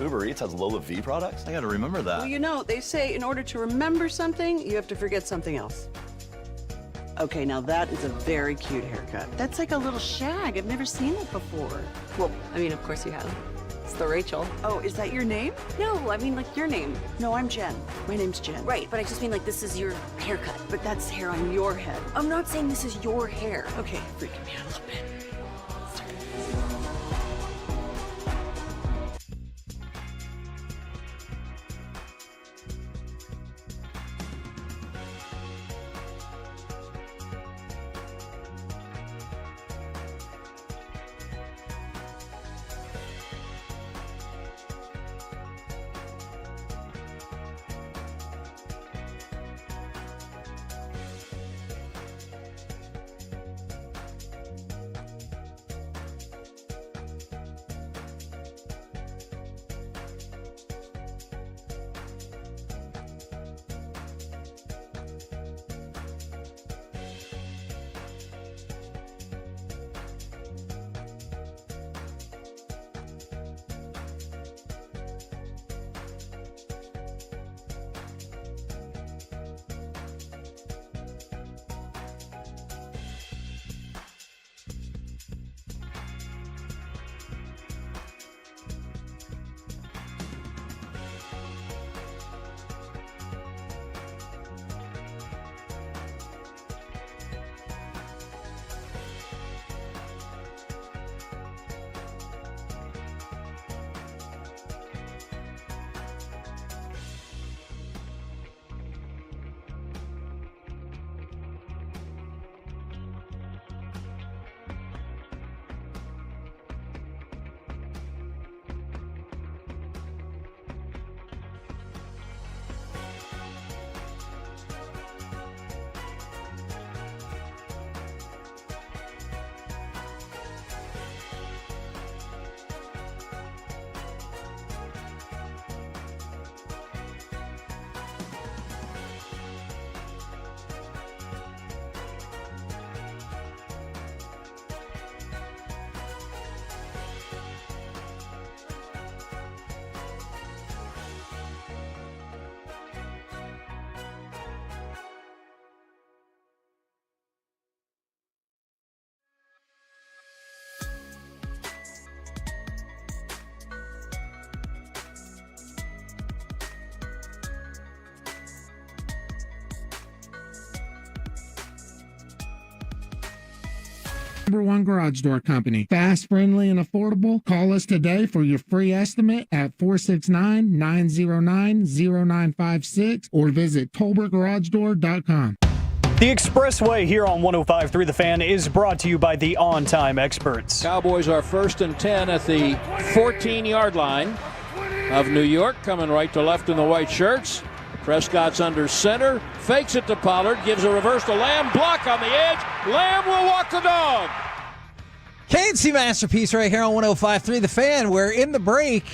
Uber Eats has Lola V products? I gotta remember that.
Well, you know, they say in order to remember something, you have to forget something else. Okay, now that is a very cute haircut. That's like a little shag. I've never seen it before.
Well, I mean, of course you have. It's the Rachel.
Oh, is that your name?
No, I mean like your name.
No, I'm Jen. My name's Jen.
Right, but I just mean like this is your haircut.
But that's hair on your head.
I'm not saying this is your hair.
Okay, freaking me out a little bit.
#1 garage door company. Fast, friendly, and affordable. Call us today for your free estimate at 469-909-0956 or visit TolberGarageDoor.com.
The Expressway here on 105.3 The Fan is brought to you by the On-Time Experts.
Cowboys are 1st and 10 at the 14-yard line of New York, coming right to left in the white shirts. Prescott's under center, fakes it to Pollard, gives a reverse to Lamb, block on the edge. Lamb will walk the dog.
KNC Masterpiece right here on 105.3 The Fan, where in the break,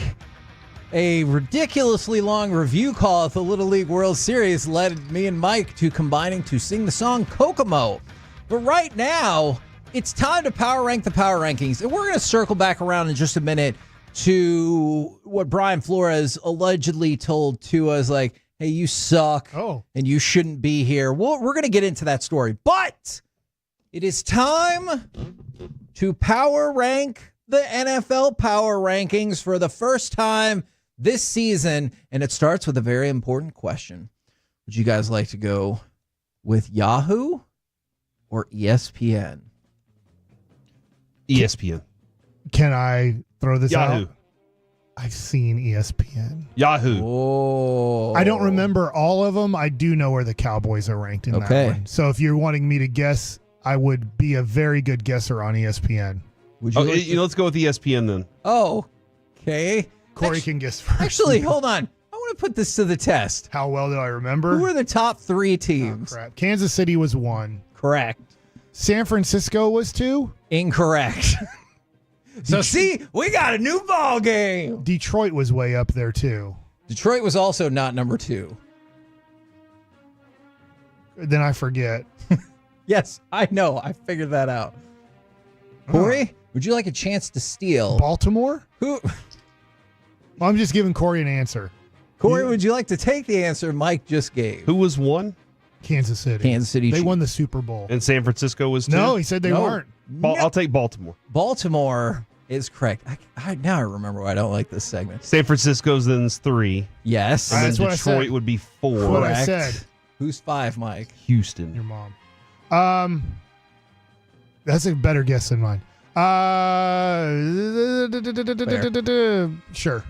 a ridiculously long review call at the Little League World Series led me and Mike to combining to sing the song Kokomo. But right now, it's time to power rank the power rankings. And we're going to circle back around in just a minute to what Brian Flores allegedly told Tua, like, hey, you suck, and you shouldn't be here. We're going to get into that story. But it is time to power rank the NFL power rankings for the first time this season. And it starts with a very important question. Would you guys like to go with Yahoo or ESPN?
ESPN.
Can I throw this
Yahoo.
out? I've seen ESPN.
Yahoo.
Oh.
I don't remember all of them. I do know where the Cowboys are ranked in that one. So if you're wanting me to guess, I would be a very good guesser on ESPN.
Would you
let's go with ESPN then.
Oh, okay.
Corey can guess first.
Actually, hold on. I want to put this to the test.
How well did I remember?
Who are the top 3 teams?
Oh, crap. Kansas City was 1.
Correct.
San Francisco was 2.
Incorrect. So see, we got a new ball game.
Detroit was way up there too.
Detroit was also not number 2.
Then I forget.
Yes, I know. I figured that out. Corey, would you like a chance to steal?
Baltimore?
Who?
Well, I'm just giving Corey an answer.
Corey, would you like to take the answer Mike just gave?
Who was 1?
Kansas City.
Kansas City.
They won the Super Bowl.
And San Francisco was 2?
No, he said they weren't.
I'll take Baltimore.
Baltimore is correct. Now I remember why I don't like this segment.
San Francisco's then 3.
Yes.
And
That's
then
what I
Detroit
said.
would be 4.
That's what I said.
Who's 5, Mike?
Houston.
Your mom. That's a better guess than mine. Sure.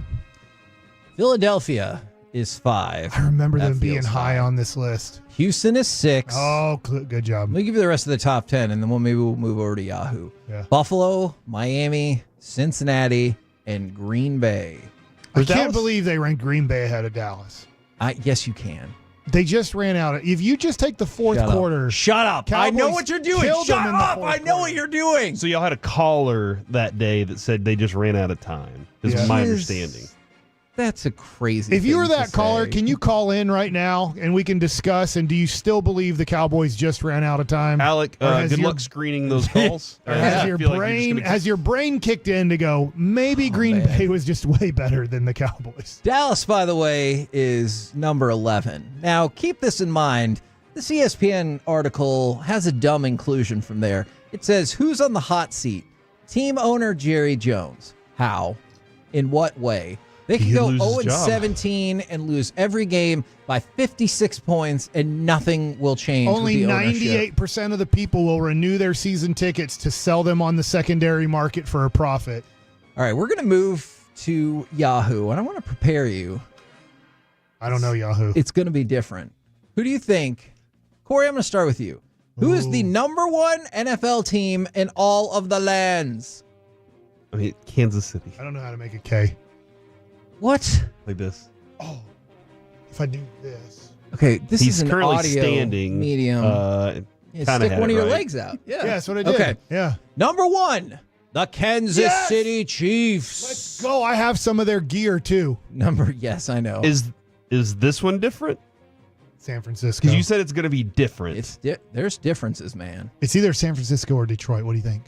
Philadelphia is 5.
I remember
That
them being
feels
high
fine.
on this list.
Houston is 6.
Oh, good job.
Let me give you the rest of the top 10, and then we'll move over to Yahoo.
Yeah.
Buffalo, Miami, Cincinnati, and Green Bay.
I can't believe they ranked Green Bay ahead of Dallas.
Yes, you can.
They just ran out. If you just take the fourth quarter.
Shut up. I know
Cowboys
what you're doing.
killed
Shut
them in the
up.
fourth
I know what you're doing.
So y'all had a caller that day that said they just ran out of time, is
Yeah.
my
Yes.
understanding.
That's a crazy
If you were
thing
that
to
caller,
say.
can you call in right now and we can discuss? And do you still believe the Cowboys just ran out of time?
Alec,
Or has
good
your-
luck screening those calls. Or
Has
I
your
feel like you're just
brain
gonna-
has your brain kicked in to go? Maybe Green
man.
Bay was just way better than the Cowboys.
Dallas, by the way, is number 11. Now, keep this in mind. This ESPN article has a dumb inclusion from there. It says, who's on the hot seat? Team owner Jerry Jones. How? In what way? They could
He
go
loses his job.
0-17 and lose every game by 56 points, and nothing will change.
Only
with the ownership.
98% of the people will renew their season tickets to sell them on the secondary market for a profit.
All right, we're going to move to Yahoo, and I want to prepare you.
I don't know Yahoo.
It's going to be different. Who do you think? Corey, I'm going to start with you. Who is the number 1 NFL team in all of the lands?
I mean, Kansas City.
I don't know how to make a K.
What?
Like this.
Oh, if I do this.
Okay, this
He's
is an
currently
audio
standing.
medium.
Yeah,
Stick one of your legs out.
Yeah, that's what I did.
Okay.
Yeah.
Number 1, the Kansas
Yes!
City Chiefs.
Let's go. I have some of their gear too.
Yes, I know.
Is this one different?
San Francisco.
Because you said it's going to be different.
There's differences, man.
It's either San Francisco or Detroit. What do you think?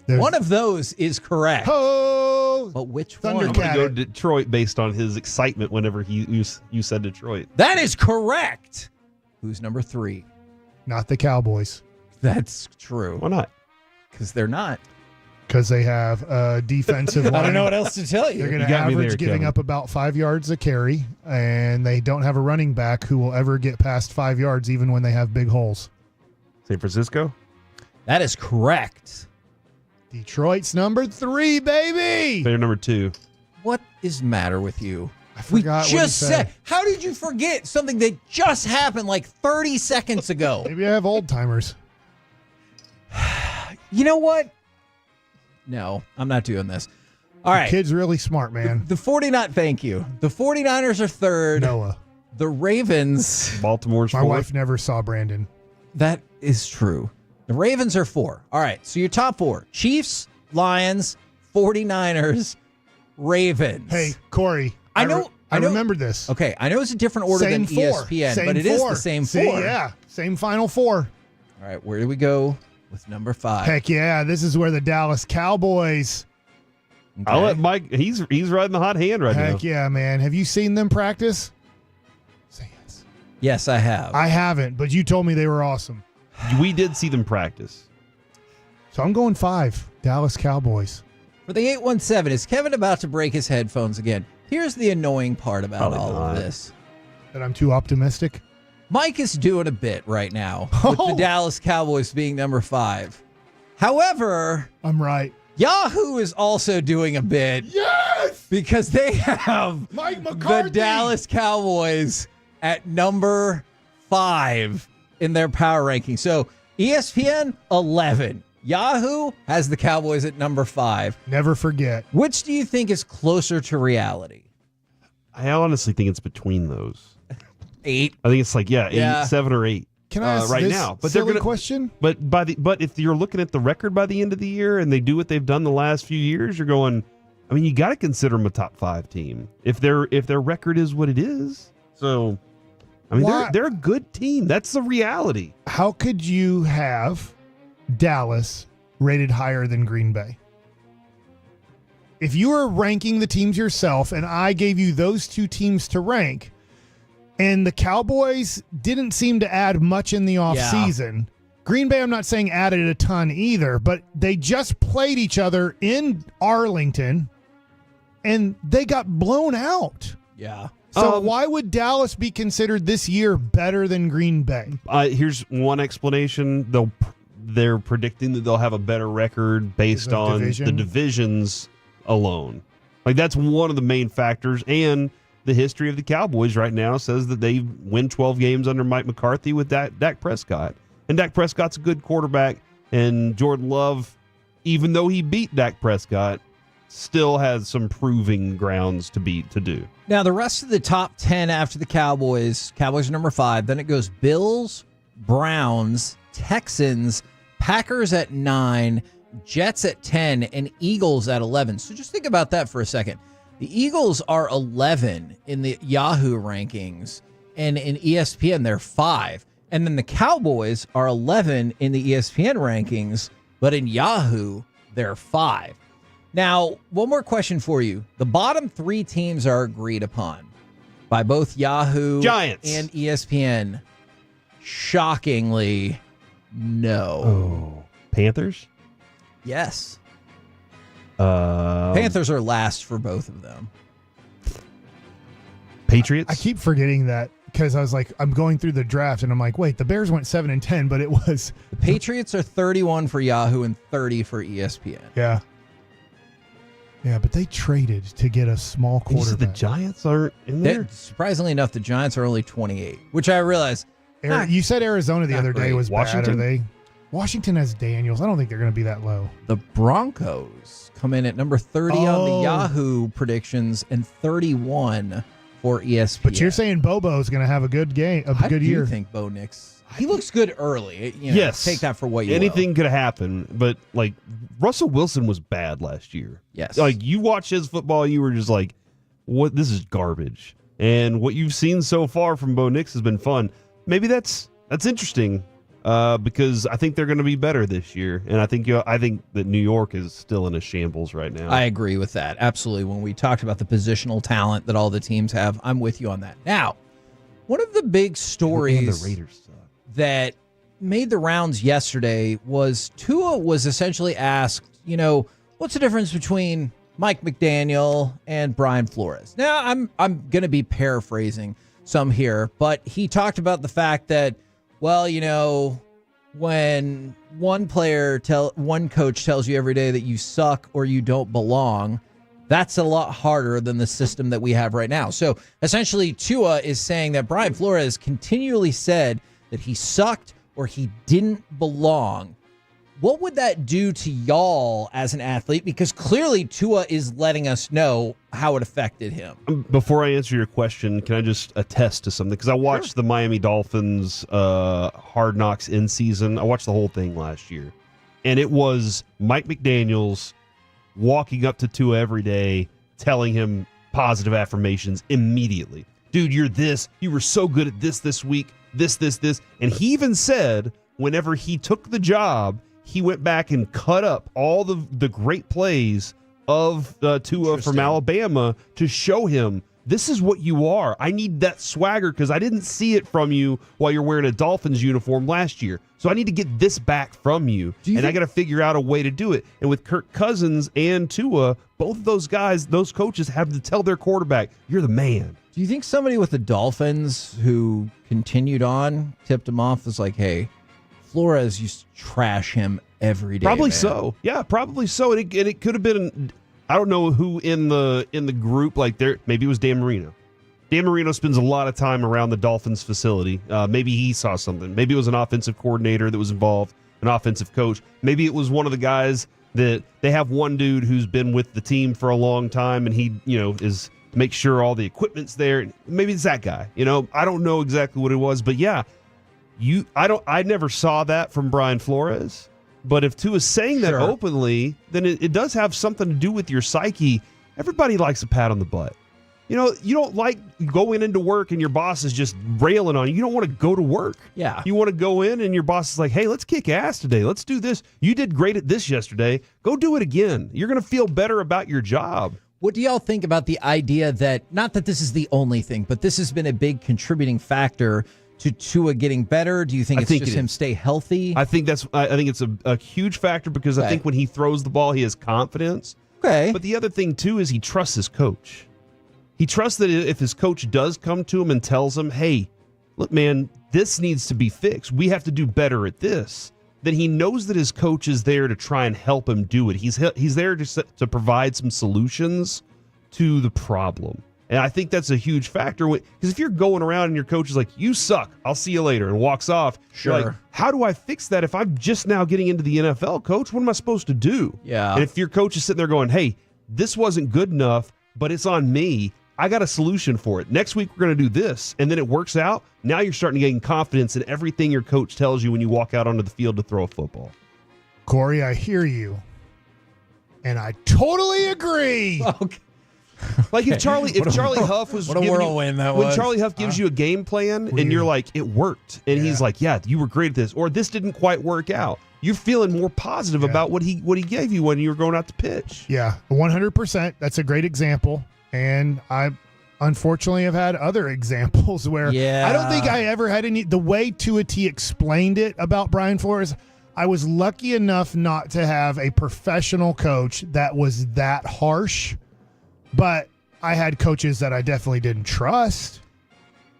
One of those is correct.
Oh,
but which
I'm
one?
going to go Detroit based on his excitement whenever you said Detroit.
That is correct. Who's number 3?
Not the Cowboys.
That's true.
Why not?
Because they're not.
Because they have a defensive line.
I don't know what else to tell you.
They're going
You
to
got me
average
there,
giving
Kevin.
up about 5 yards a carry, and they don't have a running back who will ever get past 5 yards, even when they have big holes.
San Francisco?
That is correct.
Detroit's number 3, baby.
They're number 2.
What is the matter with you?
I forgot
we
what he
just said. How did you forget something that just happened like 30 seconds ago?
Maybe I have old timers.
You know what? No, I'm not doing this. All right.
Kid's really smart, man.
The 49, thank you. The 49ers are 3rd.
Noah.
The Ravens.
Baltimore's
My
4th.
wife never saw Brandon.
That is true. The Ravens are 4. All right. So your top 4: Chiefs, Lions, 49ers, Ravens.
Hey, Corey.
I know.
I remember this.
Okay. I know it's a different order
Same
than
4.
ESPN,
Same
but it is
4.
the same
See,
4.
Yeah. Same final 4.
All right. Where do we go with number 5?
Heck yeah. This is where the Dallas Cowboys.
Okay.
I'll let Mike. He's riding the hot hand right now.
Heck yeah, man. Have you seen them practice? Say yes.
Yes, I have.
I haven't, but you told me they were awesome.
We did see them practice.
So I'm going 5. Dallas Cowboys.
For the 817, is Kevin about to break his headphones again? Here's the annoying part about
Probably
all
not.
of this.
That I'm too optimistic.
Mike is doing a bit right now with the
Oh.
Dallas Cowboys being number 5. However,
I'm right.
Yahoo is also doing a bit
Yes!
because they have
Mike
the
McCarthy.
Dallas Cowboys at number 5 in their power ranking. So ESPN 11. Yahoo has the Cowboys at number 5.
Never forget.
Which do you think is closer to reality?
I honestly think it's between those.
8.
I think it's like 8, 7, or 8.
Can I ask
right
this
now? But
silly
they're gonna,
question?
But if you're looking at the record by the end of the year and they do what they've done the last few years, you're going. I mean, you got to consider them a top 5 team if their record is what it is. So, I mean, they're a good team. That's the reality.
How could you have Dallas rated higher than Green Bay? If you were ranking the teams yourself and I gave you those two teams to rank, and the Cowboys didn't seem to add much in the offseason. Green Bay, I'm not saying added a ton either, but they just played each other in Arlington, and they got blown out.
Yeah.
So why would Dallas be considered this year better than Green Bay?
Here's one explanation. They're predicting that they'll have a better record based on the divisions alone. Like, that's one of the main factors, and the history of the Cowboys right now says that they win 12 games under Mike McCarthy with Dak Prescott. And Dak Prescott's a good quarterback, and Jordan Love, even though he beat Dak Prescott, still has some proving grounds to do.
Now, the rest of the top 10 after the Cowboys are number 5. Then it goes Bills, Browns, Texans, Packers at 9, Jets at 10, and Eagles at 11. So just think about that for a second. The Eagles are 11 in the Yahoo rankings, and in ESPN, they're 5. And then the Cowboys are 11 in the ESPN rankings, but in Yahoo, they're 5. Now, one more question for you. The bottom 3 teams are agreed upon by both Yahoo
Giants
and ESPN. Shockingly, no.
Oh, Panthers?
Yes. Panthers are last for both of them.
Patriots?
I keep forgetting that because I was like, I'm going through the draft and I'm like, wait, the Bears went 7-10, but it was
the Patriots are 31 for Yahoo and 30 for ESPN.
Yeah. Yeah, but they traded to get a small quarterback.
The Giants aren't in there?
Surprisingly enough, the Giants are only 28, which I realize.
You said Arizona the other day was
Washington?
bad. Are they? Washington has Daniels. I don't think they're going to be that low.
The Broncos come in at number 30 on the Yahoo predictions and 31 for ESPN.
But you're saying Bobo's going to have a good game, a good year.
I think Bo Nix. He looks good early.
Yes.
Take that for what you
Anything could happen, but like Russell Wilson was bad last year.
Yes.
Like, you watch his football, you were just like, what? This is garbage. And what you've seen so far from Bo Nix has been fun. Maybe that's interesting. Because I think they're going to be better this year, and I think that New York is still in a shambles right now.
I agree with that, absolutely. When we talked about the positional talent that all the teams have, I'm with you on that. Now, one of the big stories
the Raiders
that made the rounds yesterday was Tua was essentially asked, what's the difference between Mike McDaniel and Brian Flores? Now, I'm going to be paraphrasing some here, but he talked about the fact that, well, when one coach tells you every day that you suck or you don't belong, that's a lot harder than the system that we have right now. So essentially, Tua is saying that Brian Flores continually said that he sucked or he didn't belong. What would that do to y'all as an athlete? Because clearly Tua is letting us know how it affected him.
Before I answer your question, can I just attest to something? Because I watched the Miami Dolphins Hard Knocks in season. I watched the whole thing last year. And it was Mike McDaniels walking up to Tua every day, telling him positive affirmations immediately. Dude, you're this. You were so good at this week. This. And he even said whenever he took the job, he went back and cut up all the great plays of Tua from Alabama to show him, this is what you are. I need that swagger because I didn't see it from you while you're wearing a Dolphins uniform last year. So I need to get this back from you. And I got to figure out a way to do it. And with Kirk Cousins and Tua, both of those guys, those coaches have to tell their quarterback, you're the man.
Do you think somebody with the Dolphins who continued on, tipped him off, was like, hey, Flores used to trash him every day?
Probably
man.
so. Yeah, probably so. And it could have been, I don't know who in the group, like there, maybe it was Dan Marino. Dan Marino spends a lot of time around the Dolphins facility. Maybe he saw something. Maybe it was an offensive coordinator that was involved, an offensive coach. Maybe it was one of the guys that they have one dude who's been with the team for a long time, and he, is make sure all the equipment's there. Maybe it's that guy. I don't know exactly what it was, but yeah, I never saw that from Brian Flores. But if Tua's saying that openly, then it does have something to do with your psyche. Everybody likes a pat on the butt. You don't like going into work and your boss is just railing on you. You don't want to go to work.
Yeah.
You want to go in and your boss is like, hey, let's kick ass today. Let's do this. You did great at this yesterday. Go do it again. You're going to feel better about your job.
What do y'all think about the idea that, not that this is the only thing, but this has been a big contributing factor to Tua getting better? Do you think it's just him stay healthy?
I think it's a huge factor because I think when he throws the ball, he has confidence.
Okay.
But the other thing, too, is he trusts his coach. He trusts that if his coach does come to him and tells him, hey, look, man, this needs to be fixed. We have to do better at this. Then he knows that his coach is there to try and help him do it. He's there to provide some solutions to the problem. And I think that's a huge factor. Because if you're going around and your coach is like, you suck, I'll see you later, and walks off, you're like, how do I fix that if I'm just now getting into the NFL, coach? What am I supposed to do?
Yeah.
And if your coach is sitting there going, hey, this wasn't good enough, but it's on me, I got a solution for it. Next week, we're going to do this. And then it works out. Now you're starting to gain confidence in everything your coach tells you when you walk out onto the field to throw a football.
Corey, I hear you. And I totally agree.
Okay.
Like if Charlie Huff was
what a whirlwind that
when
was.
Charlie Huff gives you a game plan and you're like, it worked. And he's like, yeah, you were great at this. Or this didn't quite work out. You're feeling more positive about what he gave you when you were going out to pitch.
Yeah, 100%. That's a great example. And I unfortunately have had other examples where I don't think I ever had any. The way Tua T explained it about Brian Flores, I was lucky enough not to have a professional coach that was that harsh, but I had coaches that I definitely didn't trust.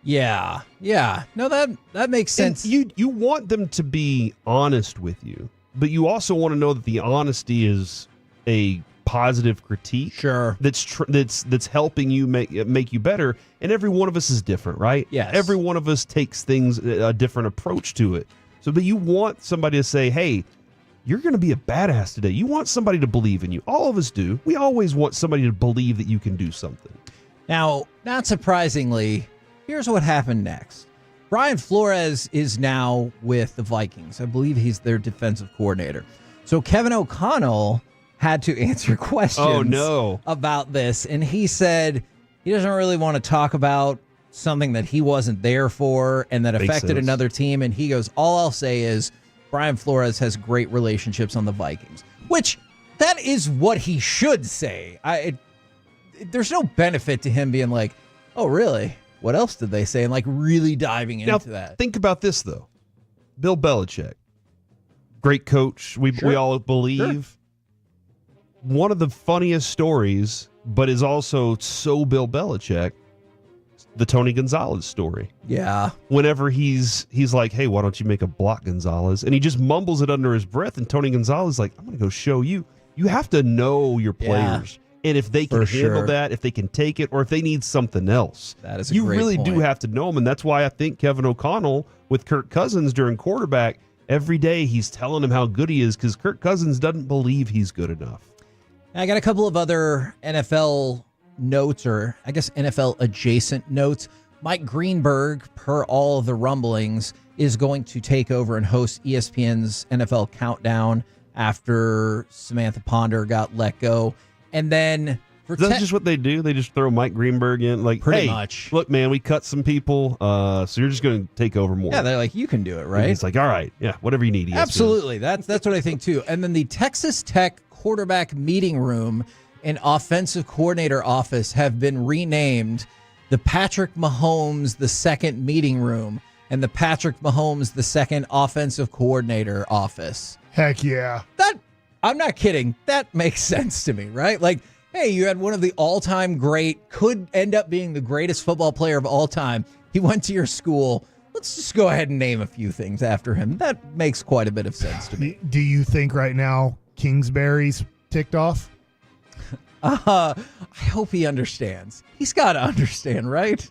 Yeah. No, that makes sense.
And you want them to be honest with you, but you also want to know that the honesty is a positive critique.
Sure.
That's helping you make you better. And every one of us is different, right?
Yes.
Every one of us takes things a different approach to it. So, but you want somebody to say, hey, you're going to be a badass today. You want somebody to believe in you. All of us do. We always want somebody to believe that you can do something.
Now, not surprisingly, here's what happened next. Brian Flores is now with the Vikings. I believe he's their defensive coordinator. So Kevin O'Connell had to answer questions about this. And he said he doesn't really want to talk about something that he wasn't there for and that affected another team. And he goes, all I'll say is Brian Flores has great relationships on the Vikings, which that is what he should say. There's no benefit to him being like, oh, really? What else did they say? And like really diving into that.
Think about this, though. Bill Belichick, great coach. We all believe. Sure. One of the funniest stories, but is also so Bill Belichick, the Tony Gonzalez story.
Yeah.
Whenever he's like, hey, why don't you make a block, Gonzalez? And he just mumbles it under his breath, and Tony Gonzalez is like, I'm going to go show you. You have to know your players. And if they can handle that, if they can take it, or if they need something else.
That is a
you
great
really
point.
do have to know them. And that's why I think Kevin O'Connell with Kirk Cousins during quarterback, every day he's telling him how good he is because Kirk Cousins doesn't believe he's good enough.
I got a couple of other NFL notes, or I guess NFL adjacent notes. Mike Greenberg, per all of the rumblings, is going to take over and host ESPN's NFL Countdown after Samantha Ponder got let go. And then
That's just what they do. They just throw Mike Greenberg in, like,
pretty
hey,
much.
Look, man, we cut some people, so you're just going to take over more.
Yeah, they're like, you can do it, right?
And it's like, all right, yeah, whatever you need. ESPN.
Absolutely. That's what I think too. And then the Texas Tech quarterback meeting room and offensive coordinator office have been renamed the Patrick Mahomes II meeting room and the Patrick Mahomes II offensive coordinator office.
Heck yeah.
I'm not kidding. That makes sense to me, right? Like, hey, you had one of the all-time great, could end up being the greatest football player of all time. He went to your school. Let's just go ahead and name a few things after him. That makes quite a bit of sense to me.
Do you think right now Kingsbury's ticked off?
I hope he understands. He's got to understand, right?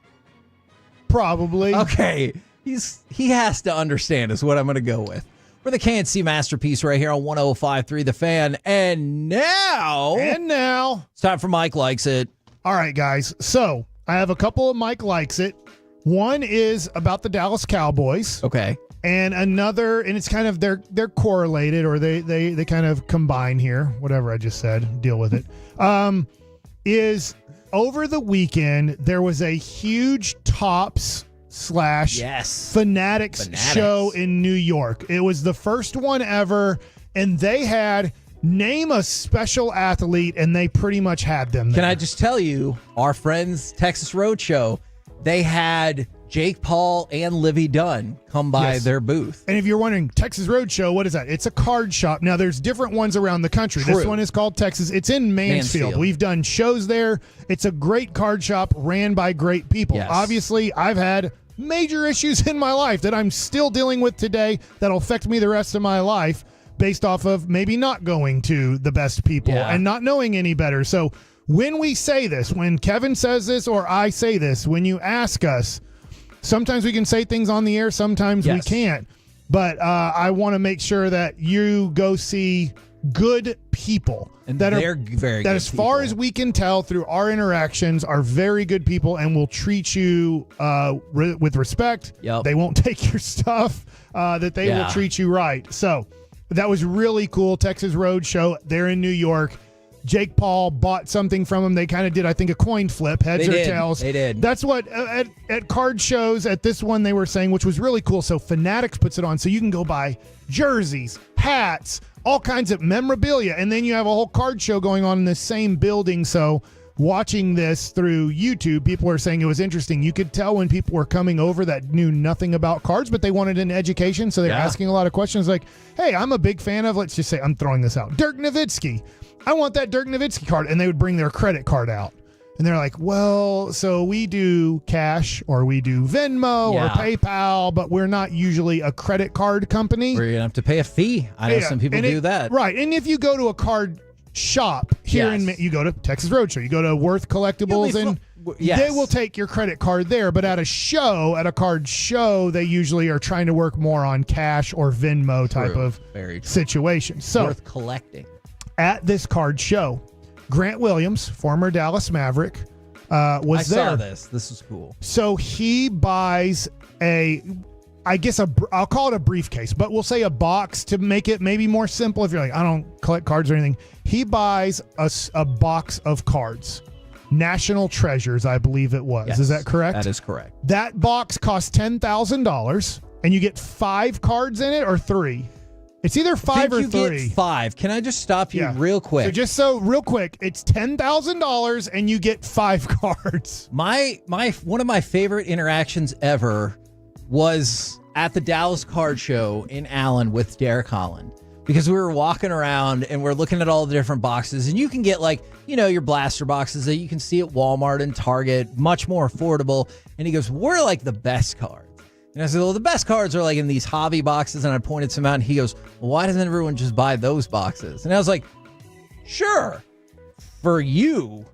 Probably.
Okay. He has to understand is what I'm going to go with. We're the KNC Masterpiece right here on 105.3 The Fan. And now it's time for Mike Likes It.
All right, guys. So I have a couple of Mike Likes It. One is about the Dallas Cowboys.
Okay.
And another, and it's kind of they're correlated, or they kind of combine here. Whatever I just said, deal with it. Is over the weekend there was a huge Tops / Fanatics show in New York. It was the first one ever, and they had name a special athlete, and they pretty much had them there.
Can I just tell you, our friends Texas Roadshow, they had Jake Paul and Livy Dunn come by their booth.
And if you're wondering, Texas Roadshow, what is that? It's a card shop. Now, there's different ones around the country.
True.
This one is called Texas. It's in Mansfield. We've done shows there. It's a great card shop ran by great people.
Yes.
Obviously, I've had major issues in my life that I'm still dealing with today that'll affect me the rest of my life based off of maybe not going to the best people and not knowing any better. So when we say this, when Kevin says this or I say this, when you ask us, sometimes we can say things on the air, sometimes we can't. But I want to make sure that you go see good people that
they're very
that
good
as far as we can tell through our interactions are very good people and will treat you with respect. They won't take your stuff, that they will treat you right. So that was really cool. Texas Roadshow. They're in New York. Jake Paul bought something from him. They kind of did, I think, a coin flip, heads or tails.
They did.
That's what at card shows at this one they were saying, which was really cool. So Fanatics puts it on, so you can go buy jerseys, hats, all kinds of memorabilia, and then you have a whole card show going on in the same building. So watching this through YouTube, people are saying it was interesting. You could tell when people were coming over that knew nothing about cards, but they wanted an education, so they're asking a lot of questions like, hey, I'm a big fan of, let's just say, I'm throwing this out, Dirk Nowitzki. I want that Dirk Nowitzki card. And they would bring their credit card out. And they're like, well, so we do cash or we do Venmo or PayPal, but we're not usually a credit card company.
We're going to have to pay a fee. I know some people do that.
Right. And if you go to a card shop here you go to Texas Roadshow, you go to Worth Collectibles, and they will take your credit card there. But at a card show, they usually are trying to work more on cash or Venmo type of situation. So
worth collecting.
At this card show, Grant Williams, former Dallas Maverick, was there.
I saw this. This is cool.
So he buys I'll call it a briefcase, but we'll say a box to make it maybe more simple. If you're like, I don't collect cards or anything, he buys a box of cards. National Treasures, I believe it was.
Yes,
is that correct?
That is correct.
That box costs $10,000, and you get 5 cards in it or 3. It's either 5 or 3.
Get 5. Can I just stop you real quick?
So real quick, it's $10,000 and you get 5 cards.
My one of my favorite interactions ever was at the Dallas Card Show in Allen with Derek Holland, because we were walking around and we're looking at all the different boxes, and you can get your blaster boxes that you can see at Walmart and Target, much more affordable. And he goes, we're like the best cards. And I said, well, the best cards are like in these hobby boxes. And I pointed some out, and he goes, well, why doesn't everyone just buy those boxes? And I was like, sure, for you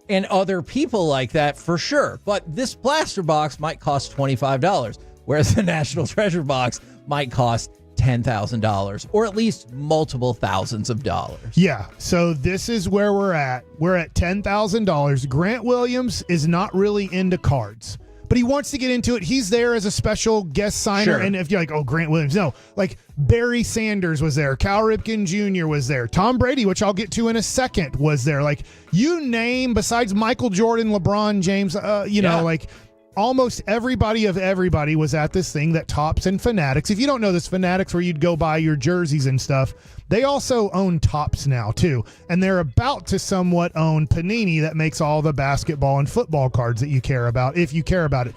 and other people like that, for sure. But this blaster box might cost $25, whereas the National Treasure box might cost $10,000, or at least multiple thousands of dollars.
Yeah. So this is where we're at. We're at $10,000. Grant Williams is not really into cards, but he wants to get into it. He's there as a special guest signer.
Sure.
And if you're like, oh, Grant Williams, no, like Barry Sanders was there. Cal Ripken Jr. was there. Tom Brady, which I'll get to in a second, was there. Like, you name, besides Michael Jordan, LeBron James, like almost everybody of everybody was at this thing that Topps and Fanatics. If you don't know this, Fanatics, where you'd go buy your jerseys and stuff, they also own Topps now too. And they're about to somewhat own Panini, that makes all the basketball and football cards that you care about, if you care about it.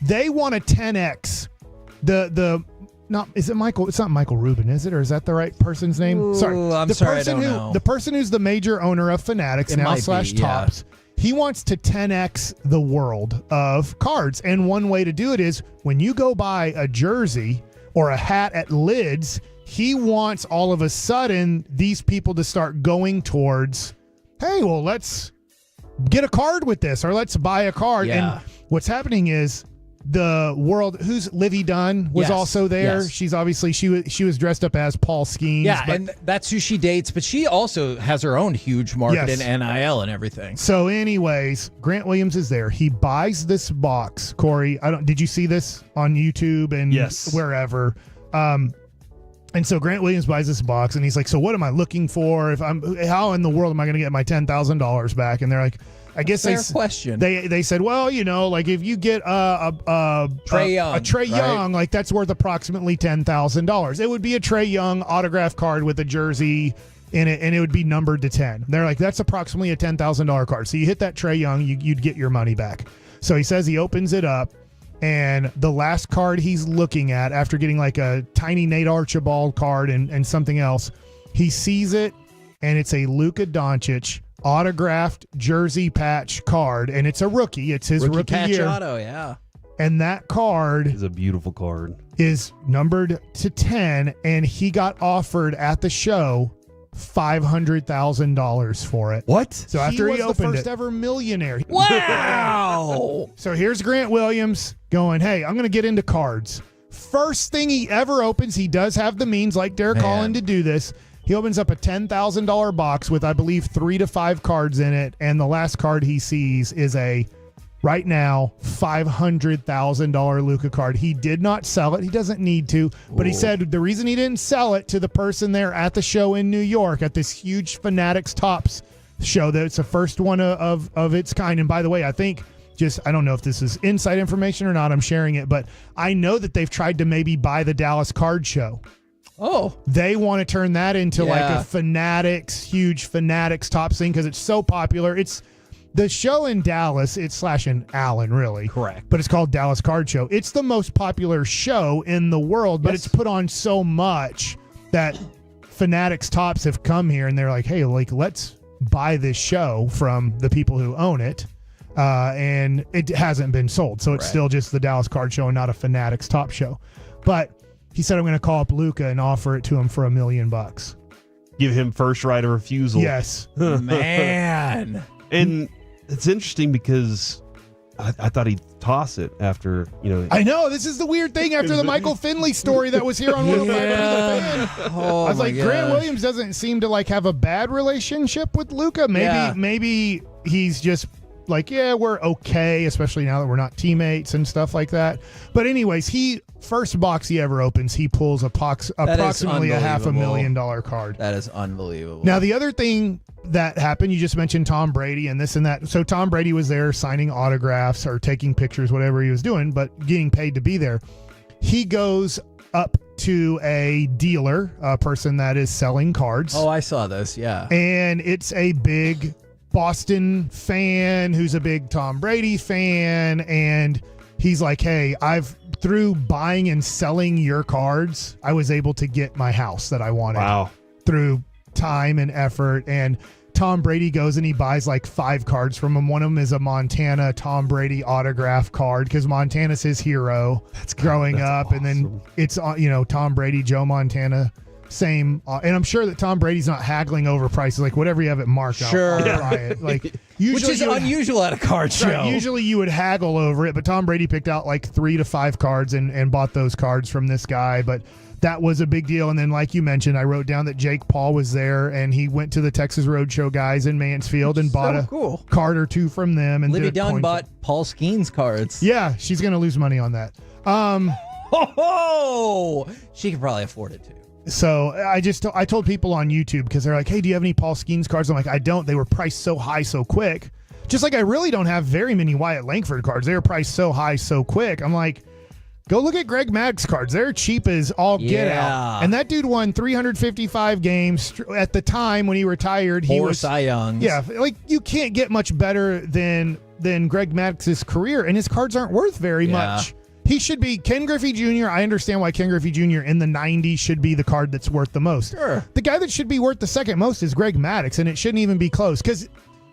They want to 10X is it Michael? It's not Michael Rubin, is it? Or is that the right person's name?
Ooh,
sorry.
I'm sorry, I don't know.
The person who's the major owner of Fanatics
It
now
might be,
/ Topps. He wants to 10X the world of cards. And one way to do it is when you go buy a jersey or a hat at Lids, he wants all of a sudden these people to start going towards, hey, well, let's get a card with this, or let's buy a card.
Yeah.
And what's happening is the world. Who's Livy Dunn was also there.
Yes.
She's obviously she was dressed up as Paul Skeens.
Yeah,
but,
and that's who she dates, but she also has her own huge market
Yes.
in NIL and everything.
So, anyways, Grant Williams is there. He buys this box. Corey, did you see this on YouTube and wherever? And so Grant Williams buys this box, and he's like, "So what am I looking for? How in the world am I going to get my $10,000 back?" And they're like, "I guess
Fair question.
They said, well, like if you get a Trae Young, like that's worth approximately $10,000. It would be a Trae Young autograph card with a jersey in it, and it would be numbered to 10. They're like, that's approximately a $10,000 card. So you hit that Trae Young, you'd get your money back. So he says he opens it up, and the last card he's looking at after getting like a tiny Nate Archibald card and something else, he sees it, and it's a Luka Doncic autographed jersey patch card, and it's a rookie. It's his rookie
patch
year.
auto, yeah.
And that card
is a beautiful card.
Is numbered to 10, and he got offered at the show $500,000 for it.
What?
So after he opened the first ever millionaire. Wow! So here's Grant Williams going, hey, I'm going to get into cards. First thing he ever opens, he does have the means like Derek Holland to do this. He opens up a $10,000 box with, I believe, 3 to 5 cards in it, and the last card he sees is a, right now, $500,000 Luka card. He did not sell it. He doesn't need to, but he said the reason he didn't sell it to the person there at the show in New York at this huge Fanatics Topps show, that it's the first one of its kind. And by the way, I think I don't know if this is inside information or not, I'm sharing it, but I know that they've tried to maybe buy the Dallas Card Show.
Oh,
they want to turn that into like a huge Fanatics Topps thing because it's so popular. It's the show in Dallas. It's / Allen, really.
Correct.
But it's called Dallas Card Show. It's the most popular show in the world, but it's put on so much that Fanatics Topps have come here and they're like, hey, like let's buy this show from the people who own it. And it hasn't been sold. So it's still just the Dallas Card Show and not a Fanatics Topps show. But he said, I'm going to call up Luka and offer it to him for $1 million.
Give him first right of refusal.
Yes.
Man.
And it's interesting because I thought he'd toss it after,
I know. This is the weird thing after the Michael Finley story that was here on 105 The Fan. I was like, Grant Williams doesn't seem to like have a bad relationship with Luka. Maybe he's just like, yeah, we're okay, especially now that we're not teammates and stuff like that. But anyways, first box he ever opens, he pulls approximately a $500,000 card.
That is unbelievable.
Now, the other thing that happened, you just mentioned Tom Brady and this and that. So Tom Brady was there signing autographs or taking pictures, whatever he was doing, but getting paid to be there. He goes up to a dealer, a person that is selling cards.
Oh, I saw this, yeah.
And it's a big Boston fan who's a big Tom Brady fan, and he's like, hey, through buying and selling your cards, I was able to get my house that I wanted.
Wow.
Through time and effort. And Tom Brady goes and he buys like 5 cards from him. One of them is a Montana Tom Brady autograph card because Montana's his hero growing up. Awesome. And then it's, Tom Brady, Joe Montana, same. And I'm sure that Tom Brady's not haggling over prices. Like, whatever you have it marked, I'll buy it. Like,
which is unusual at a card show.
Right, usually you would haggle over it, but Tom Brady picked out like 3 to 5 cards and bought those cards from this guy. But that was a big deal. And then, like you mentioned, I wrote down that Jake Paul was there, and he went to the Texas Roadshow guys in Mansfield and bought a card or 2 from them. And
Libby Dunn bought Paul Skeens cards.
Yeah, she's going to lose money on that.
She could probably afford it too.
So I told people on YouTube, because they're like, hey, do you have any Paul Skeens cards? I'm like, I don't. They were priced so high so quick. Just like I really don't have very many Wyatt Langford cards. They were priced so high so quick. I'm like, go look at Greg Maddux cards. They're cheap as all get out. And that dude won 355 games at the time when he retired. He was
Cy Youngs.
Yeah, like you can't get much better than Greg Maddux's career, and his cards aren't worth very much. He should be Ken Griffey Jr. I understand why Ken Griffey Jr. in the 90s should be the card that's worth the most.
Sure.
The guy that should be worth the second most is Greg Maddux, and it shouldn't even be close because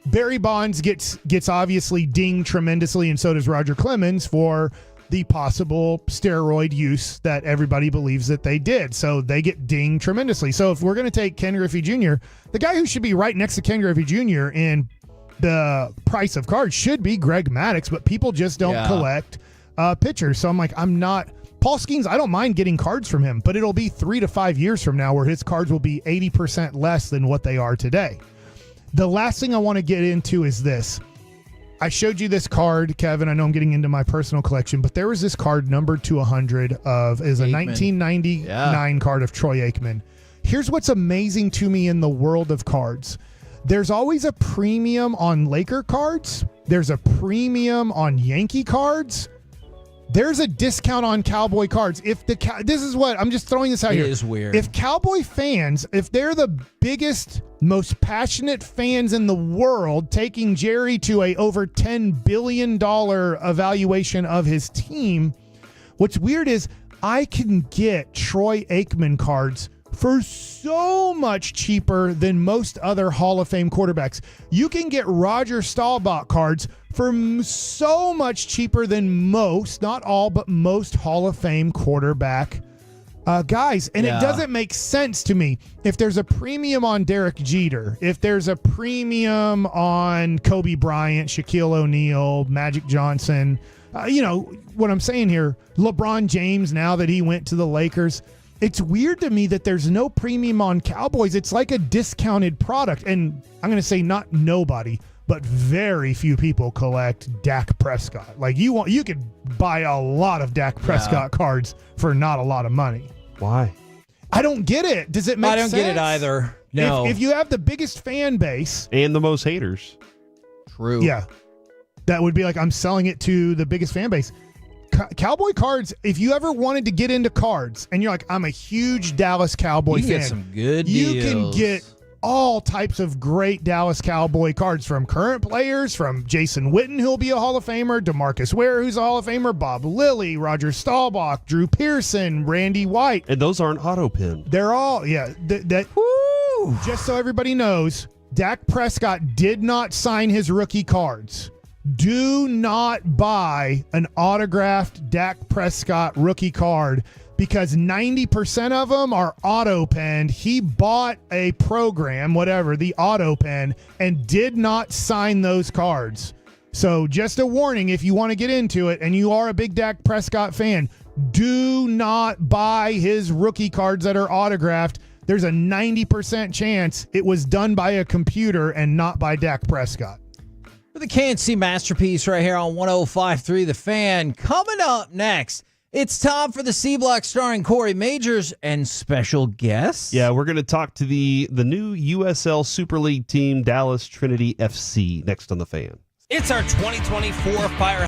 Barry Bonds gets obviously dinged tremendously, and so does Roger Clemens for the possible steroid use that everybody believes that they did. So they get dinged tremendously. So if we're going to take Ken Griffey Jr., the guy who should be right next to Ken Griffey Jr. in the price of cards should be Greg Maddux, but people just don't collect pitchers. So I'm like, I'm not Paul Skeens. I don't mind getting cards from him, but it'll be 3 to 5 years from now where his cards will be 80% less than what they are today. The last thing I want to get into is this. I showed you this card, Kevin. I know I'm getting into my personal collection, but there was this card numbered to 100 is a
Aikman.
1999 card of Troy Aikman. Here's what's amazing to me in the world of cards. There's always a premium on Laker cards. There's a premium on Yankee cards. There's a discount on Cowboy cards. This is what I'm just throwing this out here.
It is weird.
If Cowboy fans, if they're the biggest, most passionate fans in the world, taking Jerry to a over $10 billion evaluation of his team, what's weird is I can get Troy Aikman cards for so much cheaper than most other Hall of Fame quarterbacks. You can get Roger Staubach cards for so much cheaper than most, not all, but most Hall of Fame quarterback guys. And it doesn't make sense to me. If there's a premium on Derek Jeter, if there's a premium on Kobe Bryant, Shaquille O'Neal, Magic Johnson, you know what I'm saying here, LeBron James, now that he went to the Lakers, it's weird to me that there's no premium on Cowboys. It's like a discounted product. And I'm going to say not nobody, but very few people collect Dak Prescott. Like you could buy a lot of Dak Prescott cards for not a lot of money.
Why?
I don't get it. Does it make sense?
I don't get it either. No.
If you have the biggest fan base.
And the most haters.
True.
Yeah. That would be like, I'm selling it to the biggest fan base. Cowboy cards, if you ever wanted to get into cards and you're like, I'm a huge Dallas Cowboy fan.
You can get some good
deals. You can
deals.
get all types of great Dallas Cowboy cards from current players, from Jason Witten, who'll be a Hall of Famer, DeMarcus Ware, who's a Hall of Famer, Bob Lilly, Roger Staubach, Drew Pearson, Randy White.
And those aren't auto-pinned.
They're all, just so everybody knows, Dak Prescott did not sign his rookie cards. Do not buy an autographed Dak Prescott rookie card because 90% of them are auto-penned. He bought a program, whatever, the auto-pen, and did not sign those cards. So just a warning, if you want to get into it and you are a big Dak Prescott fan, do not buy his rookie cards that are autographed. There's a 90% chance it was done by a computer and not by Dak Prescott.
For the KNC Masterpiece right here on 105.3 The Fan. Coming up next, it's time for the C Block starring Corey Majors and special guests.
Yeah, we're going to talk to the new USL Super League team, Dallas Trinity FC, next on The Fan.
It's our 2024 Fire.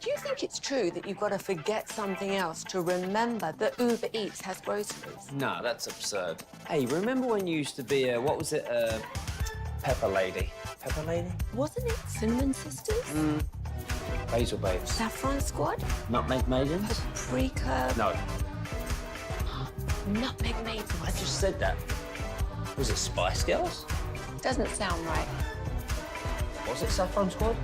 Do you think it's true that you've got to forget something else to remember that Uber Eats has groceries?
No, that's absurd. Hey, remember when you used to be a, what was it, Pepper Lady? Pepper Lady?
Wasn't it Cinnamon Sisters?
Basil Babes.
Saffron Squad?
Nutmeg Maidens?
Pre-curb?
No.
Nutmeg Maidens?
I just said that. Was it Spice Girls?
Doesn't sound right.
Was it Saffron Squad?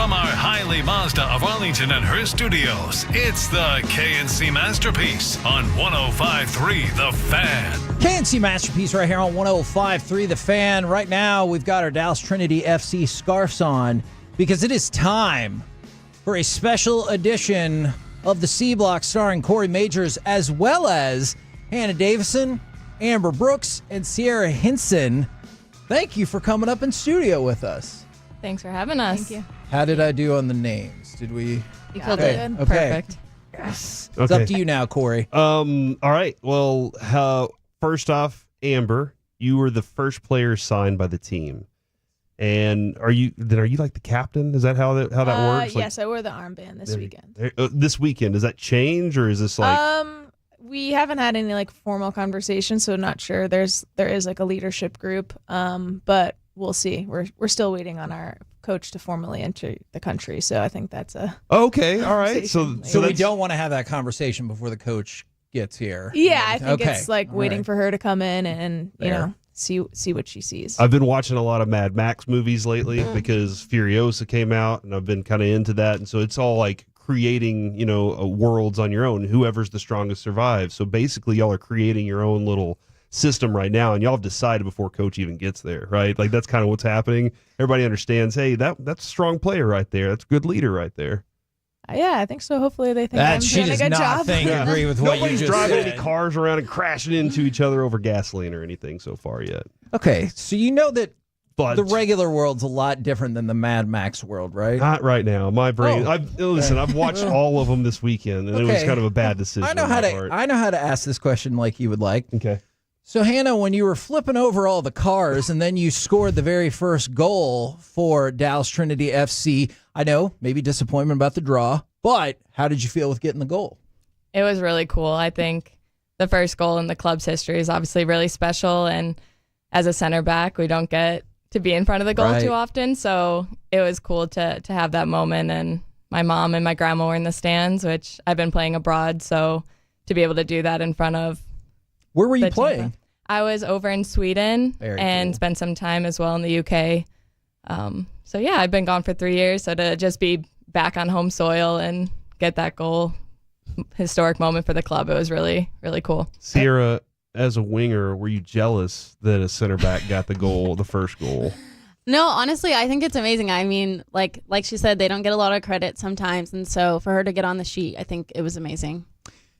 From our Hiley Mazda of Arlington and her studios, it's the KNC Masterpiece on 105.3 The Fan.
KNC Masterpiece right here on 105.3 The Fan. Right now, we've got our Dallas Trinity FC scarves on because it is time for a special edition of the C Block starring Corey Majors as well as Hannah Davison, Amber Brooks, and Sierra Hinson. Thank you for coming up in studio with us.
Thanks for having us.
Thank you.
How did I do on the names? Did we?
You killed
Okay.
it.
Okay.
Perfect.
Yes.
Okay.
It's up to you now, Corey.
All right. Well, first off, Amber, you were the first player signed by the team. And are you like the captain? Is that how that works?
Yes, I wore the armband this weekend.
This weekend, does that change, or is this like?
We haven't had any like formal conversations, so not sure. There is like a leadership group, but we'll see. We're still waiting on our coach to formally enter the country, so I think that's a
Okay, all right. So
we don't want to have that conversation before the coach gets here.
Yeah, I think
Okay.
it's like
All
waiting
right.
for her to come in and you
Fair.
know see what she sees.
I've been watching a lot of Mad Max movies lately because Furiosa came out, and I've been kind of into that, and so it's all like creating, worlds on your own. Whoever's the strongest survives. So basically, y'all are creating your own little system right now, and y'all have decided before coach even gets there, right? Like that's kind of what's happening. Everybody understands, hey, that's a strong player right there. That's a good leader right there.
Yeah, I think so. Hopefully they think
That
I'm
she
doing a
does
good
not
job.
agree with what
Nobody's
you just
driving
said.
any cars around and crashing into each other over gasoline or anything so far yet.
Okay, so you know that
But
the regular world's a lot different than the Mad Max world, right?
not right now. My brain.
Oh.
I've watched all of them this weekend, and it was
Okay.
kind of a bad decision.
I know
on
how
my
to.
part.
I know how to ask this question like you would like.
Okay.
So Hannah, when you were flipping over all the cars and then you scored the very first goal for Dallas Trinity FC, I know maybe disappointment about the draw, but how did you feel with getting the goal?
It was really cool. I think the first goal in the club's history is obviously really special, and as a center back, we don't get to be in front of the goal
Right.
too often, so it was cool to have that moment. And my mom and my grandma were in the stands, which I've been playing abroad, so to be able to do that in front of
Where were you
the team.
playing?
I was over in Sweden
Very
and
cool.
spent some time as well in the UK. So yeah, I've been gone for 3 years, so to just be back on home soil and get that goal, historic moment for the club, it was really, really cool.
Sierra, as a winger, were you jealous that a center back got the goal, the first goal?
No, honestly, I think it's amazing. I mean, like she said, they don't get a lot of credit sometimes, and so for her to get on the sheet, I think it was amazing.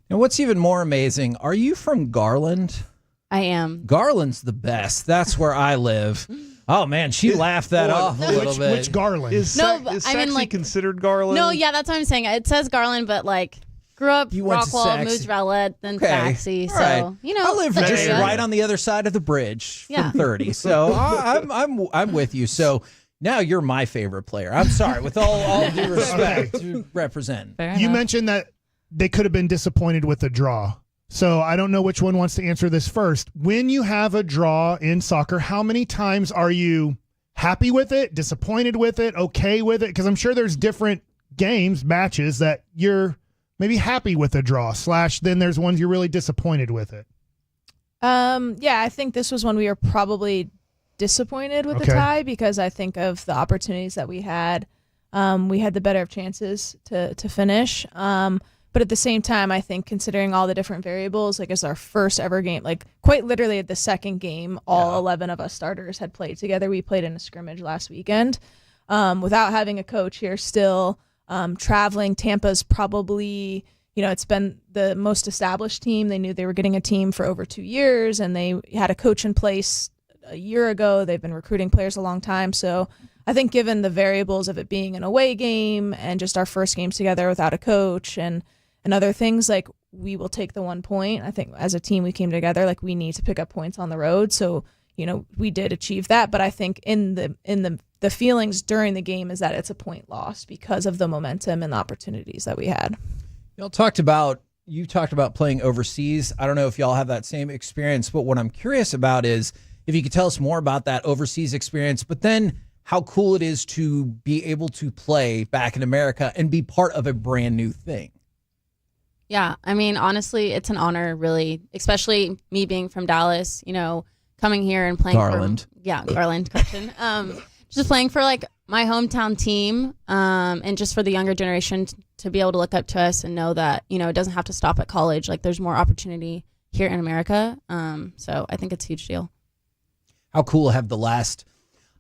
And what's even more amazing, are you from Garland?
I am.
Garland's the best. That's where I live. Oh man, she laughed that off a little bit.
Which Garland?
Is
No,
Sac- is
I mean,
Saxy
like-
considered Garland?
No, yeah, that's what I'm saying. It says Garland, but like grew up
You went to
Rockwall,
Saxy.
Mozzarella, then
Okay.
Saxy.
All
So
right.
you know,
I live
the
just
area.
right on the other side of the bridge
Yeah.
from 30. So I'm with you. So now you're my favorite player. I'm sorry, with all due respect to represent.
You mentioned that they could have been disappointed with the draw. So I don't know which one wants to answer this first. When you have a draw in soccer, how many times are you happy with it, disappointed with it, okay with it? Because I'm sure there's different games, matches that you're maybe happy with the draw / then there's ones you're really disappointed with it.
Yeah, I think this was when we were probably disappointed with the
Okay.
tie because I think of the opportunities that we had. We had the better of chances to finish. But at the same time, I think considering all the different variables, like it's our first ever game, like quite literally at the second game, all 11 of us starters had played together. We played in a scrimmage last weekend without having a coach here still. Traveling, Tampa's probably, it's been the most established team. They knew they were getting a team for over 2 years, and they had a coach in place a year ago. They've been recruiting players a long time. So I think given the variables of it being an away game and just our first games together without a coach and other things, like we will take the 1 point. I think as a team we came together, like we need to pick up points on the road. So, we did achieve that. But I think in the feelings during the game is that it's a point loss because of the momentum and the opportunities that we had.
You talked about playing overseas. I don't know if y'all have that same experience, but what I'm curious about is if you could tell us more about that overseas experience, but then how cool it is to be able to play back in America and be part of a brand new thing.
Yeah, I mean, honestly, it's an honor, really, especially me being from Dallas, coming here and playing
Garland.
Garland, Christian. Just playing for like my hometown team, and just for the younger generation to be able to look up to us and know that, it doesn't have to stop at college. Like there's more opportunity here in America. So I think it's a huge deal.
How cool have the last,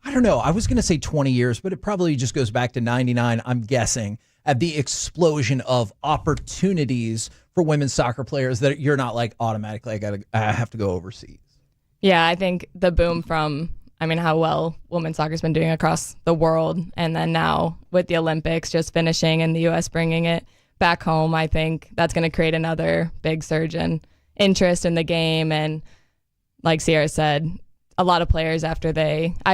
I don't know, I was going to say 20 years, but it probably just goes back to 99, I'm guessing, at the explosion of opportunities for women's soccer players that you're not like automatically, I have to go overseas.
Yeah, I think the boom from
how well women's soccer's been doing across the world. And then now with the Olympics just finishing and the U.S. bringing it back home, I think that's going to create another big surge in interest in the game. And like Sierra said, a lot of players I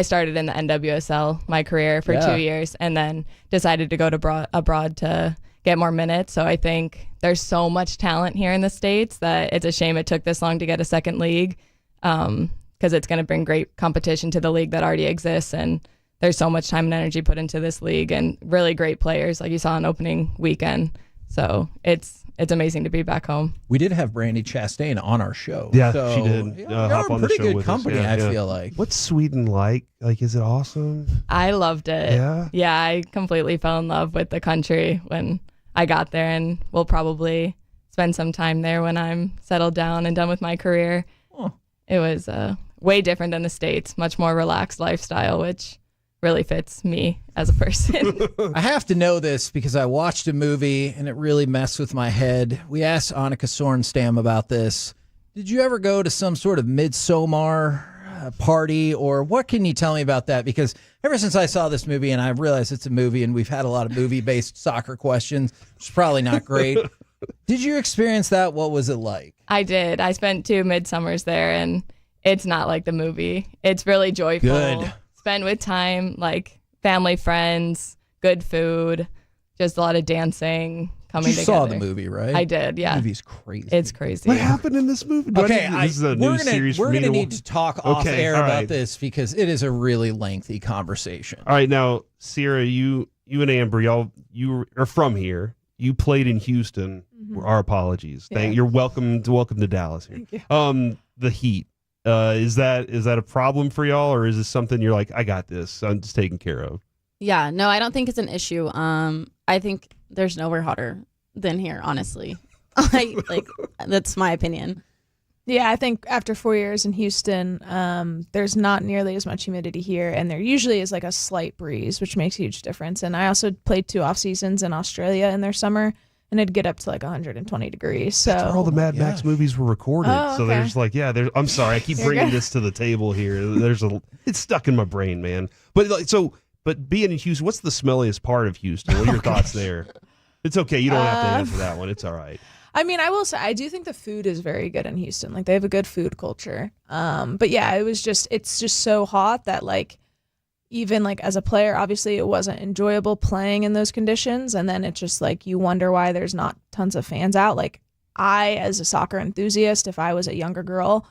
started in the NWSL my career for 2 years and then decided to go to abroad to get more minutes. So I think there's so much talent here in the States that it's a shame it took this long to get a second league, because it's going to bring great competition to the league that already exists. And there's so much time and energy put into this league and really great players like you saw on opening weekend. So it's amazing to be back home.
We did have Brandy Chastain on our show.
Yeah,
so,
she did. Hop on the
pretty
show
good
with
company,
us.
I feel like.
What's Sweden like? Like, is it awesome?
I loved it.
Yeah?
Yeah, I completely fell in love with the country when I got there, and we'll probably spend some time there when I'm settled down and done with my career.
Oh.
It was way different than the States, much more relaxed lifestyle, which really fits me as a person.
I have to know this because I watched a movie and it really messed with my head. We asked Annika Sorenstam about this. Did you ever go to some sort of Midsommar party, or what can you tell me about that? Because ever since I saw this movie, and I realized it's a movie, and we've had a lot of movie-based soccer questions, which is probably not great. Did you experience that? What was it like?
I did. I spent 2 midsummers there, and it's not like the movie. It's really joyful.
Good.
Spent with time, like family, friends, good food, just a lot of dancing, coming
You
together.
saw the movie, right?
I did, yeah.
The movie's crazy.
It's crazy.
What happened in this movie?
Okay,
This is a new series for
we're
me
gonna
to
need to talk off air
all
about
right.
this because it is a really lengthy conversation.
All right, now, Sierra, you and Amber, you are from here. You played in Houston. Our apologies.
Yeah.
You're welcome to Dallas here.
Thank you.
The heat. Is that a problem for y'all, or is this something you're like, I got this, I'm just taken care of?
Yeah, no, I don't think it's an issue. I think there's nowhere hotter than here, honestly. like that's my opinion.
Yeah, I think after 4 years in Houston, there's not nearly as much humidity here, and there usually is like a slight breeze, which makes a huge difference. And I also played 2 off seasons in Australia in their summer, and it'd get up to like 120 degrees. So
That's where all the Mad Max movies were recorded.
Oh,
So
okay.
there's like, I'm sorry, I keep
You're
bringing
good.
this to the table here. It's stuck in my brain, man. But being in Houston, what's the smelliest part of Houston? What are your thoughts there? It's okay, you don't have to answer that one. It's all right.
I mean, I will say, I do think the food is very good in Houston. Like, they have a good food culture. But yeah, it's just so hot that, like, even like as a player, obviously it wasn't enjoyable playing in those conditions. And then it's just like, you wonder why there's not tons of fans out. Like, I, as a soccer enthusiast, if I was a younger girl,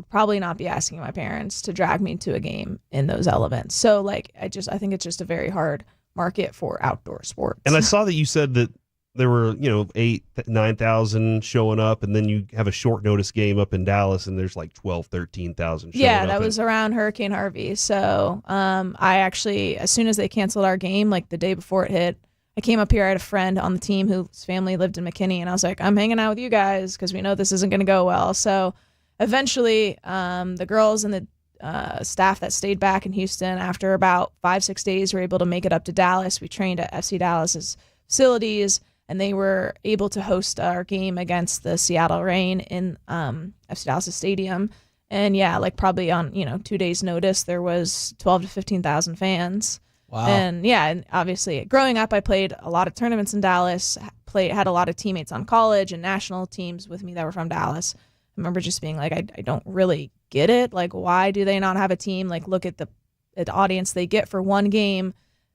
probably not be asking my parents to drag me to a game in those elements. So like, I think it's just a very hard market for outdoor sports.
And I saw that you said that there were, 9,000 showing up, and then you have a short notice game up in Dallas, and there's like 12, 13,000 showing up.
Yeah, that was around Hurricane Harvey. So I actually, as soon as they canceled our game, like the day before it hit, I came up here. I had a friend on the team whose family lived in McKinney, and I was like, I'm hanging out with you guys because we know this isn't going to go well. So eventually the girls and the staff that stayed back in Houston, after about 5-6 days, were able to make it up to Dallas. We trained at FC Dallas's facilities, and they were able to host our game against the Seattle Reign in FC Dallas's stadium. And yeah, like probably on 2 days' notice, there was 12 to 15,000 fans.
Wow.
And yeah, and obviously growing up, I played a lot of tournaments in Dallas. Had a lot of teammates on college and national teams with me that were from Dallas. I remember just being like, I don't really get it. Like, why do they not have a team? Like, look at the audience they get for one game,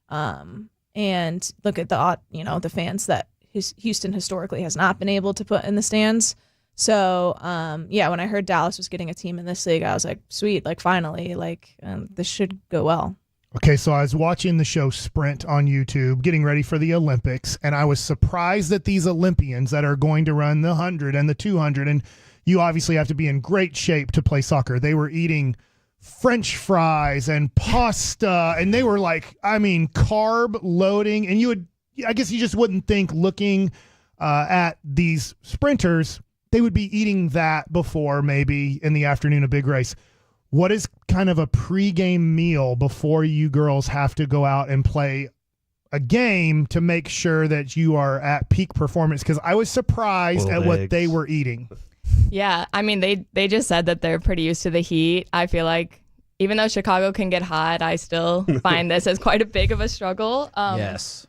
and look at the fans that Houston historically has not been able to put in the stands. So yeah, when I heard Dallas was getting a team in this league, I was like, sweet, like finally, like this should go well.
Okay, so I was watching the show Sprint on YouTube, getting ready for the Olympics, and I was surprised that these Olympians that are going to run the 100 and the 200, and you obviously have to be in great shape to play soccer. They were eating French fries and pasta, and they were like, carb loading, and I guess you just wouldn't think, looking at these sprinters, they would be eating that before maybe in the afternoon a big race. What is kind of a pregame meal before you girls have to go out and play a game to make sure that you are at peak performance? Because I was surprised at what they were eating.
Yeah, I mean, they just said that they're pretty used to the heat. I feel like even though Chicago can get hot, I still find this as quite a big of a struggle.
Yes.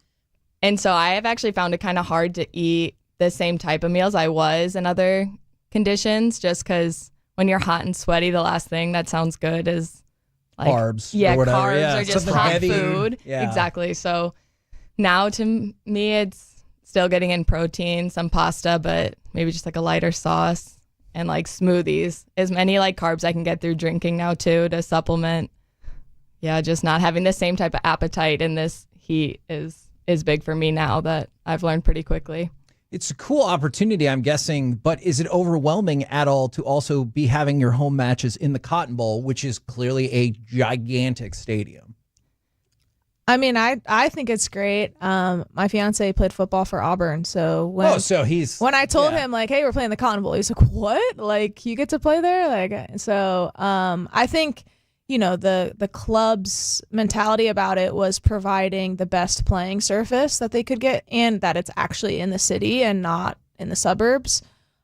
And so I have actually found it kind of hard to eat the same type of meals I was in other conditions, just because when you're hot and sweaty, the last thing that sounds good is like
carbs.
Yeah,
or whatever.
carbs or just
Something
hot
heavy.
food.
Yeah.
Exactly. So now to me, it's still getting in protein, some pasta, but maybe just like a lighter sauce and like smoothies. As many like carbs I can get through drinking now too to supplement. Yeah, just not having the same type of appetite in this heat is big for me now that I've learned pretty quickly.
It's a cool opportunity, I'm guessing, but is it overwhelming at all to also be having your home matches in the Cotton Bowl, which is clearly a gigantic stadium?
I mean, I think it's great. My fiance played football for Auburn, so when I told him like, hey, we're playing the Cotton Bowl, he's like, what? Like, you get to play there? Like, so I think, you know, the club's mentality about it was providing the best playing surface that they could get, and that it's actually in the city and not in the suburbs.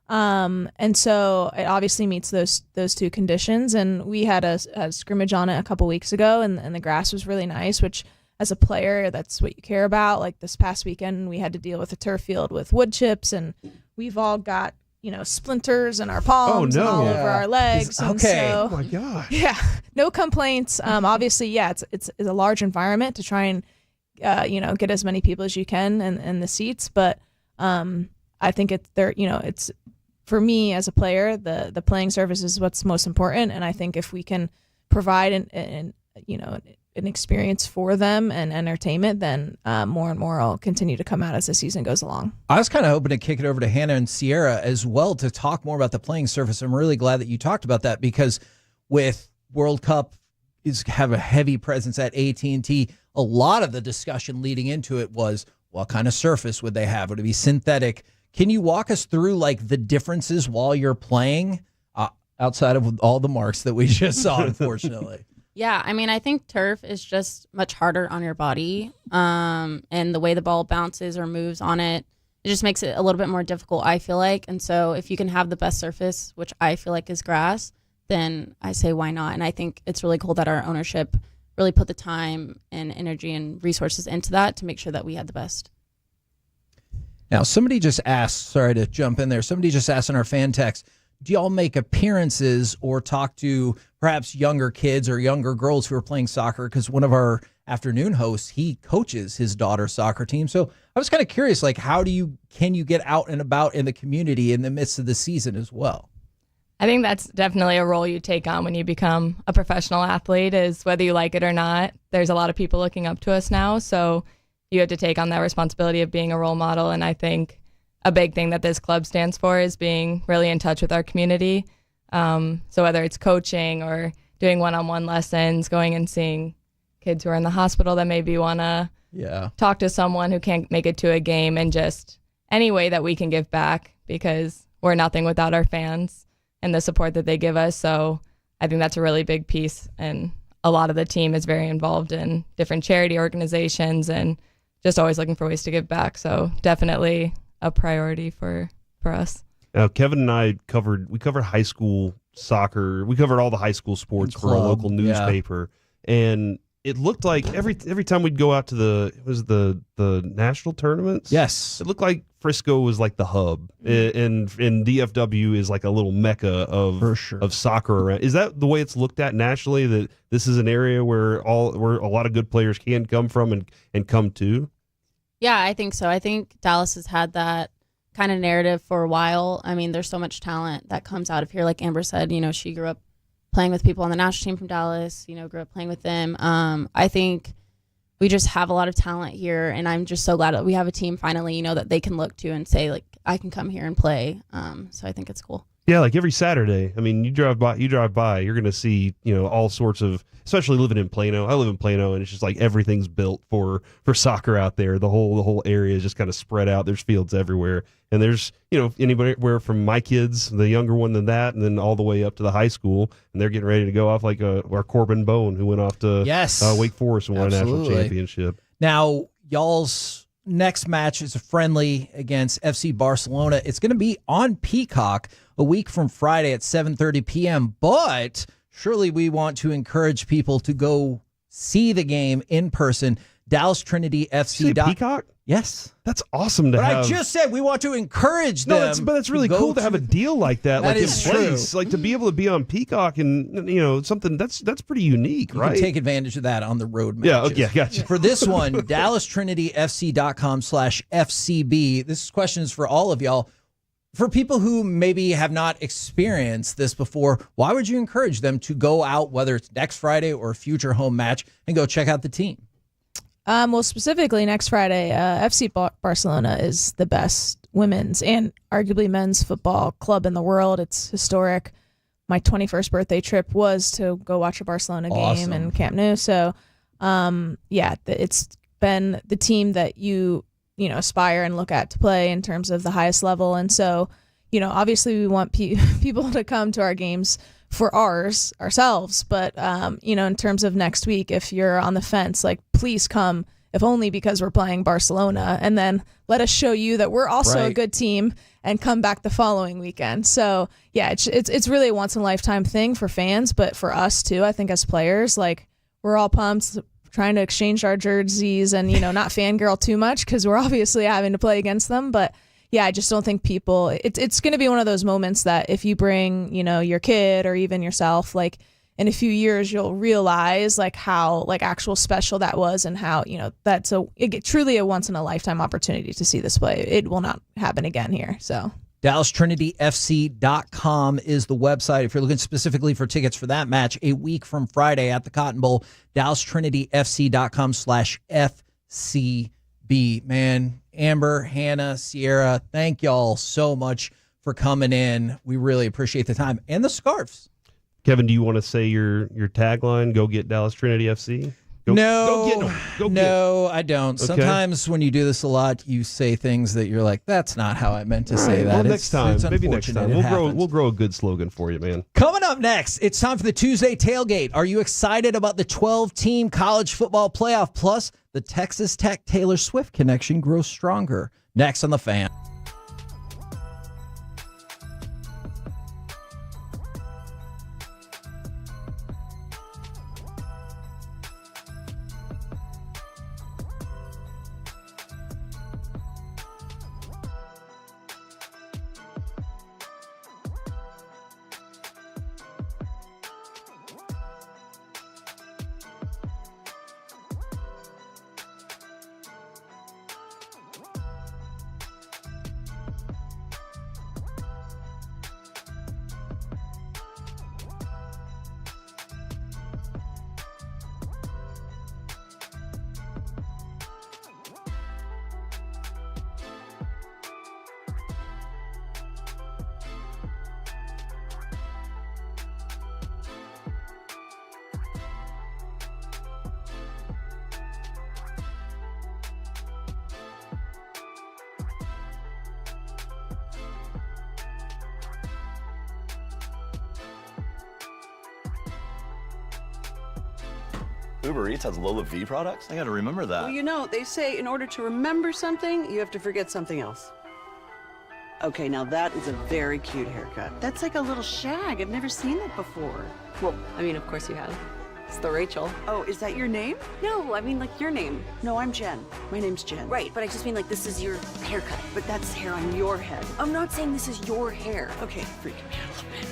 And so it obviously meets those two conditions. And we had a scrimmage on it a couple weeks ago, and the grass was really nice, which as a player, that's what you care about. Like this past weekend, we had to deal with a turf field with wood chips, and we've all got, you know, splinters in our palms and all over our legs. And
oh my God.
Yeah, no complaints. Obviously, yeah, it's a large environment to try and, you know, get as many people as you can in the seats. But I think it's for me as a player, the playing surface is what's most important. And I think if we can provide an experience for them and entertainment, then more and more will continue to come out as the season goes along.
I was kind of hoping to kick it over to Hannah and Sierra as well to talk more about the playing surface. I'm really glad that you talked about that, because with World Cup have a heavy presence at AT&T, a lot of the discussion leading into it was what kind of surface would they have? Would it be synthetic? Can you walk us through like the differences while you're playing outside of all the marks that we just saw, unfortunately?
Yeah, I mean, I think turf is just much harder on your body, and the way the ball bounces or moves on it, it just makes it a little bit more difficult, I feel like. And so if you can have the best surface, which I feel like is grass, then I say why not? And I think it's really cool that our ownership really put the time and energy and resources into that to make sure that we had the best.
Now, somebody just asked, sorry to jump in there, somebody just asked in our fan text, do y'all make appearances or talk to perhaps younger kids or younger girls who are playing soccer? Because one of our afternoon hosts, he coaches his daughter's soccer team. So I was kind of curious, like, can you get out and about in the community in the midst of the season as well?
I think that's definitely a role you take on when you become a professional athlete, is whether you like it or not. There's a lot of people looking up to us now, so you have to take on that responsibility of being a role model. And I think a big thing that this club stands for is being really in touch with our community. So whether it's coaching or doing one-on-one lessons, going and seeing kids who are in the hospital that maybe want to talk to someone who can't make it to a game, and just any way that we can give back, because we're nothing without our fans and the support that they give us. So I think that's a really big piece. And a lot of the team is very involved in different charity organizations and just always looking for ways to give back. So definitely a priority for us.
Kevin and I covered high school soccer. We covered all the high school sports for a local newspaper, and it looked like every time we'd go out to the national tournaments.
Yes,
it looked like Frisco was like the hub, and DFW is like a little mecca of soccer around. Is that the way it's looked at nationally? That this is an area where a lot of good players can come from and come to?
Yeah, I think so. I think Dallas has had that kind of narrative for a while. I mean, there's so much talent that comes out of here. Like Amber said, you know, she grew up playing with people on the national team from Dallas, you know, grew up playing with them. I think we just have a lot of talent here, and I'm just so glad that we have a team finally, you know, that they can look to and say, like, I can come here and play. So I think it's cool.
Yeah, like every Saturday. I mean, you drive by, you're going to see, you know, all sorts of, especially living in Plano. I live in Plano, and it's just like everything's built for soccer out there. The whole area is just kind of spread out. There's fields everywhere. And there's, you know, anywhere from my kids, the younger one than that, and then all the way up to the high school, and they're getting ready to go off like our Corbin Bone, who went off to Wake Forest and won a national championship.
Now, y'all's next match is a friendly against FC Barcelona. It's going to be on Peacock a week from Friday at 7:30 p.m., but surely we want to encourage people to go see the game in person. Dallas Trinity FC.
Peacock?
Yes.
That's awesome to
but
have.
I just said we want to encourage them.
But that's really cool to have a deal like that,
That
like in
is
place.
true.
Like to be able to be on Peacock and something that's pretty unique,
You
right?
can take advantage of that on the road
Yeah,
matches.
okay, gotcha.
For this one, DallasTrinityFC.com/FCB. This question is for all of y'all. For people who maybe have not experienced this before, why would you encourage them to go out, whether it's next Friday or a future home match, and go check out the team?
Well, specifically next Friday, FC Barcelona is the best women's and arguably men's football club in the world. It's historic. My 21st birthday trip was to go watch a Barcelona game in Camp Nou. So, it's been the team that you aspire and look at to play in terms of the highest level. And so, obviously we want people to come to our games for ourselves. But, in terms of next week, if you're on the fence, like, please come, if only because we're playing Barcelona, and then let us show you that we're also a good team and come back the following weekend. So yeah, it's really a once in a lifetime thing for fans, but for us too, I think as players, like, we're all pumped trying to exchange our jerseys and, not fangirl too much because we're obviously having to play against them. But yeah, I just don't think it's going to be one of those moments that if you bring, your kid or even yourself, like, in a few years, you'll realize like how like actual special that was and how, that's truly a once in a lifetime opportunity to see this play. It will not happen again here. So
DallasTrinityFC.com is the website. If you're looking specifically for tickets for that match, a week from Friday at the Cotton Bowl, DallasTrinityFC.com/FCB. Man, Amber, Hannah, Sierra, thank y'all so much for coming in. We really appreciate the time and the scarves.
Kevin, do you want to say your tagline? Go get Dallas Trinity FC.
No, I don't.
Okay.
Sometimes when you do this a lot, you say things that you're like, that's not how I meant to say that.
Well, next time, maybe next
unfortunate.
time. We'll grow a good slogan for you, man.
Coming up next, it's time for the Tuesday Tailgate. Are you excited about the 12-team college football playoff? Plus, the Texas Tech Taylor Swift connection grows stronger. Next on The Fan.
Uber Eats has Lola V products? I gotta remember that.
Well, they say in order to remember something, you have to forget something else. Okay, now that is a very cute haircut. That's like a little shag. I've never seen that before.
Well, I mean, of course you have. It's the Rachel.
Oh, is that your name?
No, I mean, like, your name.
No, I'm Jen. My name's Jen.
Right, but I just mean, like, this is your haircut.
But that's hair on your head.
I'm not saying this is your hair.
Okay, freaking me out a little bit.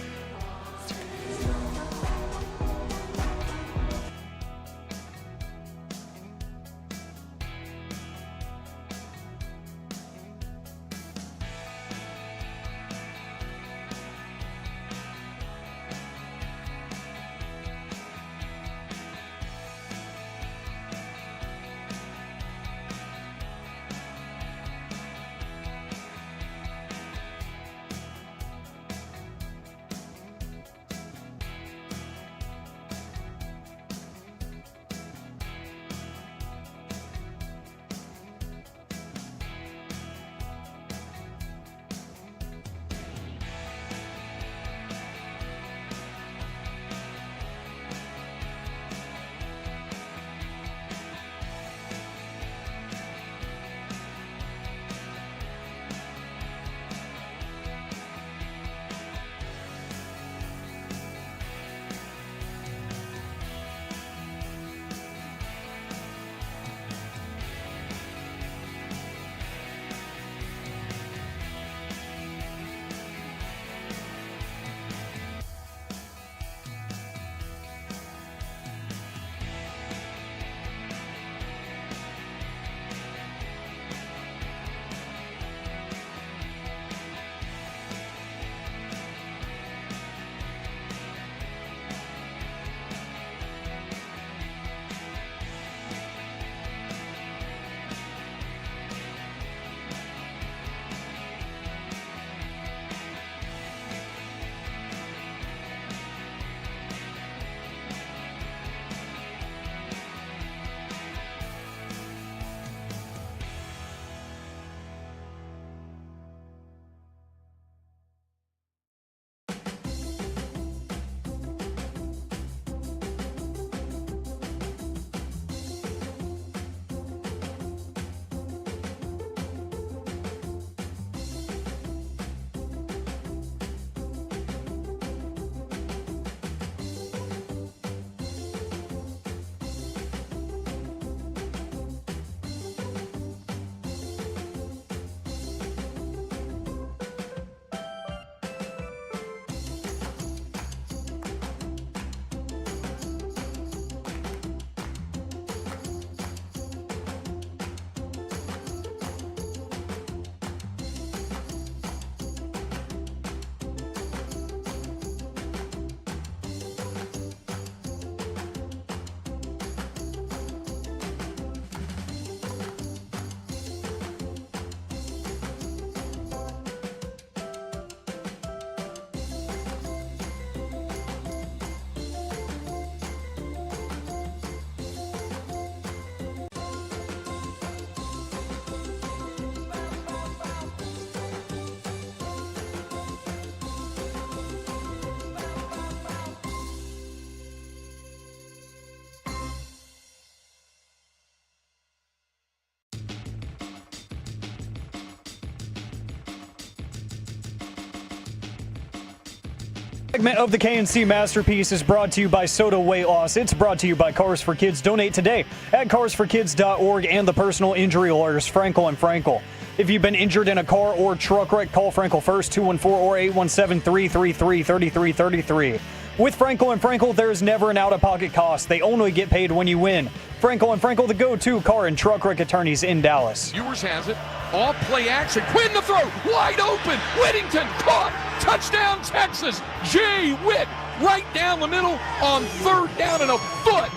Segment of the KNC Masterpiece is brought to you by Soda Weight Loss. It's brought to you by Cars for Kids. Donate today at carsforkids.org and the personal injury lawyers, Frankel and Frankel. If you've been injured in a car or truck wreck, call Frankel first, 214 or 817-333-3333. With Frankel and Frankel, there's never an out-of-pocket cost. They only get paid when you win. Frankel and Frankel, the go-to car and truck wreck attorneys in Dallas.
Ewers has it. Off play action. Quinn the throw. Wide open. Whittington caught. Touchdown, Texas. Jay Witt right down the middle on 3rd down and a foot.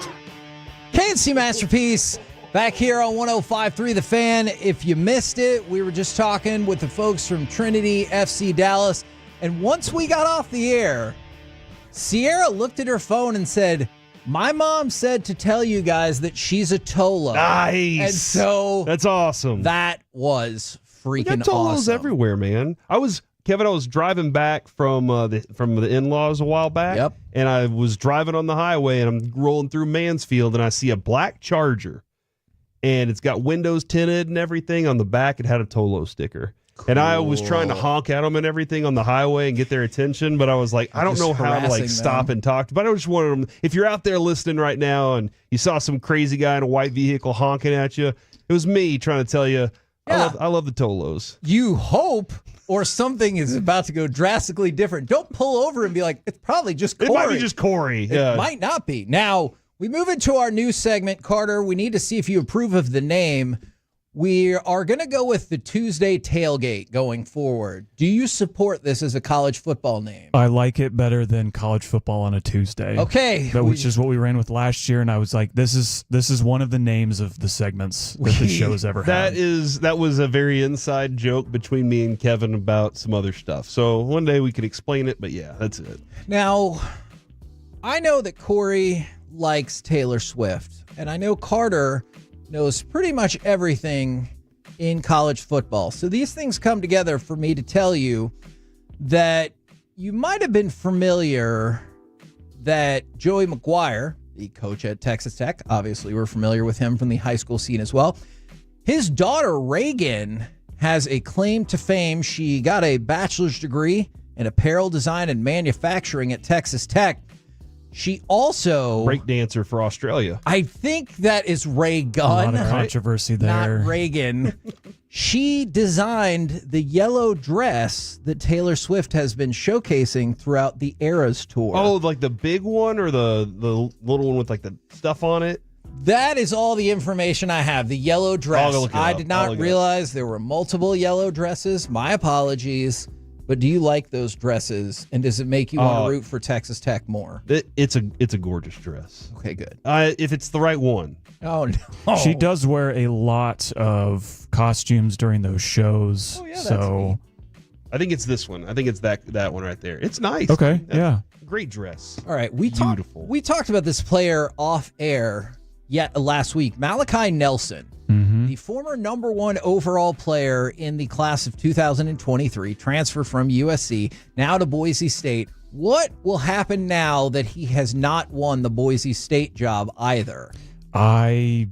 KNC Masterpiece back here on 105.3 The Fan. If you missed it, we were just talking with the folks from Trinity FC Dallas. And once we got off the air, Sierra looked at her phone and said, my mom said to tell you guys that she's a Tolo.
Nice.
And so
that's awesome.
That was freaking
Tolos
awesome.
everywhere, man. I was driving back from the in-laws a while back.
Yep.
And I was driving on the highway and I'm rolling through Mansfield and I see a black Charger and it's got windows tinted and everything. On the back, it had a Tolo sticker. Cool. And I was trying to honk at them and everything on the highway and get their attention, but I was like, I don't know how to stop and talk. But I just wanted them, if you're out there listening right now and you saw some crazy guy in a white vehicle honking at you, it was me trying to tell you, I love the Tolos.
You hope, or something is about to go drastically different. Don't pull over and be like, it's probably just Corey.
It might be just Corey.
It might not be. Now, we move into our new segment. Carter, we need to see if you approve of the name. We are going to go with the Tuesday Tailgate going forward. Do you support this as a college football name?
I like it better than college football on a Tuesday.
Okay.
Which is what we ran with last year, and I was like, this is one of the names of the segments that the show's ever had.
That was a very inside joke between me and Kevin about some other stuff. So one day we could explain it, but yeah, that's it.
Now, I know that Corey likes Taylor Swift, and I know Carter knows pretty much everything in college football. So these things come together for me to tell you that you might have been familiar that Joey McGuire, the coach at Texas Tech, obviously we're familiar with him from the high school scene as well. His daughter, Reagan, has a claim to fame. She got a bachelor's degree in apparel design and manufacturing at Texas Tech. She also
breakdancer for Australia.
I think that is Ray Gunn.
A lot of controversy there.
Not Reagan. She designed the yellow dress that Taylor Swift has been showcasing throughout the Eras tour.
Oh, like the big one or the little one with like the stuff on it?
That is all the information I have. The yellow dress. I did not realize there were multiple yellow dresses. My apologies. But do you like those dresses, and does it make you want to root for Texas Tech more?
It's a gorgeous dress.
Okay, good.
If it's the right one.
Oh, no.
She does wear a lot of costumes during those shows.
Oh, yeah,
so
I think it's this one. I think it's that one right there. It's nice.
Okay, yeah.
Great dress.
All right, we talked about this player off air last week, Malachi Nelson. The former number 1 overall player in the class of 2023, transfer from USC, now to Boise State. What will happen now that he has not won the Boise State job either?
I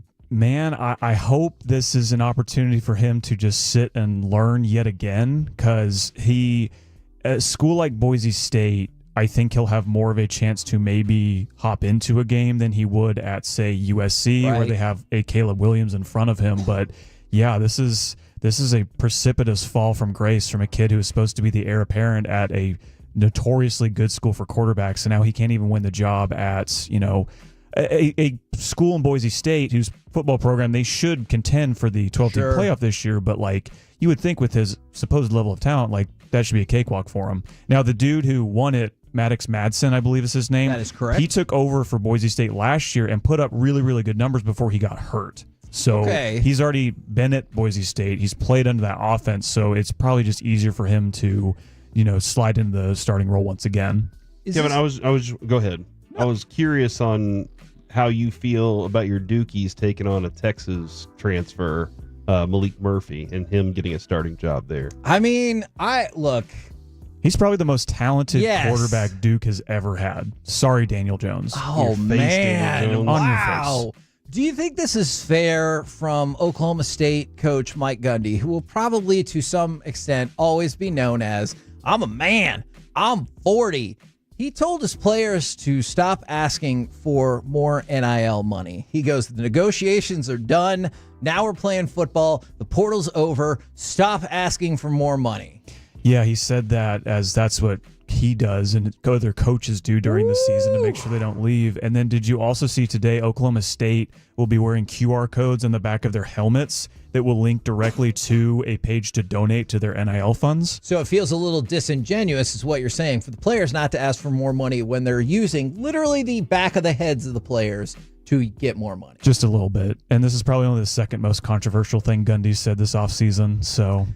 hope this is an opportunity for him to just sit and learn yet again, because at a school like Boise State, I think he'll have more of a chance to maybe hop into a game than he would at, say, USC, where they have a Caleb Williams in front of him. But yeah, this is a precipitous fall from grace from a kid who is supposed to be the heir apparent at a notoriously good school for quarterbacks, and now he can't even win the job at, a school in Boise State whose football program, they should contend for the 12-team playoff this year, but like you would think with his supposed level of talent, like that should be a cakewalk for him. Now, the dude who won it, Maddox Madsen, I believe is his name.
That is correct.
He took over for Boise State last year and put up really, really good numbers before he got hurt. So he's already been at Boise State. He's played under that offense, so it's probably just easier for him to, slide into the starting role once again.
Kevin, go ahead. No. I was curious on how you feel about your Dukies taking on a Texas transfer, Malik Murphy, and him getting a starting job there.
I mean, look.
He's probably the most talented quarterback Duke has ever had. Sorry, Daniel Jones.
Oh, man.
On your face.
Do you think this is fair from Oklahoma State coach Mike Gundy, who will probably to some extent always be known as, I'm a man, I'm 40, He told his players to stop asking for more NIL money. He goes, the negotiations are done. Now we're playing football. The portal's over. Stop asking for more money.
Yeah, he said that as that's what he does and other coaches do during the season to make sure they don't leave. And then did you also see today Oklahoma State will be wearing QR codes on the back of their helmets that will link directly to a page to donate to their NIL funds?
So it feels a little disingenuous is what you're saying for the players not to ask for more money when they're using literally the back of the heads of the players to get more money.
Just a little bit. And this is probably only the second most controversial thing Gundy said this offseason. So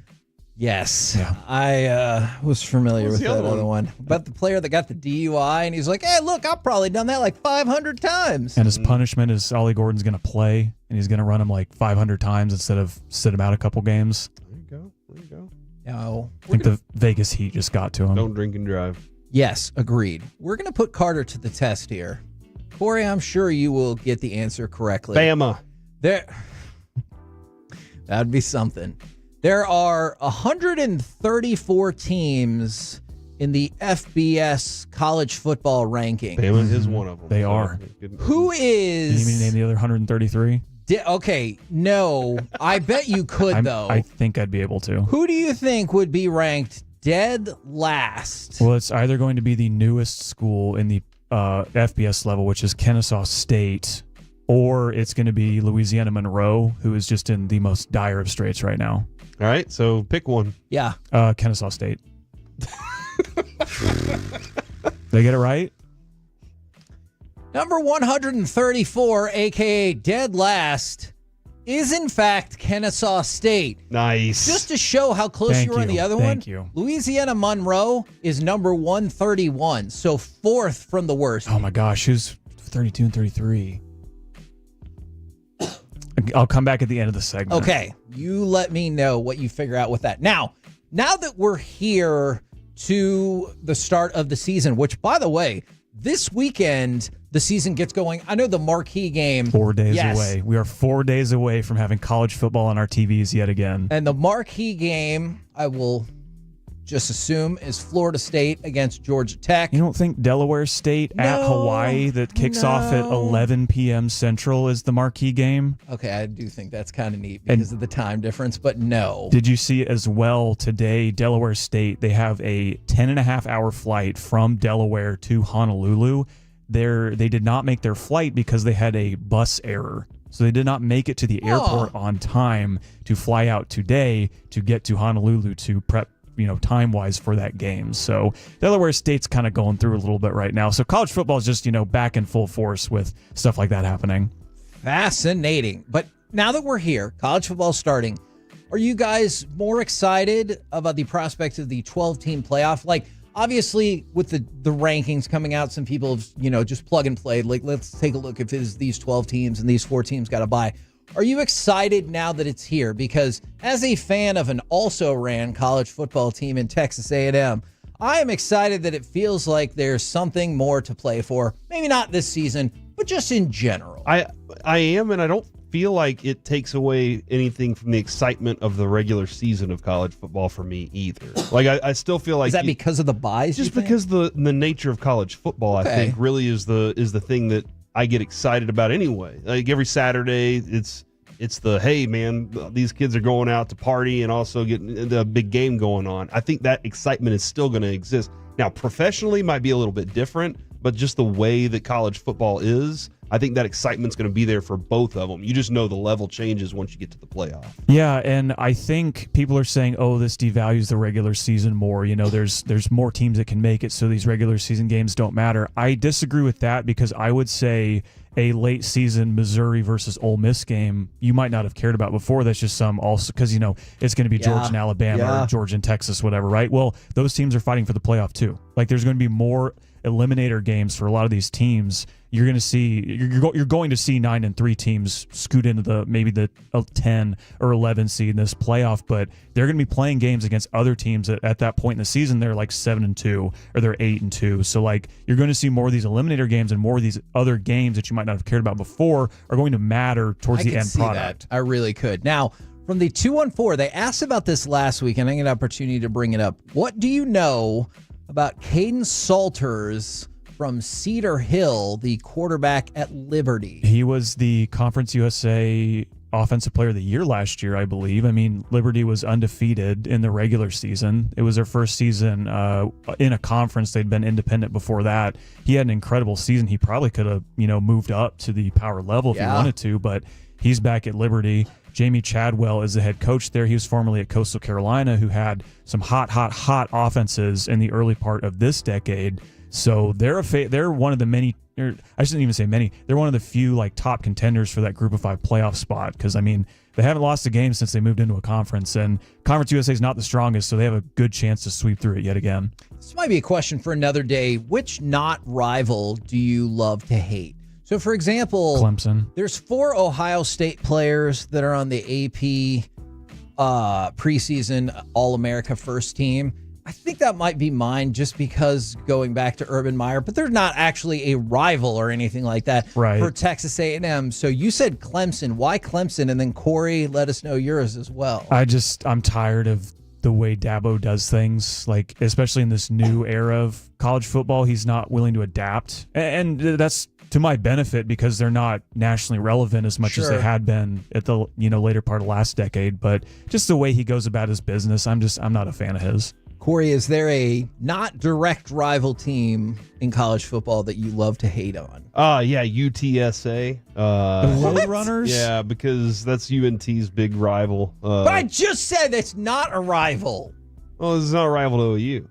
yes,
yeah.
I was familiar with that other one. But the player that got the DUI, and he's like, hey, look, I've probably done that like 500 times.
And his punishment is Ollie Gordon's going to play, and he's going to run him like 500 times instead of sit him out a couple games.
There you go.
No.
I think the Vegas Heat just got to him.
Don't drink and drive.
Yes, agreed. We're going to put Carter to the test here. Corey, I'm sure you will get the answer correctly.
Bama.
That'd be something. There are 134 teams in the FBS college football ranking.
Bama is one of them.
They are.
Who is...
You mean to name the other 133?
Okay, no. I bet you could, though.
I think I'd be able to.
Who do you think would be ranked dead last?
Well, it's either going to be the newest school in the FBS level, which is Kennesaw State, or it's going to be Louisiana Monroe, who is just in the most dire of straits right now.
All right, so pick one.
Yeah.
Kennesaw State. They get it right?
Number 134, a.k.a. dead last, is in fact Kennesaw State.
Nice.
Just to show how close you were on the other one.
Thank you.
Louisiana Monroe is number 131, so fourth from the worst.
Oh my gosh, who's 32 and 33? I'll come back at the end of the segment.
Okay, you let me know what you figure out with that. Now that we're here to the start of the season, which, by the way, this weekend, the season gets going. I know the marquee game.
4 days away. We are 4 days away from having college football on our TVs yet again.
And the marquee game, I will just assume, is Florida State against Georgia Tech.
You don't think Delaware State at Hawaii that kicks off at 11 p.m. Central is the marquee game?
Okay, I do think that's kind of neat because of the time difference, but no.
Did you see as well today, Delaware State, they have a 10.5-hour flight from Delaware to Honolulu. They did not make their flight because they had a bus error. So they did not make it to the airport on time to fly out today to get to Honolulu to prep time-wise for that game. So Delaware State's kind of going through a little bit right now. So college football is just, back in full force with stuff like that happening.
Fascinating. But now that we're here, college football starting, are you guys more excited about the prospect of the 12-team playoff? Like, obviously, with the rankings coming out, some people have, just plug and play. Like, let's take a look if it's these 12 teams and these 4 teams got to bye. Are you excited now that it's here? Because as a fan of an also-ran college football team in Texas A&M, I am excited that it feels like there's something more to play for. Maybe not this season, but just in general.
I am, and I don't feel like it takes away anything from the excitement of the regular season of college football for me either. Like I still feel like
is that because of the buys?
Just because the nature of college football, I think, really is the thing that I get excited about anyway. Like every Saturday, it's the, hey man, these kids are going out to party and also getting the big game going on. I think that excitement is still going to exist. Now, professionally might be a little bit different, but just the way that college football is, I think that excitement's going to be there for both of them. You just know the level changes once you get to the playoff.
Yeah, and I think people are saying, oh, this devalues the regular season more. There's more teams that can make it, so these regular season games don't matter. I disagree with that because I would say a late season Missouri versus Ole Miss game you might not have cared about before. That's just some also because, it's going to be Georgia and Alabama or Georgia and Texas, whatever, right? Well, those teams are fighting for the playoff too. Like there's going to be more eliminator games for a lot of these teams. You're going to see 9 and 3 teams scoot into maybe the 10 or 11 seed in this playoff, but they're going to be playing games against other teams that at that point in the season they're like 7-2 or they're 8-2. So like you're going to see more of these eliminator games and more of these other games that you might not have cared about before are going to matter towards the end product.
I really could. Now, from the 214, they asked about this last week, and I get an opportunity to bring it up. What do you know about Caden Salters from Cedar Hill, the quarterback at Liberty.
He was the Conference USA Offensive Player of the Year last year, I believe. I mean, Liberty was undefeated in the regular season. It was their first season in a conference. They'd been independent before that. He had an incredible season. He probably could have, moved up to the power level if he wanted to, but he's back at Liberty. Jamie Chadwell is the head coach there. He was formerly at Coastal Carolina, who had some hot offenses in the early part of this decade. So they're one of the many, or I shouldn't even say many, they're one of the few top contenders for that Group of 5 playoff spot, because I mean they haven't lost a game since they moved into a conference, and Conference USA is not the strongest, so they have a good chance to sweep through it yet again.
This might be a question for another day. Which not rival do you love to hate? So, for example,
Clemson.
There's 4 Ohio State players that are on the AP preseason All-America first team. I think that might be mine just because going back to Urban Meyer, but they're not actually a rival or anything like that for Texas A&M. So you said Clemson. Why Clemson? And then Corey, let us know yours as well.
I'm tired of the way Dabo does things, especially in this new era of college football. He's not willing to adapt. And that's to my benefit because they're not nationally relevant as much as they had been at the later part of last decade. But just the way he goes about his business, I'm not a fan of his.
Corey, is there a not direct rival team in college football that you love to hate on?
Yeah, UTSA.
The Road Runners?
Yeah, because that's UNT's big rival.
But I just said it's not a rival.
Well, it's not a rival to OU.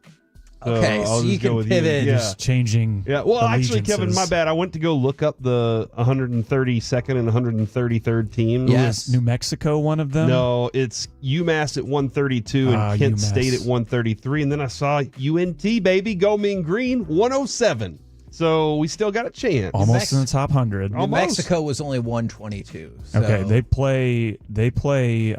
Okay, so you can pivot.
Just changing.
Yeah, well, actually,
allegiances.
Kevin, my bad. I went to go look up the 132nd and 133rd teams.
Yes. New Mexico, one of them?
No, it's UMass at 132 and Kent State at 133. And then I saw UNT, baby, go mean green, 107. So we still got a chance.
Almost in the top 100.
New Mexico was only 122. So.
Okay, they play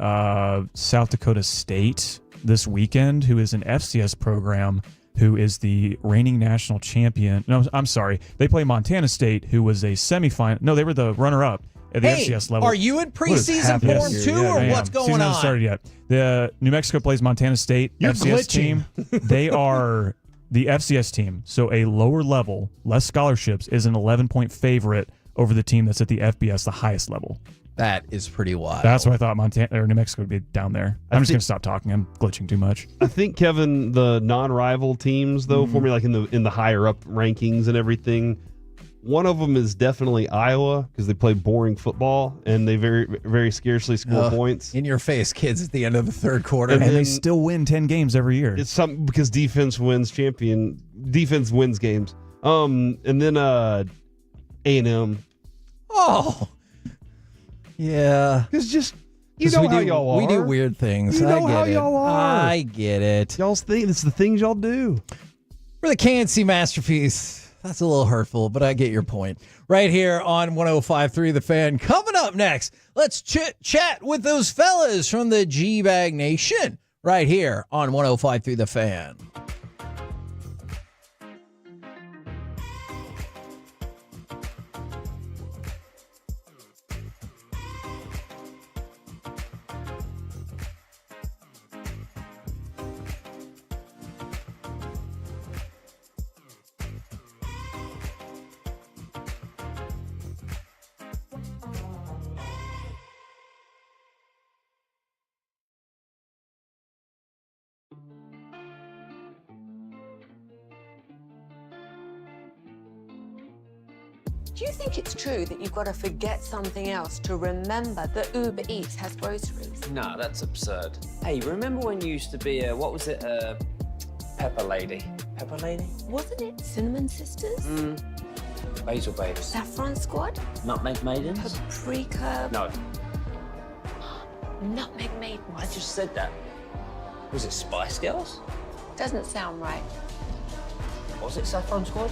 South Dakota State this weekend, who is an FCS program, who is the reigning national champion. No, I'm sorry. They play Montana State, who was a semifinal. No, they were the runner-up at the FCS level.
Are you in preseason form too, or what's going
Season
on?
hasn't started yet. The New Mexico plays Montana State.
You're
FCS
glitching.
team. They are the FCS team, so a lower level, less scholarships, is an 11-point favorite over the team that's at the FBS, the highest level.
That is pretty wild.
That's why I thought Montana or New Mexico would be down there. I'm just going to stop talking. I'm glitching too much.
I think, Kevin, the non-rival teams, though, for me, in the higher up rankings and everything, one of them is definitely Iowa because they play boring football and they very, very scarcely score points.
In your face, kids, at the end of the third quarter.
And they still win 10 games every year.
It's something because defense wins games. And then A&M.
Oh. Yeah.
It's just, you know how y'all are.
We do weird things.
You know
I get
how
it.
y'all are.
I get it.
Y'all's think it's the things y'all do.
For the KNC Masterpiece. That's a little hurtful, but I get your point. Right here on 105.3 The Fan. Coming up next, let's chat with those fellas from the GBag Nation. Right here on 105.3 The Fan.
Do you think it's true that you've got to forget something else to remember that Uber Eats has groceries?
No, that's absurd. Hey, remember when you used to be a, what was it, Pepper Lady? Pepper Lady?
Wasn't it Cinnamon Sisters?
Basil Babies.
Saffron Squad?
Nutmeg Maidens?
Paprika?
No,
Nutmeg Maidens?
I just said that. Was it Spice Girls?
Doesn't sound right.
Was it Saffron Squad?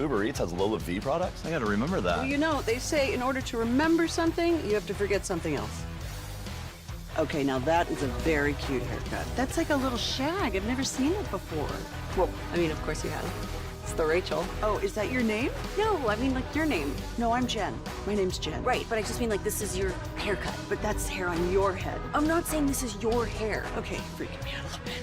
Uber Eats has Lola V products? I gotta remember that.
Well, you know, they say in order to remember something, you have to forget something else. Okay, now that is a very cute haircut. That's like a little shag. I've never seen it before.
Well, I mean, of course you have. It's the Rachel.
Oh, is that your name?
No, I mean like your name.
No, I'm Jen. My name's Jen.
Right, but I just mean like this is your haircut.
But that's hair on your head.
I'm not saying this is your hair.
Okay, freaking me out a little bit.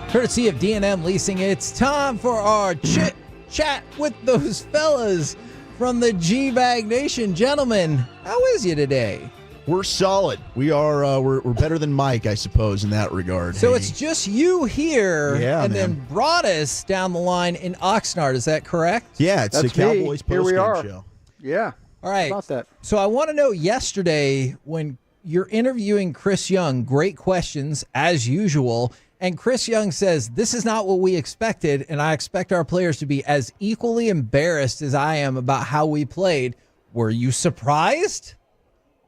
Courtesy of D&M Leasing, it's time for our chit chat with those fellas from the GBag Nation. Gentlemen, how is you today?
We're solid. We are. We're better than Mike, I suppose, in that regard.
So it's just you here,
Yeah,
and
man.
then Broadus down the line in Oxnard. Is that correct?
Yeah, it's
That's
the
me.
Cowboys
Here we
postgame
are.
show.
Yeah.
All right.
How about that?
So I want to know, yesterday when you're interviewing Chris Young, great questions as usual, and Chris Young says, this is not what we expected, and I expect our players to be as equally embarrassed as I am about how we played. Were you surprised?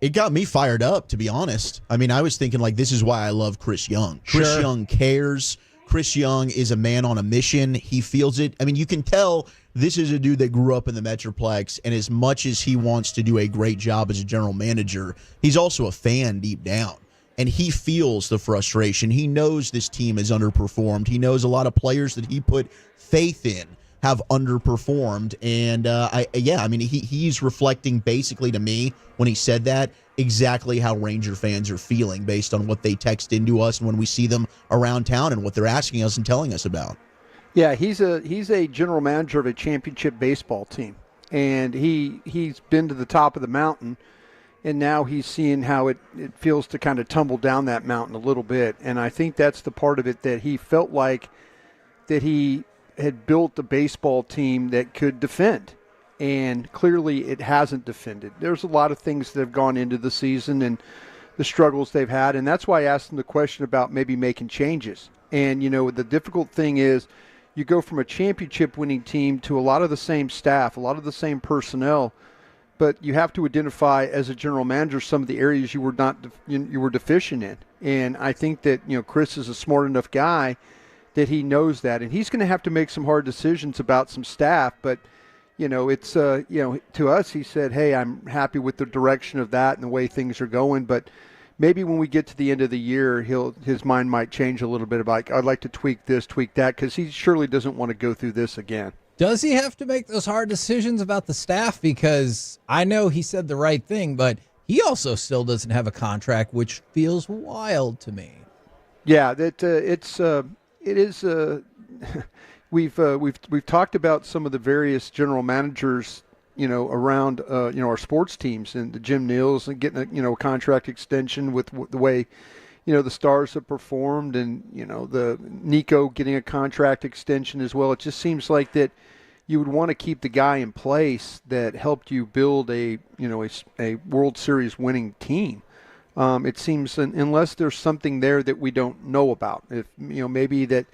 It got me fired up, to be honest. I mean, I was thinking, like, this is why I love Chris Young. Chris
Sure.
Young cares. Chris Young is a man on a mission. He feels it. I mean, you can tell this is a dude that grew up in the Metroplex, and as much as he wants to do a great job as a general manager, he's also a fan deep down. And he feels the frustration. He knows this team has underperformed. He knows a lot of players that he put faith in have underperformed. And I mean, he's reflecting basically to me when he said that exactly how Ranger fans are feeling based on what they text into us and when we see them around town and what they're asking us and telling us about.
Yeah, he's a general manager of a championship baseball team, and he's been to the top of the mountain. And now he's seeing how it feels to kind of tumble down that mountain a little bit. And I think that's the part of it that he felt like that he had built a baseball team that could defend. And clearly it hasn't defended. There's a lot of things that have gone into the season and the struggles they've had. And that's why I asked him the question about maybe making changes. And, you know, the difficult thing is you go from a championship winning team to a lot of the same staff, a lot of the same personnel. But you have to identify as a general manager some of the areas you were deficient in, and I think that Chris is a smart enough guy that he knows that, and he's going to have to make some hard decisions about some staff. But it's to us, he said, "Hey, I'm happy with the direction of that and the way things are going." But maybe when we get to the end of the year, his mind might change a little bit about, I'd like to tweak this, tweak that, because he surely doesn't want to go through this again.
Does he have to make those hard decisions about the staff? Because I know he said the right thing, but he also still doesn't have a contract, which feels wild to me.
Yeah, that it is. We've talked about some of the various general managers, around our sports teams, and the Jim Neals and getting a contract extension with the way the Stars have performed, and the Nico getting a contract extension as well. It just seems like that you would want to keep the guy in place that helped you build a World Series winning team. It seems unless there's something there that we don't know about, if maybe that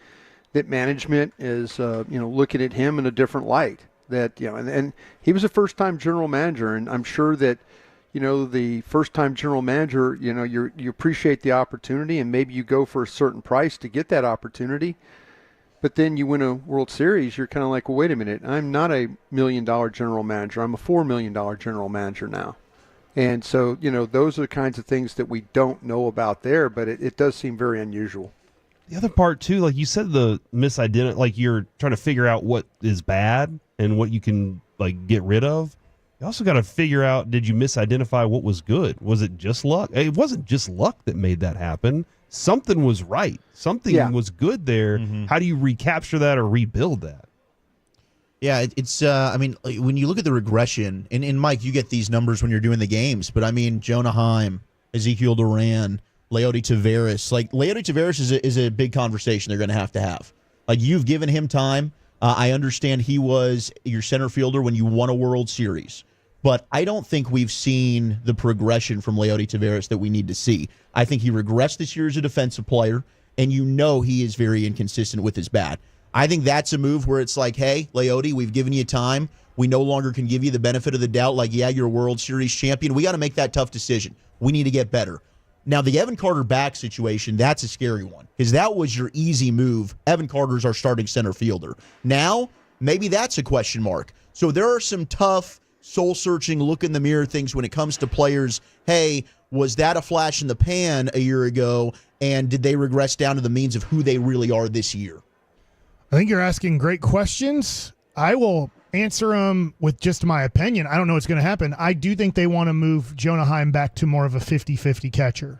management is looking at him in a different light. That and he was a first-time general manager, and I'm sure that the first-time general manager, you appreciate the opportunity, and maybe you go for a certain price to get that opportunity. But then you win a World Series, you're kind of like, well, wait a minute, I'm not a $1 million general manager. I'm a $4 million general manager now. And so, those are the kinds of things that we don't know about there, but it does seem very unusual.
The other part, too, like you said, the misidentity, like you're trying to figure out what is bad and what you can, like, get rid of. You also got to figure out, did you misidentify what was good? Was it just luck? It wasn't just luck that made that happen. Something was right. Something was good there. Mm-hmm. How do you recapture that or rebuild that?
Yeah, it's, when you look at the regression, and Mike, you get these numbers when you're doing the games, but Jonah Heim, Ezekiel Duran, Leody Taveras. Like, Leody Taveras is a big conversation they're going to have. Like, you've given him time. I understand he was your center fielder when you won a World Series, but I don't think we've seen the progression from Leody Taveras that we need to see. I think he regressed this year as a defensive player, and he is very inconsistent with his bat. I think that's a move where it's like, hey, Leody, we've given you time. We no longer can give you the benefit of the doubt. Like, yeah, you're a World Series champion. We got to make that tough decision. We need to get better. Now, the Evan Carter back situation, that's a scary one because that was your easy move. Evan Carter's our starting center fielder. Now, maybe that's a question mark. So there are some tough, soul-searching, look-in-the-mirror things when it comes to players. Hey, was that a flash in the pan a year ago, and did they regress down to the means of who they really are this year?
I think you're asking great questions. I will answer them with just my opinion. I don't know what's going to happen. I do think they want to move Jonah Heim back to more of a 50-50 catcher.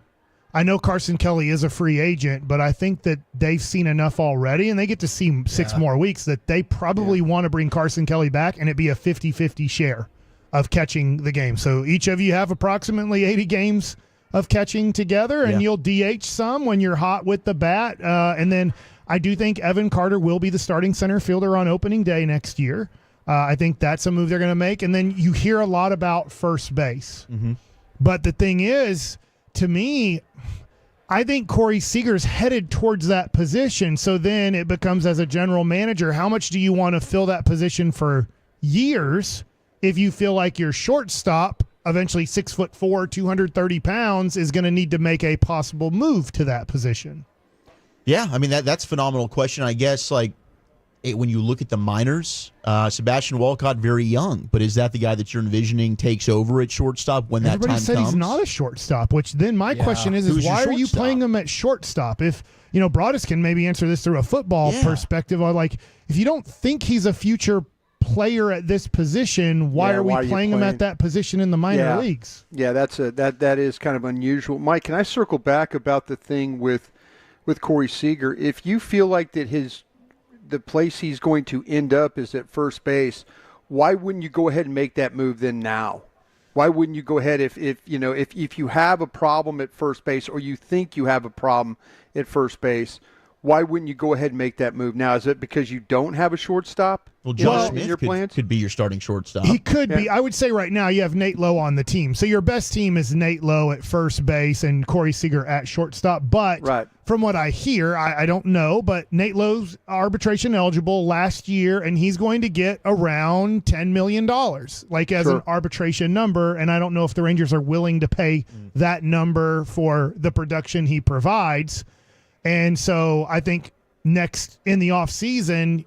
I know Carson Kelly is a free agent, but I think that they've seen enough already, and they get to see 6 more weeks, that they probably want to bring Carson Kelly back and it be a 50-50 share of catching the game. So each of you have approximately 80 games of catching together, and you'll DH some when you're hot with the bat. And then I do think Evan Carter will be the starting center fielder on opening day next year. I think that's a move they're going to make. And then you hear a lot about first base. Mm-hmm. But the thing is, to me, I think Corey Seager's headed towards that position. So then it becomes, as a general manager, how much do you want to fill that position for years if you feel like your shortstop, eventually 6'4", 230 pounds, is going to need to make a possible move to that position?
Yeah, that's a phenomenal question. I guess, when you look at the minors, Sebastian Walcott, very young, but is that the guy that you're envisioning takes over at shortstop when that time comes?
Everybody said he's not a shortstop, which then my question is why are you playing him at shortstop? If, Broadus can maybe answer this through a football perspective, or if you don't think he's a future player at this position, why are we playing him at that position in the minor leagues?
Yeah, that is kind of unusual. Mike, can I circle back about the thing with Corey Seager? If you feel like that the place he's going to end up is at first base, why wouldn't you go ahead and make that move then now? Why wouldn't you go ahead if you have a problem at first base, or you think you have a problem at first base, why wouldn't you go ahead and make that move now? Is it because you don't have a shortstop?
Well, Josh Smith could be your starting shortstop.
He could be. I would say right now you have Nate Lowe on the team. So your best team is Nate Lowe at first base and Corey Seager at shortstop. But from what I hear, I don't know, but Nate Lowe's arbitration eligible last year, and he's going to get around $10 million, as an arbitration number. And I don't know if the Rangers are willing to pay that number for the production he provides. And so I think next in the offseason,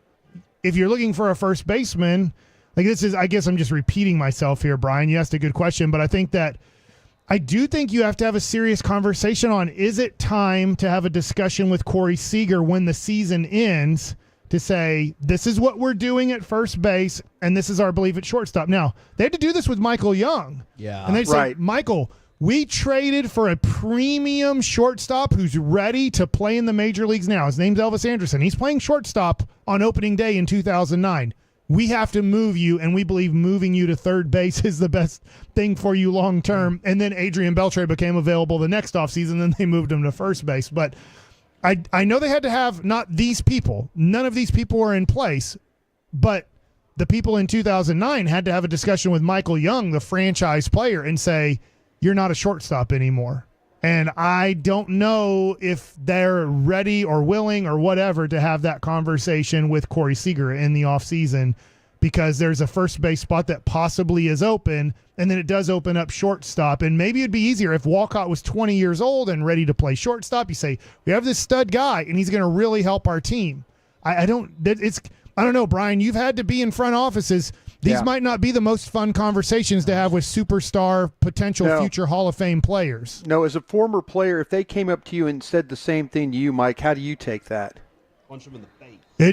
if you're looking for a first baseman, I guess I'm just repeating myself here, Brian. You asked a good question, but I do think you have to have a serious conversation on, is it time to have a discussion with Corey Seager when the season ends to say, this is what we're doing at first base, and this is our belief at shortstop. Now, they had to do this with Michael Young.
Yeah.
And they say, Michael, we traded for a premium shortstop who's ready to play in the major leagues now. His name's Elvis Anderson. He's playing shortstop on opening day in 2009. We have to move you, and we believe moving you to third base is the best thing for you long term. And then Adrian Beltre became available the next offseason, and they moved him to first base. But I know they had to have not these people. None of these people were in place, but the people in 2009 had to have a discussion with Michael Young, the franchise player, and say, you're not a shortstop anymore. And I don't know if they're ready or willing or whatever to have that conversation with Corey Seager in the offseason because there's a first base spot that possibly is open, and then it does open up shortstop. And maybe it'd be easier if Walcott was 20 years old and ready to play shortstop. You say, we have this stud guy, and he's going to really help our team. I don't know, Brian, you've had to be in front offices. These might not be the most fun conversations to have with superstar, potential future Hall of Fame players.
No, as a former player, if they came up to you and said the same thing to you, Mike, how do you take that?
Punch him in the face.
It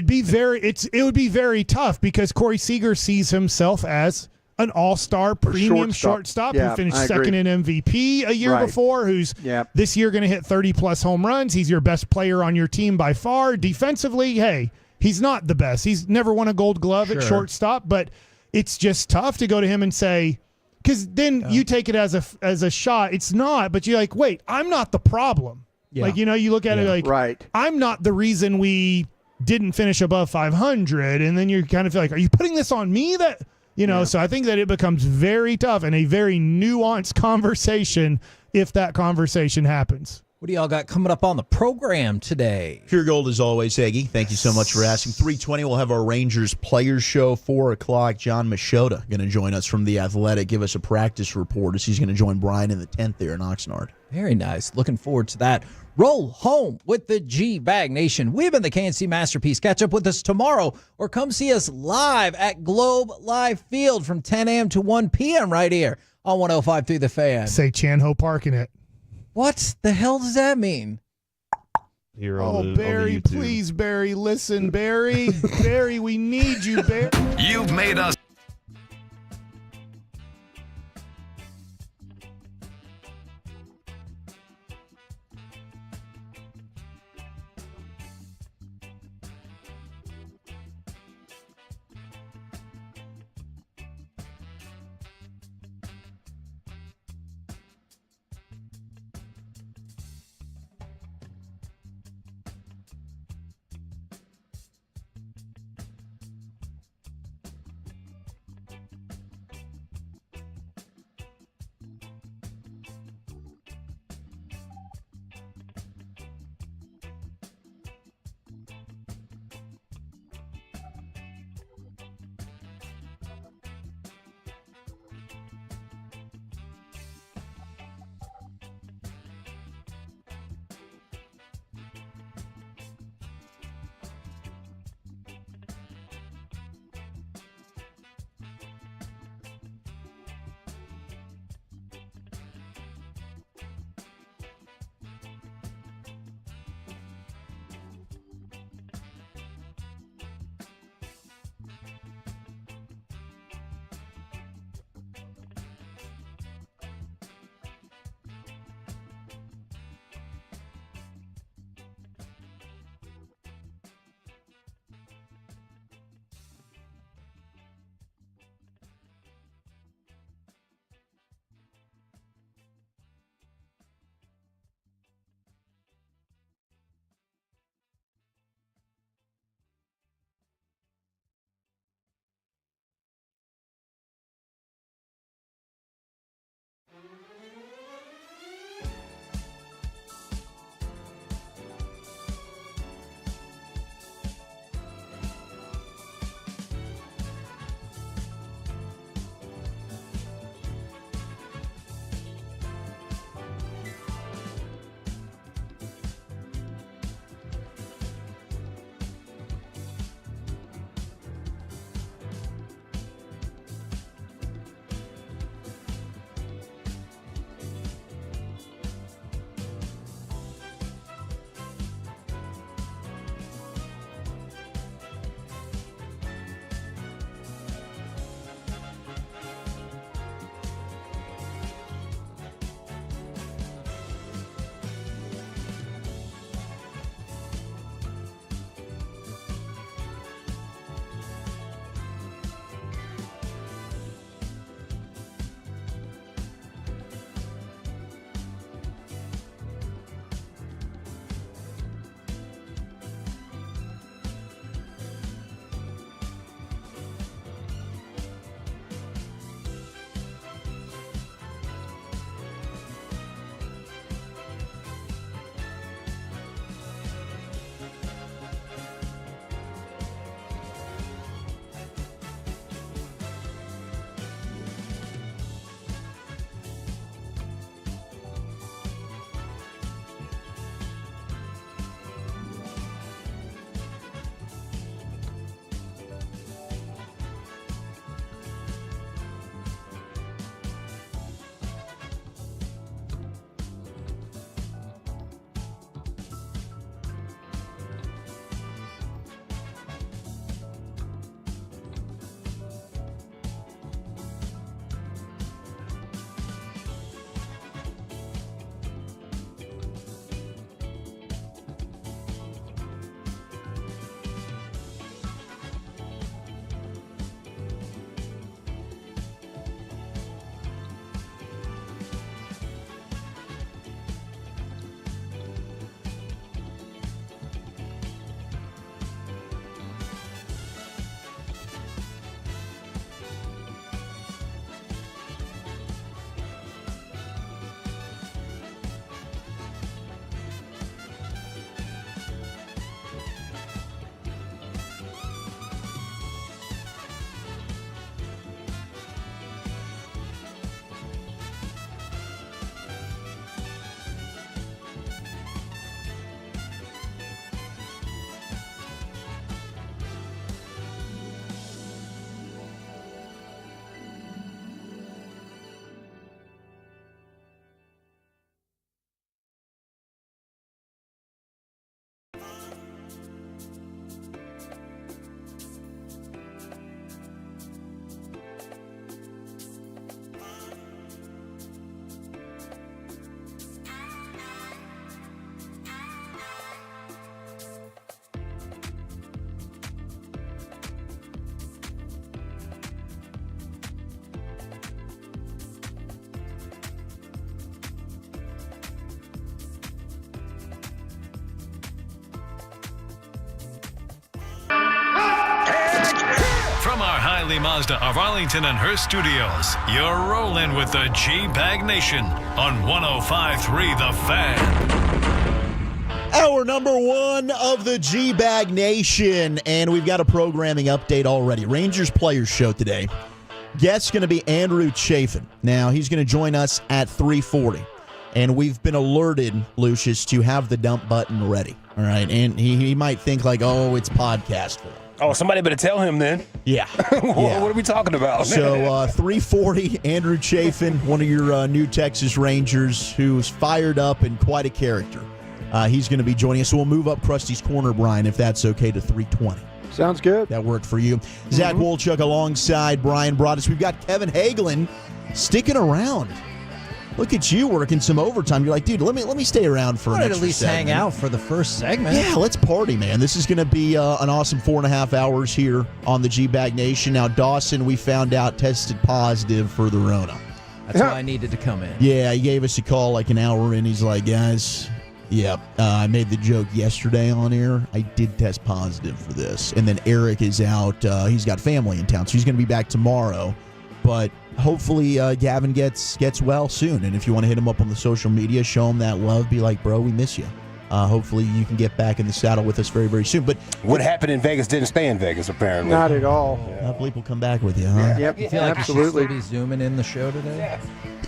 would be very tough because Corey Seager sees himself as an all-star premium shortstop who finished second in MVP a year before, who's this year going to hit 30-plus home runs. He's your best player on your team by far. Defensively, hey, he's not the best. He's never won a Gold Glove at shortstop, but it's just tough to go to him and say, because then you take it as a shot. It's not, but you're like, wait, I'm not the problem. Like, you look at it like, I'm not the reason we didn't finish above 500, and then you kind of feel like, are you putting this on me? That so I think that it becomes very tough and a very nuanced conversation if that conversation happens.
What do y'all got coming up on the program today?
Pure Gold as always, Eggy. Thank you so much for asking. 3:20, we'll have our Rangers Players Show. 4 o'clock, John Machota going to join us from The Athletic, give us a practice report as he's going to join Brian in the 10th there in Oxnard.
Very nice. Looking forward to that. Roll home with the G-Bag Nation. We've been the KNC Masterpiece. Catch up with us tomorrow or come see us live at Globe Life Field from 10 a.m. to 1 p.m. right here on 105.3 The Fan.
Say Chan-Ho Park in it.
What the hell does that mean?
Here on
Barry, please, Barry, listen, Barry. Barry, we need you, Barry.
You've made us Hiley Mazda of Arlington and her studios. You're rolling with the GBag Nation on 105.3 The Fan.
Hour number 1 of the GBag Nation, and we've got a programming update already. Rangers Players Show today. Guest's going to be Andrew Chafin. Now, he's going to join us at 3:40, and we've been alerted, Lucius, to have the dump button ready. All right, and he might think like, oh, it's podcast for him.
Oh, somebody better tell him then.
Yeah.
What are we talking about?
So 3:40, Andrew Chafin, one of your new Texas Rangers, who's fired up and quite a character. He's going to be joining us. So we'll move up Krusty's Corner, Brian, if that's okay, to 3:20.
Sounds good.
That worked for you. Zach Wolchuk alongside Brian Broaddus. We've got Kevin Hagelin sticking around. Look at you working some overtime. You're like, dude, let me stay around for an extra
at least
segment.
hang out for the first segment.
Yeah, let's party, man. This is going to be an awesome 4.5 hours here on the GBag Nation. Now, Dawson, we found out, tested positive for the Rona.
That's why I needed to come in.
Yeah, he gave us a call like an hour in. He's like, guys, I made the joke yesterday on air. I did test positive for this. And then Eric is out. He's got family in town, so he's going to be back tomorrow. But hopefully Gavin gets well soon. And if you want to hit him up on the social media, show him that love. Be like, bro, we miss you. Hopefully you can get back in the saddle with us very, very soon. But
what happened in Vegas didn't stay in Vegas, apparently.
Not at all.
I believe we'll come back with you, huh?
Yep,
You feel like
absolutely.
you should still be zooming in the show today?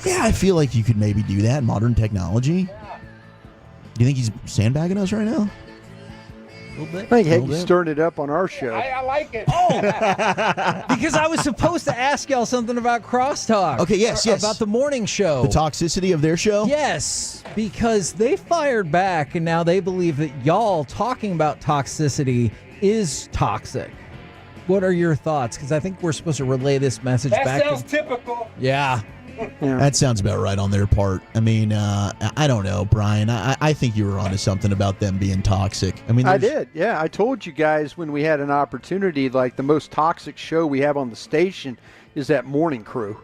Yeah, I feel like you could maybe do that. Modern technology. Do you think he's sandbagging us right now?
A little bit.
I think Hagen's stirring it up on our show.
I like it.
Because I was supposed to ask y'all something about Crosstalk.
Okay, yes.
About the morning show.
The toxicity of their show?
Yes, because they fired back, and now they believe that y'all talking about toxicity is toxic. What are your thoughts? Because I think we're supposed to relay this message back.
That sounds typical.
Yeah.
That sounds about right on their part. I mean, I don't know, Brian. I think you were onto something about them being toxic. I mean,
I did. Yeah, I told you guys when we had an opportunity, like the most toxic show we have on the station is that morning crew.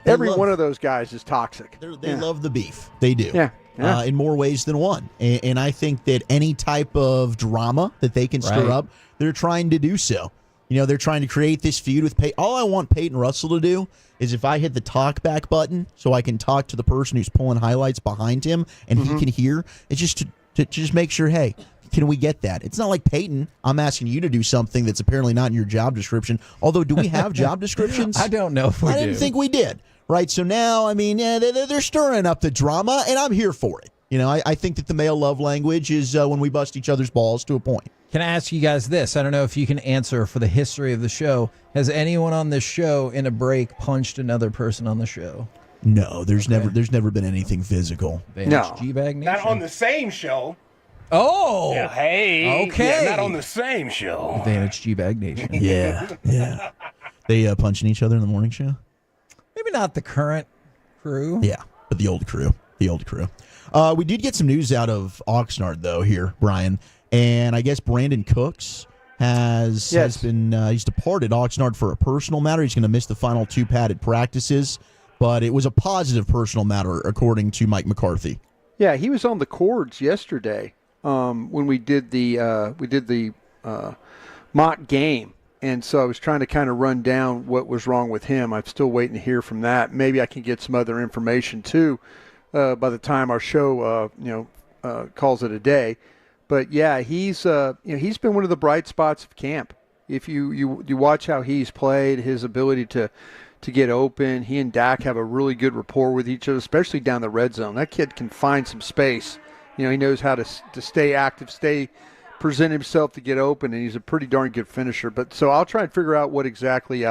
Every one of those guys is toxic.
They love the beef. They do.
Yeah.
In more ways than one. And I think that any type of drama that they can stir up, they're trying to do so. You know, they're trying to create this feud with Peyton. All I want Peyton Russell to do is if I hit the talk back button so I can talk to the person who's pulling highlights behind him and he can hear, it's just to just make sure, hey, can we get that? It's not like Peyton, I'm asking you to do something that's apparently not in your job description. Although, do we have job descriptions?
I don't know if we do.
I didn't think we did. Right, so now, I mean, they're stirring up the drama, and I'm here for it. You know, I think that the male love language is when we bust each other's balls to a point.
Can I ask you guys this? I don't know if you can answer for the history of the show. Has anyone on this show in a break punched another person on the show?
No, there's never been anything physical.
GBag Nation.
Not on the same show.
Oh.
Yeah, hey.
Okay.
Yeah, not on the same show.
Advantage GBag Nation.
Yeah. They punching each other in the morning show?
Maybe not the current crew.
Yeah, but the old crew. We did get some news out of Oxnard, though, here, Brian. And I guess Brandon Cooks has been he's departed Oxnard for a personal matter. He's going to miss the final 2 padded practices, but it was a positive personal matter, according to Mike McCarthy.
Yeah, he was on the cords yesterday when we did the mock game, and so I was trying to kind of run down what was wrong with him. I'm still waiting to hear from that. Maybe I can get some other information too by the time our show calls it a day. But yeah, he's been one of the bright spots of camp. If you watch how he's played, his ability to get open, he and Dak have a really good rapport with each other, especially down the red zone. That kid can find some space. You know, he knows how to stay active, present himself to get open, and he's a pretty darn good finisher. But so I'll try and figure out what exactly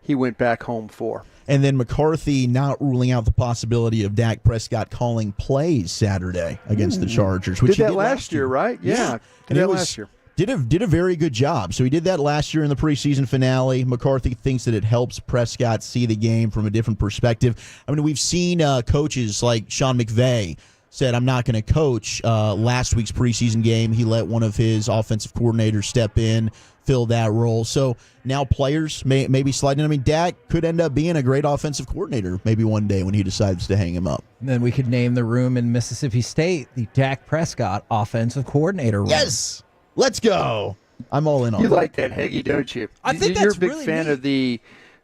he went back home for.
And then McCarthy not ruling out the possibility of Dak Prescott calling plays Saturday against the Chargers. Which
did that last year, right? Yeah.
And
Did that last year.
Did a very good job. So he did that last year in the preseason finale. McCarthy thinks that it helps Prescott see the game from a different perspective. I mean, we've seen coaches like Sean McVay said, I'm not going to coach. Last week's preseason game, he let one of his offensive coordinators step in, fill that role. So now players may be sliding. I mean, Dak could end up being a great offensive coordinator maybe one day when he decides to hang him up.
And then we could name the room in Mississippi State the Dak Prescott offensive coordinator room.
Yes! Let's go. I'm all in on
You
that.
like that, Heggy, don't you?
I think
you're
that's
a big
really
fan
neat.
of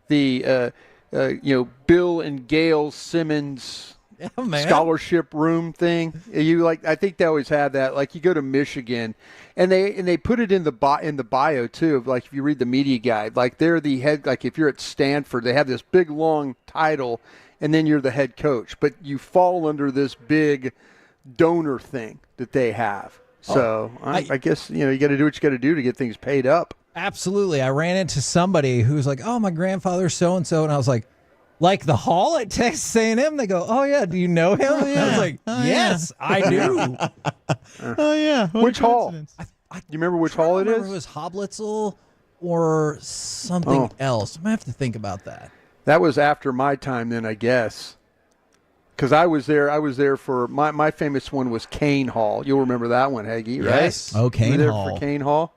the Bill and Gail Simmons
man.
scholarship room thing. I think they always have that. Like you go to Michigan, and they put it in the bio too. Like if you read the media guide, like they're the head. Like if you're at Stanford, they have this big long title, and then you're the head coach, but you fall under this big donor thing that they have. So I guess you got to do what you got to do to get things paid up.
Absolutely. I ran into somebody who was like, "Oh, my grandfather's so and so," and I was like the hall at Texas A&M. They go, "Oh yeah, do you know him?" I was like, "Yes, I do."
Oh yeah.
Which hall? You remember which hall it
If
is?
it was Hoblitzel or something else. I'm gonna have to think about that.
That was after my time then, I guess. Because I was there for my famous one was Kane Hall. You'll remember that one, Hagee, right?
Yes.
Oh, Kane
You were there
Hall.
for Kane Hall.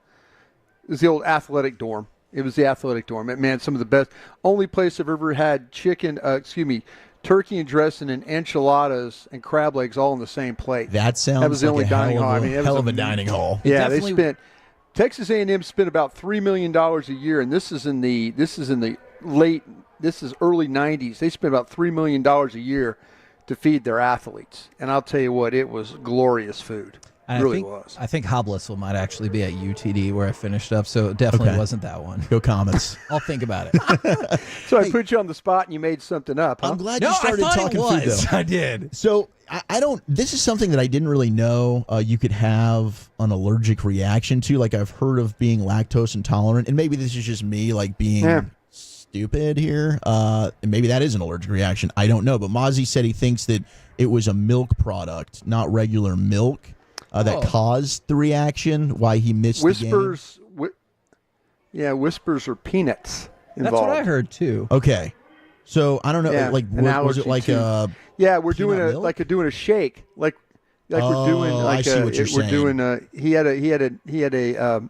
It was the old athletic dorm. It was the athletic dorm. Man, some of the best. Only place I've ever had turkey and dressing and enchiladas and crab legs all in the same plate.
That sounds
That was the
like
only
a
dining
hell
hall.
of a,
I mean, it
hell
was
of a dining hall.
Yeah, they spent Texas A&M spent about $3 million a year, and this is early 90s. They spent about $3 million a year to feed their athletes, and I'll tell you what, it was glorious food. It really was.
I think Hoblitzel might actually be at UTD where I finished up, so it definitely wasn't that one.
Go Comets.
I'll think about it.
So I put you on the spot, and you made something up. Huh?
I'm glad
No,
you
I
started
thought it
talking
was.
food, though.
I did.
So I don't. This is something that I didn't really know you could have an allergic reaction to. Like I've heard of being lactose intolerant, and maybe this is just me, like being stupid here. And maybe that is an allergic reaction. I don't know. But Mozzie said he thinks that it was a milk product, not regular milk, that caused the reaction. Why he missed
Whispers.
the game.
Whispers are peanuts involved.
That's what I heard too.
Okay. So I don't know.
Yeah,
like,
an
was it
allergy
like
to-
a?
Yeah, we're doing
peanut milk?
a shake, like we're doing
Oh,
like
I see what you're
we're
saying.
doing he had a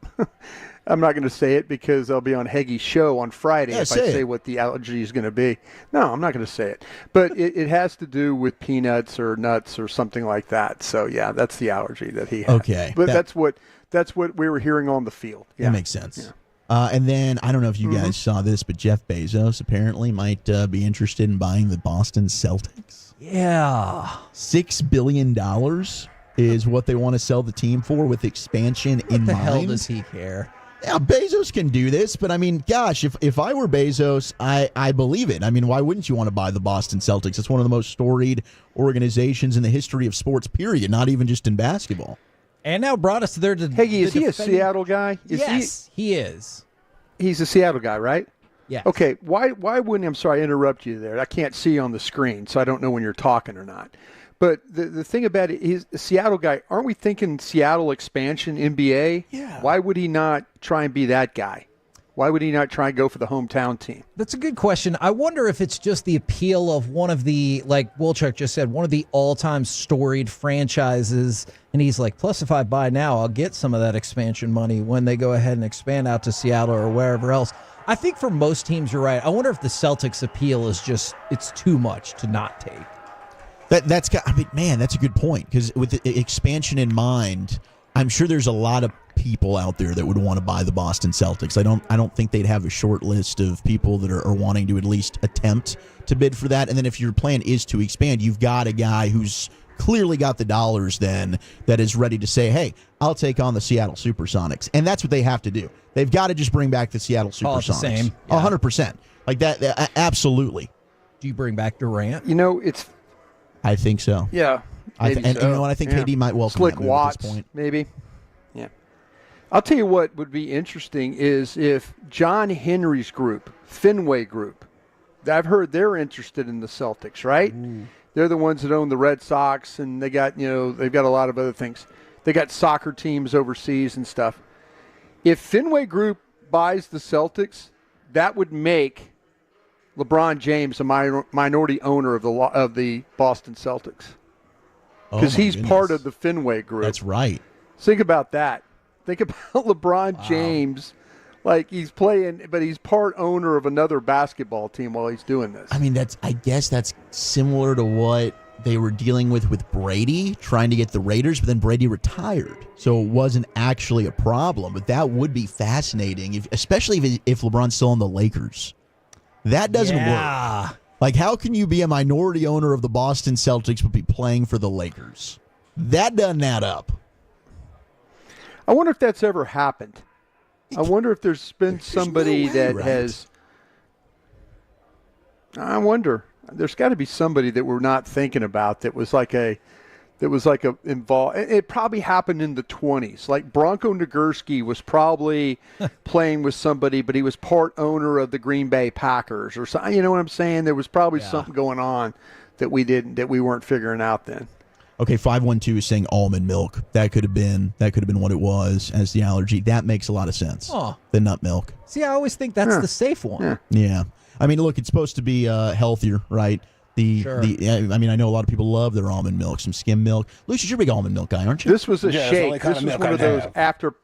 I'm not going to say it because I'll be on Heggie's show on Friday
Yeah,
if I
say
say
it.
what the allergy is going to be. No, I'm not going to say it, but it has to do with peanuts or nuts or something like that. So yeah, that's the allergy that he had.
Okay,
but
that-
that's what we were hearing on the field. Yeah,
That makes sense. And then I don't know if you guys saw this, but Jeff Bezos apparently might be interested in buying the Boston Celtics.
Yeah.
$6 billion is what they want to sell the team for, with expansion in
What the
mind.
hell does he care?
Yeah, Bezos can do this, but I mean, gosh, if I were Bezos, I believe it. I mean, why wouldn't you want to buy the Boston Celtics? It's one of the most storied organizations in the history of sports, period, not even just in basketball.
And now brought us there to
Heggie, is he a Seattle guy?
Yes, he is.
He's a Seattle guy, right?
Yeah.
Okay, why wouldn't I'm sorry, I interrupt you there. I can't see you on the screen, so I don't know when you're talking or not. But the thing about it, he's a Seattle guy. Aren't we thinking Seattle expansion, NBA? Yeah. Why would he not try and be that guy? Why would he not try and go for the hometown team?
That's a good question. I wonder if it's just the appeal of one of the, like Wolchuk just said, one of the all-time storied franchises. And he's like, plus if I buy now, I'll get some of that expansion money when they go ahead and expand out to Seattle or wherever else. I think for most teams, you're right. I wonder if the Celtics appeal is just, it's too much to not take.
That's a good point, because with the expansion in mind, I'm sure there's a lot of people out there that would want to buy the Boston Celtics. I don't think they'd have a short list of people that are wanting to at least attempt to bid for that. And then if your plan is to expand, you've got a guy who's clearly got the dollars then that is ready to say, hey, I'll take on the Seattle Supersonics. And that's what they have to do. They've got to just bring back the Seattle
Call it the
Supersonics.
same. Yeah.
100%. Like that, absolutely.
Do you bring back Durant?
You know, it's...
I think so.
Yeah.
And you know what? I think KD might welcome
Slick
that move
Watts,
at this point.
maybe. Yeah. I'll tell you what would be interesting is if John Henry's group, Fenway Group, I've heard they're interested in the Celtics, right?
Ooh.
They're the ones that own the Red Sox, and they got, they've got a lot of other things. They got soccer teams overseas and stuff. If Fenway Group buys the Celtics, that would make LeBron James a minority owner of the Boston Celtics, because he's part of the Fenway Group.
That's right.
Think about that. Think about LeBron James, like he's playing, but he's part owner of another basketball team while he's doing this.
I mean, I guess that's similar to what they were dealing with Brady, trying to get the Raiders, but then Brady retired. So it wasn't actually a problem. But that would be fascinating, especially if LeBron's still on the Lakers. That doesn't work. Like, how can you be a minority owner of the Boston Celtics but be playing for the Lakers? That doesn't add up.
I wonder if that's ever happened. I wonder if there's been somebody that has. I wonder. There's got to be somebody that we're not thinking about that was like a involved. It probably happened in the 20s. Like Bronco Nagurski was probably playing with somebody, but he was part owner of the Green Bay Packers or something. You know what I'm saying? There was probably something going on that we weren't figuring out then.
Okay, 512 is saying almond milk. That could have been what it was as the allergy. That makes a lot of sense.
Oh.
The nut milk.
See, I always think that's the safe one.
Yeah. I mean, look, it's supposed to be healthier, right? I mean, I know a lot of people love their almond milk, some skim milk. Lucius, you're a big almond milk guy, aren't you?
This was a shake. This was one of those after.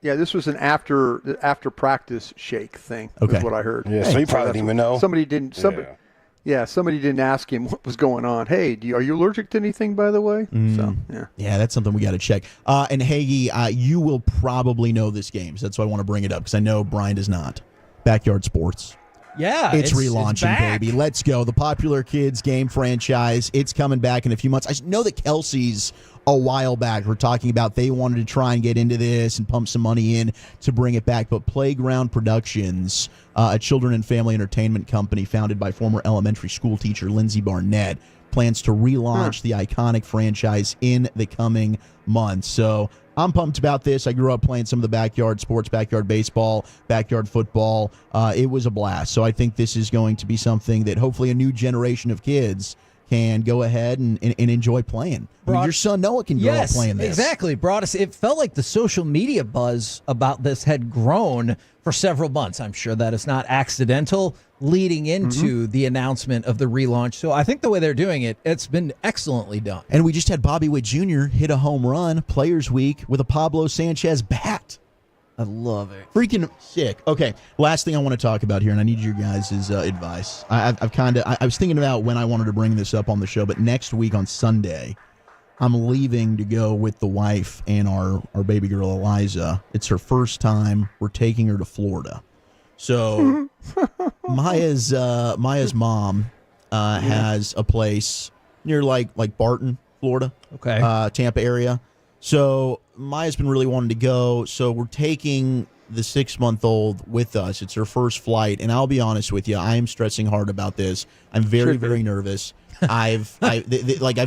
Yeah, this was an after practice shake thing.
Okay,
is what I heard.
Yeah, so you probably didn't even know.
Somebody didn't. Somebody didn't ask him what was going on. Hey, are you allergic to anything, by the way? So
yeah, that's something we got to check. And Hagee, you will probably know this game, so that's why I want to bring it up because I know Brian does not. Backyard Sports.
Yeah,
it's relaunching,
it's
baby. Let's go. The popular kids game franchise. It's coming back in a few months. I know that Kelsey's a while back were talking about they wanted to try and get into this and pump some money in to bring it back. But Playground Productions, a children and family entertainment company founded by former elementary school teacher Lindsay Barnett, plans to relaunch the iconic franchise in the coming months. So I'm pumped about this. I grew up playing some of the backyard sports, backyard baseball, backyard football. It was a blast. So I think this is going to be something that hopefully a new generation of kids can go ahead and enjoy playing. I mean, your son Noah can grow up playing this.
Exactly. It felt like the social media buzz about this had grown for several months. I'm sure that is not accidental leading into the announcement of the relaunch. So I think the way they're doing it, it's been excellently done.
And we just had Bobby Witt Jr. hit a home run Players Week with a Pablo Sanchez bat.
I love it.
Freaking sick. Okay, last thing I want to talk about here, and I need your guys' advice. I was thinking about when I wanted to bring this up on the show, but next week on Sunday, I'm leaving to go with the wife and our baby girl Eliza. It's her first time. We're taking her to Florida. So Maya's mom has a place near like Barton, Florida.
Okay.
Tampa area. So Maya's been really wanting to go. So we're taking the 6-month-old with us. It's her first flight, and I'll be honest with you, I am stressing hard about this. I'm very, very nervous. I've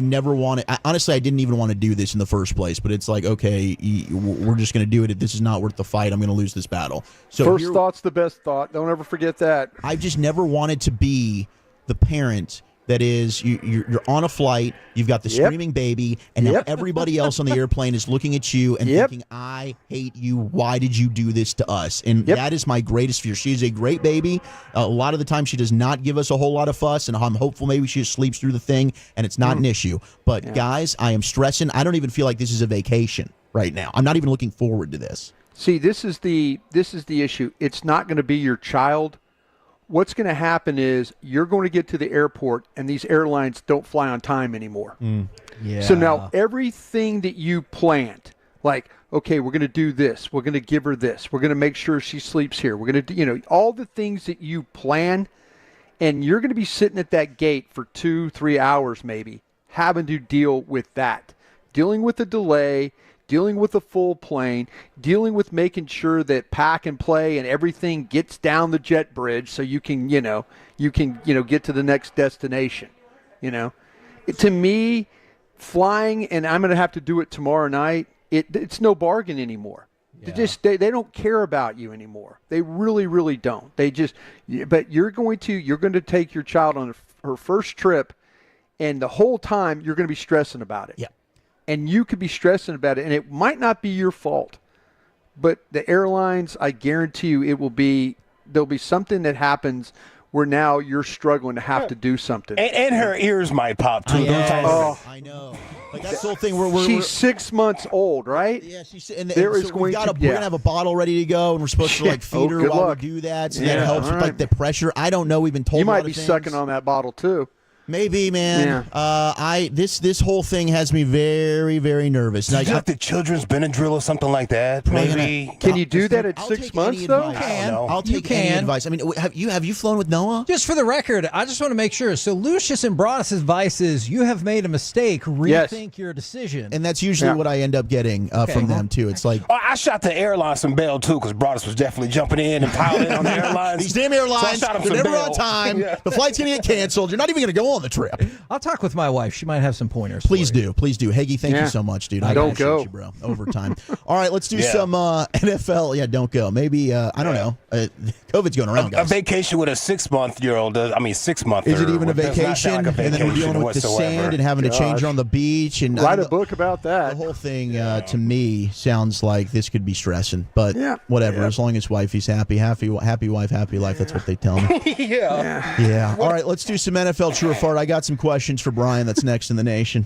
never wanted. Honestly, I didn't even want to do this in the first place. But it's like, okay, we're just going to do it. If this is not worth the fight, I'm going to lose this battle. So
first thought's the best thought. Don't ever forget that.
I've just never wanted to be the parent that is, you're on a flight, you've got the screaming baby, and now everybody else on the airplane is looking at you and thinking, I hate you, why did you do this to us? And that is my greatest fear. She's a great baby. A lot of the time she does not give us a whole lot of fuss, and I'm hopeful maybe she just sleeps through the thing, and it's not an issue. But guys, I am stressing. I don't even feel like this is a vacation right now. I'm not even looking forward to this.
See, this is the issue. It's not going to be your child. What's going to happen is you're going to get to the airport and these airlines don't fly on time anymore.
Yeah.
So now everything that you planned, like, okay, we're going to do this. We're going to give her this. We're going to make sure she sleeps here. We're going to do, all the things that you plan, and you're going to be sitting at that gate for 2-3 hours maybe, having to deal with that, dealing with the delay, dealing with a full plane, dealing with making sure that pack and play and everything gets down the jet bridge so you can get to the next destination. To me, flying, and I'm going to have to do it tomorrow night, it's no bargain anymore. Yeah. They don't care about you anymore. They really, really don't. But you're going to take your child on her first trip, and the whole time you're going to be stressing about it.
Yeah.
And you could be stressing about it, and it might not be your fault. But the airlines, I guarantee you, there'll be something that happens where now you're struggling to have to do something.
And her ears might pop too.
I know. Like that's the whole thing.
She's 6 months old, right?
Yeah, we're gonna have a bottle ready to go, and we're supposed to feed her while we do that. So that helps with the pressure. I don't know. We've been told
you might
be
sucking on that bottle too.
Maybe, man.
Yeah.
This whole thing has me very, very nervous.
Like the children's Benadryl or something like that. Maybe.
Can you do that at 6 months though?
I'll take any advice. I mean, have you flown with Noah?
Just for the record, I just want to make sure. So Lucius and Broadus' advice is you have made a mistake. Rethink your decision.
And that's usually what I end up getting from them too. It's like
I shot the airline some bail too because Broadus was definitely jumping in and piling in on the airlines.
These damn airlines,
So I shot him
they're
some
never
bail.
on time.
Yeah.
The flight's going to get canceled. You're not even going to go on the trip.
I'll talk with my wife. She might have some pointers.
Please do. Hagee, thank you so much, dude. I
Don't
appreciate
go.
you, bro. Overtime. All right, let's do some NFL. Yeah, don't go. Maybe, I don't know. COVID's going around,
A
guys.
vacation with a 6-month-year-old. 6 month.
Is it even a vacation?
Like a
and then we're dealing with the
whatsoever.
sand and having to change her on the beach. And
Write a book about that.
The whole thing, to me, sounds like this could be stressing. But whatever, as long as wifey's happy wife, happy life. That's what they tell me. Yeah. All right, let's do some NFL True or Fart. I got some questions for Brian. That's next in the nation.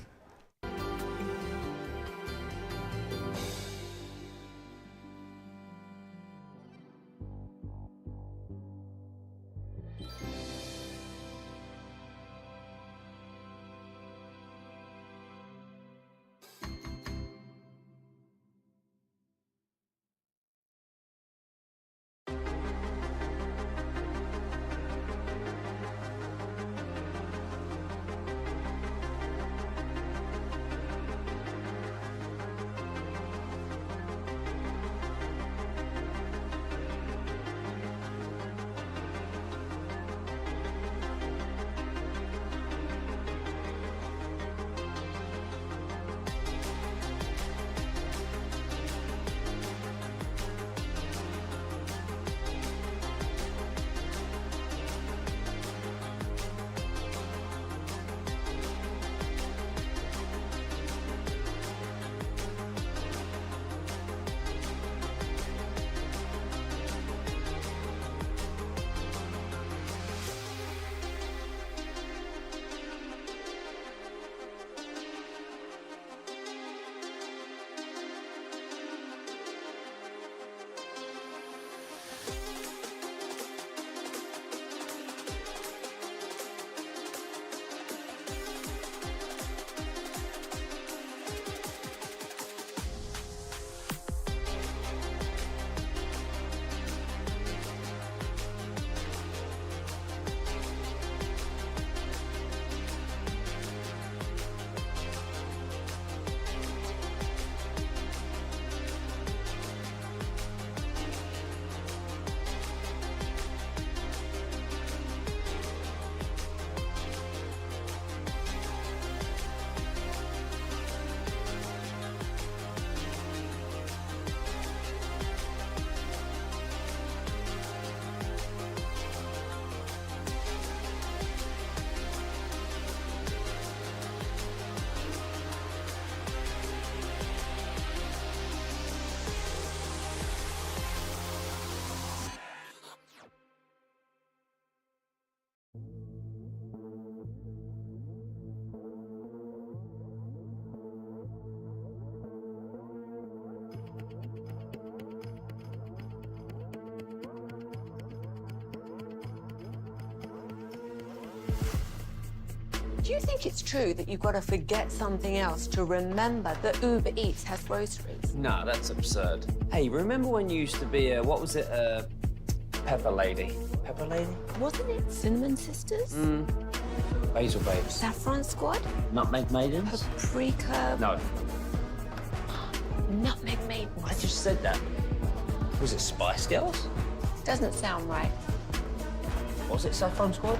Do you think it's true that you've got to forget something else to remember that Uber Eats has groceries?
No, that's absurd. Hey, remember when you used to be a, what was it, a pepper lady? Pepper lady?
Wasn't it Cinnamon Sisters?
Basil Babes.
Saffron Squad?
Nutmeg Maidens?
Paprika?
No.
Nutmeg Maidens?
I just said that. Was it Spice Girls?
Doesn't sound right.
Was it Saffron Squad?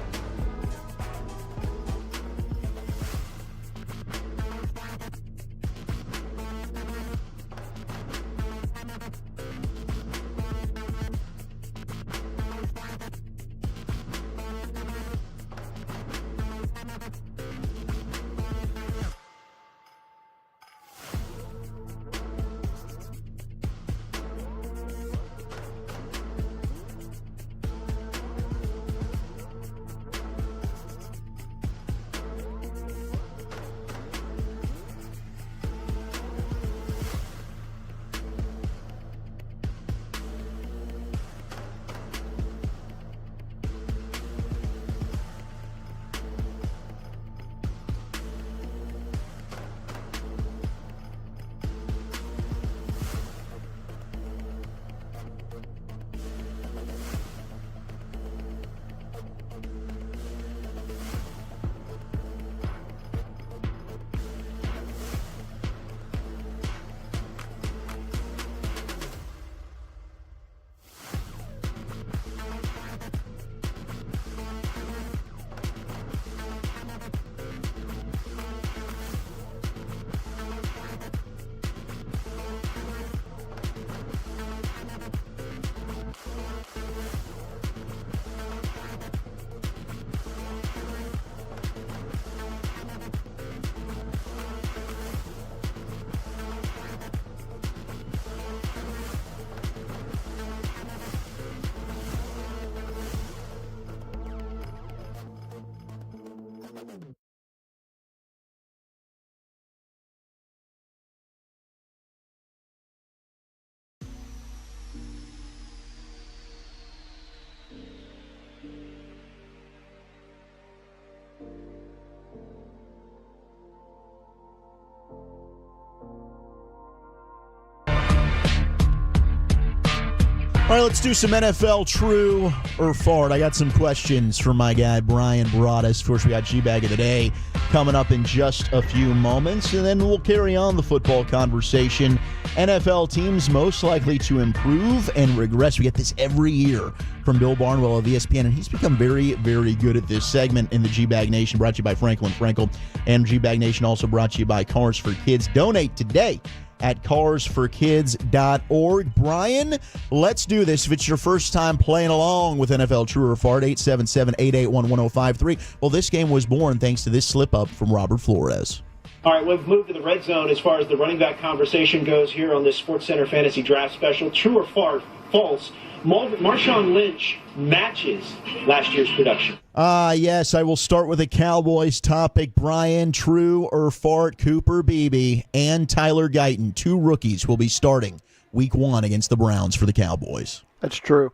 All right, let's do some NFL true or fart. I got some questions from my guy, Brian Broaddus. Of course, we got GBag of the day coming up in just a few moments, and then we'll carry on the football conversation. NFL teams most likely to improve and regress. We get this every year from Bill Barnwell of ESPN, and he's become very, very good at this segment in the GBag Nation, brought to you by Franklin Frankel, and GBag Nation also brought to you by Cars for Kids. Donate today at carsforkids.org. Brian, let's do this. If it's your first time playing along with NFL True or Fart, 877-881-1053. Well, this game was born thanks to this slip-up from Robert Flores.
All right, we've moved to the red zone as far as the running back conversation goes here on this SportsCenter Fantasy Draft Special. True or fart? False. Marshawn Lynch matches last year's production.
Yes, I will start with a Cowboys topic. Brian, true or fart? Cooper Beebe and Tyler Guyton, two rookies, will be starting week 1 against the Browns for the Cowboys.
That's true.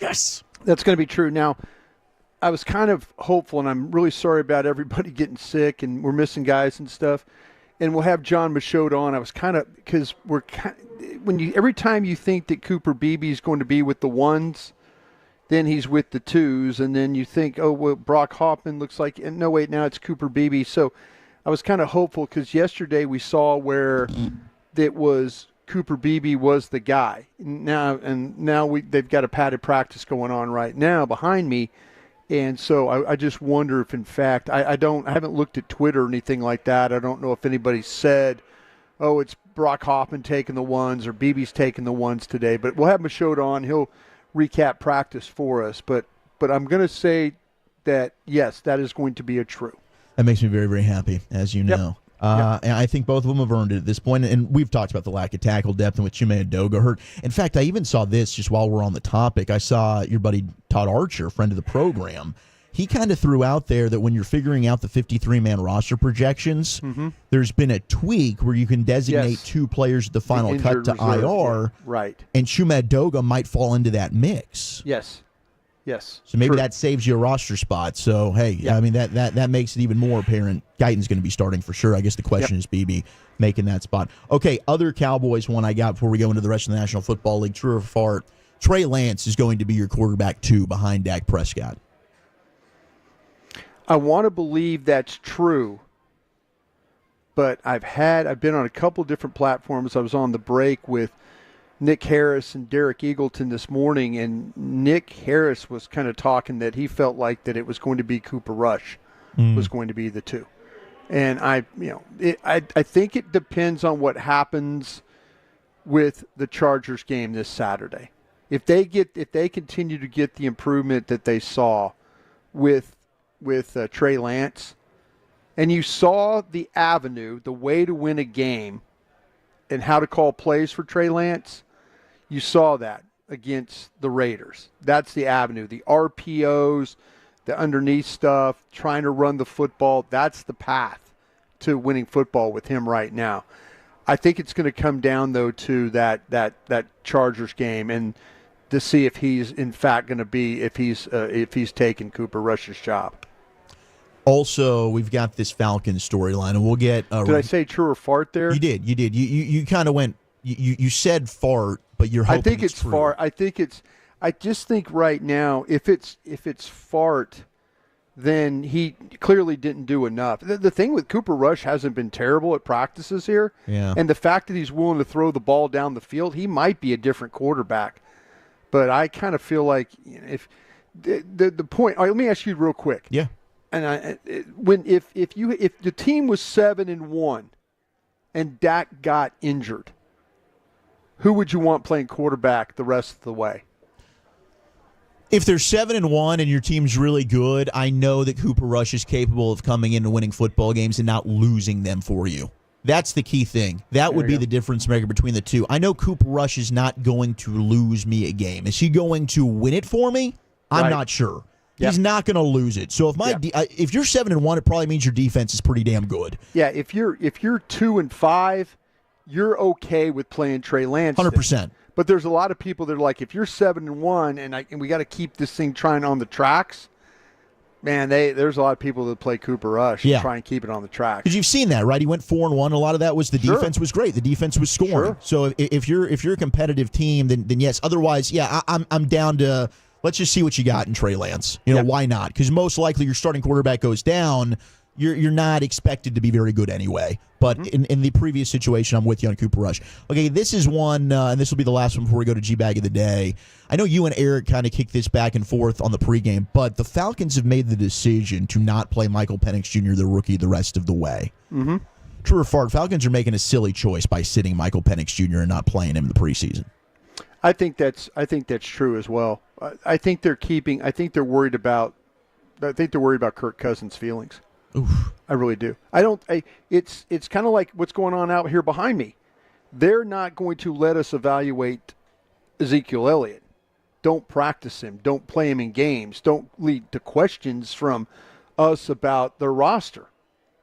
Yes.
That's going to be true. Now, I was kind of hopeful, and I'm really sorry about everybody getting sick, and we're missing guys and stuff. And we'll have John Michaud on. I was kind of, because every time you think that Cooper Beebe is going to be with the ones, then he's with the twos, and then you think, oh, well, Brock Hoffman looks like, and no, wait, now it's Cooper Beebe. So I was kind of hopeful because yesterday we saw where it was Cooper Beebe was the guy. Now they've got a padded practice going on right now behind me. And so I just wonder if, in fact, I haven't looked at Twitter or anything like that. I don't know if anybody said, oh, it's Brock Hoffman taking the ones or Beebe's taking the ones today. But we'll have Michaud on. He'll recap practice for us. But I'm going to say that, yes, that is going to be a true.
That makes me very, very happy, as you know. And I think both of them have earned it at this point. And we've talked about the lack of tackle depth and with Chuma Edoga hurt. In fact, I even saw this just while we're on the topic. I saw your buddy Todd Archer, friend of the program. He kind of threw out there that when you're figuring out the 53-man roster projections, there's been a tweak where you can designate two players at the final cut to
reserve,
IR.
Right.
And Chuma Edoga might fall into that mix.
Yes.
So maybe that saves you a roster spot. So, hey, I mean, that makes it even more apparent. Guyton's going to be starting for sure. I guess the question is BB making that spot. Okay, other Cowboys one I got before we go into the rest of the National Football League. True or fart? Trey Lance is going to be your quarterback 2 behind Dak Prescott.
I want to believe that's true, but I've been on a couple different platforms. I was on the break with Nick Harris and Derek Eagleton this morning, and Nick Harris was kind of talking that he felt like that it was going to be Cooper Rush was going to be the 2. And I think it depends on what happens with the Chargers game this Saturday. If they continue to get the improvement that they saw with Trey Lance, and you saw the avenue, the way to win a game, and how to call plays for Trey Lance, you saw that against the Raiders. That's the avenue. The RPOs, the underneath stuff, trying to run the football, that's the path to winning football with him right now. I think it's going to come down, though, to that Chargers game and to see if he's, in fact, going to be, if he's taken Cooper Rush's job.
Also, we've got this Falcons storyline, and we'll get...
Did I say true or fart there?
You did. You kind of went... You said fart, but you're hoping
I think it's
true.
fart. I just think right now, if it's fart, then he clearly didn't do enough. The thing with Cooper Rush hasn't been terrible at practices here.
Yeah.
And the fact that he's willing to throw the ball down the field, he might be a different quarterback. But I kind of feel like if the point... All right, let me ask you real quick.
Yeah.
And if the team was 7-1 and Dak got injured, who would you want playing quarterback the rest of the way?
If they're 7-1 and your team's really good, I know that Cooper Rush is capable of coming in and winning football games and not losing them for you. That's the key thing. That would be the difference maker between the two. I know Cooper Rush is not going to lose me a game. Is he going to win it for me? I'm not sure. He's not going to lose it. So if you're 7-1, it probably means your defense is pretty damn good.
Yeah, if you're 2-5, you're okay with playing Trey Lance.
100%.
But there's a lot of people that are like, if you're 7-1 and we got to keep this thing trying on the tracks, Man, there's a lot of people that play Cooper Rush and try and keep it on the track.
Because you've seen that, right? He went 4-1. A lot of that was the defense was great. The defense was scoring.
Sure.
So if you're a competitive team, then yes. Otherwise, I'm down to let's just see what you got in Trey Lance. Why not? Because most likely your starting quarterback goes down. You're not expected to be very good anyway. But in the previous situation, I'm with you on Cooper Rush. Okay, this is one, and this will be the last one before we go to G-Bag of the Day. I know you and Eric kind of kicked this back and forth on the pregame, but the Falcons have made the decision to not play Michael Penix Jr., the rookie, the rest of the way.
Mm-hmm.
True or false? Falcons are making a silly choice by sitting Michael Penix Jr. and not playing him in the preseason.
I think that's true as well. I think they're worried about Kirk Cousins' feelings.
Oof.
I really do. It's kind of like what's going on out here behind me. They're not going to let us evaluate Ezekiel Elliott. Don't practice him. Don't play him in games. Don't lead to questions from us about their roster.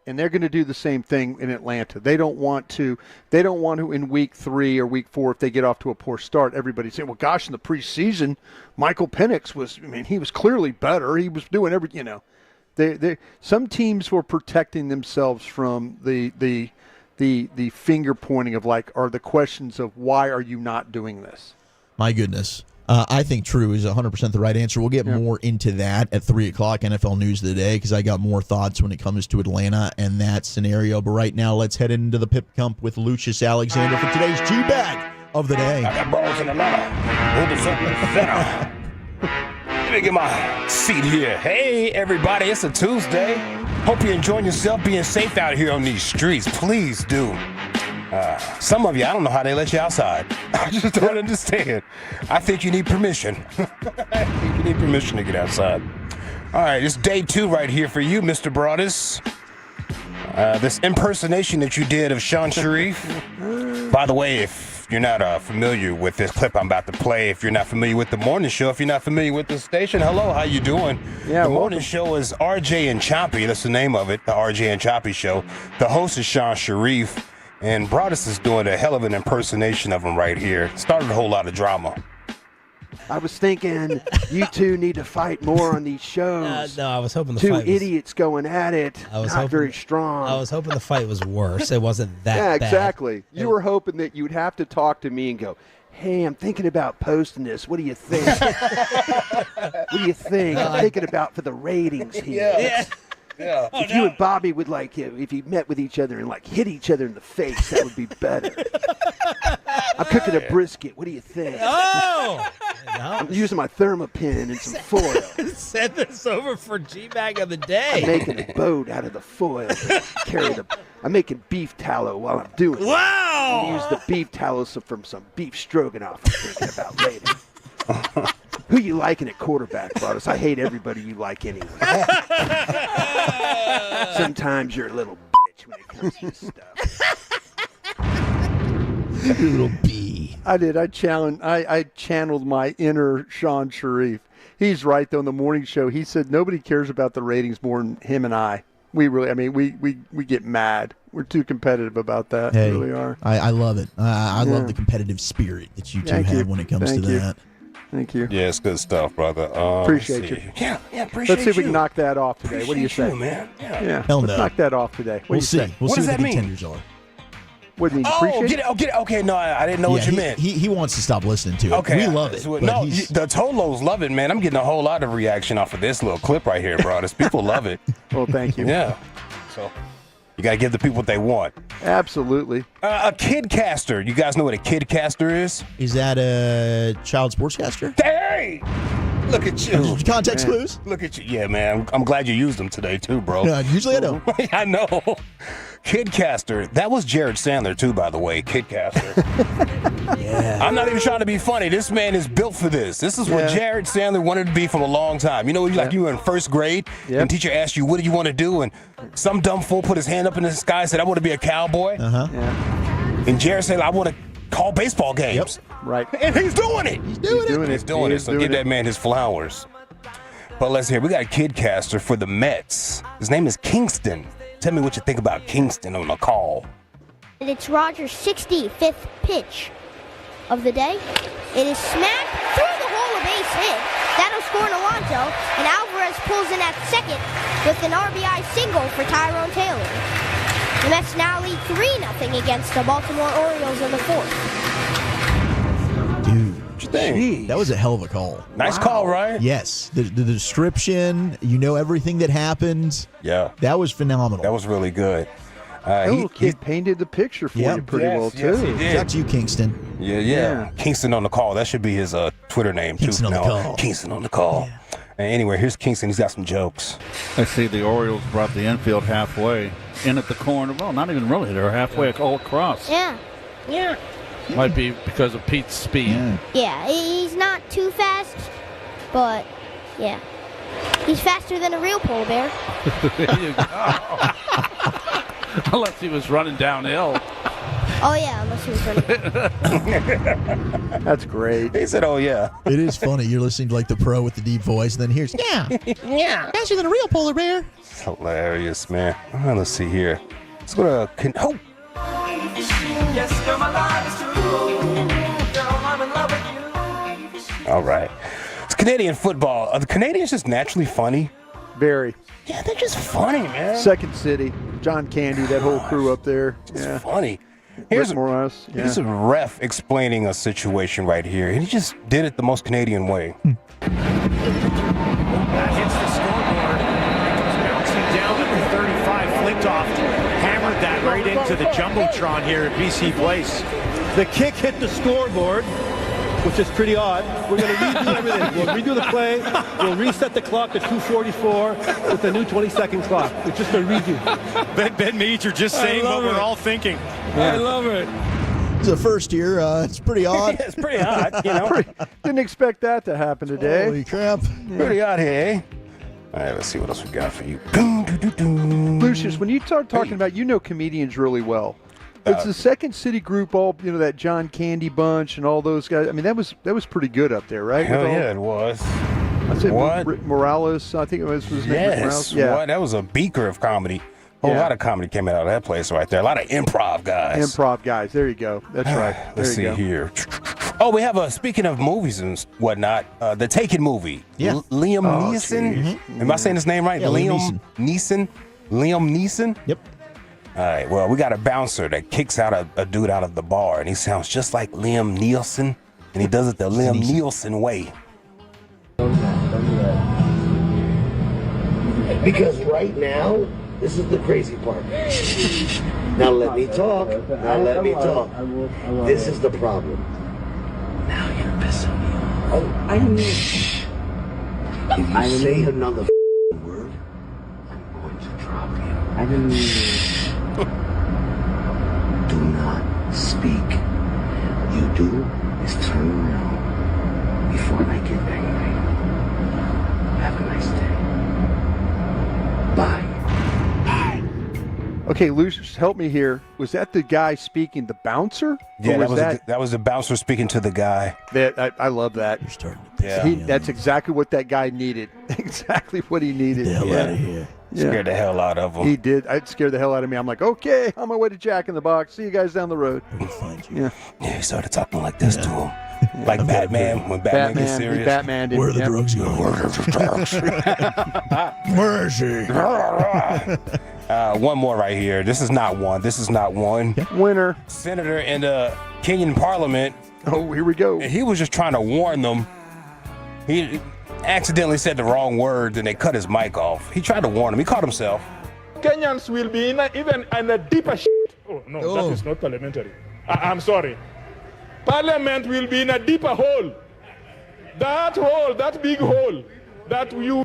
And they're going to do the same thing in Atlanta. They don't want to in week 3 or week 4, if they get off to a poor start, everybody say, well, gosh, in the preseason, Michael Penix he was clearly better. He was doing everything, Some teams were protecting themselves from the finger pointing of are the questions of why are you not doing this?
My goodness. I think true is 100% the right answer. We'll get more into that at 3 o'clock NFL News of the Day because I got more thoughts when it comes to Atlanta and that scenario. But right now, let's head into the Pip Cump with Lucius Alexander for today's G-Bag of the Day.
I got balls in Atlanta. Hold us up in the center. Let me get my seat here. Hey, everybody, it's a Tuesday. Hope you're enjoying yourself, being safe out here on these streets. Please do. Some of you, I don't know how they let you outside. I just don't understand. I think you need permission. I think you need permission to get outside. All right, it's day 2 right here for you, Mr. Broadus. This impersonation that you did of Sean Sharif. By the way, if you're not familiar with this clip I'm about to play, if you're not familiar with the morning show, if you're not familiar with the station, hello, how you doing?
Yeah,
the morning show is RJ and Choppy. That's the name of it, the RJ and Choppy show. The host is Sean Sharif. And Broadus is doing a hell of an impersonation of him right here. Started a whole lot of drama.
I was thinking you two need to fight more on these shows.
No, I was hoping the
two
fight was...
idiots going at it. Not very strong.
I was hoping the fight was worse. It wasn't that
bad.
Yeah,
exactly. You were hoping that you'd have to talk to me and go, hey, I'm thinking about posting this. What do you think? What do you think? I'm thinking about for the ratings here.
Yeah. Yeah.
If you and Bobby would if you met with each other and hit each other in the face, that would be better. I'm cooking a brisket. What do you think?
Oh!
I'm using my Thermopin and some foil.
Send this over for G-Bag of the Day.
I'm making a boat out of the foil. I'm making beef tallow while I'm doing it.
Wow!
I'm use the beef tallow from some beef stroganoff I'm thinking about later. Who you liking at quarterback, Broadus? I hate everybody you like anyway. Sometimes you're a little bitch when it comes to this stuff.
Little bee.
I did. I channeled my inner Sean Sharif. He's right, though, in the morning show. He said nobody cares about the ratings more than him and I. We really, we get mad. We're too competitive about that.
Hey,
we really are.
I love it. I love the competitive spirit that you two have when it comes to that.
Thank you.
Yeah, it's good stuff, brother.
Appreciate you.
Yeah, appreciate
Let's see if we can knock that off today.
Appreciate
what do you say?
You, man.
Yeah.
Hell
Let's
no.
knock that off today. What
We'll
do you
see.
say?
We'll
What
see
does
what the
that mean?
contenders are.
What do you mean?
Oh,
Appreciate
get it. Okay, no, I didn't know what you meant.
He wants to stop listening to it.
Okay,
We love it.
So,
but
no,
he's-
the Tolos love it, man. I'm getting a whole lot of reaction off of this little clip right here, Broadus. People love it.
Well, thank you.
Yeah. So you got to give the people what they want.
Absolutely.
A kidcaster. You guys know what a kidcaster is?
Is that a child sportscaster?
Hey! Look at you.
Context
Man.
clues?
Look at you. Yeah, man. I'm glad you used them today, too, bro.
Usually I don't.
I know. Kidcaster. That was Jared Sandler, too, by the way. Kidcaster.
Yeah.
I'm not even trying to be funny. This man is built for this. This is what Jared Sandler wanted to be from a long time. You know, like you were in first grade, and teacher asked you, what do you want to do? And some dumb fool put his hand up in the sky and said, I want to be a cowboy.
Uh-huh.
Yeah.
And Jared said, I want to call baseball games.
Right.
And he's doing it.
He's doing it.
He's doing it. So give that man his flowers. But let's hear. We got a kidcaster for the Mets. His name is Kingston. Tell me what you think about Kingston on the call.
It's Rogers' 65th pitch of the day. It is smacked through the hole, a base hit. That'll score an Alonso, and Alvarez pulls in at second with an RBI single for Tyrone Taylor. The Mets now lead 3-0 against the Baltimore Orioles in the fourth.
Dude, that was a hell of a call.
Nice call, right?
Yes. The description, everything that happened.
Yeah.
That was phenomenal.
That was really good.
That little kid painted the picture for you pretty well, too.
Yes, he did.
Shout out to you, Kingston.
Yeah. Kingston on the call. That should be his Twitter name,
Kingston
too.
on the call.
Kingston on the call. Yeah. And anyway, here's Kingston. He's got some jokes.
I see the Orioles brought the infield halfway. In at the corner. Well, not even really. They're halfway all across.
Yeah.
Might be because of Pete's speed.
Yeah, he's not too fast, but yeah. He's faster than a real polar bear.
There you go. Unless he was running downhill.
Oh, yeah, unless he was running.
That's great.
He said, oh, yeah.
It is funny. You're listening to like the pro with the deep voice, and then here's,
Yeah.
faster than a real polar bear.
It's hilarious, man. Let's see here. Let's go to...
Yes, girl, my life is true. Girl, I'm in love with you.
All right. It's Canadian football. Are the Canadians just naturally funny?
Very.
Yeah, they're just funny, man.
Second City, John Candy, that whole crew up there.
It's funny. Here's a ref explaining a situation right here. And he just did it the most Canadian way.
That hits the scoreboard. Goes bouncing down at the 35. Flintoff hammered that right into the Jumbotron here at BC Place.
The kick hit the scoreboard, which is pretty odd. We're going to redo everything. We'll redo the play. We'll reset the clock at 2:44 with a new 20-second clock. It's just a redo.
Ben Meach, you're just saying what we're all thinking.
I love it.
It's the first year. It's pretty odd.
It's pretty odd,
Didn't expect that to happen today.
Holy crap.
Pretty odd here, eh? All right, let's see what else we got for you.
Lucius, when you start talking about, comedians really well. It's the Second City group, all that John Candy bunch and all those guys. I mean, that was pretty good up there, right?
Hell yeah, it was.
I said Morales. I think it was his name.
Yes,
Yeah,
that was a beaker of comedy. A lot of comedy came out of that place right there. A lot of improv guys.
There you go. That's right.
Let's see here. Oh, we have speaking of movies and whatnot, the Taken movie.
Yeah.
Liam Neeson. Am I saying his name right?
Yeah,
Liam Neeson. Liam Neeson.
Yep.
All right. Well, we got a bouncer that kicks out a dude out of the bar, and he sounds just like Liam Nielsen, and he does it the Liam Nielsen way.
Because right now, this is the crazy part. Now let me talk. This is the problem. Now you're pissing me off. I mean, if you say another word, I'm going to drop you. I didn't mean Do not speak. You do is turn around before I get angry. Have a nice day. Bye.
Okay, Lucius, help me here. Was that the guy speaking, the bouncer?
Yeah, that was the bouncer speaking to the guy.
I love that.
You're starting to
That's exactly what that guy needed. Exactly what he needed.
Get the hell out of here.
Scared the hell out of him.
He did. It scared the hell out of me. I'm like, okay, on my way to Jack in the Box. See you guys down the road.
We'll find you.
Yeah, he started talking like this to him. Like Batman, when Batman gets serious.
Batman did.
Where are the drugs going? Where is he?
One more right here. This is not one.
Winner.
Senator in the Kenyan Parliament.
Oh, here we go.
He was just trying to warn them. He accidentally said the wrong words and they cut his mic off. He tried to warn them. He caught himself.
Kenyans will be even in a deeper shit. Oh, no, that is not parliamentary. I'm sorry. Parliament will be in a deeper hole. That hole, that big hole, that you...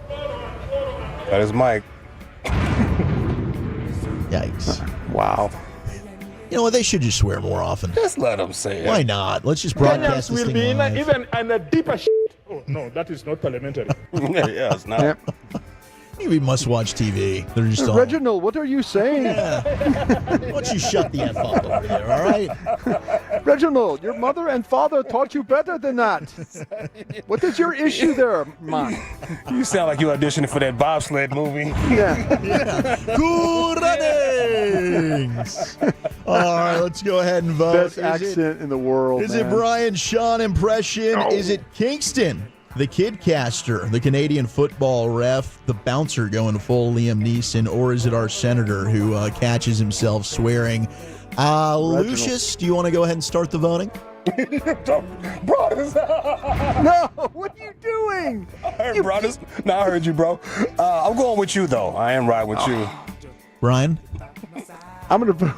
That is Mike.
Yikes.
Wow.
You know what? They should just swear more often.
Just let them say it.
Why not? Let's just broadcast
Kenyans
this
will
thing
be
live.
even in a deeper shit. Oh, no, that is not parliamentary.
Yeah, it's not.
Yep.
Maybe must-watch TV. They're just all...
Reginald, what are you saying?
Why don't you shut the F up over there, all right?
Reginald, your mother and father taught you better than that. What is your issue there, man?
You sound like you auditioning for that bobsled movie.
Yeah.
Good runnings. All right, let's go ahead and vote.
Best accent in the world.
Is it Brian Shawn impression?
No.
Is it Kingston? The Kidcaster, the Canadian football ref, the bouncer going full Liam Neeson, or is it our senator who catches himself swearing? Lucius, do you want to go ahead and start the voting?
No, what are you doing? I heard, brothers. No, I heard you, bro. I'm going with you, though. I am riding with you.
Brian?
I'm going to vote.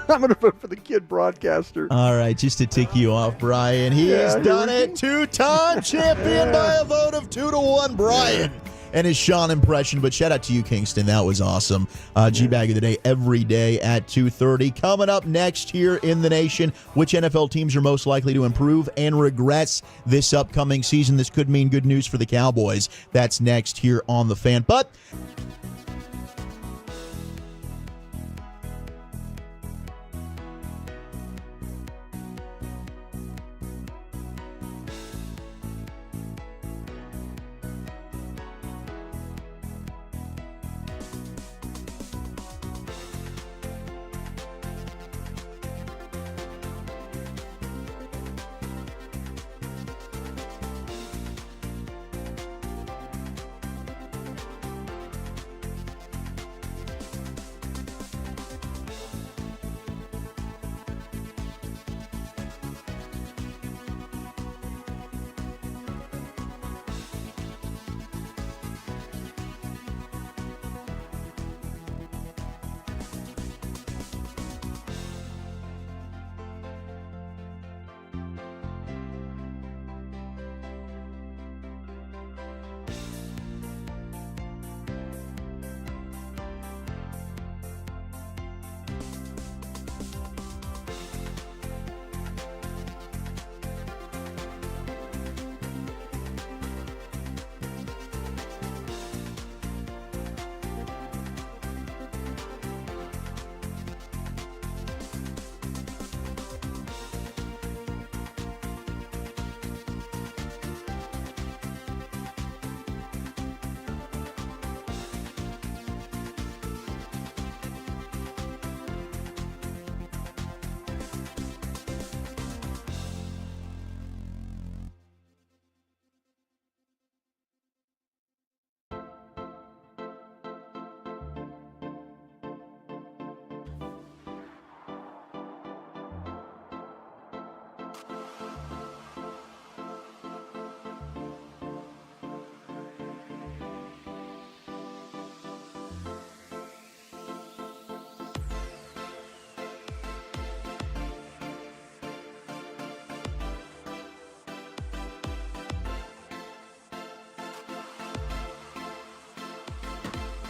I'm going to vote for the kid broadcaster.
All right, just to tick you off, Brian. He has done it. Two-time champion by a vote of 2-1, Brian. And his Sean impression, but shout out to you, Kingston. That was awesome. G-Bag of the Day every day at 2:30. Coming up next here in the nation, which NFL teams are most likely to improve and regress this upcoming season? This could mean good news for the Cowboys. That's next here on The Fan. But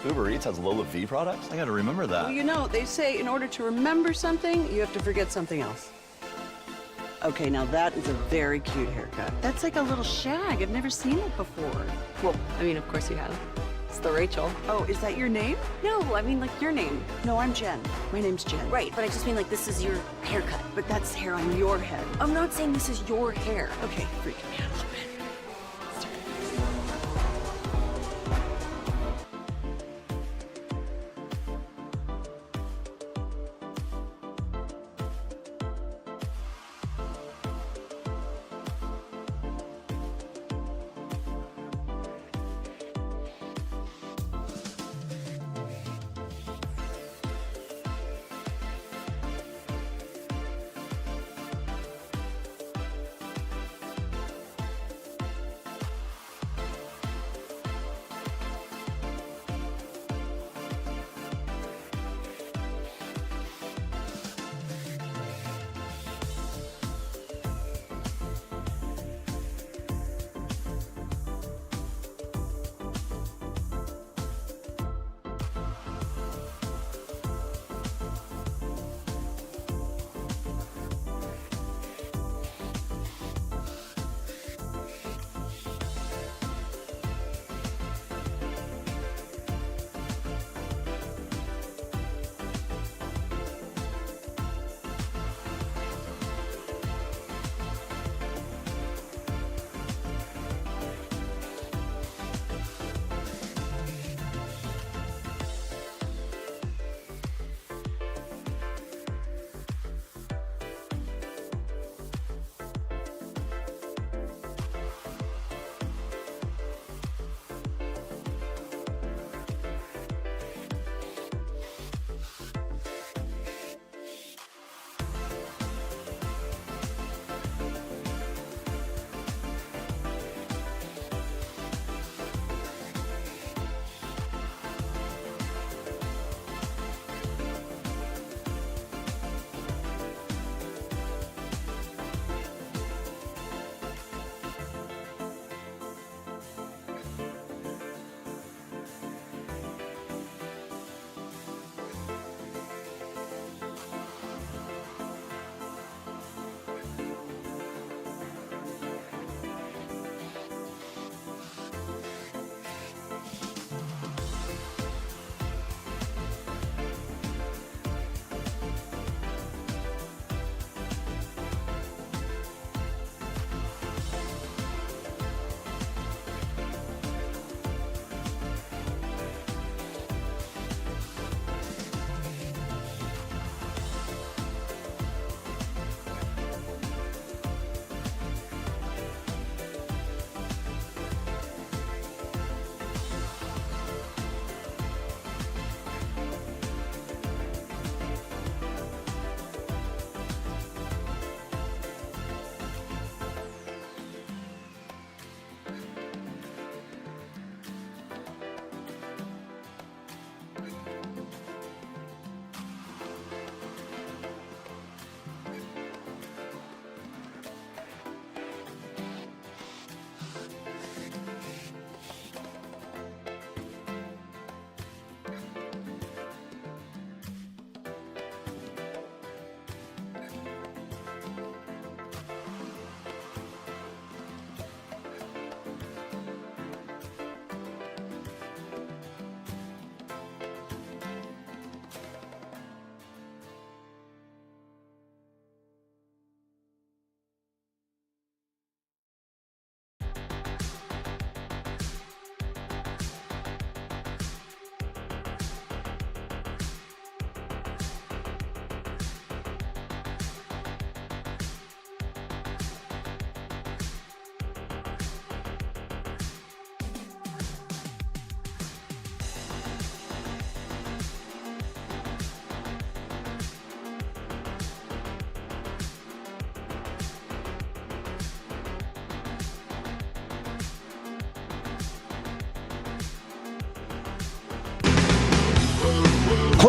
Uber Eats has Lola V products? I gotta remember that.
Well, you know, they say in order to remember something, you have to forget something else. Okay, now that is a very cute haircut. That's like a little shag. I've never seen it before.
Well, I mean, of course you have. It's the Rachel.
Oh, is that your name?
No, I mean like your name.
No, I'm Jen. My name's Jen.
Right, but I just mean like this is your haircut.
But that's hair on your head.
I'm not saying this is your hair.
Okay, freaking me out a little bit.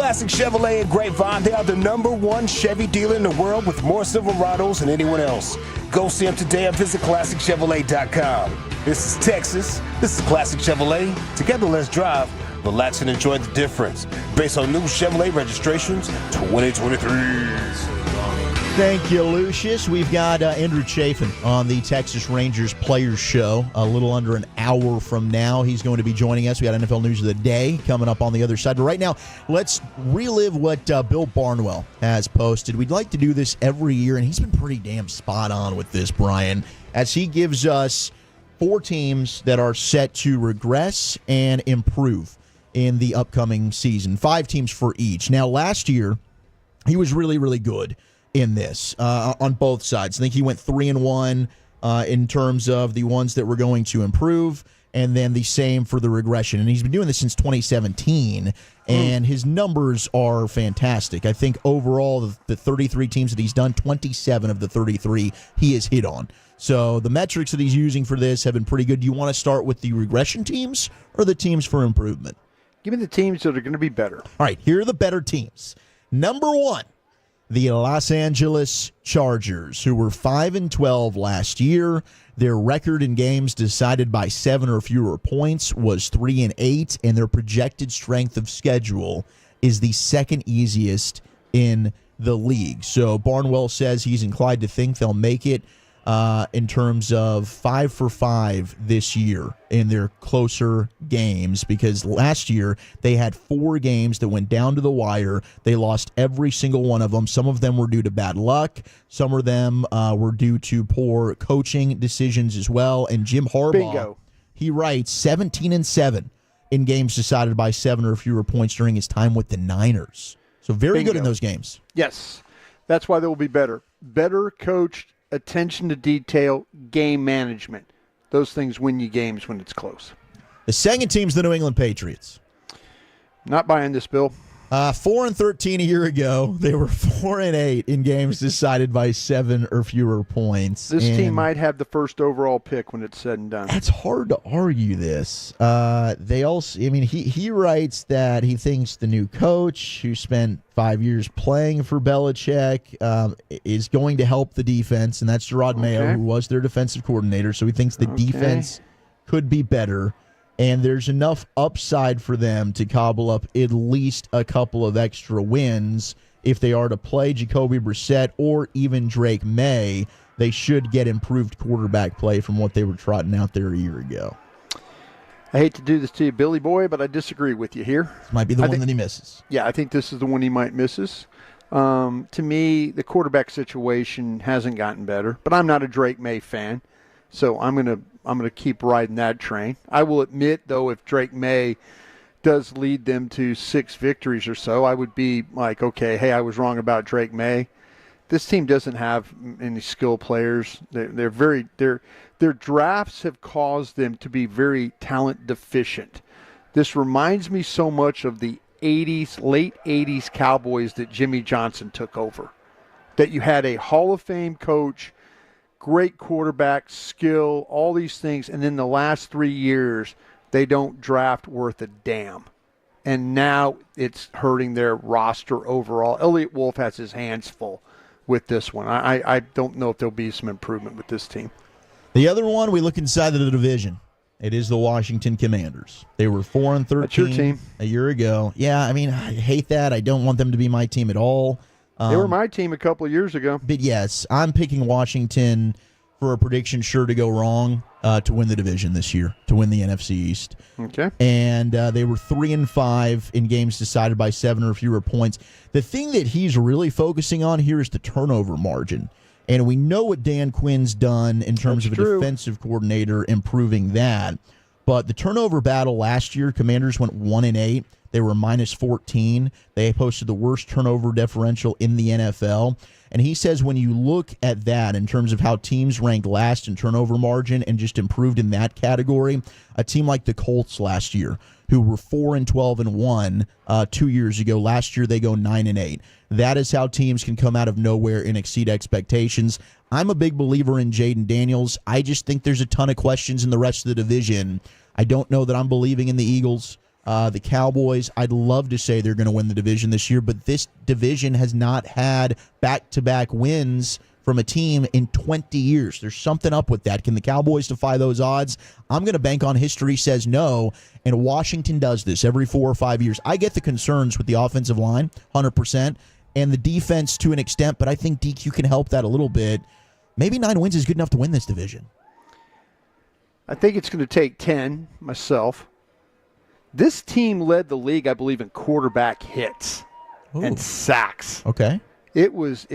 Classic Chevrolet in Grapevine. They are the #1 Chevy dealer in the world with more Silverados than anyone else. Go see them today and visit ClassicChevrolet.com. This is Texas. This is Classic Chevrolet. Together, let's drive, relax, and enjoy the difference. Based on new Chevrolet registrations 2023.
Thank you, Lucius. We've got Andrew Chafin on the Texas Rangers Players Show a little under an hour from now. He's going to be joining us. We got NFL News of the Day coming up on the other side. But right now, let's relive what Bill Barnwell has posted. We'd like to do this every year, and he's been pretty damn spot on with this, Brian, as he gives us 4 teams that are set to regress and improve in the upcoming season. 5 teams for each. Now, last year, he was really, really good in this on both sides. I think he went 3-1 in terms of the ones that were going to improve, and then the same for the regression. And he's been doing this since 2017, and his numbers are fantastic. I think overall, the 33 teams that he's done, 27 of the 33 he has hit on. So the metrics that he's using for this have been pretty good. Do you want to start with the regression teams or the teams for improvement?
Give me the teams that are going to be better.
All right, here are the better teams. Number 1. The Los Angeles Chargers, who were 5-12 last year. Their record in games decided by 7 or fewer points was 3-8, and their projected strength of schedule is the second easiest in the league. So Barnwell says he's inclined to think they'll make it in terms of 5 for 5 this year in their closer games, because last year they had 4 games that went down to the wire. They lost every single one of them. Some of them were due to bad luck. Some of them were due to poor coaching decisions as well. And Jim Harbaugh, he writes 17-7 in games decided by 7 or fewer points during his time with the Niners. So very good in those games.
Yes, that's why they will be better. Better coached, attention to detail, game management. Those things win you games when it's close.
The second team's the New England Patriots.
Not buying this, Bill.
4-13 a year ago. They were 4-8 in games decided by 7 or fewer points.
This team might have the first overall pick when it's said and done.
It's hard to argue this. They also, I mean, he writes that he thinks the new coach, who spent 5 years playing for Belichick, is going to help the defense, and that's Gerard Mayo, who was their defensive coordinator. So he thinks the defense could be better. And there's enough upside for them to cobble up at least a couple of extra wins. If they are to play Jacoby Brissett or even Drake May, they should get improved quarterback play from what they were trotting out there a year ago.
I hate to do this to you, Billy Boy, but I disagree with you here.
This might be the one that he misses.
Yeah, I think this is the one he might misses. To me, the quarterback situation hasn't gotten better, but I'm not a Drake May fan, so I'm gonna keep riding that train. I will admit, though, if Drake May does lead them to 6 victories or so, I would be like, okay, hey, I was wrong about Drake May. This team doesn't have any skill players. Their drafts have caused them to be very talent deficient. This reminds me so much of the late 80s Cowboys that Jimmy Johnson took over. That you had a Hall of Fame coach, great quarterback, skill, all these things, and then the last 3 years, they don't draft worth a damn. And now it's hurting their roster overall. Elliott Wolf has his hands full with this one. I don't know if there'll be some improvement with this team.
The other one, we look inside of the division. It is the Washington Commanders. They were 4-13
That's your team.
A year ago. Yeah, I mean, I hate that. I don't want them to be my team at all.
They were my team a couple of years ago.
But yes, I'm picking Washington for a prediction sure to go wrong to win the division this year, to win the NFC East.
Okay.
And they were 3-5 in games decided by 7 or fewer points. The thing that he's really focusing on here is the turnover margin. And we know what Dan Quinn's done in terms of a defensive coordinator, improving that. But the turnover battle last year, Commanders went 1-8. They were -14. They posted the worst turnover differential in the NFL. And he says when you look at that in terms of how teams ranked last in turnover margin and just improved in that category, a team like the Colts last year, who were 4-12-1 2 years ago. Last year they go 9-8. That is how teams can come out of nowhere and exceed expectations. I'm a big believer in Jaden Daniels. I just think there's a ton of questions in the rest of the division. I don't know that I'm believing in the Eagles The Cowboys, I'd love to say they're going to win the division this year, but this division has not had back-to-back wins from a team in 20 years. There's something up with that. Can the Cowboys defy those odds? I'm going to bank on history says no, and Washington does this every 4 or 5 years. I get the concerns with the offensive line, 100%, and the defense to an extent, but I think DQ can help that a little bit. Maybe 9 wins is good enough to win this division.
I think it's going to take 10 myself. This team led the league, I believe, in quarterback hits and sacks.
Okay.
It was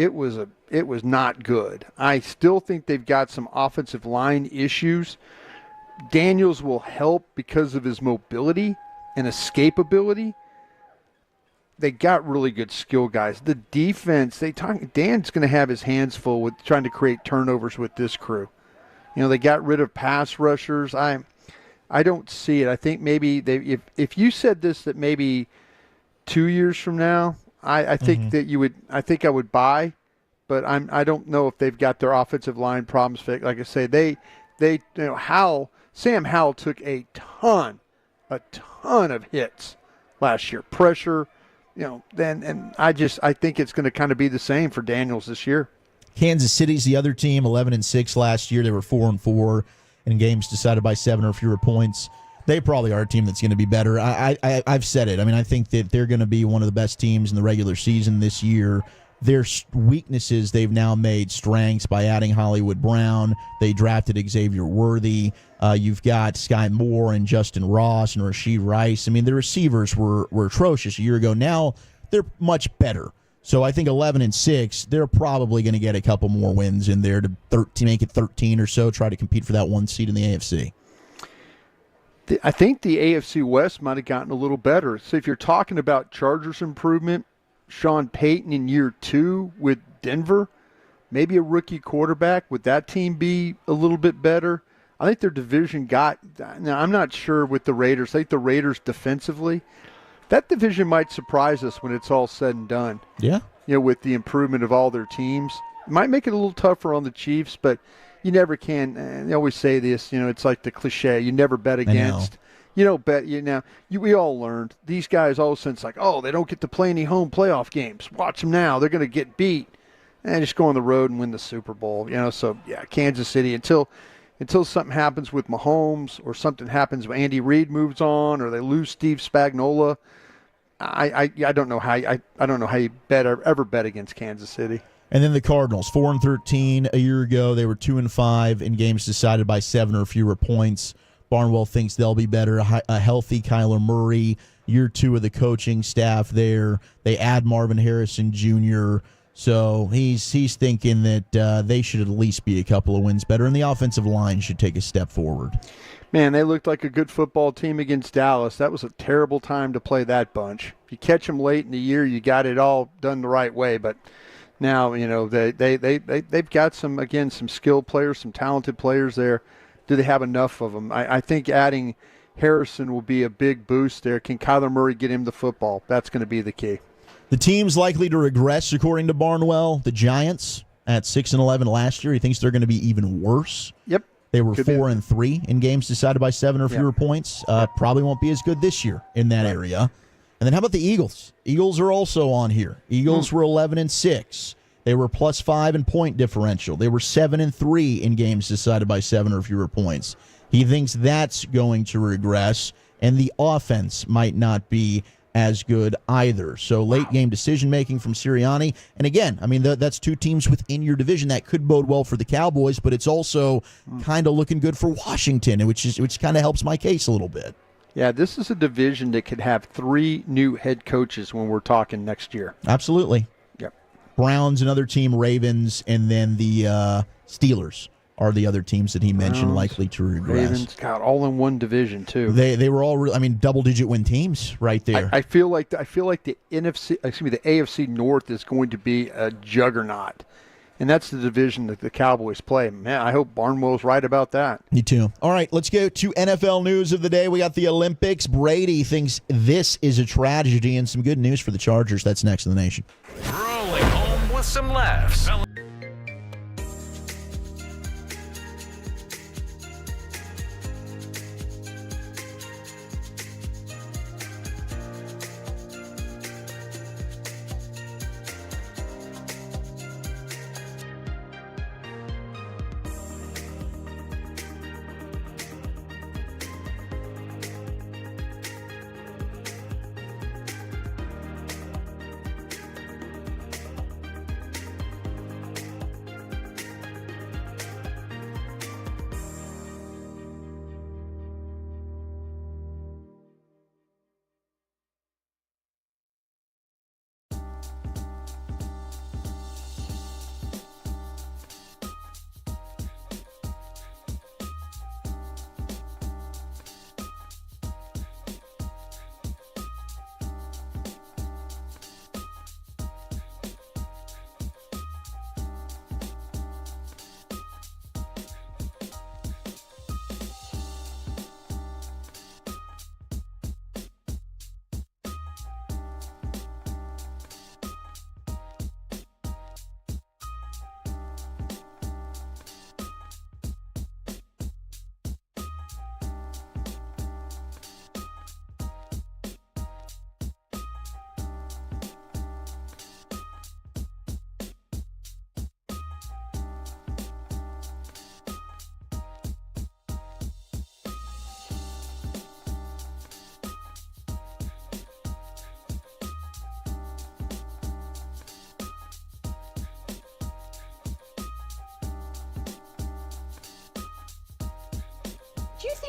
not good. I still think they've got some offensive line issues. Daniels will help because of his mobility and escapability. They got really good skill guys. The defense, Dan's going to have his hands full with trying to create turnovers with this crew. You know, they got rid of pass rushers. I don't see it. I think maybe if you said this that maybe 2 years from now, I think that you would. I think I would buy, but I don't know if they've got their offensive line problems fixed. Like I say, Sam Howell took a ton of hits last year, pressure. I think it's going to kind of be the same for Daniels this year.
Kansas City's the other team, 11-6 last year. They were 4-4 in games decided by 7 or fewer points. They probably are a team that's going to be better. I've said it. I mean, I think that they're going to be one of the best teams in the regular season this year. Their weaknesses they've now made strengths by adding Hollywood Brown. They drafted Xavier Worthy. You've got Sky Moore and Justin Ross and Rashee Rice. I mean, the receivers were atrocious a year ago. Now they're much better. So I think 11-6, they're probably going to get a couple more wins in there to make it 13 or so, try to compete for that 1 seed in the AFC.
I think the AFC West might have gotten a little better. So if you're talking about Chargers improvement, Sean Payton in year 2 with Denver, maybe a rookie quarterback, would that team be a little bit better? I think their division now I'm not sure with the Raiders. I think the Raiders defensively, that division might surprise us when it's all said and done.
Yeah.
With the improvement of all their teams. It might make it a little tougher on the Chiefs, but you never can. They always say this, it's like the cliche. You never bet against. You don't bet. We all learned. These guys all of a sudden, it's like, oh, they don't get to play any home playoff games. Watch them now. They're going to get beat. And just go on the road and win the Super Bowl. So, yeah, Kansas City, until something happens with Mahomes or something happens when Andy Reid moves on or they lose Steve Spagnuolo, I don't know how you ever bet against Kansas City.
And then the Cardinals, 4-13 a year ago. They were 2-5 in games decided by 7 or fewer points. Barnwell thinks they'll be better. A healthy Kyler Murray, year 2 of the coaching staff there. They add Marvin Harrison Jr., so he's thinking that they should at least be a couple of wins better, and the offensive line should take a step forward.
Man, they looked like a good football team against Dallas. That was a terrible time to play that bunch. If you catch them late in the year, you got it all done the right way, but now, they've got some skilled players, some talented players there. Do they have enough of them? I think adding Harrison will be a big boost there. Can Kyler Murray get him the football? That's going to be the key.
The team's likely to regress, according to Barnwell. The Giants at 6-11 last year. He thinks they're going to be even worse.
Yep.
They were 4-3 in games decided by 7 or fewer points. Probably won't be as good this year in that area. And then how about the Eagles? Eagles are also on here. Eagles were 11-6. They were +5 in point differential. They were 7-3 in games decided by 7 or fewer points. He thinks that's going to regress, and the offense might not be as good either. So late game decision making from Sirianni. And again, I mean, that's 2 teams within your division that could bode well for the Cowboys, but it's also kind of looking good for Washington, which kind of helps my case a little bit.
Yeah, this is a division that could have 3 new head coaches when we're talking next year.
Absolutely.
Yep.
Browns, another team, Ravens, and then the Steelers are the other teams that he mentioned likely to regress.
Ravens, God, all in one division too.
They were all double-digit win teams right there.
I feel like the AFC North is going to be a juggernaut. And that's the division that the Cowboys play. Man, I hope Barnwell's right about that.
Me too. All right, let's go to NFL news of the day. We got the Olympics. Brady thinks this is a tragedy, and some good news for the Chargers. That's next in the nation.
Rolling home with some laughs.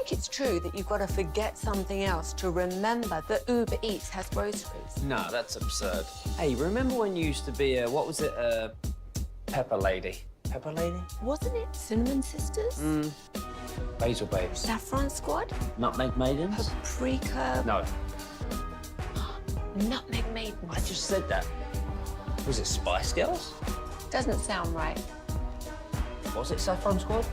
think it's true that you've got to forget something else to remember that Uber Eats has groceries?
No, that's absurd. Hey, remember when you used to be a, what was it, a pepper lady? Pepper lady?
Wasn't it Cinnamon Sisters?
Basil babes.
Saffron Squad?
Nutmeg maidens?
Paprika?
No,
Nutmeg Maidens.
I just said that. Was it Spice Girls?
Doesn't sound right.
Was it Saffron Squad?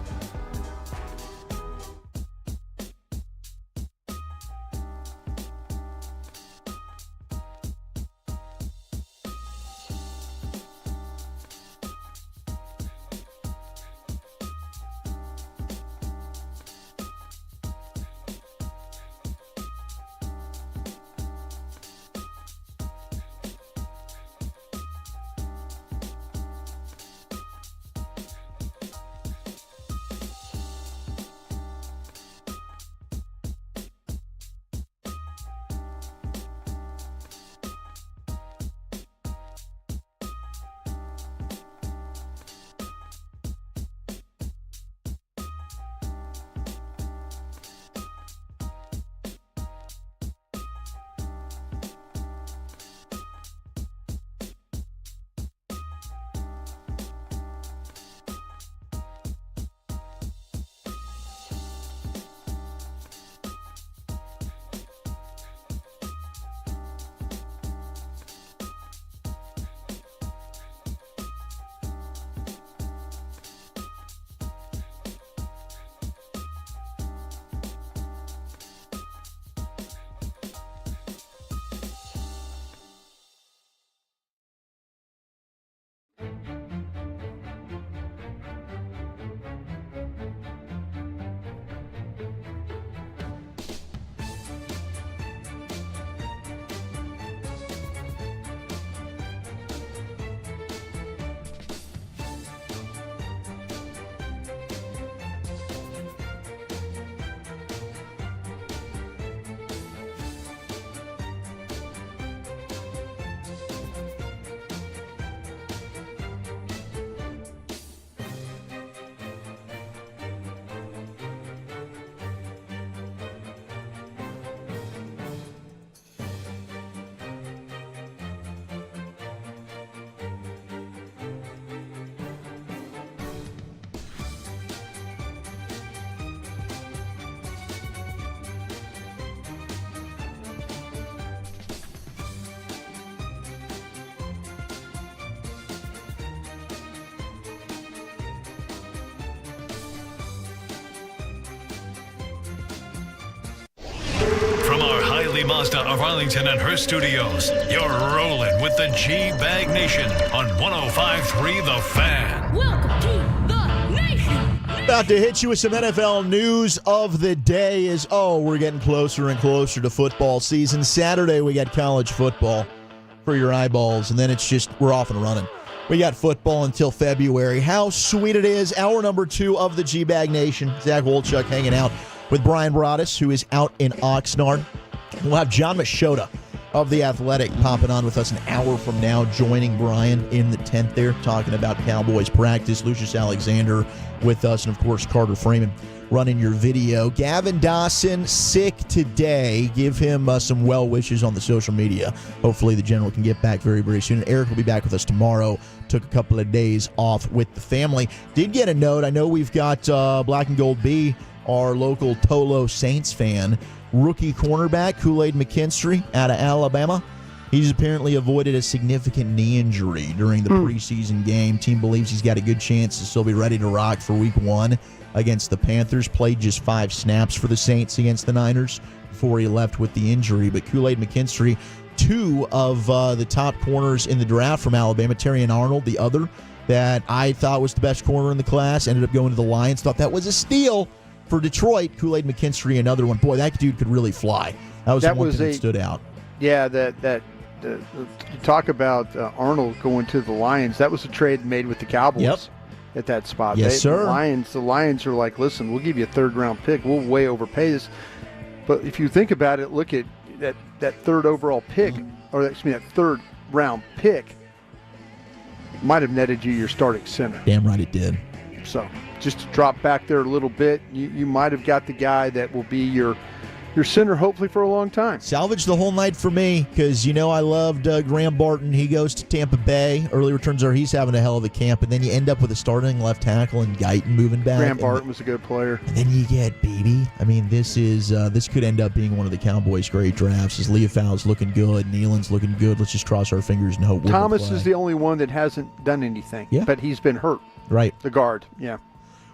From our Hiley Mazda of Arlington and Hearst studios, you're rolling with the GBag Nation on 105.3 The Fan.
Welcome to the nation.
About to hit you with some NFL news of the day is, we're getting closer and closer to football season. Saturday, we got college football for your eyeballs, and then it's just, we're off and running. We got football until February. How sweet it is. Hour number 2 of the GBag Nation. Zach Wolchuk hanging out with Brian Broaddus, who is out in Oxnard. We'll have John Machota of The Athletic popping on with us an hour from now, joining Brian in the tent there, talking about Cowboys practice. Lucius Alexander with us, and, of course, Carter Freeman running your video. Gavin Dawson, sick today. Give him some well wishes on the social media. Hopefully the general can get back very, very soon. Eric will be back with us tomorrow. Took a couple of days off with the family. Did get a note. I know we've got Black and Gold B, our local Tolo Saints fan, rookie cornerback Kool-Aid McKinstry out of Alabama. He's apparently avoided a significant knee injury during the preseason game. Team believes he's got a good chance to still be ready to rock for week 1 against the Panthers. Played just 5 snaps for the Saints against the Niners before he left with the injury. But Kool-Aid McKinstry, 2 of the top corners in the draft from Alabama. Terrion Arnold, the other that I thought was the best corner in the class, ended up going to the Lions. Thought that was a steal for Detroit. Kool-Aid McKinstry, another one. Boy, that dude could really fly. That was the one thing that stood out.
Yeah, you talk about Arnold going to the Lions. That was a trade made with the Cowboys at that spot.
Yes, sir.
The Lions are like, listen, we'll give you a 3rd-round pick. We'll way overpay this. But if you think about it, look at that 3rd overall pick, that 3rd-round pick might have netted you your starting center.
Damn right it did.
So just to drop back there a little bit, you might have got the guy that will be your center hopefully for a long time.
Salvage the whole night for me because, I loved Graham Barton. He goes to Tampa Bay. Early returns are he's having a hell of a camp. And then you end up with a starting left tackle and Guyton moving back.
Graham Barton was a good player.
And then you get Beebe. I mean, this could end up being one of the Cowboys' great drafts. As Leofau's looking good, Nealon's looking good. Let's just cross our fingers and hope.
Thomas is the only one that hasn't done anything.
Yeah.
But he's been hurt.
Right.
The guard, yeah.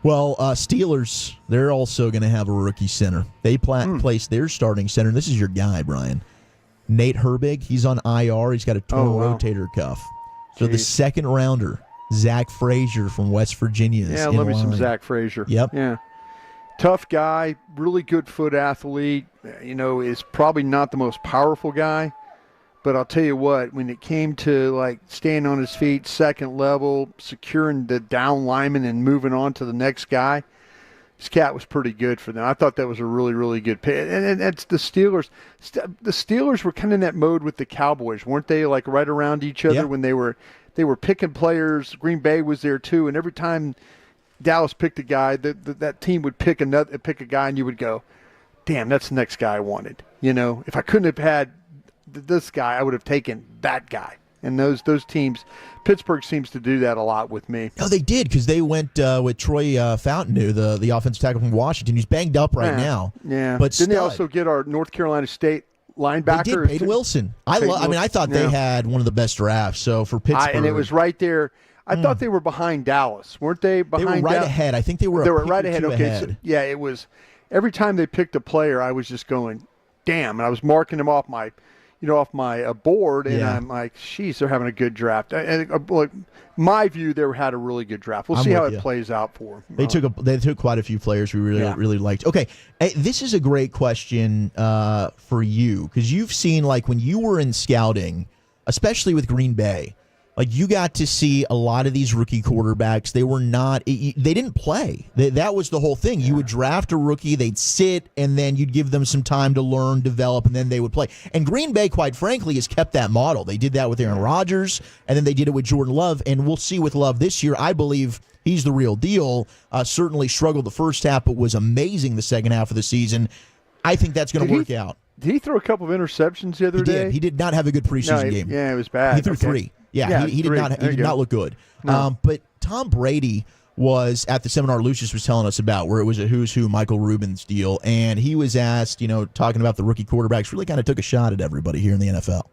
Well, Steelers, they're also going to have a rookie center. They place their starting center. This is your guy, Brian. Nate Herbig, he's on IR. He's got a torn rotator cuff. So the second rounder, Zach Frazier from West Virginia.
Yeah, love me some Zach Frazier.
Yep.
Yeah. Tough guy, really good foot athlete. Is probably not the most powerful guy. But I'll tell you what, when it came to staying on his feet, second level, securing the down lineman and moving on to the next guy, this cat was pretty good for them. I thought that was a really, really good pick. And that's the Steelers. The Steelers were kind of in that mode with the Cowboys, weren't they? Right around each other when they were picking players. Green Bay was there too, and every time Dallas picked a guy, that team would pick a guy, and you would go, "Damn, that's the next guy I wanted." If I couldn't have had this guy, I would have taken that guy. And those teams, Pittsburgh seems to do that a lot with me.
No, they did because they went with Troy Fountain, the offensive tackle from Washington. He's banged up right now.
Yeah,
but
didn't they also get our North Carolina State linebacker?
They did, Peyton Wilson. I thought they had one of the best drafts. So for Pittsburgh,
and it was right there. I thought they were behind Dallas, weren't they?
They were right ahead. I think they were.
They were right ahead. Okay,
ahead.
So, yeah, it was. Every time they picked a player, I was just going, "Damn!" And I was marking them off my board, and I'm like, "Geez, they're having a good draft." And my view, they had a really good draft. We'll see how it plays out for them.
They took quite a few players we really liked. Okay, hey, this is a great question for you because you've seen when you were in scouting, especially with Green Bay. You got to see a lot of these rookie quarterbacks. They didn't play. That was the whole thing. You would draft a rookie, they'd sit, and then you'd give them some time to learn, develop, and then they would play. And Green Bay, quite frankly, has kept that model. They did that with Aaron Rodgers, and then they did it with Jordan Love, and we'll see with Love this year. I believe he's the real deal. Certainly struggled the first half, but was amazing the second half of the season. I think that's going to work out.
Did he throw a couple of interceptions the other day?
He did not have a good preseason game.
Yeah, it was bad.
He threw 3. Yeah, he did not look good.
No.
But Tom Brady was at the seminar Lucius was telling us about, where it was a who's who Michael Rubin's deal, and he was asked, talking about the rookie quarterbacks, really kind of took a shot at everybody here in the NFL.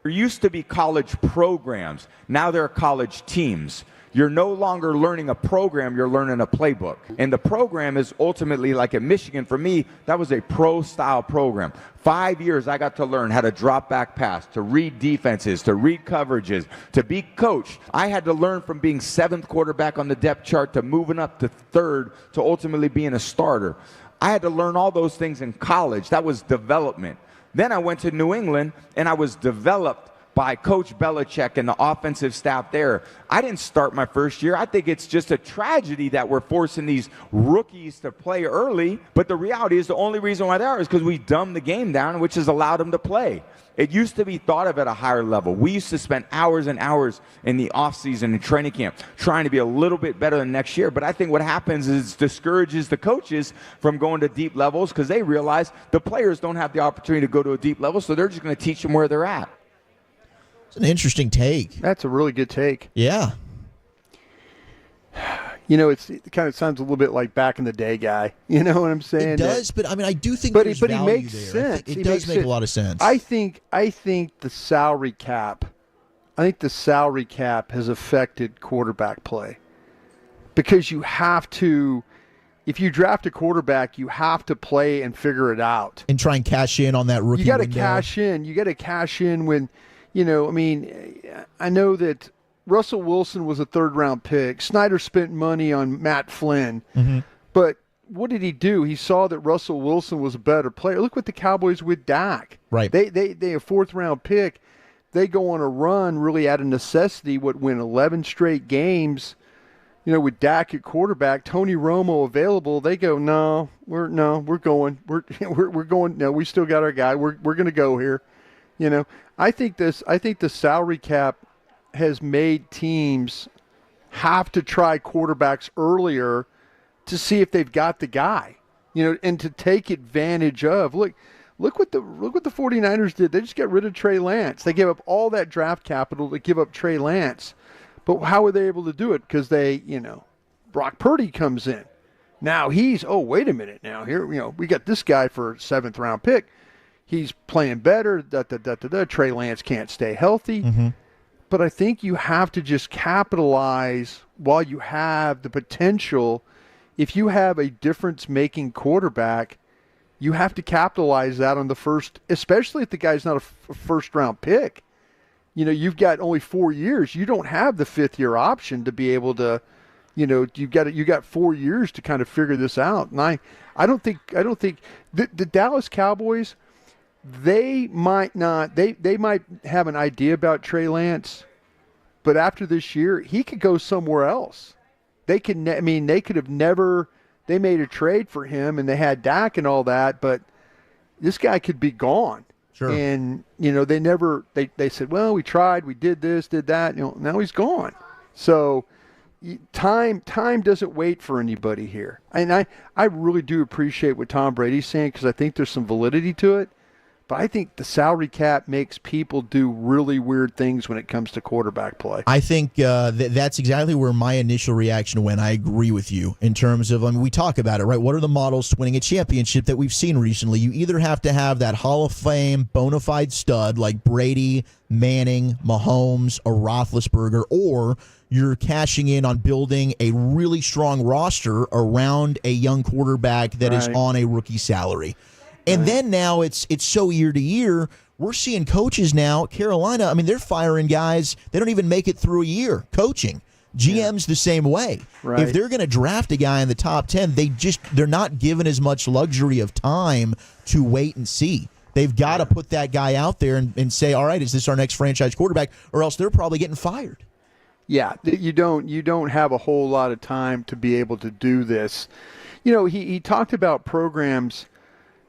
There used to be college programs. Now there are college teams. You're no longer learning a program, you're learning a playbook. And the program is ultimately, like at Michigan, for me, that was a pro-style program. 5 years I got to learn how to drop back pass, to read defenses, to read coverages, to be coached. I had to learn from being 7th quarterback on the depth chart to moving up to 3rd to ultimately being a starter. I had to learn all those things in college. That was development. Then I went to New England and I was developed by Coach Belichick and the offensive staff there. I didn't start my first year. I think it's just a tragedy that we're forcing these rookies to play early. But the reality is the only reason why they are is because we dumbed the game down, which has allowed them to play. It used to be thought of at a higher level. We used to spend hours and hours in the offseason and training camp trying to be a little bit better than next year. But I think what happens is it discourages the coaches from going to deep levels because they realize the players don't have the opportunity to go to a deep level, so they're just going to teach them where they're at.
It's an interesting take.
That's a really good take.
Yeah.
It kind of sounds a little bit like back in the day guy. You know what I'm saying?
It does, but I do think
but
there's
he
value
makes
there.
sense.
It does make a lot of sense.
I think the salary cap has affected quarterback play because you have to. If you draft a quarterback, you have to play and figure it out.
And try and cash in on that rookie
You got to
window.
cash in. You got to cash in when, I know that Russell Wilson was a 3rd-round pick. Snyder spent money on Matt Flynn.
Mm-hmm.
But what did he do? He saw that Russell Wilson was a better player. Look what the Cowboys with Dak.
Right.
They a 4th-round pick. They go on a run really out of necessity, win 11 straight games. With Dak at quarterback, Tony Romo available, they go, we're going. We're going. No, we still got our guy. We're going to go here. I think the salary cap has made teams have to try quarterbacks earlier to see if they've got the guy, and to take advantage of. Look what the 49ers did. They just got rid of Trey Lance. They gave up all that draft capital to give up Trey Lance. But how were they able to do it? Because Brock Purdy comes in. Now wait a minute. Now here, we got this guy for a 7th round pick. He's playing better. Trey Lance can't stay healthy.
Mm-hmm.
But I think you have to just capitalize while you have the potential. If you have a difference-making quarterback, you have to capitalize that on the first, especially if the guy's not a first-round pick. You've got only 4 years. You don't have the 5th-year option to be able to, you got 4 years to kind of figure this out. And I don't think the Dallas Cowboys, they might have an idea about Trey Lance, but after this year, he could go somewhere else. They could have never. They made a trade for him, and they had Dak and all that, but this guy could be gone.
Sure.
And they never. They said, well, we tried, we did this, did that. Now he's gone. So time doesn't wait for anybody here. And I really do appreciate what Tom Brady's saying, because I think there's some validity to it. But I think the salary cap makes people do really weird things when it comes to quarterback play.
I think that's exactly where my initial reaction went. I agree with you in terms of, we talk about it, right? What are the models to winning a championship that we've seen recently? You either have to have that Hall of Fame bona fide stud like Brady, Manning, Mahomes, or Roethlisberger, or you're cashing in on building a really strong roster around a young quarterback that is on a rookie salary. And then now it's so year to year. We're seeing coaches now, Carolina, they're firing guys. They don't even make it through a year coaching. GM's the same way.
Right.
If they're going to draft a guy in the top 10, they're not given as much luxury of time to wait and see. They've got to put that guy out there and say, all right, is this our next franchise quarterback? Or else they're probably getting fired.
Yeah, you don't have a whole lot of time to be able to do this. He talked about programs.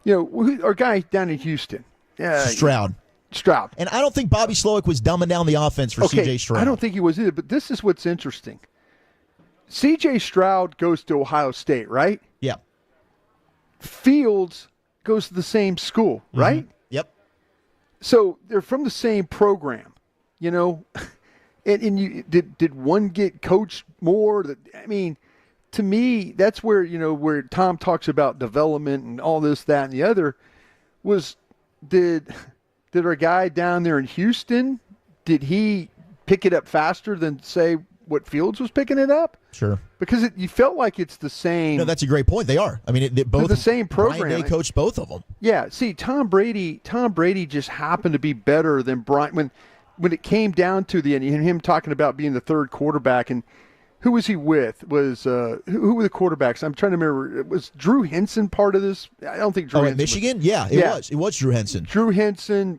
Our guy down in Houston.
Stroud. And I don't think Bobby Slowick was dumbing down the offense for C.J. Stroud.
I don't think he was either, but this is what's interesting. C.J. Stroud goes to Ohio State, right?
Yeah.
Fields goes to the same school, right?
Mm-hmm. Yep.
So they're from the same program, And you did one get coached more? To me, that's where where Tom talks about development and all this, that, and the other. Did our guy down there in Houston, did he pick it up faster than, say, what Fields was picking it up?
Sure.
Because you felt like it's the same.
No, that's a great point. They are. Both
the same program.
Brian Day coached both of them.
Yeah. See, Tom Brady just happened to be better than Brian when it came down to the end. Him talking about being the third quarterback, and who was he with? Who were the quarterbacks? I'm trying to remember. Was Drew Henson part of this? I don't think Drew Henson.
Michigan? It was. It was Drew Henson.
Drew Henson.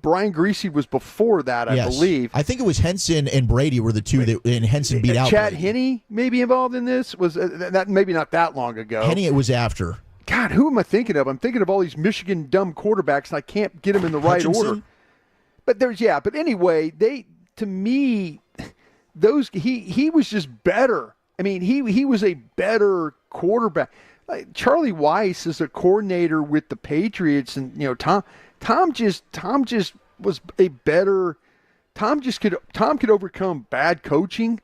Brian Greasy was before that, I believe.
I think it was Henson and Brady were the two and Henson beat out
Chad
Brady.
Henne maybe involved in this? Was that maybe not that long ago?
Henne, it was after.
God, who am I thinking of? I'm thinking of all these Michigan dumb quarterbacks, and I can't get them in the right order. But but anyway, to me, he was just better. He was a better quarterback. Like Charlie Weiss is a coordinator with the Patriots, and Tom just was a better. Tom could overcome bad coaching.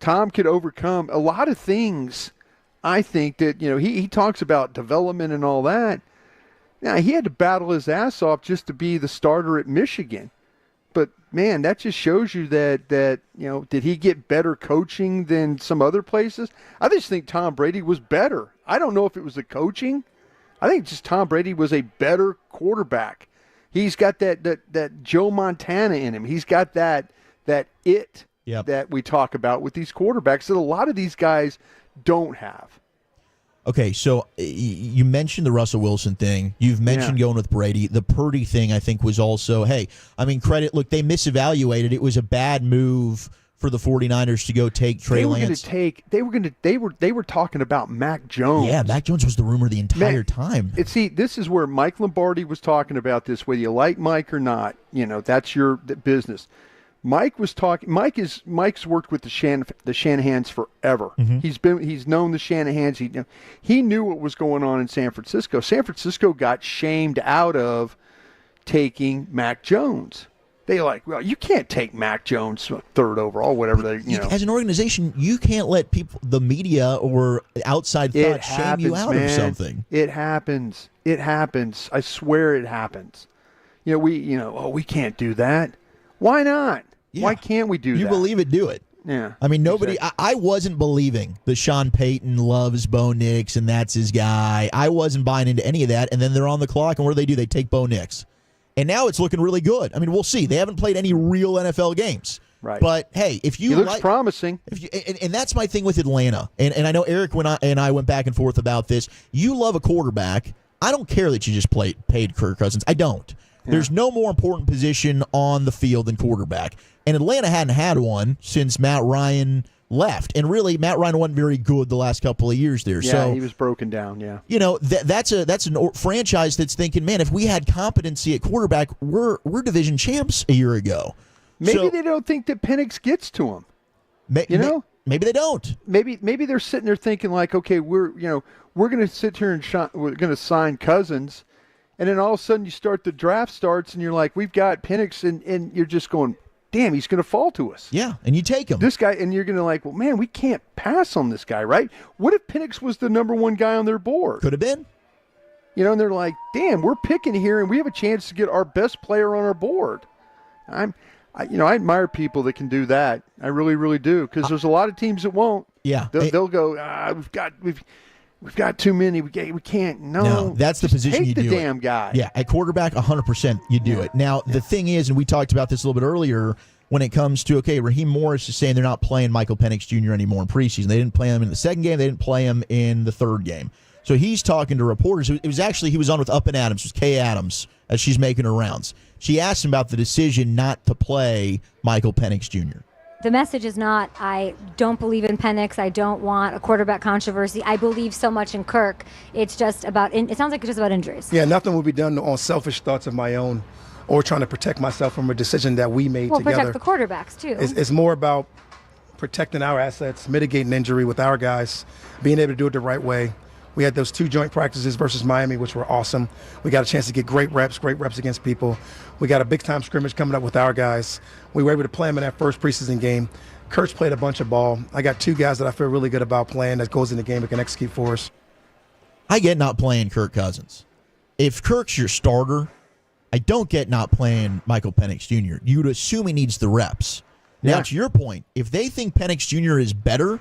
Tom could overcome a lot of things. I think that he talks about development and all that. Now he had to battle his ass off just to be the starter at Michigan. But man, that just shows you that did he get better coaching than some other places? I just think Tom Brady was better. I don't know if it was the coaching. I think just Tom Brady was a better quarterback. He's got that Joe Montana in him. He's got that it that we talk about with these quarterbacks that a lot of these guys don't have.
Okay, so you mentioned the Russell Wilson thing. You've mentioned going with Brady. The Purdy thing, I think, was also, credit. Look, they misevaluated. It was a bad move for the 49ers to go take Trey Lance.
They were talking about Mac Jones.
Yeah, Mac Jones was the rumor the entire time.
This is where Mike Lombardi was talking about this, whether you like Mike or not, that's your business. Mike was talking. Mike's worked with the Shanahans forever.
Mm-hmm.
He's known the Shanahans. He knew what was going on in San Francisco. San Francisco got shamed out of taking Mac Jones. They like, well, you can't take Mac Jones third overall, whatever they,
As an organization, you can't let people, the media or outside thought, shame you out of something.
It happens. It happens. I swear it happens. We can't do that. Why not?
Yeah.
Why can't we do that?
You believe it, do it.
Yeah.
I mean, nobody.
Exactly.
I wasn't believing that Sean Payton loves Bo Nix and that's his guy. I wasn't buying into any of that. And then they're on the clock, and what do? They take Bo Nix. And now it's looking really good. I mean, we'll see. They haven't played any real NFL games.
Right.
But, hey, if you
he looks promising.
And that's my thing with Atlanta. And I know Eric and I went back and forth about this. You love a quarterback. I don't care that you just paid Kirk Cousins. I don't. Yeah. There's no more important position on the field than quarterback. And Atlanta hadn't had one since Matt Ryan left. And really, Matt Ryan wasn't very good the last couple of years there.
Yeah,
so
he was broken down, yeah.
That's an franchise that's thinking, man, if we had competency at quarterback, we're division champs a year ago.
Maybe they don't think that Penix gets to him.
Maybe they don't.
Maybe they're sitting there thinking like, okay, we're going to sit here and we're going to sign Cousins, and then all of a sudden you start the draft starts and you're like, we've got Penix, and you're just going, damn, he's going to fall to us.
Yeah, and you take him.
This guy, and you're going to like, well, man, we can't pass on this guy, right? What if Penix was the number one guy on their board?
Could have been.
And they're like, damn, we're picking here, and we have a chance to get our best player on our board. I admire people that can do that. I really, really do, because there's a lot of teams that won't.
Yeah,
they'll go. We've got too many. We can't.
No, that's the position you do.
Take the damn guy.
Yeah, at quarterback, 100% you do it. Now, the thing is, and we talked about this a little bit earlier, when it comes to, Raheem Morris is saying they're not playing Michael Penix Jr. anymore in preseason. They didn't play him in the second game. They didn't play him in the third game. So he's talking to reporters. It was actually, he was on with Up and Adams. It was Kay Adams as she's making her rounds. She asked him about the decision not to play Michael Penix Jr.
The message is not, I don't believe in Penix. I don't want a quarterback controversy. I believe so much in Kirk. It's just about, it sounds like it's just about injuries.
Yeah, nothing will be done on selfish thoughts of my own or trying to protect myself from a decision that we made together.
Well, protect the quarterbacks, too.
It's more about protecting our assets, mitigating injury with our guys, being able to do it the right way. We had those 2 joint practices versus Miami, which were awesome. We got a chance to get great reps against people. We got a big-time scrimmage coming up with our guys. We were able to play them in that first preseason game. Kurtz played a bunch of ball. I got 2 guys that I feel really good about playing that goes in the game and can execute for us.
I get not playing Kirk Cousins. If Kirk's your starter, I don't get not playing Michael Penix Jr. You would assume he needs the reps. Now, to your point, if they think Penix Jr. is better,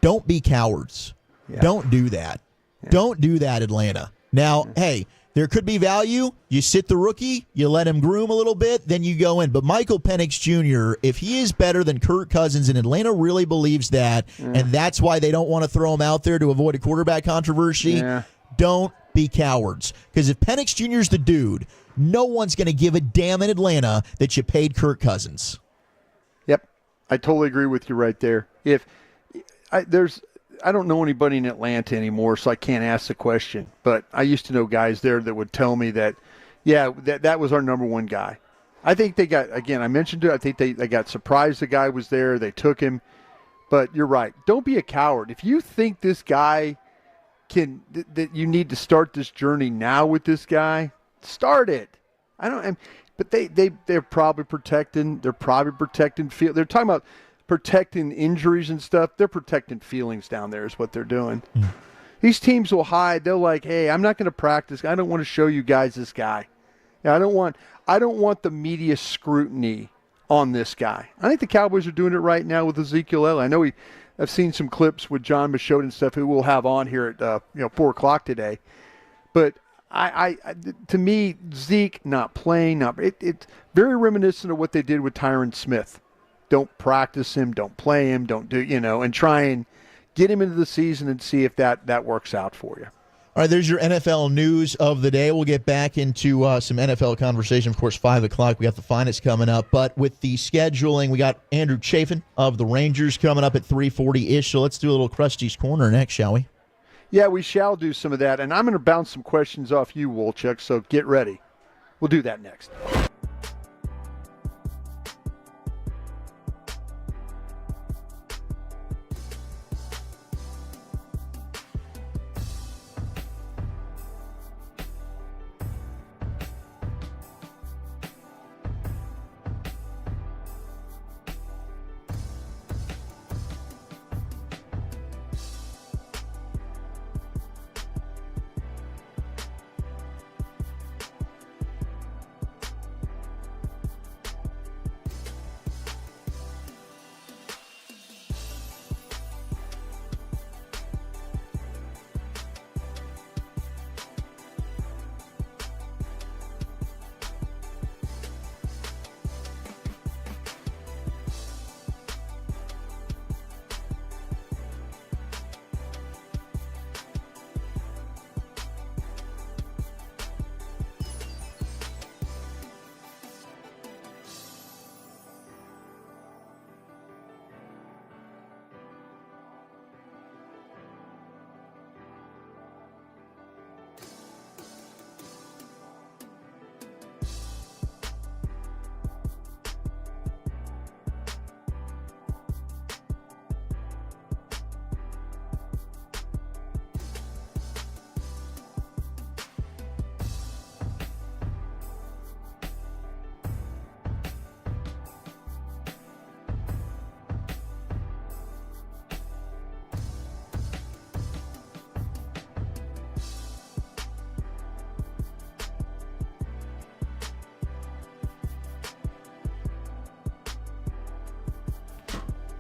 don't be cowards. Yeah. Don't do that. Yeah. Don't do that, Atlanta. Now, hey, there could be value. You sit the rookie, you let him groom a little bit, then you go in. But Michael Penix Jr., if he is better than Kirk Cousins, and Atlanta really believes that, and that's why they don't want to throw him out there to avoid a quarterback controversy, don't be cowards. Because if Penix Jr. is the dude, no one's going to give a damn in Atlanta that you paid Kirk Cousins.
Yep. I totally agree with you right there. I don't know anybody in Atlanta anymore, so I can't ask the question. But I used to know guys there that would tell me that, that was our number one guy. I think they got, again, I mentioned it, I think they got surprised the guy was there. They took him. But you're right. Don't be a coward. If you think this guy that you need to start this journey now with this guy, start it. But they're probably protecting. They're probably protecting field. They're talking about protecting injuries and stuff. They're protecting feelings down there is what they're doing. These teams will hide. They're like, hey, I'm not going to practice. I don't want to show you guys this guy. I don't want the media scrutiny on this guy. I think the Cowboys are doing it right now with Ezekiel Elliott. I know I've seen some clips with John Michaud and stuff who we'll have on here at 4:00 today. But to me, Zeke not playing, it's very reminiscent of what they did with Tyron Smith. Don't practice him, don't play him, don't do, and try and get him into the season and see if that works out for you.
All right, there's your NFL news of the day. We'll get back into some NFL conversation. Of course, 5 o'clock, we got the finest coming up. But with the scheduling, we got Andrew Chafin of the Rangers coming up at 3:40-ish. So let's do a little Krusty's Corner next, shall we?
Yeah, we shall do some of that. And I'm going to bounce some questions off you, Wolchuk, so get ready. We'll do that next.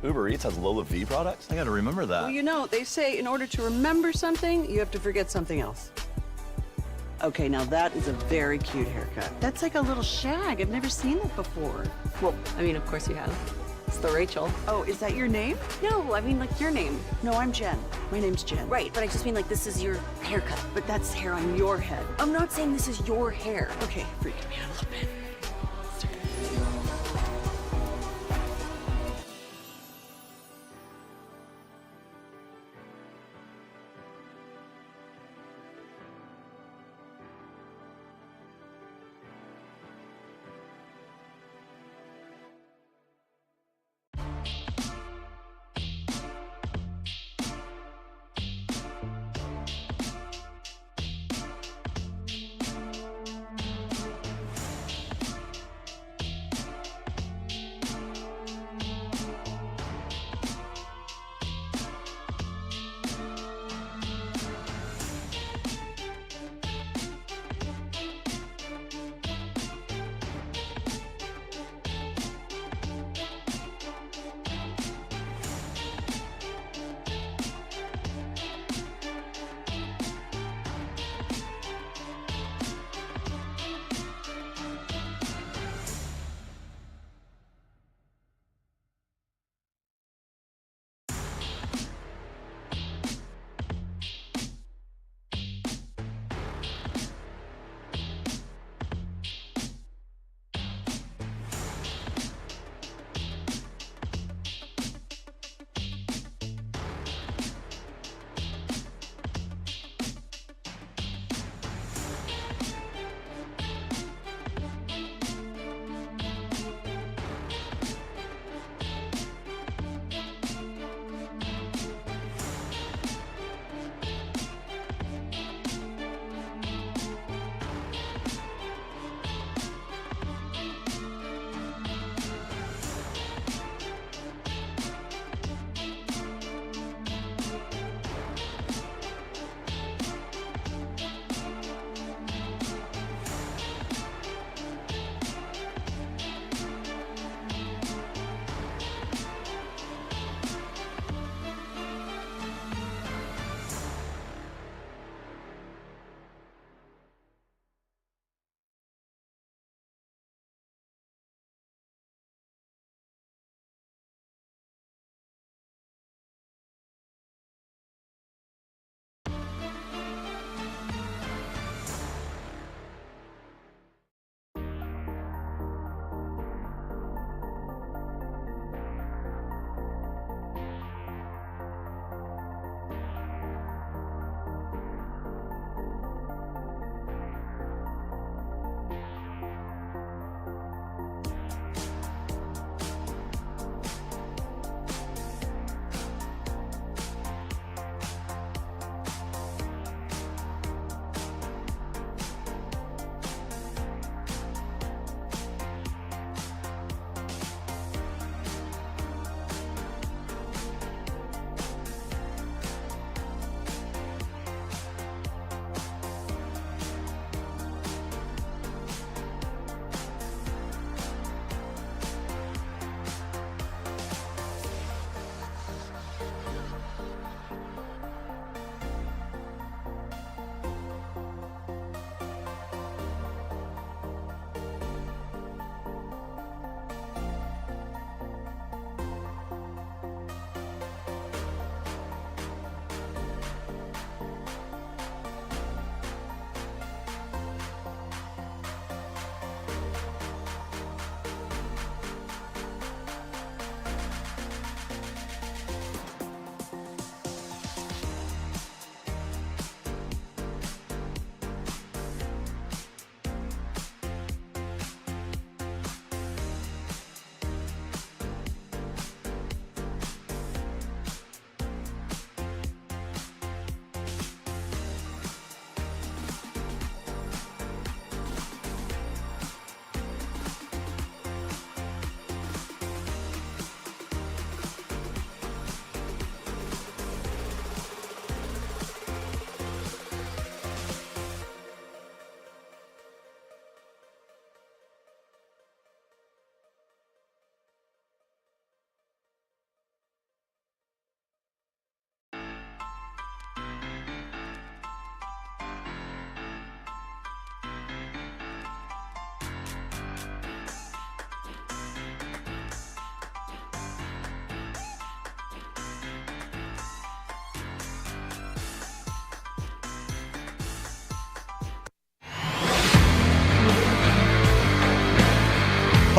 Uber Eats has Lola V products? I gotta remember that.
Well, you know, they say in order to remember something, you have to forget something else. Okay, now that is a very cute haircut. That's like a little shag. I've never seen it before.
Well, I mean, of course you have. It's the Rachel.
Oh, is that your name?
No, I mean like your name.
No, I'm Jen. My name's Jen.
Right, but I just mean like this is your haircut.
But that's hair on your head.
I'm not saying this is your hair.
Okay, freaking me out a little bit.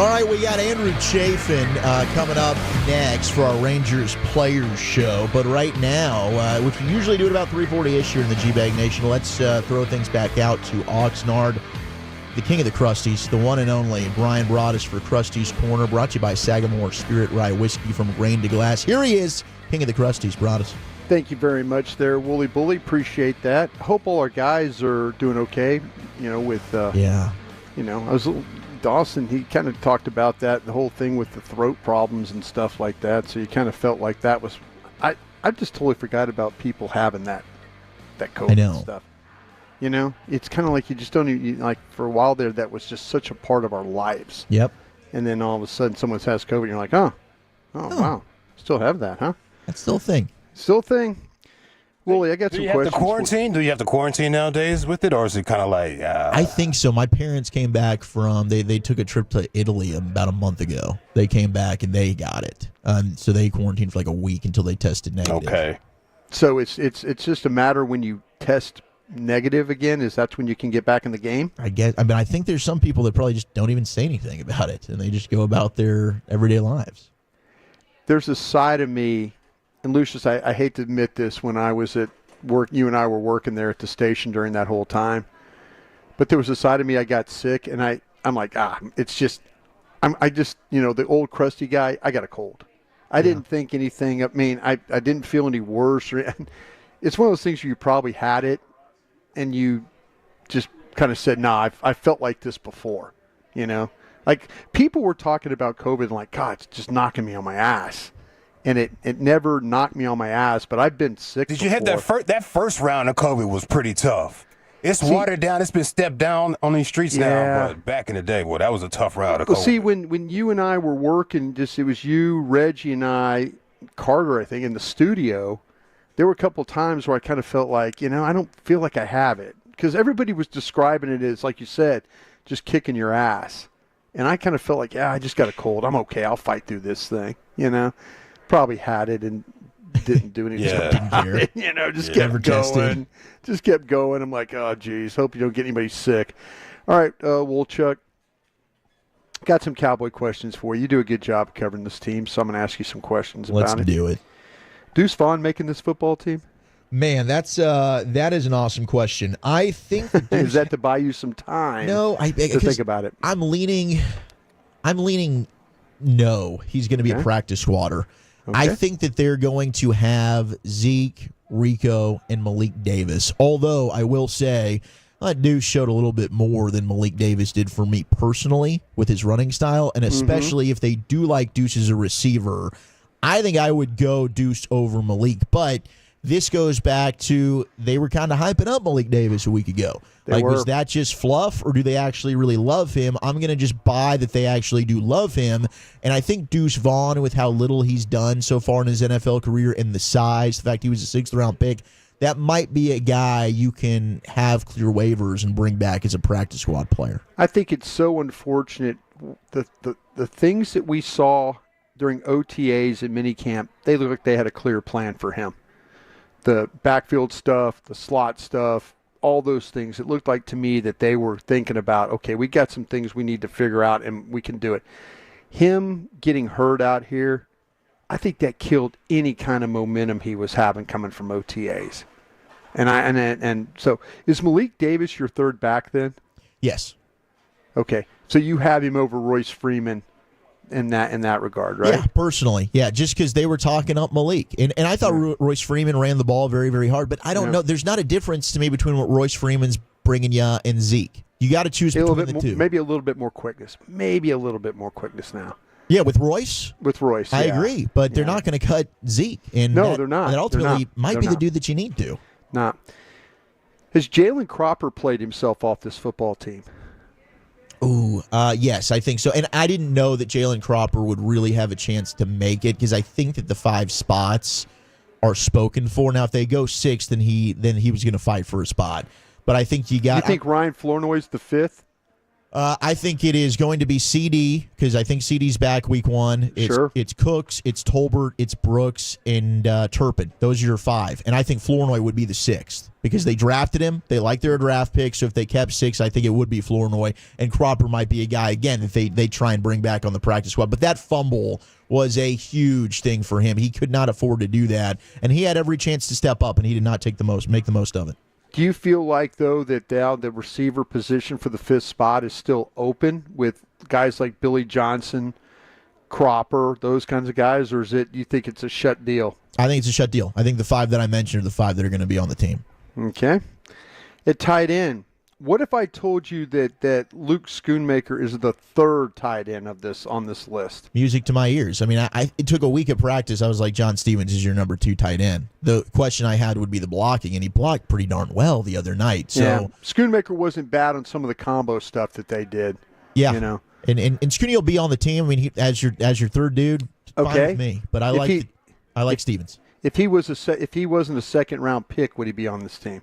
All right, we got Andrew Chafin coming up next for our Rangers Players Show. But right now, which we usually do at about 3:40-ish here in the GBag Nation, let's throw things back out to Oxnard. The king of the Crusties, the one and only Brian Broaddus for Krusty's Corner, brought to you by Sagamore Spirit Rye Whiskey from grain to glass. Here he is, king of the Crusties, Broaddus.
Thank you very much there, Wooly Bully. Appreciate that. Hope all our guys are doing okay, with, Dawson, he kind of talked about that, the whole thing with the throat problems and stuff like that, so you kind of felt like that was, I just totally forgot about people having that COVID stuff. It's kind of like you just don't even, like for a while there, that was just such a part of our lives.
Yep.
And then all of a sudden someone has COVID and you're like, oh, wow, still have that, huh?
That's still a thing.
Still a thing. Wooly, I got some questions.
Do you have to quarantine? Do you have to quarantine nowadays with it, or is it kind of like...
I think so. My parents came back from... They took a trip to Italy about a month ago. They came back and they got it. So they quarantined for like a week until they tested negative.
Okay. So it's just a matter when you test negative again, is that's when you can get back in the game?
I guess. I mean, I think there's some people that probably just don't even say anything about it, and they just go about their everyday lives.
There's a side of me, and Lucius, I hate to admit this, when I was at work, you and I were working there at the station during that whole time, but there was a side of me, I got sick, and I'm like, it's just, the old crusty guy, I got a cold. I didn't think anything. I mean, I didn't feel any worse. It's one of those things where you probably had it, and you just kind of said, nah, I felt like this before, Like, people were talking about COVID and like, God, it's just knocking me on my ass. And it never knocked me on my ass, but I've been sick
Did
before.
you have that first round of COVID was pretty tough. It's watered down. It's been stepped down on these streets now. But back in the day, that was a tough round of COVID.
Well, see, when you and I were working, it was you, Reggie, and I, Carter, I think, in the studio, there were a couple of times where I kind of felt like, I don't feel like I have it. Because everybody was describing it as, like you said, just kicking your ass. And I kind of felt like, I just got a cold. I'm okay. I'll fight through this thing, Probably had it and didn't do anything about it. Just kept going. Just kept going. I'm like, oh, geez, hope you don't get anybody sick. All right, Woolchuck, got some Cowboy questions for you. You do a good job covering this team, so I'm going to ask you some questions about it.
Let's do it.
Deuce Vaughn making this football team?
Man, that is an awesome question. I think
is that to buy you some time?
No, to
think about it.
I'm leaning. No, he's going to be a practice squatter. Okay. I think that they're going to have Zeke, Rico, and Malik Davis. Although I will say, Deuce showed a little bit more than Malik Davis did for me personally with his running style, and especially if they do like Deuce as a receiver, I think I would go Deuce over Malik. But this goes back to they were kind of hyping up Malik Davis a week ago. Was that just fluff, or do they actually really love him? I'm going to just buy that they actually do love him. And I think Deuce Vaughn, with how little he's done so far in his NFL career and the size, the fact he was a 6th-round pick, that might be a guy you can have clear waivers and bring back as a practice squad player.
I think it's so unfortunate. The things that we saw during OTAs and minicamp, they look like they had a clear plan for him. The backfield stuff, the slot stuff, all those things. It looked like to me that they were thinking about, okay, we got some things we need to figure out and we can do it. Him getting hurt out here, I think that killed any kind of momentum he was having coming from OTAs. And so is Malik Davis your third back then?
Yes.
Okay. So you have him over Royce Freeman in that regard, right?
Yeah, personally. Yeah, just because they were talking up Malik. And I thought Royce Freeman ran the ball very, very hard, but I don't know. There's not a difference to me between what Royce Freeman's bringing you and Zeke. You got to choose between the two.
Maybe a little bit more quickness. Now.
Yeah, with Royce?
With Royce,
I agree, but they're not going to cut Zeke. And
they're not.
That ultimately might be the dude that you need to.
Not. Has Jalen Cropper played himself off this football team?
Ooh, yes, I think so. And I didn't know that Jalen Cropper would really have a chance to make it because I think that the 5 spots are spoken for. Now, if they go 6, then he was going to fight for a spot. But I think you think
Ryan Flournoy's the 5th?
I think it is going to be CD because I think CD's back week 1. It's Cooks, it's Tolbert, it's Brooks, and Turpin. Those are your 5. And I think Flournoy would be the 6th because they drafted him. They like their draft pick, so if they kept 6, I think it would be Flournoy. And Cropper might be a guy, again, that they try and bring back on the practice squad. But that fumble was a huge thing for him. He could not afford to do that. And he had every chance to step up, and he did not make the most of it.
Do you feel like, though, that now the receiver position for the 5th spot is still open with guys like Billy Johnson, Cropper, those kinds of guys, or you think it's a shut deal?
I think it's a shut deal. I think the 5 that I mentioned are the 5 that are going to be on the team.
Okay. At tight end, what if I told you that Luke Schoonmaker is the 3rd tight end on this list?
Music to my ears. I mean, it took a week of practice. I was like, John Stevens is your number 2 tight end. The question I had would be the blocking, and he blocked pretty darn well the other night. So
yeah. Schoonmaker wasn't bad on some of the combo stuff that they did.
Yeah, and Schooney will be on the team. I mean, as your 3rd dude, fine with me. But I like Stevens.
If he wasn't a 2nd-round pick, would he be on this team?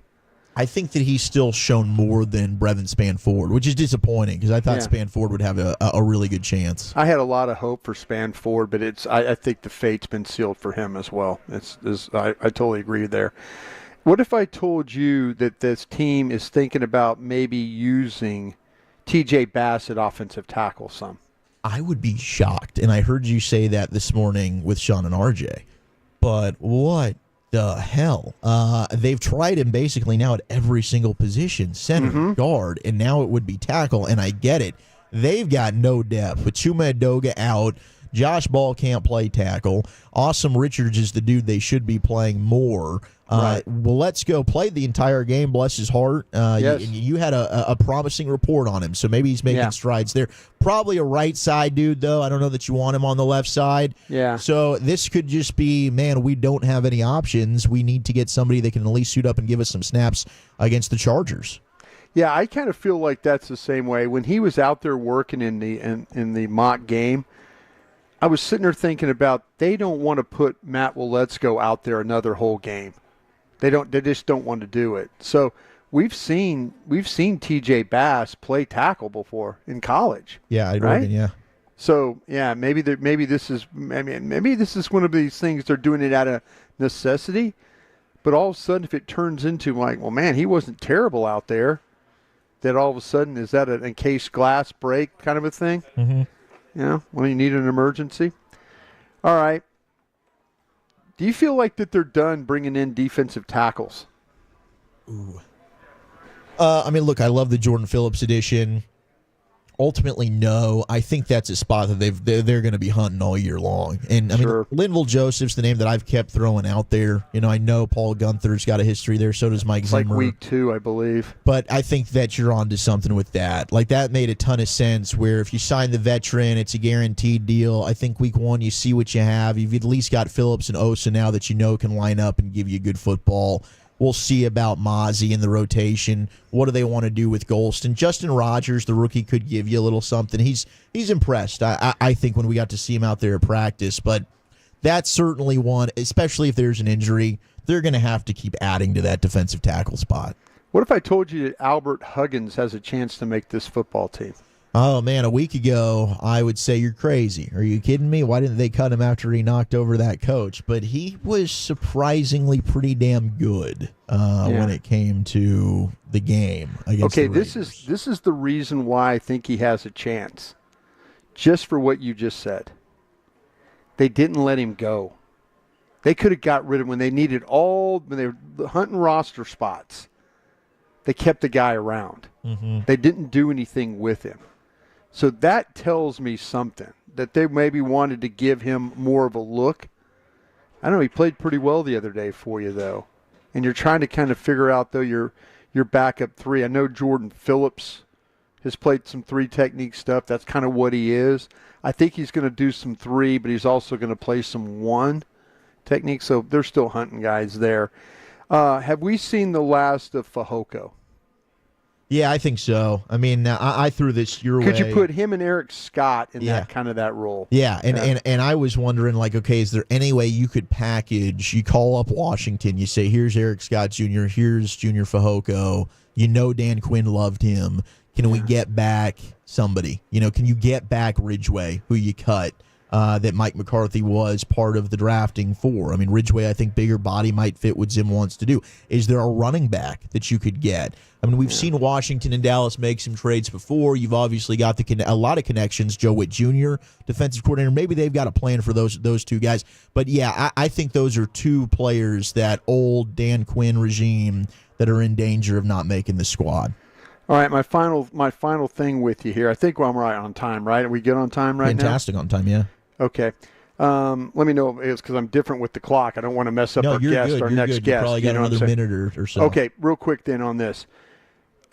I think that he's still shown more than Brevin Spanford, which is disappointing because I thought Spanford would have a really good chance.
I had a lot of hope for Spanford, but I think the fate's been sealed for him as well. I totally agree there. What if I told you that this team is thinking about maybe using T.J. Bass at offensive tackle some?
I would be shocked, and I heard you say that this morning with Sean and RJ. But what the hell? They've tried him basically now at every single position, center, guard, and now it would be tackle, and I get it. They've got no depth. With Chuma Edoga out, Josh Ball can't play tackle. Awesome Richards is the dude they should be playing more.
Right.
Well, let's go. Played the entire game, bless his heart.
Yes.
You had a promising report on him, so maybe he's making strides there. Probably a right side dude, though. I don't know that you want him on the left side.
Yeah.
So this could just be, man, we don't have any options. We need to get somebody that can at least suit up and give us some snaps against the Chargers.
Yeah, I kind of feel like that's the same way. When he was out there working in the mock game, I was sitting there thinking about they don't want to put Matt Waletzko out there another whole game. They just don't want to do it. So we've seen T.J. Bass play tackle before in college.
Yeah,
right?
Oregon, yeah.
So yeah, maybe this is one of these things they're doing it out of necessity. But all of a sudden, if it turns into like, well, man, he wasn't terrible out there, that all of a sudden is that an encased glass break kind of a thing?
Mm-hmm.
Yeah, when you need an emergency. All right. Do you feel like that they're done bringing in defensive tackles?
Ooh. I mean, look, I love the Jordan Phillips edition. Ultimately, no. I think that's a spot that they're going to be hunting all year long. And I mean, Linval Joseph's the name that I've kept throwing out there. You know, I know Paul Gunther's got a history there. So does Mike Zimmer.
Like week 2, I believe.
But I think that you're onto something with that. Like that made a ton of sense. Where if you sign the veteran, it's a guaranteed deal. I think week 1 you see what you have. You've at least got Phillips and Osa now that you know can line up and give you good football. We'll see about Mozzie in the rotation. What do they want to do with Golston? Justin Rogers, the rookie, could give you a little something. He's impressed, I think, when we got to see him out there at practice. But that's certainly one, especially if there's an injury, they're going to have to keep adding to that defensive tackle spot.
What if I told you that Albert Huggins has a chance to make this football team?
Oh, man, a week ago, I would say you're crazy. Are you kidding me? Why didn't they cut him after he knocked over that coach? But he was surprisingly pretty damn good when it came to the game against the Raiders.
This is the reason why I think he has a chance. Just for what you just said. They didn't let him go. They could have got rid of him when they needed when they were hunting roster spots. They kept the guy around.
Mm-hmm.
They didn't do anything with him. So that tells me something, that they maybe wanted to give him more of a look. I know he played pretty well the other day for you, though. And you're trying to kind of figure out, though, your backup 3. I know Jordan Phillips has played some 3 technique stuff. That's kind of what he is. I think he's going to do some 3, but he's also going to play some 1 technique. So they're still hunting guys there. Have we seen the last of Fehoko?
Yeah, I think so. I mean, I threw this your way.
Could you put him and Eric Scott in that role?
Yeah, and I was wondering, like, okay, is there any way you could package? You call up Washington, you say, here's Eric Scott Jr., here's Junior Fehoko. You know Dan Quinn loved him. Can we get back somebody? Can you get back Ridgeway, who you cut, that Mike McCarthy was part of the drafting for? I mean, Ridgeway, I think bigger body might fit what Zim wants to do. Is there a running back that you could get? I mean, we've seen Washington and Dallas make some trades before. You've obviously got a lot of connections. Joe Witt Jr., defensive coordinator. Maybe they've got a plan for those two guys. But, yeah, I think those are two players, that old Dan Quinn regime, that are in danger of not making the squad.
All right, my final thing with you here. I think I'm right on time, right? Are we good on time right now?
Fantastic on time, yeah.
Okay. Let me know if it's because I'm different with the clock. I don't want to mess up our guest,
good.
our
You're
next
good.
guest.
You probably got another minute or so.
Okay, real quick then on this.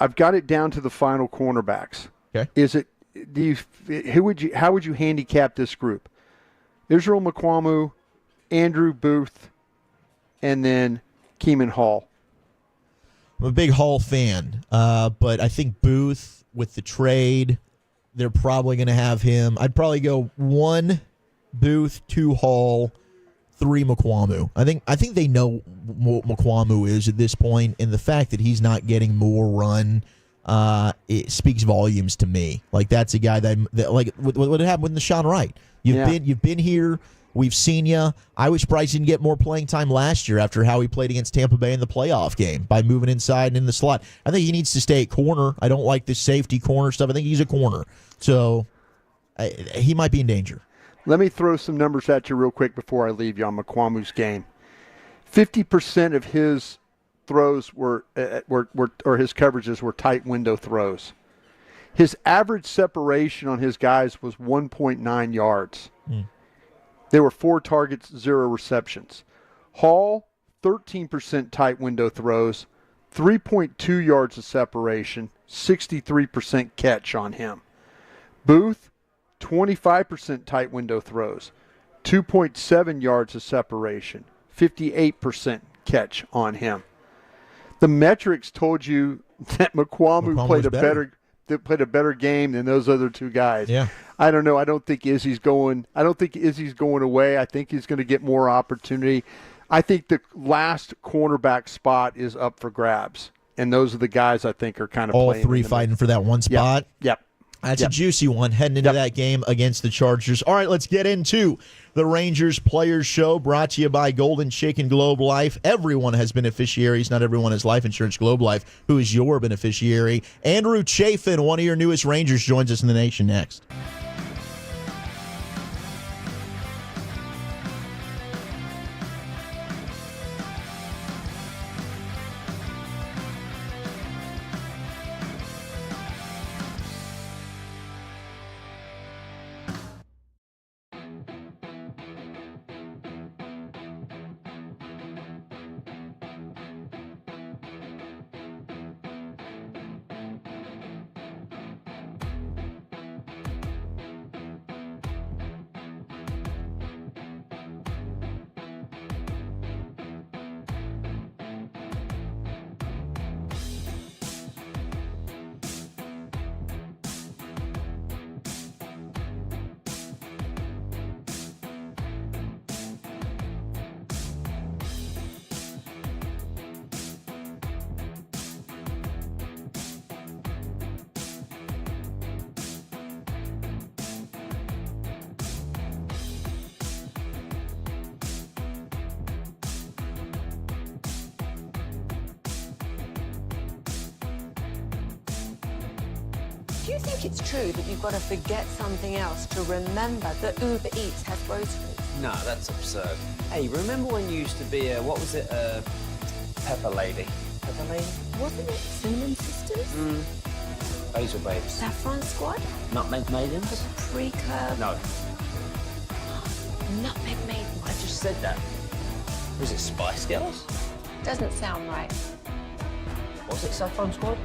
I've got it down to the final cornerbacks.
Okay.
How would you handicap this group? Israel Mukuamu, Andrew Booth, and then Keeman Hall.
I'm a big Hall fan, but I think Booth, with the trade, they're probably going to have him. I'd probably go 1 Booth, 2 Hall, 3 Mukuamu. I think they know what Mukuamu is at this point, and the fact that he's not getting more run, it speaks volumes to me. Like, that's a guy that like what happened with Nashawn Wright. You've been here. We've seen you. I was surprised he didn't get more playing time last year after how he played against Tampa Bay in the playoff game by moving inside and in the slot. I think he needs to stay at corner. I don't like the safety corner stuff. I think he's a corner. So he might be in danger.
Let me throw some numbers at you real quick before I leave you on Mukuamu's game. 50% of his throws or his coverages were tight window throws. His average separation on his guys was 1.9 yards. There were 4 targets, 0 receptions. Hall, 13% tight window throws, 3.2 yards of separation, 63% catch on him. Booth, 25% tight window throws, 2.7 yards of separation, 58% catch on him. The metrics told you that Mukuamu played a better game than those other two guys.
Yeah.
I don't know. I don't think Izzy's going away. I think he's going to get more opportunity. I think the last cornerback spot is up for grabs, and those are the guys I think are kind of
all
playing
3 fighting for that one spot.
Yep.
That's a juicy one heading into that game against the Chargers. All right, let's get into the Rangers Players Show, brought to you by Golden Chicken Globe Life. Everyone has beneficiaries. Not everyone has life insurance. Globe Life, who is your beneficiary. Andrew Chafin, one of your newest Rangers, joins us in the nation next.
Do you think it's true that you've got to forget something else to remember that Uber Eats has groceries?
No, that's absurd. Hey, remember when you used to be a, what was it, Pepper Lady? Pepper Lady?
Wasn't it Cinnamon Sisters?
Basil Babes.
Saffron Squad?
Nutmeg Maidens?
Paprika?
No.
Nutmeg Maidens.
I just said that. Was it Spice Girls?
Doesn't sound right.
Was it Saffron Squad?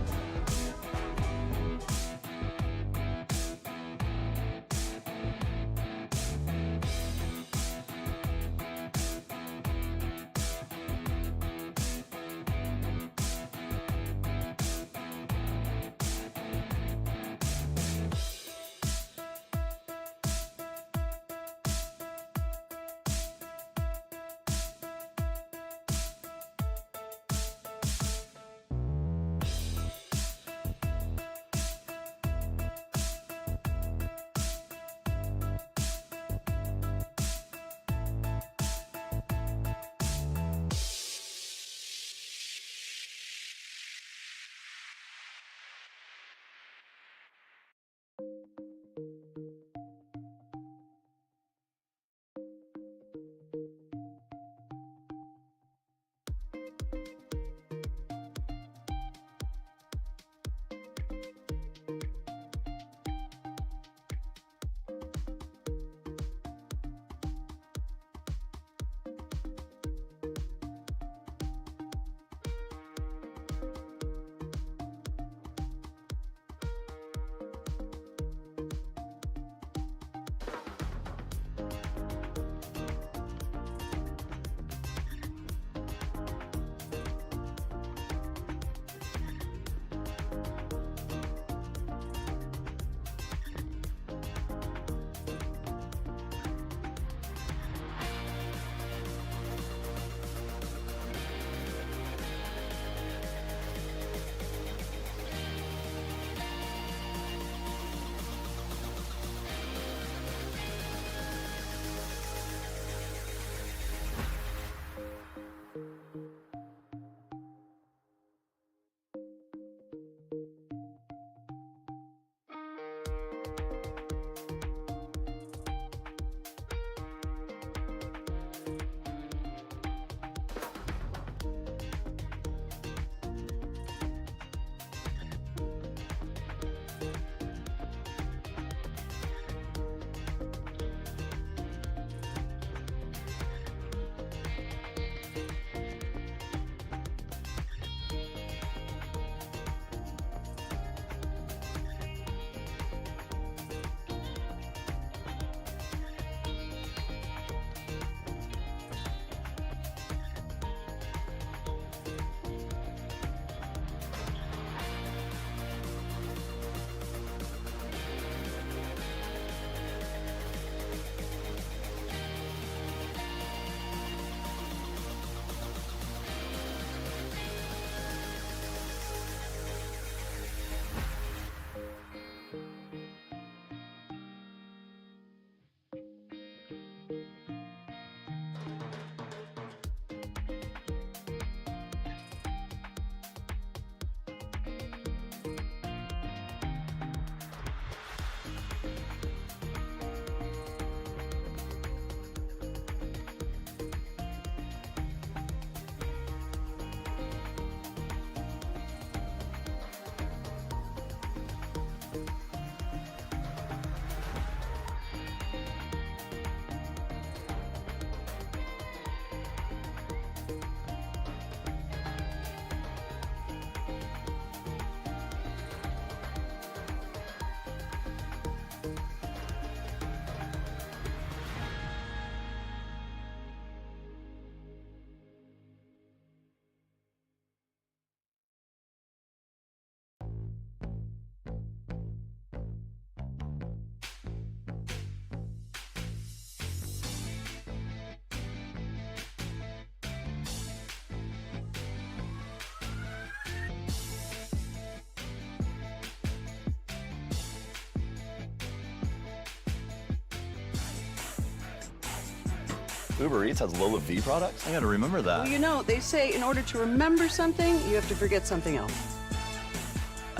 Uber Eats has Lola V products? I gotta remember that.
Well, you know, they say in order to remember something, you have to forget something else.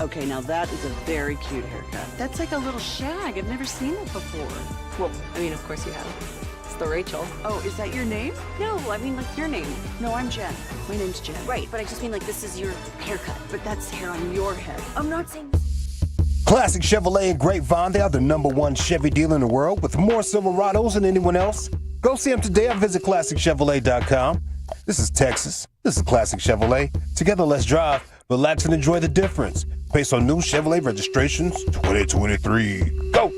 Okay, now that is a very cute haircut. That's like a little shag. I've never seen it before.
Well, I mean, of course you have. It's the Rachel.
Oh, is that your name?
No, I mean like your name.
No, I'm Jen. My name's Jen.
Right, but I just mean like this is your haircut.
But that's hair on your head.
I'm not saying.
Classic Chevrolet and Grapevine, they are the #1 Chevy dealer in the world with more Silverados than anyone else. Go see them today or visit ClassicChevrolet.com. This is Texas. This is Classic Chevrolet. Together, let's drive, relax, and enjoy the difference. Based on new Chevrolet registrations 2023. Go!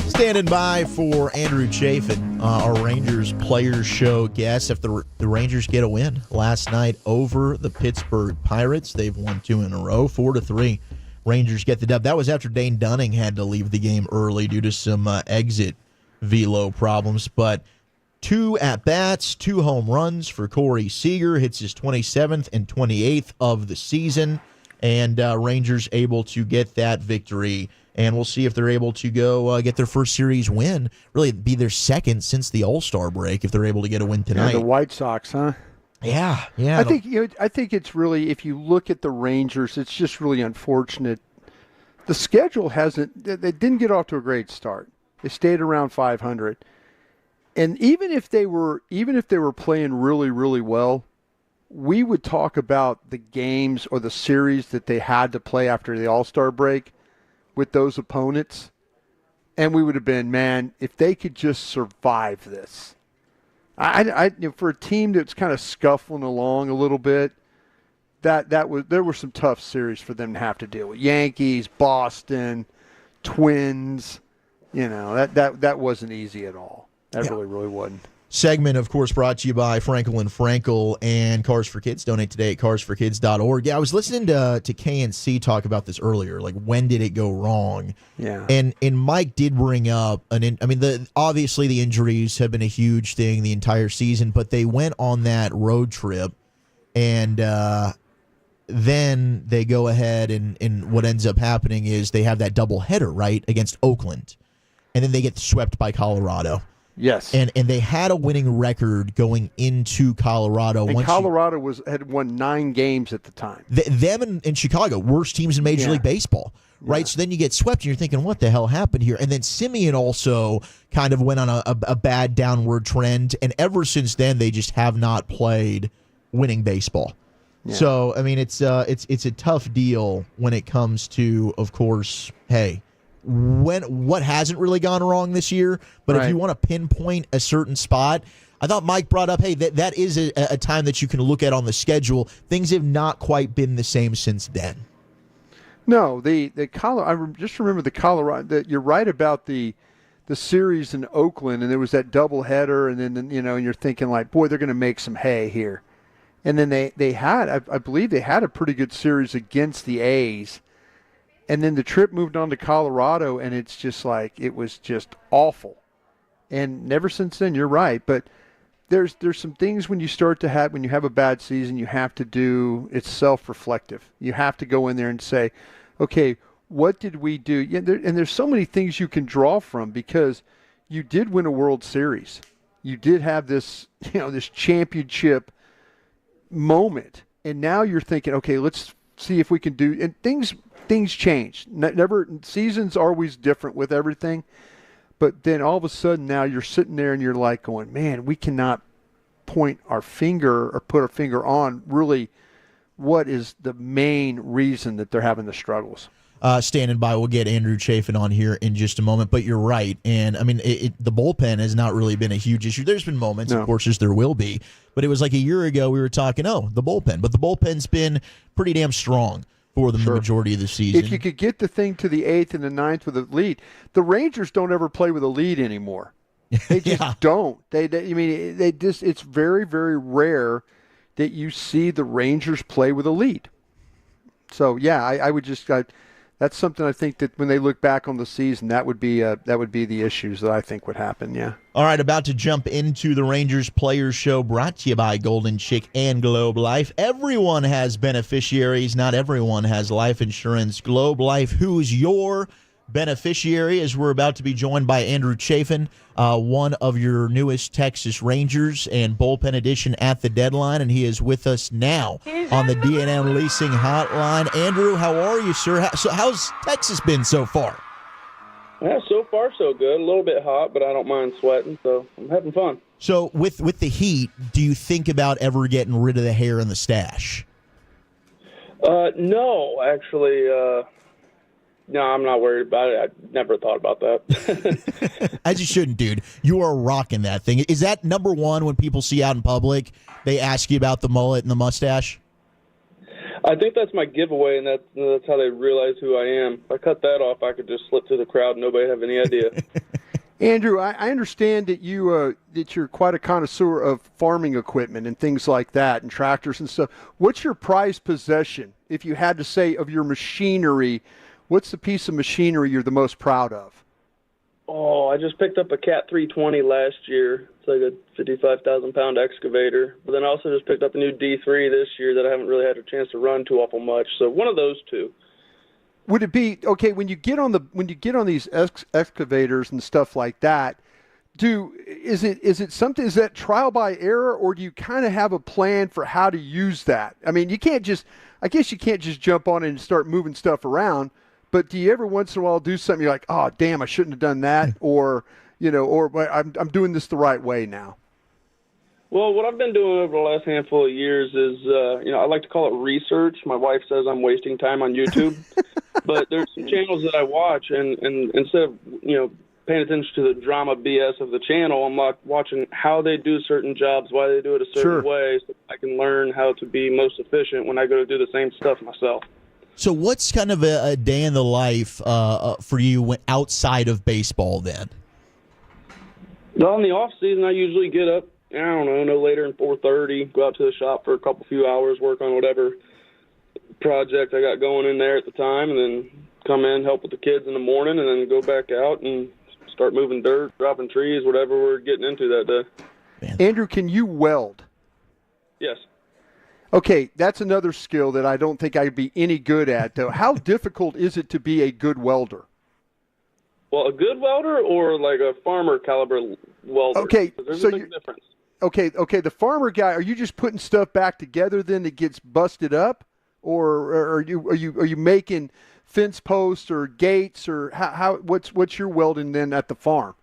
Standing by for Andrew Chafin, our Rangers Players Show guest. If the Rangers get a win last night over the Pittsburgh Pirates, they've won 2 in a row, 4-3. Rangers get the dub. That was after Dane Dunning had to leave the game early due to some exit velo problems. But 2 at-bats, 2 home runs for Corey Seager. Hits his 27th and 28th of the season. And Rangers able to get that victory. And we'll see if they're able to go get their first series win. Really, it'd be their second since the All-Star break if they're able to get a win tonight.
Yeah, the White Sox, huh?
Yeah.
I think it's really, if you look at the Rangers, it's just really unfortunate. The schedule hasn't. They didn't get off to a great start. They stayed around 500, and even if they were playing really, really well, we would talk about the games or the series that they had to play after the All-Star break with those opponents, and we would have been, man, if they could just survive this. For a team that's kind of scuffling along a little bit, there were some tough series for them to have to deal with. Yankees, Boston, Twins, that wasn't easy at all. That really wasn't.
Segment, of course, brought to you by Frankel and Frankel and Cars for Kids. Donate today at carsforkids.org. Yeah, I was listening to KNC talk about this earlier. Like, when did it go wrong?
Yeah.
And Mike did bring up obviously the injuries have been a huge thing the entire season, but they went on that road trip, and then they go ahead and what ends up happening is they have that doubleheader, right, against Oakland, and then they get swept by Colorado.
Yes,
and they had a winning record going into Colorado.
And Colorado had won 9 games at the time.
Them and Chicago, worst teams in Major League Baseball, right? So then you get swept, and you're thinking, what the hell happened here? And then Simeon also kind of went on a bad downward trend, and ever since then they just have not played winning baseball. Yeah. So I mean, it's a tough deal when it comes to, of course, hey. What hasn't really gone wrong this year, but if you want to pinpoint a certain spot, I thought Mike brought up, hey, that is a time that you can look at on the schedule. Things have not quite been the same since then.
No, the Colorado. I just remember the Colorado. You're right about the series in Oakland, and there was that doubleheader, and then and you're thinking like, boy, they're going to make some hay here, and then they had, I believe they had a pretty good series against the A's. And then the trip moved on to Colorado, and it's just like, it was just awful. And never since then, you're right. But there's some things when you have a bad season, you have to do, it's self-reflective. You have to go in there and say, okay, what did we do? Yeah, and there's so many things you can draw from, because you did win a World Series. You did have this, this championship moment. And now you're thinking, okay, let's see if we can do, and things change. Seasons are always different with everything, but then all of a sudden now you're sitting there and you're like going, man, we cannot point our finger or put our finger on really what is the main reason that they're having the struggles.
Standing by, we'll get Andrew Chafin on here in just a moment, but you're right. And I mean, the bullpen has not really been a huge issue. There's been moments, of course, as there will be, but it was like a year ago we were talking, the bullpen, but the bullpen's been pretty damn strong for them the majority of the season.
If you could get the thing to the 8th and the 9th with a lead, the Rangers don't ever play with a lead anymore. They just don't. It's very, very rare that you see the Rangers play with a lead. So yeah, I would just that's something I think that when they look back on the season, that would be the issues that I think would happen. Yeah.
All right, about to jump into the Rangers Players Show, brought to you by Golden Chick and Globe Life. Everyone has beneficiaries. Not everyone has life insurance. Globe Life, who's your beneficiary, as we're about to be joined by Andrew Chafin, one of your newest Texas Rangers and bullpen edition at the deadline, and he is with us now on the D&M Leasing Hotline. Andrew, how are you, sir? How's Texas been so far?
Yeah, so far so good. A little bit hot, but I don't mind sweating, so I'm having fun.
So with the heat, do you think about ever getting rid of the hair in the stash?
No, actually, no, I'm not worried about it. I never thought about that.
As you shouldn't, dude. You are rocking that thing. Is that number one when people see you out in public, they ask you about the mullet and the mustache?
I think that's my giveaway, and that's how they realize who I am. If I cut that off, I could just slip through the crowd and nobody have any idea.
Andrew, I understand that you're quite a connoisseur of farming equipment and things like that, and tractors and stuff. What's your prized possession, if you had to say, of your machinery? What's the piece of machinery you're the most proud of?
Oh, I just picked up a Cat 320 last year. It's like a 55,000-pound excavator. But then I also just picked up a new D3 this year that I haven't really had a chance to run too awful much. So one of those two.
Would it be okay when you get on these excavators and stuff like that? Is that trial by error, or do you kind of have a plan for how to use that? I mean, I guess you can't just jump on it and start moving stuff around. But do you ever once in a while do something you're like, oh damn, I shouldn't have done that, or I'm doing this the right way now?
Well, what I've been doing over the last handful of years is, I like to call it research. My wife says I'm wasting time on YouTube, but there's some channels that I watch, and instead of, paying attention to the drama BS of the channel, I'm like watching how they do certain jobs, why they do it a certain way, so I can learn how to be most efficient when I go to do the same stuff myself.
So what's kind of a day in the life for you outside of baseball then?
Well, in the off season, I usually get up, I don't know, no later than 4:30, go out to the shop for a few hours, work on whatever project I got going in there at the time, and then come in, help with the kids in the morning, and then go back out and start moving dirt, dropping trees, whatever we're getting into that day.
Man. Andrew, can you weld?
Yes.
Okay, that's another skill that I don't think I'd be any good at, though. How difficult is it to be a good welder?
Well, a good welder or like a farmer caliber welder?
Okay,
there's
so
a big difference.
Okay, the farmer guy, are you just putting stuff back together then that gets busted up, or are you making fence posts or gates, or what's your welding then at the farm?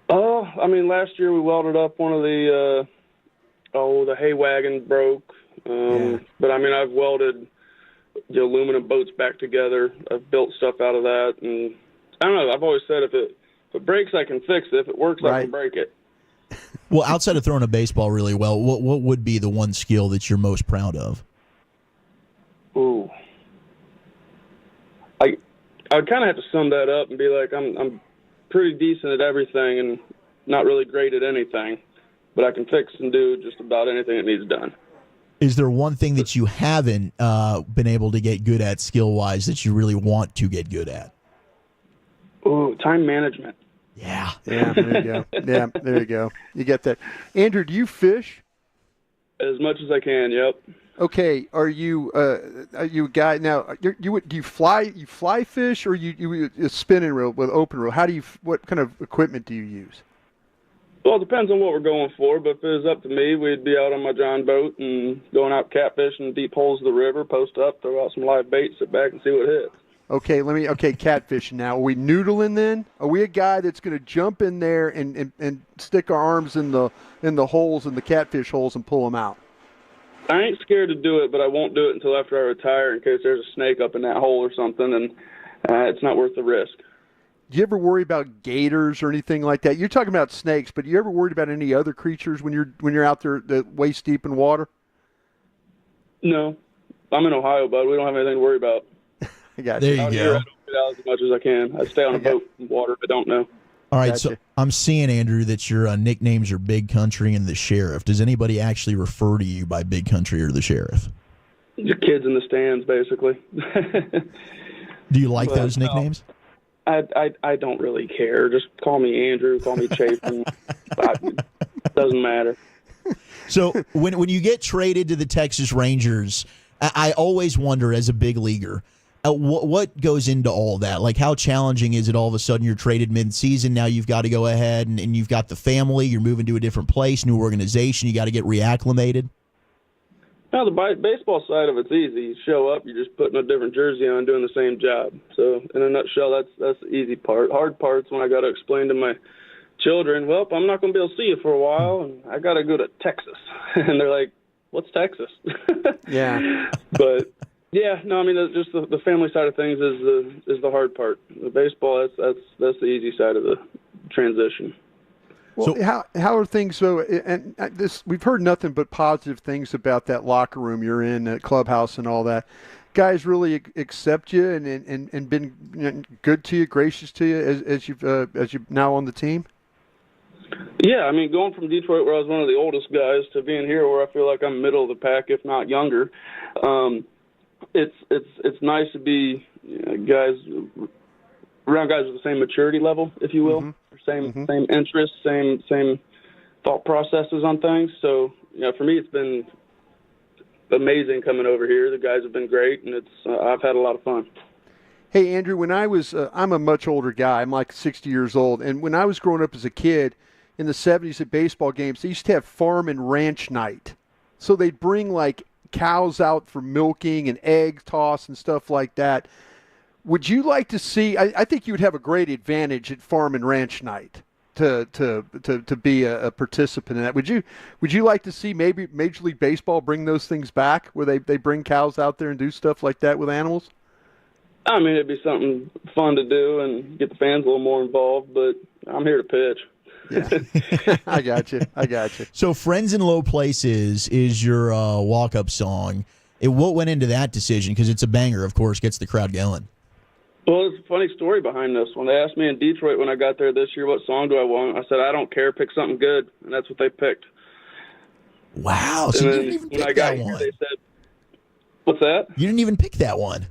Oh, I mean, last year we welded up one of the hay wagon broke. But I mean, I've welded the aluminum boats back together. I've built stuff out of that, and I don't know. I've always said if it breaks, I can fix it. If it works, I can break it.
Well, outside of throwing a baseball really well, what would be the one skill that you're most proud of?
Ooh, I'd kind of have to sum that up and be like, I'm pretty decent at everything and not really great at anything, but I can fix and do just about anything that needs done.
Is there one thing that you haven't been able to get good at skill-wise that you really want to get good at?
Ooh, time management.
Yeah.
Yeah, there you go. Yeah, there you go. You get that. Andrew, do you fish?
As much as I can, yep.
Okay, are you a guy now? Do you fly fish, or you a spinning reel with open reel? What kind of equipment do you use?
Well, it depends on what we're going for, but if it was up to me, we'd be out on my John boat and going out catfishing deep holes of the river, post up, throw out some live bait, sit back and see what hits.
Okay, catfishing now. Are we noodling then? Are we a guy that's going to jump in there and stick our arms in the holes, in the catfish holes, and pull them out?
I ain't scared to do it, but I won't do it until after I retire in case there's a snake up in that hole or something, and it's not worth the risk.
Do you ever worry about gators or anything like that? You're talking about snakes, but do you ever worried about any other creatures when you're out there waist deep in water?
No. I'm in Ohio, bud. We don't have anything to worry about.
I got
you.
Out here, I don't get out as much as I can. I stay on a boat in water if I don't know.
All right, so I'm seeing, Andrew, that your nicknames are Big Country and the Sheriff. Does anybody actually refer to you by Big Country or the Sheriff?
The kids in the stands, basically.
Do you like those nicknames?
I don't really care. Just call me Andrew, call me Chafin. It doesn't matter.
So when you get traded to the Texas Rangers, I always wonder, as a big leaguer, What goes into all that? Like, how challenging is it all of a sudden you're traded mid-season, now you've got to go ahead and you've got the family, you're moving to a different place, new organization, you got to get reacclimated?
Now, the baseball side of it's easy. You show up, you're just putting a different jersey on, doing the same job. So, in a nutshell, that's the easy part. Hard part's when I got to explain to my children, well, I'm not going to be able to see you for a while, and I got to go to Texas. And they're like, what's Texas?
Yeah.
But, yeah, no, I mean, just the family side of things is the hard part. The baseball, that's the easy side of the transition.
Well, how are things though? And we've heard nothing but positive things about that locker room you're in, that clubhouse, and all that. Guys really accept you and been good to you, gracious to you as you're now on the team.
Yeah, I mean, going from Detroit, where I was one of the oldest guys, to being here, where I feel like I'm middle of the pack, if not younger. It's nice to be guys around guys with the same maturity level, if you will.
Mm-hmm.
Same interests, same thought processes on things. So, for me, it's been amazing coming over here. The guys have been great, and I've had a lot of fun.
Hey, Andrew, when I was I'm a much older guy. I'm like 60 years old. And when I was growing up as a kid in the 70s at baseball games, they used to have farm and ranch night. So they'd bring, like, cows out for milking and egg toss and stuff like that. Would you like to see? I think you would have a great advantage at farm and ranch night to be a participant in that. Would you like to see maybe Major League Baseball bring those things back, where they bring cows out there and do stuff like that with animals?
I mean, it'd be something fun to do and get the fans a little more involved. But I'm here to pitch.
Yeah, I got you.
So, "Friends in Low Places" is your walk-up song. What went into that decision? Because it's a banger, of course, gets the crowd going.
Well, there's a funny story behind this. When they asked me in Detroit when I got there this year, what song do I want? I said, I don't care, pick something good. And that's what they picked.
Wow. So you didn't even pick that one.
They said, what's that?
You didn't even pick that one.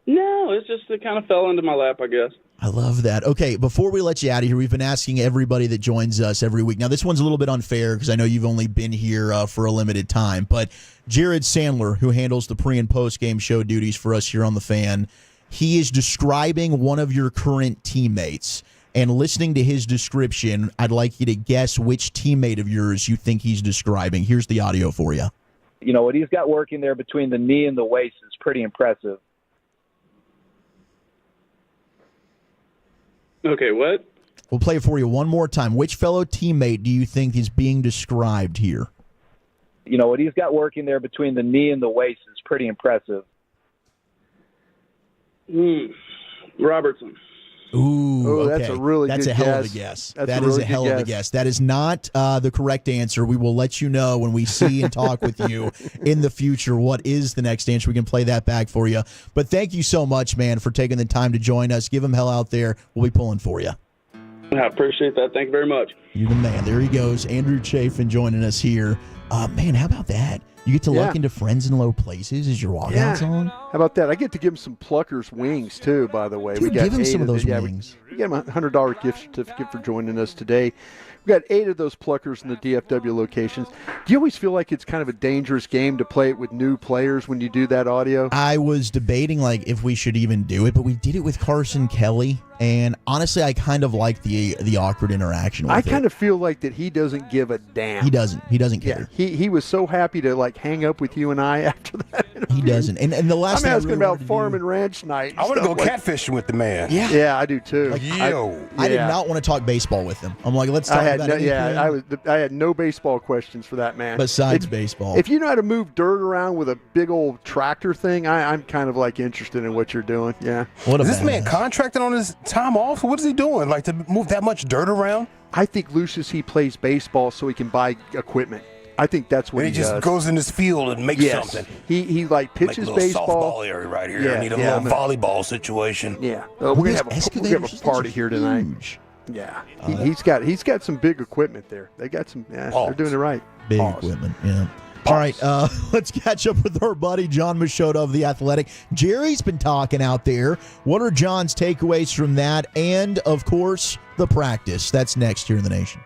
No, it kind of fell into my lap, I guess.
I love that. Okay, before we let you out of here, we've been asking everybody that joins us every week. Now, this one's a little bit unfair because I know you've only been here for a limited time. But Jared Sandler, who handles the pre- and post-game show duties for us here on The Fan, he is describing one of your current teammates. And listening to his description, I'd like you to guess which teammate of yours you think he's describing. Here's the audio for you.
What he's got working there between the knee and the waist is pretty impressive.
Okay, what?
We'll play it for you one more time. Which fellow teammate do you think is being described here?
What he's got working there between the knee and the waist is pretty impressive.
Robertson.
Ooh, okay.
That's a really
That's
good
a hell
guess.
of a guess.
That's
That
a
is
really
a hell
good
of a guess. That is not the correct answer. We will let you know when we see and talk with you in the future what is the next answer. We can play that back for you. But thank you so much, man, for taking the time to join us. Give him hell out there. We'll be pulling for you.
I appreciate that. Thank you very much.
You're the man. There he goes. Andrew Chafin joining us here. Man, how about that? You get to luck into Friends in Low Places as your walkout song?
How about that? I get to give him some Pluckers wings, too, by the way.
Dude, give him some of those wings.
We got him a $100 gift certificate for joining us today. We got 8 of those Pluckers in the DFW locations. Do you always feel like it's kind of a dangerous game to play it with new players when you do that audio?
I was debating if we should even do it, but we did it with Carson Kelly, and honestly, I kind of like the awkward interaction with
I
it.
kind of feel like that he doesn't give a damn.
He doesn't care.
He was so happy to hang up with you and I after that interview.
He doesn't. And the last thing
I'm asking
I really
about farm and ranch night.
I want to go catfishing with the man.
Yeah, I do too.
I did not want to talk baseball with him. I'm like, let's talk about anything.
I had no baseball questions for that man.
Besides baseball.
If you know how to move dirt around with a big old tractor thing, I'm kind of interested in what you're doing. Yeah.
Is this man contracted on his time off? What is he doing? To move that much dirt around?
I think Lucius, he plays baseball so he can buy equipment. I think that's what
he just goes in his field and makes something.
He pitches
like a
baseball.
Softball area right here. I need a little volleyball situation.
Yeah. We're gonna have a party here tonight. Yeah. He's got some big equipment there. They got some. Yeah, they're doing it right.
Big equipment. Yeah. All right, let's catch up with our buddy John Machota of The Athletic. Jerry's been talking out there. What are John's takeaways from that? And, of course, the practice. That's next here in the Nation.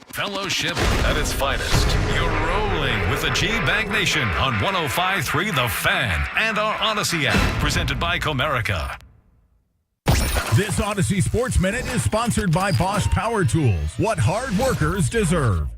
Fellowship at its finest. You're rolling with with the GBag Nation on 105.3 The Fan and our Odyssey app, presented by Comerica.
This Odyssey Sports Minute is sponsored by Bosch Power Tools. What hard workers deserve.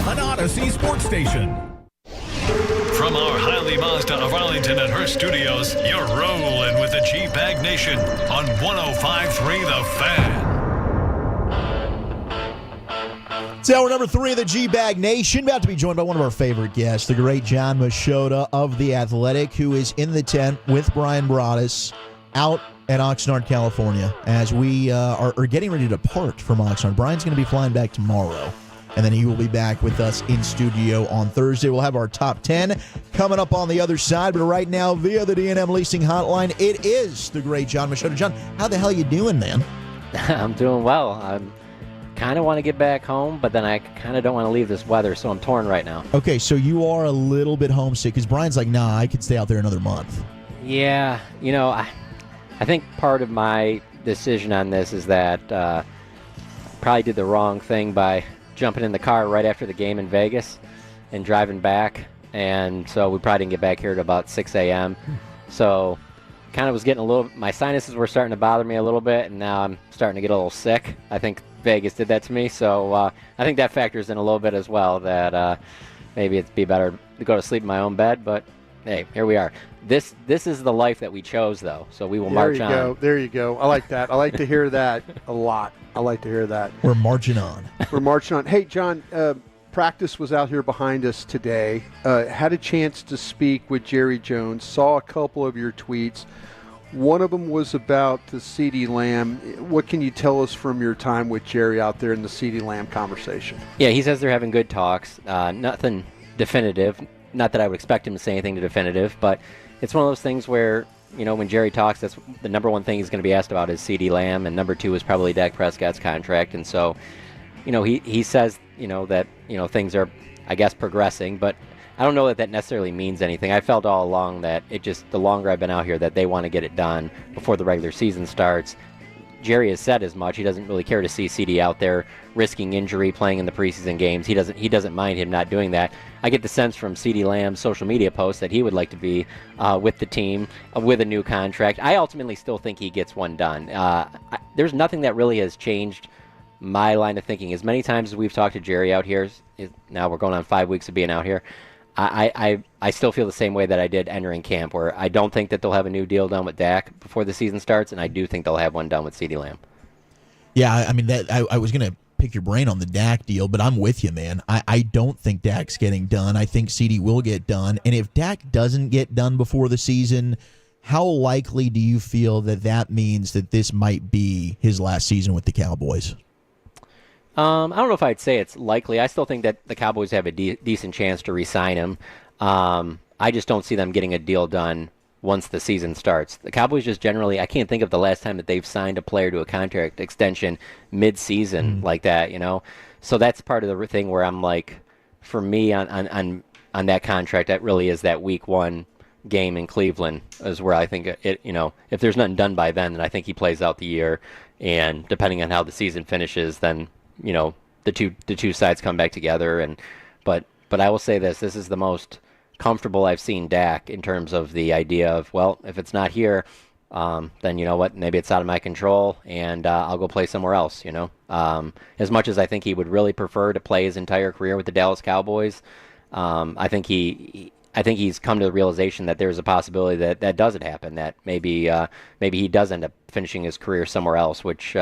an Odyssey sports station.
From our Highly Mazda of Arlington and her studios, you're rolling with the GBag Nation on 105.3 The Fan.
It's hour number 3 of the GBag Nation. About to be joined by one of our favorite guests, the great John Machota of The Athletic, who is in the tent with Brian Broaddus out at Oxnard, California, as we are getting ready to depart from Oxnard. Brian's going to be flying back tomorrow, and then he will be back with us in studio on Thursday. We'll have our top 10 coming up on the other side, but right now, via the D&M Leasing Hotline, it is the great John Machota. John, how the hell you doing, man?
I'm doing well. I'm kind of want to get back home, but then I kind of don't want to leave this weather, so I'm torn right now.
Okay, so you are a little bit homesick, because Brian's like, nah, I could stay out there another month.
Yeah, you know, I think part of my decision on this is that probably did the wrong thing by jumping in the car right after the game in Vegas and driving back, and so we probably didn't get back here at about 6 a.m. So kind of was getting my sinuses were starting to bother me a little bit, and now I'm starting to get a little sick. I think Vegas did that to me, so I think that factors in a little bit as well, that maybe it'd be better to go to sleep in my own bed, but hey, here we are. This is the life that we chose, though, so we will march on.
There you go. I like that. I like to hear that a lot. I like to hear that.
We're marching on.
We're marching on. Hey, John, practice was out here behind us today. Had a chance to speak with Jerry Jones, saw a couple of your tweets. One of them was about the CeeDee Lamb. What can you tell us from your time with Jerry out there in the CeeDee Lamb conversation?
Yeah, he says they're having good talks. Nothing definitive. Not that I would expect him to say anything definitive, but it's one of those things where, you know, when Jerry talks, that's the number one thing he's going to be asked about is CeeDee Lamb, and number 2 is probably Dak Prescott's contract. And so, you know, he says, you know, that, you know, things are, I guess, progressing, but I don't know that that necessarily means anything. I felt all along that the longer I've been out here, that they want to get it done before the regular season starts. Jerry has said as much. He doesn't really care to see CeeDee out there risking injury, playing in the preseason games. He doesn't mind him not doing that. I get the sense from CeeDee Lamb's social media posts that he would like to be with the team with a new contract. I ultimately still think he gets one done. There's nothing that really has changed my line of thinking. As many times as we've talked to Jerry out here, now we're going on 5 weeks of being out here, I still feel the same way that I did entering camp, where I don't think that they'll have a new deal done with Dak before the season starts, and I do think they'll have one done with CeeDee Lamb.
Yeah, I mean, I was going to pick your brain on the Dak deal, but I'm with you, man. I don't think Dak's getting done. I think CeeDee will get done, and if Dak doesn't get done before the season, how likely do you feel that means that this might be his last season with the Cowboys?
I don't know if I'd say it's likely. I still think that the Cowboys have a decent chance to re-sign him. I just don't see them getting a deal done once the season starts. The Cowboys just generally, I can't think of the last time that they've signed a player to a contract extension mid-season like that, you know? So that's part of the thing where I'm like, for me on that contract, that really is that week 1 game in Cleveland is where I think it, you know, if there's nothing done by then I think he plays out the year, and depending on how the season finishes, then, you know, the two sides come back together. And but I will say this is the most comfortable I've seen Dak in terms of the idea of, well, if it's not here, then you know what, maybe it's out of my control, and I'll go play somewhere else, you know. As much as I think he would really prefer to play his entire career with the Dallas Cowboys, I think he's come to the realization that there's a possibility that doesn't happen, that maybe he does end up finishing his career somewhere else, which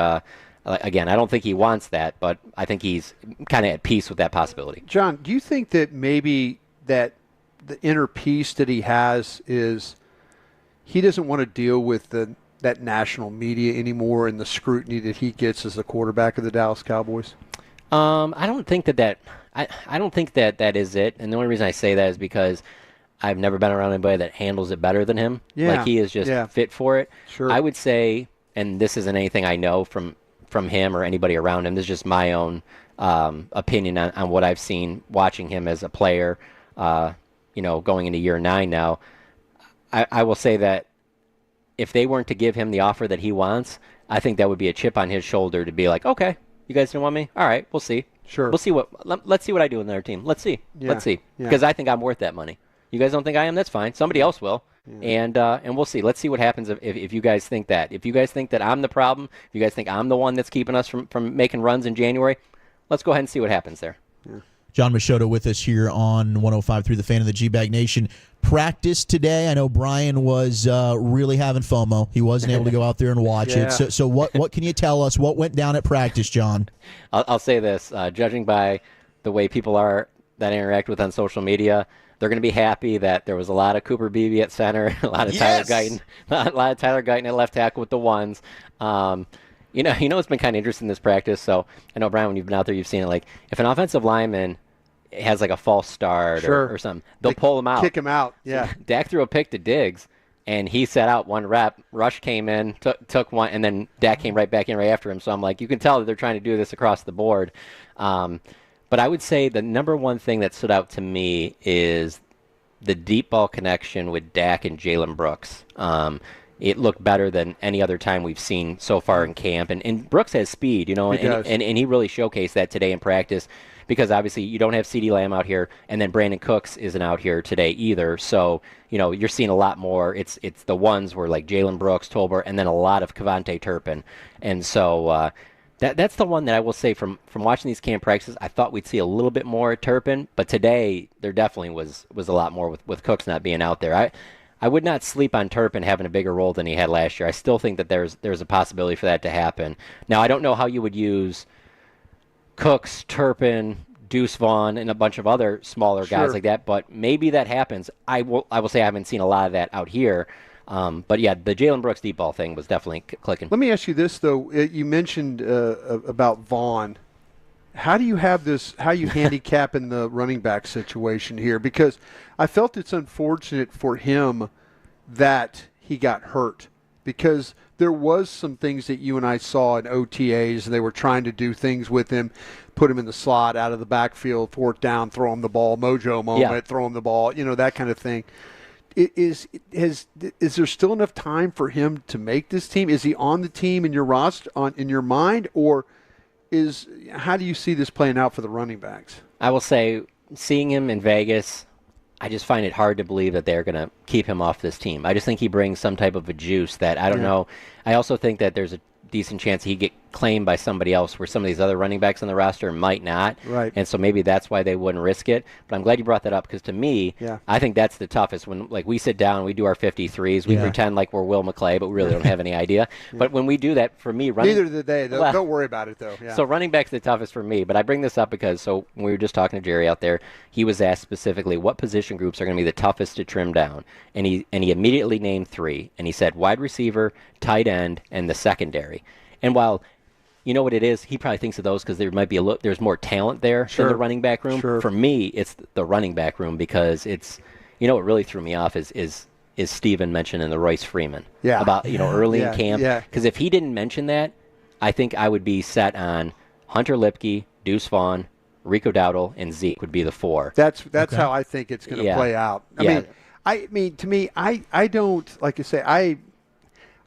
again, I don't think he wants that, but I think he's kind of at peace with that possibility.
John, do you think that maybe that the inner peace that he has is he doesn't want to deal with that national media anymore and the scrutiny that he gets as the quarterback of the Dallas Cowboys?
I don't think that I don't think that is it. And the only reason I say that is because I've never been around anybody that handles it better than him.
Yeah.
Like, he is just fit for it.
Sure.
I would say, and this isn't anything I know from him or anybody around him, this is just my own opinion on what I've seen watching him as a player, you know, going into year 9 now. I will say that if they weren't to give him the offer that he wants, I think that would be a chip on his shoulder to be like, okay, you guys didn't want me? All right, we'll see.
Sure.
We'll see let's see what I do in their team. Let's see.
Yeah.
Let's see.
Yeah.
Because I think I'm worth that money. You guys don't think I am? That's fine. Somebody else will. Yeah. And we'll see. Let's see what happens if you guys think that. If you guys think that I'm the problem, if you guys think I'm the one that's keeping us from making runs in January, let's go ahead and see what happens there.
Yeah.
John Machota with us here on 105.3 The Fan of the GBag Nation. Practice today. I know Brian was really having FOMO. He wasn't able to go out there and watch it. So what can you tell us? What went down at practice, John?
I'll say this. Judging by the way people are that interact with on social media, they're going to be happy that there was a lot of Cooper Beebe at center, a lot of Tyler Guyton at left tackle with the ones. You know, it's been kind of interesting this practice. So I know, Brian, when you've been out there, you've seen it. Like, if an offensive lineman has like a false start or something, they'll pull him out.
Kick him out, yeah.
So Dak threw a pick to Diggs, and he set out one rep. Rush came in, took one, and then Dak came right back in right after him. So I'm like, you can tell that they're trying to do this across the board. But I would say the number one thing that stood out to me is the deep ball connection with Dak and Jalen Brooks. It looked better than any other time we've seen so far in camp. And Brooks has speed, you know, and he really showcased that today in practice, because obviously you don't have CeeDee Lamb out here, and then Brandon Cooks isn't out here today either. So, you know, you're seeing a lot more. It's the ones where like Jalen Brooks, Tolbert, and then a lot of Kevontae Turpin. And so that's the one that I will say from watching these camp practices, I thought we'd see a little bit more at Turpin, but today there definitely was a lot more with Cooks not being out there. I would not sleep on Turpin having a bigger role than he had last year. I still think that there's a possibility for that to happen. Now, I don't know how you would use Cooks, Turpin, Deuce Vaughn, and a bunch of other smaller guys like that, but maybe that happens. I will say I haven't seen a lot of that out here. But yeah, the Jalen Brooks deep ball thing was definitely clicking.
Let me ask you this, though. You mentioned about Vaughn. How do you have this? How you handicap in the running back situation here? Because I felt it's unfortunate for him that he got hurt, because there was some things that you and I saw in OTAs, and they were trying to do things with him, put him in the slot, out of the backfield, fourth down, throw him the ball, mojo moment, throw him the ball, you know, that kind of thing. Is there still enough time for him to make this team? Is he on the team in your roster, in your mind, or how do you see this playing out for the running backs?
I will say, seeing him in Vegas, I just find it hard to believe that they're going to keep him off this team. I just think he brings some type of a juice that I don't know. I also think that there's a decent chance he'd get claimed by somebody else, where some of these other running backs on the roster might not.
Right.
And so maybe that's why they wouldn't risk it. But I'm glad you brought that up, because to me, I think that's the toughest. When like we sit down, we do our 53s, we pretend like we're Will McClay, but we really don't have any idea. But when we do that, for me,
neither did they. Don't worry about it, though. Yeah.
So running back's the toughest for me. But I bring this up because when we were just talking to Jerry out there, he was asked specifically what position groups are going to be the toughest to trim down, and he immediately named 3, and he said wide receiver, tight end, and the secondary. And while you know what it is, he probably thinks of those because there might be there's more talent there in the running back room. For me, it's the running back room, because it's, you know, what really threw me off is Steven mentioning the Royce Freeman about early in camp. Because if he didn't mention that, I think I would be set on Hunter Lipke, Deuce Vaughn, Rico Dowdle, and Zeke would be the 4.
That's how I think it's going to play out. I mean, to me, I don't, like I say,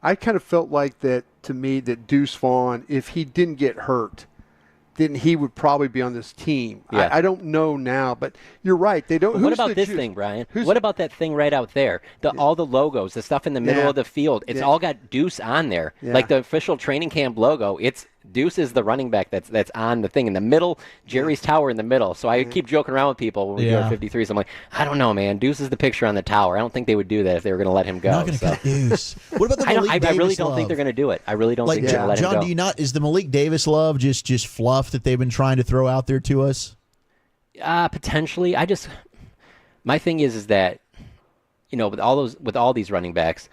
I kind of felt like that, to me, that Deuce Vaughn, if he didn't get hurt, then he would probably be on this team. I don't know now, but you're right. They don't.
What about this thing, Brian? What about that thing right out there? All the logos, the stuff in the middle of the field. It's all got Deuce on there, like the official training camp logo. It's Deuce is the running back that's on the thing in the middle. Jerry's tower in the middle. So I keep joking around with people when we do our 53s. I'm like, I don't know, man. Deuce is the picture on the tower. I don't think they would do that if they were going to let him go.
Not going to cut Deuce. What about the Malik Davis
I really don't
love?
think they're going to do it. I really don't think they're going to let
John,
him go.
do you not? Is the Malik Davis love just fluff that they've been trying to throw out there to us?
Potentially. My thing is that, you know, with all these running backs,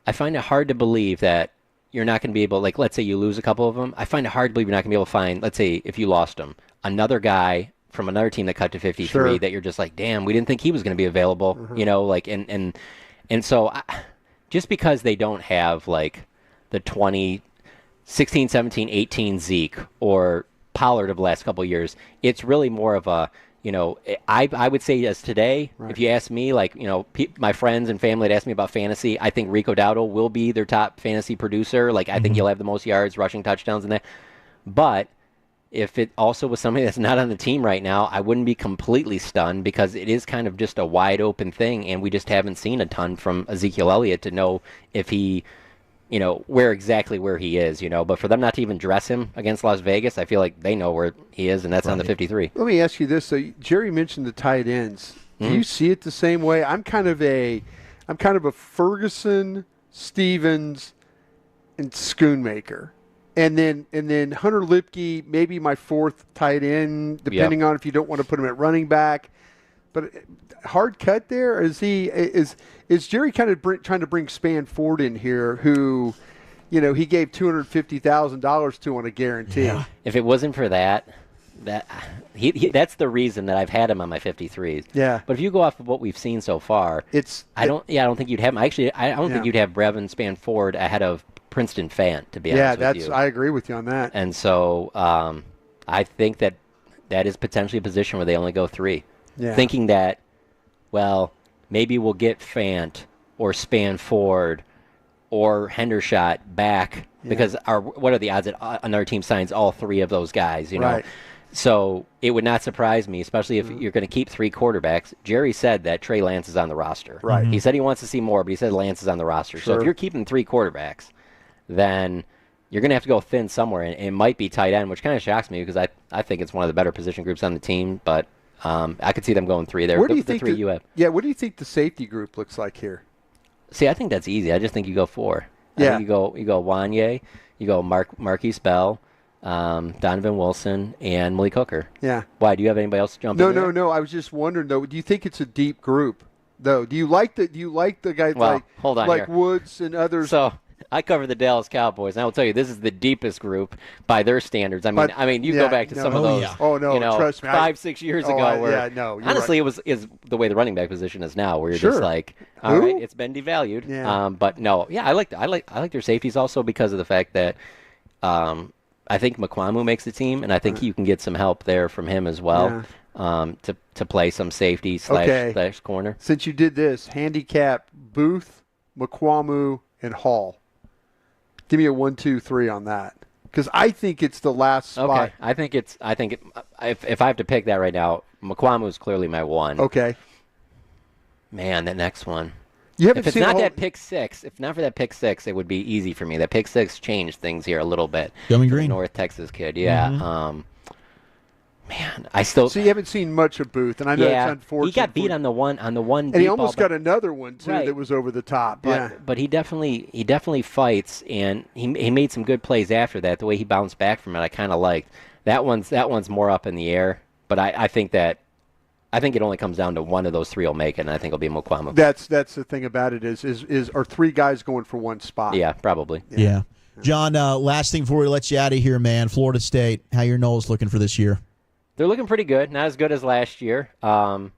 I find it hard to believe that you're not going to be able, like, let's say you lose a couple of them. I find it hard to believe you're not going to be able to find, let's say if you lost them, another guy from another team that cut to 53 that you're just like, damn, we didn't think he was going to be available, you know, like, and so just because they don't have like the 2016, 17, 18 Zeke or Pollard of the last couple of years, it's really more of a, you know, I would say as today, if you ask me, like, you know, my friends and family that ask me about fantasy, I think Rico Dowdle will be their top fantasy producer. Like, I think he'll have the most yards, rushing touchdowns and that. But if it also was somebody that's not on the team right now, I wouldn't be completely stunned, because it is kind of just a wide open thing, and we just haven't seen a ton from Ezekiel Elliott to know if he exactly where he is, But for them not to even dress him against Las Vegas, I feel like they know where he is, and that's on the 53.
Let me ask you this. So Jerry mentioned the tight ends. Do you see it the same way? I'm kind of a Ferguson, Stevens, and Schoonmaker. And then Hunter Lipke, maybe my fourth tight end, depending on if you don't want to put him at running back. But hard cut there? Is Jerry kind of trying to bring Spanford in here, who, he gave $250,000 to on a guarantee?
Yeah. If it wasn't for that's the reason that I've had him on my 53s.
Yeah.
But if you go off of what we've seen so far, I don't think you'd have him. Actually, I don't think you'd have Brevin Spanford ahead of Princeton Fant, to be honest with you.
I agree with you on that.
And so I think that is potentially a position where they only go 3.
Yeah.
Thinking that, well, maybe we'll get Fant or Spanford or Hendershot back because what are the odds that another team signs all 3 of those guys,
Right.
So it would not surprise me, especially if you're going to keep 3 quarterbacks. Jerry said that Trey Lance is on the roster.
Right.
He said he wants to see more, but he said Lance is on the roster. So if you're keeping 3 quarterbacks, then you're going to have to go thin somewhere, and it might be tight end, which kind of shocks me because I think it's one of the better position groups on the team, but I could see them going 3 there.
Where do you think
3 you have?
Yeah, what do you think the safety group looks like here?
See, I think that's easy. I just think you go 4. I think you go Wanye, you go Marquise Bell, Donovan Wilson, and Malik Hooker.
Yeah.
Why? Do you have anybody else jump in there?
No. I was just wondering though. Do you think it's a deep group though? Do you like the guys
hold on
like
here.
Woods and others?
So I cover the Dallas Cowboys, and I will tell you this is the deepest group by their standards. I mean, you go back to some of those.
Oh no, trust me.
5-6 years ago. Honestly,
right.
it was the way the running back position is now, where you're just like, all right, it's been devalued.
Yeah.
But no, I like their safeties also because of the fact that I think McQuamu makes the team, and I think you can get some help there from him as well to play some safety slash corner.
Since you did this, handicap Booth, McQuamu, and Hall. Give me a 1, 2, 3 on that, because I think it's the last spot.
Okay, if I have to pick that right now, McQuamu is clearly my 1.
Okay.
Man, that next one.
If
it's not that pick 6, if not for that pick 6, it would be easy for me. That pick 6 changed things here a little bit.
Going green.
North Texas kid, yeah. Mm-hmm. Man, I still.
So you haven't seen much of Booth, and I know it's unfortunate.
He got beat on the one.
And he almost got another one too that was over the top.
But he definitely fights, and he made some good plays after that. The way he bounced back from it, I kind of liked. That one's more up in the air, but I think it only comes down to one of those 3 will make it, and I think it'll be Mokwamu.
That's the thing about it is are 3 guys going for one spot?
Yeah, probably.
Yeah. John, last thing before we let you out of here, man. Florida State, how your Noles looking for this year?
They're looking pretty good. Not as good as last year. I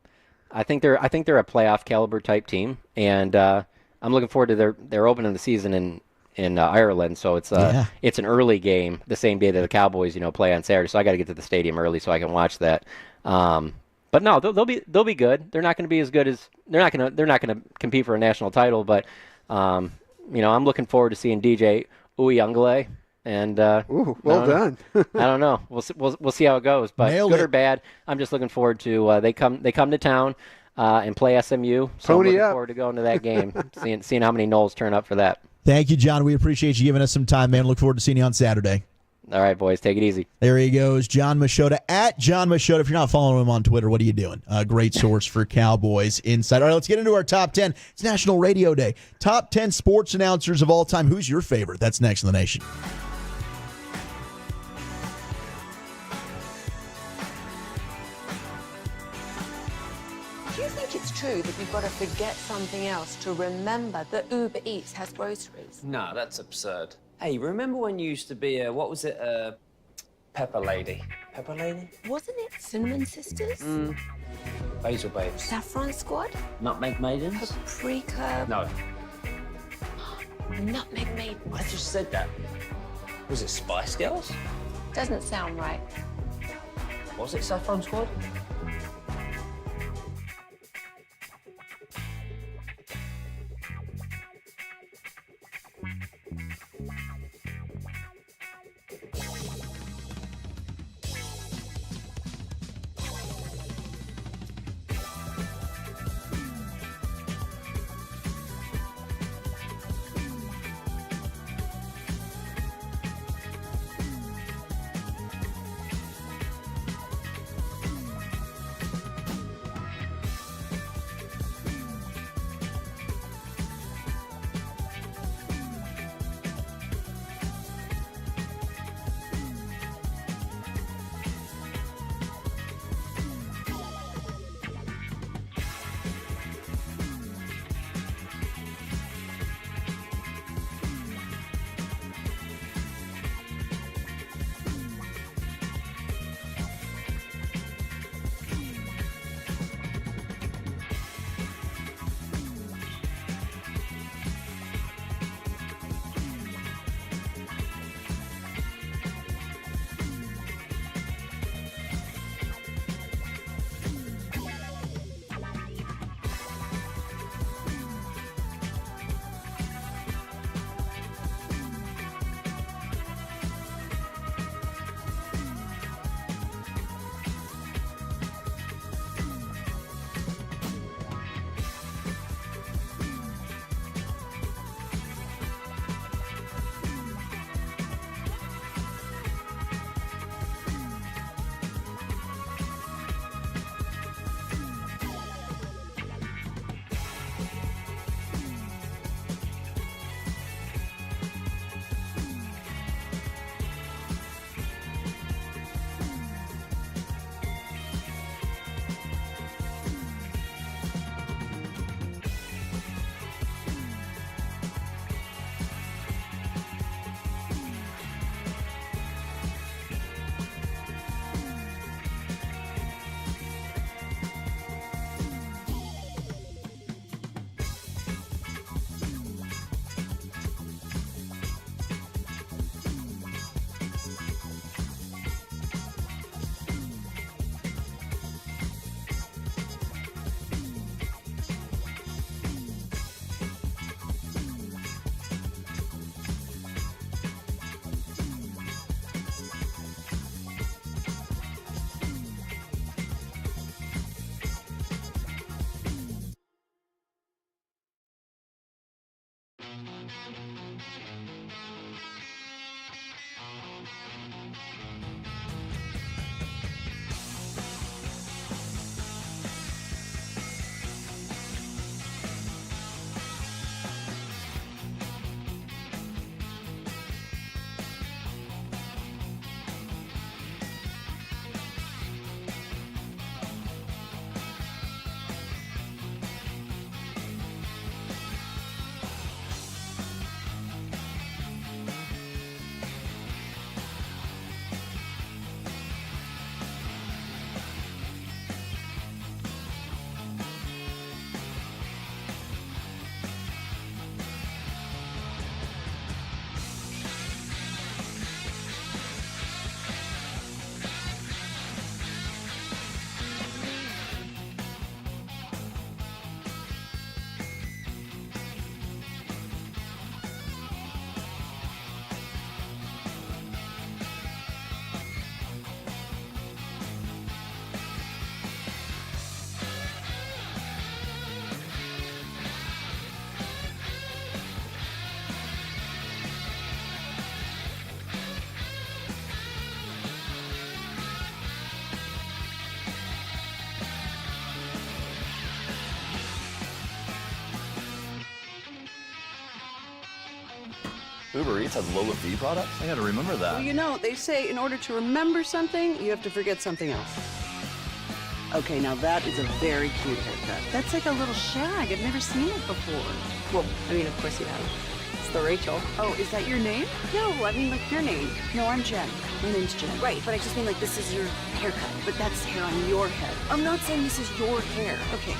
think they're a playoff caliber type team, and I'm looking forward to their opening the season in Ireland. So it's an early game, the same day that the Cowboys play on Saturday. So I got to get to the stadium early so I can watch that. But no, they'll be good. They're not going to be as good as they're not going to compete for a national title. But I'm looking forward to seeing DJ Uyunglele. And
well done.
I don't know. We'll see how it goes. But good or bad, I'm just looking forward to they come to town and play SMU. So I'm looking forward to going to that game, seeing how many Noles turn up for that.
Thank you, John. We appreciate you giving us some time, man. Look forward to seeing you on Saturday.
All right, boys. Take it easy.
There he goes, John Machota, at John Machota. If you're not following him on Twitter, what are you doing? Great source for Cowboys Insight. All right, let's get into our top 10. It's National Radio Day. Top 10 sports announcers of all time. Who's your favorite? That's next in the nation.
Do you think it's true that you've got to forget something else to remember that Uber Eats has groceries?
No, that's absurd. Hey, remember when you used to be Pepper Lady? Pepper Lady?
Wasn't it Cinnamon Sisters?
Basil Babes.
Saffron Squad?
Nutmeg Maidens?
Paprika?
No.
Nutmeg Maidens.
I just said that. Was it Spice Girls?
Doesn't sound right.
Was it Saffron Squad?
Uber Eats has Lola V products? I gotta remember that.
Well, you know, they say in order to remember something, you have to forget something else. Okay, now that is a very cute haircut. That's like a little shag. I've never seen it before.
Well, I mean, of course you have. It's the Rachel.
Oh, is that your name?
No, I mean, like, your name.
No, I'm Jen. My name's Jen.
Right, but I just mean, like, this is your haircut.
But that's hair on your head.
I'm not saying this is your hair.
Okay.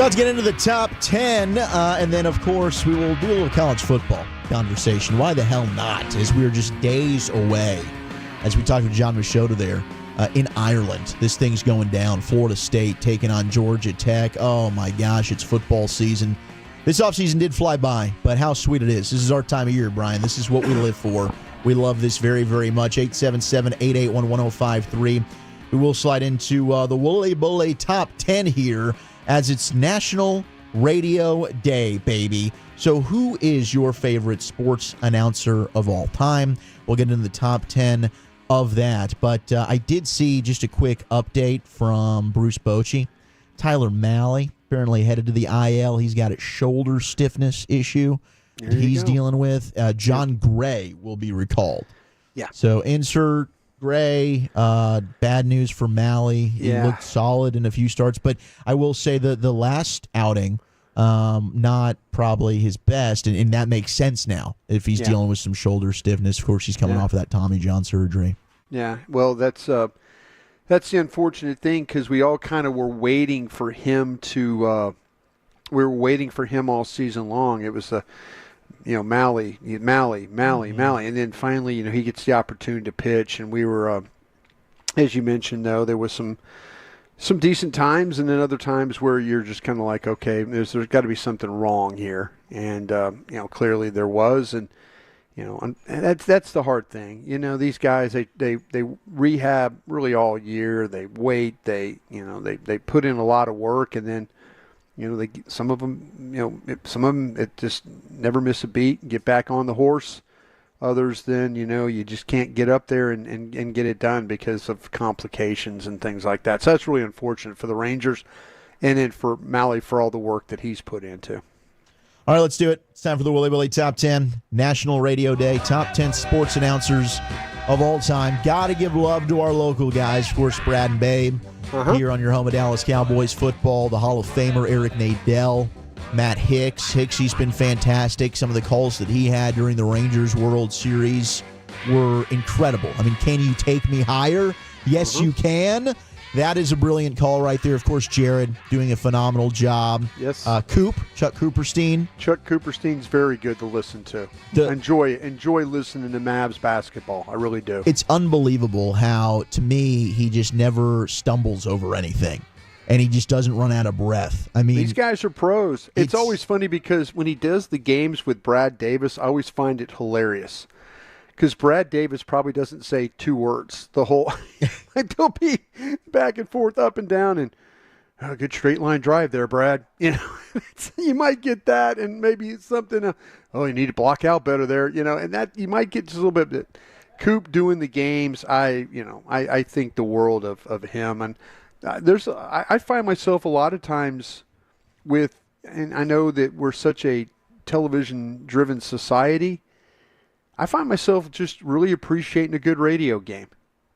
About to get into the top 10, and then, of course, we will do a little college football conversation. Why the hell not? As we are just days away, as we talked to John Machota there, in Ireland. This thing's going down. Florida State taking on Georgia Tech. Oh, my gosh, it's football season. This offseason did fly by, but how sweet it is. This is our time of year, Brian. This is what we live for. We love this very, very much. 877-881-1053. We will slide into the Wooly Bully top 10 here, as it's National Radio Day, baby. So who is your favorite sports announcer of all time? We'll get into the top 10 of that. But I did see just a quick update from Bruce Bochy. Tyler Malley apparently headed to the IL. He's got a shoulder stiffness issue that he's dealing with. John Gray will be recalled.
Yeah.
So insert Gray, bad news for Malley. He looked solid in a few starts, but I will say the last outing, not probably his best, and that makes sense now if he's dealing with some shoulder stiffness. Of course, he's coming off of that Tommy John surgery.
Yeah, well, that's That's the unfortunate thing because we all kind of were waiting for him to. We were waiting for him all season long. It was Malley, and then finally, he gets the opportunity to pitch, and we were, as you mentioned, though, there was some decent times, and then other times where you're just kind of like, okay, there's got to be something wrong here, and clearly there was, and that's the hard thing. These guys they rehab really all year. They wait. They put in a lot of work, and then some of them it just never miss a beat and get back on the horse. Others then you just can't get up there and get it done because of complications and things like that. So that's really unfortunate for the Rangers, and then for Malley for all the work that he's put into.
All right, let's do it. It's time for the Willy Willy Top 10, National Radio Day, Top 10 sports announcers of all time. Got to give love to our local guys, of course, Brad and Babe, here on your home of Dallas Cowboys football, the Hall of Famer Eric Nadell, Matt Hicks. Hicksy's been fantastic. Some of the calls that he had during the Rangers World Series were incredible. I mean, can you take me higher? Yes, you can. That is a brilliant call right there. Of course, Jared doing a phenomenal job.
Yes.
Chuck Cooperstein.
Chuck Cooperstein's very good to listen to. Enjoy listening to Mavs basketball. I really do.
It's unbelievable how, to me, he just never stumbles over anything. And he just doesn't run out of breath. I mean,
these guys are pros. It's always funny because when he does the games with Brad Davis, I always find it hilarious. Because Brad Davis probably doesn't say two words the whole. They'll be back and forth, up and down, and good straight line drive there, Brad. You might get that, and maybe it's something. You need to block out better there, and that you might get just a little bit. But Coop doing the games, I think the world of him, and I find myself a lot of times with, and I know that we're such a television-driven society. I find myself just really appreciating a good radio game.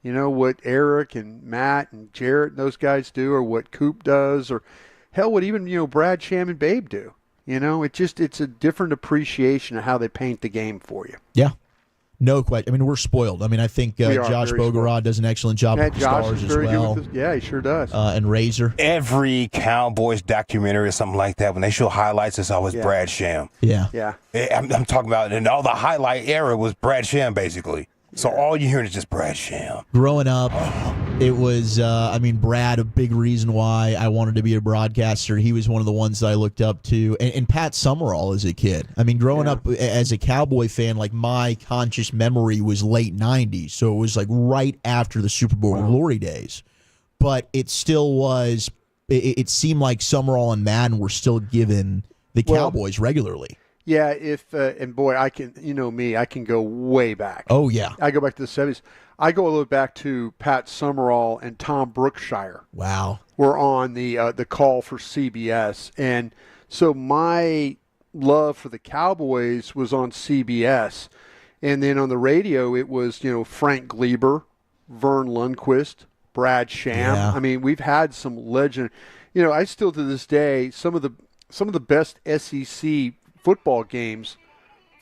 What Eric and Matt and Jarrett and those guys do, or what Coop does, or hell, what even, Brad, Sham, and Babe do. It's a different appreciation of how they paint the game for you.
Yeah. No question. I mean, we're spoiled. I mean, I think Josh Bogorod does an excellent job with the Stars as well.
Yeah, he sure does.
And Razor.
Every Cowboys documentary or something like that, when they show highlights, it's always Brad Sham.
Yeah.
Yeah.
I'm talking about, and all the highlight era was Brad Sham, basically. So all you're hearing is just Brad Sham.
Growing up, it was, Brad, a big reason why I wanted to be a broadcaster. He was one of the ones that I looked up to. And Pat Summerall as a kid. I mean, growing up as a Cowboy fan, like my conscious memory was late 90s. So it was like right after the Super Bowl glory days. But it still was, it seemed like Summerall and Madden were still given the Cowboys regularly.
Yeah, and boy, I can, me, I can go way back.
Oh, yeah.
I go back to the 70s. I go a little back to Pat Summerall and Tom Brookshire.
Wow.
Were on the call for CBS. And so my love for the Cowboys was on CBS. And then on the radio, it was, Frank Gleber, Vern Lundquist, Brad Sham.
Yeah.
I mean, we've had some legend. I still to this day, some of the best SEC football games,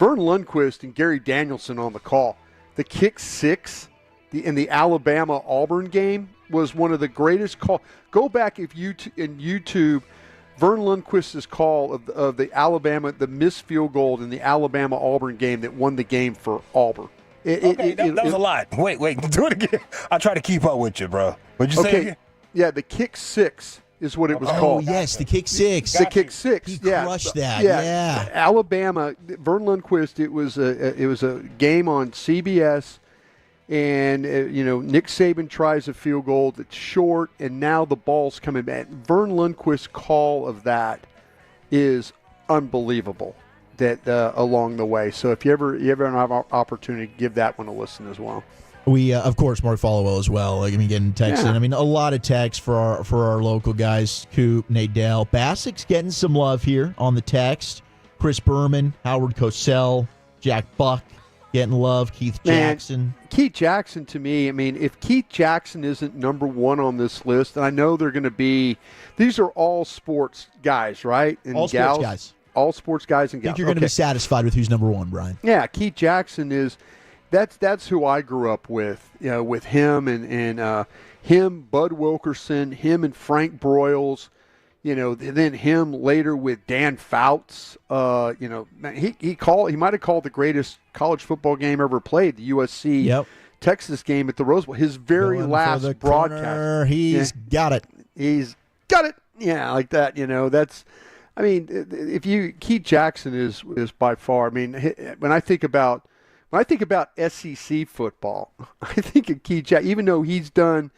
Vern Lundquist and Gary Danielson on the call. The kick six in the Alabama-Auburn game was one of the greatest calls. Go back in YouTube, Vern Lundquist's call of the missed field goal in the Alabama-Auburn game that won the game for Auburn.
That was a lot. Wait, do it again. I try to keep up with you, bro. What'd you say again?
Yeah, the kick six is what it was called.
Oh, yes, the kick six.
The kick six.
He crushed that. Yeah.
Alabama, Vern Lundquist. It was a game on CBS, and Nick Saban tries a field goal that's short, and now the ball's coming back. Vern Lundquist's call of that is unbelievable. That along the way. So if you ever have an opportunity, give that one a listen as well.
We, of course, Mark Followell as well. Getting texts in. I mean, a lot of texts for our local guys. Coop, Nadell. Bassett's getting some love here on the text. Chris Berman, Howard Cosell, Jack Buck getting love. Keith Jackson.
Keith Jackson, to me, I mean, if Keith Jackson isn't number one on this list, and I know they're going to be, these are all sports guys, right? And
all
gals,
sports guys.
All sports guys and gals.
I think you're going to be satisfied with who's number one, Brian.
Yeah, Keith Jackson is. That's who I grew up with, with him, and him, Bud Wilkerson, him and Frank Broyles, then him later with Dan Fouts. He might have called the greatest college football game ever played, the USC Texas game at the Rose Bowl. His very last broadcast.
He's got it.
He's got it. Yeah, like that. That's. I mean, Keith Jackson is by far. I mean, when I think about SEC football, I think of Keith Jackson. Even though he's done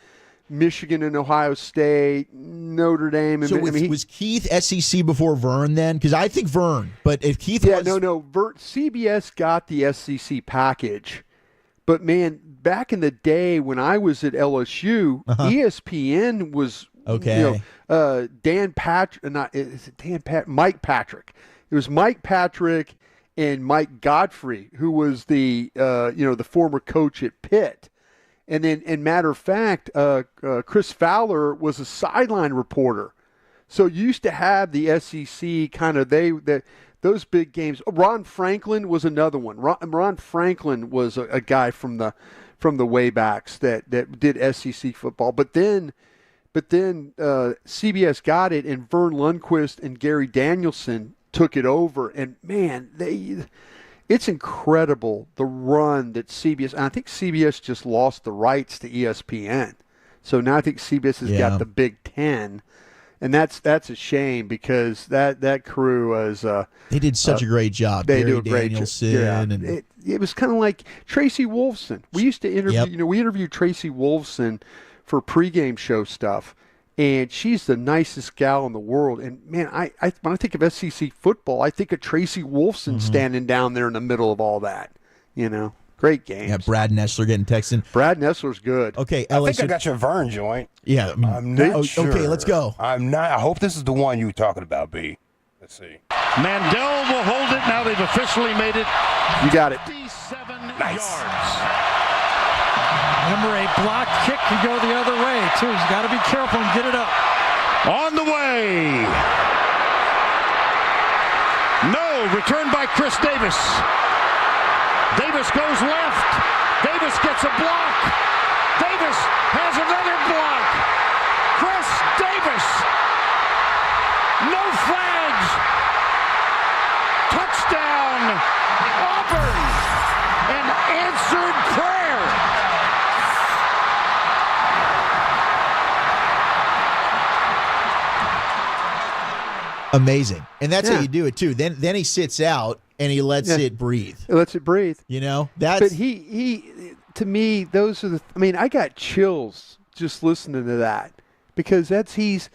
Michigan and Ohio State, Notre Dame. And,
So was Keith SEC before Vern then? Because I think Vern, but if Keith was...
CBS got the SEC package. But, man, back in the day when I was at LSU, ESPN was...
Okay.
Mike Patrick. It was Mike Patrick and Mike Godfrey, who was the former coach at Pitt. And then, matter of fact, Chris Fowler was a sideline reporter. So you used to have the SEC kind of those big games. Ron Franklin was another one. Ron Franklin was a guy from the waybacks that did SEC football. But then CBS got it, and Vern Lundquist and Gary Danielson took it over. And man, it's incredible the run that CBS. And I think CBS just lost the rights to ESPN, so now I think CBS has got the Big Ten, and that's a shame because that crew was.
They did such a great job.
They
Gary
do a great job.
Danielson.
It was kind of like Tracy Wolfson. We used to interview. We interviewed Tracy Wolfson for pregame show stuff. And she's the nicest gal in the world. And, man, I when I think of SEC football, I think of Tracy Wolfson standing down there in the middle of all that. Great games.
Yeah, Brad Nessler getting texted.
Brad Nessler's good.
Okay,
I think I got your Vern joint.
Yeah.
I'm not sure.
Okay, let's go.
I'm not. I hope this is the one you were talking about, B. Let's see.
Mandel will hold it. Now they've officially made it.
You got it.
57
Nice.
yards. Remember, a block kick could go the other way, too. He's got to be careful and get it up. On the way. No, returned by Chris Davis. Davis goes left. Davis gets a block. Davis has another block. Chris Davis. No flags. Touchdown. Auburn. An answered prayer.
Amazing. And that's how you do it, too. Then he sits out and he lets it breathe.
He lets it breathe.
That's...
But he to me, those are I got chills just listening to that because there's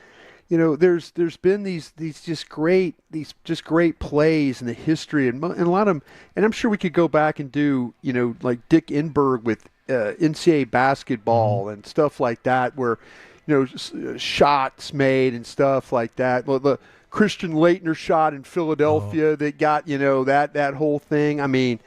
been these just great plays in the history and a lot of them, and I'm sure we could go back and do, like Dick Enberg with NCAA basketball and stuff like that where, shots made and stuff like that. Well, the Christian Laettner shot in Philadelphia that got, that whole thing. I mean,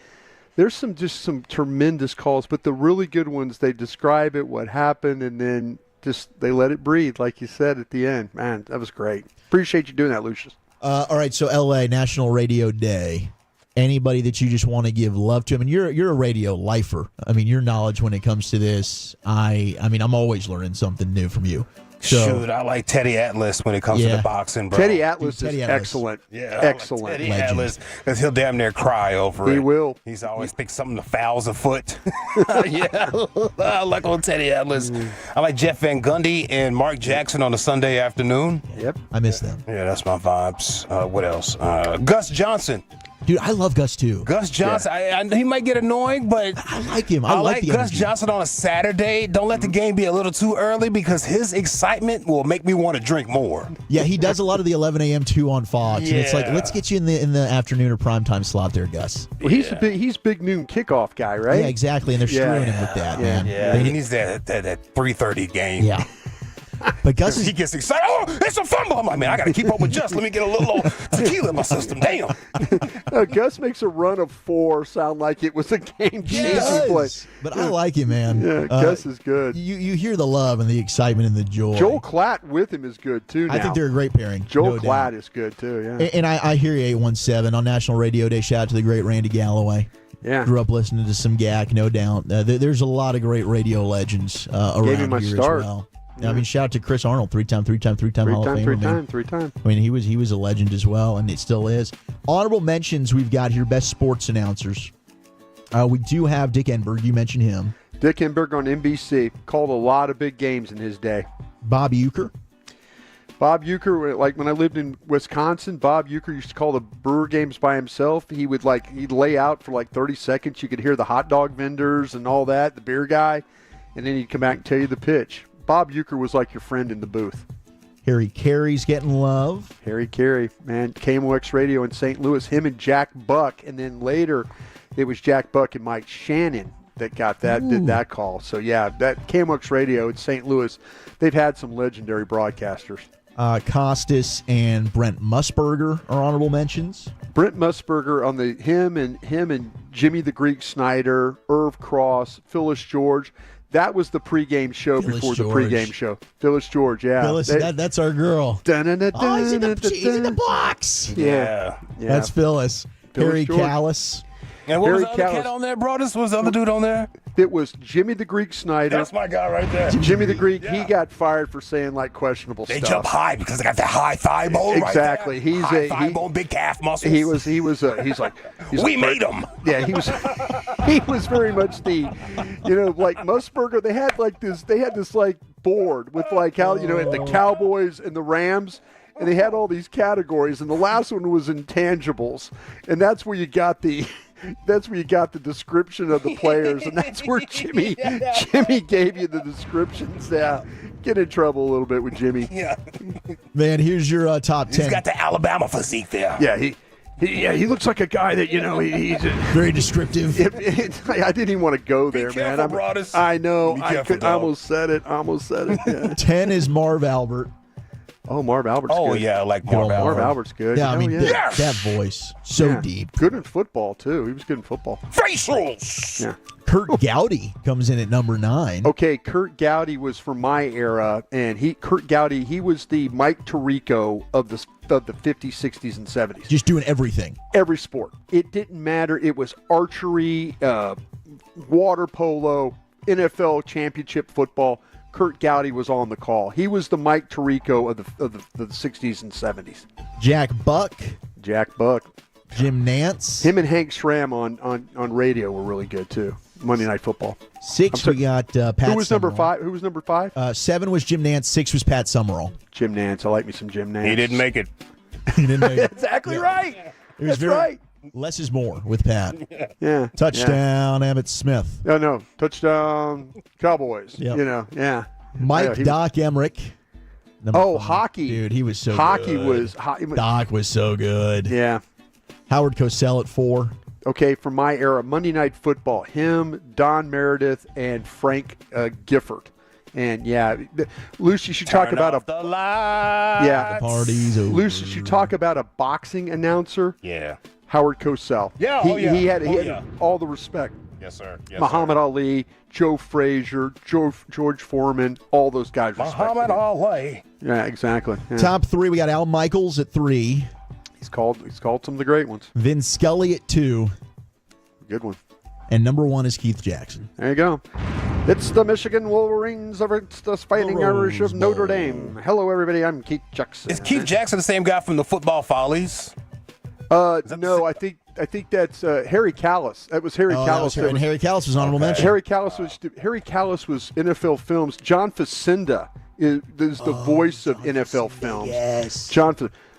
there's some tremendous calls, but the really good ones, they describe it, what happened, and then just they let it breathe, like you said at the end. Man, that was great. Appreciate you doing that, Lucius.
All right, so L.A. National Radio Day. Anybody that you just want to give love to? I mean, you're a radio lifer. I mean, your knowledge when it comes to this, I'm always learning something new from you. So,
Shoot, I like Teddy Atlas when it comes to the boxing, bro.
Teddy Atlas is excellent.
Yeah,
excellent.
Like Teddy Atlas, because he'll damn near cry over it.
He will.
He's always picked something to fouls a foot. Yeah, I like old Teddy Atlas. I like Jeff Van Gundy and Mark Jackson on a Sunday afternoon.
Yep,
I miss them.
Yeah, that's my vibes. What else? Gus Johnson.
Dude, I love Gus too.
Gus Johnson, I he might get annoying, but
I like him. I
like
the
Gus
energy.
Johnson on a Saturday. Don't let the game be a little too early because his excitement will make me want to drink more.
Yeah, he does a lot of the 11 a.m. 2 on Fox, and it's like,
Yeah.
let's get you in the afternoon or primetime slot there, Gus.
Well, he's big noon kickoff guy, right?
Yeah, exactly, and they're screwing him with that, man.
Yeah, he needs that 3:30 game.
Yeah. But Gus
he gets excited. Oh, it's a fumble. I'm like, man, I got to keep up with Just. Let me get a little tequila in my system. Damn.
Gus makes a run of 4 sound like it was a game-changing play.
But I like it, man.
Yeah, Gus is good.
You hear the love and the excitement and the joy.
Joel Klatt with him is good, too, now.
I think they're a great pairing.
Joel
no
Klatt
doubt.
is good, too, yeah.
And I hear you, 817 on National Radio Day. Shout out to the great Randy Galloway.
Yeah.
Grew up listening to some GAC, no doubt. There's a lot of great radio legends around
Gave me my
here
start.
as well.
Yeah.
I mean, shout out to Chris Arnold, three-time Hall of Famer.
Three time.
I mean, he was a legend as well, and it still is. Honorable mentions we've got here, best sports announcers. We do have Dick Enberg. You mentioned him.
Dick Enberg on NBC. Called a lot of big games in his day.
Bob Uecker.
Bob Uecker, like when I lived in Wisconsin, Bob Uecker used to call the Brewer games by himself. He'd lay out for like 30 seconds. You could hear the hot dog vendors and all that, the beer guy, and then he'd come back and tell you the pitch. Bob Uecker was like your friend in the booth.
Harry Carey's getting love.
Harry Carey, man, KMOX Radio in St. Louis, him and Jack Buck, and then later it was Jack Buck and Mike Shannon that did that call. So yeah, that KMOX Radio in St. Louis, they've had some legendary broadcasters.
Costas and Brent Musburger are honorable mentions.
Brent Musburger on him and Jimmy the Greek Snyder, Irv Cross, Phyllis George. That was the pregame show before the pregame show. Phyllis George, yeah.
Phyllis, that's our girl.
Oh,
he's in the box.
Yeah.
That's Phyllis. Harry Callis.
And what was the
Harry
other
Callis.
cat on there, brothers? What was the other dude on there?
It was Jimmy the Greek Snyder.
That's my guy right there.
Jimmy the Greek, he got fired for saying like questionable
They
stuff.
jump high because they got that high thigh bone
Exactly.
right there.
He's
high thigh bone, big calf muscles.
He's like
we made him.
Yeah, he was very much the, like Musburger. They had this like board with like how at the Cowboys and the Rams. And they had all these categories, and the last one was intangibles, and that's where you got the description of the players, and that's where Jimmy gave you the descriptions. Yeah, get in trouble a little bit with Jimmy.
Yeah,
man. Here's your top 10.
He's got the Alabama physique there.
Yeah, he looks like a guy that he's
very descriptive.
I didn't even want to go there, man. I know. I almost said it. Yeah.
10 is Marv Albert.
Oh, Marv Albert's good.
Oh, yeah, I like Marv Albert.
Marv Albert's good.
Yeah, I mean,
yes.
that voice, so deep.
Good in football, too. He was good in football.
Facials!
Yeah.
Kurt Gowdy comes in at number 9.
Okay, Kurt Gowdy was from my era, and Kurt Gowdy, he was the Mike Tirico of the 50s, 60s, and 70s.
Just doing everything.
Every sport. It didn't matter. It was archery, water polo, NFL championship football. Kurt Gowdy was on the call. He was the Mike Tirico of the 60s and 70s.
Jack Buck.
Jim
Nance.
Him and Hank Schramm on radio were really good, too. Monday Night Football.
6, we got Pat
Who was number
Summerall.
5? Who was number 5?
7 was Jim Nance. 6 was Pat Summerall.
Jim Nance. I like me some Jim Nance.
He didn't make it.
He didn't make it.
Exactly right.
That's
right.
Less is more with Pat.
Yeah.
Touchdown, Emmitt Smith.
No. Touchdown, Cowboys.
Yep.
Yeah.
Mike Doc Emmerich.
Oh, hockey.
Dude, he was so
hockey
good. Doc was so good.
Yeah.
Howard Cosell at 4.
Okay, from my era, Monday Night Football. Him, Don Meredith, and Frank Gifford. And yeah, Lucy should talk about
the lights.
Yeah,
the party's over.
Lucy should talk about a boxing announcer.
Yeah.
Howard Cosell.
Yeah,
he had all the respect.
Yes, sir.
Muhammad Ali, Joe Frazier, George Foreman, all those guys.
Muhammad Ali.
Yeah, exactly. Yeah.
Top 3, we got Al Michaels at 3.
He's called some of the great ones.
Vin Scully at 2.
Good one.
And number 1 is Keith Jackson.
There you go. It's the Michigan Wolverines against the Fighting Irish of Notre Dame. Hello, everybody. I'm Keith Jackson.
Is Keith Jackson the same guy from the Football Follies?
No, I think that's Harry Callis. That was Harry Callis.
And Harry Callis was honorable mention.
Harry Callis was NFL Films. John Facenda is the voice of NFL Films.
Yes.
John,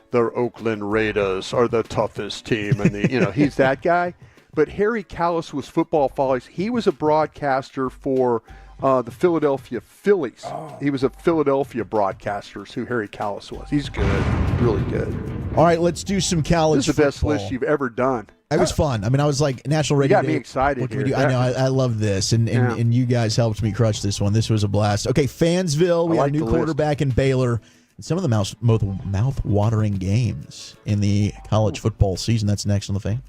the Oakland Raiders are the toughest team, and he's that guy. But Harry Callis was Football Follies. He was a broadcaster for the Philadelphia Phillies. He was a Philadelphia broadcaster, who Harry Callis was. He's good, really good.
All right, let's do some college
This is the best
football.
list you've ever done.
It was fun. I mean, I was like, National Radio
got me
Day,
excited
what can we
here.
do? I know. I love this, and
Yeah.
you guys helped me crush this one. This was a blast. Okay, Fansville. We
I
got
like
a new
the list.
quarterback in Baylor. And some of the mouth-watering games in the college football season. That's next on the Fan.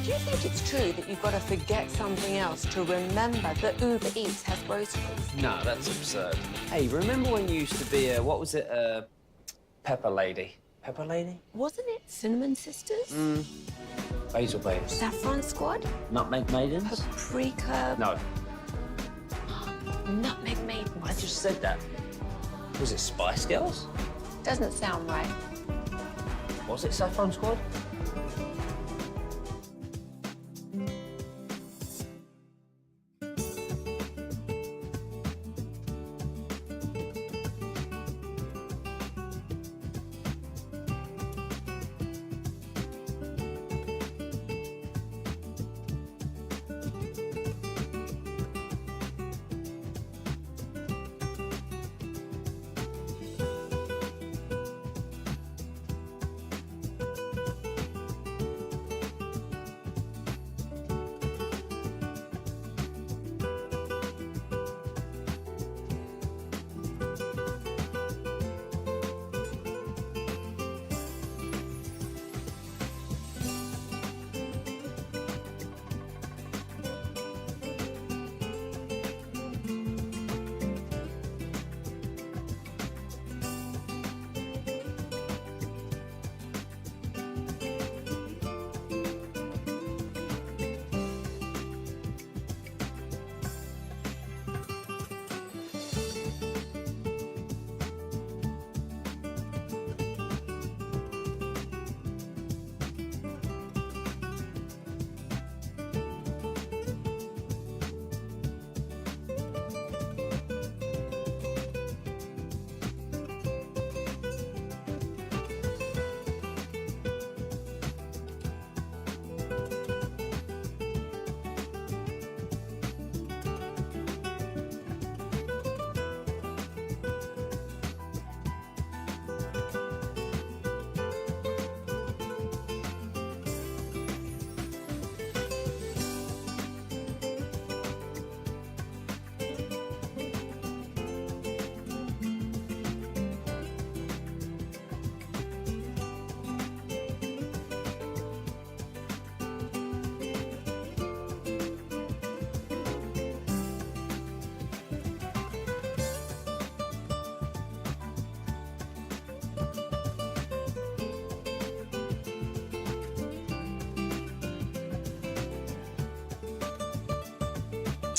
Do you think it's true that you've got to forget something else to remember that Uber Eats has groceries?
No, that's absurd. Hey, remember when you used to be a, what was it, Pepper Lady? Pepper Lady?
Wasn't it Cinnamon Sisters?
Basil Babes?
Saffron Squad?
Nutmeg Maidens?
Paprika?
No.
Nutmeg Maidens.
I just said that. Was it Spice Girls?
Doesn't sound right.
Was it Saffron Squad?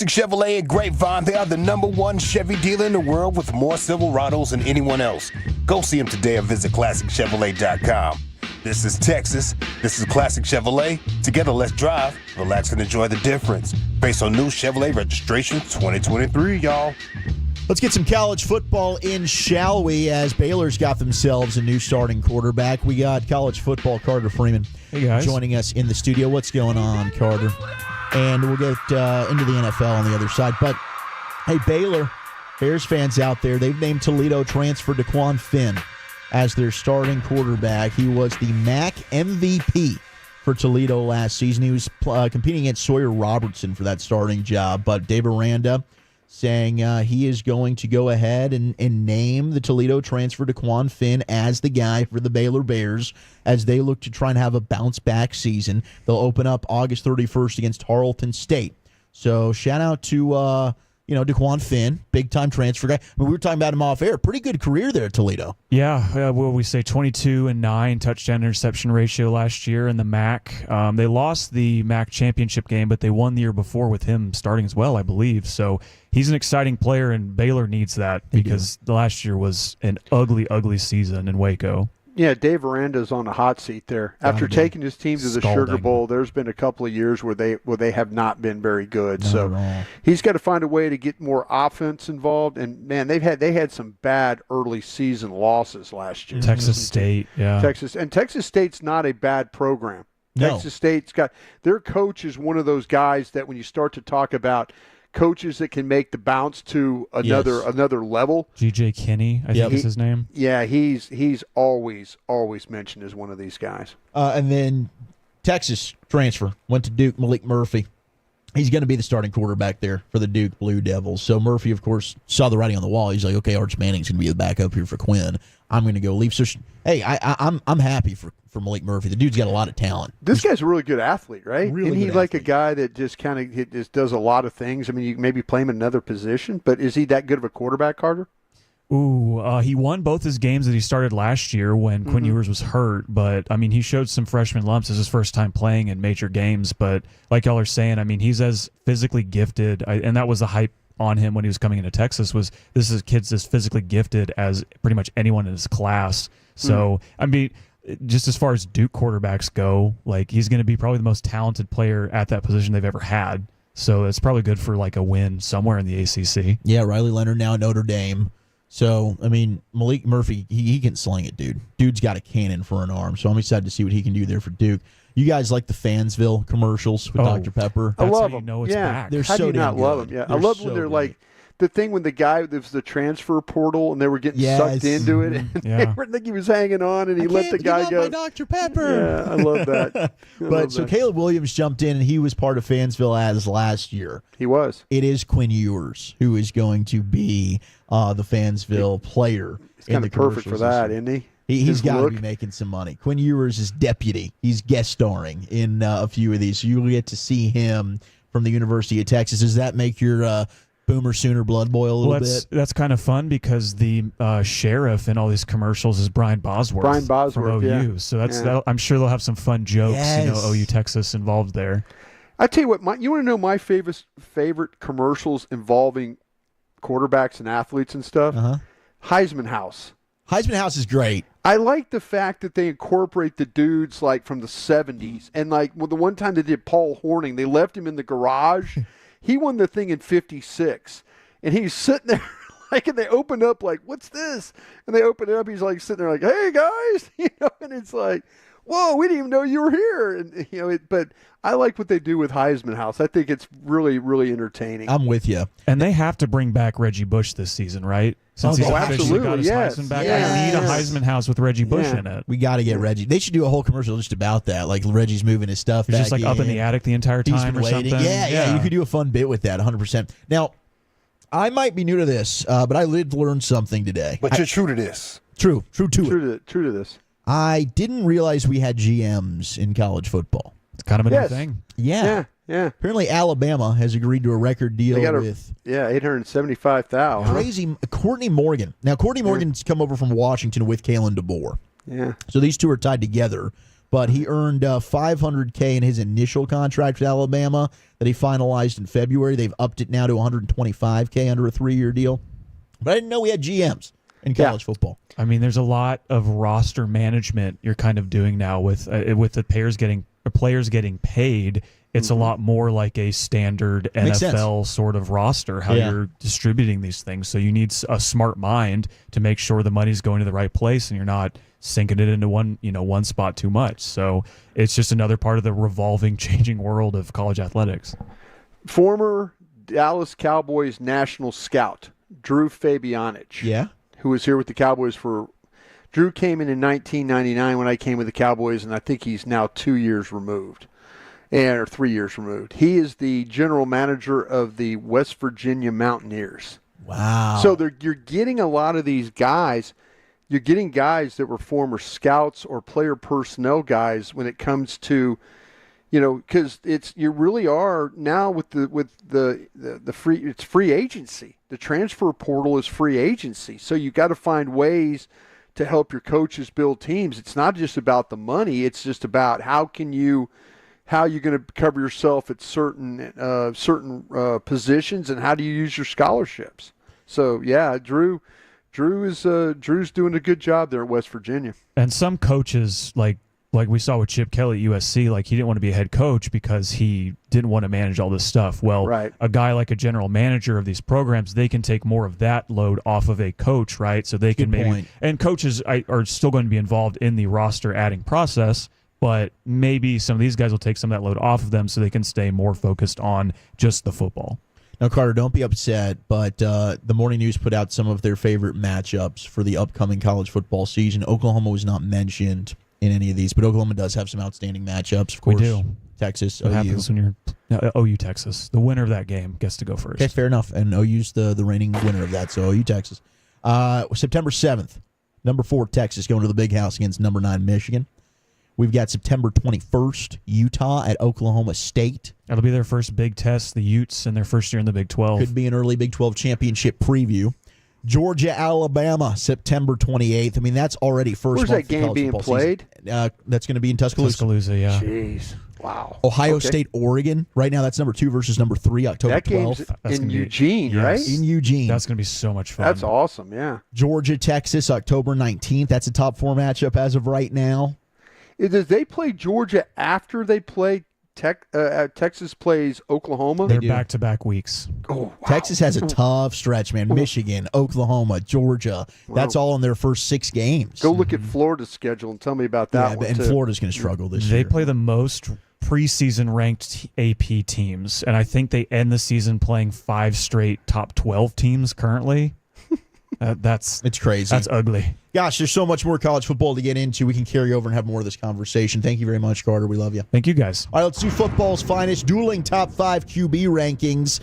Chevrolet and Grapevine, they are the #1 Chevy dealer in the world with more Silverados than anyone else. Go see them today or visit ClassicChevrolet.com. This is Texas. This is Classic Chevrolet. Together, let's drive, relax, and enjoy the difference. Based on new Chevrolet registration 2023, y'all.
Let's get some college football in, shall we, as Baylor's got themselves a new starting quarterback. We got college football Carter Freeman joining us in the studio. What's going on, Carter? And we'll get into the NFL on the other side. But, hey, Baylor, Bears fans out there, they've named Toledo transfer DeQuan Finn as their starting quarterback. He was the MAC MVP for Toledo last season. He was competing against Sawyer Robertson for that starting job. But Dave Aranda saying he is going to go ahead and name the Toledo transfer DeQuan Finn as the guy for the Baylor Bears as they look to try and have a bounce-back season. They'll open up August 31st against Tarleton State. So shout out to DeQuan Finn, big-time transfer guy. I mean, we were talking about him off air. Pretty good career there at Toledo.
Yeah, well, we say 22-9 touchdown interception ratio last year in the MAC. They lost the MAC championship game, but they won the year before with him starting as well, I believe. So he's an exciting player, and Baylor needs that because the last year was an ugly, ugly season in Waco.
Yeah, Dave Aranda's on the hot seat there. After taking his team to the Sugar Bowl, there's been a couple of years where they have not been very good. So he's got to find a way to get more offense involved. And man, they had some bad early season losses last year.
Texas State, yeah.
Texas State's not a bad program.
No.
Texas State's got their coach is one of those guys that when you start to talk about coaches that can make the bounce to another level.
G.J. Kinney, I think is his name.
Yeah, he's always mentioned as one of these guys.
And then Texas transfer, went to Duke, Malik Murphy. He's going to be the starting quarterback there for the Duke Blue Devils. So Murphy, of course, saw the writing on the wall. He's like, okay, Arch Manning's going to be the backup here for Quinn. I'm going to go leave. So, hey, I'm happy for Malik Murphy. The dude's got a lot of talent.
This guy's a really good athlete, right?
Really
Isn't he
good
like
athlete.
a guy that just kind of just does a lot of things? I mean, you maybe play him in another position, but is he that good of a quarterback, Carter?
He won both his games that he started last year when Quinn Ewers was hurt. But, I mean, he showed some freshman lumps as his first time playing in major games. But like y'all are saying, I mean, he's as physically gifted, and that was the hype on him when he was coming into Texas, was this is kid's as physically gifted as pretty much anyone in his class. So, I mean, just as far as Duke quarterbacks go, like, he's going to be probably the most talented player at that position they've ever had. So it's probably good for, like, a win somewhere in the ACC.
Yeah, Riley Leonard now at Notre Dame. So, I mean, Malik Murphy, he can sling it, dude. Dude's got a cannon for an arm, so I'm excited to see what he can do there for Duke. You guys like the Fansville commercials with Dr. Pepper?
I love them.
Back.
They're
How
so
do you
damn
not
good.
love them? Yeah, I love when they're like the thing when the guy there was the transfer portal and they were getting sucked into it, and they were think he was hanging on, and he let the guy go.
Dr. Pepper.
Yeah, I love that.
Caleb Williams jumped in, and he was part of Fansville as last year.
He was.
It is Quinn Ewers who is going to be the Fansville player.
He's kind of perfect for that, isn't he?
He's got to be making some money. Quinn Ewers is deputy. He's guest starring in a few of these. So you'll get to see him from the University of Texas. Does that make your Boomer Sooner blood boil a little bit?
That's kind of fun because the sheriff in all these commercials is Brian Bosworth. From OU.
Yeah.
So I'm sure they'll have some fun jokes. OU Texas involved there.
I tell you what, you want to know my favorite commercials involving quarterbacks and athletes and stuff? Heisman House.
Heisman House is great.
I like the fact that they incorporate the dudes like from the 70s. And like the one time they did Paul Horning, they left him in the garage. He won the thing in 56. And he's sitting there like, and they opened up like, what's this? And they open it up. He's like sitting there like, hey guys, and it's like, whoa, we didn't even know you were here. And but I like what they do with Heisman House. I think it's really, really entertaining.
I'm with you.
And they have to bring back Reggie Bush this season, right? Since he's officially got his Heisman back. I need a Heisman House with Reggie Bush in it.
We got to get Reggie. They should do a whole commercial just about that. Like Reggie's moving his stuff
He's
back
just like up in the attic the entire time or something.
Yeah, you could do a fun bit with that, 100%. Now, I might be new to this, but I did learn something today.
But you're true to this.
True to
this.
I didn't realize we had GMs in college football.
It's kind of a new thing.
Yeah.
Apparently, Alabama has agreed to a record deal with
$875,000.
Crazy Courtney Morgan. Now, Courtney Morgan's come over from Washington with Kalen DeBoer.
Yeah.
So these two are tied together. But he earned $500K in his initial contract with Alabama that he finalized in February. They've upped it now to $125K under a 3-year deal. But I didn't know we had GMs in college football.
I mean, there's a lot of roster management you're kind of doing now with the players getting paid. It's a lot more like a standard NFL sort of roster, how you're distributing these things. So you need a smart mind to make sure the money's going to the right place and you're not sinking it into one spot too much. So it's just another part of the revolving, changing world of college athletics.
Former Dallas Cowboys national scout, Drew Fabianich. Who was here with the Cowboys Drew came in 1999 when I came with the Cowboys, and I think he's now 2 years removed. Or 3 years removed. He is the general manager of the West Virginia Mountaineers.
Wow.
So you're getting a lot of these guys. You're getting guys that were former scouts or player personnel guys when it comes to, because you really are now with the free, it's free agency. The transfer portal is free agency. So you got to find ways to help your coaches build teams. It's not just about the money. It's just about how you're going to cover yourself at certain positions, and how do you use your scholarships. So yeah, Drew's doing a good job there at West Virginia.
And some coaches, like we saw with Chip Kelly at USC, like he didn't want to be a head coach because he didn't want to manage all this stuff. Well, a guy like a general manager of these programs, they can take more of that load off of a coach, right? So they can and coaches are still going to be involved in the roster adding process, but maybe some of these guys will take some of that load off of them so they can stay more focused on just the football.
Now, Carter, don't be upset, but the Morning News put out some of their favorite matchups for the upcoming college football season. Oklahoma was not mentioned in any of these, but Oklahoma does have some outstanding matchups. Of course,
we do.
Texas,
what
OU.
happens when you're OU Texas? The winner of that game gets to go first.
Okay, fair enough. And OU's the reigning winner of that, so OU Texas. September 7th, number 4 Texas going to the Big House against number 9 Michigan. We've got September 21st, Utah at Oklahoma State.
That'll be their first big test, the Utes, in their first year in the Big 12.
Could be an early Big 12 championship preview. Georgia, Alabama, September 28th. I mean, that's already first.
Where's
month
that game being played?
That's going to be in Tuscaloosa.
Tuscaloosa, yeah.
Jeez. Wow.
Ohio State, Oregon. Right now, that's number 2 versus number 3, October 12th.
That game's in Eugene, right?
In Eugene.
That's going to be so much fun.
That's awesome, yeah.
Georgia, Texas, October 19th. That's a top 4 matchup as of right now.
Does they play Georgia after they play Texas plays Oklahoma?
They're back-to-back weeks.
Oh, wow.
Texas has a tough stretch, man. Michigan, Oklahoma, Georgia.
Wow.
That's all in their first 6 games.
Go look at Florida's schedule and tell me about that one,
and
too.
Florida's going to struggle this
They
year.
play the most preseason ranked AP teams, and I think they end the season playing 5 straight top 12 teams currently.
It's crazy.
That's ugly.
Gosh, there's so much more college football to get into. We can carry over and have more of this conversation. Thank you very much, Carter. We love you.
Thank you, guys.
All right, let's do football's finest dueling top 5 QB rankings.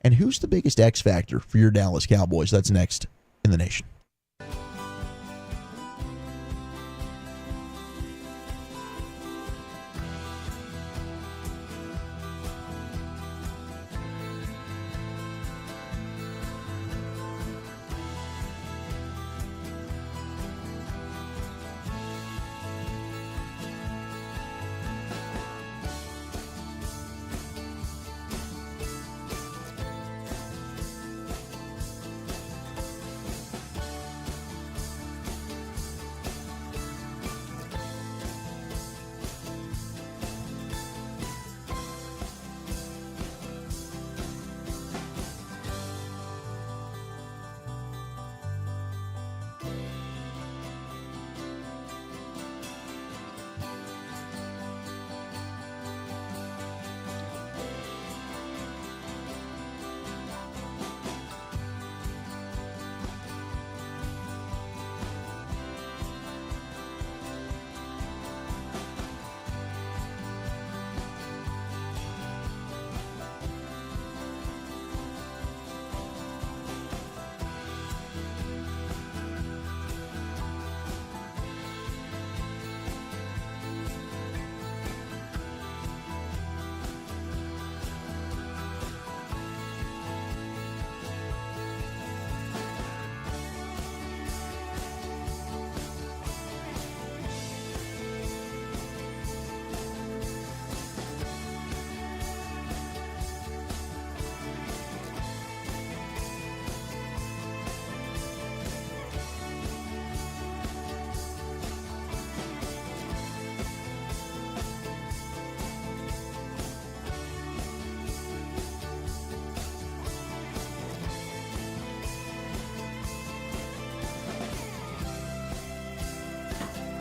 And who's the biggest X factor for your Dallas Cowboys? That's next in the nation.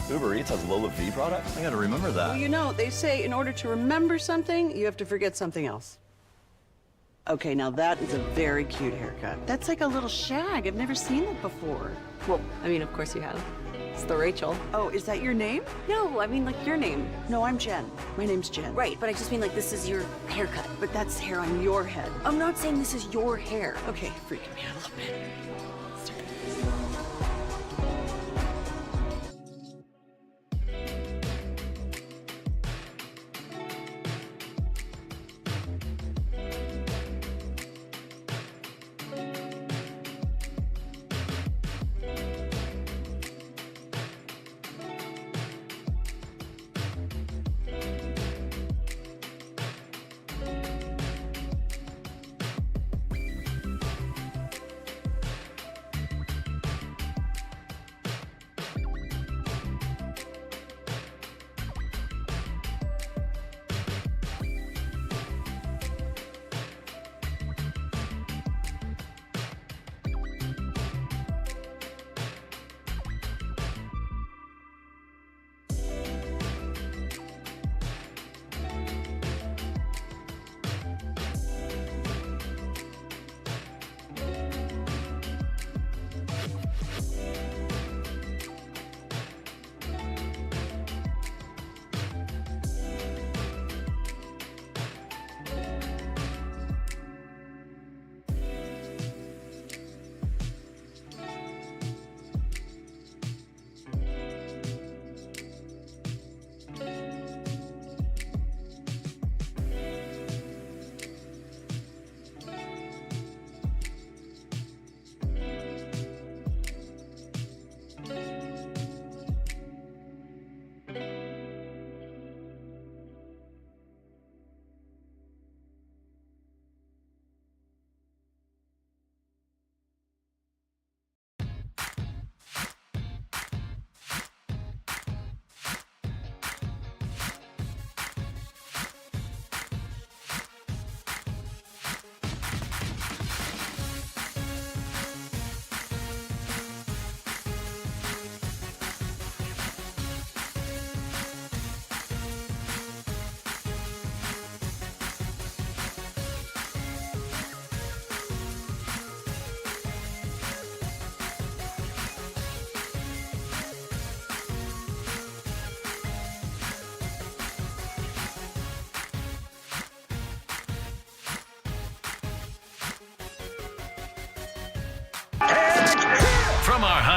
Uber Eats has Lola V products? I gotta remember that.
Well, you know, they say in order to remember something, you have to forget something else. Okay, now that is a very cute haircut. That's like a little shag. I've never seen it before.
Well, I mean, of course you have. It's the Rachel.
Oh, is that your name?
No, I mean, like, your name.
No, I'm Jen. My name's Jen.
Right, but I just mean, like, this is your haircut.
But that's hair on your head.
I'm not saying this is your hair.
Okay, freaking me out a little bit.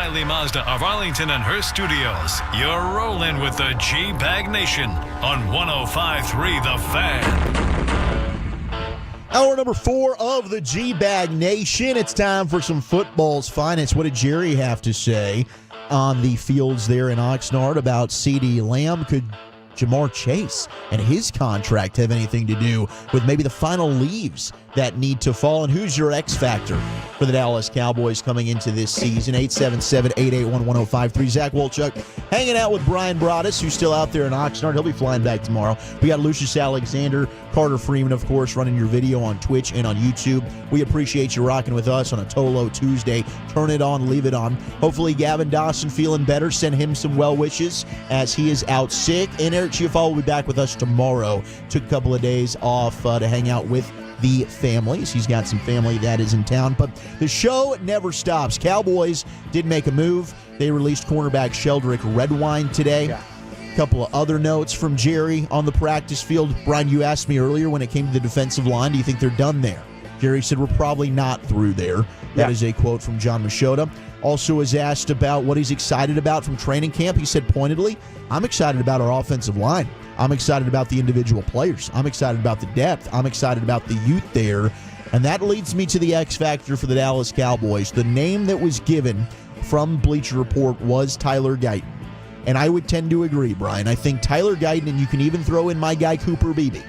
Hiley Mazda of Arlington and her studios. You're rolling with the GBag Nation on 105.3 The Fan.
Hour number 4 of the GBag Nation. It's time for some football's finest. What did Jerry have to say on the fields there in Oxnard about CeeDee Lamb? Could Jamar Chase and his contract have anything to do with maybe the final leaves that need to fall? And who's your X factor for the Dallas Cowboys coming into this season? 877-881-1053. Zach Wolchuk hanging out with Brian Broaddus, who's still out there in Oxnard. He'll be flying back tomorrow. We got Lucius Alexander, Carter Freeman, of course, running your video on Twitch and on YouTube. We appreciate you rocking with us on a Tolo Tuesday. Turn it on, leave it on. Hopefully Gavin Dawson feeling better. Send him some well wishes as he is out sick. And Eric Chiafal will be back with us tomorrow. Took a couple of days off to hang out with the families. He's got some family that is in town, but the show never stops. Cowboys did make a move. They released cornerback Sheldrick Redwine today. Yeah. Couple of other notes from Jerry on the practice field. Brian, you asked me earlier when it came to the defensive line, do you think they're done there? Jerry said we're probably not through there. That is a quote from John Machota. Also was asked about what he's excited about from training camp. He said pointedly, I'm excited about our offensive line. I'm excited about the individual players. I'm excited about the depth. I'm excited about the youth there. And that leads me to the X factor for the Dallas Cowboys. The name that was given from Bleacher Report was Tyler Guyton. And I would tend to agree, Brian. I think Tyler Guyton, and you can even throw in my guy Cooper Beebe.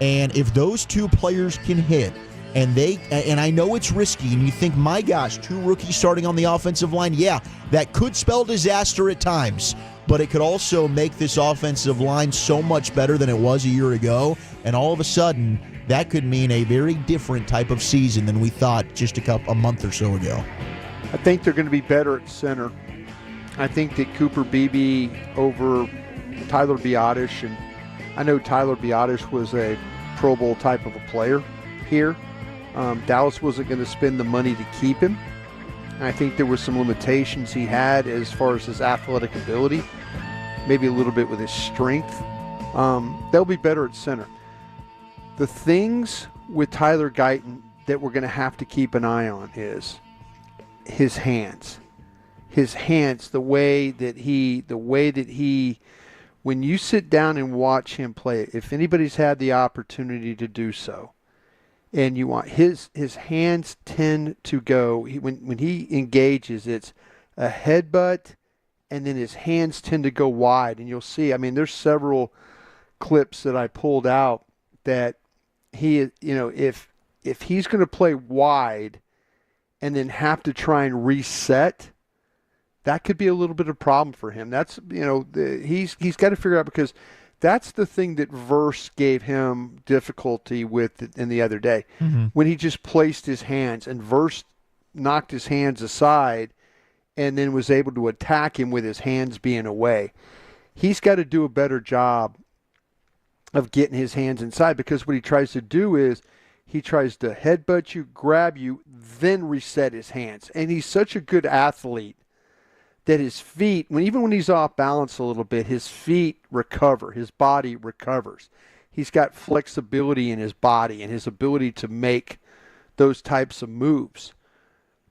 And if those two players can hit, and I know it's risky, and you think, my gosh, 2 rookies starting on the offensive line, yeah, that could spell disaster at times, but it could also make this offensive line so much better than it was a year ago, and all of a sudden, that could mean a very different type of season than we thought just a month or so ago.
I think they're going to be better at center. I think that Cooper Beebe over Tyler Biadasz, and I know Tyler Biadasz was a Pro Bowl type of a player here. Dallas wasn't going to spend the money to keep him. I think there were some limitations he had as far as his athletic ability, maybe a little bit with his strength. They'll be better at center. The things with Tyler Guyton that we're going to have to keep an eye on is his hands. His hands, the way that he, when you sit down and watch him play, if anybody's had the opportunity to do so, and you want his hands tend to go, when he engages, it's a headbutt, and then his hands tend to go wide. And you'll see, I mean, there's several clips that I pulled out that he, if he's going to play wide and then have to try and reset, that could be a little bit of a problem for him. That's, he's got to figure out, because that's the thing that Verse gave him difficulty with in the other day. Mm-hmm. When he just placed his hands, and Verse knocked his hands aside and then was able to attack him with his hands being away. He's got to do a better job of getting his hands inside, because what he tries to do is he tries to headbutt you, grab you, then reset his hands. And he's such a good athlete that his feet, even when he's off balance a little bit, his feet recover, his body recovers. He's got flexibility in his body and his ability to make those types of moves.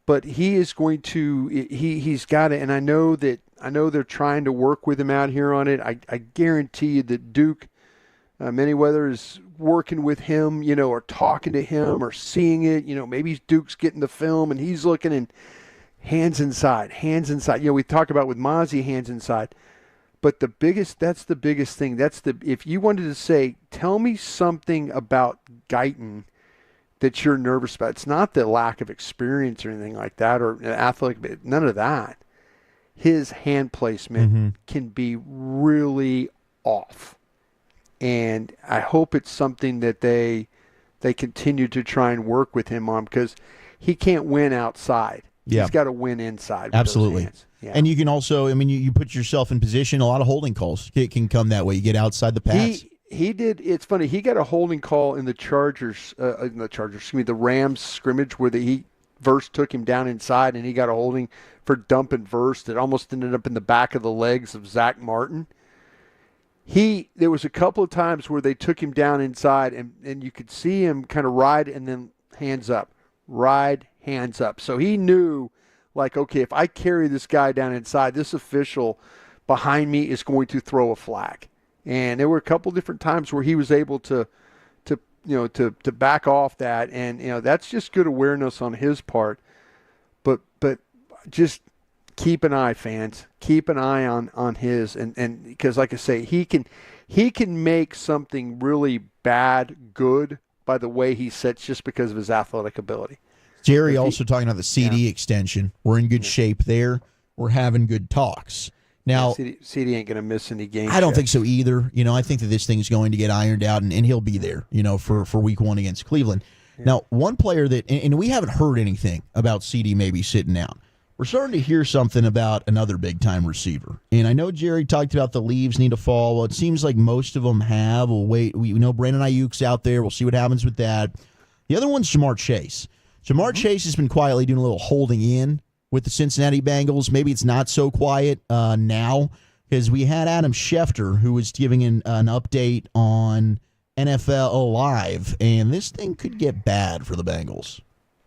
But he is going to, he's got it, and I know they're trying to work with him out here on it. I guarantee you that Duke Manyweather is working with him, or talking to him or seeing it. Maybe Duke's getting the film and he's looking, and hands inside. We talk about with Mozzie, hands inside. But that's the biggest thing. If you wanted to say, tell me something about Guyton that you're nervous about. It's not the lack of experience or anything like that, or athletic, none of that. His hand placement can be really off. And I hope it's something that they continue to try and work with him on, because he can't win outside. Yeah. He's got to win inside.
Absolutely. Yeah. And you can also, you put yourself in position, a lot of holding calls can come that way. You get outside the pass.
He did. It's funny. He got a holding call in the Rams scrimmage where Verse took him down inside, and he got a holding for dumping Verse that almost ended up in the back of the legs of Zach Martin. There was a couple of times where they took him down inside, and you could see him kind of ride and then hands up. Ride, hands up. So he knew like, okay, if I carry this guy down inside, this official behind me is going to throw a flag. And there were a couple different times where he was able to back off that, and that's just good awareness on his part. But just keep an eye, fans. Keep an eye on his, and because like I say, he can make something really bad good by the way he sits just because of his athletic ability.
Jerry also talking about the CD extension. We're in good shape there. We're having good talks. Now,
CD ain't going to miss any games.
I don't think so either. I think that this thing's going to get ironed out, and he'll be there, for week 1 against Cleveland. Yeah. Now, one player that, and we haven't heard anything about CD maybe sitting out. We're starting to hear something about another big-time receiver. And I know Jerry talked about the leaves need to fall. Well, it seems like most of them have. We'll wait. We know Brandon Ayuk's out there. We'll see what happens with that. The other one's Jamar Chase. Jamar Chase has been quietly doing a little holding in with the Cincinnati Bengals. Maybe it's not so quiet now, because we had Adam Schefter, who was giving an update on NFL Live, and this thing could get bad for the Bengals.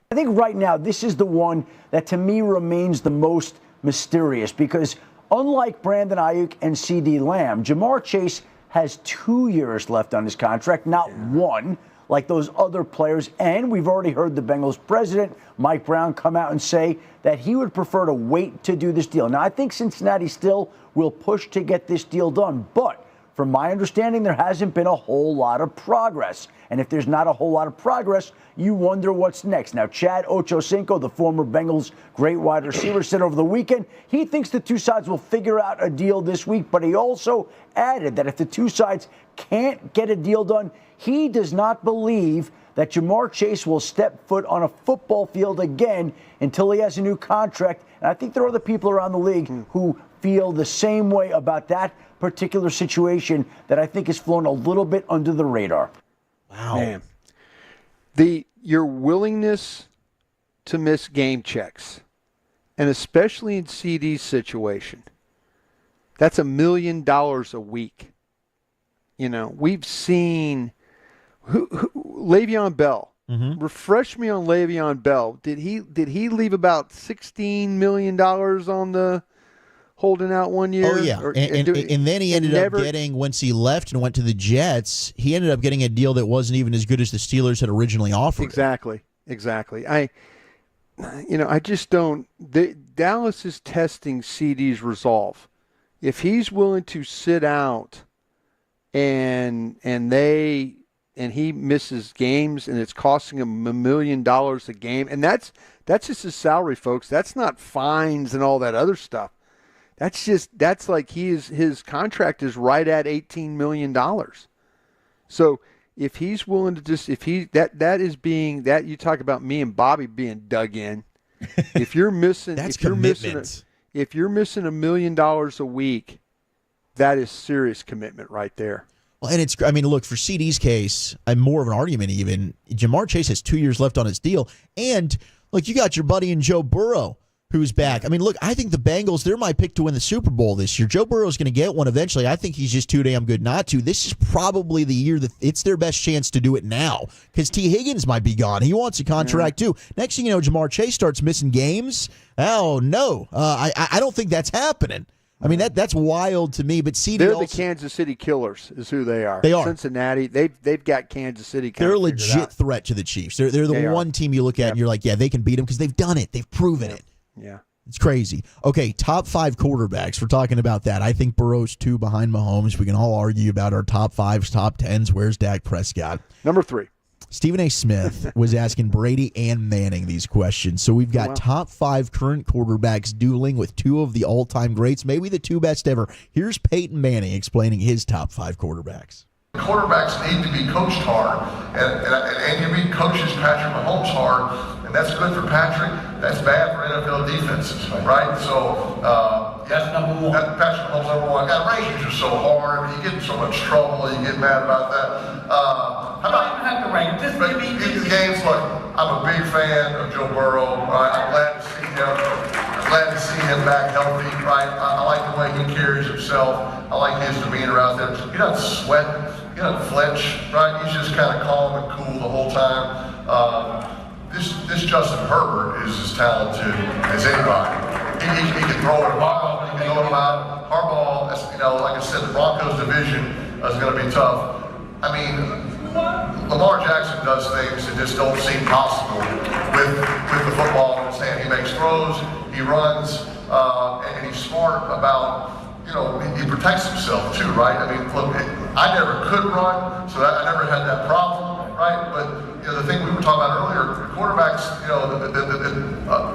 I think right now this is the one that to me remains the most mysterious, because unlike Brandon Ayuk and CeeDee Lamb, Jamar Chase has 2 years left on his contract, not one, like those other players. And we've already heard the Bengals president, Mike Brown, come out and say that he would prefer to wait to do this deal. Now, I think Cincinnati still will push to get this deal done, but from my understanding, there hasn't been a whole lot of progress. And if there's not a whole lot of progress, you wonder what's next. Now, Chad Ochocinco, the former Bengals great wide receiver, said over the weekend he thinks the two sides will figure out a deal this week, but he also added that if the two sides can't get a deal done, he does not believe that Jamar Chase will step foot on a football field again until he has a new contract. And I think there are other people around the league who feel the same way about that particular situation that I think has flown a little bit under the radar.
Wow.
Man. Your willingness to miss game checks, and especially in CD's situation, that's $1 million a week. We've seen Le'Veon Bell. Mm-hmm. Refresh me on Le'Veon Bell. Did he leave about $16 million on the holding out 1 year?
Oh, yeah. And then he ended up getting, once he left and went to the Jets, he ended up getting a deal that wasn't even as good as the Steelers had originally offered.
Exactly. I just don't. Dallas is testing CD's resolve. If he's willing to sit out and he misses games and it's costing him $1 million a game, and that's just his salary, folks. That's not fines and all that other stuff. That's like his contract is right at $18 million. So if he's willing to that is being, that you talk about me and Bobby being dug in. If you're missing, if you're missing $1 million a week, that is serious commitment right there.
Well, and look, for CD's case, I'm more of an argument even. Jamar Chase has 2 years left on his deal. And look, you got your buddy in Joe Burrow, who's back. Look, I think the Bengals, they're my pick to win the Super Bowl this year. Joe Burrow's going to get one eventually. I think he's just too damn good not to. This is probably the year that it's their best chance to do it now, because T. Higgins might be gone. He wants a contract too. Next thing you know, Jamar Chase starts missing games. Oh, no. I don't think that's happening. That's wild to me. But CD,
they're the Kansas City Killers, is who they are.
They are.
Cincinnati. They've got Kansas City.
They're a legit threat to the Chiefs. They're the one team you look at and you're like, yeah, they can beat them because they've done it. They've proven it.
Yeah.
It's crazy. Okay, top 5 quarterbacks. We're talking about that. I think Burrow's 2 behind Mahomes. We can all argue about our top 5s, top 10s. Where's Dak Prescott?
Number 3.
Stephen A. Smith was asking Brady and Manning these questions. So we've got top 5 current quarterbacks dueling with 2 of the all-time greats, maybe the 2 best ever. Here's Peyton Manning explaining his top 5 quarterbacks.
Quarterbacks need to be coached hard, and Andy Reid coaches Patrick Mahomes hard, and that's good for Patrick. That's bad for NFL defenses, right? So that's number 1. Patrick Mahomes number 1. God, rankings are so hard. You get in so much trouble. You get mad about that. How about you have to rank? Just give me these games. Look, I'm a big fan of Joe Burrow. Right? I'm glad to see him. Glad to see him back healthy. Right? I like the way he carries himself. I like his demeanor out there. He doesn't sweat. He doesn't flinch, right? He's just kind of calm and cool the whole time. this Justin Herbert is as talented as anybody. He can throw it a mile, he can throw it a mile. Harbaugh, like I said, the Broncos division is going to be tough. I mean, Lamar Jackson does things that just don't seem possible with the football in his hand. He makes throws, he runs, and he's smart about, he protects himself too, right? I mean, look, I never could run, so I never had that problem, right? But the thing we were talking about earlier, quarterbacks,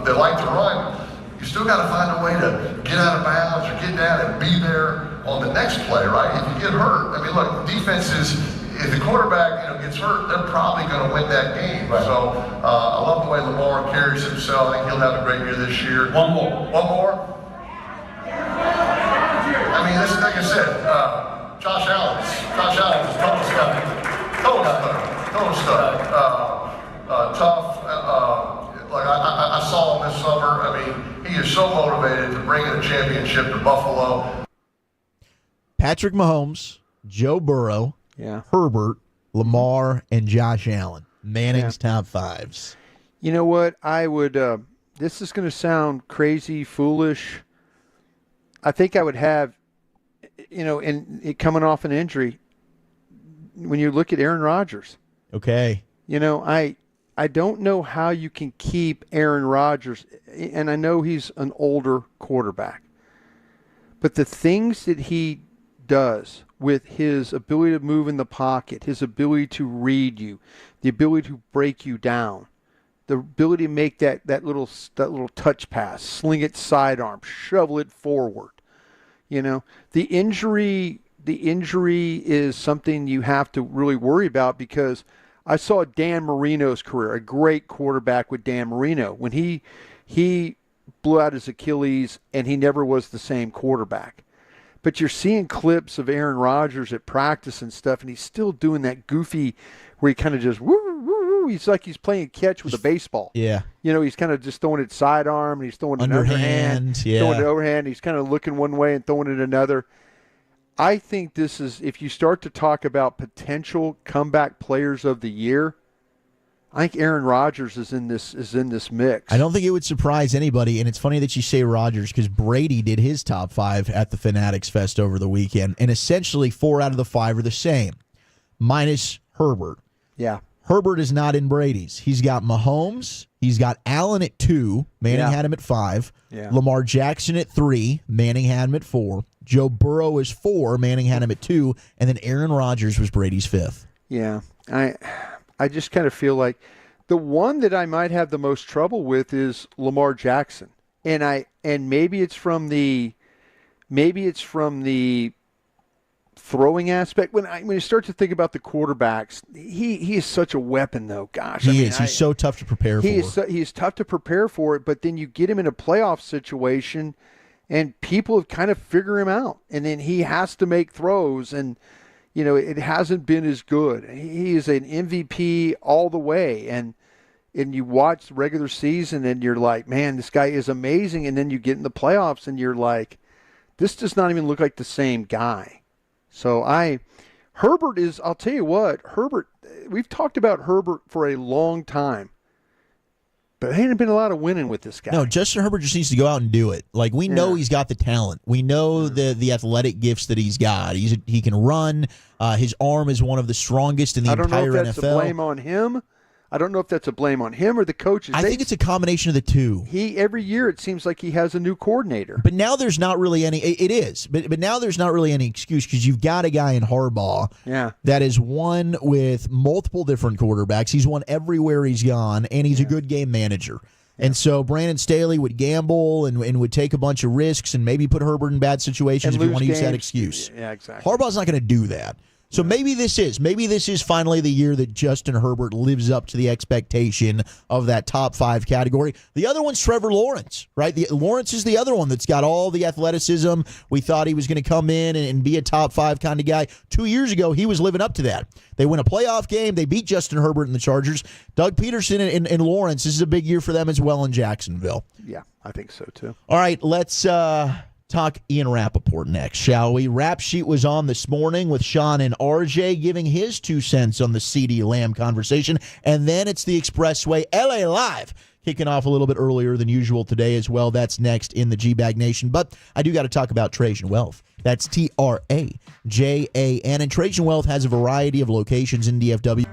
they like to run. You still got to find a way to get out of bounds or get down and be there on the next play, right? If you get hurt, I mean, look, defenses, if the quarterback gets hurt, they're probably going to win that game. Right. So I love the way Lamar carries himself. I think he'll have a great year this year. One more. I mean, this is like I said, Josh Allen is total stud. Tough. Like I saw him this summer. I mean, he is so motivated to bring in a championship to Buffalo.
Patrick Mahomes, Joe Burrow, Herbert, Lamar, and Josh Allen. Manning's top fives.
You know what? I would, this is going to sound crazy, foolish. I think I would have, and it coming off an injury, when you look at Aaron Rodgers.
Okay.
I don't know how you can keep Aaron Rodgers, and I know he's an older quarterback, but the things that he does with his ability to move in the pocket, his ability to read you, the ability to break you down, the ability to make that little touch pass, sling it sidearm, shovel it forward. The injury is something you have to really worry about, because I saw Dan Marino's career, a great quarterback with Dan Marino, when he blew out his Achilles and he never was the same quarterback. But you're seeing clips of Aaron Rodgers at practice and stuff, and he's still doing that goofy where he kind of just woo, woo, woo. He's like he's playing catch with a baseball.
Yeah.
He's kind of just throwing it sidearm, and he's throwing it
underhand,
throwing it overhand. He's kind of looking one way and throwing it another. I think this is, if you start to talk about potential comeback players of the year, I think Aaron Rodgers is in this mix.
I don't think it would surprise anybody, and it's funny that you say Rodgers, because Brady did his top five at the Fanatics Fest over the weekend, and essentially 4 out of the 5 are the same, minus Herbert.
Yeah.
Herbert is not in Brady's. He's got Mahomes. He's got Allen at 2. Manning had him at 5.
Yeah.
Lamar Jackson at 3. Manning had him at 4. Joe Burrow is 4. Manning had him at 2. And then Aaron Rodgers was Brady's 5th.
Yeah. I just kind of feel like the one that I might have the most trouble with is Lamar Jackson. And maybe it's from the throwing aspect. When you start to think about the quarterbacks, he is such a weapon, though. Gosh,
He's so tough to prepare for.
He's tough to prepare for it, but then you get him in a playoff situation, and people have kind of figured him out, and then he has to make throws, and it hasn't been as good. He is an MVP all the way, and you watch the regular season, and you're like, man, this guy is amazing, and then you get in the playoffs, and you're like, this does not even look like the same guy. So Herbert is, I'll tell you what, we've talked about Herbert for a long time, but there ain't been a lot of winning with this guy.
No, Justin Herbert just needs to go out and do it. Like, we know he's got the talent. We know the athletic gifts that he's got. He can run. His arm is one of the strongest in the entire NFL.
I don't know if that's a blame on him. I don't know if that's a blame on him or the coaches.
I think it's a combination of the two.
Every year it seems like he has a new coordinator.
But now there's not really any. It is, but now there's not really any excuse, because you've got a guy in Harbaugh that has won with multiple different quarterbacks. He's won everywhere he's gone, and he's a good game manager. And so Brandon Staley would gamble and would take a bunch of risks and maybe put Herbert in bad situations if you want to use that excuse.
Yeah, exactly.
Harbaugh's not going to do that. So maybe this is finally the year that Justin Herbert lives up to the expectation of that top 5 category. The other one's Trevor Lawrence, right? Lawrence is the other one that's got all the athleticism. We thought he was going to come in and be a top 5 kind of guy. 2 years ago, he was living up to that. They win a playoff game. They beat Justin Herbert and the Chargers. Doug Peterson and Lawrence, this is a big year for them as well in Jacksonville.
Yeah, I think so too.
All right, let's talk Ian Rappaport next, shall we? Rap Sheet was on this morning with Sean and RJ giving his 2 cents on the CeeDee Lamb conversation. And then it's the Expressway LA Live kicking off a little bit earlier than usual today as well. That's next in the GBag Nation. But I do got to talk about Trajan Wealth. That's Trajan. And Trajan Wealth has a variety of locations in DFW.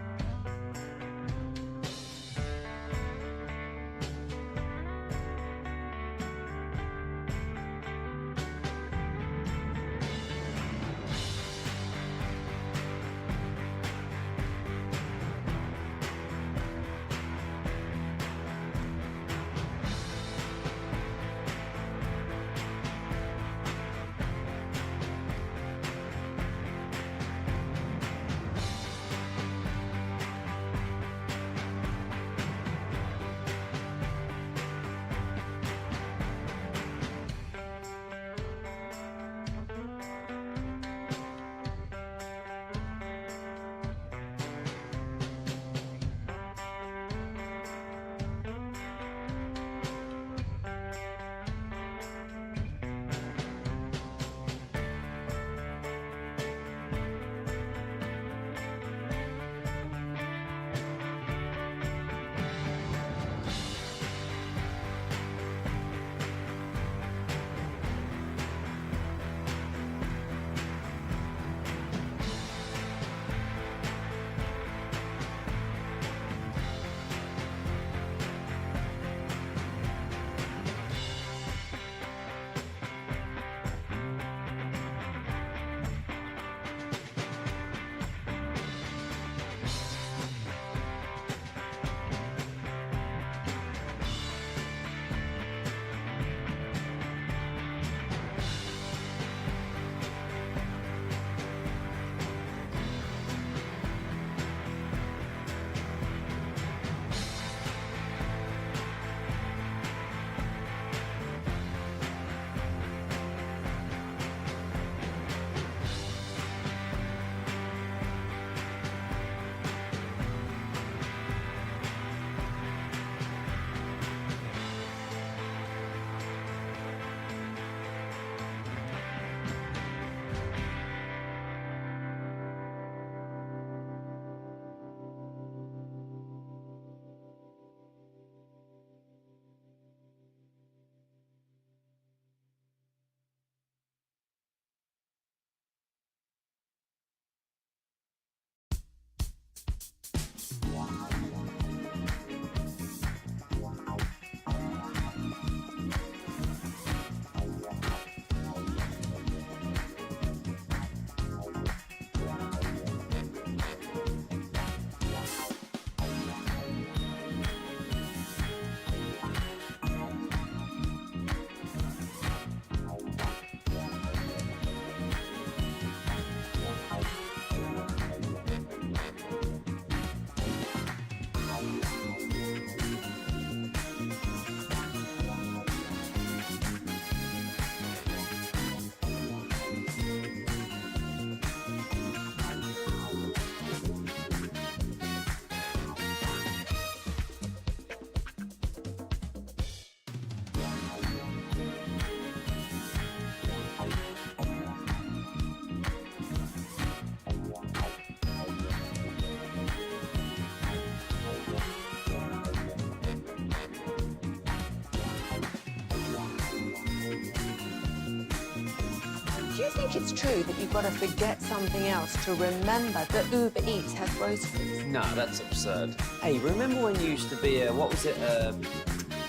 Do you think it's true that you've got to forget something else to remember that Uber Eats has groceries?
No, that's absurd. Hey, remember when you used to be a, what was it,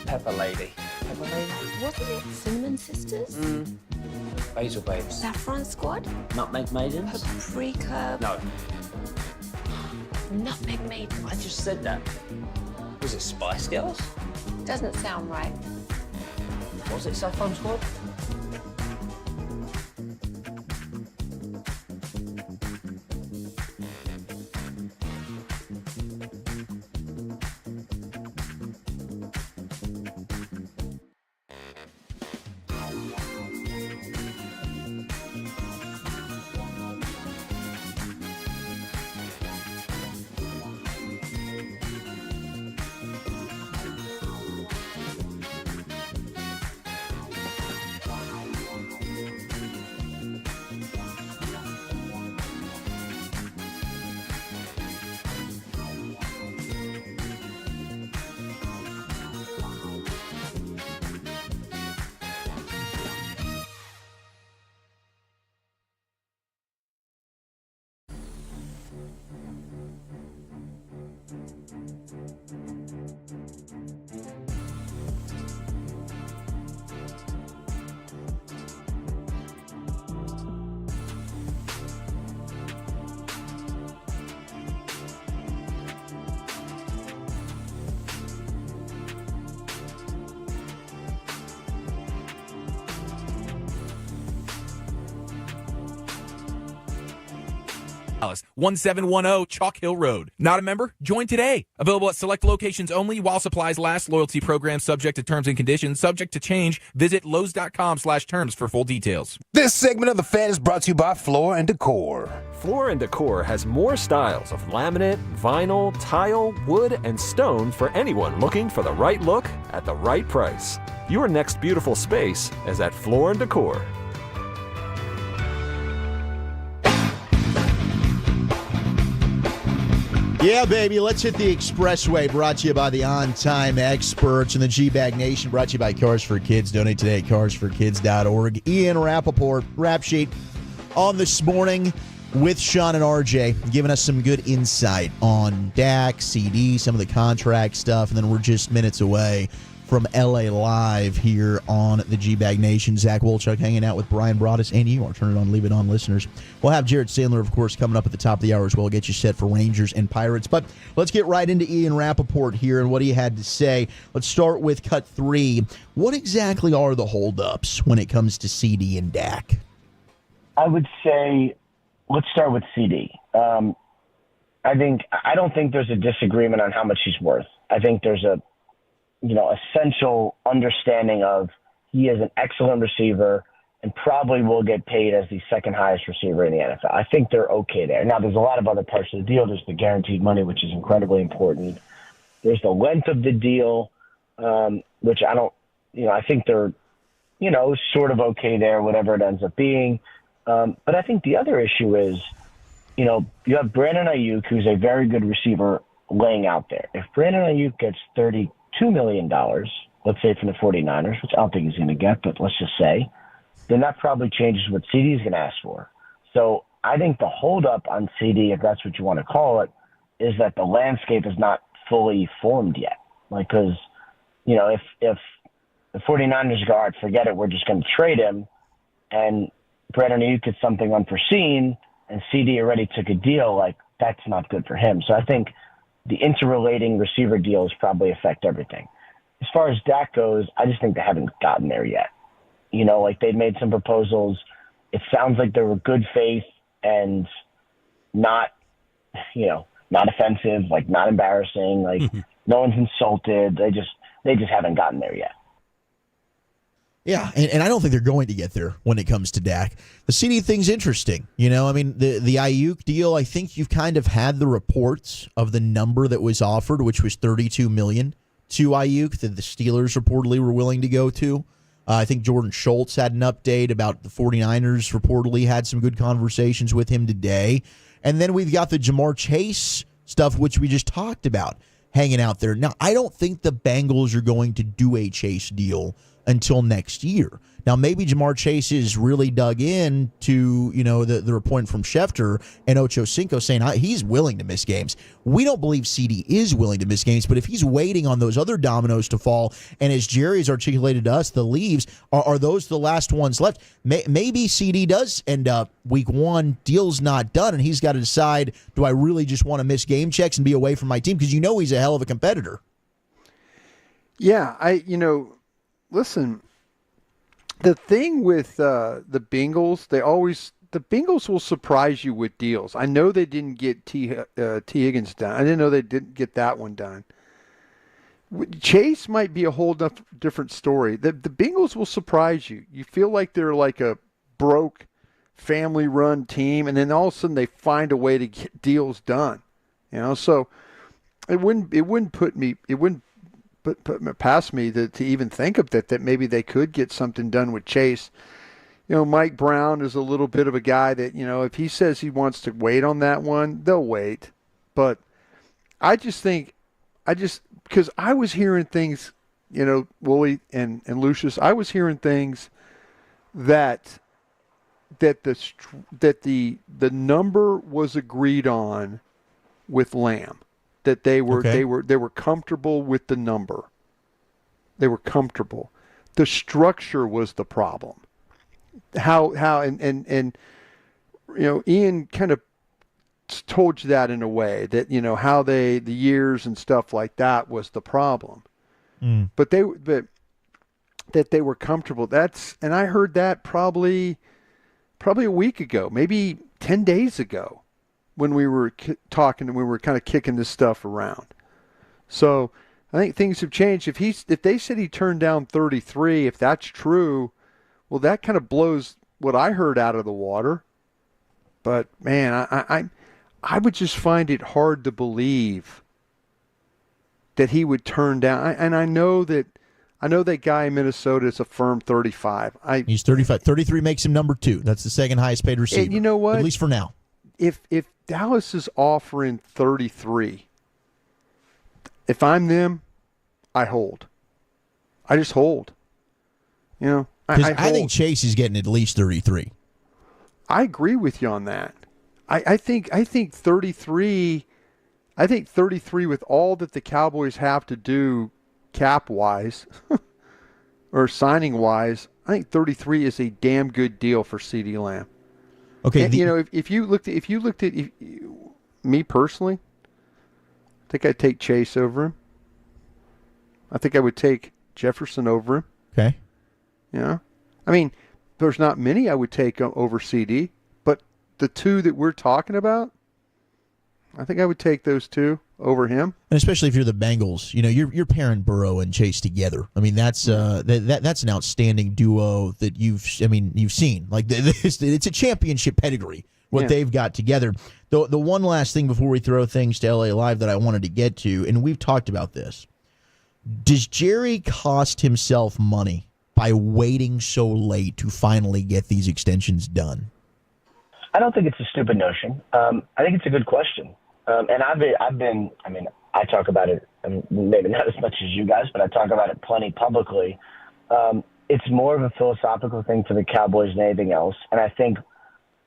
Pepper Lady? Pepper Lady?
Wasn't it Cinnamon Sisters?
Basil Babes.
Saffron Squad?
Nutmeg Maidens?
Paprika?
No.
Nutmeg Maidens?
I just said that. Was it Spice Girls?
Doesn't sound right.
Was it Saffron Squad?
Dallas, 1710 Chalk Hill Road. Not a member? Join today. Available at select locations only while supplies last. Loyalty program subject to terms and conditions. Subject to change. Visit Lowe's.com/terms for full details.
This segment of The Fan is brought to you by Floor & Decor.
Floor & Decor has more styles of laminate, vinyl, tile, wood, and stone for anyone looking for the right look at the right price. Your next beautiful space is at Floor & Decor.
Yeah, baby, let's hit the expressway. Brought to you by the on-time experts in the GBag Nation. Brought to you by Cars for Kids. Donate today at carsforkids.org. Ian Rappaport, Rap Sheet, on this morning with Sean and RJ, giving us some good insight on Dak, CD, some of the contract stuff, and then we're just minutes away from LA Live here on the GBag Nation. Zach Wolchuk hanging out with Brian Broaddus and you. Or turn it on, leave it on, listeners. We'll have Jared Sandler, of course, coming up at the top of the hour as well. Get you set for Rangers and Pirates. But let's get right into Ian Rappaport here and what he had to say. Let's start with cut 3. What exactly are the holdups when it comes to CD and Dak?
I would say, let's start with CD. I don't think there's a disagreement on how much he's worth. I think there's a essential understanding of he is an excellent receiver and probably will get paid as the second highest receiver in the NFL. I think they're okay there. Now, there's a lot of other parts of the deal. There's the guaranteed money, which is incredibly important. There's the length of the deal, which I think they're, sort of okay there, whatever it ends up being. But I think the other issue is, you have Brandon Ayuk, who's a very good receiver, laying out there. If Brandon Ayuk gets $32 million, let's say from the 49ers, which I don't think he's going to get, but let's just say, then that probably changes what CD is going to ask for. So I think the holdup on CD, if that's what you want to call it, is that the landscape is not fully formed yet. Because, if the 49ers go, all right, forget it, we're just going to trade him, and Brandon Ayuk gets something unforeseen, and CD already took a deal, that's not good for him. So I think the interrelating receiver deals probably affect everything. As far as Dak goes, I just think they haven't gotten there yet. They've made some proposals. It sounds like they were good faith and not offensive, not embarrassing, no one's insulted. They just haven't gotten there yet.
Yeah, and I don't think they're going to get there when it comes to Dak. The CD thing's interesting. The Ayuk deal, I think you've kind of had the reports of the number that was offered, which was $32 million to Ayuk, that the Steelers reportedly were willing to go to. I think Jordan Schultz had an update about the 49ers reportedly had some good conversations with him today. And then we've got the Jamar Chase stuff, which we just talked about, hanging out there. Now, I don't think the Bengals are going to do a Chase deal until next year. Now, maybe Jamar Chase is really dug in to, the report from Schefter and Ocho Cinco saying he's willing to miss games. We don't believe CD is willing to miss games, but if he's waiting on those other dominoes to fall, and as Jerry's articulated to us, the leaves, are those the last ones left? Maybe CD does end up week 1, deal's not done, and he's got to decide, do I really just want to miss game checks and be away from my team? Because he's a hell of a competitor.
Yeah, listen, the thing with the Bengals, the Bengals will surprise you with deals. I know they didn't get T. Higgins done. I didn't know they didn't get that one done. Chase might be a whole different story. The Bengals will surprise you. You feel like they're like a broke, family-run team, and then all of a sudden they find a way to get deals done. So it wouldn't put past me to even think of that maybe they could get something done with Chase. Mike Brown is a little bit of a guy that, if he says he wants to wait on that one, they'll wait. But I just think, because I was hearing things, Wooly and Lucius, I was hearing things that the number was agreed on with Lamb. That they were comfortable with the number. They were comfortable. The structure was the problem. How and Ian kind of told you that in a way that how the years and stuff like that was the problem. But that they were comfortable. And I heard that probably a week ago, maybe 10 days ago. when we were talking and we were kind of kicking this stuff around. So I think things have changed. If they said he turned down 33, if that's true, well, that kind of blows what I heard out of the water. But man, I would just find it hard to believe that he would turn down. And I know that guy in Minnesota is a firm 35.
He's 35. 33 makes him number 2. That's the second highest paid receiver.
And you know what?
At least for now.
If Dallas is offering 33, if I'm them, I hold. I just hold. You know,
I think Chase is getting at least 33.
I agree with you on that. I think 33. I think 33 with all that the Cowboys have to do cap wise or signing wise. I think 33 is a damn good deal for CeeDee Lamb.
Okay,
and, if you looked at me personally, I think I'd take Chase over him. I think I would take Jefferson over him.
Okay.
Yeah. I mean, there's not many I would take over CD, but the two that we're talking about, I think I would take those two over him.
And especially if you're the Bengals, you know, you're pairing Burrow and Chase together. I mean, that's that's an outstanding duo that you've seen. Like it's a championship pedigree what they've got together. The one last thing before we throw things to LA Live that I wanted to get to, and we've talked about this. Does Jerry cost himself money by waiting so late to finally get these extensions done?
I don't think it's a stupid notion. I think it's a good question. And I talk about it, maybe not as much as you guys, but I talk about it plenty publicly. It's more of a philosophical thing for the Cowboys than anything else. And I think,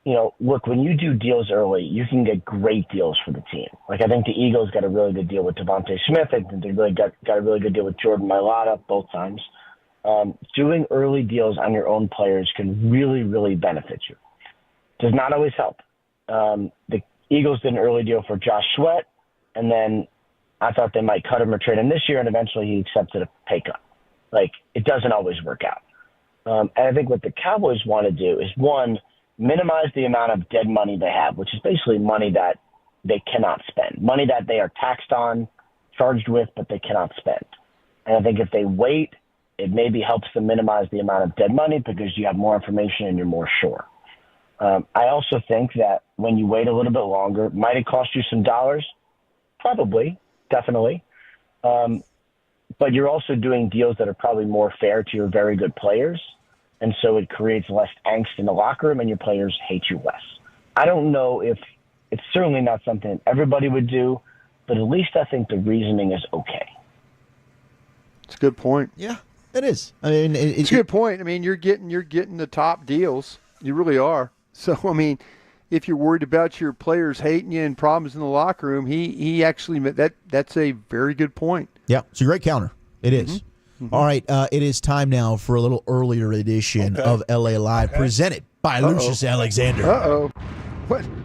you know, look, when you do deals early, you can get great deals for the team. Like, I think the Eagles got a really good deal with Devontae Smith. I think they really got a really good deal with Jordan Mailata both times. Doing early deals on your own players can really, really benefit you. Does not always help. The Eagles did an early deal for Josh Sweat, and then I thought they might cut him or trade him this year, and eventually he accepted a pay cut. Like, it doesn't always work out. And I think what the Cowboys want to do is, one, minimize the amount of dead money they have, which is basically money that they cannot spend, money that they are taxed on, charged with, but they cannot spend. And I think if they wait, it maybe helps them minimize the amount of dead money because you have more information and you're more sure. I also think that when you wait a little bit longer, might it cost you some dollars? Probably, definitely. But you're also doing deals that are probably more fair to your very good players. And so it creates less angst in the locker room and your players hate you less. I don't know if it's certainly not something that everybody would do, but at least I think the reasoning is okay.
It's a good point.
Yeah, it is. I mean,
it's a good point. I mean, you're getting the top deals. You really are. So, I mean, if you're worried about your players hating you and problems in the locker room, he actually that's a very good point.
Yeah, it's a great counter. It is. Mm-hmm. All right, it is time now for a little earlier edition of LA Live, presented by Lucius Alexander.
Uh-oh.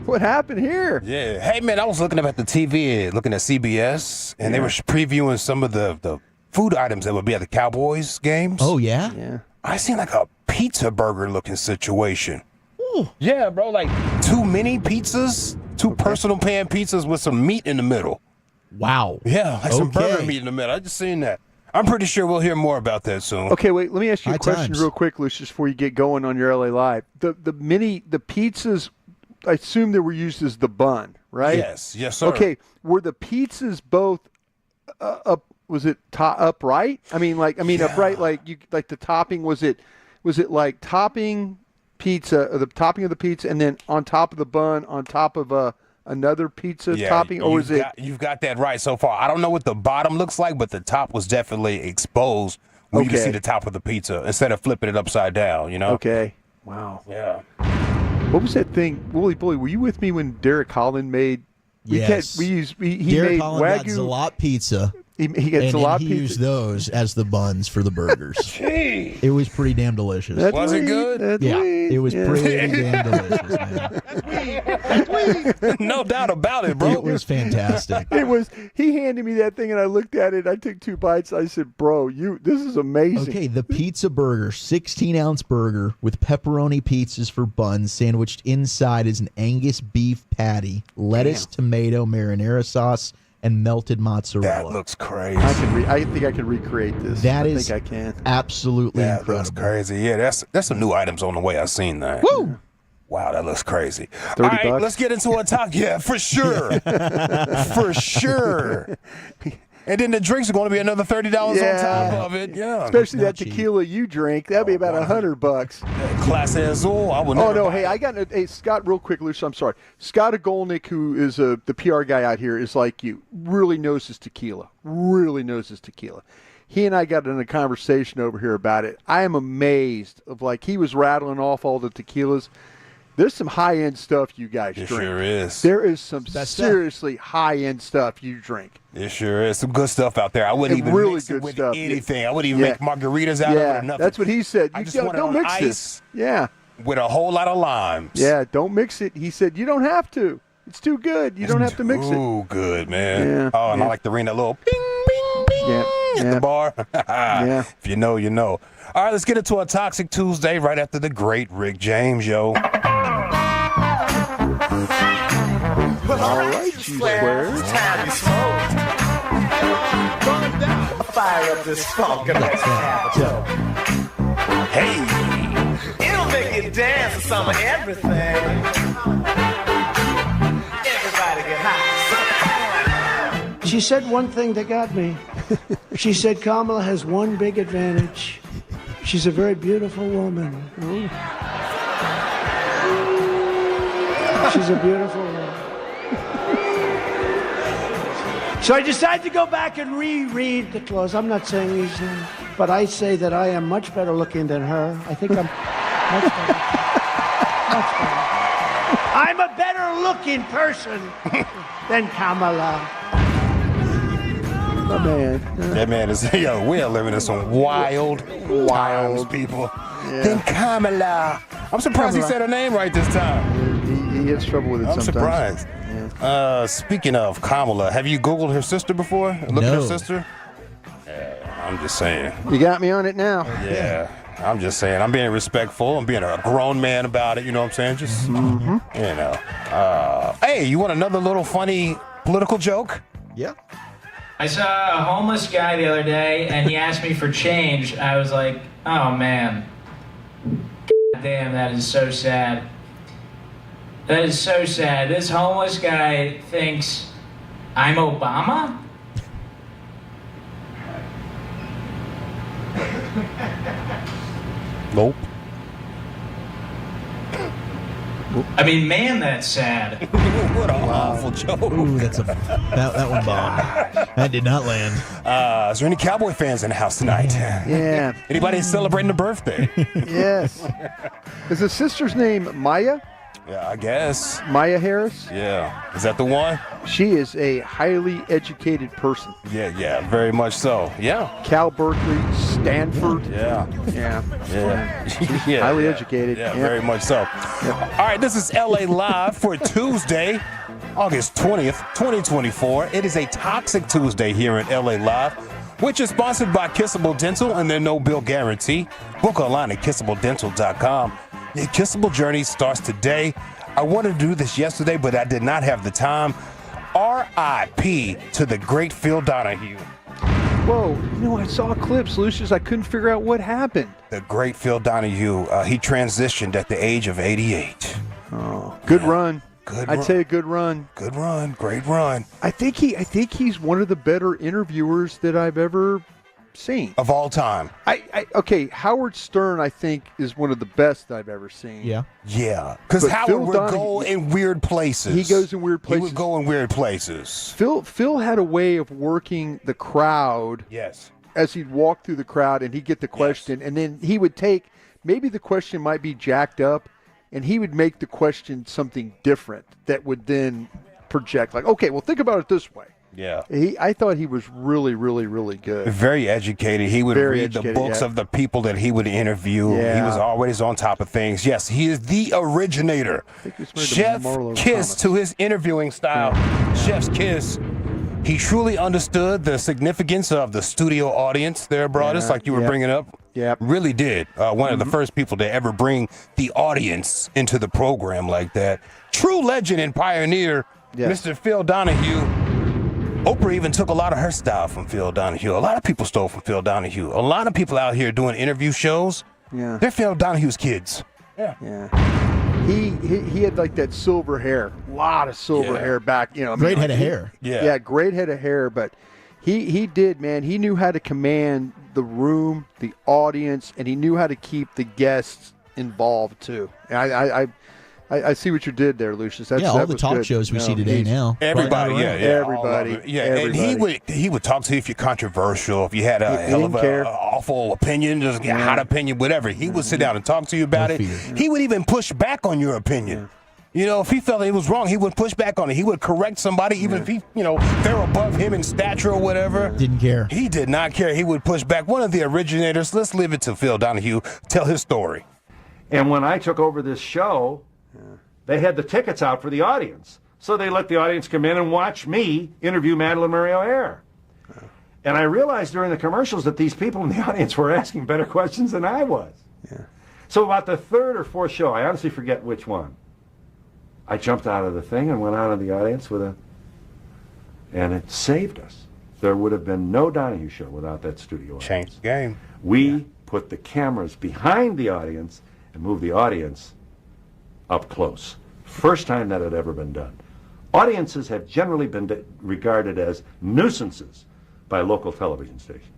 What happened here?
Yeah. Hey, man, I was looking up at the TV, looking at CBS, and they were previewing some of the food items that would be at the Cowboys games.
Oh, yeah?
Yeah.
I seen like a pizza burger looking situation.
Ooh.
Yeah, bro, like 2 mini pizzas, 2 personal pan pizzas with some meat in the middle.
Wow.
Yeah, like some burger meat in the middle. I just seen that. I'm pretty sure we'll hear more about that soon.
Okay, wait, let me ask you a question real quick, Lucius, before you get going on your LA Live. The pizzas, I assume they were used as the bun, right?
Yes, sir.
Okay, were the pizzas both was it upright? Upright, like the topping, was it like topping pizza, or the topping of the pizza, and then on top of the bun, on top of another pizza topping, or was it?
You've got that right so far. I don't know what the bottom looks like, but the top was definitely exposed when you can see the top of the pizza instead of flipping it upside down. You know?
Okay. Wow.
Yeah.
What was that thing, Wooly Bully? Were you with me when Derek Holland made?
Yes.
He
Derek
made
Holland
Wagyu.
got Zalat pizza.
He gets a lot of
pizza. He used those as the buns for the burgers.
Gee.
It was pretty damn delicious.
Was it good?
Yeah, it was pretty damn delicious, man.
No doubt about it, bro.
It was fantastic.
He handed me that thing, and I looked at it. I took 2 bites. I said, bro, this is amazing.
Okay, the pizza burger, 16-ounce burger with pepperoni pizzas for buns. Sandwiched inside is an Angus beef patty, lettuce, tomato, marinara sauce, and melted mozzarella.
That looks crazy.
I think I could recreate this.
I
think I can.
Absolutely
incredible. That's crazy. Yeah, that's some new items on the way. I've seen that.
Woo!
Wow, that looks crazy.
30
All right,
bucks?
let's get into a talk. Yeah, for sure. For sure. And then the drinks are going to be another $30 on top of it. Yeah.
Especially that tequila you drink. That'd be about $100.
Class Azul. I would
Oh,
never
no.
buy
Hey, Scott, real quick, Luce, I'm sorry. Scott Agolnick, who is the PR guy out here, is like you. Really knows his tequila. He and I got in a conversation over here about it. I am amazed of he was rattling off all the tequilas. There's some high-end stuff you guys drink.
Sure is.
There is some seriously high-end stuff you drink.
It sure is. Some good stuff out there. I wouldn't even
really
mix it
good
with
stuff.
anything. I wouldn't even make margaritas out of it or nothing.
That's what he said.
I just
don't,
want it
don't
on
mix
ice
this. Yeah.
with a whole lot of limes.
Yeah, don't mix it. He said, you don't have to. It's too good. You don't have to mix it.
Ooh, good, man.
Yeah,
Oh, and I like to ring that little bing, bing, bing at the bar.
Yeah.
If you know, you know. All right, let's get into a Toxic Tuesday right after the great Rick James, yo.
All right, G-Squares.
Time you smoke. Fire up this funk and let's have a go.
Hey.
It'll make you dance to some of everything. Everybody get high.
She said one thing that got me. She said Kamala has one big advantage. She's a very beautiful woman. Oh. She's a beautiful woman. So I decided to go back and reread the clause. I'm not saying he's, but I say that I am much better looking than her. I think I'm much better. Much better. I'm a better looking person than Kamala.
My man.
That man is, we're living in some wild times, people. Then Kamala. I'm surprised he said her name right this time.
He has trouble with it
I'm
sometimes.
surprised. Speaking of Kamala, have you Googled her sister before? Looked at her sister? Yeah, I'm just saying.
You got me on it now.
Yeah, I'm just saying. I'm being respectful. I'm being a grown man about it. You know what I'm saying? Just, you know. Hey, you want another little funny political joke?
Yeah.
I saw a homeless guy the other day, and he asked me for change. I was like, oh, man. God damn, that is so sad. That is so sad. This homeless guy thinks I'm Obama?
Nope.
I mean, man, that's sad.
What an awful joke.
Ooh, that one bombed. That did not land.
Is there any Cowboy fans in the house tonight?
Yeah.
Anybody celebrating a birthday?
Yes. Is his sister's name Maya?
Yeah, I guess.
Maya Harris?
Yeah. Is that the one?
She is a highly educated person.
Yeah, very much so. Yeah.
Cal Berkeley, Stanford.
Yeah.
Yeah.
Yeah.
Highly educated.
Yeah, very much so. All right, this is LA Live for Tuesday, August 20th, 2024. It is a Toxic Tuesday here in LA Live, which is sponsored by Kissable Dental and their no-bill guarantee. Book online at kissabledental.com. Your Kissable journey starts today. I wanted to do this yesterday, but I did not have the time. R.I.P. to the great Phil Donahue.
Whoa, I saw clips, Lucius. I couldn't figure out what happened.
The great Phil Donahue, he transitioned at the age of 88.
Oh, good run. I'd say a good run.
Good run, great run.
I think he's one of the better interviewers that I've ever seen
of all time.
Okay, Howard Stern I think is one of the best I've ever seen.
Yeah,
because Howard would go in weird places.
He goes in weird places.
He would go in weird places.
Phil had a way of working the crowd.
Yes.
As he'd walk through the crowd and he'd get the question, and then he would take, maybe the question might be jacked up, and he would make the question something different that would then project like, okay, well, think about it this way.
Yeah.
I thought he was really, really, really good.
Very educated. He would
Very
read the
educated,
books
yeah.
of the people that he would interview.
Yeah.
He was always on top of things. Yes, he is the originator. Chef Kiss to his interviewing style. Chef's Kiss. He truly understood the significance of the studio audience there, Broadus, like you were bringing up.
Yeah.
Really did. One of the first people to ever bring the audience into the program like that. True legend and pioneer, Mr. Phil Donahue. Oprah even took a lot of her style from Phil Donahue. A lot of people stole from Phil Donahue. A lot of people out here doing interview shows, they're Phil Donahue's kids.
Yeah. He had like that silver hair, a lot of silver hair back.
Great head of hair.
Yeah, great head of hair. But he did, man. He knew how to command the room, the audience, and he knew how to keep the guests involved too. And I see what you did there, Lucius. That
all the
was
talk
good.
shows we see today now.
Everybody,
everybody.
And he would talk to you if you're controversial, if you had a hell of an awful opinion, just a hot opinion, whatever. He would sit down and talk to you about it. He would even push back on your opinion. If he felt it was wrong, he would push back on it. He would correct somebody, even if they're above him in stature or whatever.
Didn't care.
He did not care. He would push back. One of the originators. Let's leave it to Phil Donahue. Tell his story.
And when I took over this show, they had the tickets out for the audience. So they let the audience come in and watch me interview Madeline Murray O'Hare. And I realized during the commercials that these people in the audience were asking better questions than I was. So about the third or fourth show, I honestly forget which one, I jumped out of the thing and went out of the audience and it saved us. There would have been no Donahue show without that studio audience.
Changed the game.
We put the cameras behind the audience and moved the audience up close. First time that had ever been done. Audiences have generally been regarded as nuisances by local television stations.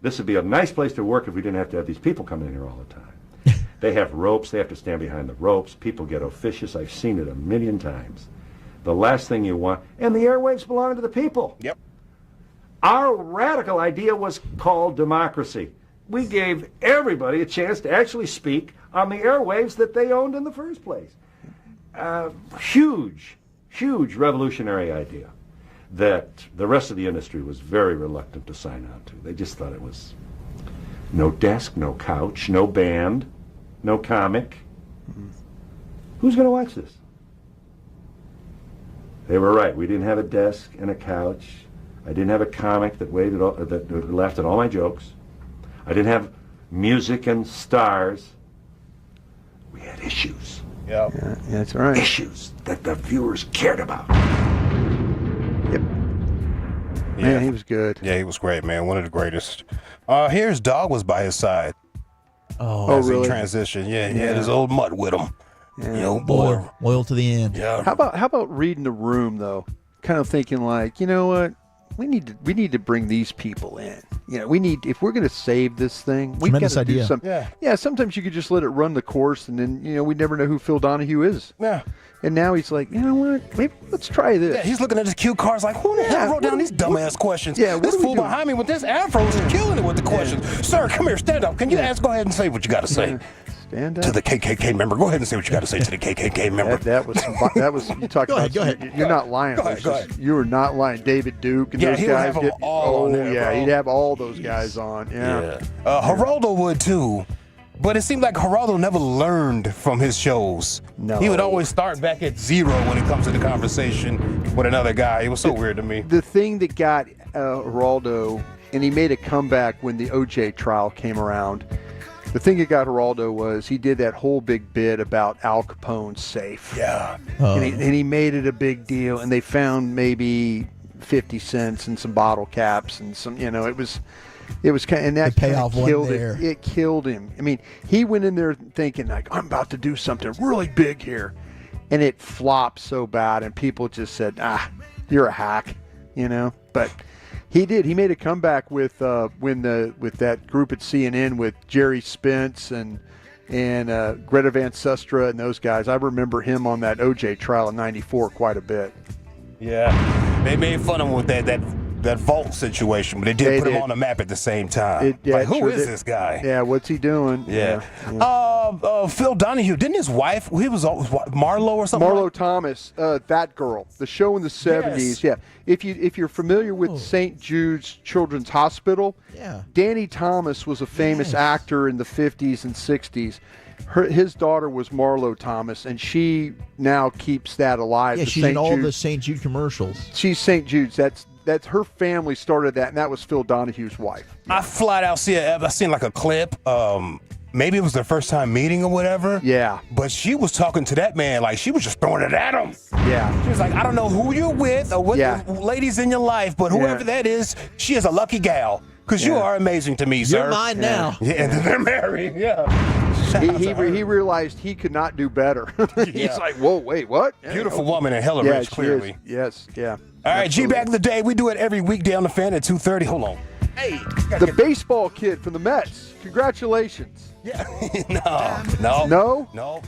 This would be a nice place to work if we didn't have to have these people coming in here all the time. They have ropes. They have to stand behind the ropes. People get officious. I've seen it a million times. The last thing you want, and the airwaves belong to the people.
Yep.
Our radical idea was called democracy. We gave everybody a chance to actually speak on the airwaves that they owned in the first place. Huge revolutionary idea that the rest of the industry was very reluctant to sign on to. They just thought it was no desk, no couch, no band, no comic. Who's going to watch this? They were right. We didn't have a desk and a couch. I didn't have a comic that laughed at all my jokes. I didn't have music and stars. We had issues.
Yeah, that's right.
Issues that the viewers cared about.
Yep. Man, he was good.
Yeah, he was great, man. One of the greatest. Here's Dog was by his side.
Oh,
as
really?
he transitioned. Yeah, he had his old mutt with him.
Yeah.
Loyal to the end.
Yeah.
How about reading the room though? Kind of thinking like, you know what? We need to bring these people in. If we're going to save this thing, we've got to do something. Yeah, sometimes you could just let it run the course, and then we never know who Phil Donahue is.
Yeah.
And now he's like, you know what? Maybe let's try this.
Yeah, he's looking at his cue cards like, who the hell wrote down these dumbass questions?
Yeah,
this fool behind me with this afro is killing it with the questions. Sir, come here, stand up. Can you go ahead and say what you got to say?
Stand up.
To the KKK member. Go ahead and say what you got to say to the KKK member.
That was you talk about.
Go ahead.
You're not lying.
Go ahead.
You are not lying. David Duke and those
he
guys.
Would have them all on there, bro.
He'd have all those guys on. Yeah.
Geraldo would too. But it seemed like Geraldo never learned from his shows.
No.
He would always start back at zero when it comes to the conversation with another guy. It was so weird to me.
The thing that got Geraldo, and he made a comeback when the OJ trial came around. The thing that got Geraldo was he did that whole big bit about Al Capone's safe.
Yeah.
And he made it a big deal, and they found maybe 50 cents and some bottle caps and some, it was kind of, and that
payoff
killed
wasn't there.
It killed him. I mean, he went in there thinking like, I'm about to do something really big here, and it flopped so bad, and people just said, you're a hack, But he did. He made a comeback with that group at CNN with Jerry Spence and Greta Van Susteren and those guys. I remember him on that OJ trial in '94 quite a bit.
Yeah, they made fun of him with that that vault situation, but they did put him on the map at the same time. Who is this guy?
Yeah, what's he doing?
Yeah. Phil Donahue, didn't his wife, he was Marlo or something?
Marlo Thomas, that girl, the show in the 70s. Yeah. If you're familiar with St. Jude's Children's Hospital, Danny Thomas was a famous actor in the 50s and 60s. His daughter was Marlo Thomas, and she now keeps that alive.
Yeah, she's in all the St. Jude commercials.
She's St. Jude's. That's her family started that, and that was Phil Donahue's wife.
I flat out I seen like a clip. Maybe it was their first time meeting or whatever.
Yeah.
But she was talking to that man like she was just throwing it at him.
Yeah.
She was like, I don't know who you're with or what ladies in your life, but whoever that is, she is a lucky gal. Because you are amazing to me, sir.
You're mine now.
Yeah, and they're married. Yeah.
He realized he could not do better. He's like, whoa, wait, what?
Beautiful woman and hella rich, clearly.
Yes, yeah.
All right, G-Bag of the Day. We do it every weekday on the Fan at 2:30. Hold on. Hey.
The baseball kid from the Mets. Congratulations.
Yeah. No.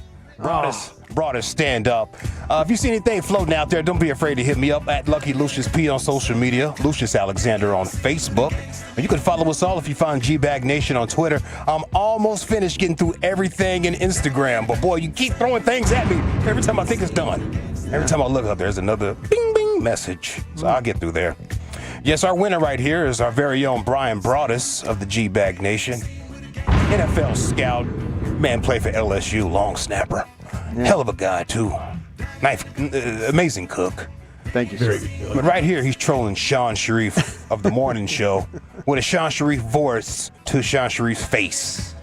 Broadest, stand up. If you see anything floating out there, don't be afraid to hit me up at Lucky Lucius P on social media, Lucius Alexander on Facebook. And you can follow us all if you find GBag Nation on Twitter. I'm almost finished getting through everything in Instagram, but boy, you keep throwing things at me every time I think it's done. Every time I look up, there's another bing bing message. So I'll get through there. Yes, our winner right here is our very own Brian Broadus of the GBag Nation. NFL scout, man played for LSU, long snapper. Hell of a guy, too. Amazing cook.
Thank you, sir.
But right here, he's trolling Sean Sharif of the morning show with a Sean Sharif voice to Sean Sharif's face.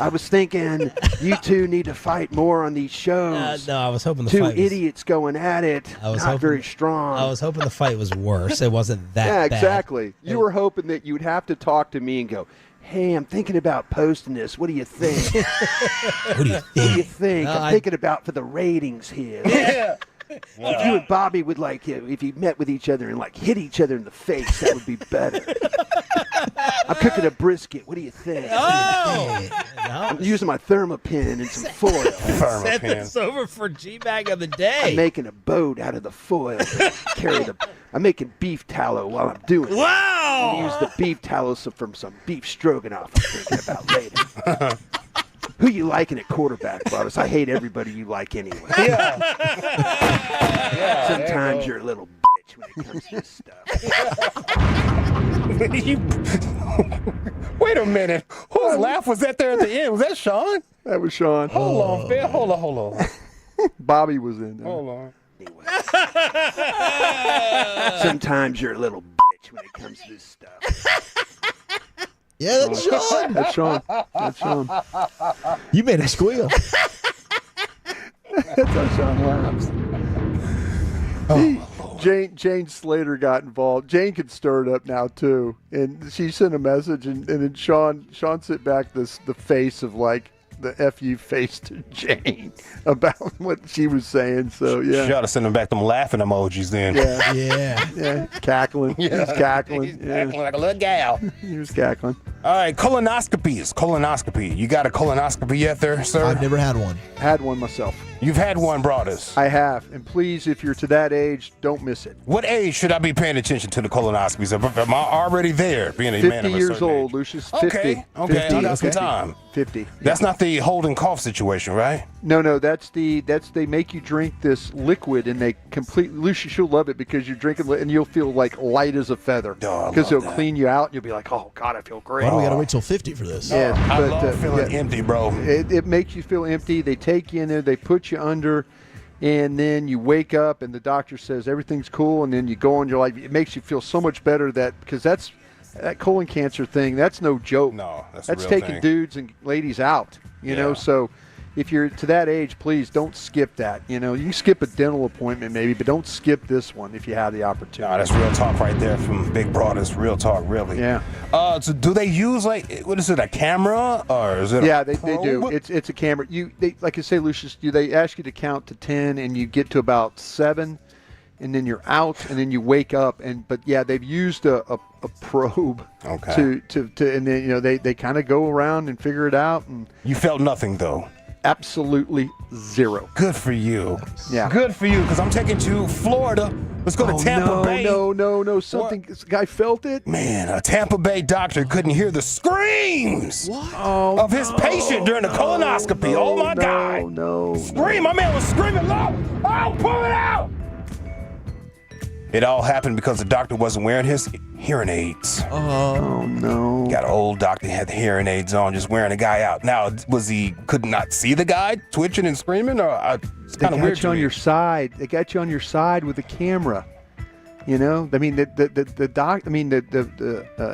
I was thinking you two need to fight more on these shows.
No, I was hoping the
two
fight was...
idiots going at it. Not very strong.
I was hoping the fight was worse. It wasn't that
bad.
Yeah,
exactly. You were hoping that you'd have to talk to me and go, hey, I'm thinking about posting this. What do you think?
What do you think?
I'm thinking about for the ratings here.
Yeah.
If you and Bobby would if you met with each other and hit each other in the face, that would be better. I'm cooking a brisket. What do you think?
Oh!
I'm using my Thermopin and some foil.
Set this over for G-Bag of the Day.
I'm making a boat out of the foil. I'm making beef tallow while I'm doing it.
Wow!
I use the beef tallow from some beef stroganoff I'm thinking about later. Who you liking at quarterback, Brothers? I hate everybody you like anyway.
Yeah.
Sometimes you're a little bitch when it comes to this stuff.
Wait a minute. Whose laugh was that there at the end? Was that Sean?
That was Sean.
Hold on, Phil. Hold on.
Bobby was in there.
Hold on.
Sometimes you're a little bitch when it comes to this stuff.
Yeah, that's Sean.
That's Sean. That's Sean.
You made a squeal.
That's how Sean laughs. Jane Slater got involved. Jane could stir it up now too, and she sent a message, and then Sean sent back the face of the F.U. face to Jane about what she was saying. So yeah,
you ought to send them back them laughing emojis then.
Yeah, cackling.
Yeah.
He was cackling.
He's cackling like a little gal.
He was cackling.
All right, colonoscopy. You got a colonoscopy yet there, sir?
I've never had one.
Had one myself.
You've had one, Broadus.
I have, and please, if you're to that age, don't miss it.
What age should I be paying attention to the colonoscopies? Am I already there, being a
50
man of a
years
certain
old,
age?
Lucius. 50.
Okay, I got some time.
50.
That's not the holding cough situation, right?
No, that's they make you drink this liquid, and they completely, Lucius, you'll love it because you're drinking and you'll feel light as a feather because it'll clean you out, and you'll be like, oh God, I feel great.
Why do we got to wait till 50 for this?
Yeah,
I love feeling empty, bro.
It makes you feel empty. They take you in there, they put you under, and then you wake up, and the doctor says everything's cool, and then you go on your life. It makes you feel so much better because that colon cancer thing, that's no joke.
No, that's
taking
thing.
Dudes and ladies out, you know. So if you're to that age, please don't skip that. You know, you can skip a dental appointment maybe, but don't skip this one if you have the opportunity.
No, that's real talk right there from Big Broadus. Real talk, really.
Yeah.
So do they use what is it, a camera or is it?
Yeah, they do. It's a camera. They like I say, Lucius. They ask you to count to 10, and you get to about 7, and then you're out, and then you wake up. But they've used a probe.
Okay.
To and then they kind of go around and figure it out. And
you felt nothing though.
Absolutely zero.
Good for you.
Yeah.
Good for you, because I'm taking to Florida Let's go to Tampa Bay.
No. Something. This guy felt it.
Man, a Tampa Bay doctor couldn't hear the screams of his patient during the colonoscopy. Oh, my God.
No.
Scream. My man was screaming loud. Oh, pull it out. It all happened because the doctor wasn't wearing his hearing aids.
Oh, no.
Got an old doctor, had the hearing aids on, just wearing the guy out. Now, could not see the guy twitching and screaming? Or it's kind of weird.
They got you on your side. They got you on your side with the camera. You know, I mean, the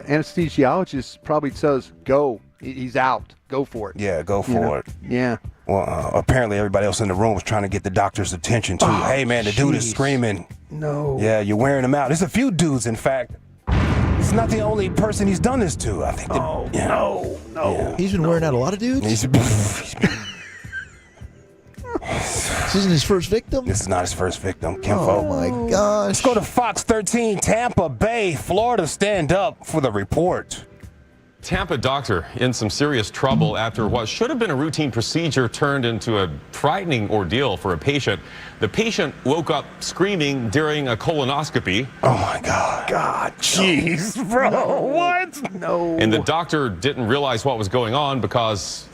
anesthesiologist probably says, "Go, he's out. Go for it."
Yeah, go for it.
Yeah.
Well, apparently everybody else in the room was trying to get the doctor's attention too. Hey, man, the dude is screaming.
No.
Yeah, you're wearing him out. There's a few dudes, in fact. He's not the only person he's done this to. I think.
No.
Yeah.
He's been wearing out a lot of dudes. This isn't his first victim?
This is not his first victim, Kimfo.
Oh, my gosh.
Let's go to Fox 13, Tampa Bay, Florida. Stand up for the report.
Tampa doctor in some serious trouble after what should have been a routine procedure turned into a frightening ordeal for a patient. The patient woke up screaming during a colonoscopy.
Oh, my God. Jeez, bro.
No.
What?
No.
And the doctor didn't realize what was going on because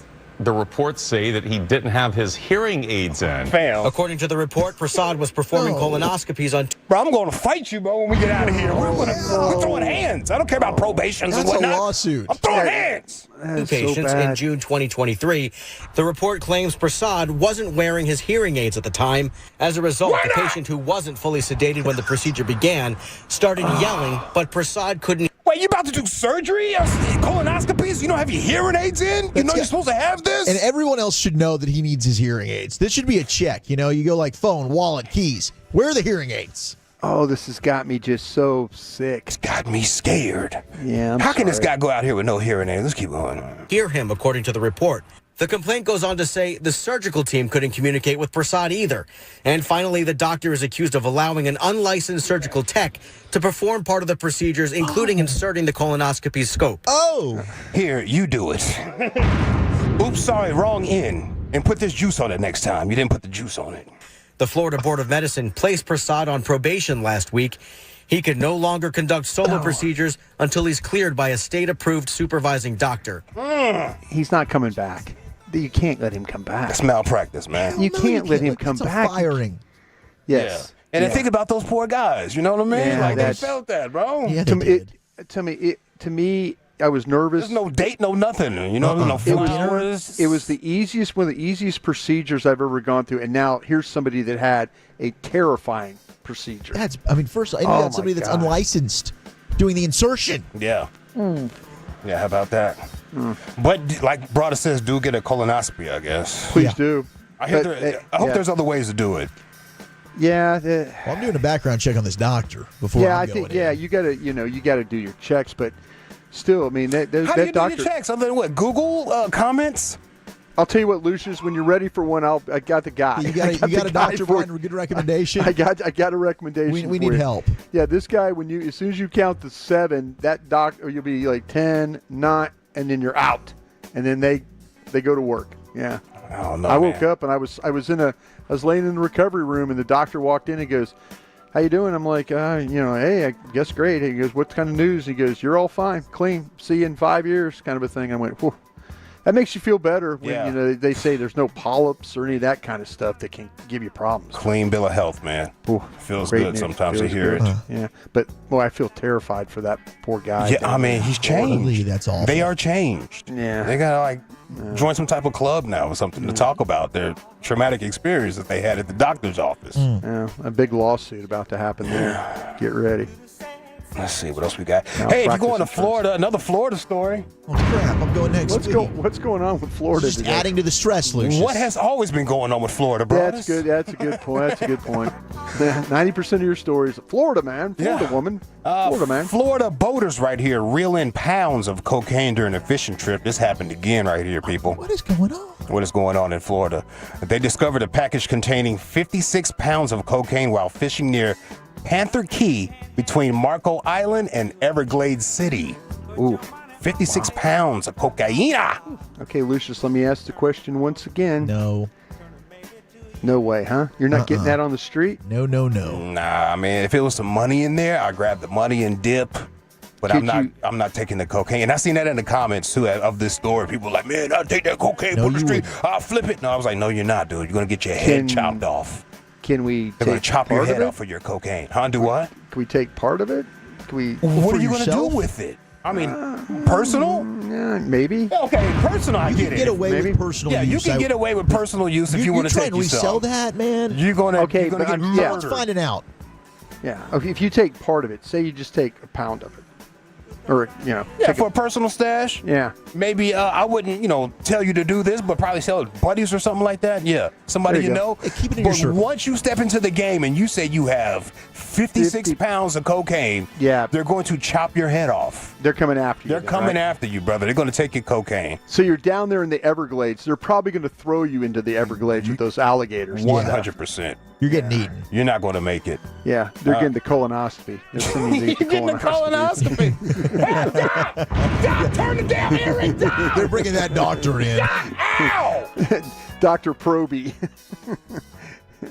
the reports say that he didn't have his hearing aids in.
According to the report, Prasad was performing colonoscopies on...
Bro, I'm going to fight you, bro, when we get out of here. We're throwing hands. I don't care about probations and whatnot.
That's a lawsuit.
I'm throwing hands.
Two patients in June 2023. The report claims Prasad wasn't wearing his hearing aids at the time. As a result, the patient who wasn't fully sedated when the procedure began started yelling, but Prasad couldn't...
Wait, you about to do surgery? Colonoscopies? You don't have your hearing aids in? You know you're supposed to have this?
And everyone else should know that he needs his hearing aids. This should be a check. You know, you go like phone, wallet, keys. Where are the hearing aids?
Oh, this has got me just so sick.
It's got me scared.
Yeah,
How can this guy go out here with no hearing aids? Let's keep going.
Hear him, according to the report. The complaint goes on to say the surgical team couldn't communicate with Prasad either. And finally, the doctor is accused of allowing an unlicensed surgical tech to perform part of the procedures, including inserting the colonoscopy's scope.
Oh!
Here, you do it. Oops, sorry, wrong end. And put this juice on it next time. You didn't put the juice on it.
The Florida Board of Medicine placed Prasad on probation last week. He could no longer conduct solo procedures until he's cleared by a state-approved supervising doctor.
He's not coming back. You can't let him come back.
That's malpractice, man.
You can't let him come
It's
back.
a firing.
Yes.
Yeah. And then think about those poor guys. You know what I mean?
Yeah,
like they
that's-
felt that, bro.
Yeah, they did.
To me, I was nervous.
There's no date, no nothing. You know, no flowers.
It was the easiest, one of the easiest procedures I've ever gone through. And now here's somebody that had a terrifying procedure.
First, you got somebody that's unlicensed doing the insertion.
Yeah. Yeah, how about that? But like Brother says, do get a colonoscopy, I guess.
Please do.
I hope there's other ways to do it.
Yeah.
Well, I'm doing a background check on this doctor before I'm going in.
You gotta do your checks, but still, I mean,
How do you do your checks other than what? Google comments?
I'll tell you what, Lucius. When you're ready for one, I got the guy.
You got a doctor for a good recommendation.
I got a recommendation.
We need help.
Yeah, this guy. As soon as you count to 7, that doctor, you'll be like 10, 9, and then you're out, and then they go to work. Yeah.
Oh no.
I woke up and I was laying in the recovery room, and the doctor walked in and goes, "How you doing?" I'm like, hey, I guess great. He goes, "What kind of news?" He goes, "You're all fine, clean. See you in 5 years," kind of a thing. I went, whew. That makes you feel better when they say there's no polyps or any of that kind of stuff that can give you problems.
Clean bill of health, man. Feels
Great
good
news.
sometimes to
Feels
hear
good.
it.
Yeah, but boy, I feel terrified for that poor guy.
Yeah, I mean, he's changed.
That's awful.
They are changed.
Yeah.
They gotta join some type of club now or something to talk about their traumatic experience that they had at the doctor's office.
Yeah, a big lawsuit about to happen there. Get ready.
Let's see what else we got. Hey, if you're going to Florida, another Florida story.
Oh crap! I'm going next.
What's going on with Florida?
Just
today?
adding to the stress, Lucius.
What has always been going on with Florida, bro?
That's good. That's a good point. 90% of your stories, Florida man, Florida woman, Florida man.
Florida boaters right here reel in pounds of cocaine during a fishing trip. This happened again right here, people.
What is going on?
What is going on in Florida? They discovered a package containing 56 pounds of cocaine while fishing near Panther Key between Marco Island and Everglades City. Ooh, 56 pounds of cocaine.
Okay, Lucius, let me ask the question once again.
No.
No way, huh? You're not getting that on the street?
No.
Nah, man. If it was some money in there, I'd grab the money and dip. But I'm not taking the cocaine. And I seen that in the comments too of this story. People were like, man, I'll take that cocaine on the street. I'll flip it. No, I was like, no, you're not, dude. You're gonna get your head chopped off.
Can we?
They're gonna chop your head off for your cocaine. Huh? Do what?
Can we take part of it? Can we?
What are you gonna do with it? I mean, personal?
Yeah, maybe.
Okay, personal. I
You
get
can
it.
get away with personal
Yeah,
use.
you can get away with personal use if you want to
try
take
and resell
yourself.
that, man.
You're gonna get
Let's
murdered.
find it out.
Yeah. Okay, if you take part of it, say you just take a pound of it, or
Yeah, for a personal stash.
Yeah.
Maybe I wouldn't, tell you to do this, but probably sell it to buddies or something like that. Yeah, somebody
There you
you
go.
know.
Hey, keep it in
but
your circle.
once you step into the game and you say you have 56 pounds of cocaine, they're going to chop your head off.
They're coming after you.
They're
then,
coming
right?
after you, brother. They're going to take your cocaine.
So you're down there in the Everglades. They're probably going to throw you into the Everglades with those alligators.
100%.
You're getting eaten.
You're not going to make it.
Yeah, they're getting the colonoscopy.
You're getting the colonoscopy. Doc, turn the damn earring down.
They're bringing that doctor in.
Ow!
Dr. Proby.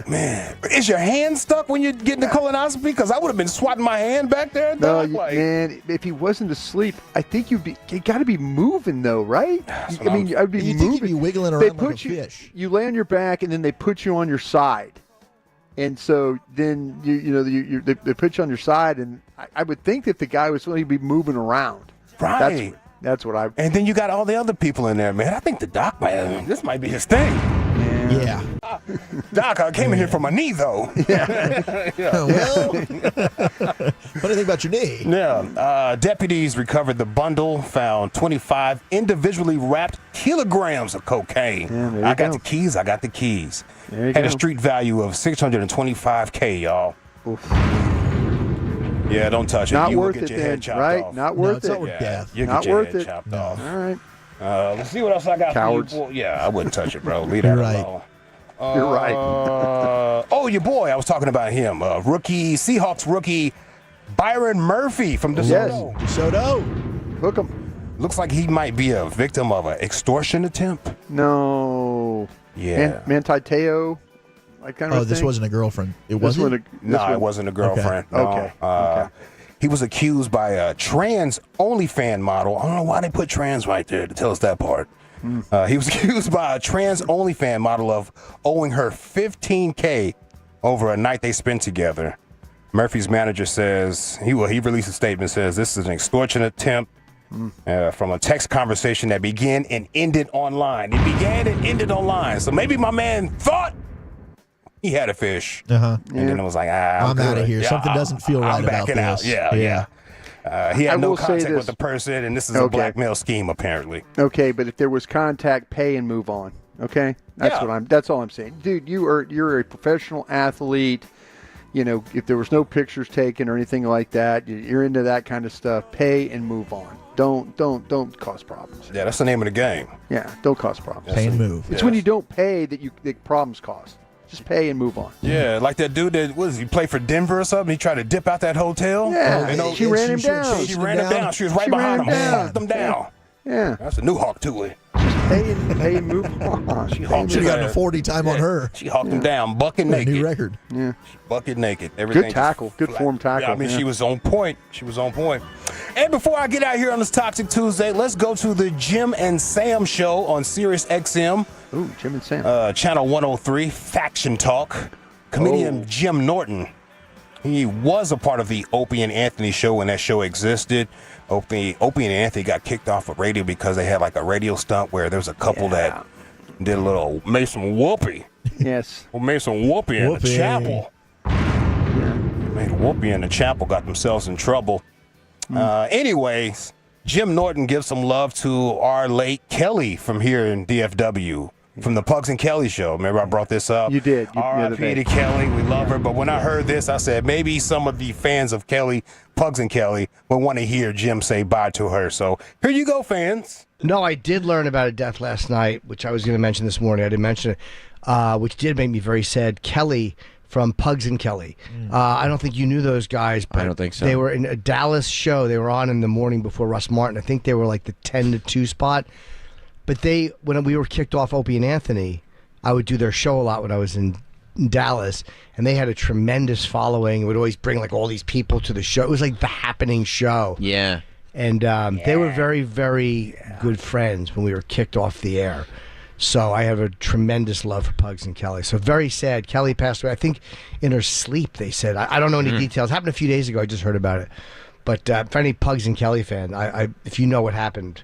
Man, is your hand stuck when you're getting the colonoscopy? Because I would have been swatting my hand back there.
No,
Doc,
man. If he wasn't asleep, I think you got to be moving though, right?
That's
I
what
mean, I'd be
You think
moving.
you'd be wiggling
They
around like a
put you.
fish.
You lay on your back, and then they put you on your side, and so then they put you on your side, and I would think that the guy was going to be moving around.
Right.
That's what I.
And then you got all the other people in there, man. I think the doc this might be his thing.
Yeah.
Doc, I came in here for my knee, though.
Well, what do you think about your knee?
Yeah. Deputies recovered the bundle, found 25 individually wrapped kilograms of cocaine.
Yeah, there you
I got
go.
the keys. I got the keys.
There you
Had a
go.
street value of $625K, y'all.
Oof.
Yeah, don't touch it.
Not
You will
worth
get
it
your
then,
head chopped
right?
off.
Not worth
it's
it.
not worth death.
You'll
Not
get your
worth
head
it.
chopped off.
All right.
Let's see what else I got
Cowards.
for you. Boy. Yeah, I wouldn't touch it, bro. Leave that
You're right.
alone.
You're right.
Oh, your boy. I was talking about him. Seahawks rookie Byron Murphy from DeSoto.
Yes.
DeSoto.
Hook 'em.
Looks like he might be a victim of an extortion attempt.
No.
Yeah.
Manti Te'o. That kind of
Oh, this
thing?
wasn't a girlfriend. It
This
wasn't?
It wasn't a girlfriend.
Okay.
No.
Okay.
He was accused by a trans OnlyFans model. I don't know why they put trans right there to tell us that part. He was accused by a trans OnlyFans model of owing her $15K over a night they spent together. Murphy's manager says he released a statement, says this is an extortion attempt from a text conversation that began and ended online. It began and ended online. So maybe my man thought he had a fish.
Uh-huh.
And then it was like,
I'm out of here.
Yeah,
Something doesn't feel right
I'm
about
backing out.
this.
Yeah. He
I
had no
will say
contact
this.
with the person, and this is a
Okay.
blackmail scheme, apparently.
Okay, but if there was contact, pay and move on. Okay, that's all I'm saying, dude. You're a professional athlete. You know, if there was no pictures taken or anything like that, you're into that kind of stuff. Pay and move on. Don't cause problems.
Yeah, that's the name of the game.
Yeah, don't cause problems.
Pay and move.
It's when you don't pay that problems cause. Just pay and move on.
Yeah, like that dude that he played for Denver or something. He tried to dip out that hotel.
Yeah,
And
she ran him down.
She ran him down. She was right behind him. Hawked him down.
Yeah,
that's a new hawk to it.
Pay and move on.
She hawked
Should
him
have gotten a
down.
40 time on her.
She hawked him down, bucket
What a
naked.
new record.
Yeah,
bucket naked. Everything
good tackle,
just
good
flat.
form tackle.
Yeah, I mean,
yeah.
she was on point. And before I get out here on this Toxic Tuesday, let's go to the Jim and Sam show on Sirius XM.
Ooh, Jim and Sam.
Channel 103, Faction Talk. Comedian Jim Norton. He was a part of the Opie and Anthony show when that show existed. Opie and Anthony got kicked off of radio because they had like a radio stunt where there was a couple that did made some whoopee.
Yes.
Made some whoopee in the chapel. Made a whoopee in the chapel, got themselves in trouble. Anyways, Jim Norton gives some love to our late Kelly from here in DFW. From the Pugs and Kelly show. Remember I brought this up?
You did.
R.I.P. to Kelly. We love her. But when I heard this, I said maybe some of the fans of Kelly, Pugs and Kelly, will want to hear Jim say bye to her. So here you go, fans.
No, I did learn about a death last night, which I was going to mention this morning. I didn't mention it, which did make me very sad. Kelly from Pugs and Kelly. I don't think you knew those guys, but
I don't think so.
They were in a Dallas show. They were on in the morning before Russ Martin. I think they were like the 10 to 2 spot. But when we were kicked off Opie and Anthony, I would do their show a lot when I was in Dallas, and they had a tremendous following. It would always bring like all these people to the show. It was like the happening show.
Yeah.
And they were very, very good friends when we were kicked off the air. So I have a tremendous love for Pugs and Kelly. So very sad. Kelly passed away, I think, in her sleep, they said. I don't know any details. Happened a few days ago. I just heard about it. But for any Pugs and Kelly fan, if you know what happened,